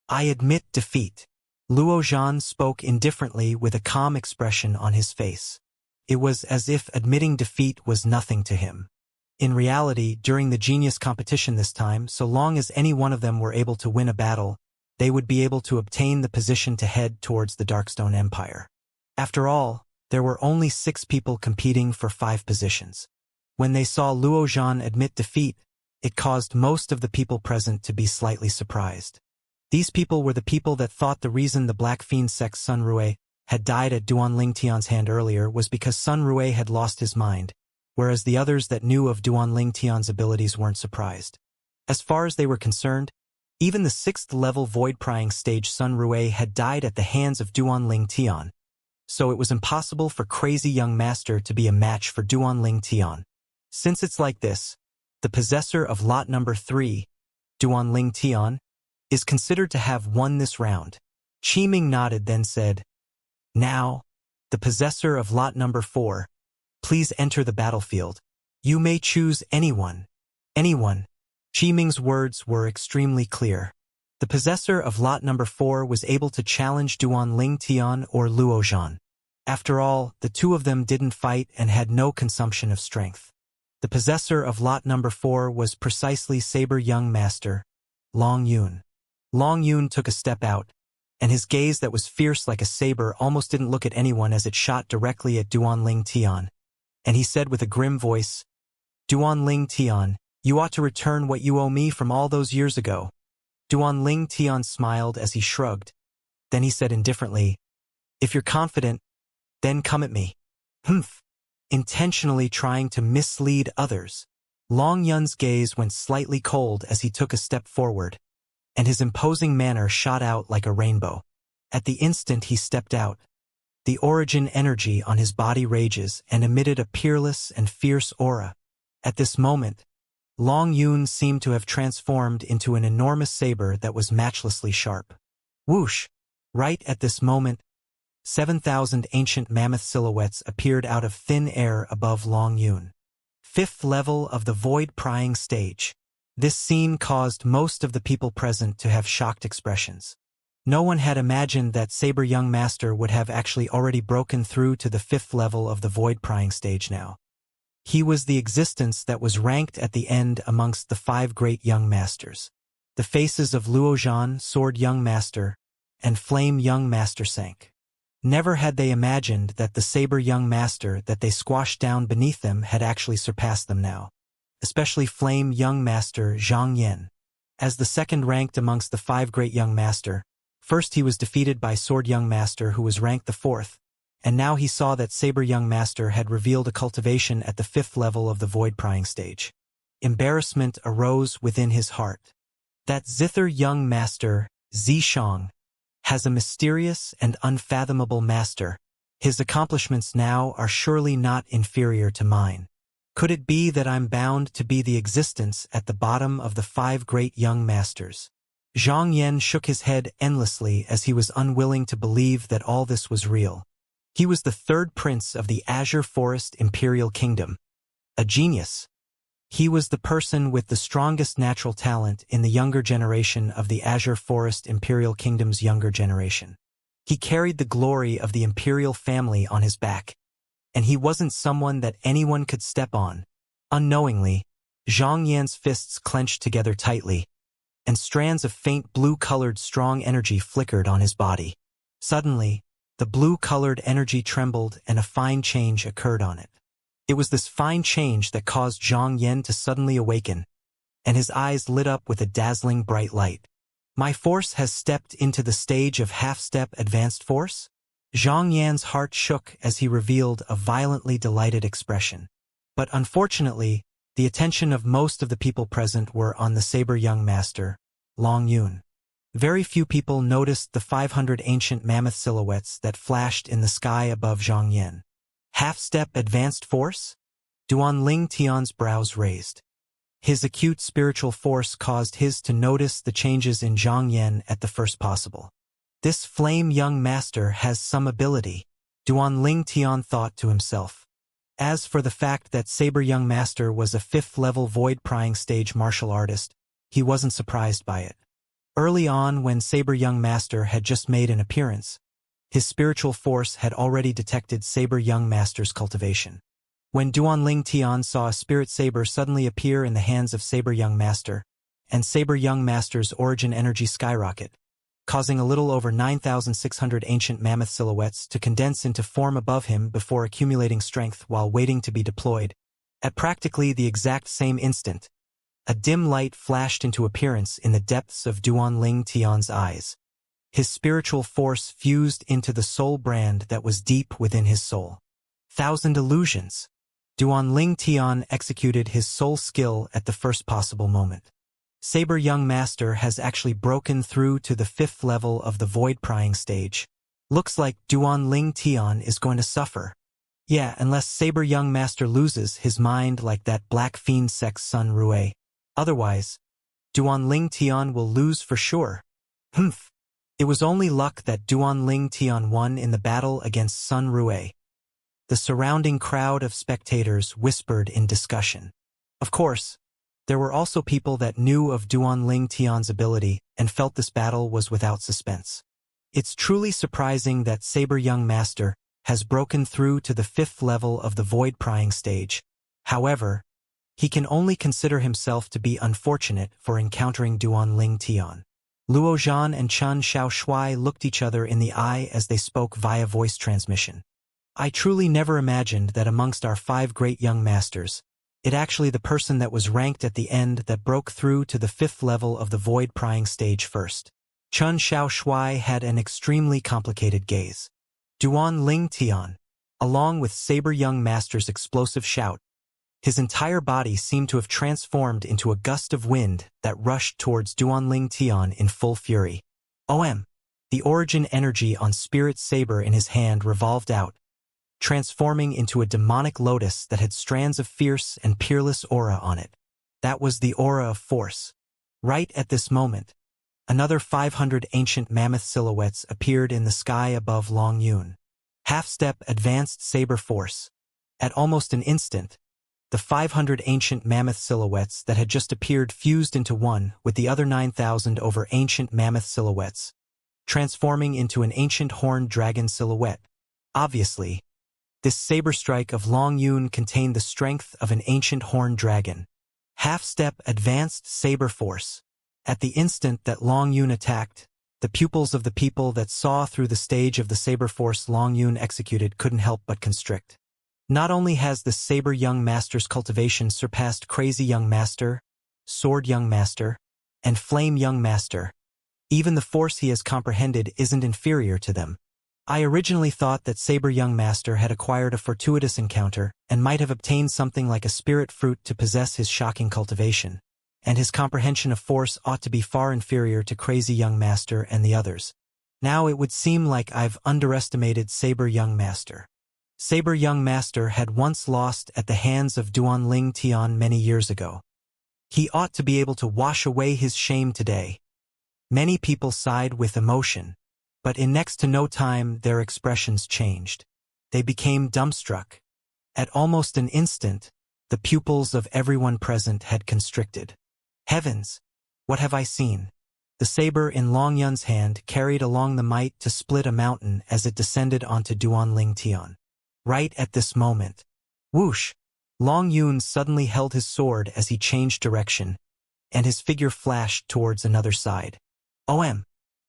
I admit defeat. Luo Zhan spoke indifferently with a calm expression on his face. It was as if admitting defeat was nothing to him. In reality, during the genius competition this time, so long as any one of them were able to win a battle, they would be able to obtain the position to head towards the Darkstone Empire. After all, there were only 6 people competing for 5 positions. When they saw Luo Zhan admit defeat, it caused most of the people present to be slightly surprised. These people were the people that thought the reason the Black Fiend Sect's Sun Rue had died at Duan Ling Tian's hand earlier was because Sun Rue had lost his mind, whereas the others that knew of Duan Ling Tian's abilities weren't surprised. As far as they were concerned, Even the 6th-level void-prying stage Sun Rue had died at the hands of Duanling Tian, so it was impossible for Crazy Young Master to be a match for Duanling Tian. Since it's like this, the possessor of lot number 3, Duanling Tian, is considered to have won this round. Qiming nodded, then said, "Now, the possessor of lot number 4, please enter the battlefield. You may choose anyone." Anyone. Qiming's words were extremely clear. The possessor of lot number 4 was able to challenge Duanling Tian or Luozhan. After all, the two of them didn't fight and had no consumption of strength. The possessor of lot number 4 was precisely Saber Young Master, Long Yun. Long Yun took a step out, and his gaze that was fierce like a saber almost didn't look at anyone as it shot directly at Duanling Tian. And he said with a grim voice, "Duanling Tian, you ought to return what you owe me from all those years ago." Duanling Tian smiled as he shrugged. Then he said indifferently, "If you're confident, then come at me." Humph. Intentionally trying to mislead others. Long Yun's gaze went slightly cold as he took a step forward, and his imposing manner shot out like a rainbow. At the instant he stepped out, the origin energy on his body rages and emitted a peerless and fierce aura. At this moment, Long Yun seemed to have transformed into an enormous saber that was matchlessly sharp. Whoosh! Right at this moment, 7,000 ancient mammoth silhouettes appeared out of thin air above Long Yun. 5th level of the void-prying stage. This scene caused most of the people present to have shocked expressions. No one had imagined that Saber Young Master would have actually already broken through to the 5th level of the void-prying stage now. He was the existence that was ranked at the end amongst the 5 great young masters. The faces of Luozhan, Sword Young Master, and Flame Young Master sank. Never had they imagined that the Saber Young Master that they squashed down beneath them had actually surpassed them now. Especially Flame Young Master Zhang Yan. As the second ranked amongst the 5 great young master, first he was defeated by Sword Young Master who was ranked the 4th, and now he saw that Saber Young Master had revealed a cultivation at the 5th level of the void-prying stage. Embarrassment arose within his heart. That Zither Young Master, Zishang, has a mysterious and unfathomable master. His accomplishments now are surely not inferior to mine. Could it be that I'm bound to be the existence at the bottom of the 5 great young masters? Zhang Yan shook his head endlessly as he was unwilling to believe that all this was real. He was the 3rd prince of the Azure Forest Imperial Kingdom. A genius. He was the person with the strongest natural talent in the younger generation of the Azure Forest Imperial Kingdom's younger generation. He carried the glory of the imperial family on his back, and he wasn't someone that anyone could step on. Unknowingly, Zhang Yan's fists clenched together tightly, and strands of faint blue-colored strong energy flickered on his body. Suddenly, the blue-colored energy trembled and a fine change occurred on it. It was this fine change that caused Zhang Yan to suddenly awaken, and his eyes lit up with a dazzling bright light. My force has stepped into the stage of half-step advanced force? Zhang Yan's heart shook as he revealed a violently delighted expression. But unfortunately, the attention of most of the people present were on the Saber Young Master, Long Yun. Very few people noticed the 500 ancient mammoth silhouettes that flashed in the sky above Zhang Yan. Half-step advanced force? Duanling Tian's brows raised. His acute spiritual force caused his to notice the changes in Zhang Yan at the first possible. This flame young master has some ability, Duanling Tian thought to himself. As for the fact that Saber Young Master was a 5th-level void-prying stage martial artist, he wasn't surprised by it. Early on, when Saber Young Master had just made an appearance, his spiritual force had already detected Saber Young Master's cultivation. When Duanling Tian saw a spirit saber suddenly appear in the hands of Saber Young Master, and Saber Young Master's origin energy skyrocket, causing a little over 9,600 ancient mammoth silhouettes to condense into form above him before accumulating strength while waiting to be deployed, at practically the exact same instant, a dim light flashed into appearance in the depths of Duanling Tian's eyes. His spiritual force fused into the soul brand that was deep within his soul. 1,000 illusions. Duanling Tian executed his soul skill at the first possible moment. Saber Young Master has actually broken through to the 5th level of the void prying stage. Looks like Duan Ling Tian is going to suffer. Yeah, unless Saber Young Master loses his mind like that black fiend sex Sun Rue. Otherwise, Duan Ling Tian will lose for sure. Humph. It was only luck that Duan Ling Tian won in the battle against Sun Rue. The surrounding crowd of spectators whispered in discussion. Of course, there were also people that knew of Duan Ling Tian's ability and felt this battle was without suspense. It's truly surprising that Saber Young Master has broken through to the 5th level of the void prying stage. However, he can only consider himself to be unfortunate for encountering Duan Ling Tian. Luo Zhan and Chen Xiaoshui looked each other in the eye as they spoke via voice transmission. I truly never imagined that amongst our 5 great young masters, it actually the person that was ranked at the end that broke through to the 5th level of the void prying stage first. Chen Xiaoshui had an extremely complicated gaze. Duan Ling Tian, along with Saber Young Master's explosive shout, his entire body seemed to have transformed into a gust of wind that rushed towards Duan Ling Tian in full fury. The origin energy on Spirit Saber in his hand revolved out, transforming into a demonic lotus that had strands of fierce and peerless aura on it. That was the aura of force. Right at this moment, another 500 ancient mammoth silhouettes appeared in the sky above Long Yun. Half-step advanced saber force. At almost an instant, the 500 ancient mammoth silhouettes that had just appeared fused into one with the other 9,000 over ancient mammoth silhouettes, transforming into an ancient horned dragon silhouette. Obviously, this saber strike of Long Yun contained the strength of an ancient horned dragon. Half-step advanced saber force. At the instant that Long Yun attacked, the pupils of the people that saw through the stage of the saber force Long Yun executed couldn't help but constrict. Not only has the Saber Young Master's cultivation surpassed Crazy Young Master, Sword Young Master, and Flame Young Master, even the force he has comprehended isn't inferior to them. I originally thought that Saber Young Master had acquired a fortuitous encounter and might have obtained something like a spirit fruit to possess his shocking cultivation, and his comprehension of force ought to be far inferior to Crazy Young Master and the others. Now it would seem like I've underestimated Saber Young Master. Saber Young Master had once lost at the hands of Duan Ling Tian many years ago. He ought to be able to wash away his shame today. Many people sighed with emotion, but in next to no time their expressions changed. They became dumbstruck. At almost an instant, the pupils of everyone present had constricted. Heavens! What have I seen? The saber in Long Yun's hand carried along the might to split a mountain as it descended onto Duan Ling Tian. Right at this moment, whoosh! Long Yun suddenly held his sword as he changed direction, and his figure flashed towards another side.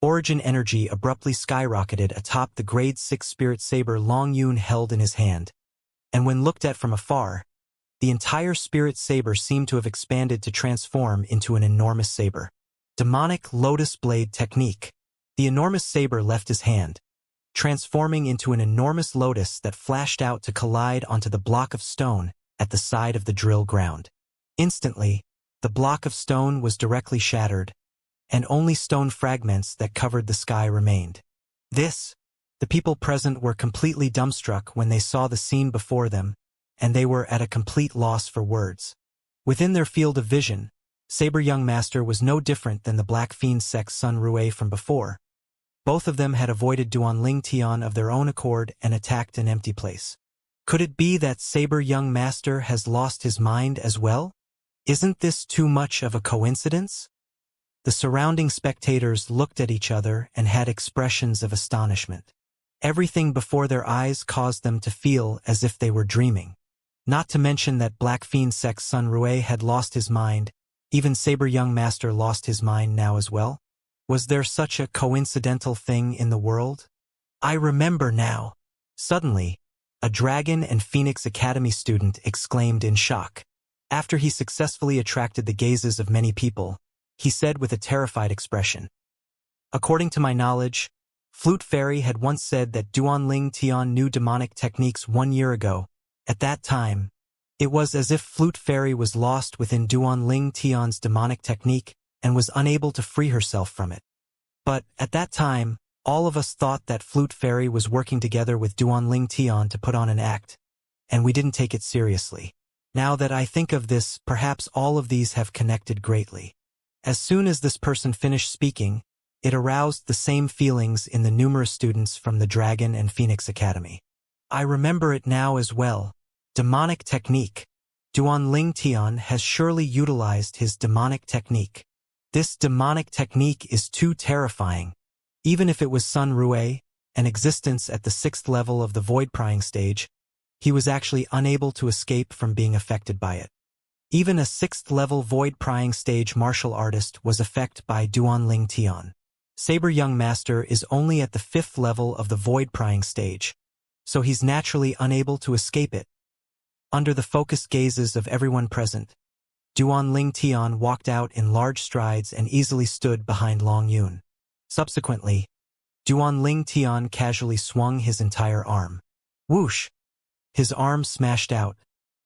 Origin energy abruptly skyrocketed atop the grade 6 spirit saber Long Yun held in his hand, and when looked at from afar, the entire spirit saber seemed to have expanded to transform into an enormous saber. Demonic Lotus Blade Technique. The enormous saber left his hand, transforming into an enormous lotus that flashed out to collide onto the block of stone at the side of the drill ground. Instantly, the block of stone was directly shattered, and only stone fragments that covered the sky remained. The people present were completely dumbstruck when they saw the scene before them, and they were at a complete loss for words. Within their field of vision, Saber Young Master was no different than the Black Fiend Sex Sun Rue from before. Both of them had avoided Duan Ling Tian of their own accord and attacked an empty place. Could it be that Saber Young Master has lost his mind as well? Isn't this too much of a coincidence? The surrounding spectators looked at each other and had expressions of astonishment. Everything before their eyes caused them to feel as if they were dreaming. Not to mention that Black Fiend Sex Sun Rue had lost his mind, even Saber Young Master lost his mind now as well. Was there such a coincidental thing in the world? I remember now. Suddenly, a Dragon and Phoenix Academy student exclaimed in shock. After he successfully attracted the gazes of many people, he said with a terrified expression, "According to my knowledge, Flute Fairy had once said that Duan Ling Tian knew demonic techniques 1 year ago. At that time, It was as if Flute Fairy was lost within Duan Ling Tian's demonic technique and was unable to free herself from it. But, at that time, all of us thought that Flute Fairy was working together with Duan Ling Tian to put on an act, and we didn't take it seriously. Now that I think of this, perhaps all of these have connected greatly. As soon as this person finished speaking, it aroused the same feelings in the numerous students from the Dragon and Phoenix Academy. I remember it now as well. Demonic technique. Duan Ling Tian has surely utilized his demonic technique. This demonic technique is too terrifying. Even if it was Sun Rue, an existence at the 6th level of the void prying stage, he was actually unable to escape from being affected by it. Even a 6th level void prying stage martial artist was affected by Duan Ling Tian. Saber Young Master is only at the 5th level of the void prying stage, so he's naturally unable to escape it. Under the focused gazes of everyone present, Duan Ling Tian walked out in large strides and easily stood behind Long Yun. Subsequently, Duan Ling Tian casually swung his entire arm. Whoosh! His arm smashed out,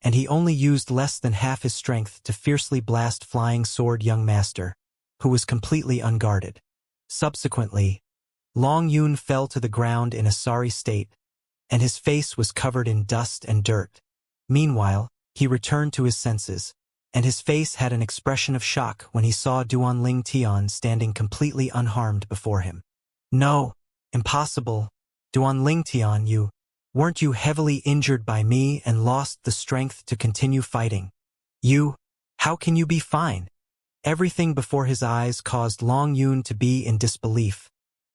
and he only used less than half his strength to fiercely blast Flying Sword Young Master, who was completely unguarded. Subsequently, Long Yun fell to the ground in a sorry state, and his face was covered in dust and dirt. Meanwhile, he returned to his senses, and his face had an expression of shock when he saw Duan Ling Tian standing completely unharmed before him. No, impossible. Duan Ling Tian, weren't you heavily injured by me and lost the strength to continue fighting? How can you be fine? Everything before his eyes caused Long Yun to be in disbelief,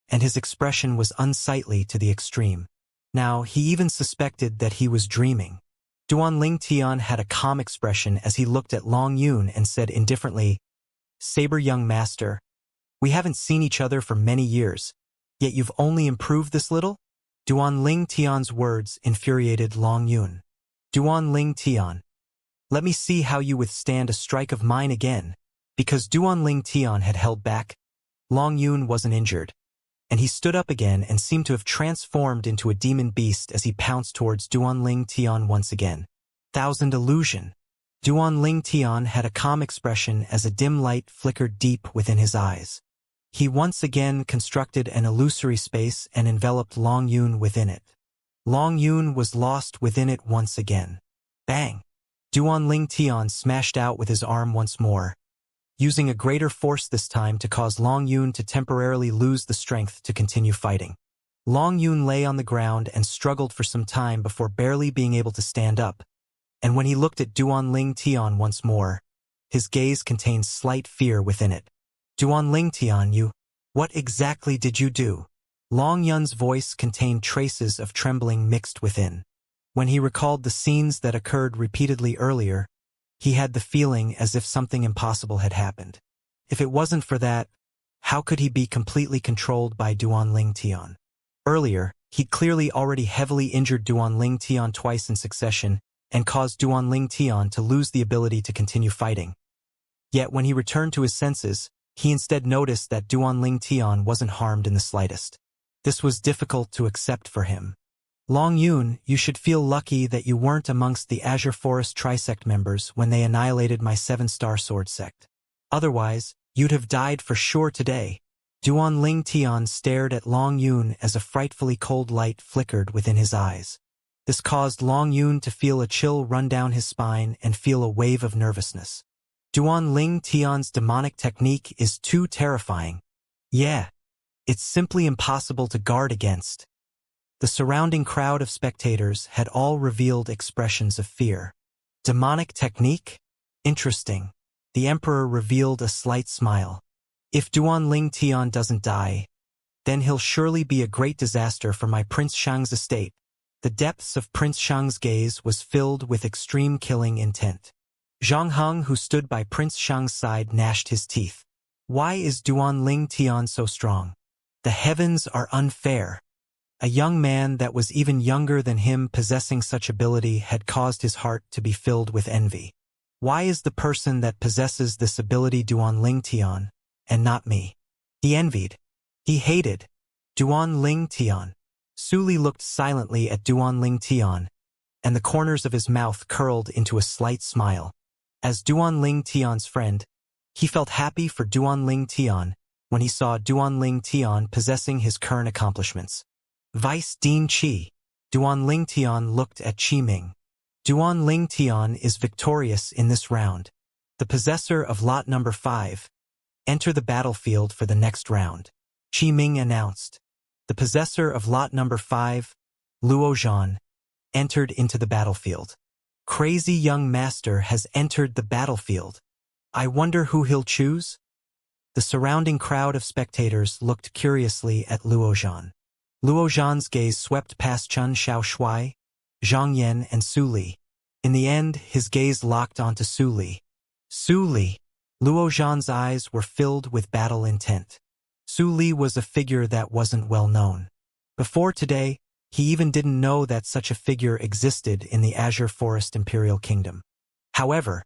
and his expression was unsightly to the extreme. Now, he even suspected that he was dreaming. Duan Ling Tian had a calm expression as he looked at Long Yun and said indifferently, Saber Young Master, we haven't seen each other for many years, yet you've only improved this little? Duan Ling Tian's words infuriated Long Yun. Duan Ling Tian, let me see how you withstand a strike of mine again. Because Duan Ling Tian had held back, Long Yun wasn't injured, and he stood up again and seemed to have transformed into a demon beast as he pounced towards Duan Ling Tian once again. Thousand Illusion. Duan Ling Tian had a calm expression as a dim light flickered deep within his eyes. He once again constructed an illusory space and enveloped Long Yun within it. Long Yun was lost within it once again. Bang! Duan Ling Tian smashed out with his arm once more, using a greater force this time to cause Long Yun to temporarily lose the strength to continue fighting. Long Yun lay on the ground and struggled for some time before barely being able to stand up, and when he looked at Duan Ling Tian once more, his gaze contained slight fear within it. Duan Ling Tian, what exactly did you do? Long Yun's voice contained traces of trembling mixed within. When he recalled the scenes that occurred repeatedly earlier, he had the feeling as if something impossible had happened. If it wasn't for that, how could he be completely controlled by Duan Ling Tian? Earlier, he'd clearly already heavily injured Duan Ling Tian twice in succession and caused Duan Ling Tian to lose the ability to continue fighting. Yet when he returned to his senses, he instead noticed that Duan Ling Tian wasn't harmed in the slightest. This was difficult to accept for him. Long Yun, you should feel lucky that you weren't amongst the Azure Forest Trisect members when they annihilated my 7-star sword sect. Otherwise, you'd have died for sure today. Duan Ling Tian stared at Long Yun as a frightfully cold light flickered within his eyes. This caused Long Yun to feel a chill run down his spine and feel a wave of nervousness. Duan Ling Tian's demonic technique is too terrifying. Yeah, it's simply impossible to guard against. The surrounding crowd of spectators had all revealed expressions of fear. Demonic technique? Interesting. The Emperor revealed a slight smile. If Duan Ling Tian doesn't die, then he'll surely be a great disaster for my Prince Shang's estate. The depths of Prince Shang's gaze was filled with extreme killing intent. Zhang Heng, who stood by Prince Shang's side, gnashed his teeth. Why is Duan Ling Tian so strong? The heavens are unfair. A young man that was even younger than him possessing such ability had caused his heart to be filled with envy. Why is the person that possesses this ability Duan Ling Tian, and not me? He envied. He hated. Duan Ling Tian. Su Li looked silently at Duan Ling Tian, and the corners of his mouth curled into a slight smile. As Duanling Tian's friend, he felt happy for Duanling Tian when he saw Duanling Tian possessing his current accomplishments. Vice Dean Qi. Duanling Tian looked at Qi Ming. Duanling Tian is victorious in this round. The possessor of lot number 5. Enter the battlefield for the next round. Qi Ming announced. The possessor of lot number 5, Luo Zhan, entered into the battlefield. Crazy young master has entered the battlefield. I wonder who he'll choose? The surrounding crowd of spectators looked curiously at Luo Zhan. Luo Zhan's gaze swept past Chen Xiaoshui, Zhang Yan and Su Li. In the end, his gaze locked onto Su Li. Su Li. Luo Zhan's eyes were filled with battle intent. Su Li was a figure that wasn't well known. Before today, he even didn't know that such a figure existed in the Azure Forest Imperial Kingdom. However,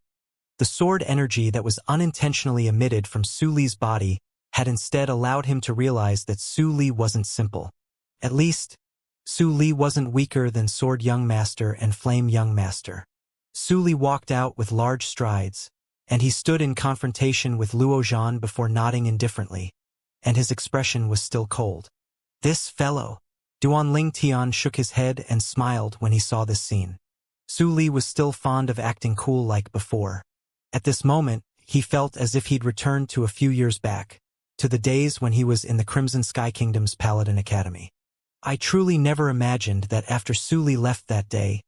the sword energy that was unintentionally emitted from Su Li's body had instead allowed him to realize that Su Li wasn't simple. At least, Su Li wasn't weaker than Sword Young Master and Flame Young Master. Su Li walked out with large strides, and he stood in confrontation with Luo Zhan before nodding indifferently, and his expression was still cold. This fellow. Duanling Tian shook his head and smiled when he saw this scene. Su Li was still fond of acting cool like before. At this moment, he felt as if he'd returned to a few years back, to the days when he was in the Crimson Sky Kingdom's Paladin Academy. I truly never imagined that after Su Li left that day,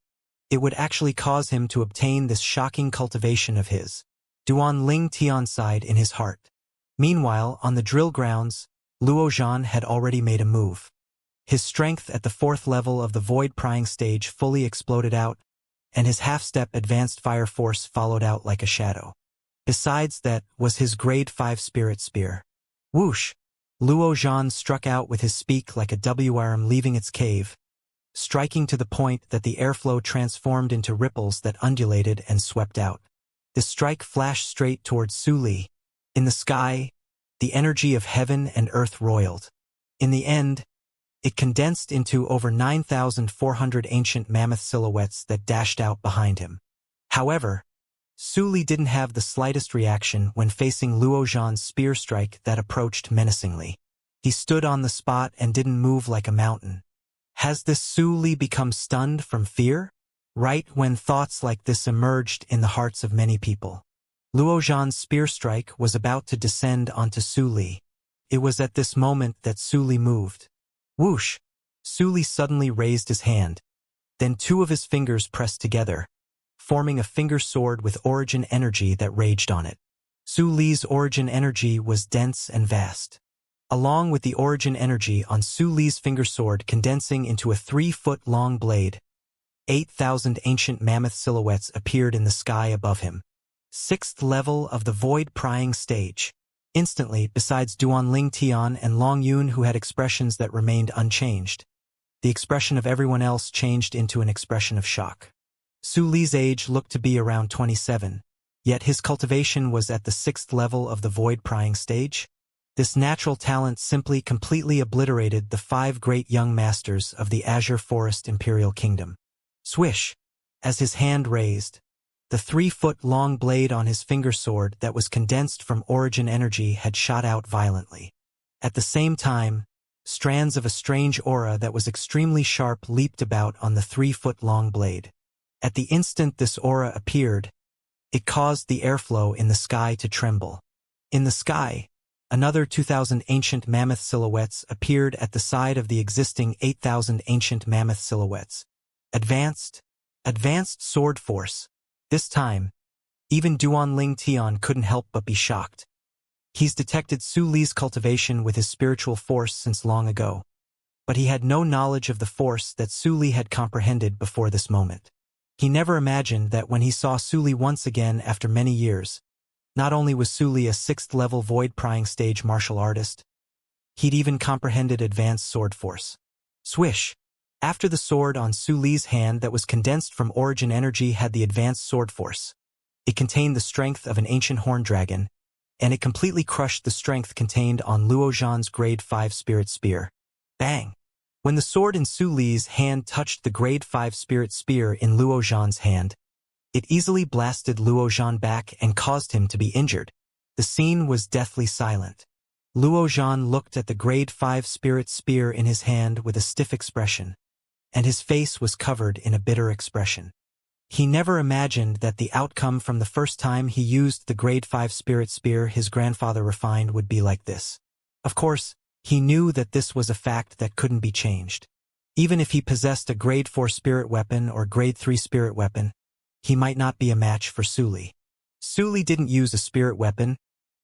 it would actually cause him to obtain this shocking cultivation of his. Duanling Tian sighed in his heart. Meanwhile, on the drill grounds, Luo Zhan had already made a move. His strength at the 4th level of the Void Prying stage fully exploded out, and his half-step advanced fire force followed out like a shadow. Besides that was his grade 5 spirit spear. Whoosh! Luo Zhan struck out with his speak like a WRM leaving its cave, striking to the point that the airflow transformed into ripples that undulated and swept out. The strike flashed straight towards Su Li. In the sky, the energy of heaven and earth roiled. In the end, it condensed into over 9,400 ancient mammoth silhouettes that dashed out behind him. However, Su Li didn't have the slightest reaction when facing Luo Zhan's spear strike that approached menacingly. He stood on the spot and didn't move like a mountain. Has this Su Li become stunned from fear? Right when thoughts like this emerged in the hearts of many people. Luo Zhan's spear strike was about to descend onto Su Li. It was at this moment that Su Li moved. Whoosh! Su Li suddenly raised his hand. Then 2 of his fingers pressed together, forming a finger sword with origin energy that raged on it. Su Li's origin energy was dense and vast. Along with the origin energy on Su Li's finger sword condensing into a 3-foot-long blade, 8,000 ancient mammoth silhouettes appeared in the sky above him. 6th level of the Void Prying stage. Instantly, besides Duanling Tian and Long Yun who had expressions that remained unchanged, the expression of everyone else changed into an expression of shock. Su Li's age looked to be around 27, yet his cultivation was at the 6th level of the Void Prying stage. This natural talent simply completely obliterated the 5 great young masters of the Azure Forest Imperial Kingdom. Swish! As his hand raised, the 3-foot-long blade on his finger sword that was condensed from origin energy had shot out violently. At the same time, strands of a strange aura that was extremely sharp leaped about on the 3-foot-long blade. At the instant this aura appeared, it caused the airflow in the sky to tremble. In the sky, another 2,000 ancient mammoth silhouettes appeared at the side of the existing 8,000 ancient mammoth silhouettes. Advanced sword force. This time, even Duanling Tian couldn't help but be shocked. He's detected Su Li's cultivation with his spiritual force since long ago, but he had no knowledge of the force that Su Li had comprehended before this moment. He never imagined that when he saw Su Li once again after many years, not only was Su Li a 6th-level void-prying stage martial artist, he'd even comprehended advanced sword force. Swish! After the sword on Su Li's hand that was condensed from origin energy had the advanced sword force. It contained the strength of an ancient horn dragon, and it completely crushed the strength contained on Luo Zhan's grade 5 spirit spear. Bang! When the sword in Su Li's hand touched the grade 5 spirit spear in Luo Zhan's hand, it easily blasted Luo Zhan back and caused him to be injured. The scene was deathly silent. Luo Zhan looked at the grade 5 spirit spear in his hand with a stiff expression, and his face was covered in a bitter expression. He never imagined that the outcome from the first time he used the grade 5 spirit spear his grandfather refined would be like this. Of course, he knew that this was a fact that couldn't be changed. Even if he possessed a grade 4 spirit weapon or grade 3 spirit weapon, he might not be a match for Su Li. Su Li didn't use a spirit weapon,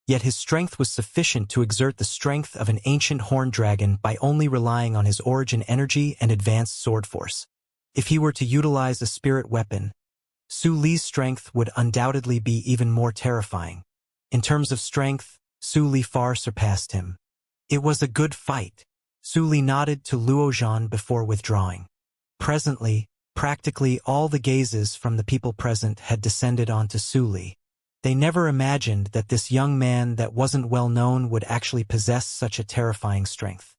yet his strength was sufficient to exert the strength of an ancient horned dragon by only relying on his origin energy and advanced sword force. If he were to utilize a spirit weapon, Su Li's strength would undoubtedly be even more terrifying. In terms of strength, Su Li far surpassed him. It was a good fight. Su Li nodded to Luo Zhan before withdrawing. Presently, practically all the gazes from the people present had descended onto Su Li. They never imagined that this young man that wasn't well known would actually possess such a terrifying strength.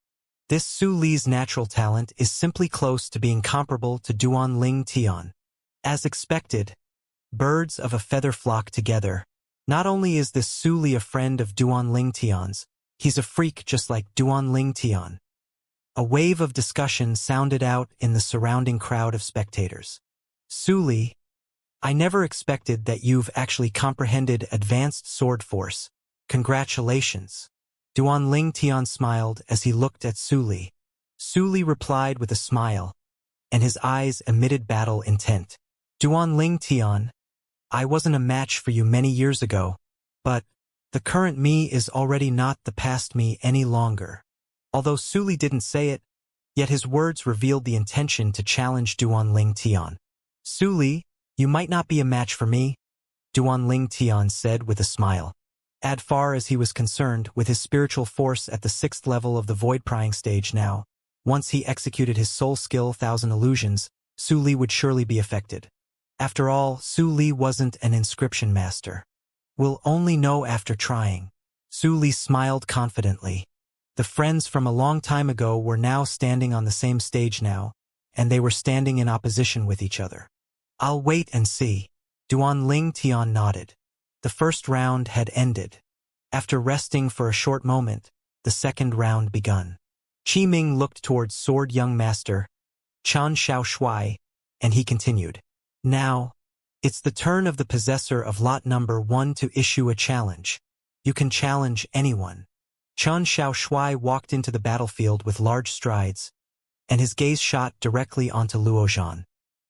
This Su Li's natural talent is simply close to being comparable to Duan Ling Tian. As expected, birds of a feather flock together. Not only is this Su Li a friend of Duan Ling Tian's, he's a freak just like Duan Ling Tian. A wave of discussion sounded out in the surrounding crowd of spectators. Su Li, I never expected that you've actually comprehended advanced sword force. Congratulations. Duan Ling Tian smiled as he looked at Su Li. Su Li replied with a smile, and his eyes emitted battle intent. Duan Ling Tian, I wasn't a match for you many years ago, but the current me is already not the past me any longer. Although Su Li didn't say it, yet his words revealed the intention to challenge Duan Ling Tian. Su Li, you might not be a match for me, Duan Ling Tian said with a smile. As far as he was concerned with his spiritual force at the 6th level of the void prying stage now, once he executed his soul skill 1000 illusions, Su Li would surely be affected. After all, Su Li wasn't an inscription master. We'll only know after trying. Su Li smiled confidently. The friends from a long time ago were now standing on the same stage now, and they were standing in opposition with each other. I'll wait and see. Duan Ling Tian nodded. The first round had ended. After resting for a short moment, the second round begun. Qi Ming looked towards Sword Young Master, Chan Xiao Shuai, and he continued. Now, it's the turn of the possessor of lot number 1 to issue a challenge. You can challenge anyone. Chan Xiao Shuai walked into the battlefield with large strides, and his gaze shot directly onto Luo Zhan.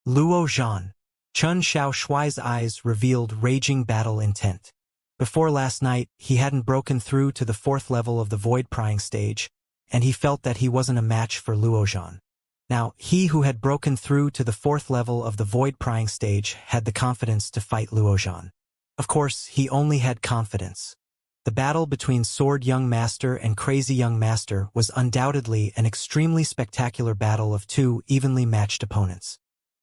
Luo Zhan. Chan Xiao Shuai's eyes revealed raging battle intent. Before last night, he hadn't broken through to the 4th level of the void prying stage, and he felt that he wasn't a match for Luo Zhan. Now, he who had broken through to the 4th level of the void prying stage had the confidence to fight Luo Zhan. Of course, he only had confidence. The battle between Sword Young Master and Crazy Young Master was undoubtedly an extremely spectacular battle of two evenly matched opponents.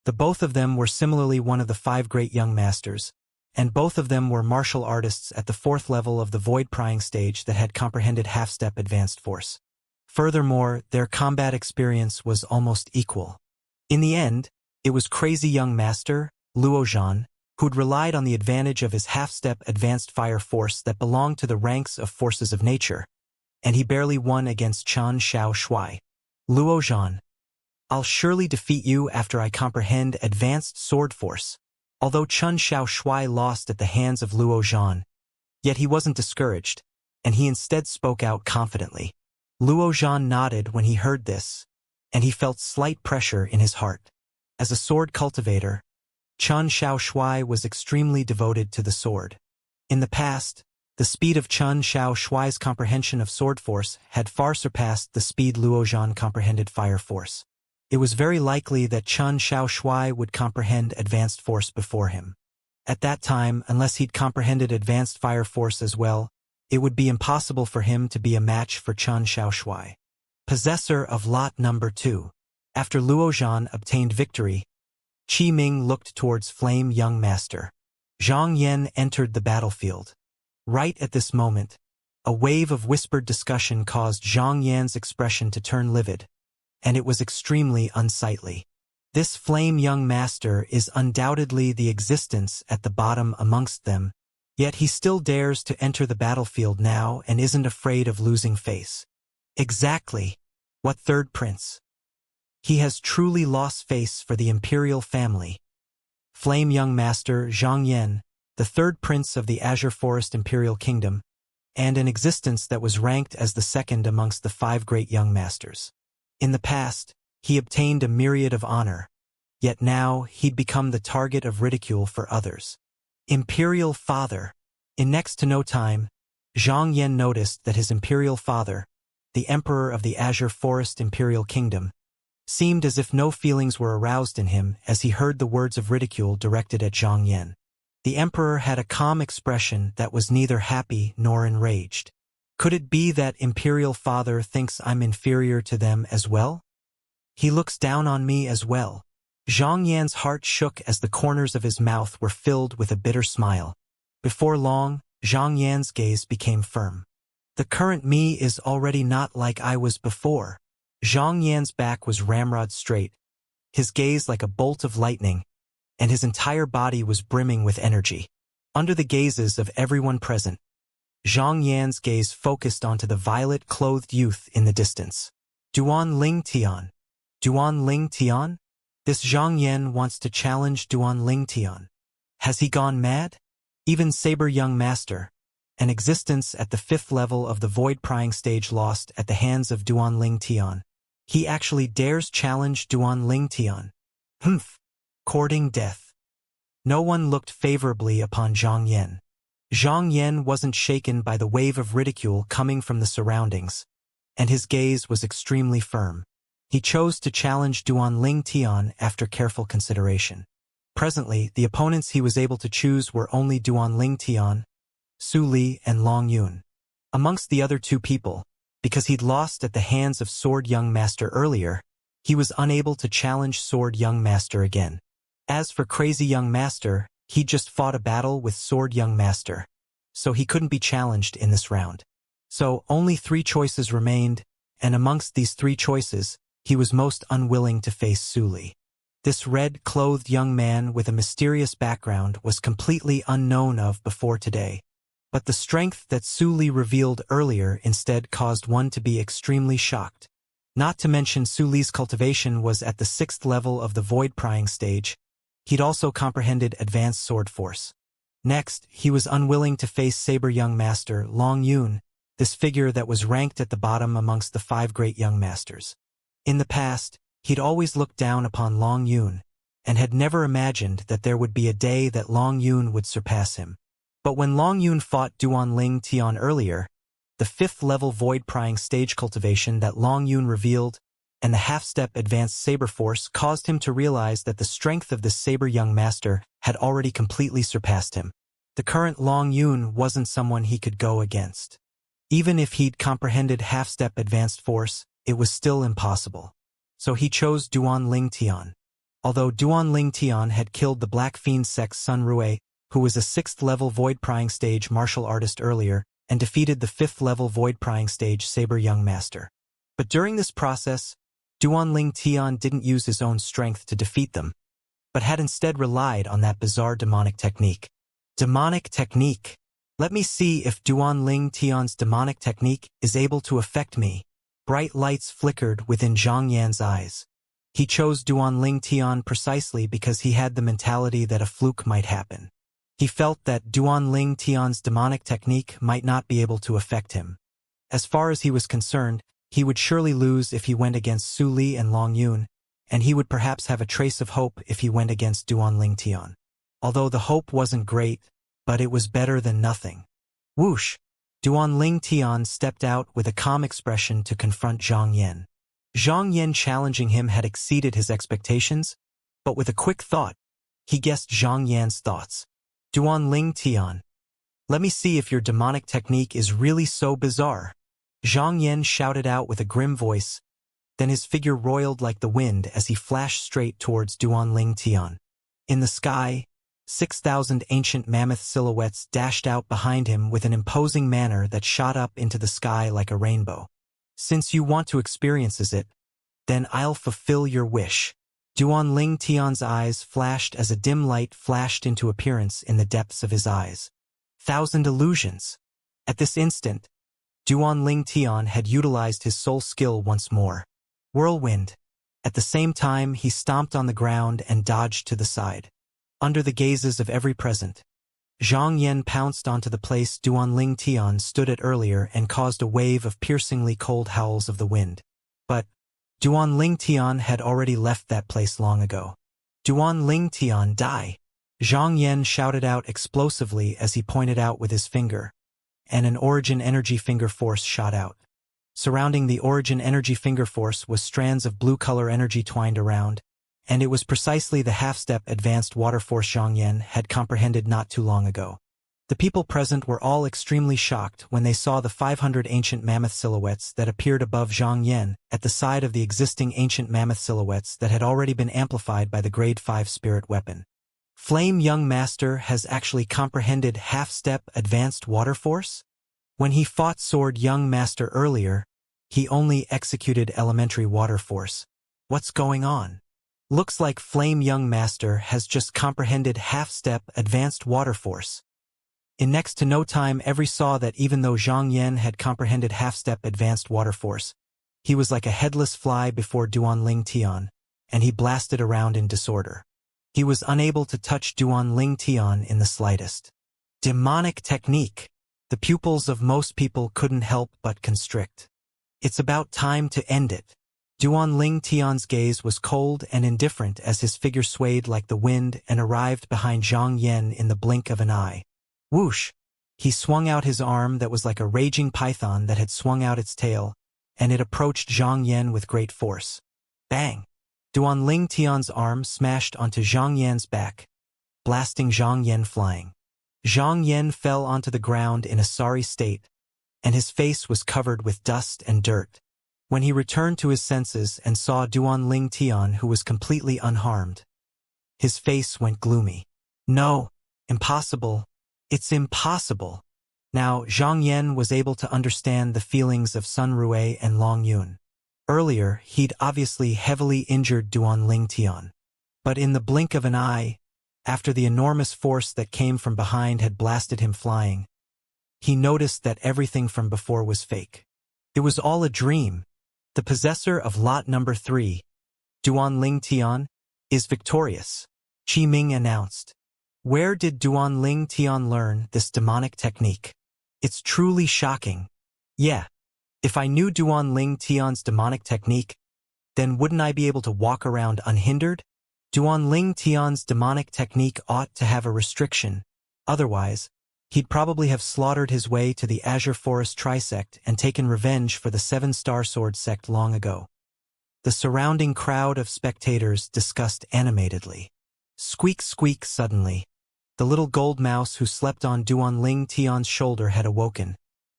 The both of them were similarly one of the 5 great young masters, and both of them were martial artists at the 4th level of the void prying stage that had comprehended half-step advanced force. Furthermore, their combat experience was almost equal. In the end, it was Crazy Young Master, Luo Zhan, who'd relied on the advantage of his half-step advanced fire force that belonged to the ranks of forces of nature, and he barely won against Chan Xiao Shuai. Luo Zhan, I'll surely defeat you after I comprehend advanced sword force. Although Chan Xiao Shuai lost at the hands of Luo Zhan, yet he wasn't discouraged, and he instead spoke out confidently. Luo Zhan nodded when he heard this, and he felt slight pressure in his heart. As a sword cultivator, Chan Xiao Shuai was extremely devoted to the sword. In the past, the speed of Chan Xiao Shuai's comprehension of sword force had far surpassed the speed Luo Zhan comprehended fire force. It was very likely that Chan Xiao Shuai would comprehend advanced force before him. At that time, unless he'd comprehended advanced fire force as well, it would be impossible for him to be a match for Chan Xiao Shuai. Possessor of lot number 2. After Luo Zhan obtained victory, Qi Ming looked towards Flame Young Master. Zhang Yan entered the battlefield. Right at this moment, a wave of whispered discussion caused Zhang Yan's expression to turn livid, and it was extremely unsightly. This flame young master is undoubtedly the existence at the bottom amongst them, yet he still dares to enter the battlefield now and isn't afraid of losing face. Exactly. What third prince? He has truly lost face for the imperial family. Flame young master Zhang Yan, the third prince of the Azure Forest Imperial Kingdom, and an existence that was ranked as the second amongst the 5 great young masters. In the past, he obtained a myriad of honor, yet now he'd become the target of ridicule for others. Imperial father. In next to no time, Zhang Yan noticed that his imperial father, the emperor of the Azure Forest Imperial Kingdom, seemed as if no feelings were aroused in him as he heard the words of ridicule directed at Zhang Yan. The emperor had a calm expression that was neither happy nor enraged. Could it be that imperial father thinks I'm inferior to them as well? He looks down on me as well. Zhang Yan's heart shook as the corners of his mouth were filled with a bitter smile. Before long, Zhang Yan's gaze became firm. The current me is already not like I was before. Zhang Yan's back was ramrod straight, his gaze like a bolt of lightning, and his entire body was brimming with energy. Under the gazes of everyone present, Zhang Yan's gaze focused onto the violet-clothed youth in the distance. Duan Ling Tian. Duan Ling Tian? This Zhang Yan wants to challenge Duan Ling Tian. Has he gone mad? Even Saber Young Master, an existence at the 5th level of the void-prying stage lost at the hands of Duan Ling Tian. He actually dares challenge Duan Ling Tian. Humph. Courting death. No one looked favorably upon Zhang Yan. Zhang Yan wasn't shaken by the wave of ridicule coming from the surroundings, and his gaze was extremely firm. He chose to challenge Duan Ling Tian after careful consideration. Presently, the opponents he was able to choose were only Duan Ling Tian, Su Li, and Long Yun. Amongst the other 2 people, because he'd lost at the hands of Sword Young Master earlier, he was unable to challenge Sword Young Master again. As for Crazy Young Master, he'd just fought a battle with Sword Young Master, so he couldn't be challenged in this round. So only 3 choices remained, and amongst these 3 choices, he was most unwilling to face Su Li. This red-clothed young man with a mysterious background was completely unknown of before today. But the strength that Su Li revealed earlier instead caused one to be extremely shocked. Not to mention Su Li's cultivation was at the 6th level of the void-prying stage. He'd also comprehended advanced sword force. Next, he was unwilling to face Saber Young Master Long Yun, this figure that was ranked at the bottom amongst the 5 great young masters. In the past, he'd always looked down upon Long Yun, and had never imagined that there would be a day that Long Yun would surpass him. But when Long Yun fought Duan Ling Tian earlier, the 5th level void-prying stage cultivation that Long Yun revealed and the half-step advanced saber force caused him to realize that the strength of this Saber Young Master had already completely surpassed him. The current Long Yun wasn't someone he could go against. Even if he'd comprehended half-step advanced force, it was still impossible. So he chose Duan Ling Tian. Although Duan Ling Tian had killed the Black Fiend Sect's Sun Rui, who was a 6th level void-prying stage martial artist earlier, and defeated the 5th level void-prying stage Saber Young Master. But during this process, Duan Ling Tian didn't use his own strength to defeat them, but had instead relied on that bizarre demonic technique. Demonic technique. Let me see if Duan Ling Tian's demonic technique is able to affect me. Bright lights flickered within Zhang Yan's eyes. He chose Duan Ling Tian precisely because he had the mentality that a fluke might happen. He felt that Duan Ling Tian's demonic technique might not be able to affect him. As far as he was concerned, he would surely lose if he went against Su Li and Long Yun, and he would perhaps have a trace of hope if he went against Duan Ling Tian. Although the hope wasn't great, but it was better than nothing. Whoosh! Duan Ling Tian stepped out with a calm expression to confront Zhang Yan. Zhang Yan challenging him had exceeded his expectations, but with a quick thought, he guessed Zhang Yan's thoughts. Duan Ling Tian, let me see if your demonic technique is really so bizarre. Zhang Yan shouted out with a grim voice, then his figure roiled like the wind as he flashed straight towards Duan Ling Tian. In the sky, 6,000 ancient mammoth silhouettes dashed out behind him with an imposing manner that shot up into the sky like a rainbow. Since you want to experience it, Then I'll fulfill your wish. Duanling Tian's eyes flashed as a dim light flashed into appearance in the depths of his eyes. Thousand illusions. At this instant, Duanling Tian had utilized his soul skill once more. Whirlwind. At the same time, he stomped on the ground and dodged to the side. Under the gazes of every present, Zhang Yan pounced onto the place Duanling Tian stood at earlier and caused a wave of piercingly cold howls of the wind. But Duanling Tian had already left that place long ago. Duanling Tian, die! Zhang Yan shouted out explosively as he pointed out with his finger, and an origin energy finger force shot out. Surrounding the origin energy finger force was strands of blue color energy twined around, and it was precisely the half-step advanced water force Zhang Yan had comprehended not too long ago. The people present were all extremely shocked when they saw the 500 ancient mammoth silhouettes that appeared above Zhang Yan at the side of the existing ancient mammoth silhouettes that had already been amplified by the Grade 5 spirit weapon. Flame Young Master has actually comprehended half-step advanced water force? When he fought Sword Young Master earlier, he only executed elementary water force. What's going on? Looks like Flame Young Master has just comprehended half-step advanced water force. In next to no time every saw that even though Zhang Yan had comprehended half-step advanced water force, he was like a headless fly before Duanling Tian, and he blasted around in disorder. He was unable to touch Duanling Tian in the slightest. Demonic technique. The pupils of most people couldn't help but constrict. It's about time to end it. Duanling Tian's gaze was cold and indifferent as his figure swayed like the wind and arrived behind Zhang Yan in the blink of an eye. Whoosh! He swung out his arm that was like a raging python that had swung out its tail, and it approached Zhang Yan with great force. Bang! Duanling Tian's arm smashed onto Zhang Yan's back, blasting Zhang Yan flying. Zhang Yan fell onto the ground in a sorry state, and his face was covered with dust and dirt. When he returned to his senses and saw Duanling Tian, who was completely unharmed, his face went gloomy. No! Impossible! It's impossible! Now Zhang Yan was able to understand the feelings of Sun Rui and Long Yun. Earlier, he'd obviously heavily injured Duanling Tian. But in the blink of an eye, after the enormous force that came from behind had blasted him flying, he noticed that everything from before was fake. It was all a dream. The possessor of lot number 3, Duanling Tian, is victorious, Qi Ming announced. Where did Duanling Tian learn this demonic technique? It's truly shocking. Yeah, if I knew Duanling Tian's demonic technique, then wouldn't I be able to walk around unhindered? Duanling Tian's demonic technique ought to have a restriction. Otherwise, he'd probably have slaughtered his way to the Azure Forest Trisect and taken revenge for the 7-Star Sword sect long ago. The surrounding crowd of spectators discussed animatedly. Squeak squeak suddenly. The little gold mouse who slept on Duanling Tian's shoulder had awoken,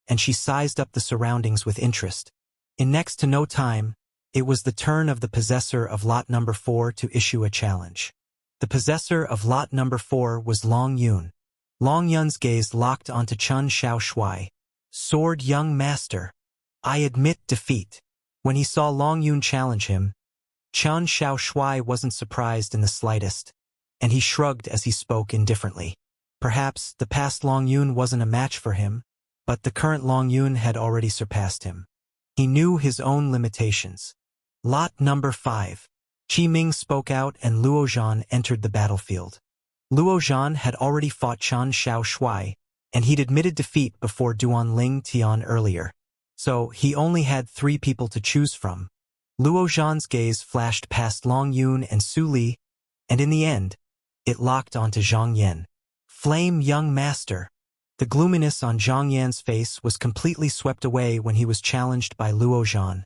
and she sized up the surroundings with interest. In next to no time, it was the turn of the possessor of lot number 4 to issue a challenge. The possessor of lot number 4 was Long Yun. Long Yun's gaze locked onto Chun Xiao Shui. Sword Young Master. I admit defeat. When he saw Long Yun challenge him, Chun Xiao Shui wasn't surprised in the slightest, and he shrugged as he spoke indifferently. Perhaps the past Long Yun wasn't a match for him, but the current Long Yun had already surpassed him. He knew his own limitations. Lot number 5. Qi Ming spoke out and Luo Zhan entered the battlefield. Luo Zhan had already fought Chun Xiao Shui, and he'd admitted defeat before Duanling Tian earlier. So he only had 3 people to choose from. Luo Zhan's gaze flashed past Long Yun and Su Li, and in the end, it locked onto Zhang Yan. Flame Young Master. The gloominess on Zhang Yan's face was completely swept away when he was challenged by Luo Zhan,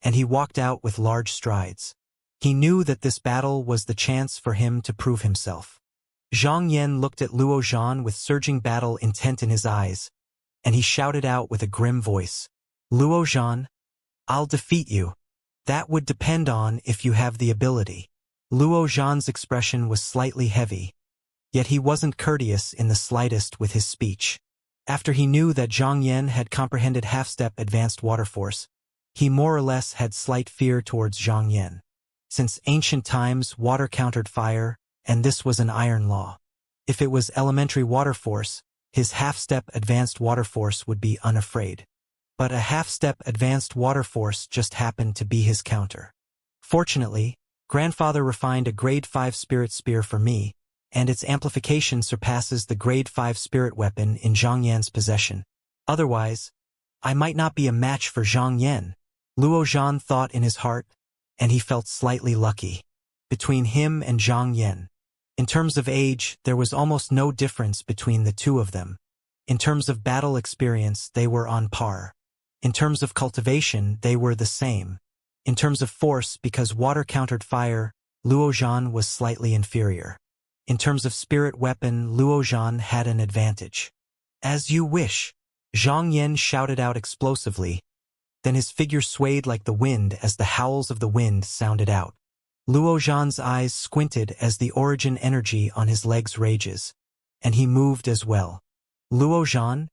and he walked out with large strides. He knew that this battle was the chance for him to prove himself. Zhang Yan looked at Luo Zhan with surging battle intent in his eyes, and he shouted out with a grim voice, Luo Zhan, I'll defeat you. That would depend on if you have the ability. Luo Zhan's expression was slightly heavy, yet he wasn't courteous in the slightest with his speech. After he knew that Zhang Yan had comprehended half-step advanced water force, He more or less had slight fear towards Zhang Yan. Since ancient times, water countered fire, and this was an iron law. If it was elementary water force, his half-step advanced water force would be unafraid. But a half-step advanced water force just happened to be his counter. Fortunately, grandfather refined a grade 5 spirit spear for me, and its amplification surpasses the grade 5 spirit weapon in Zhang Yan's possession. Otherwise, I might not be a match for Zhang Yan, Luo Zhan thought in his heart, and he felt slightly lucky. Between him and Zhang Yan, in terms of age, there was almost no difference between the two of them. In terms of battle experience, they were on par. In terms of cultivation, they were the same. In terms of force, because water countered fire, Luo Zhan was slightly inferior. In terms of spirit weapon, Luo Zhan had an advantage. As you wish, Zhang Yan shouted out explosively. Then his figure swayed like the wind as the howls of the wind sounded out. Luo Zhan's eyes squinted as the origin energy on his legs rages, and he moved as well. Luo Zhan,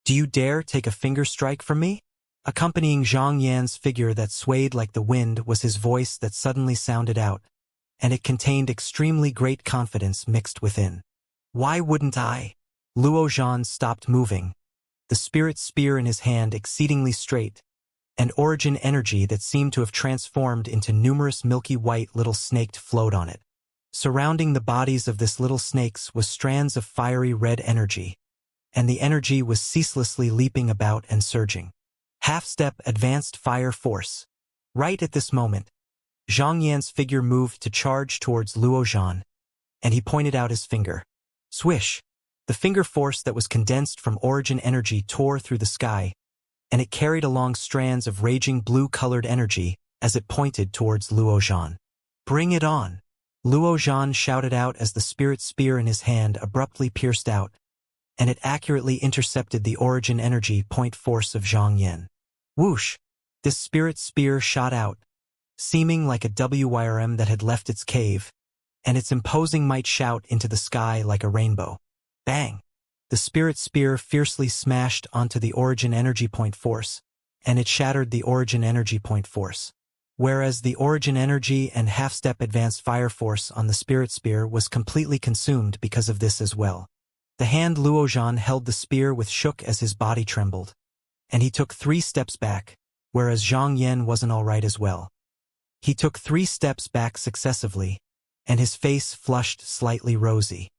do you dare take a finger strike from me? Accompanying Zhang Yan's figure that swayed like the wind was his voice that suddenly sounded out, and it contained extremely great confidence mixed within. Why wouldn't I? Luo Zhan stopped moving, the spirit spear in his hand exceedingly straight, and origin energy that seemed to have transformed into numerous milky white little snakes flowed on it. Surrounding the bodies of this little snakes was strands of fiery red energy, and the energy was ceaselessly leaping about and surging. Half-step advanced fire force. Right at this moment, Zhang Yan's figure moved to charge towards Luo Zhan, and he pointed out his finger. Swish! The finger force that was condensed from origin energy tore through the sky, and it carried along strands of raging blue-colored energy as it pointed towards Luo Zhan. Bring it on! Luo Zhan shouted out as the spirit spear in his hand abruptly pierced out, and it accurately intercepted the origin energy point force of Zhang Yan. Whoosh! This spirit spear shot out, seeming like a WYRM that had left its cave, and its imposing might shout into the sky like a rainbow. Bang! The spirit spear fiercely smashed onto the origin energy point force, and it shattered the origin energy point force. Whereas the origin energy and half-step advanced fire force on the spirit spear was completely consumed because of this as well. The hand Luo Zhan held the spear with shook as his body trembled, and he took 3 steps back, whereas Zhang Yan wasn't all right as well. He took 3 steps back successively, and his face flushed slightly rosy.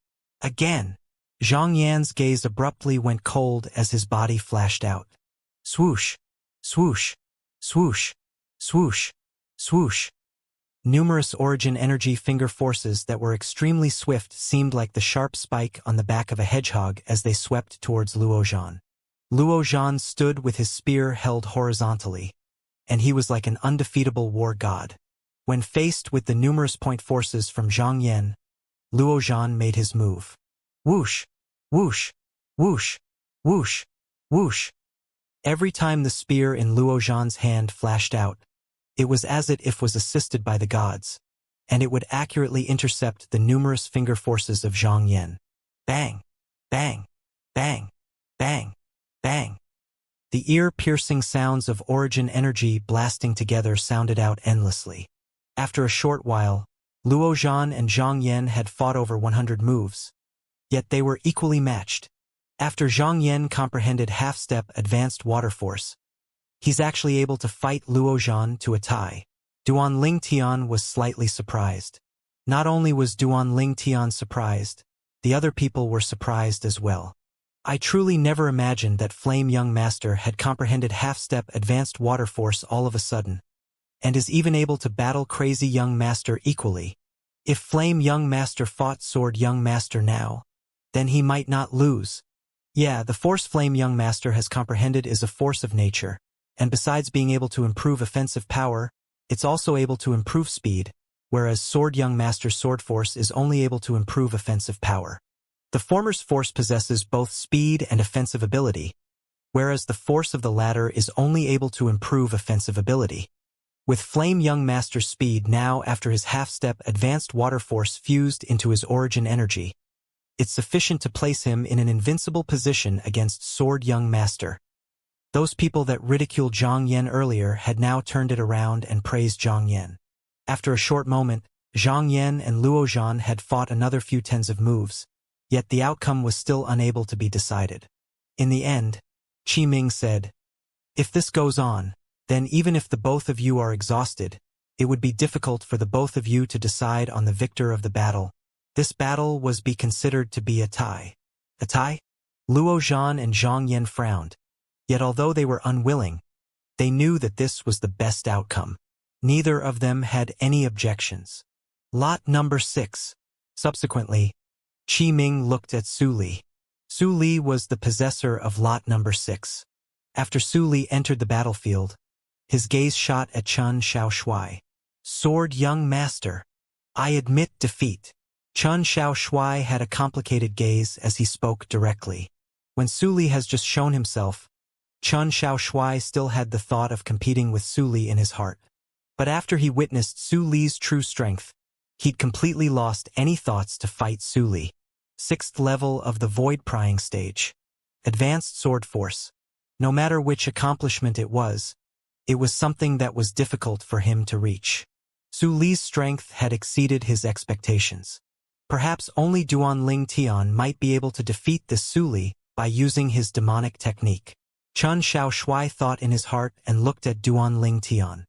Again, Zhang Yan's gaze abruptly went cold as his body flashed out. Swoosh! Swoosh! Swoosh! Swoosh! Swoosh! Numerous origin energy finger forces that were extremely swift seemed like the sharp spike on the back of a hedgehog as they swept towards Luo Zhan. Luo Zhan stood with his spear held horizontally, and he was like an undefeatable war god. When faced with the numerous point forces from Zhang Yan, Luo Zhan made his move. Whoosh! Whoosh! Whoosh! Whoosh! Whoosh! Every time the spear in Luo Zhan's hand flashed out, it was as if was assisted by the gods, and it would accurately intercept the numerous finger forces of Zhang Yan. Bang! Bang! Bang! Bang! Bang! The ear-piercing sounds of origin energy blasting together sounded out endlessly. After a short while, Luo Zhan and Zhang Yan had fought over 100 moves, yet they were equally matched. After Zhang Yan comprehended half-step advanced water force, he's actually able to fight Luo Zhan to a tie. Duan Ling Tian was slightly surprised. Not only was Duan Ling Tian surprised, the other people were surprised as well. I truly never imagined that Flame Young Master had comprehended half-step advanced water force all of a sudden, and is even able to battle Crazy Young Master equally. If Flame Young Master fought Sword Young Master now, then he might not lose. Yeah, the force Flame Young Master has comprehended is a force of nature, and besides being able to improve offensive power, it's also able to improve speed, whereas Sword Young Master's sword force is only able to improve offensive power. The former's force possesses both speed and offensive ability, whereas the force of the latter is only able to improve offensive ability. With Flame Young Master's speed now after his half-step advanced water force fused into his origin energy, it's sufficient to place him in an invincible position against Sword Young Master. Those people that ridiculed Zhang Yan earlier had now turned it around and praised Zhang Yan. After a short moment, Zhang Yan and Luo Zhan had fought another few tens of moves, yet the outcome was still unable to be decided. In the end, Qi Ming said, "If this goes on, then even if the both of you are exhausted, it would be difficult for the both of you to decide on the victor of the battle. This battle was be considered to be a tie." A tie? Luo Zhan and Zhang Yan frowned. Yet although they were unwilling, they knew that this was the best outcome. Neither of them had any objections. Lot number 6. Subsequently, Qi Ming looked at Su Li. Su Li was the possessor of lot number 6. After Su Li entered the battlefield, his gaze shot at Chen Xiaoshui. "Sword young master, I admit defeat." Chen Xiaoshui had a complicated gaze as he spoke directly. When Su Li has just shown himself, Chen Xiaoshui still had the thought of competing with Su Li in his heart. But after he witnessed Su Li's true strength, he'd completely lost any thoughts to fight Su Li. 6th level of the Void Prying stage. Advanced Sword Force. No matter which accomplishment it was something that was difficult for him to reach. Su Li's strength had exceeded his expectations. Perhaps only Duan Ling Tian might be able to defeat this Su Li by using his demonic technique. Chen Xiaoshui thought in his heart and looked at Duan Ling Tian.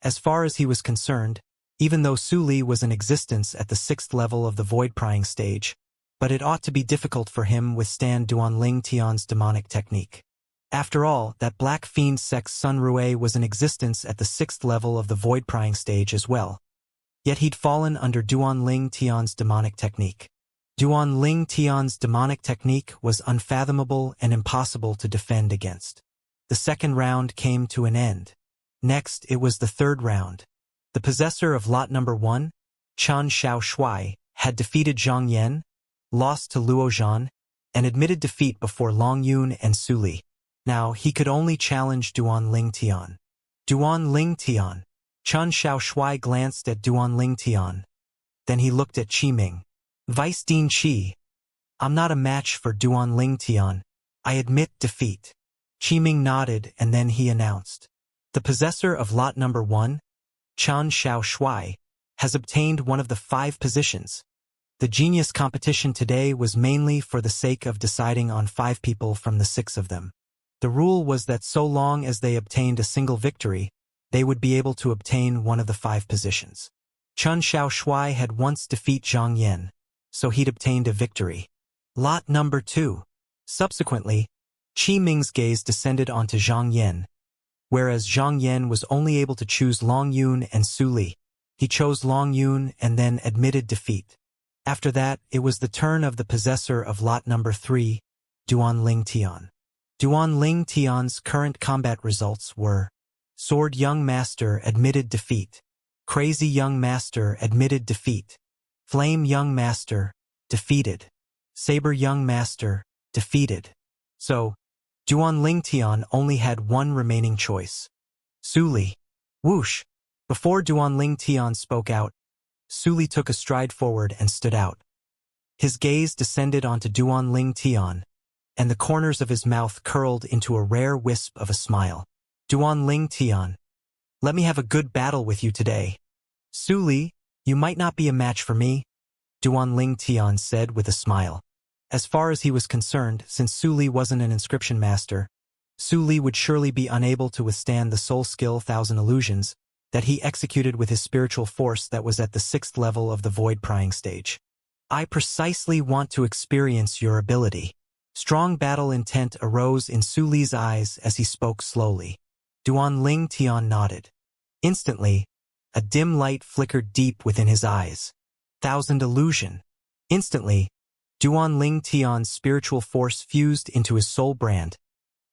As far as he was concerned, even though Su Li was in existence at the 6th level of the Void Prying stage, but it ought to be difficult for him withstand Duan Ling Tian's demonic technique. After all, that black fiend sex Sun Rue was in existence at the 6th level of the Void Prying stage as well. Yet he'd fallen under Duan Ling Tian's demonic technique. Duan Ling Tian's demonic technique was unfathomable and impossible to defend against. The second round came to an end. Next, it was the third round. The possessor of lot number 1, Chen Xiaoshui, had defeated Zhang Yan, lost to Luo Zhan, and admitted defeat before Long Yun and Su Li. Now, he could only challenge Duan Ling Tian. Duan Ling Tian. Chen Xiaoshui glanced at Duan Ling Tian. Then he looked at Qi Ming. "Vice Dean Qi, I'm not a match for Duan Ling Tian. I admit defeat." Qi Ming nodded and then he announced, "The possessor of lot number 1, Chen Xiaoshui, has obtained one of the 5 positions. The genius competition today was mainly for the sake of deciding on 5 people from the 6 of them. The rule was that so long as they obtained a single victory, they would be able to obtain one of the 5 positions. Chen Xiaoshui had once defeated Zhang Yan, so he'd obtained a victory. Lot number 2. Subsequently, Qi Ming's gaze descended onto Zhang Yan. Whereas Zhang Yan was only able to choose Long Yun and Su Li, he chose Long Yun and then admitted defeat. After that, it was the turn of the possessor of lot number 3, Duan Ling Tian. Duan Ling Tian's current combat results were: Sword Young Master admitted defeat. Crazy Young Master admitted defeat. Flame Young Master defeated. Saber Young Master defeated. So, Duan Ling Tian only had one remaining choice. Su Li. Whoosh! Before Duan Ling Tian spoke out, Su Li took a stride forward and stood out. His gaze descended onto Duan Ling Tian, and the corners of his mouth curled into a rare wisp of a smile. Duan Ling Tian, let me have a good battle with you today. Su Li, you might not be a match for me, Duan Ling Tian said with a smile. As far as he was concerned, since Su Li wasn't an inscription master, Su Li would surely be unable to withstand the soul skill 1000 illusions that he executed with his spiritual force that was at the 6th level of the Void Prying stage. I precisely want to experience your ability. Strong battle intent arose in Su Li's eyes as he spoke slowly. Duan Ling Tian nodded. Instantly, a dim light flickered deep within his eyes. 1000 illusion. Instantly, Duan Ling Tian's spiritual force fused into his soul brand,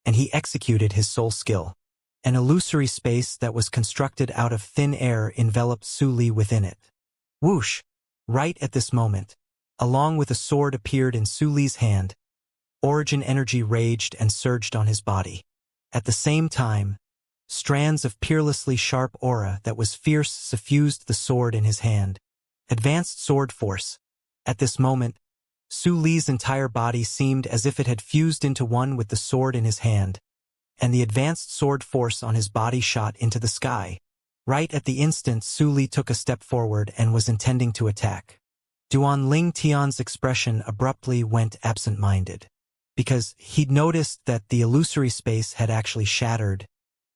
and he executed his soul skill. An illusory space that was constructed out of thin air enveloped Su Li within it. Whoosh! Right at this moment, along with a sword appeared in Su Li's hand. Origin energy raged and surged on his body. At the same time, strands of peerlessly sharp aura that was fierce suffused the sword in his hand. Advanced sword force. At this moment, Su Li's entire body seemed as if it had fused into one with the sword in his hand, and the advanced sword force on his body shot into the sky. Right at the instant, Su Li took a step forward and was intending to attack. Duan Ling Tian's expression abruptly went absent-minded, because he'd noticed that the illusory space had actually shattered.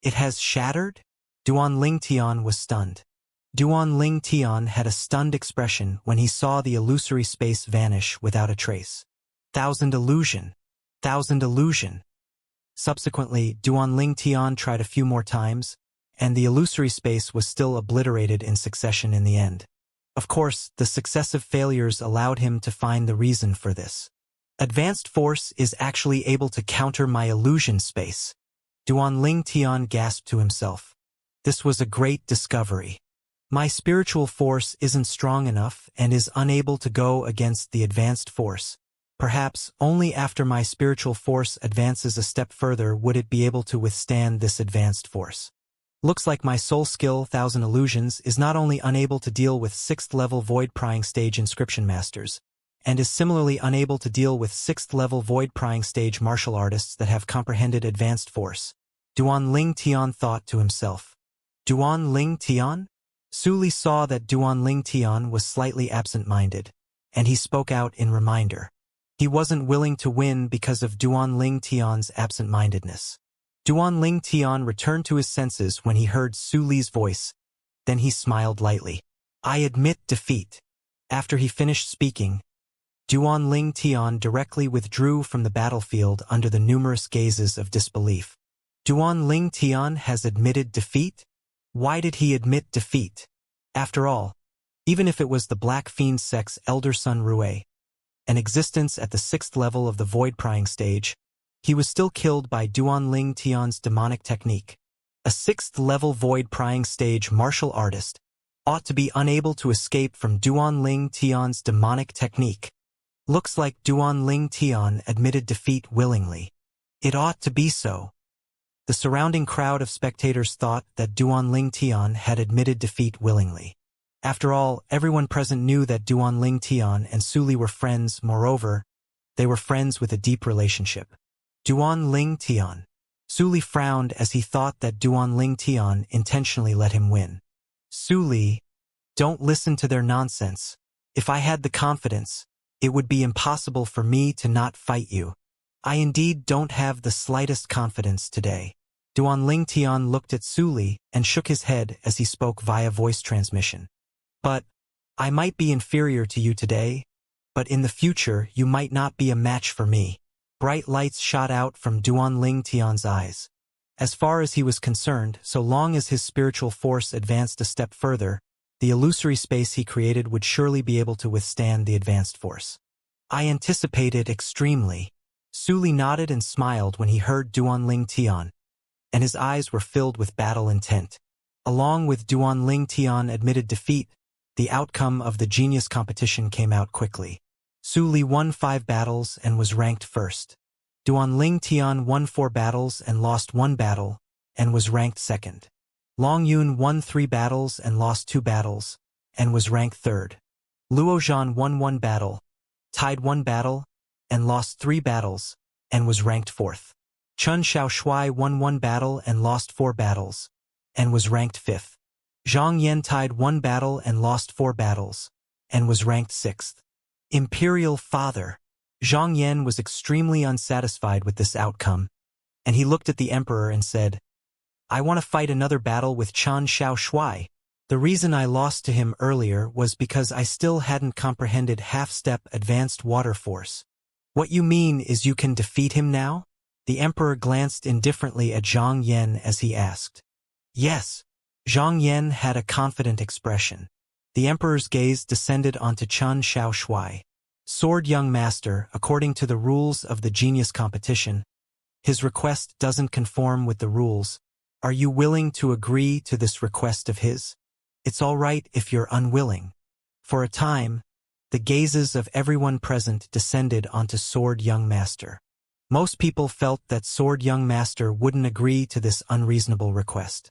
It has shattered? Duan Ling Tian was stunned. Duan Ling Tian had a stunned expression when he saw the illusory space vanish without a trace. Thousand illusion. Thousand illusion. Subsequently, Duan Ling Tian tried a few more times, and the illusory space was still obliterated in succession in the end. Of course, the successive failures allowed him to find the reason for this. Advanced force is actually able to counter my illusion space. Duan Ling Tian gasped to himself. This was a great discovery. My spiritual force isn't strong enough and is unable to go against the advanced force. Perhaps only after my spiritual force advances a step further would it be able to withstand this advanced force. Looks like my soul skill, Thousand Illusions, is not only unable to deal with 6th level Void Prying Stage Inscription Masters, and is similarly unable to deal with 6th level Void Prying Stage Martial Artists that have comprehended advanced force. Duan Ling Tian thought to himself. Duan Ling Tian? Su Li saw that Duan Ling Tian was slightly absent-minded, and he spoke out in reminder. He wasn't willing to win because of Duan Ling Tian's absent-mindedness. Duan Ling Tian returned to his senses when he heard Su Li's voice. Then he smiled lightly. I admit defeat. After he finished speaking, Duan Ling Tian directly withdrew from the battlefield under the numerous gazes of disbelief. Duan Ling Tian has admitted defeat? Why did he admit defeat? After all, even if it was the Black Fiend Sect's elder son Rue, an existence at the 6th level of the Void Prying Stage, he was still killed by Duan Ling Tian's demonic technique. A 6th level Void Prying Stage martial artist ought to be unable to escape from Duan Ling Tian's demonic technique. Looks like Duan Ling Tian admitted defeat willingly. It ought to be so. The surrounding crowd of spectators thought that Duan Ling Tian had admitted defeat willingly. After all, everyone present knew that Duan Ling Tian and Su Li were friends. Moreover, they were friends with a deep relationship. Duan Ling Tian. Su Li frowned as he thought that Duan Ling Tian intentionally let him win. Su Li, don't listen to their nonsense. If I had the confidence, it would be impossible for me to not fight you. I indeed don't have the slightest confidence today. Duan Ling Tian looked at Su Li and shook his head as he spoke via voice transmission. But, I might be inferior to you today, but in the future you might not be a match for me. Bright lights shot out from Duan Ling Tian's eyes. As far as he was concerned, so long as his spiritual force advanced a step further, the illusory space he created would surely be able to withstand the advanced force. I anticipated extremely. Su Li nodded and smiled when he heard Duan Ling Tian, and his eyes were filled with battle intent. Along with Duan Ling Tian admitted defeat, the outcome of the genius competition came out quickly. Su Li won 5 battles and was ranked first. Duan Ling Tian won 4 battles and lost 1 battle, and was ranked second. Long Yun won 3 battles and lost 2 battles, and was ranked third. Luo Zhan won 1 battle, tied 1 battle, and lost 3 battles, and was ranked fourth. Chun Xiaoshui won 1 battle and lost 4 battles, and was ranked fifth. Zhang Yan tied 1 battle and lost 4 battles, and was ranked sixth. Imperial Father. Zhang Yan was extremely unsatisfied with this outcome, and he looked at the emperor and said, I want to fight another battle with Chun Xiaoshui. The reason I lost to him earlier was because I still hadn't comprehended half-step advanced water force. What you mean is you can defeat him now? The emperor glanced indifferently at Zhang Yan as he asked. Yes. Zhang Yan had a confident expression. The emperor's gaze descended onto Chun Xiaoshui. Sword young master, according to the rules of the genius competition, his request doesn't conform with the rules. Are you willing to agree to this request of his? It's all right if you're unwilling. For a time, the gazes of everyone present descended onto Sword Young Master. Most people felt that Sword Young Master wouldn't agree to this unreasonable request.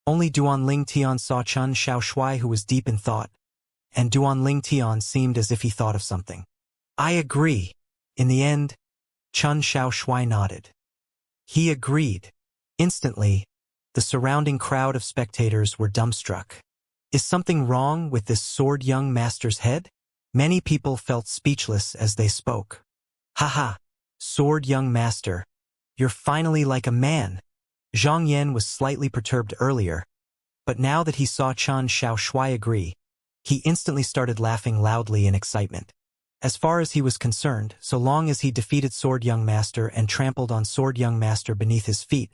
Only Duan Ling Tian saw Chun Xiaoshui, who was deep in thought, and Duan Ling Tian seemed as if he thought of something. I agree. In the end, Chun Xiaoshui nodded. He agreed. Instantly, the surrounding crowd of spectators were dumbstruck. Is something wrong with this sword young master's head? Many people felt speechless as they spoke. Haha, sword young master, you're finally like a man. Zhang Yan was slightly perturbed earlier, but now that he saw Chen Xiaoshui agree, he instantly started laughing loudly in excitement. As far as he was concerned, so long as he defeated Sword Young Master and trampled on Sword Young Master beneath his feet,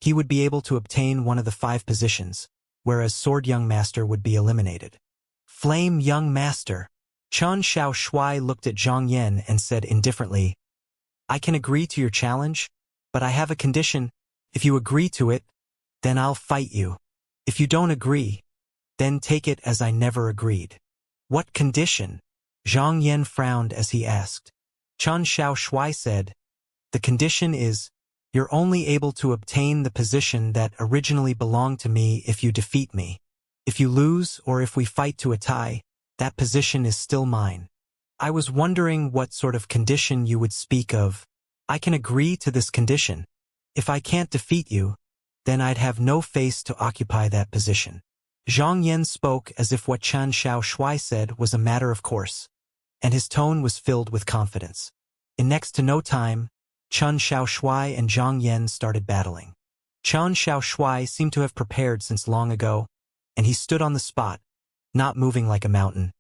he would be able to obtain one of the 5 positions, whereas Sword Young Master would be eliminated. Flame Young Master. Chen Xiaoshui looked at Zhang Yan and said indifferently, I can agree to your challenge, but I have a condition. If you agree to it, then I'll fight you. If you don't agree, then take it as I never agreed. What condition? Zhang Yan frowned as he asked. Chen Xiaoshui said, the condition is, you're only able to obtain the position that originally belonged to me if you defeat me. If you lose or if we fight to a tie, that position is still mine. I was wondering what sort of condition you would speak of. I can agree to this condition. If I can't defeat you, then I'd have no face to occupy that position. Zhang Yan spoke as if what Chen Xiaoshui said was a matter of course, and his tone was filled with confidence. In next to no time, Chen Xiaoshui and Zhang Yan started battling. Chen Xiaoshui seemed to have prepared since long ago, and he stood on the spot, not moving like a mountain,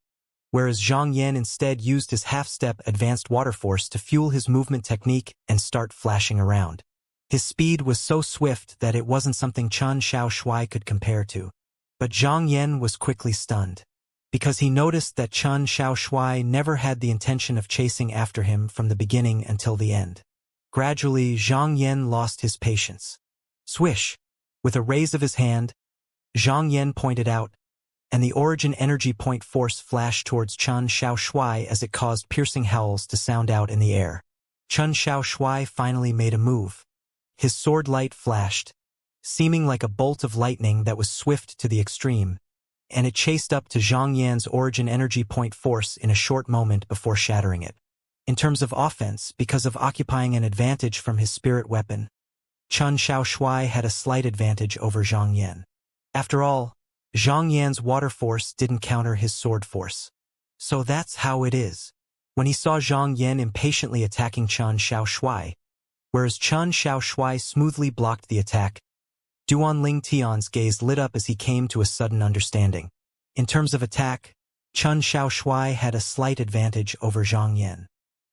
whereas Zhang Yan instead used his half-step advanced water force to fuel his movement technique and start flashing around. His speed was so swift that it wasn't something Chen Xiaoshui could compare to. But Zhang Yan was quickly stunned, because he noticed that Chen Xiaoshui never had the intention of chasing after him from the beginning until the end. Gradually, Zhang Yan lost his patience. Swish! With a raise of his hand, Zhang Yan pointed out, and the origin energy point force flashed towards Chen Xiaoshui as it caused piercing howls to sound out in the air. Chen Xiaoshui finally made a move. His sword light flashed, seeming like a bolt of lightning that was swift to the extreme, and it chased up to Zhang Yan's origin energy point force in a short moment before shattering it. In terms of offense, because of occupying an advantage from his spirit weapon, Chen Xiaoshui had a slight advantage over Zhang Yan. After all, Zhang Yan's water force didn't counter his sword force. So that's how it is. When he saw Zhang Yan impatiently attacking Chen Xiaoshui, whereas Chen Xiaoshui smoothly blocked the attack, Duanling Tian's gaze lit up as he came to a sudden understanding. In terms of attack, Chen Xiaoshui had a slight advantage over Zhang Yan.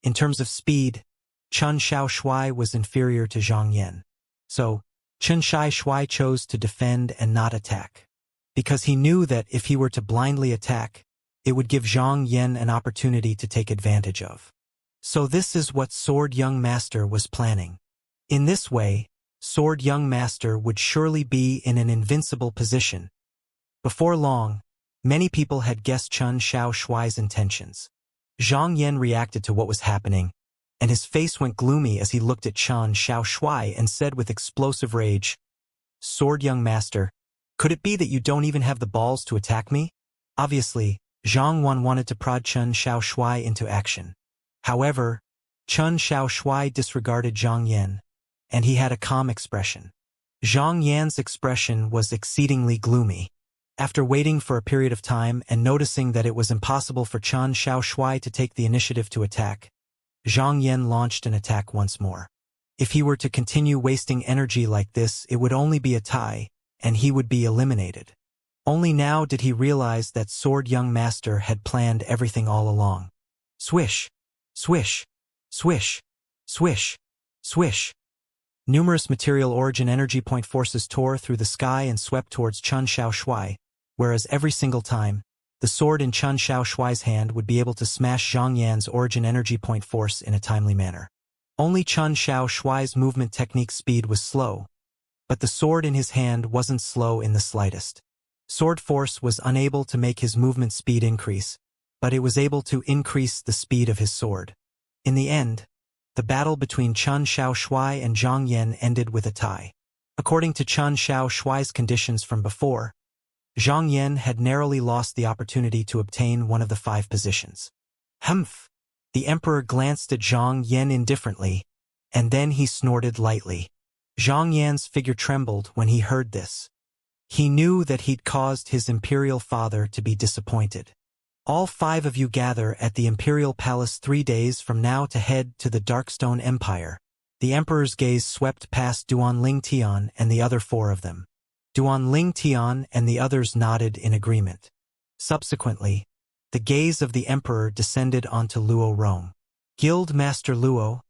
In terms of speed, Chen Xiaoshui was inferior to Zhang Yan. So, Chen Xiaoshui chose to defend and not attack, because he knew that if he were to blindly attack, it would give Zhang Yan an opportunity to take advantage of. So this is what Sword Young Master was planning. In this way, Sword Young Master would surely be in an invincible position. Before long, many people had guessed Chen Xiaoshui's intentions. Zhang Yan reacted to what was happening, and his face went gloomy as he looked at Chen Xiaoshui and said with explosive rage, Sword Young Master, could it be that you don't even have the balls to attack me? Obviously, Zhang Wan wanted to prod Chen Xiaoshui into action. However, Chen Xiaoshui disregarded Zhang Yan, and he had a calm expression. Zhang Yan's expression was exceedingly gloomy. After waiting for a period of time and noticing that it was impossible for Chen Xiaoshui to take the initiative to attack, Zhang Yan launched an attack once more. If he were to continue wasting energy like this, it would only be a tie, and he would be eliminated. Only now did he realize that Sword Young Master had planned everything all along. Swish! Swish! Swish! Swish! Swish! Numerous material origin energy point forces tore through the sky and swept towards Chen Xiaoshui, whereas every single time, the sword in Chen Xiaoshui's hand would be able to smash Zhang Yan's origin energy point force in a timely manner. Only Chen Xiaoshui's movement technique speed was slow, but the sword in his hand wasn't slow in the slightest. Sword force was unable to make his movement speed increase, but it was able to increase the speed of his sword. In the end, the battle between Chen Xiaoshui and Zhang Yan ended with a tie. According to Chen Xiaoshui's conditions from before, Zhang Yan had narrowly lost the opportunity to obtain one of the 5 positions. Humph! The emperor glanced at Zhang Yan indifferently, and then he snorted lightly. Zhang Yan's figure trembled when he heard this. He knew that he'd caused his imperial father to be disappointed. All 5 of you gather at the imperial palace 3 days from now to head to the Darkstone Empire. The emperor's gaze swept past Duanling Tian and the other 4 of them. Duanling Tian and the others nodded in agreement. Subsequently, the gaze of the emperor descended onto Luo Rong. Guild Master Luo,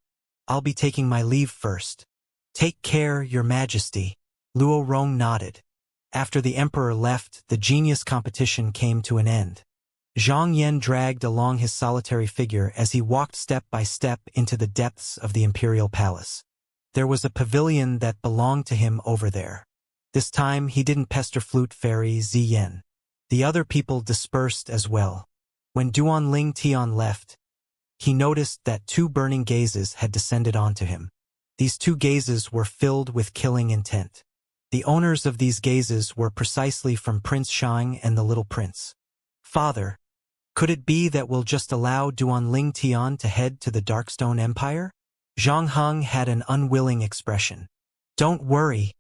I'll be taking my leave first. Take care, Your Majesty. Luo Rong nodded. After the emperor left, the genius competition came to an end. Zhang Yan dragged along his solitary figure as he walked step by step into the depths of the imperial palace. There was a pavilion that belonged to him over there. This time he didn't pester Flute Fairy Ziyan. The other people dispersed as well. When Duanling Tian left, he noticed that 2 burning gazes had descended onto him. These 2 gazes were filled with killing intent. The owners of these gazes were precisely from Prince Shang and the Little Prince. Father, could it be that we'll just allow Duanling Tian to head to the Darkstone Empire? Zhang Heng had an unwilling expression. Don't worry.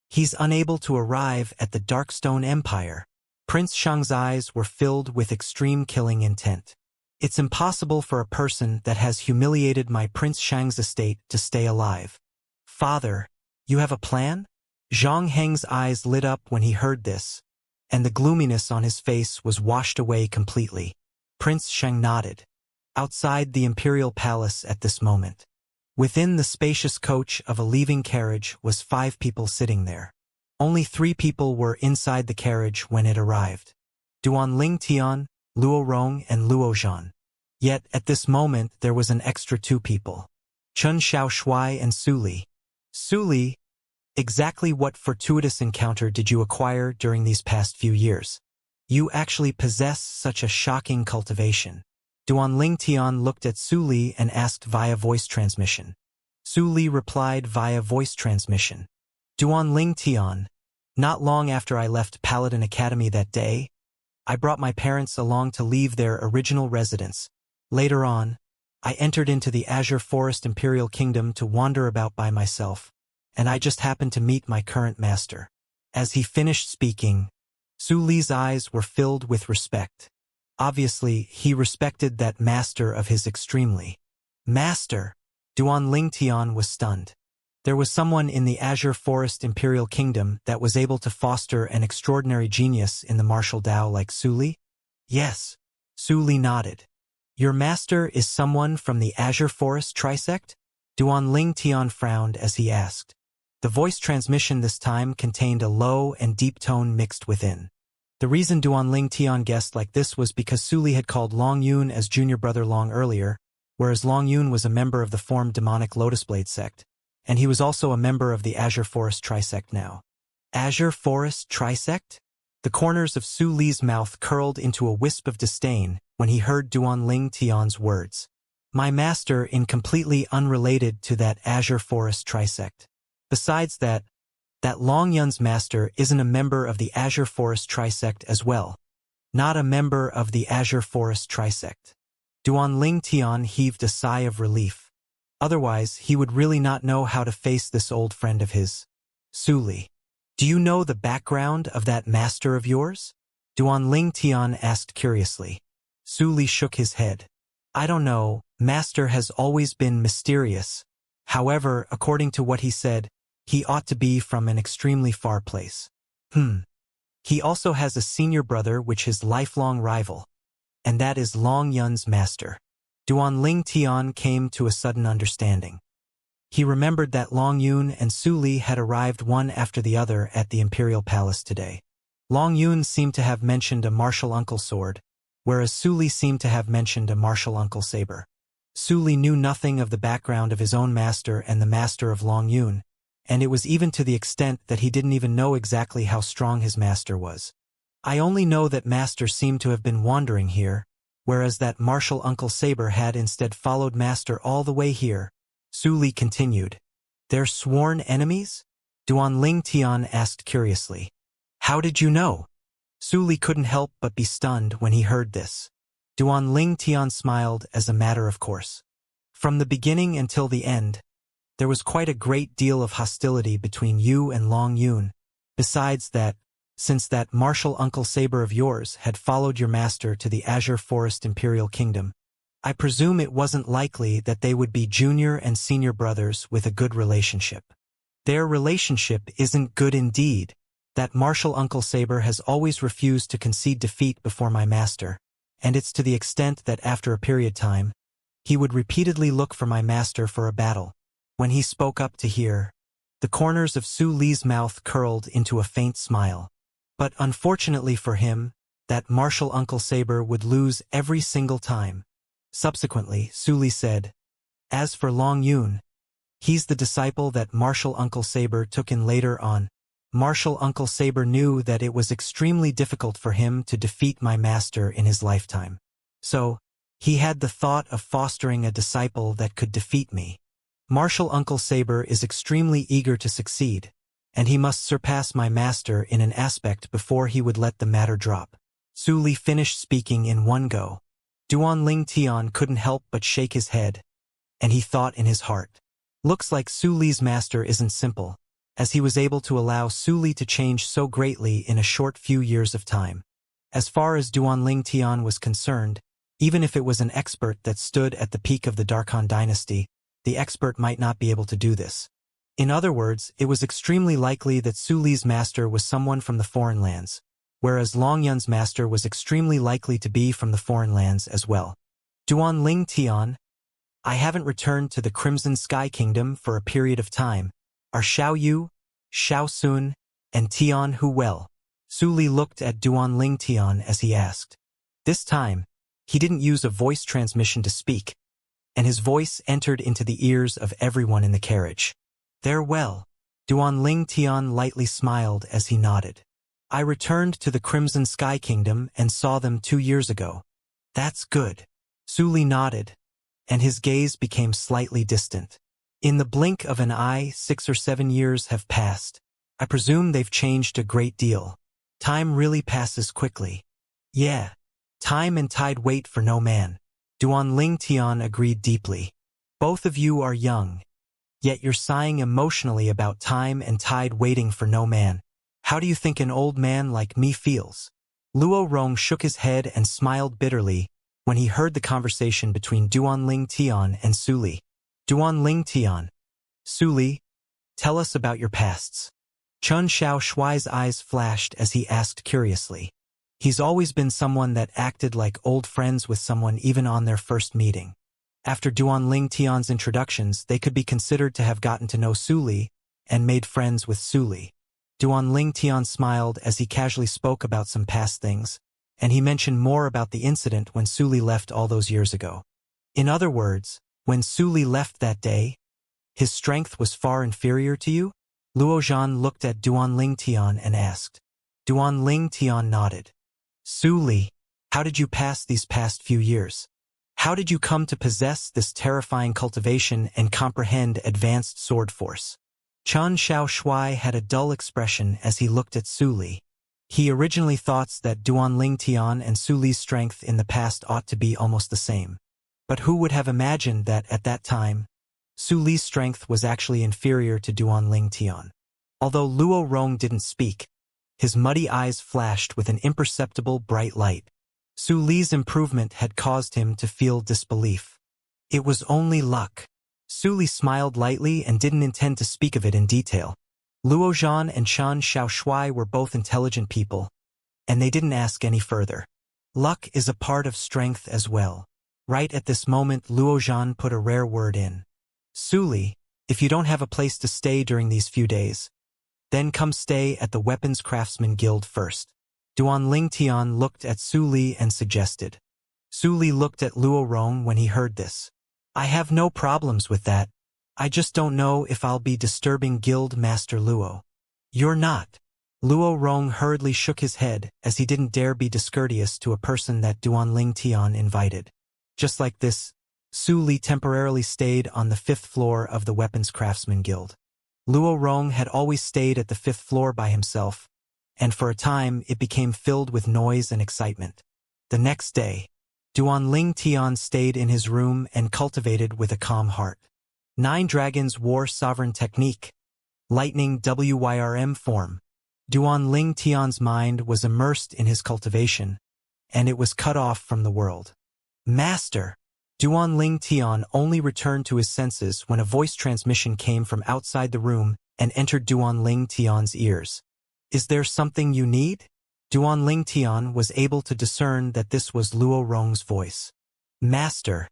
He's unable to arrive at the Darkstone Empire. Prince Shang's eyes were filled with extreme killing intent. It's impossible for a person that has humiliated my Prince Shang's estate to stay alive. Father, you have a plan? Zhang Heng's eyes lit up when he heard this, and the gloominess on his face was washed away completely. Prince Shang nodded. Outside the imperial palace at this moment, within the spacious coach of a leaving carriage was 5 people sitting there. Only 3 people were inside the carriage when it arrived. Duanling Tian, Luo Rong and Luo Zhan. Yet at this moment there was an extra 2 people. Chun Xiaoshui and Su Li. Su Li, exactly what fortuitous encounter did you acquire during these past few years? You actually possess such a shocking cultivation. Duanling Tian looked at Su Li and asked via voice transmission. Su Li replied via voice transmission. Duanling Tian, not long after I left Paladin Academy that day, I brought my parents along to leave their original residence. Later on, I entered into the Azure Forest Imperial Kingdom to wander about by myself, and I just happened to meet my current master. As he finished speaking, Su Li's eyes were filled with respect. Obviously, he respected that master of his extremely. Master! Duanling Tian was stunned. There was someone in the Azure Forest Imperial Kingdom that was able to foster an extraordinary genius in the martial Dao like Su Li? Yes. Su Li nodded. Your master is someone from the Azure Forest Trisect? Duanling Tian frowned as he asked. The voice transmission this time contained a low and deep tone mixed within. The reason Duanling Tian guessed like this was because Su Li had called Long Yun as junior brother Long earlier, whereas Long Yun was a member of the formed demonic Lotus Blade sect, and he was also a member of the Azure Forest Trisect now. Azure Forest Trisect? The corners of Su Li's mouth curled into a wisp of disdain when he heard Duanling Tian's words. My master is completely unrelated to that Azure Forest Trisect. Besides that Long Yun's master isn't a member of the Azure Forest Trisect as well. Not a member of the Azure Forest Trisect. Duanling Tian heaved a sigh of relief. Otherwise, he would really not know how to face this old friend of his. Su Li, do you know the background of that master of yours? Duanling Tian asked curiously. Su Li shook his head. I don't know, master has always been mysterious. However, according to what he said, he ought to be from an extremely far place. He also has a senior brother which is lifelong rival, and that is Long Yun's master. Duanling Tian came to a sudden understanding. He remembered that Long Yun and Su Li had arrived one after the other at the Imperial Palace today. Long Yun seemed to have mentioned a martial uncle sword, whereas Su Li seemed to have mentioned a martial uncle saber. Su Li knew nothing of the background of his own master and the master of Long Yun, and it was even to the extent that he didn't even know exactly how strong his master was. I only know that master seemed to have been wandering here, whereas that martial uncle saber had instead followed master all the way here. Su Li continued. They're sworn enemies? Duanling Tian asked curiously. How did you know? Su Li couldn't help but be stunned when he heard this. Duanling Tian smiled as a matter of course. From the beginning until the end, There was quite a great deal of hostility between you and Long Yun. Besides that, since that martial Uncle Saber of yours had followed your master to the Azure Forest Imperial Kingdom, I presume it wasn't likely that they would be junior and senior brothers with a good relationship. Their relationship isn't good indeed. That martial Uncle Saber has always refused to concede defeat before my master, and it's to the extent that after a period time, he would repeatedly look for my master for a battle. When he spoke up to hear, the corners of Su Li's mouth curled into a faint smile. But unfortunately for him, that martial Uncle Saber would lose every single time. Subsequently, Su Li said, "As for Long Yun, he's the disciple that martial Uncle Saber took in later on. Martial Uncle Saber knew that it was extremely difficult for him to defeat my master in his lifetime. So, he had the thought of fostering a disciple that could defeat me. Martial Uncle Saber is extremely eager to succeed, and he must surpass my master in an aspect before he would let the matter drop." Su Li finished speaking in one go. Duanling Tian couldn't help but shake his head, and he thought in his heart, looks like Su Li's master isn't simple, as he was able to allow Su Li to change so greatly in a short few years of time. As far as Duanling Tian was concerned, even if it was an expert that stood at the peak of the Darkhan dynasty, the expert might not be able to do this. In other words, it was extremely likely that Su Li's master was someone from the foreign lands, whereas Long Yun's master was extremely likely to be from the foreign lands as well. Duanling Tian, I haven't returned to the Crimson Sky Kingdom for a period of time. Are Xiao Yu, Xiao Sun, and Tian Hu well? Su Li looked at Duanling Tian as he asked. This time, he didn't use a voice transmission to speak, and his voice entered into the ears of everyone in the carriage. They're well. Duanling Tian lightly smiled as he nodded. I returned to the Crimson Sky Kingdom and saw them 2 years ago. That's good. Su Li nodded, and his gaze became slightly distant. In the blink of an eye, 6 or 7 years have passed. I presume they've changed a great deal. Time really passes quickly. Yeah. Time and tide wait for no man. Duanling Tian agreed deeply. Both of you are young, yet you're sighing emotionally about time and tide waiting for no man. How do you think an old man like me feels? Luo Rong shook his head and smiled bitterly when he heard the conversation between Duanling Tian and Su Li. Duanling Tian. Su Li, tell us about your pasts. Chun Xiao Shuai's eyes flashed as he asked curiously. He's always been someone that acted like old friends with someone even on their first meeting. After Duanling Tian's introductions, they could be considered to have gotten to know Su Li and made friends with Su Li. Duanling Tian smiled as he casually spoke about some past things, and he mentioned more about the incident when Su Li left all those years ago. In other words, when Su Li left that day, his strength was far inferior to you? Luo Zhan looked at Duanling Tian and asked. Duanling Tian nodded. Su Li, how did you pass these past few years? How did you come to possess this terrifying cultivation and comprehend advanced sword force? Chun Xiao Shuai had a dull expression as he looked at Su Li. He originally thought that Duanling Tian and Su Li's strength in the past ought to be almost the same. But who would have imagined that at that time, Su Li's strength was actually inferior to Duanling Tian? Although Luo Rong didn't speak, his muddy eyes flashed with an imperceptible bright light. Su Li's improvement had caused him to feel disbelief. It was only luck. Su Li smiled lightly and didn't intend to speak of it in detail. Luo Zhan and Chun Xiao Shuai were both intelligent people, and they didn't ask any further. Luck is a part of strength as well. Right at this moment, Luo Zhan put a rare word in. Su Li, if you don't have a place to stay during these few days, then come stay at the Weapons Craftsman Guild first. Duanling Tian looked at Su Li and suggested. Su Li looked at Luo Rong when he heard this. I have no problems with that. I just don't know if I'll be disturbing Guild Master Luo. You're not. Luo Rong hurriedly shook his head as he didn't dare be discourteous to a person that Duanling Tian invited. Just like this, Su Li temporarily stayed on the 5th floor of the Weapons Craftsman Guild. Luo Rong had always stayed at the 5th floor by himself, and for a time it became filled with noise and excitement. The next day, Duanling Tian stayed in his room and cultivated with a calm heart. 9 Dragons War Sovereign Technique. Lightning WYRM form. Duan Ling Tian's mind was immersed in his cultivation, and it was cut off from the world. Master! Duan Ling Tian only returned to his senses when a voice transmission came from outside the room and entered Duan Ling Tian's ears. Is there something you need? Duan Ling Tian was able to discern that this was Luo Rong's voice. Master!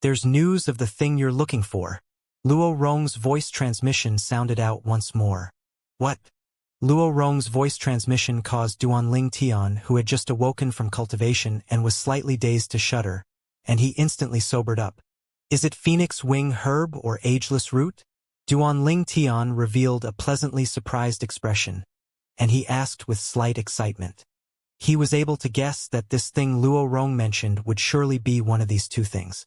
There's news of the thing you're looking for. Luo Rong's voice transmission sounded out once more. What? Luo Rong's voice transmission caused Duan Ling Tian, who had just awoken from cultivation and was slightly dazed, to shudder, and he instantly sobered up. Is it Phoenix Wing Herb or Ageless Root? Duan Ling Tian revealed a pleasantly surprised expression, and he asked with slight excitement. He was able to guess that this thing Luo Rong mentioned would surely be one of these two things.